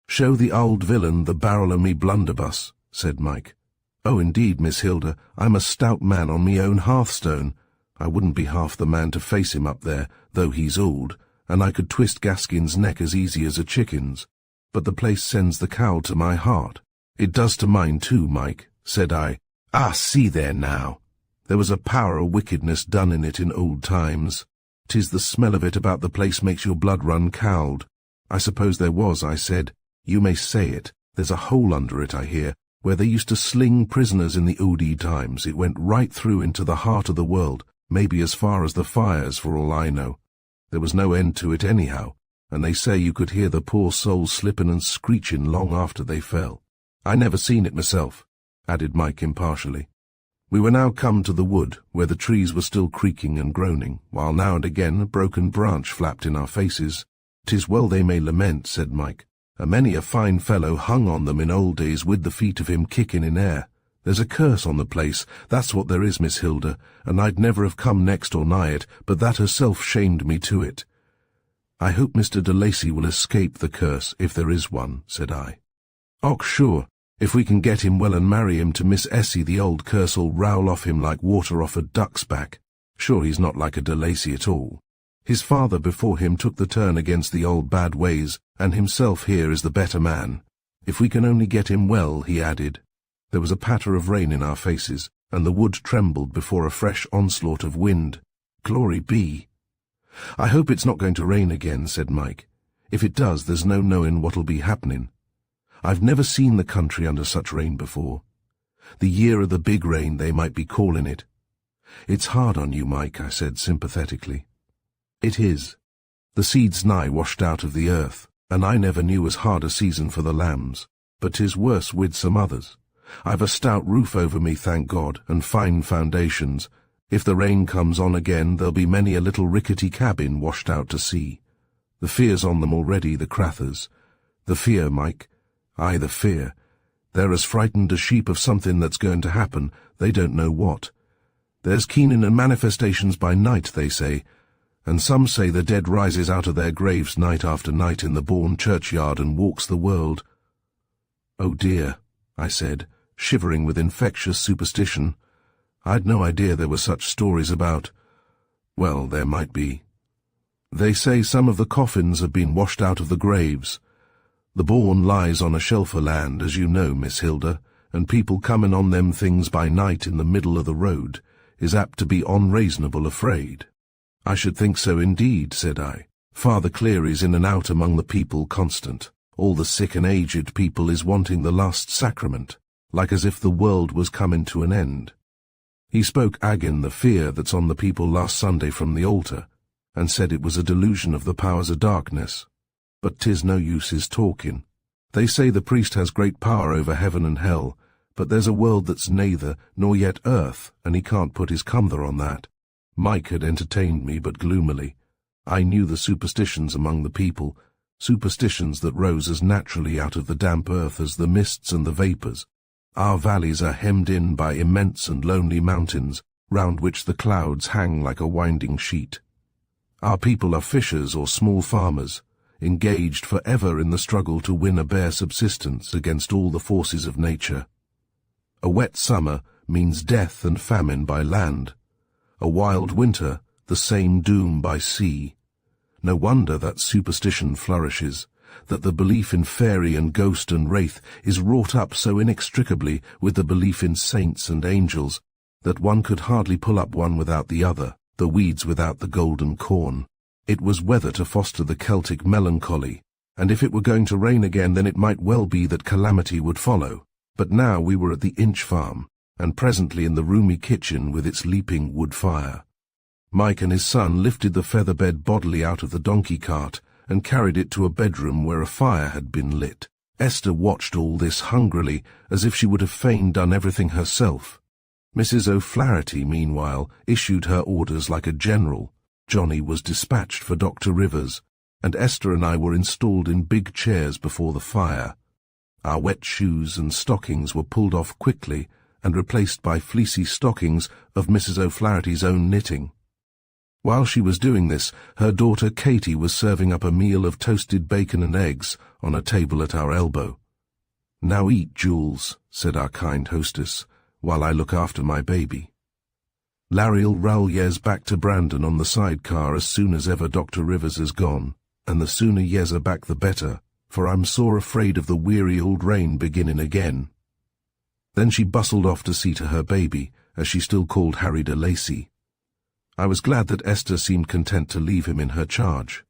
Show the old villain the barrel o' me blunderbuss, said Mike. Oh, indeed, Miss Hilda, I'm a stout man on me own hearthstone. I wouldn't be half the man to face him up there, though he's old, and I could twist Gaskin's neck as easy as a chicken's. But the place sends the cow to my heart. It does to mine too, Mike, said I. Ah, see there now. There was a power of wickedness done in it in old times. 'Tis the smell of it about the place makes your blood run cold. I suppose there was, I said. You may say it. There's a hole under it, I hear, where they used to sling prisoners in the old times. It went right through into the heart of the world, maybe as far as the fires, for all I know. There was no end to it anyhow, and they say you could hear the poor souls slipping and screeching long after they fell. I never seen it myself, added Mike impartially. We were now come to the wood, where the trees were still creaking and groaning, while now and again a broken branch flapped in our faces. "'Tis well they may lament," said Mike. "A many a fine fellow hung on them in old days with the feet of him kicking in air. There's a curse on the place, that's what there is, Miss Hilda, and I'd never have come next or nigh it, but that herself shamed me to it." "I hope Mr. de Lacy will escape the curse, if there is one," said I. "Och, sure, if we can get him well and marry him to Miss Essie, the old curse'll rowl off him like water off a duck's back. Sure, he's not like a de Lacy at all. His father before him took the turn against the old bad ways, and himself here is the better man. If we can only get him well," he added. There was a patter of rain in our faces, and the wood trembled before a fresh onslaught of wind. Glory be! "I hope it's not going to rain again," said Mike. "If it does, there's no knowing what'll be happening. I've never seen the country under such rain before. The year of the big rain, they might be calling it." "It's hard on you, Mike," I said sympathetically. "It is. The seed's nigh washed out of the earth, and I never knew as hard a season for the lambs, but 'tis worse with some others. I've a stout roof over me, thank God, and fine foundations. If the rain comes on again, there'll be many a little rickety cabin washed out to sea. The fear's on them already, the crathers. The fear, Mike. Aye, the fear. They're as frightened as sheep of something that's going to happen, they don't know what. There's keening and manifestations by night, they say, and some say the dead rises out of their graves night after night in the Bourne churchyard and walks the world." "Oh dear," I said, shivering with infectious superstition. "I'd no idea there were such stories about—" "Well, there might be. They say some of the coffins have been washed out of the graves. The Bourne lies on a shelf o' land, as you know, Miss Hilda, and people coming on them things by night in the middle of the road is apt to be unreasonable afraid." "I should think so indeed," said I. "Father Cleary's in and out among the people constant. All the sick and aged people is wanting the last sacrament, like as if the world was coming to an end." He spoke agin the fear that's on the people last Sunday from the altar, and said it was a delusion of the powers of darkness. But 'tis no use his talking. They say the priest has great power over heaven and hell, but there's a world that's neither nor yet earth, and he can't put his cumber on that. Mike had entertained me but gloomily. I knew the superstitions among the people, superstitions that rose as naturally out of the damp earth as the mists and the vapours. Our valleys are hemmed in by immense and lonely mountains, round which the clouds hang like a winding sheet. Our people are fishers or small farmers, engaged for ever in the struggle to win a bare subsistence against all the forces of nature. A wet summer means death and famine by land. A wild winter, the same doom by sea. No wonder that superstition flourishes, that the belief in fairy and ghost and wraith is wrought up so inextricably with the belief in saints and angels, that one could hardly pull up one without the other, the weeds without the golden corn. It was weather to foster the Celtic melancholy, and if it were going to rain again, then it might well be that calamity would follow. But now we were at the Inch Farm, and presently in the roomy kitchen with its leaping wood fire. Mike and his son lifted the feather bed bodily out of the donkey cart and carried it to a bedroom where a fire had been lit. Esther watched all this hungrily, as if she would have fain done everything herself. Mrs. O'Flaherty, meanwhile, issued her orders like a general. Johnny was dispatched for Dr. Rivers, and Esther and I were installed in big chairs before the fire. Our wet shoes and stockings were pulled off quickly and replaced by fleecy stockings of Mrs. O'Flaherty's own knitting. While she was doing this, her daughter Katie was serving up a meal of toasted bacon and eggs on a table at our elbow. "Now eat, Jules," said our kind hostess, "while I look after my baby. Larry'll roll Yez back to Brandon on the sidecar as soon as ever Dr. Rivers has gone, and the sooner Yez are back the better, for I'm sore afraid of the weary old rain beginning again." Then she bustled off to see to her baby, as she still called Harry de Lacy. I was glad that Esther seemed content to leave him in her charge.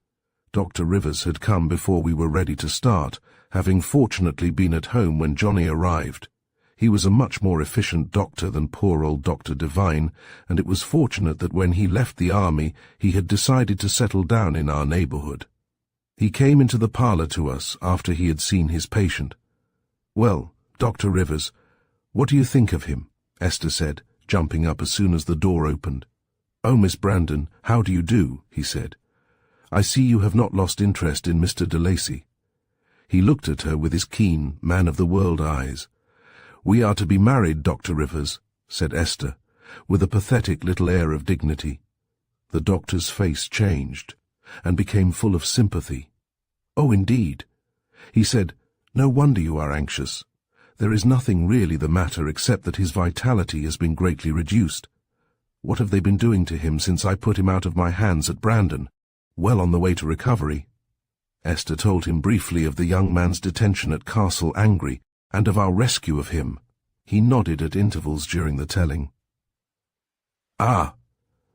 Dr. Rivers had come before we were ready to start, having fortunately been at home when Johnny arrived. He was a much more efficient doctor than poor old Dr. Devine, and it was fortunate that when he left the army he had decided to settle down in our neighborhood. He came into the parlor to us after he had seen his patient. "Well, Dr. Rivers, what do you think of him?" Esther said, jumping up as soon as the door opened. "Oh, Miss Brandon, how do you do?" he said. "I see you have not lost interest in Mr. de Lacy." He looked at her with his keen, man-of-the-world eyes. "We are to be married, Dr. Rivers," said Esther, with a pathetic little air of dignity. The doctor's face changed, and became full of sympathy. "Oh, indeed." He said, "No wonder you are anxious. There is nothing really the matter except that his vitality has been greatly reduced. What have they been doing to him since I put him out of my hands at Brandon? Well on the way to recovery." Esther told him briefly of the young man's detention at Castle Angry, and of our rescue of him. He nodded at intervals during the telling. "Ah,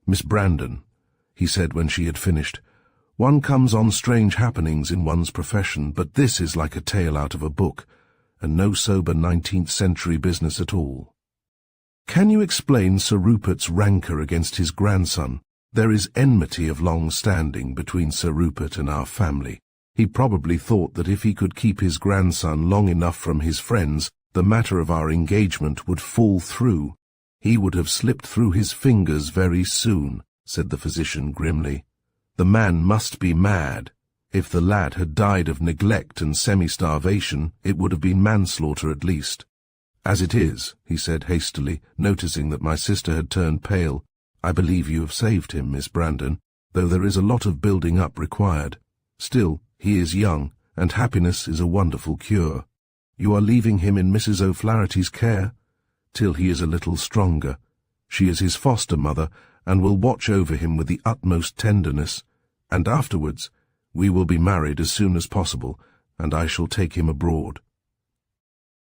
Miss Brandon," he said when she had finished, "one comes on strange happenings in one's profession, but this is like a tale out of a book, and no sober 19th century business at all. Can you explain Sir Rupert's rancour against his grandson? There is enmity of long standing between Sir Rupert and our family. He probably thought that if he could keep his grandson long enough from his friends, the matter of our engagement would fall through. He would have slipped through his fingers very soon," said the physician grimly. "The man must be mad. If the lad had died of neglect and semi-starvation, it would have been manslaughter at least. As it is," he said hastily, noticing that my sister had turned pale, "I believe you have saved him, Miss Brandon, though there is a lot of building up required. Still, he is young, and happiness is a wonderful cure. You are leaving him in Mrs. O'Flaherty's care? Till he is a little stronger. She is his foster mother, and will watch over him with the utmost tenderness, and afterwards we will be married as soon as possible, and I shall take him abroad."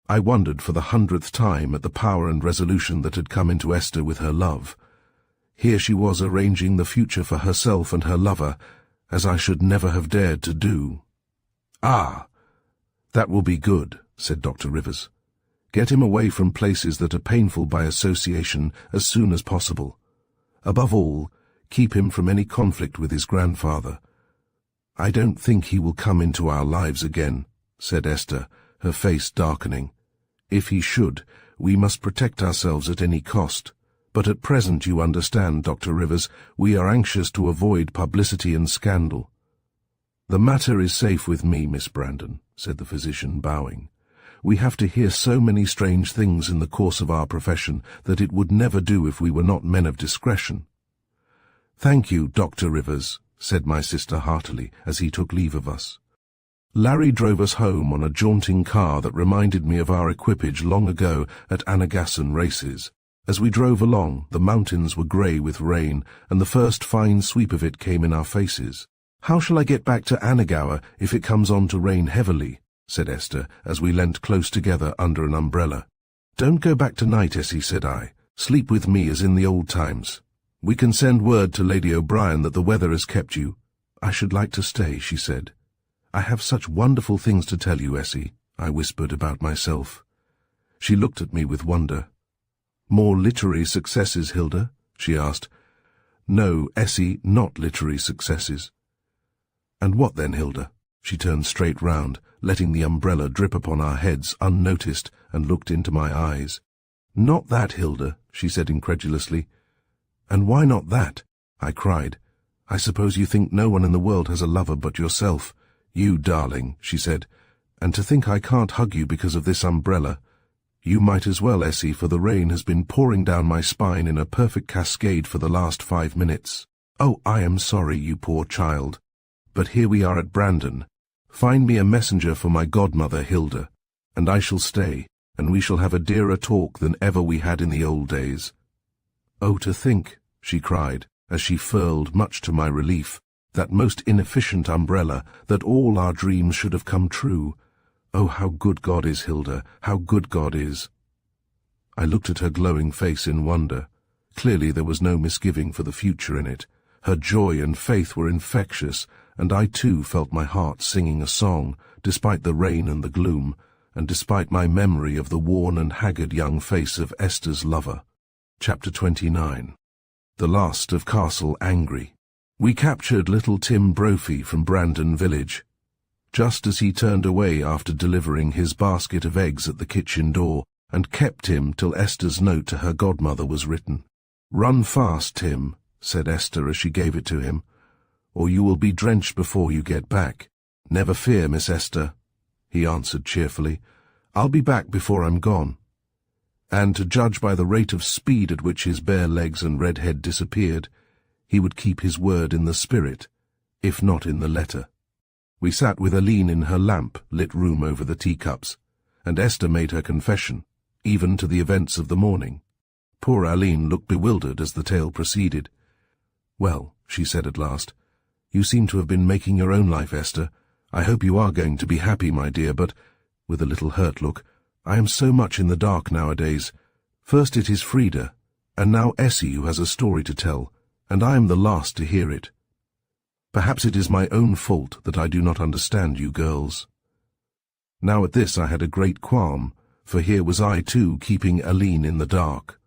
I wondered for the 100th time at the power and resolution that had come into Esther with her love. Here she was arranging the future for herself and her lover, as I should never have dared to do. "Ah, that will be good," said Dr. Rivers. "Get him away from places that are painful by association as soon as possible. Above all, keep him from any conflict with his grandfather. I don't think he will come into our lives again," said Esther, her face darkening. "If he should, we must protect ourselves at any cost. But at present, you understand, Dr. Rivers, we are anxious to avoid publicity and scandal." "The matter is safe with me, Miss Brandon," said the physician, bowing. "We have to hear so many strange things in the course of our profession that it would never do if we were not men of discretion." "Thank you, Dr. Rivers," said my sister heartily as he took leave of us. Larry drove us home on a jaunting car that reminded me of our equipage long ago at Anagasson races. As we drove along, the mountains were grey with rain, and the first fine sweep of it came in our faces. "How shall I get back to Anagower if it comes on to rain heavily?" said Esther, as we leant close together under an umbrella. "Don't go back tonight, Essie," said I. "Sleep with me as in the old times. We can send word to Lady O'Brien that the weather has kept you." "I should like to stay," she said. "I have such wonderful things to tell you, Essie," I whispered about myself. She looked at me with wonder. "More literary successes, Hilda?" she asked. "No, Essie, not literary successes." "And what then, Hilda?" She turned straight round, letting the umbrella drip upon our heads unnoticed, and looked into my eyes. "Not that, Hilda," she said incredulously. "And why not that?" I cried. I suppose you think no one in the world has a lover but yourself. You, darling, she said. And to think I can't hug you because of this umbrella. You might as well, Essie, for the rain has been pouring down my spine in a perfect cascade for the last 5 minutes. Oh, I am sorry, you poor child. But here we are at Brandon. Find me a messenger for my godmother, Hilda, and I shall stay, and we shall have a dearer talk than ever we had in the old days. Oh, to think, she cried, as she furled, much to my relief, that most inefficient umbrella, that all our dreams should have come true. Oh, how good God is, Hilda, how good God is. I looked at her glowing face in wonder. Clearly there was no misgiving for the future in it. Her joy and faith were infectious, and I too felt my heart singing a song, despite the rain and the gloom, and despite my memory of the worn and haggard young face of Esther's lover. Chapter 29. The last of Castle Angry. We captured little Tim Brophy from Brandon village. Just as he turned away after delivering his basket of eggs at the kitchen door, and kept him till Esther's note to her godmother was written. "Run fast, Tim," said Esther as she gave it to him, "or you will be drenched before you get back." "Never fear, Miss Esther," he answered cheerfully. "I'll be back before I'm gone." And to judge by the rate of speed at which his bare legs and red head disappeared, he would keep his word in the spirit, if not in the letter. We sat with Aline in her lamp-lit room over the teacups, and Esther made her confession, even to the events of the morning. Poor Aline looked bewildered as the tale proceeded. "Well," she said at last, "you seem to have been making your own life, Esther. I hope you are going to be happy, my dear, but," with a little hurt look, "I am so much in the dark nowadays. First it is Frida, and now Essie who has a story to tell, and I am the last to hear it. Perhaps it is my own fault that I do not understand you girls." Now at this I had a great qualm, for here was I too keeping Aline in the dark.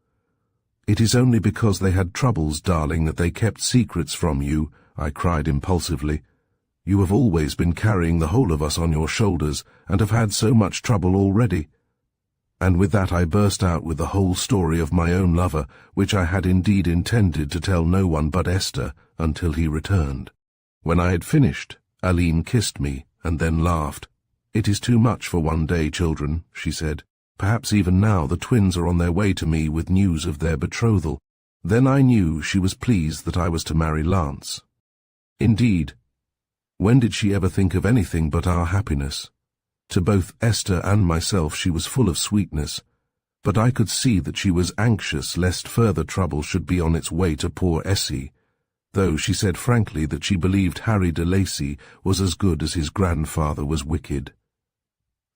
"It is only because they had troubles, darling, that they kept secrets from you," I cried impulsively. "You have always been carrying the whole of us on your shoulders, and have had so much trouble already." And with that I burst out with the whole story of my own lover, which I had indeed intended to tell no one but Esther until he returned. When I had finished, Aline kissed me, and then laughed. "It is too much for one day, children," she said. "Perhaps even now the twins are on their way to me with news of their betrothal." Then I knew she was pleased that I was to marry Lance. Indeed, when did she ever think of anything but our happiness? To both Esther and myself she was full of sweetness, but I could see that she was anxious lest further trouble should be on its way to poor Essie, though she said frankly that she believed Harry de Lacy was as good as his grandfather was wicked.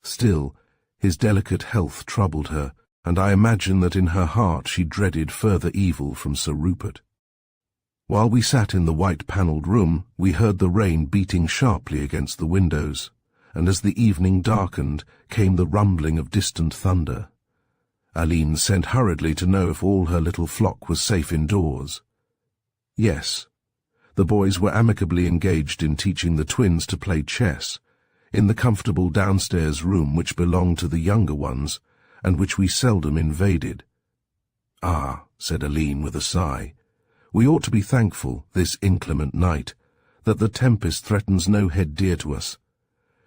Still, his delicate health troubled her, and I imagine that in her heart she dreaded further evil from Sir Rupert. While we sat in the white-panelled room, we heard the rain beating sharply against the windows, and as the evening darkened came the rumbling of distant thunder. Aline sent hurriedly to know if all her little flock was safe indoors. Yes. The boys were amicably engaged in teaching the twins to play chess, in the comfortable downstairs room which belonged to the younger ones, and which we seldom invaded. "Ah," said Aline with a sigh, "we ought to be thankful, this inclement night, that the tempest threatens no head dear to us."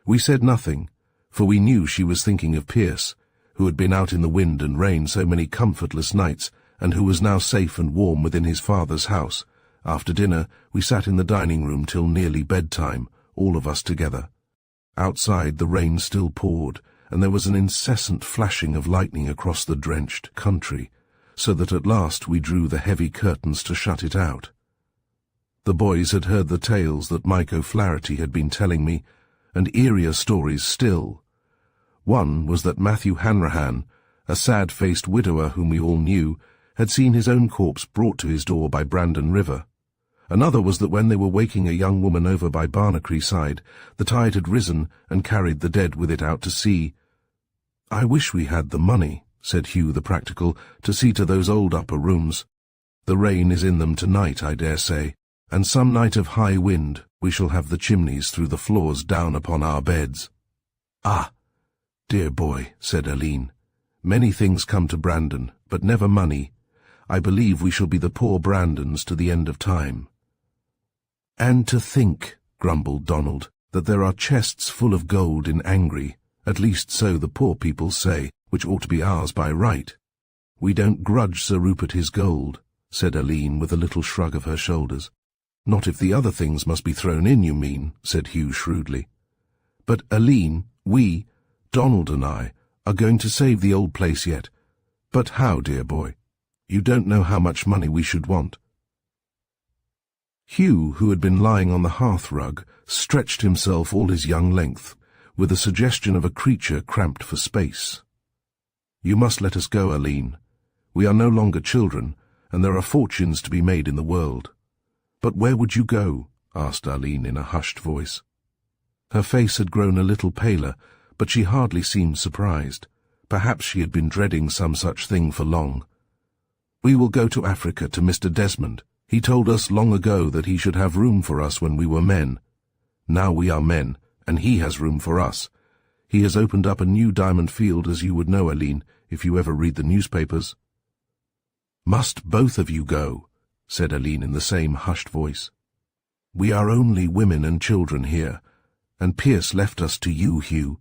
We said nothing, for we knew she was thinking of Pierce, who had been out in the wind and rain so many comfortless nights, and who was now safe and warm within his father's house. After dinner, we sat in the dining-room till nearly bedtime, all of us together. Outside the rain still poured, and there was an incessant flashing of lightning across the drenched country, so that at last we drew the heavy curtains to shut it out. The boys had heard the tales that Mike O'Flaherty had been telling me, and eerier stories still. One was that Matthew Hanrahan, a sad-faced widower whom we all knew, had seen his own corpse brought to his door by Brandon River. Another was that when they were waking a young woman over by Barnacree side, the tide had risen and carried the dead with it out to sea. "I wish we had the money," said Hugh the practical, "to see to those old upper rooms. The rain is in them tonight, I dare say, and some night of high wind we shall have the chimneys through the floors down upon our beds." "Ah, dear boy," said Aline, "many things come to Brandon, but never money. I believe we shall be the poor Brandons to the end of time." "And to think," grumbled Donald, "that there are chests full of gold in Angry, at least so the poor people say, which ought to be ours by right." "We don't grudge Sir Rupert his gold," said Aline with a little shrug of her shoulders. "Not if the other things must be thrown in, you mean," said Hugh shrewdly. "But, Aline, we, Donald and I, are going to save the old place yet. But how, dear boy? You don't know how much money we should want." Hugh, who had been lying on the hearth-rug, stretched himself all his young length, with a suggestion of a creature cramped for space. "You must let us go, Aline. We are no longer children, and there are fortunes to be made in the world." "But where would you go?" asked Aline in a hushed voice. Her face had grown a little paler, but she hardly seemed surprised. Perhaps she had been dreading some such thing for long. "We will go to Africa, to Mr. Desmond. He told us long ago that he should have room for us when we were men. Now we are men, and he has room for us. He has opened up a new diamond field, as you would know, Aline, if you ever read the newspapers." "Must both of you go?" said Aline in the same hushed voice. "We are only women and children here, and Pierce left us to you, Hugh.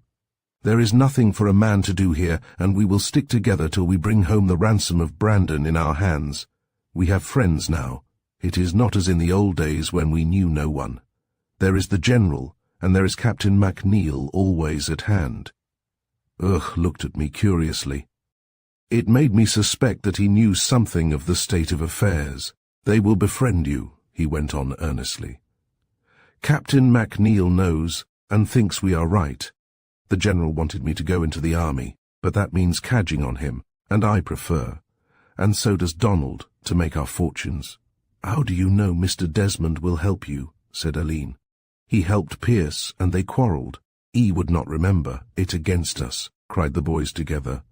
There is nothing for a man to do here, and we will stick together till we bring home the ransom of Brandon in our hands. We have friends now. It is not as in the old days when we knew no one. There is the General, and there is Captain MacNeil always at hand." Ugh looked at me curiously. It made me suspect that he knew something of the state of affairs. "They will befriend you," he went on earnestly. "Captain MacNeil knows, and thinks we are right. The General wanted me to go into the army, but that means cadging on him, and I prefer. And so does Donald, to make our fortunes." "How do you know Mr. Desmond will help you?" said Aline. "He helped Pierce, and they quarrelled. He would not remember it against us," cried the boys together.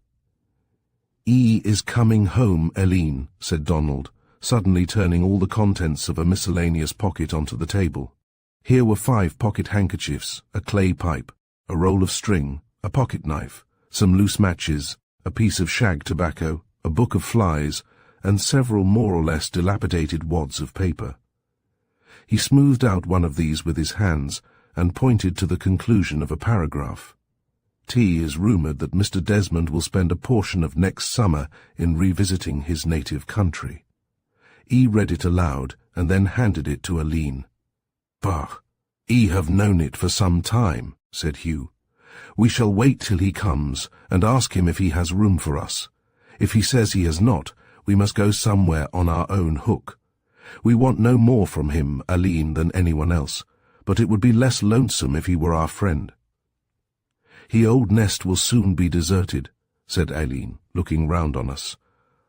"He is coming home, Aline," said Donald, suddenly turning all the contents of a miscellaneous pocket onto the table. Here were 5 pocket handkerchiefs, a clay pipe, a roll of string, a pocket knife, some loose matches, a piece of shag tobacco, a book of flies, and several more or less dilapidated wads of paper. He smoothed out one of these with his hands and pointed to the conclusion of a paragraph. "T is rumoured that Mr. Desmond will spend a portion of next summer in revisiting his native country." E read it aloud and then handed it to Aline. "Bah, E have known it for some time," said Hugh. "We shall wait till he comes and ask him if he has room for us. If he says he has not, we must go somewhere on our own hook. We want no more from him, Aline, than anyone else, but it would be less lonesome if he were our friend." "He old nest will soon be deserted," said Aline, looking round on us.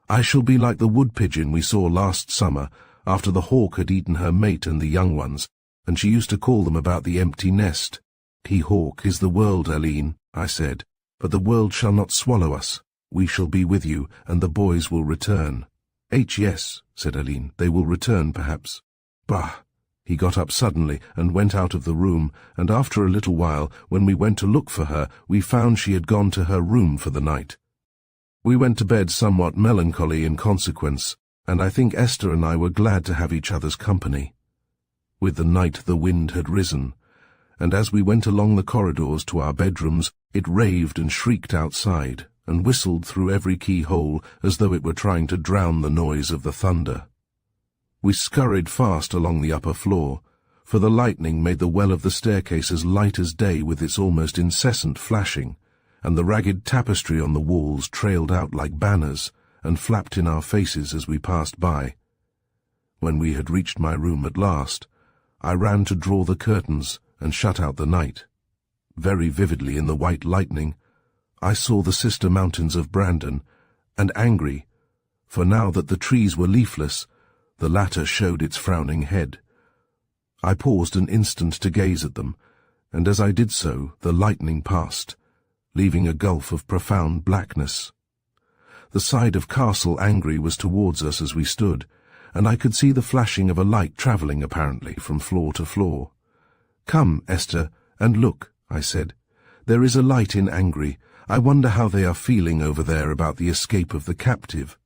"I shall be like the wood-pigeon we saw last summer, after the hawk had eaten her mate and the young ones, and she used to call them about the empty nest. 'He hawk is the world, Aline,' I said, 'but the world shall not swallow us. We shall be with you, and the boys will return.'" "Yes," said Aline, "they will return, perhaps." "Bah!" He got up suddenly and went out of the room, and after a little while, when we went to look for her, we found she had gone to her room for the night. We went to bed somewhat melancholy in consequence, and I think Esther and I were glad to have each other's company. With the night the wind had risen, and as we went along the corridors to our bedrooms, it raved and shrieked outside, and whistled through every keyhole as though it were trying to drown the noise of the thunder. We scurried fast along the upper floor, for the lightning made the well of the staircase as light as day with its almost incessant flashing, and the ragged tapestry on the walls trailed out like banners and flapped in our faces as we passed by. When we had reached my room at last, I ran to draw the curtains and shut out the night. Very vividly in the white lightning, I saw the sister mountains of Brandon, and angry, for now that the trees were leafless, the latter showed its frowning head. I paused an instant to gaze at them, and as I did so, the lightning passed, leaving a gulf of profound blackness. The side of Castle Angry was towards us as we stood, and I could see the flashing of a light travelling apparently from floor to floor. "Come, Esther, and look," I said. "There is a light in Angry. I wonder how they are feeling over there about the escape of the captive."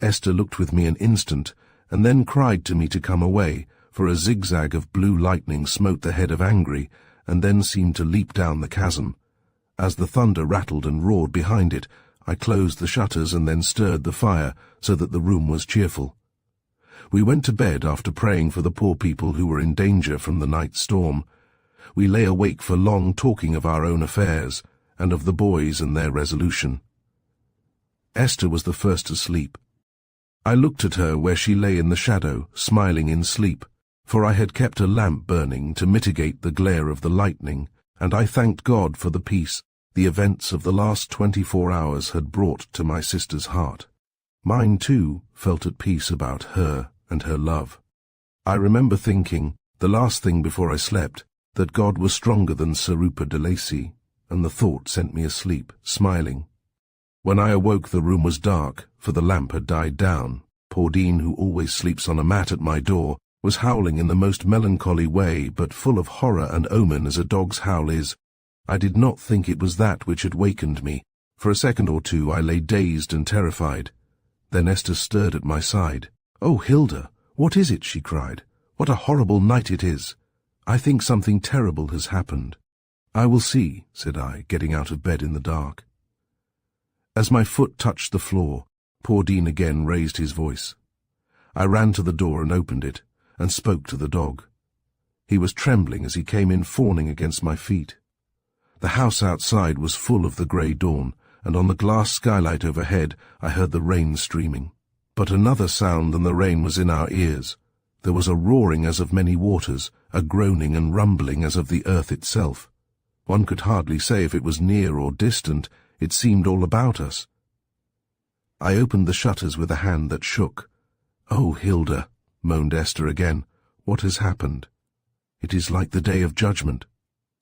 Esther looked with me an instant, and then cried to me to come away, for a zigzag of blue lightning smote the head of Angry and then seemed to leap down the chasm. As the thunder rattled and roared behind it, I closed the shutters and then stirred the fire so that the room was cheerful. We went to bed after praying for the poor people who were in danger from the night storm. We lay awake for long talking of our own affairs and of the boys and their resolution. Esther was the first to sleep. I looked at her where she lay in the shadow, smiling in sleep, for I had kept a lamp burning to mitigate the glare of the lightning, and I thanked God for the peace the events of the last 24 hours had brought to my sister's heart. Mine, too, felt at peace about her and her love. I remember thinking, the last thing before I slept, that God was stronger than Sir Rupert de Lacy, and the thought sent me asleep, smiling. When I awoke the room was dark, for the lamp had died down. Paudine, who always sleeps on a mat at my door, was howling in the most melancholy way, but full of horror and omen as a dog's howl is. I did not think it was that which had wakened me. For a second or two I lay dazed and terrified. Then Esther stirred at my side. "Oh, Hilda, what is it?" she cried. "What a horrible night it is! I think something terrible has happened." "I will see," said I, getting out of bed in the dark. As my foot touched the floor, Paudine again raised his voice. I ran to the door and opened it, and spoke to the dog. He was trembling as he came in fawning against my feet. The house outside was full of the grey dawn, and on the glass skylight overhead I heard the rain streaming. But another sound than the rain was in our ears. There was a roaring as of many waters, a groaning and rumbling as of the earth itself. One could hardly say if it was near or distant, it seemed all about us. I opened the shutters with a hand that shook. "Oh, Hilda," moaned Esther again, "what has happened?" "It is like the day of judgment."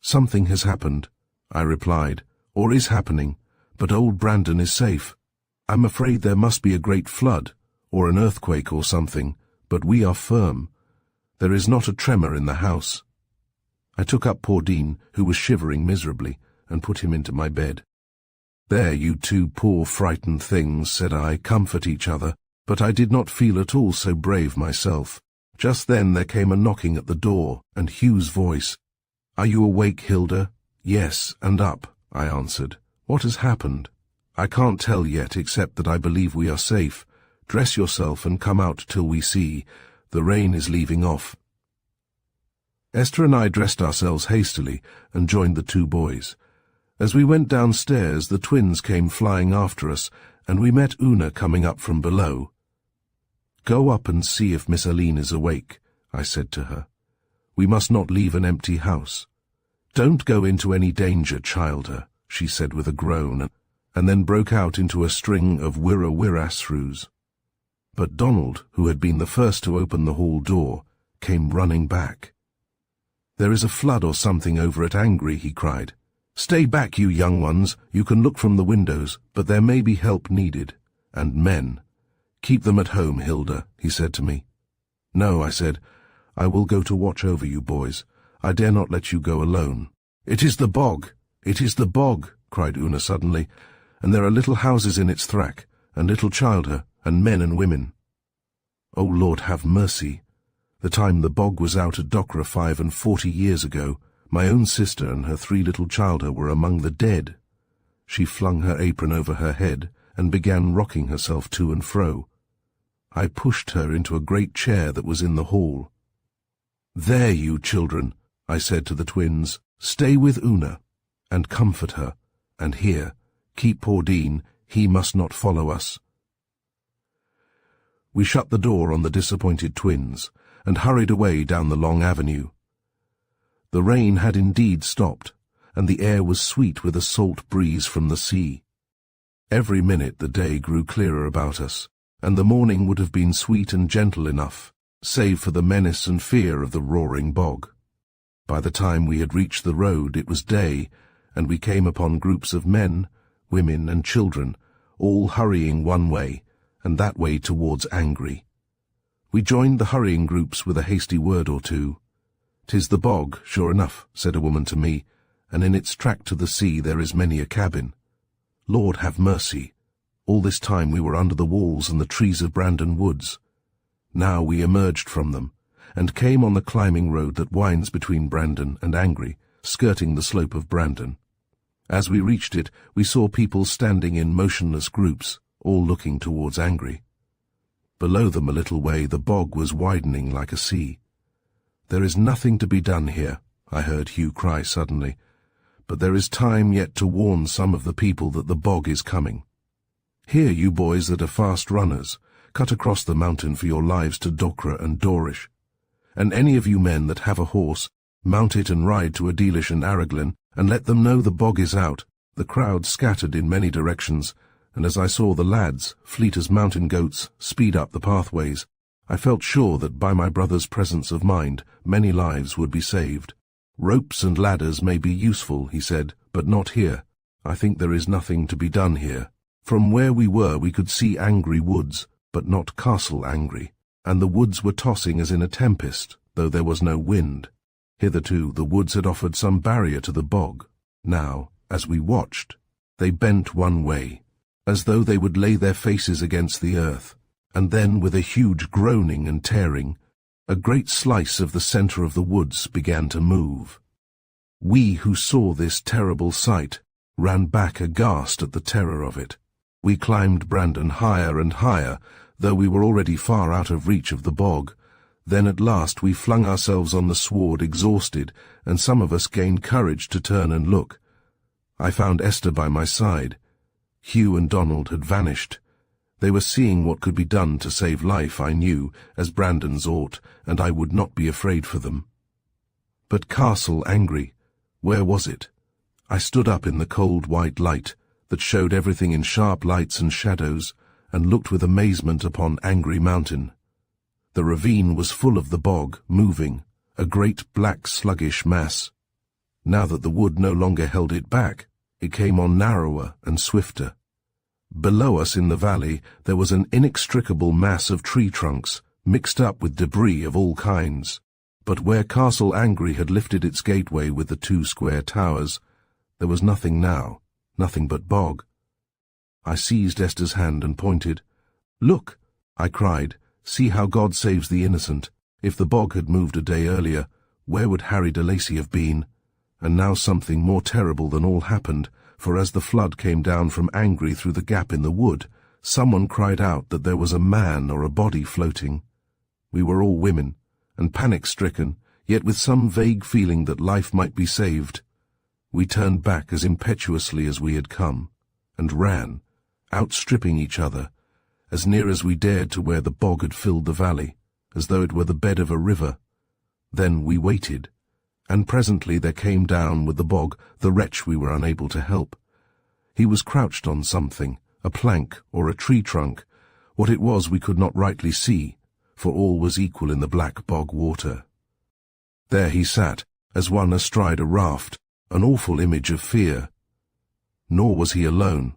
"Something has happened," I replied, "or is happening, but old Brandon is safe. I'm afraid there must be a great flood, or an earthquake or something, but we are firm. There is not a tremor in the house." I took up Paudine, who was shivering miserably, and put him into my bed. "There, you two poor frightened things," said I, "comfort each other." But I did not feel at all so brave myself. Just then there came a knocking at the door, and Hugh's voice. "Are you awake, Hilda?" "Yes, and up," I answered. "What has happened?" "I can't tell yet, except that I believe we are safe. Dress yourself and come out till we see. The rain is leaving off." Esther and I dressed ourselves hastily and joined the two boys. As we went downstairs, the twins came flying after us, and we met Una coming up from below. "Go up and see if Miss Aline is awake," I said to her. "We must not leave an empty house." "Don't go into any danger, childer," she said with a groan, and then broke out into a string of wirra-wirra-shrews. But Donald, who had been the first to open the hall door, came running back. "There is a flood or something over at Angry," he cried. "Stay back, you young ones. You can look from the windows, but there may be help needed. And men. Keep them at home, Hilda," he said to me. "No," I said. "I will go to watch over you boys. I dare not let you go alone." "It is the bog! It is the bog!" cried Una suddenly, "and there are little houses in its thrack, and little childer, and men and women." "O Lord, have mercy! The time the bog was out at Docra 45 years ago, my own sister and her 3 little childer were among the dead." She flung her apron over her head and began rocking herself to and fro. I pushed her into a great chair that was in the hall. "There, you children," I said to the twins, "stay with Una, and comfort her, and here, keep Paudine, he must not follow us." We shut the door on the disappointed twins, and hurried away down the long avenue. The rain had indeed stopped, and the air was sweet with a salt breeze from the sea. Every minute the day grew clearer about us, and the morning would have been sweet and gentle enough, save for the menace and fear of the roaring bog. By the time we had reached the road it was day, and we came upon groups of men, women, and children, all hurrying one way, and that way towards Angry. We joined the hurrying groups with a hasty word or two. "'Tis the bog, sure enough," said a woman to me, "and in its track to the sea there is many a cabin." Lord have mercy! All this time we were under the walls and the trees of Brandon Woods. Now we emerged from them, and came on the climbing road that winds between Brandon and Angry, skirting the slope of Brandon. As we reached it, we saw people standing in motionless groups, all looking towards Angry. Below them a little way the bog was widening like a sea. "There is nothing to be done here," I heard Hugh cry suddenly, "but there is time yet to warn some of the people that the bog is coming. Here, you boys that are fast runners, cut across the mountain for your lives to Docra and Dorish. And any of you men that have a horse, mount it and ride to Adelish and Araglin, and let them know the bog is out." The crowd scattered in many directions, and as I saw the lads, fleet as mountain goats, speed up the pathways, I felt sure that by my brother's presence of mind, many lives would be saved. "Ropes and ladders may be useful," he said, "but not here. I think there is nothing to be done here." From where we were we could see Angry woods, but not Castle Angry, and the woods were tossing as in a tempest, though there was no wind. Hitherto the woods had offered some barrier to the bog. Now, as we watched, they bent one way, as though they would lay their faces against the earth, and then with a huge groaning and tearing, a great slice of the centre of the woods began to move. We who saw this terrible sight ran back aghast at the terror of it. We climbed Brandon higher and higher, though we were already far out of reach of the bog. Then at last we flung ourselves on the sward exhausted, and some of us gained courage to turn and look. I found Esther by my side. Hugh and Donald had vanished. They were seeing what could be done to save life, I knew, as Brandon's ought, and I would not be afraid for them. But Castle Angry, where was it? I stood up in the cold white light that showed everything in sharp lights and shadows, and looked with amazement upon Angry Mountain. The ravine was full of the bog, moving, a great black sluggish mass. Now that the wood no longer held it back, it came on narrower and swifter. Below us in the valley there was an inextricable mass of tree trunks, mixed up with debris of all kinds. But where Castle Angry had lifted its gateway with the 2 square towers, there was nothing now, nothing but bog. I seized Esther's hand and pointed. "Look," I cried, "see how God saves the innocent. If the bog had moved a day earlier, where would Harry de Lacy have been?" And now something more terrible than all happened, for as the flood came down from Angry through the gap in the wood, someone cried out that there was a man or a body floating. We were all women, and panic-stricken, yet with some vague feeling that life might be saved. We turned back as impetuously as we had come, and ran, outstripping each other, as near as we dared to where the bog had filled the valley, as though it were the bed of a river. Then we waited, and presently there came down with the bog the wretch we were unable to help. He was crouched on something, a plank or a tree trunk. What it was we could not rightly see, for all was equal in the black bog water. There he sat, as one astride a raft, an awful image of fear. Nor was he alone.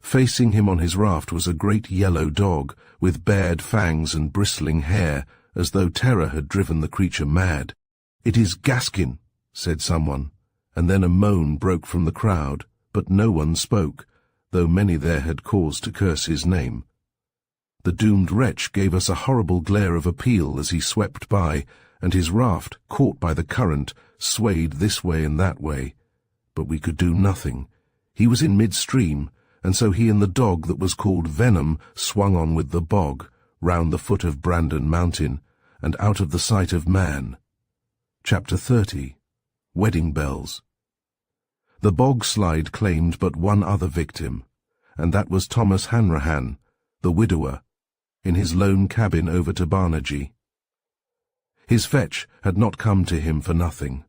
Facing him on his raft was a great yellow dog, with bared fangs and bristling hair, as though terror had driven the creature mad. "It is Gaskin," said someone, and then a moan broke from the crowd, but no one spoke, though many there had cause to curse his name. The doomed wretch gave us a horrible glare of appeal as he swept by, and his raft, caught by the current, swayed this way and that way. But we could do nothing. He was in midstream, and so he and the dog that was called Venom swung on with the bog, round the foot of Brandon Mountain, and out of the sight of man. Chapter 30. Wedding Bells. The bog slide claimed but one other victim, and that was Thomas Hanrahan, the widower, in his lone cabin over to Barnagy. His fetch had not come to him for nothing.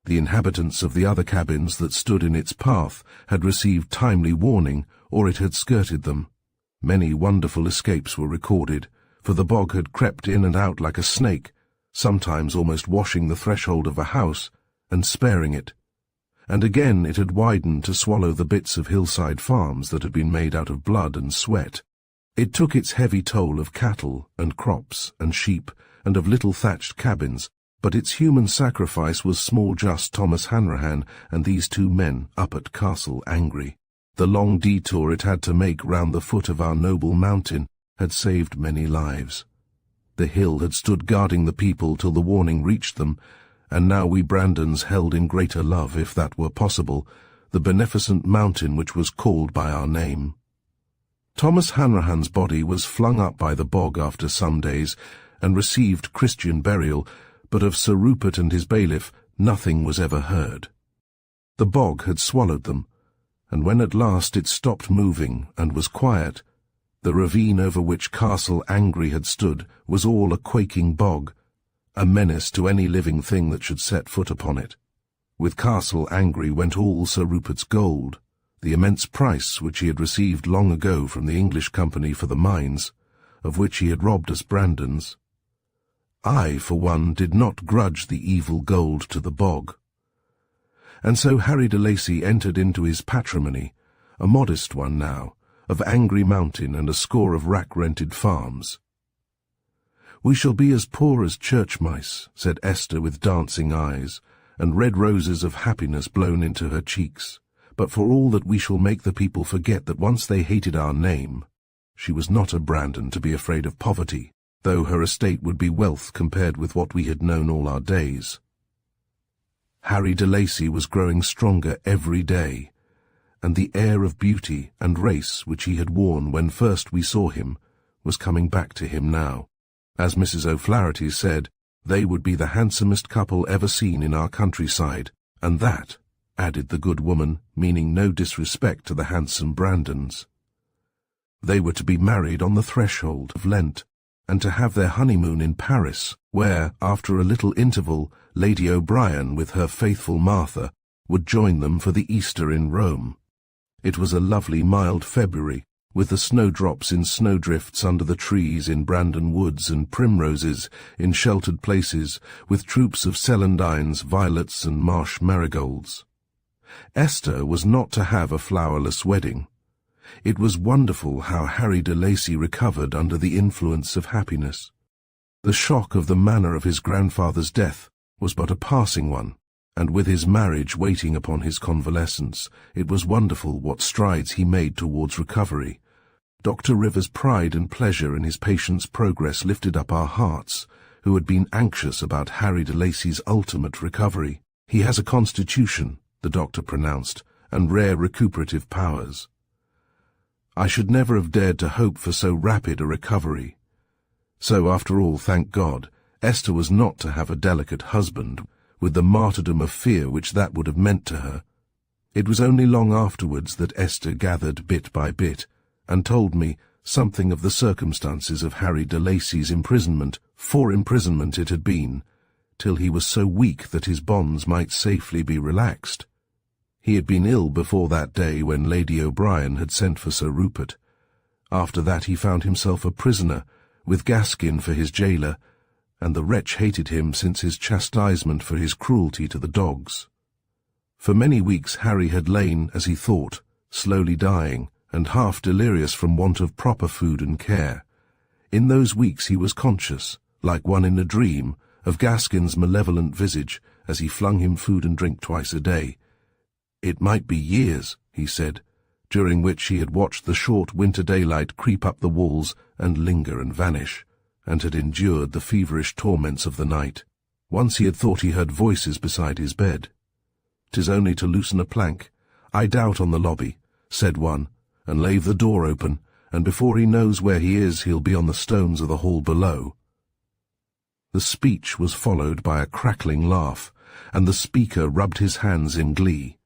The inhabitants of the other cabins that stood in its path had received timely warning, or it had skirted them. Many wonderful escapes were recorded, for the bog had crept in and out like a snake, sometimes almost washing the threshold of a house, and sparing it. And again it had widened to swallow the bits of hillside farms that had been made out of blood and sweat. It took its heavy toll of cattle and crops and sheep, and of little thatched cabins, but its human sacrifice was small just Thomas Hanrahan and these 2 men up at Castle Angry. The long detour it had to make round the foot of our noble mountain had saved many lives. The hill had stood guarding the people till the warning reached them, and now we Brandons held in greater love, if that were possible, the beneficent mountain which was called by our name. Thomas Hanrahan's body was flung up by the bog after some days, and received Christian burial, but of Sir Rupert and his bailiff nothing was ever heard. The bog had swallowed them, and when at last it stopped moving and was quiet, the ravine over which Castle Angry had stood was all a quaking bog, a menace to any living thing that should set foot upon it. With Castle Angry went all Sir Rupert's gold, the immense price which he had received long ago from the English company for the mines, of which he had robbed us Brandons. I, for one, did not grudge the evil gold to the bog. And so Harry de Lacy entered into his patrimony, a modest one now, of Angry Mountain and a score of rack-rented farms. "We shall be as poor as church mice," said Esther with dancing eyes, and red roses of happiness blown into her cheeks, "but for all that we shall make the people forget that once they hated our name." She was not a Brandon to be afraid of poverty, though her estate would be wealth compared with what we had known all our days. Harry de Lacy was growing stronger every day, and the air of beauty and race which he had worn when first we saw him was coming back to him now. As Mrs. O'Flaherty said, they would be the handsomest couple ever seen in our countryside, and that, added the good woman, meaning no disrespect to the handsome Brandons. They were to be married on the threshold of Lent, and to have their honeymoon in Paris, where, after a little interval, Lady O'Brien, with her faithful Martha, would join them for the Easter in Rome. It was a lovely mild February, with the snowdrops in snowdrifts under the trees in Brandon woods and primroses in sheltered places, with troops of celandines, violets and marsh marigolds. Esther was not to have a flowerless wedding. It was wonderful how Harry de Lacy recovered under the influence of happiness. The shock of the manner of his grandfather's death was but a passing one, and with his marriage waiting upon his convalescence, it was wonderful what strides he made towards recovery. Dr. Rivers' pride and pleasure in his patient's progress lifted up our hearts, who had been anxious about Harry de Lacy's ultimate recovery. "He has a constitution," the doctor pronounced, "and rare recuperative powers." I should never have dared to hope for so rapid a recovery. So, after all, thank God, Esther was not to have a delicate husband, with the martyrdom of fear which that would have meant to her. It was only long afterwards that Esther gathered bit by bit, and told me something of the circumstances of Harry de Lacy's imprisonment, for imprisonment it had been, till he was so weak that his bonds might safely be relaxed. He had been ill before that day when Lady O'Brien had sent for Sir Rupert. After that he found himself a prisoner, with Gaskin for his jailer, and the wretch hated him since his chastisement for his cruelty to the dogs. For many weeks Harry had lain, as he thought, slowly dying, and half delirious from want of proper food and care. In those weeks he was conscious, like one in a dream, of Gaskin's malevolent visage, as he flung him food and drink twice a day. It might be years, he said, during which he had watched the short winter daylight creep up the walls and linger and vanish, and had endured the feverish torments of the night. Once he had thought he heard voices beside his bed. "'Tis only to loosen a plank. I doubt on the lobby," said one, "and lave the door open, and before he knows where he is he'll be on the stones of the hall below." The speech was followed by a crackling laugh, and the speaker rubbed his hands in glee.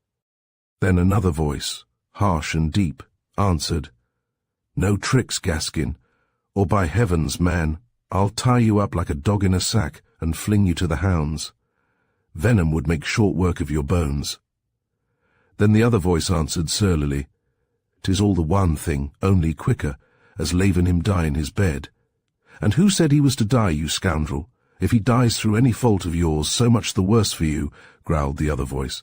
Then another voice, harsh and deep, answered, "No tricks, Gaskin, or by heavens, man, I'll tie you up like a dog in a sack and fling you to the hounds. Venom would make short work of your bones." Then the other voice answered surlily, "'Tis all the one thing, only quicker, as lavin him die in his bed." "And who said he was to die, you scoundrel? If he dies through any fault of yours, so much the worse for you," growled the other voice.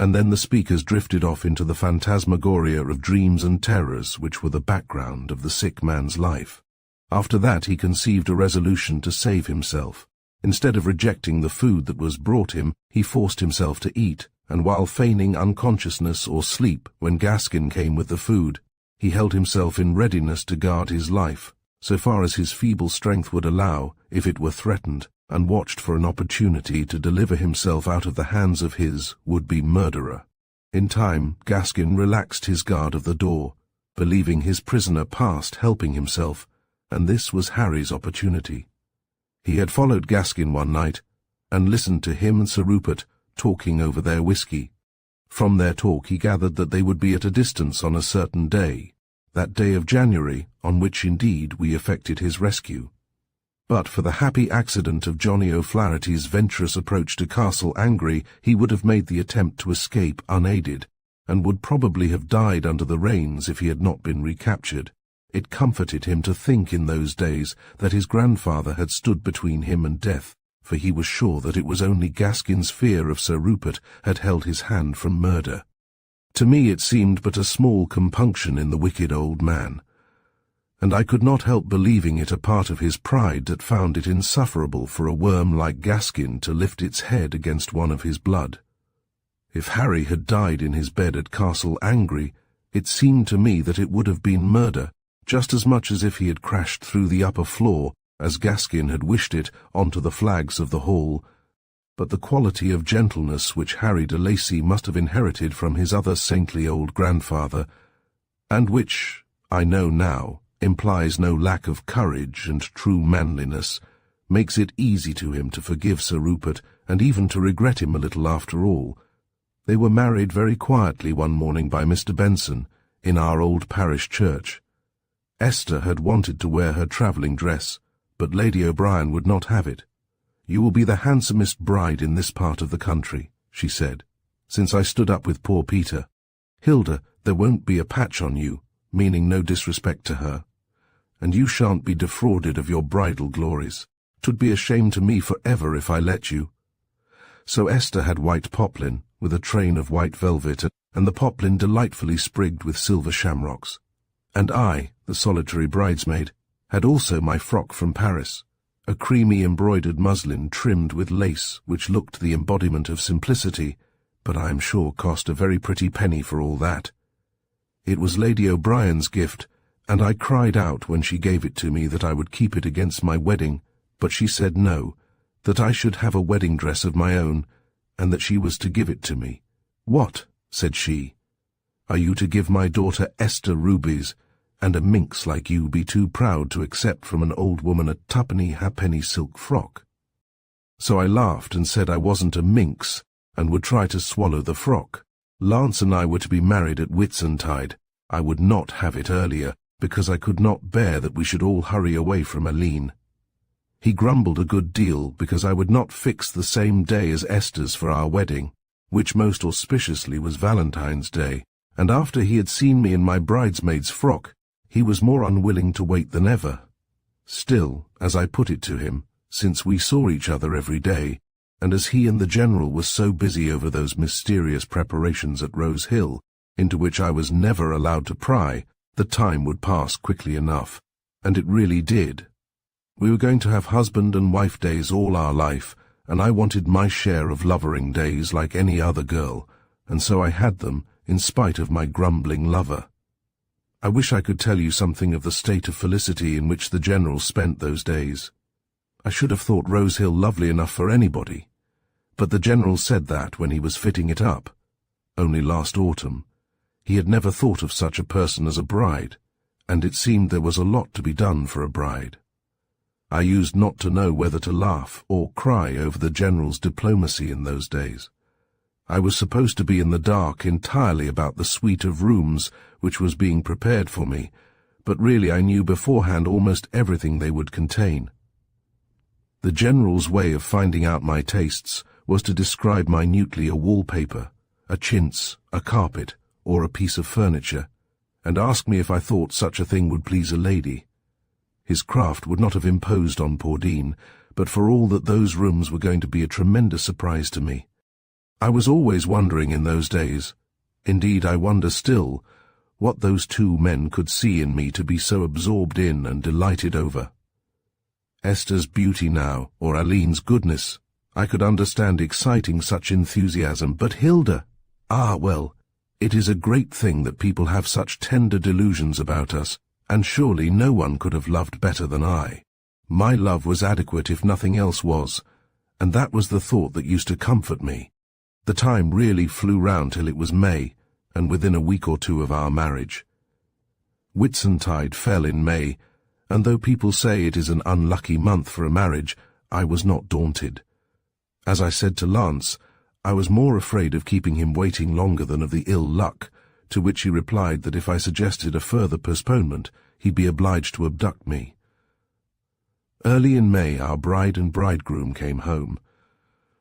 And then the speakers drifted off into the phantasmagoria of dreams and terrors which were the background of the sick man's life. After that he conceived a resolution to save himself. Instead of rejecting the food that was brought him, he forced himself to eat, and while feigning unconsciousness or sleep when Gaskin came with the food, he held himself in readiness to guard his life, so far as his feeble strength would allow, if it were threatened, and watched for an opportunity to deliver himself out of the hands of his would-be murderer. In time, Gaskin relaxed his guard of the door, believing his prisoner past helping himself, and this was Harry's opportunity. He had followed Gaskin one night, and listened to him and Sir Rupert talking over their whisky. From their talk he gathered that they would be at a distance on a certain day, that day of January on which indeed we effected his rescue. But for the happy accident of Johnny O'Flaherty's venturous approach to Castle Angry, he would have made the attempt to escape unaided, and would probably have died under the rains if he had not been recaptured. It comforted him to think in those days that his grandfather had stood between him and death, for he was sure that it was only Gaskin's fear of Sir Rupert had held his hand from murder. To me it seemed but a small compunction in the wicked old man, and I could not help believing it a part of his pride that found it insufferable for a worm like Gaskin to lift its head against one of his blood. If Harry had died in his bed at Castle Angry, it seemed to me that it would have been murder, just as much as if he had crashed through the upper floor, as Gaskin had wished it, onto the flags of the hall. But the quality of gentleness which Harry de Lacy must have inherited from his other saintly old grandfather, and which, I know now, implies no lack of courage and true manliness, makes it easy to him to forgive Sir Rupert and even to regret him a little after all. They were married very quietly one morning by Mr. Benson, in our old parish church. Esther had wanted to wear her travelling dress, but Lady O'Brien would not have it. "You will be the handsomest bride in this part of the country," she said, since I stood up with poor Peter. "Hilda, there won't be a patch on you," meaning no disrespect to her, "and you shan't be defrauded of your bridal glories. 'Twould be a shame to me for ever if I let you." So Esther had white poplin, with a train of white velvet, and the poplin delightfully sprigged with silver shamrocks. And I, the solitary bridesmaid, had also my frock from Paris, a creamy embroidered muslin trimmed with lace which looked the embodiment of simplicity, but I am sure cost a very pretty penny for all that. It was Lady O'Brien's gift, and I cried out when she gave it to me that I would keep it against my wedding, but she said no, that I should have a wedding dress of my own, and that she was to give it to me. "What?" said she. "Are you to give my daughter Esther rubies, and a minx like you be too proud to accept from an old woman a twopenny halfpenny silk frock?" So I laughed and said I wasn't a minx, and would try to swallow the frock. Lance and I were to be married at Whitsuntide. I would not have it earlier, because I could not bear that we should all hurry away from Aline. He grumbled a good deal because I would not fix the same day as Esther's for our wedding, which most auspiciously was Valentine's Day, and after he had seen me in my bridesmaid's frock, he was more unwilling to wait than ever. Still, as I put it to him, since we saw each other every day, and as he and the General were so busy over those mysterious preparations at Rose Hill, into which I was never allowed to pry, the time would pass quickly enough, and it really did. We were going to have husband and wife days all our life, and I wanted my share of lovering days like any other girl, and so I had them, in spite of my grumbling lover. I wish I could tell you something of the state of felicity in which the General spent those days. I should have thought Rose Hill lovely enough for anybody, but the General said that when he was fitting it up, only last autumn. He had never thought of such a person as a bride, and it seemed there was a lot to be done for a bride. I used not to know whether to laugh or cry over the General's diplomacy in those days. I was supposed to be in the dark entirely about the suite of rooms which was being prepared for me, but really I knew beforehand almost everything they would contain. The General's way of finding out my tastes was to describe minutely a wallpaper, a chintz, a carpet, or a piece of furniture, and ask me if I thought such a thing would please a lady. His craft would not have imposed on Pordine, but for all that those rooms were going to be a tremendous surprise to me. I was always wondering in those days, indeed I wonder still, what those two men could see in me to be so absorbed in and delighted over. Esther's beauty now, or Aline's goodness, I could understand exciting such enthusiasm, but Hilda, well, it is a great thing that people have such tender delusions about us, and surely no one could have loved better than I. My love was adequate if nothing else was, and that was the thought that used to comfort me. The time really flew round till it was May, and within a week or two of our marriage. Whitsuntide fell in May, and though people say it is an unlucky month for a marriage, I was not daunted. As I said to Lance, I was more afraid of keeping him waiting longer than of the ill luck, to which he replied that if I suggested a further postponement, he'd be obliged to abduct me. Early in May our bride and bridegroom came home.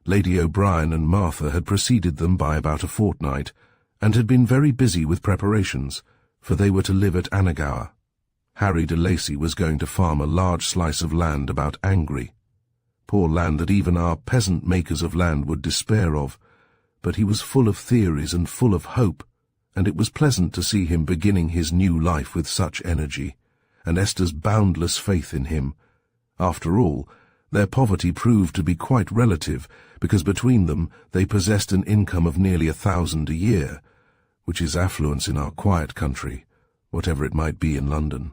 Lady O'Brien and Martha had preceded them by about a fortnight, and had been very busy with preparations, for they were to live at Annagower. Harry de Lacy was going to farm a large slice of land about Angry. Poor land that even our peasant makers of land would despair of, but he was full of theories and full of hope, and it was pleasant to see him beginning his new life with such energy, and Esther's boundless faith in him. After all, their poverty proved to be quite relative, because between them they possessed an income of nearly 1,000 a year, which is affluence in our quiet country, whatever it might be in London.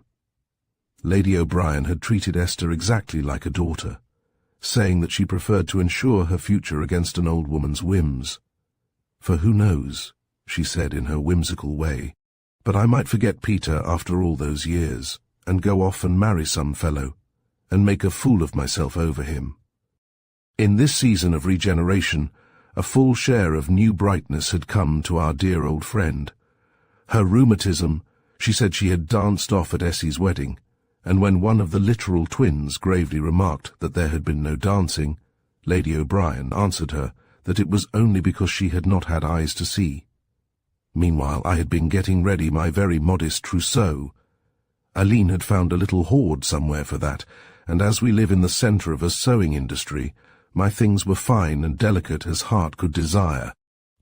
Lady O'Brien had treated Esther exactly like a daughter, saying that she preferred to ensure her future against an old woman's whims. For who knows, she said in her whimsical way, but I might forget Peter after all those years, and go off and marry some fellow, and make a fool of myself over him. In this season of regeneration, a full share of new brightness had come to our dear old friend. Her rheumatism, she said she had danced off at Essie's wedding, and when one of the literal twins gravely remarked that there had been no dancing, Lady O'Brien answered her that it was only because she had not had eyes to see. Meanwhile I had been getting ready my very modest trousseau. Aline had found a little hoard somewhere for that, and as we live in the centre of a sewing industry, my things were fine and delicate as heart could desire.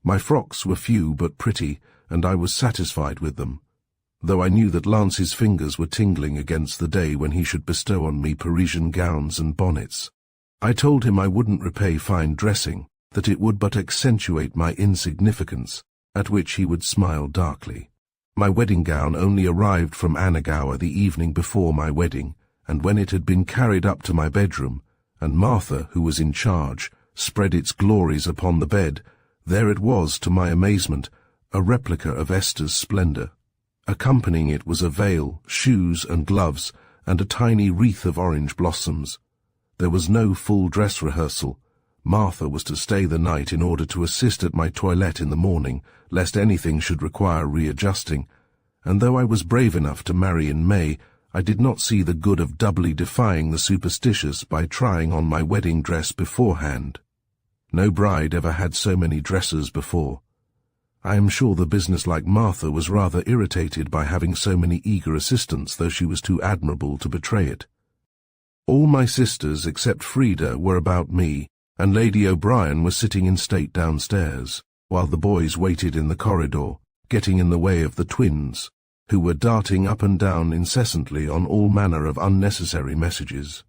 My frocks were few but pretty, and I was satisfied with them, though I knew that Lance's fingers were tingling against the day when he should bestow on me Parisian gowns and bonnets. I told him I wouldn't repay fine dressing, that it would but accentuate my insignificance, at which he would smile darkly. My wedding gown only arrived from Annagower the evening before my wedding, and when it had been carried up to my bedroom, and Martha, who was in charge, spread its glories upon the bed, there it was, to my amazement, a replica of Esther's splendour. Accompanying it was a veil, shoes and gloves, and a tiny wreath of orange blossoms. There was no full dress rehearsal. Martha was to stay the night in order to assist at my toilette in the morning, lest anything should require readjusting, and though I was brave enough to marry in May, I did not see the good of doubly defying the superstitious by trying on my wedding dress beforehand. No bride ever had so many dresses before. I am sure the business-like Martha was rather irritated by having so many eager assistants, though she was too admirable to betray it. All my sisters, except Frida, were about me, and Lady O'Brien was sitting in state downstairs, while the boys waited in the corridor, getting in the way of the twins, who were darting up and down incessantly on all manner of unnecessary messages.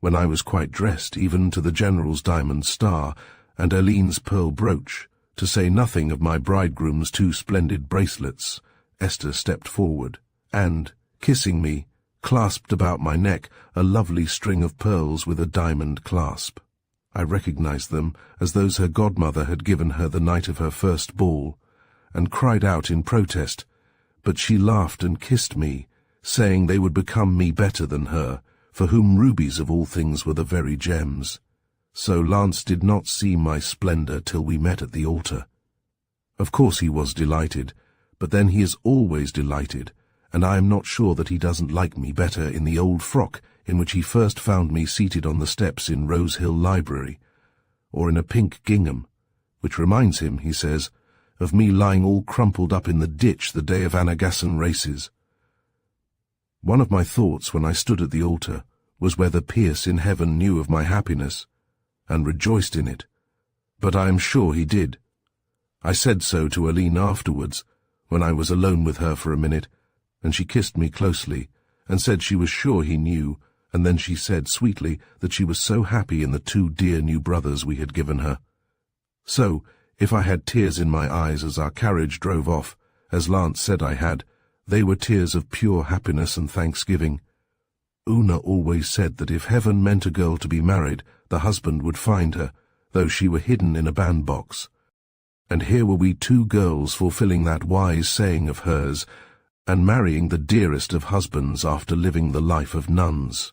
When I was quite dressed, even to the General's diamond star and Aline's pearl brooch, to say nothing of my bridegroom's 2 splendid bracelets, Esther stepped forward, and, kissing me, clasped about my neck a lovely string of pearls with a diamond clasp. I recognized them as those her godmother had given her the night of her first ball, and cried out in protest, but she laughed and kissed me, saying they would become me better than her, for whom rubies of all things were the very gems. So Lance did not see my splendour till we met at the altar. Of course he was delighted, but then he is always delighted, and I am not sure that he doesn't like me better in the old frock in which he first found me seated on the steps in Rose Hill Library, or in a pink gingham, which reminds him, he says, of me lying all crumpled up in the ditch the day of Annagassan races. One of my thoughts when I stood at the altar was whether Pierce in heaven knew of my happiness, and rejoiced in it, but I am sure he did. I said so to Aline afterwards, when I was alone with her for a minute, and she kissed me closely, and said she was sure he knew, and then she said sweetly that she was so happy in the 2 dear new brothers we had given her. So, if I had tears in my eyes as our carriage drove off, as Lance said I had, They were tears of pure happiness and thanksgiving. Una always said that if heaven meant a girl to be married, the husband would find her, though she were hidden in a bandbox. And here were we two girls fulfilling that wise saying of hers, and marrying the dearest of husbands after living the life of nuns.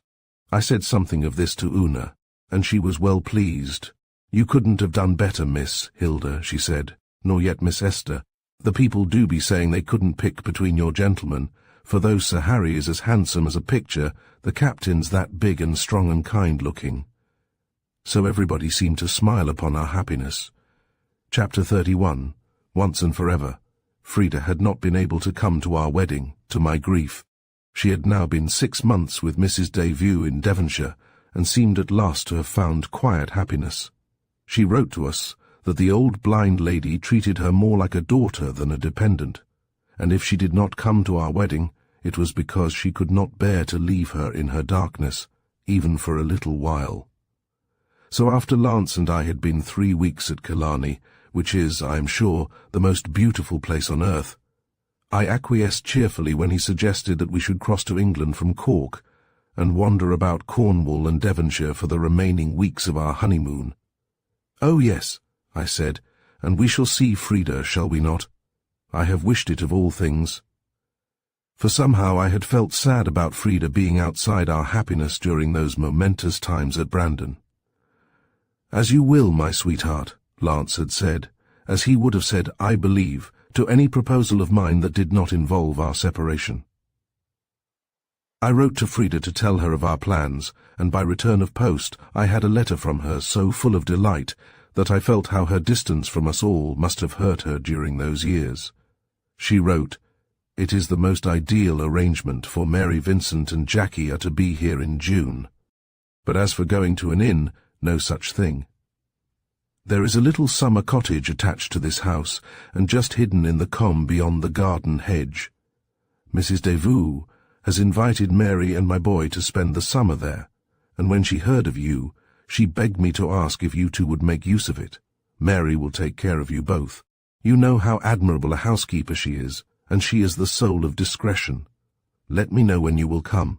I said something of this to Una, and she was well pleased. "You couldn't have done better, Miss Hilda," she said, "nor yet Miss Esther. The people do be saying they couldn't pick between your gentlemen, for though Sir Harry is as handsome as a picture, the captain's that big and strong and kind-looking." So everybody seemed to smile upon our happiness. Chapter 31. Once and forever. Frida had not been able to come to our wedding, to my grief. She had now been 6 months with Mrs. Devew in Devonshire, and seemed at last to have found quiet happiness. She wrote to us that the old blind lady treated her more like a daughter than a dependent, and if she did not come to our wedding, it was because she could not bear to leave her in her darkness, even for a little while. So after Lance and I had been 3 weeks at Killarney, which is, I am sure, the most beautiful place on earth, I acquiesced cheerfully when he suggested that we should cross to England from Cork, and wander about Cornwall and Devonshire for the remaining weeks of our honeymoon. "Oh yes," I said, "and we shall see Frida, shall we not? I have wished it of all things." For somehow I had felt sad about Frida being outside our happiness during those momentous times at Brandon. "As you will, my sweetheart," Lance had said, as he would have said, I believe, to any proposal of mine that did not involve our separation. I wrote to Frida to tell her of our plans, and by return of post I had a letter from her so full of delight that I felt how her distance from us all must have hurt her during those years. She wrote, "It is the most ideal arrangement, for Mary Vincent and Jackie are to be here in June. But as for going to an inn, no such thing. There is a little summer cottage attached to this house, and just hidden in the combe beyond the garden hedge. Mrs. Devew has invited Mary and my boy to spend the summer there, and when she heard of you, she begged me to ask if you two would make use of it. Mary will take care of you both. You know how admirable a housekeeper she is, and she is the soul of discretion. Let me know when you will come.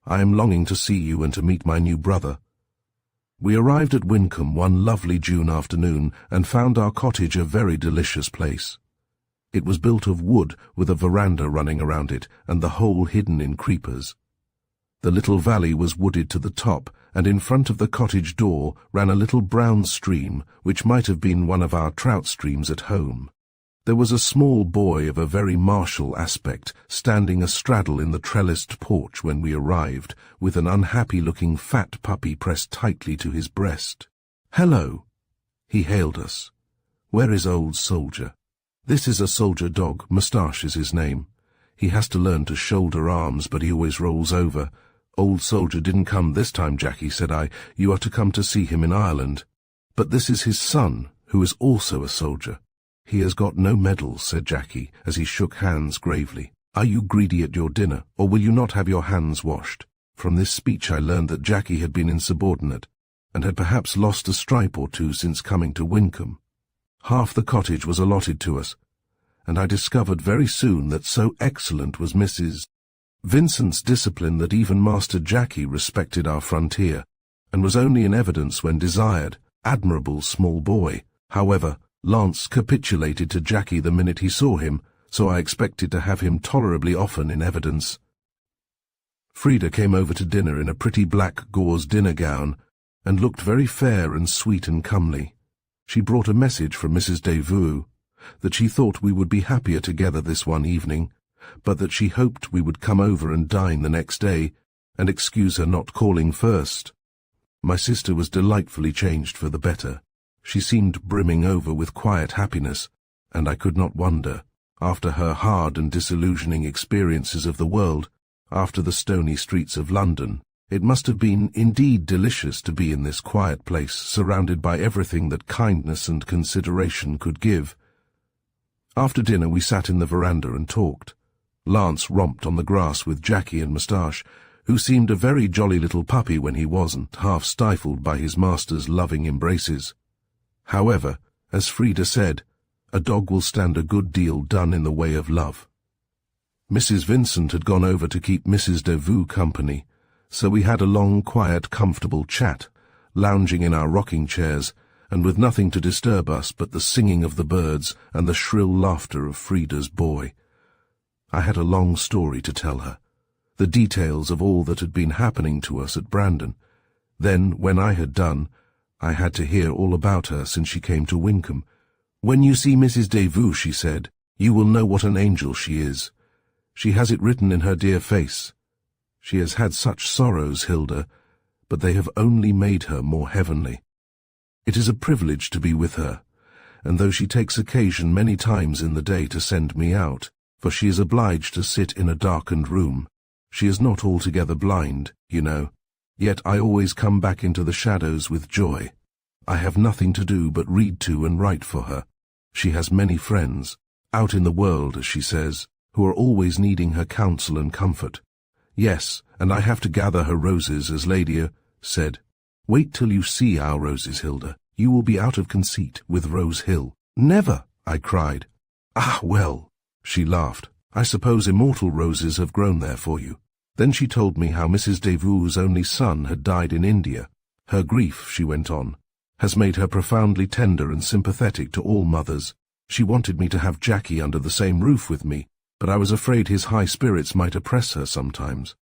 I am longing to see you and to meet my new brother." We arrived at Wyncombe one lovely June afternoon and found our cottage a very delicious place. It was built of wood with a veranda running around it and the whole hidden in creepers. The little valley was wooded to the top, and in front of the cottage door ran a little brown stream which might have been one of our trout streams at home. There was a small boy of a very martial aspect standing astraddle in the trellised porch when we arrived, with an unhappy-looking fat puppy pressed tightly to his breast. "Hello," he hailed us. "Where is old soldier?" "This is a soldier dog, Moustache is his name. He has to learn to shoulder arms, but he always rolls over. Old soldier didn't come this time, Jackie," said I. "You are to come to see him in Ireland. But this is his son, who is also a soldier." "He has got no medals," said Jackie, as he shook hands gravely. "Are you greedy at your dinner, or will you not have your hands washed?" From this speech I learned that Jackie had been insubordinate, and had perhaps lost a stripe or two since coming to Wyncombe. Half the cottage was allotted to us, and I discovered very soon that so excellent was Mrs. Vincent's discipline that even Master Jackie respected our frontier, and was only in evidence when desired. Admirable small boy. However, Lance capitulated to Jackie the minute he saw him, so I expected to have him tolerably often in evidence. Frida came over to dinner in a pretty black gauze dinner gown, and looked very fair and sweet and comely. She brought a message from Mrs. Devew, that she thought we would be happier together this one evening, but that she hoped we would come over and dine the next day, and excuse her not calling first. My sister was delightfully changed for the better. She seemed brimming over with quiet happiness, and I could not wonder, after her hard and disillusioning experiences of the world, after the stony streets of London. It must have been indeed delicious to be in this quiet place, surrounded by everything that kindness and consideration could give. After dinner we sat in the veranda and talked. Lance romped on the grass with Jackie and Moustache, who seemed a very jolly little puppy when he wasn't, half stifled by his master's loving embraces. However, as Frida said, a dog will stand a good deal done in the way of love. Mrs. Vincent had gone over to keep Mrs. Devou company, so we had a long, quiet, comfortable chat, lounging in our rocking chairs, and with nothing to disturb us but the singing of the birds and the shrill laughter of Frida's boy. I had a long story to tell her, the details of all that had been happening to us at Brandon. Then, when I had done, I had to hear all about her since she came to Winkham. "When you see Mrs. Devou," she said, "you will know what an angel she is. She has it written in her dear face. She has had such sorrows, Hilda, but they have only made her more heavenly. It is a privilege to be with her, and though she takes occasion many times in the day to send me out, for she is obliged to sit in a darkened room, she is not altogether blind, you know, yet I always come back into the shadows with joy. I have nothing to do but read to and write for her. She has many friends, out in the world, as she says, who are always needing her counsel and comfort. Yes, and I have to gather her roses, as Lady said. Wait till you see our roses, Hilda. You will be out of conceit with Rose Hill." "Never," I cried. "Ah, well," she laughed. "I suppose immortal roses have grown there for you." Then she told me how Mrs. Devou's only son had died in India. Her grief, she went on, has made her profoundly tender and sympathetic to all mothers. She wanted me to have Jackie under the same roof with me, but I was afraid his high spirits might oppress her sometimes.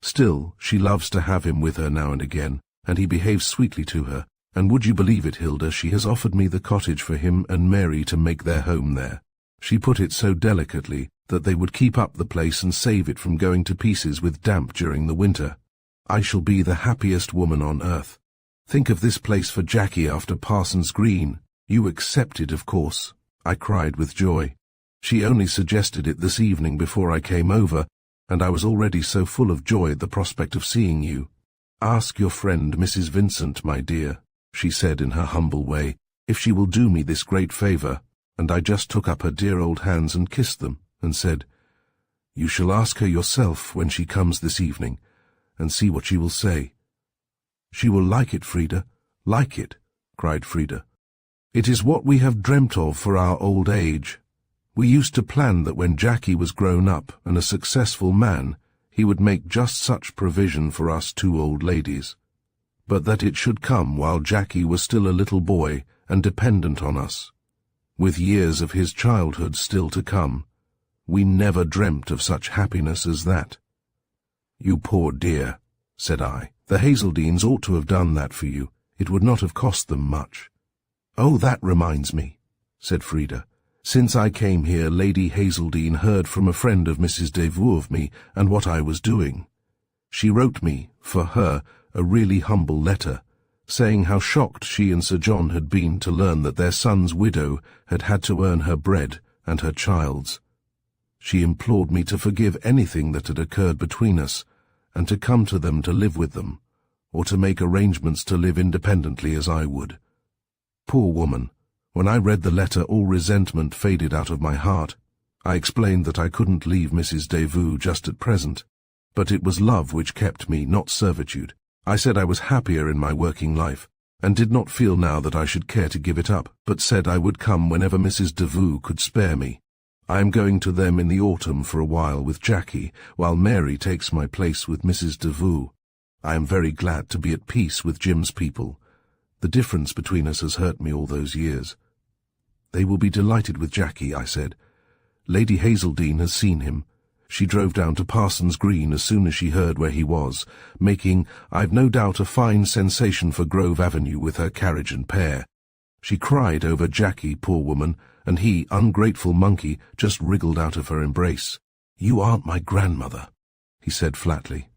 Still, she loves to have him with her now and again, and he behaves sweetly to her, and would you believe it, Hilda, she has offered me the cottage for him and Mary to make their home there. She put it so delicately that they would keep up the place and save it from going to pieces with damp during the winter. I shall be the happiest woman on earth. Think of this place for Jackie after Parson's Green. You accepted, of course," I cried with joy. "She only suggested it this evening before I came over, and I was already so full of joy at the prospect of seeing you. Ask your friend Mrs. Vincent, my dear," she said in her humble way, "if she will do me this great favour," and I just took up her dear old hands and kissed them, and said, "You shall ask her yourself when she comes this evening, and see what she will say." "She will like it, Frida, like it," cried Frida. "It is what we have dreamt of for our old age. We used to plan that when Jackie was grown up and a successful man, he would make just such provision for us two old ladies, but that it should come while Jackie was still a little boy and dependent on us, with years of his childhood still to come. We never dreamt of such happiness as that." "You poor dear," said I. "The Hazeldenes ought to have done that for you. It would not have cost them much." "Oh, that reminds me," said Frida. "Since I came here, Lady Hazeldene heard from a friend of Mrs. Devou of me and what I was doing. She wrote me, for her, a really humble letter, saying how shocked she and Sir John had been to learn that their son's widow had had to earn her bread and her child's. She implored me to forgive anything that had occurred between us, and to come to them to live with them, or to make arrangements to live independently as I would. Poor woman! When I read the letter, all resentment faded out of my heart. I explained that I couldn't leave Mrs. Devou just at present, but it was love which kept me, not servitude. I said I was happier in my working life, and did not feel now that I should care to give it up, but said I would come whenever Mrs. Devou could spare me. I am going to them in the autumn for a while with Jackie, while Mary takes my place with Mrs. Devou. I am very glad to be at peace with Jim's people. The difference between us has hurt me all those years." "They will be delighted with Jackie," I said. "Lady Hazeldene has seen him. She drove down to Parson's Green as soon as she heard where he was, making, I've no doubt, a fine sensation for Grove Avenue with her carriage and pair. She cried over Jackie, poor woman, and he, ungrateful monkey, just wriggled out of her embrace. 'You aren't my grandmother,' he said flatly.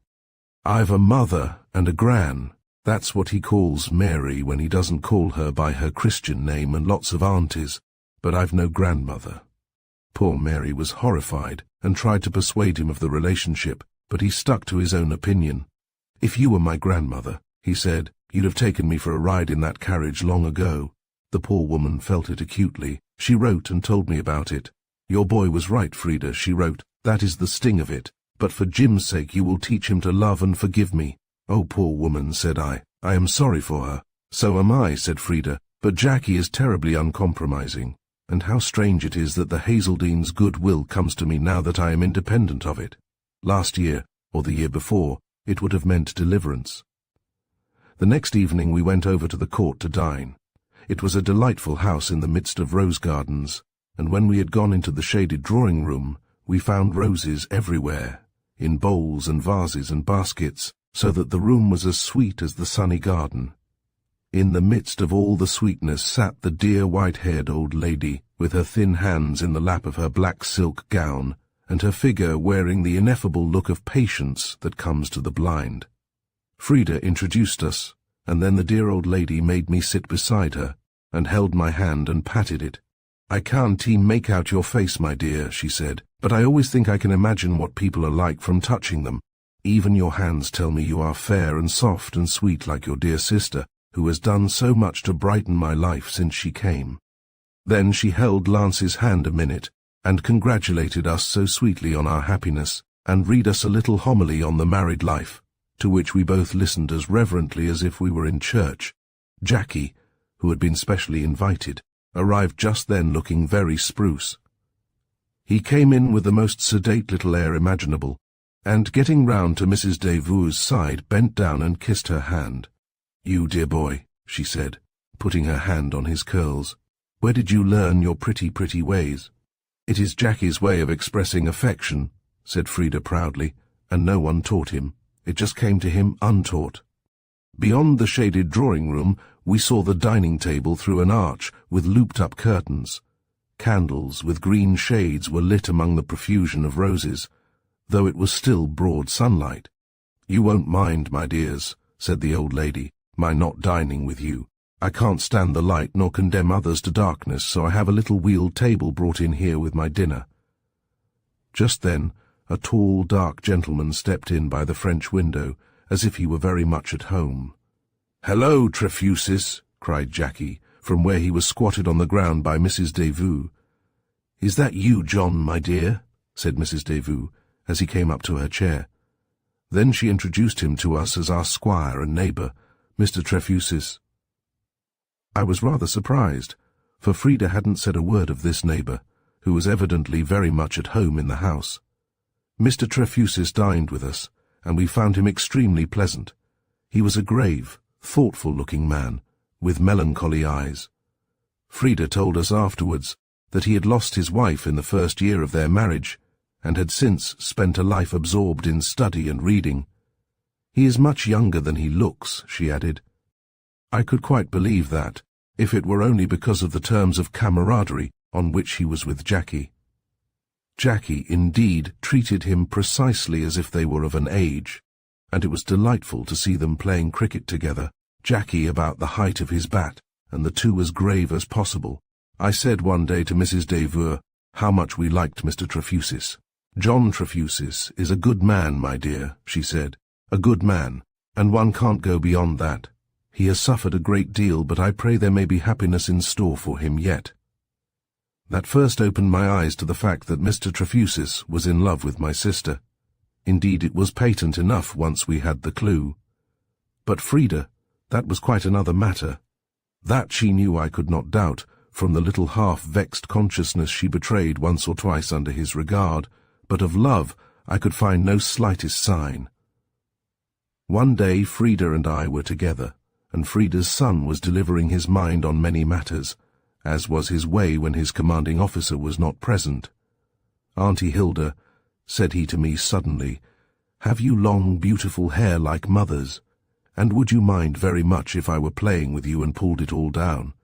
'I've a mother and a gran. That's what he calls Mary when he doesn't call her by her Christian name, and lots of aunties, but I've no grandmother.' Poor Mary was horrified and tried to persuade him of the relationship, but he stuck to his own opinion. 'If you were my grandmother,' he said, 'you'd have taken me for a ride in that carriage long ago.' The poor woman felt it acutely. She wrote and told me about it. 'Your boy was right, Frida,' she wrote. 'That is the sting of it. But for Jim's sake you will teach him to love and forgive me.' 'Oh, poor woman,' said I. 'I am sorry for her.' 'So am I,' said Frida, 'but Jackie is terribly uncompromising. And how strange it is that the Hazeldene's goodwill comes to me now that I am independent of it. Last year, or the year before, it would have meant deliverance. The next evening we went over to the court to dine. It was a delightful house in the midst of rose gardens, and when we had gone into the shaded drawing-room, we found roses everywhere, in bowls and vases and baskets, so that the room was as sweet as the sunny garden. In the midst of all the sweetness sat the dear white-haired old lady, with her thin hands in the lap of her black silk gown, and her figure wearing the ineffable look of patience that comes to the blind. Frida introduced us, and then the dear old lady made me sit beside her, and held my hand and patted it. "I can't make out your face, my dear," she said, "but I always think I can imagine what people are like from touching them. Even your hands tell me you are fair and soft and sweet like your dear sister, who has done so much to brighten my life since she came." Then she held Lance's hand a minute, and congratulated us so sweetly on our happiness, and read us a little homily on the married life, to which we both listened as reverently as if we were in church. Jackie, who had been specially invited, arrived just then looking very spruce. He came in with the most sedate little air imaginable, and getting round to Mrs. Devue's side, bent down and kissed her hand. "You dear boy," she said, putting her hand on his curls, "where did you learn your pretty, pretty ways?" "It is Jackie's way of expressing affection," said Frida proudly, "and no one taught him. It just came to him untaught." Beyond the shaded drawing-room, we saw the dining table through an arch with looped-up curtains. Candles with green shades were lit among the profusion of roses, though it was still broad sunlight. "You won't mind, my dears," said the old lady, "my not dining with you. I can't stand the light nor condemn others to darkness, so I have a little wheeled table brought in here with my dinner." Just then, a tall, dark gentleman stepped in by the French window, as if he were very much at home. "Hello, Trefusis!" cried Jackie, from where he was squatted on the ground by Mrs. Devue. "Is that you, John, my dear?" said Mrs. Devue, as he came up to her chair. Then she introduced him to us as our squire and neighbour, Mr. Trefusis. I was rather surprised, for Frida hadn't said a word of this neighbour, who was evidently very much at home in the house. Mr. Trefusis dined with us, and we found him extremely pleasant. He was a grave, thoughtful-looking man, with melancholy eyes. Frida told us afterwards that he had lost his wife in the first year of their marriage, and had since spent a life absorbed in study and reading. "He is much younger than he looks," she added. I could quite believe that, if it were only because of the terms of camaraderie on which he was with Jackie. Jackie, indeed, treated him precisely as if they were of an age, and it was delightful to see them playing cricket together, Jackie about the height of his bat, and the two as grave as possible. I said one day to Mrs. Devue how much we liked Mr. Trefusis. "John Trefusis is a good man, my dear," she said, "a good man, and one can't go beyond that. He has suffered a great deal, but I pray there may be happiness in store for him yet." That first opened my eyes to the fact that Mr. Trefusis was in love with my sister. Indeed, it was patent enough once we had the clue. But Frida, that was quite another matter. That she knew I could not doubt, from the little half-vexed consciousness she betrayed once or twice under his regard, but of love I could find no slightest sign. One day Frida and I were together, and Frida's son was delivering his mind on many matters, as was his way when his commanding officer was not present. "Auntie Hilda," said he to me suddenly, "have you long, beautiful hair like mother's? And would you mind very much if I were playing with you and pulled it all down?"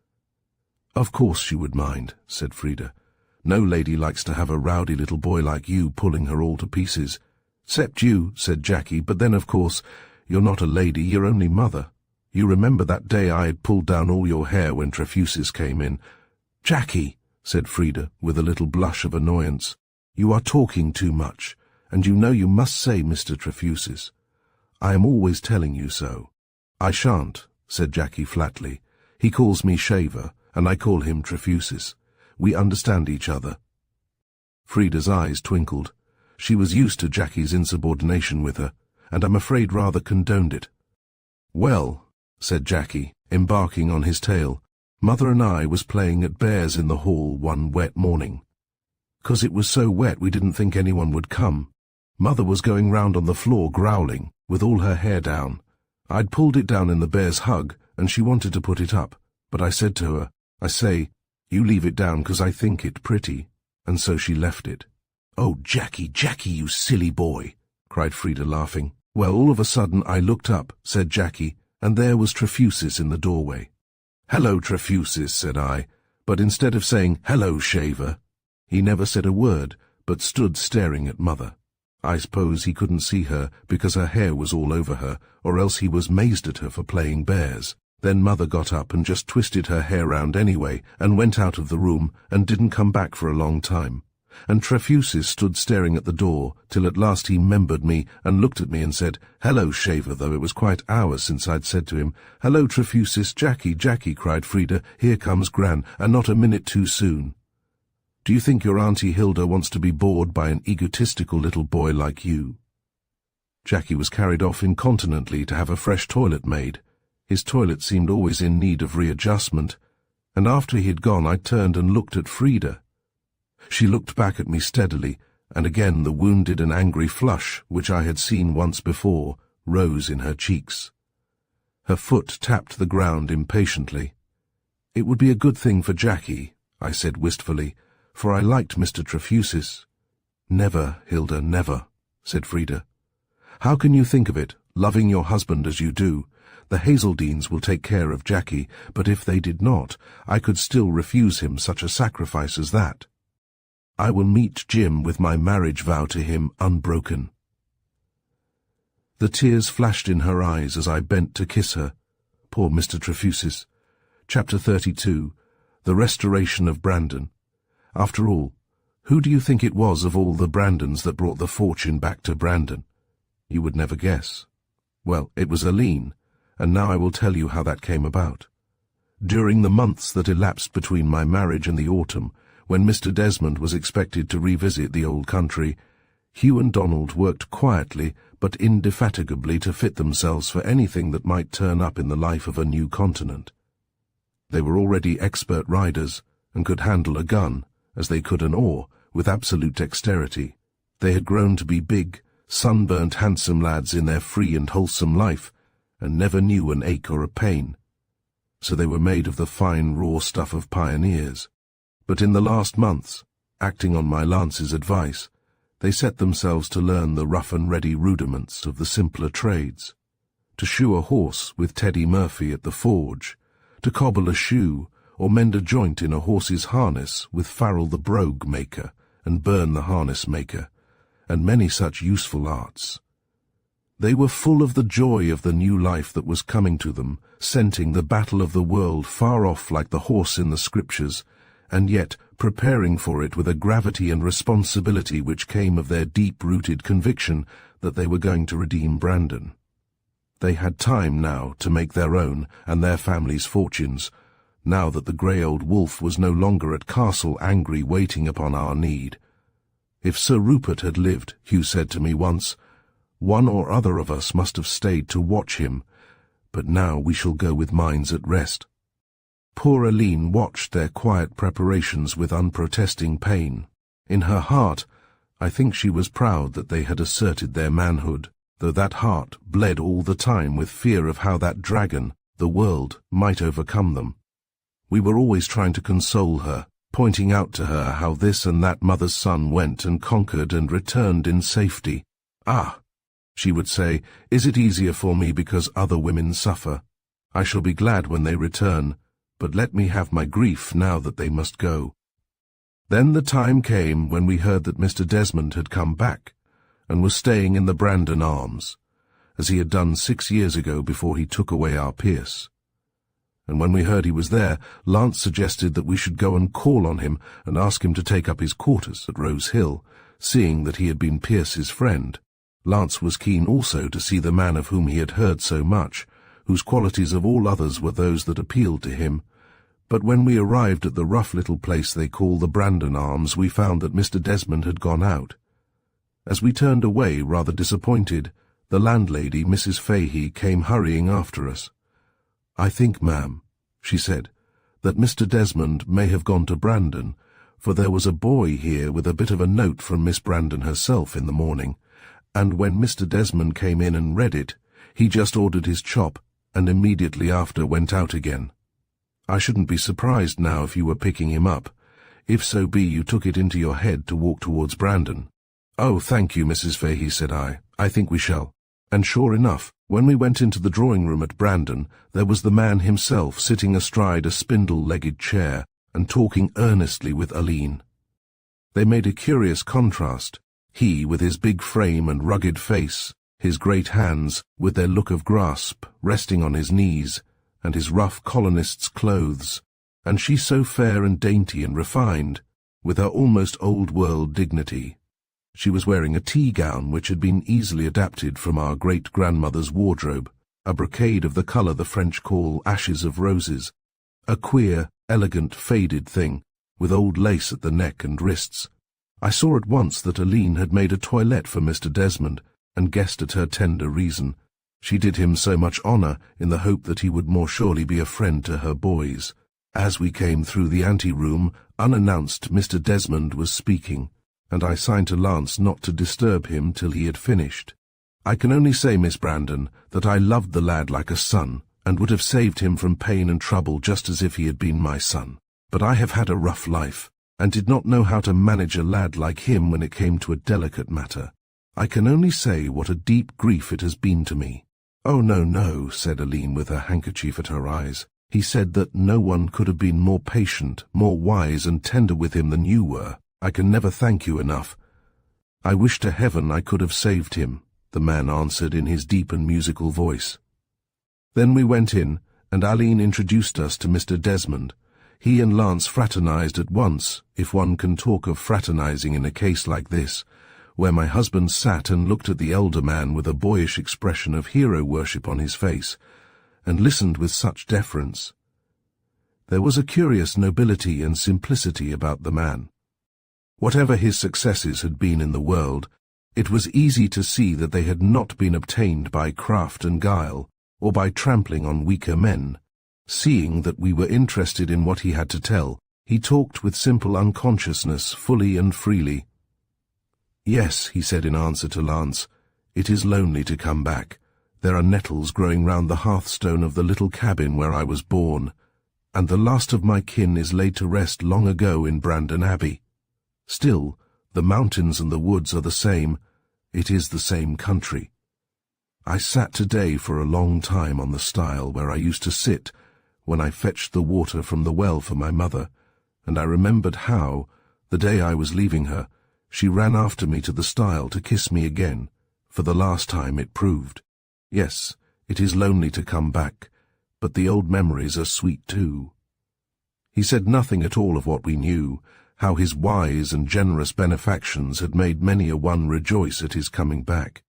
"Of course she would mind," said Frida. "No lady likes to have a rowdy little boy like you pulling her all to pieces." "'Cept you," said Jackie, "but then, of course, you're not a lady, you're only mother. You remember that day I had pulled down all your hair when Trefusis came in." "Jackie," said Frida, with a little blush of annoyance, "you are talking too much, and you know you must say Mr. Trefusis. I am always telling you so." "I shan't," said Jackie flatly. "He calls me Shaver, and I call him Trefusis. We understand each other." Frida's eyes twinkled. She was used to Jackie's insubordination with her, and I'm afraid rather condoned it. "Well," said Jackie, embarking on his tale, Mother and I was playing at bears in the hall one wet morning. 'Cause it was so wet we didn't think anyone would come. Mother was going round on the floor growling, with all her hair down. I'd pulled it down in the bear's hug, and she wanted to put it up, but I said to her, I say, you leave it down 'cause I think it pretty, and so she left it. Oh, Jackie, Jackie, you silly boy, cried Frida, laughing. Well, all of a sudden I looked up, said Jackie, and there was Trefusis in the doorway. Hello, Trefusis, said I, but instead of saying, hello, shaver, he never said a word, but stood staring at Mother. I suppose he couldn't see her because her hair was all over her, or else he was mazed at her for playing bears. Then Mother got up and just twisted her hair round anyway, and went out of the room, and didn't come back for a long time. And Trefusis stood staring at the door, till at last he remembered me, and looked at me and said, hello, shaver, though it was quite hours since I'd said to him, hello, Trefusis, Jackie, Jackie, cried Frida, here comes Gran, and not a minute too soon. Do you think your Auntie Hilda wants to be bored by an egotistical little boy like you? Jackie was carried off incontinently to have a fresh toilet made. His toilet seemed always in need of readjustment, and after he had gone I turned and looked at Frida. She looked back at me steadily, and again the wounded and angry flush, which I had seen once before, rose in her cheeks. Her foot tapped the ground impatiently. It would be a good thing for Jackie, I said wistfully, for I liked Mr. Trefusis. Never, Hilda, never, said Frida. How can you think of it, loving your husband as you do? The Hazeldenes will take care of Jackie, but if they did not, I could still refuse him such a sacrifice as that. I will meet Jim with my marriage vow to him unbroken. The tears flashed in her eyes as I bent to kiss her. Poor Mr. Trefusis. Chapter 32. The Restoration of Brandon. After all, who do you think it was of all the Brandons that brought the fortune back to Brandon? You would never guess. Well, it was Aline, and now I will tell you how that came about. During the months that elapsed between my marriage and the autumn, when Mr. Desmond was expected to revisit the old country, Hugh and Donald worked quietly but indefatigably to fit themselves for anything that might turn up in the life of a new continent. They were already expert riders and could handle a gun, as they could an oar, with absolute dexterity. They had grown to be big, sunburnt, handsome lads in their free and wholesome life, and never knew an ache or a pain. So they were made of the fine raw stuff of pioneers. But in the last months, acting on my Lance's advice, they set themselves to learn the rough-and-ready rudiments of the simpler trades, to shoe a horse with Teddy Murphy at the forge, to cobble a shoe or mend a joint in a horse's harness with Farrell the brogue maker and Burn the harness maker, and many such useful arts. They were full of the joy of the new life that was coming to them, scenting the battle of the world far off like the horse in the scriptures, and yet preparing for it with a gravity and responsibility which came of their deep-rooted conviction that they were going to redeem Brandon. They had time now to make their own and their families' fortunes, now that the grey old wolf was no longer at Castle Angry waiting upon our need. If Sir Rupert had lived, Hugh said to me once, one or other of us must have stayed to watch him, but now we shall go with minds at rest. Poor Aline watched their quiet preparations with unprotesting pain. In her heart, I think she was proud that they had asserted their manhood, though that heart bled all the time with fear of how that dragon, the world, might overcome them. We were always trying to console her, pointing out to her how this and that mother's son went and conquered and returned in safety. Ah, she would say, is it easier for me because other women suffer? I shall be glad when they return, but let me have my grief now that they must go. Then the time came when we heard that Mr. Desmond had come back, and was staying in the Brandon Arms, as he had done 6 years ago before he took away our Pierce. And when we heard he was there, Lance suggested that we should go and call on him and ask him to take up his quarters at Rose Hill, seeing that he had been Pierce's friend. Lance was keen also to see the man of whom he had heard so much, whose qualities of all others were those that appealed to him. But when we arrived at the rough little place they call the Brandon Arms, we found that Mr. Desmond had gone out. As we turned away, rather disappointed, the landlady, Mrs. Fahey, came hurrying after us. I think, ma'am, she said, that Mr. Desmond may have gone to Brandon, for there was a boy here with a bit of a note from Miss Brandon herself in the morning, and when Mr. Desmond came in and read it, he just ordered his chop and immediately after went out again. I shouldn't be surprised now if you were picking him up, if so be you took it into your head to walk towards Brandon. Oh, thank you, Mrs. Fahey, said I think we shall. And sure enough, when we went into the drawing-room at Brandon, there was the man himself sitting astride a spindle-legged chair and talking earnestly with Aline. They made a curious contrast, he with his big frame and rugged face, his great hands, with their look of grasp, resting on his knees, and his rough colonist's clothes, and she so fair and dainty and refined, with her almost old-world dignity. She was wearing a tea-gown which had been easily adapted from our great-grandmother's wardrobe, a brocade of the colour the French call ashes of roses, a queer, elegant, faded thing, with old lace at the neck and wrists. I saw at once that Aline had made a toilette for Mr. Desmond, and guessed at her tender reason. She did him so much honour in the hope that he would more surely be a friend to her boys. As we came through the ante-room, unannounced, Mr. Desmond was speaking, and I signed to Lance not to disturb him till he had finished. I can only say, Miss Brandon, that I loved the lad like a son, and would have saved him from pain and trouble just as if he had been my son. But I have had a rough life, and did not know how to manage a lad like him when it came to a delicate matter. I can only say what a deep grief it has been to me. Oh, no, no, said Aline with her handkerchief at her eyes. He said that no one could have been more patient, more wise and tender with him than you were. I can never thank you enough. I wish to heaven I could have saved him, the man answered in his deep and musical voice. Then we went in, and Aline introduced us to Mr. Desmond. He and Lance fraternized at once, if one can talk of fraternizing in a case like this, where my husband sat and looked at the elder man with a boyish expression of hero-worship on his face, and listened with such deference. There was a curious nobility and simplicity about the man. Whatever his successes had been in the world, it was easy to see that they had not been obtained by craft and guile, or by trampling on weaker men. Seeing that we were interested in what he had to tell, he talked with simple unconsciousness, fully and freely. Yes, he said in answer to Lance, it is lonely to come back. There are nettles growing round the hearthstone of the little cabin where I was born, and the last of my kin is laid to rest long ago in Brandon Abbey. Still, the mountains and the woods are the same. It is the same country. I sat today for a long time on the stile where I used to sit when I fetched the water from the well for my mother, and I remembered how, the day I was leaving her, she ran after me to the stile to kiss me again, for the last time it proved. Yes, it is lonely to come back, but the old memories are sweet too. He said nothing at all of what we knew, how his wise and generous benefactions had made many a one rejoice at his coming back.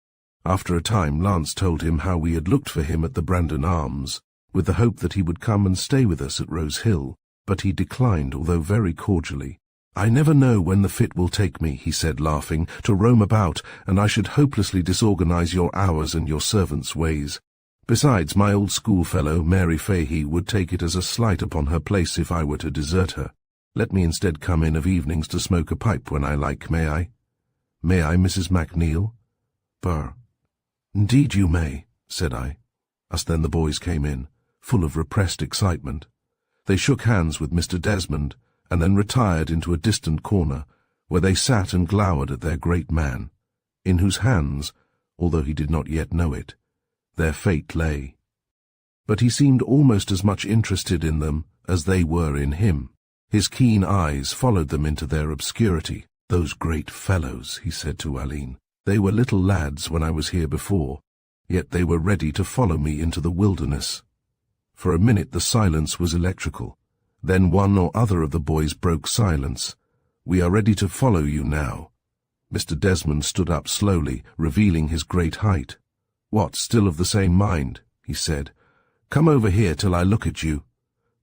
After a time Lance told him how we had looked for him at the Brandon Arms, with the hope that he would come and stay with us at Rose Hill, but he declined, although very cordially. I never know when the fit will take me, he said, laughing, to roam about, and I should hopelessly disorganize your hours and your servants' ways. Besides, my old schoolfellow, Mary Fahey, would take it as a slight upon her place if I were to desert her. Let me instead come in of evenings to smoke a pipe when I like, may I? May I, Mrs. MacNeil? Burr. Indeed you may, said I. As then the boys came in, full of repressed excitement. They shook hands with Mr. Desmond, and then retired into a distant corner, where they sat and glowered at their great man, in whose hands, although he did not yet know it, their fate lay. But he seemed almost as much interested in them as they were in him. His keen eyes followed them into their obscurity. Those great fellows, he said to Aline. They were little lads when I was here before, yet they were ready to follow me into the wilderness. For a minute the silence was electrical. Then one or other of the boys broke silence. We are ready to follow you now. Mr. Desmond stood up slowly, revealing his great height. What, still of the same mind? He said. Come over here till I look at you.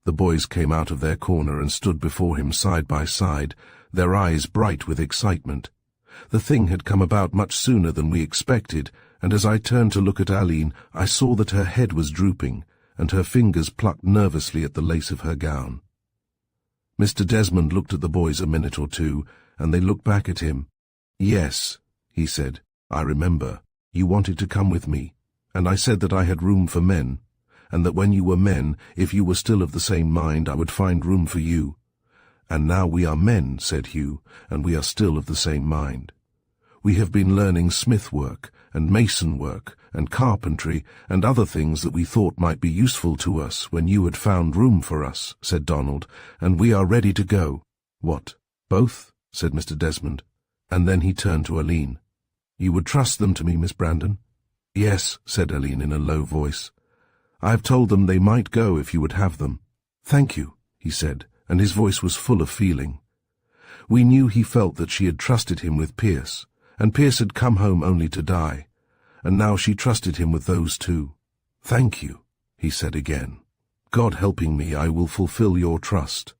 The boys came out of their corner and stood before him side by side, their eyes bright with excitement. The thing had come about much sooner than we expected, and as I turned to look at Aline, I saw that her head was drooping, and her fingers plucked nervously at the lace of her gown. Mr. Desmond looked at the boys a minute or two, and they looked back at him. "Yes," he said, "I remember. You wanted to come with me, and I said that I had room for men, and that when you were men, if you were still of the same mind, I would find room for you. And now we are men," said Hugh, "and we are still of the same mind. We have been learning smith work, and mason work, and carpentry, and other things that we thought might be useful to us when you had found room for us," said Donald, "and we are ready to go." "What, both?" said Mr. Desmond, and then he turned to Aline. "You would trust them to me, Miss Brandon?" "Yes," said Aline in a low voice. "I have told them they might go if you would have them." "Thank you," he said, and his voice was full of feeling. We knew he felt that she had trusted him with Pierce, and Pierce had come home only to die, and now she trusted him with those two. "Thank you," he said again. "God helping me, I will fulfill your trust."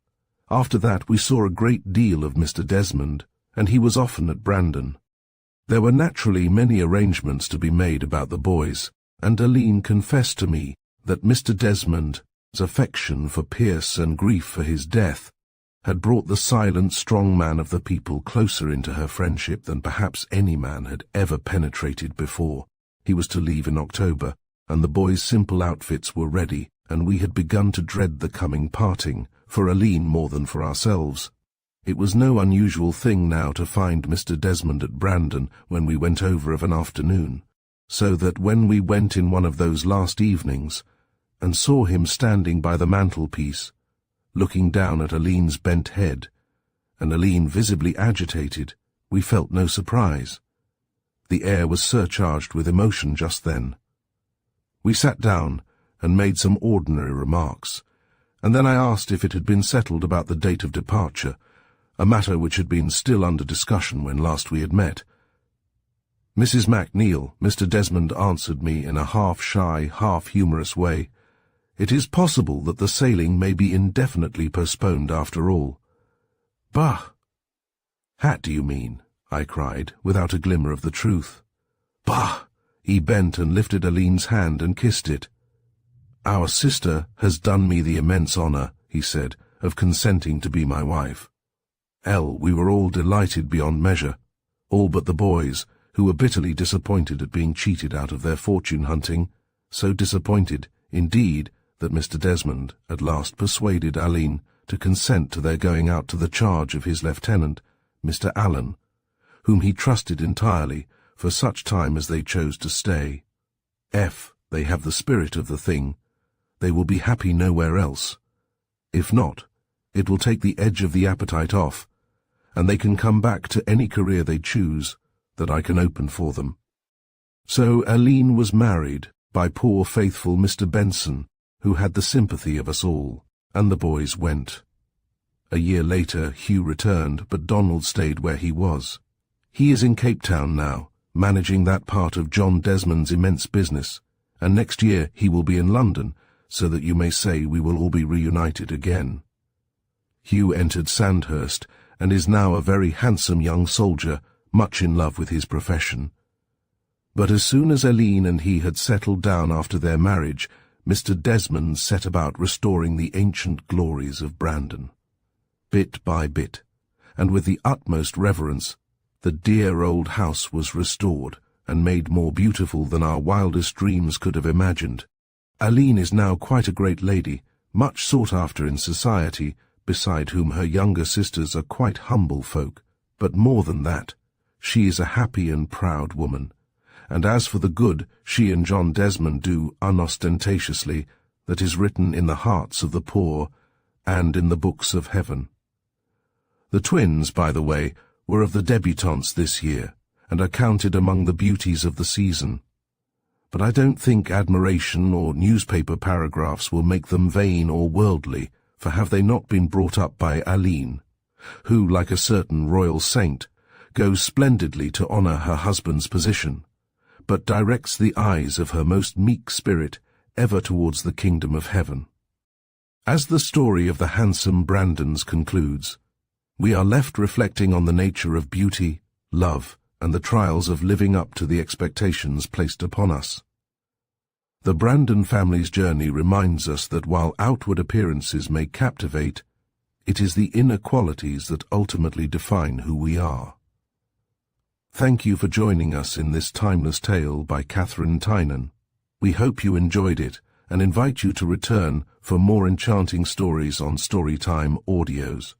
After that we saw a great deal of Mr. Desmond, and he was often at Brandon. There were naturally many arrangements to be made about the boys, and Aline confessed to me that Mr. Desmond's affection for Pierce and grief for his death had brought the silent, strong man of the people closer into her friendship than perhaps any man had ever penetrated before. He was to leave in October, and the boys' simple outfits were ready, and we had begun to dread the coming parting, for Aline more than for ourselves. It was no unusual thing now to find Mr. Desmond at Brandon when we went over of an afternoon, so that when we went in one of those last evenings, and saw him standing by the mantelpiece, looking down at Aline's bent head, and Aline visibly agitated, we felt no surprise. The air was surcharged with emotion just then. We sat down and made some ordinary remarks, and then I asked if it had been settled about the date of departure, a matter which had been still under discussion when last we had met. "Mrs. MacNeil," Mr. Desmond answered me in a half-shy, half-humorous way, "it is possible that the sailing may be indefinitely postponed after all." "Bah!" "Hat, do you mean?" I cried, without a glimmer of the truth. "Bah!" He bent and lifted Aline's hand and kissed it. "Our sister has done me the immense honour," he said, "of consenting to be my wife. We were all delighted beyond measure, all but the boys, who were bitterly disappointed at being cheated out of their fortune-hunting, so disappointed, indeed, that Mr. Desmond at last persuaded Aline to consent to their going out to the charge of his lieutenant, Mr. Allen, whom he trusted entirely for such time as they chose to stay. They have the spirit of the thing, they will be happy nowhere else. If not, it will take the edge of the appetite off, and they can come back to any career they choose that I can open for them. So Aline was married by poor faithful Mr. Benson, who had the sympathy of us all, and the boys went. A year later Hugh returned, but Donald stayed where he was. He is in Cape Town now, managing that part of John Desmond's immense business, and next year he will be in London, so that you may say we will all be reunited again. Hugh entered Sandhurst, and is now a very handsome young soldier, much in love with his profession. But as soon as Aline and he had settled down after their marriage, Mr. Desmond set about restoring the ancient glories of Brandon. Bit by bit, and with the utmost reverence, the dear old house was restored and made more beautiful than our wildest dreams could have imagined. Aline is now quite a great lady, much sought after in society, beside whom her younger sisters are quite humble folk, but more than that, she is a happy and proud woman, and as for the good she and John Desmond do unostentatiously, that is written in the hearts of the poor and in the books of heaven. The twins, by the way, were of the debutantes this year, and are counted among the beauties of the season. But I don't think admiration or newspaper paragraphs will make them vain or worldly, for have they not been brought up by Aline, who, like a certain royal saint, goes splendidly to honour her husband's position, but directs the eyes of her most meek spirit ever towards the kingdom of heaven. As the story of the handsome Brandons concludes, we are left reflecting on the nature of beauty, love, and the trials of living up to the expectations placed upon us. The Brandon family's journey reminds us that while outward appearances may captivate, It is the inner qualities that ultimately define who we are. Thank you for joining us in this timeless tale by Catherine Tynan. We hope you enjoyed it and invite you to return for more enchanting stories on Storytime Audios.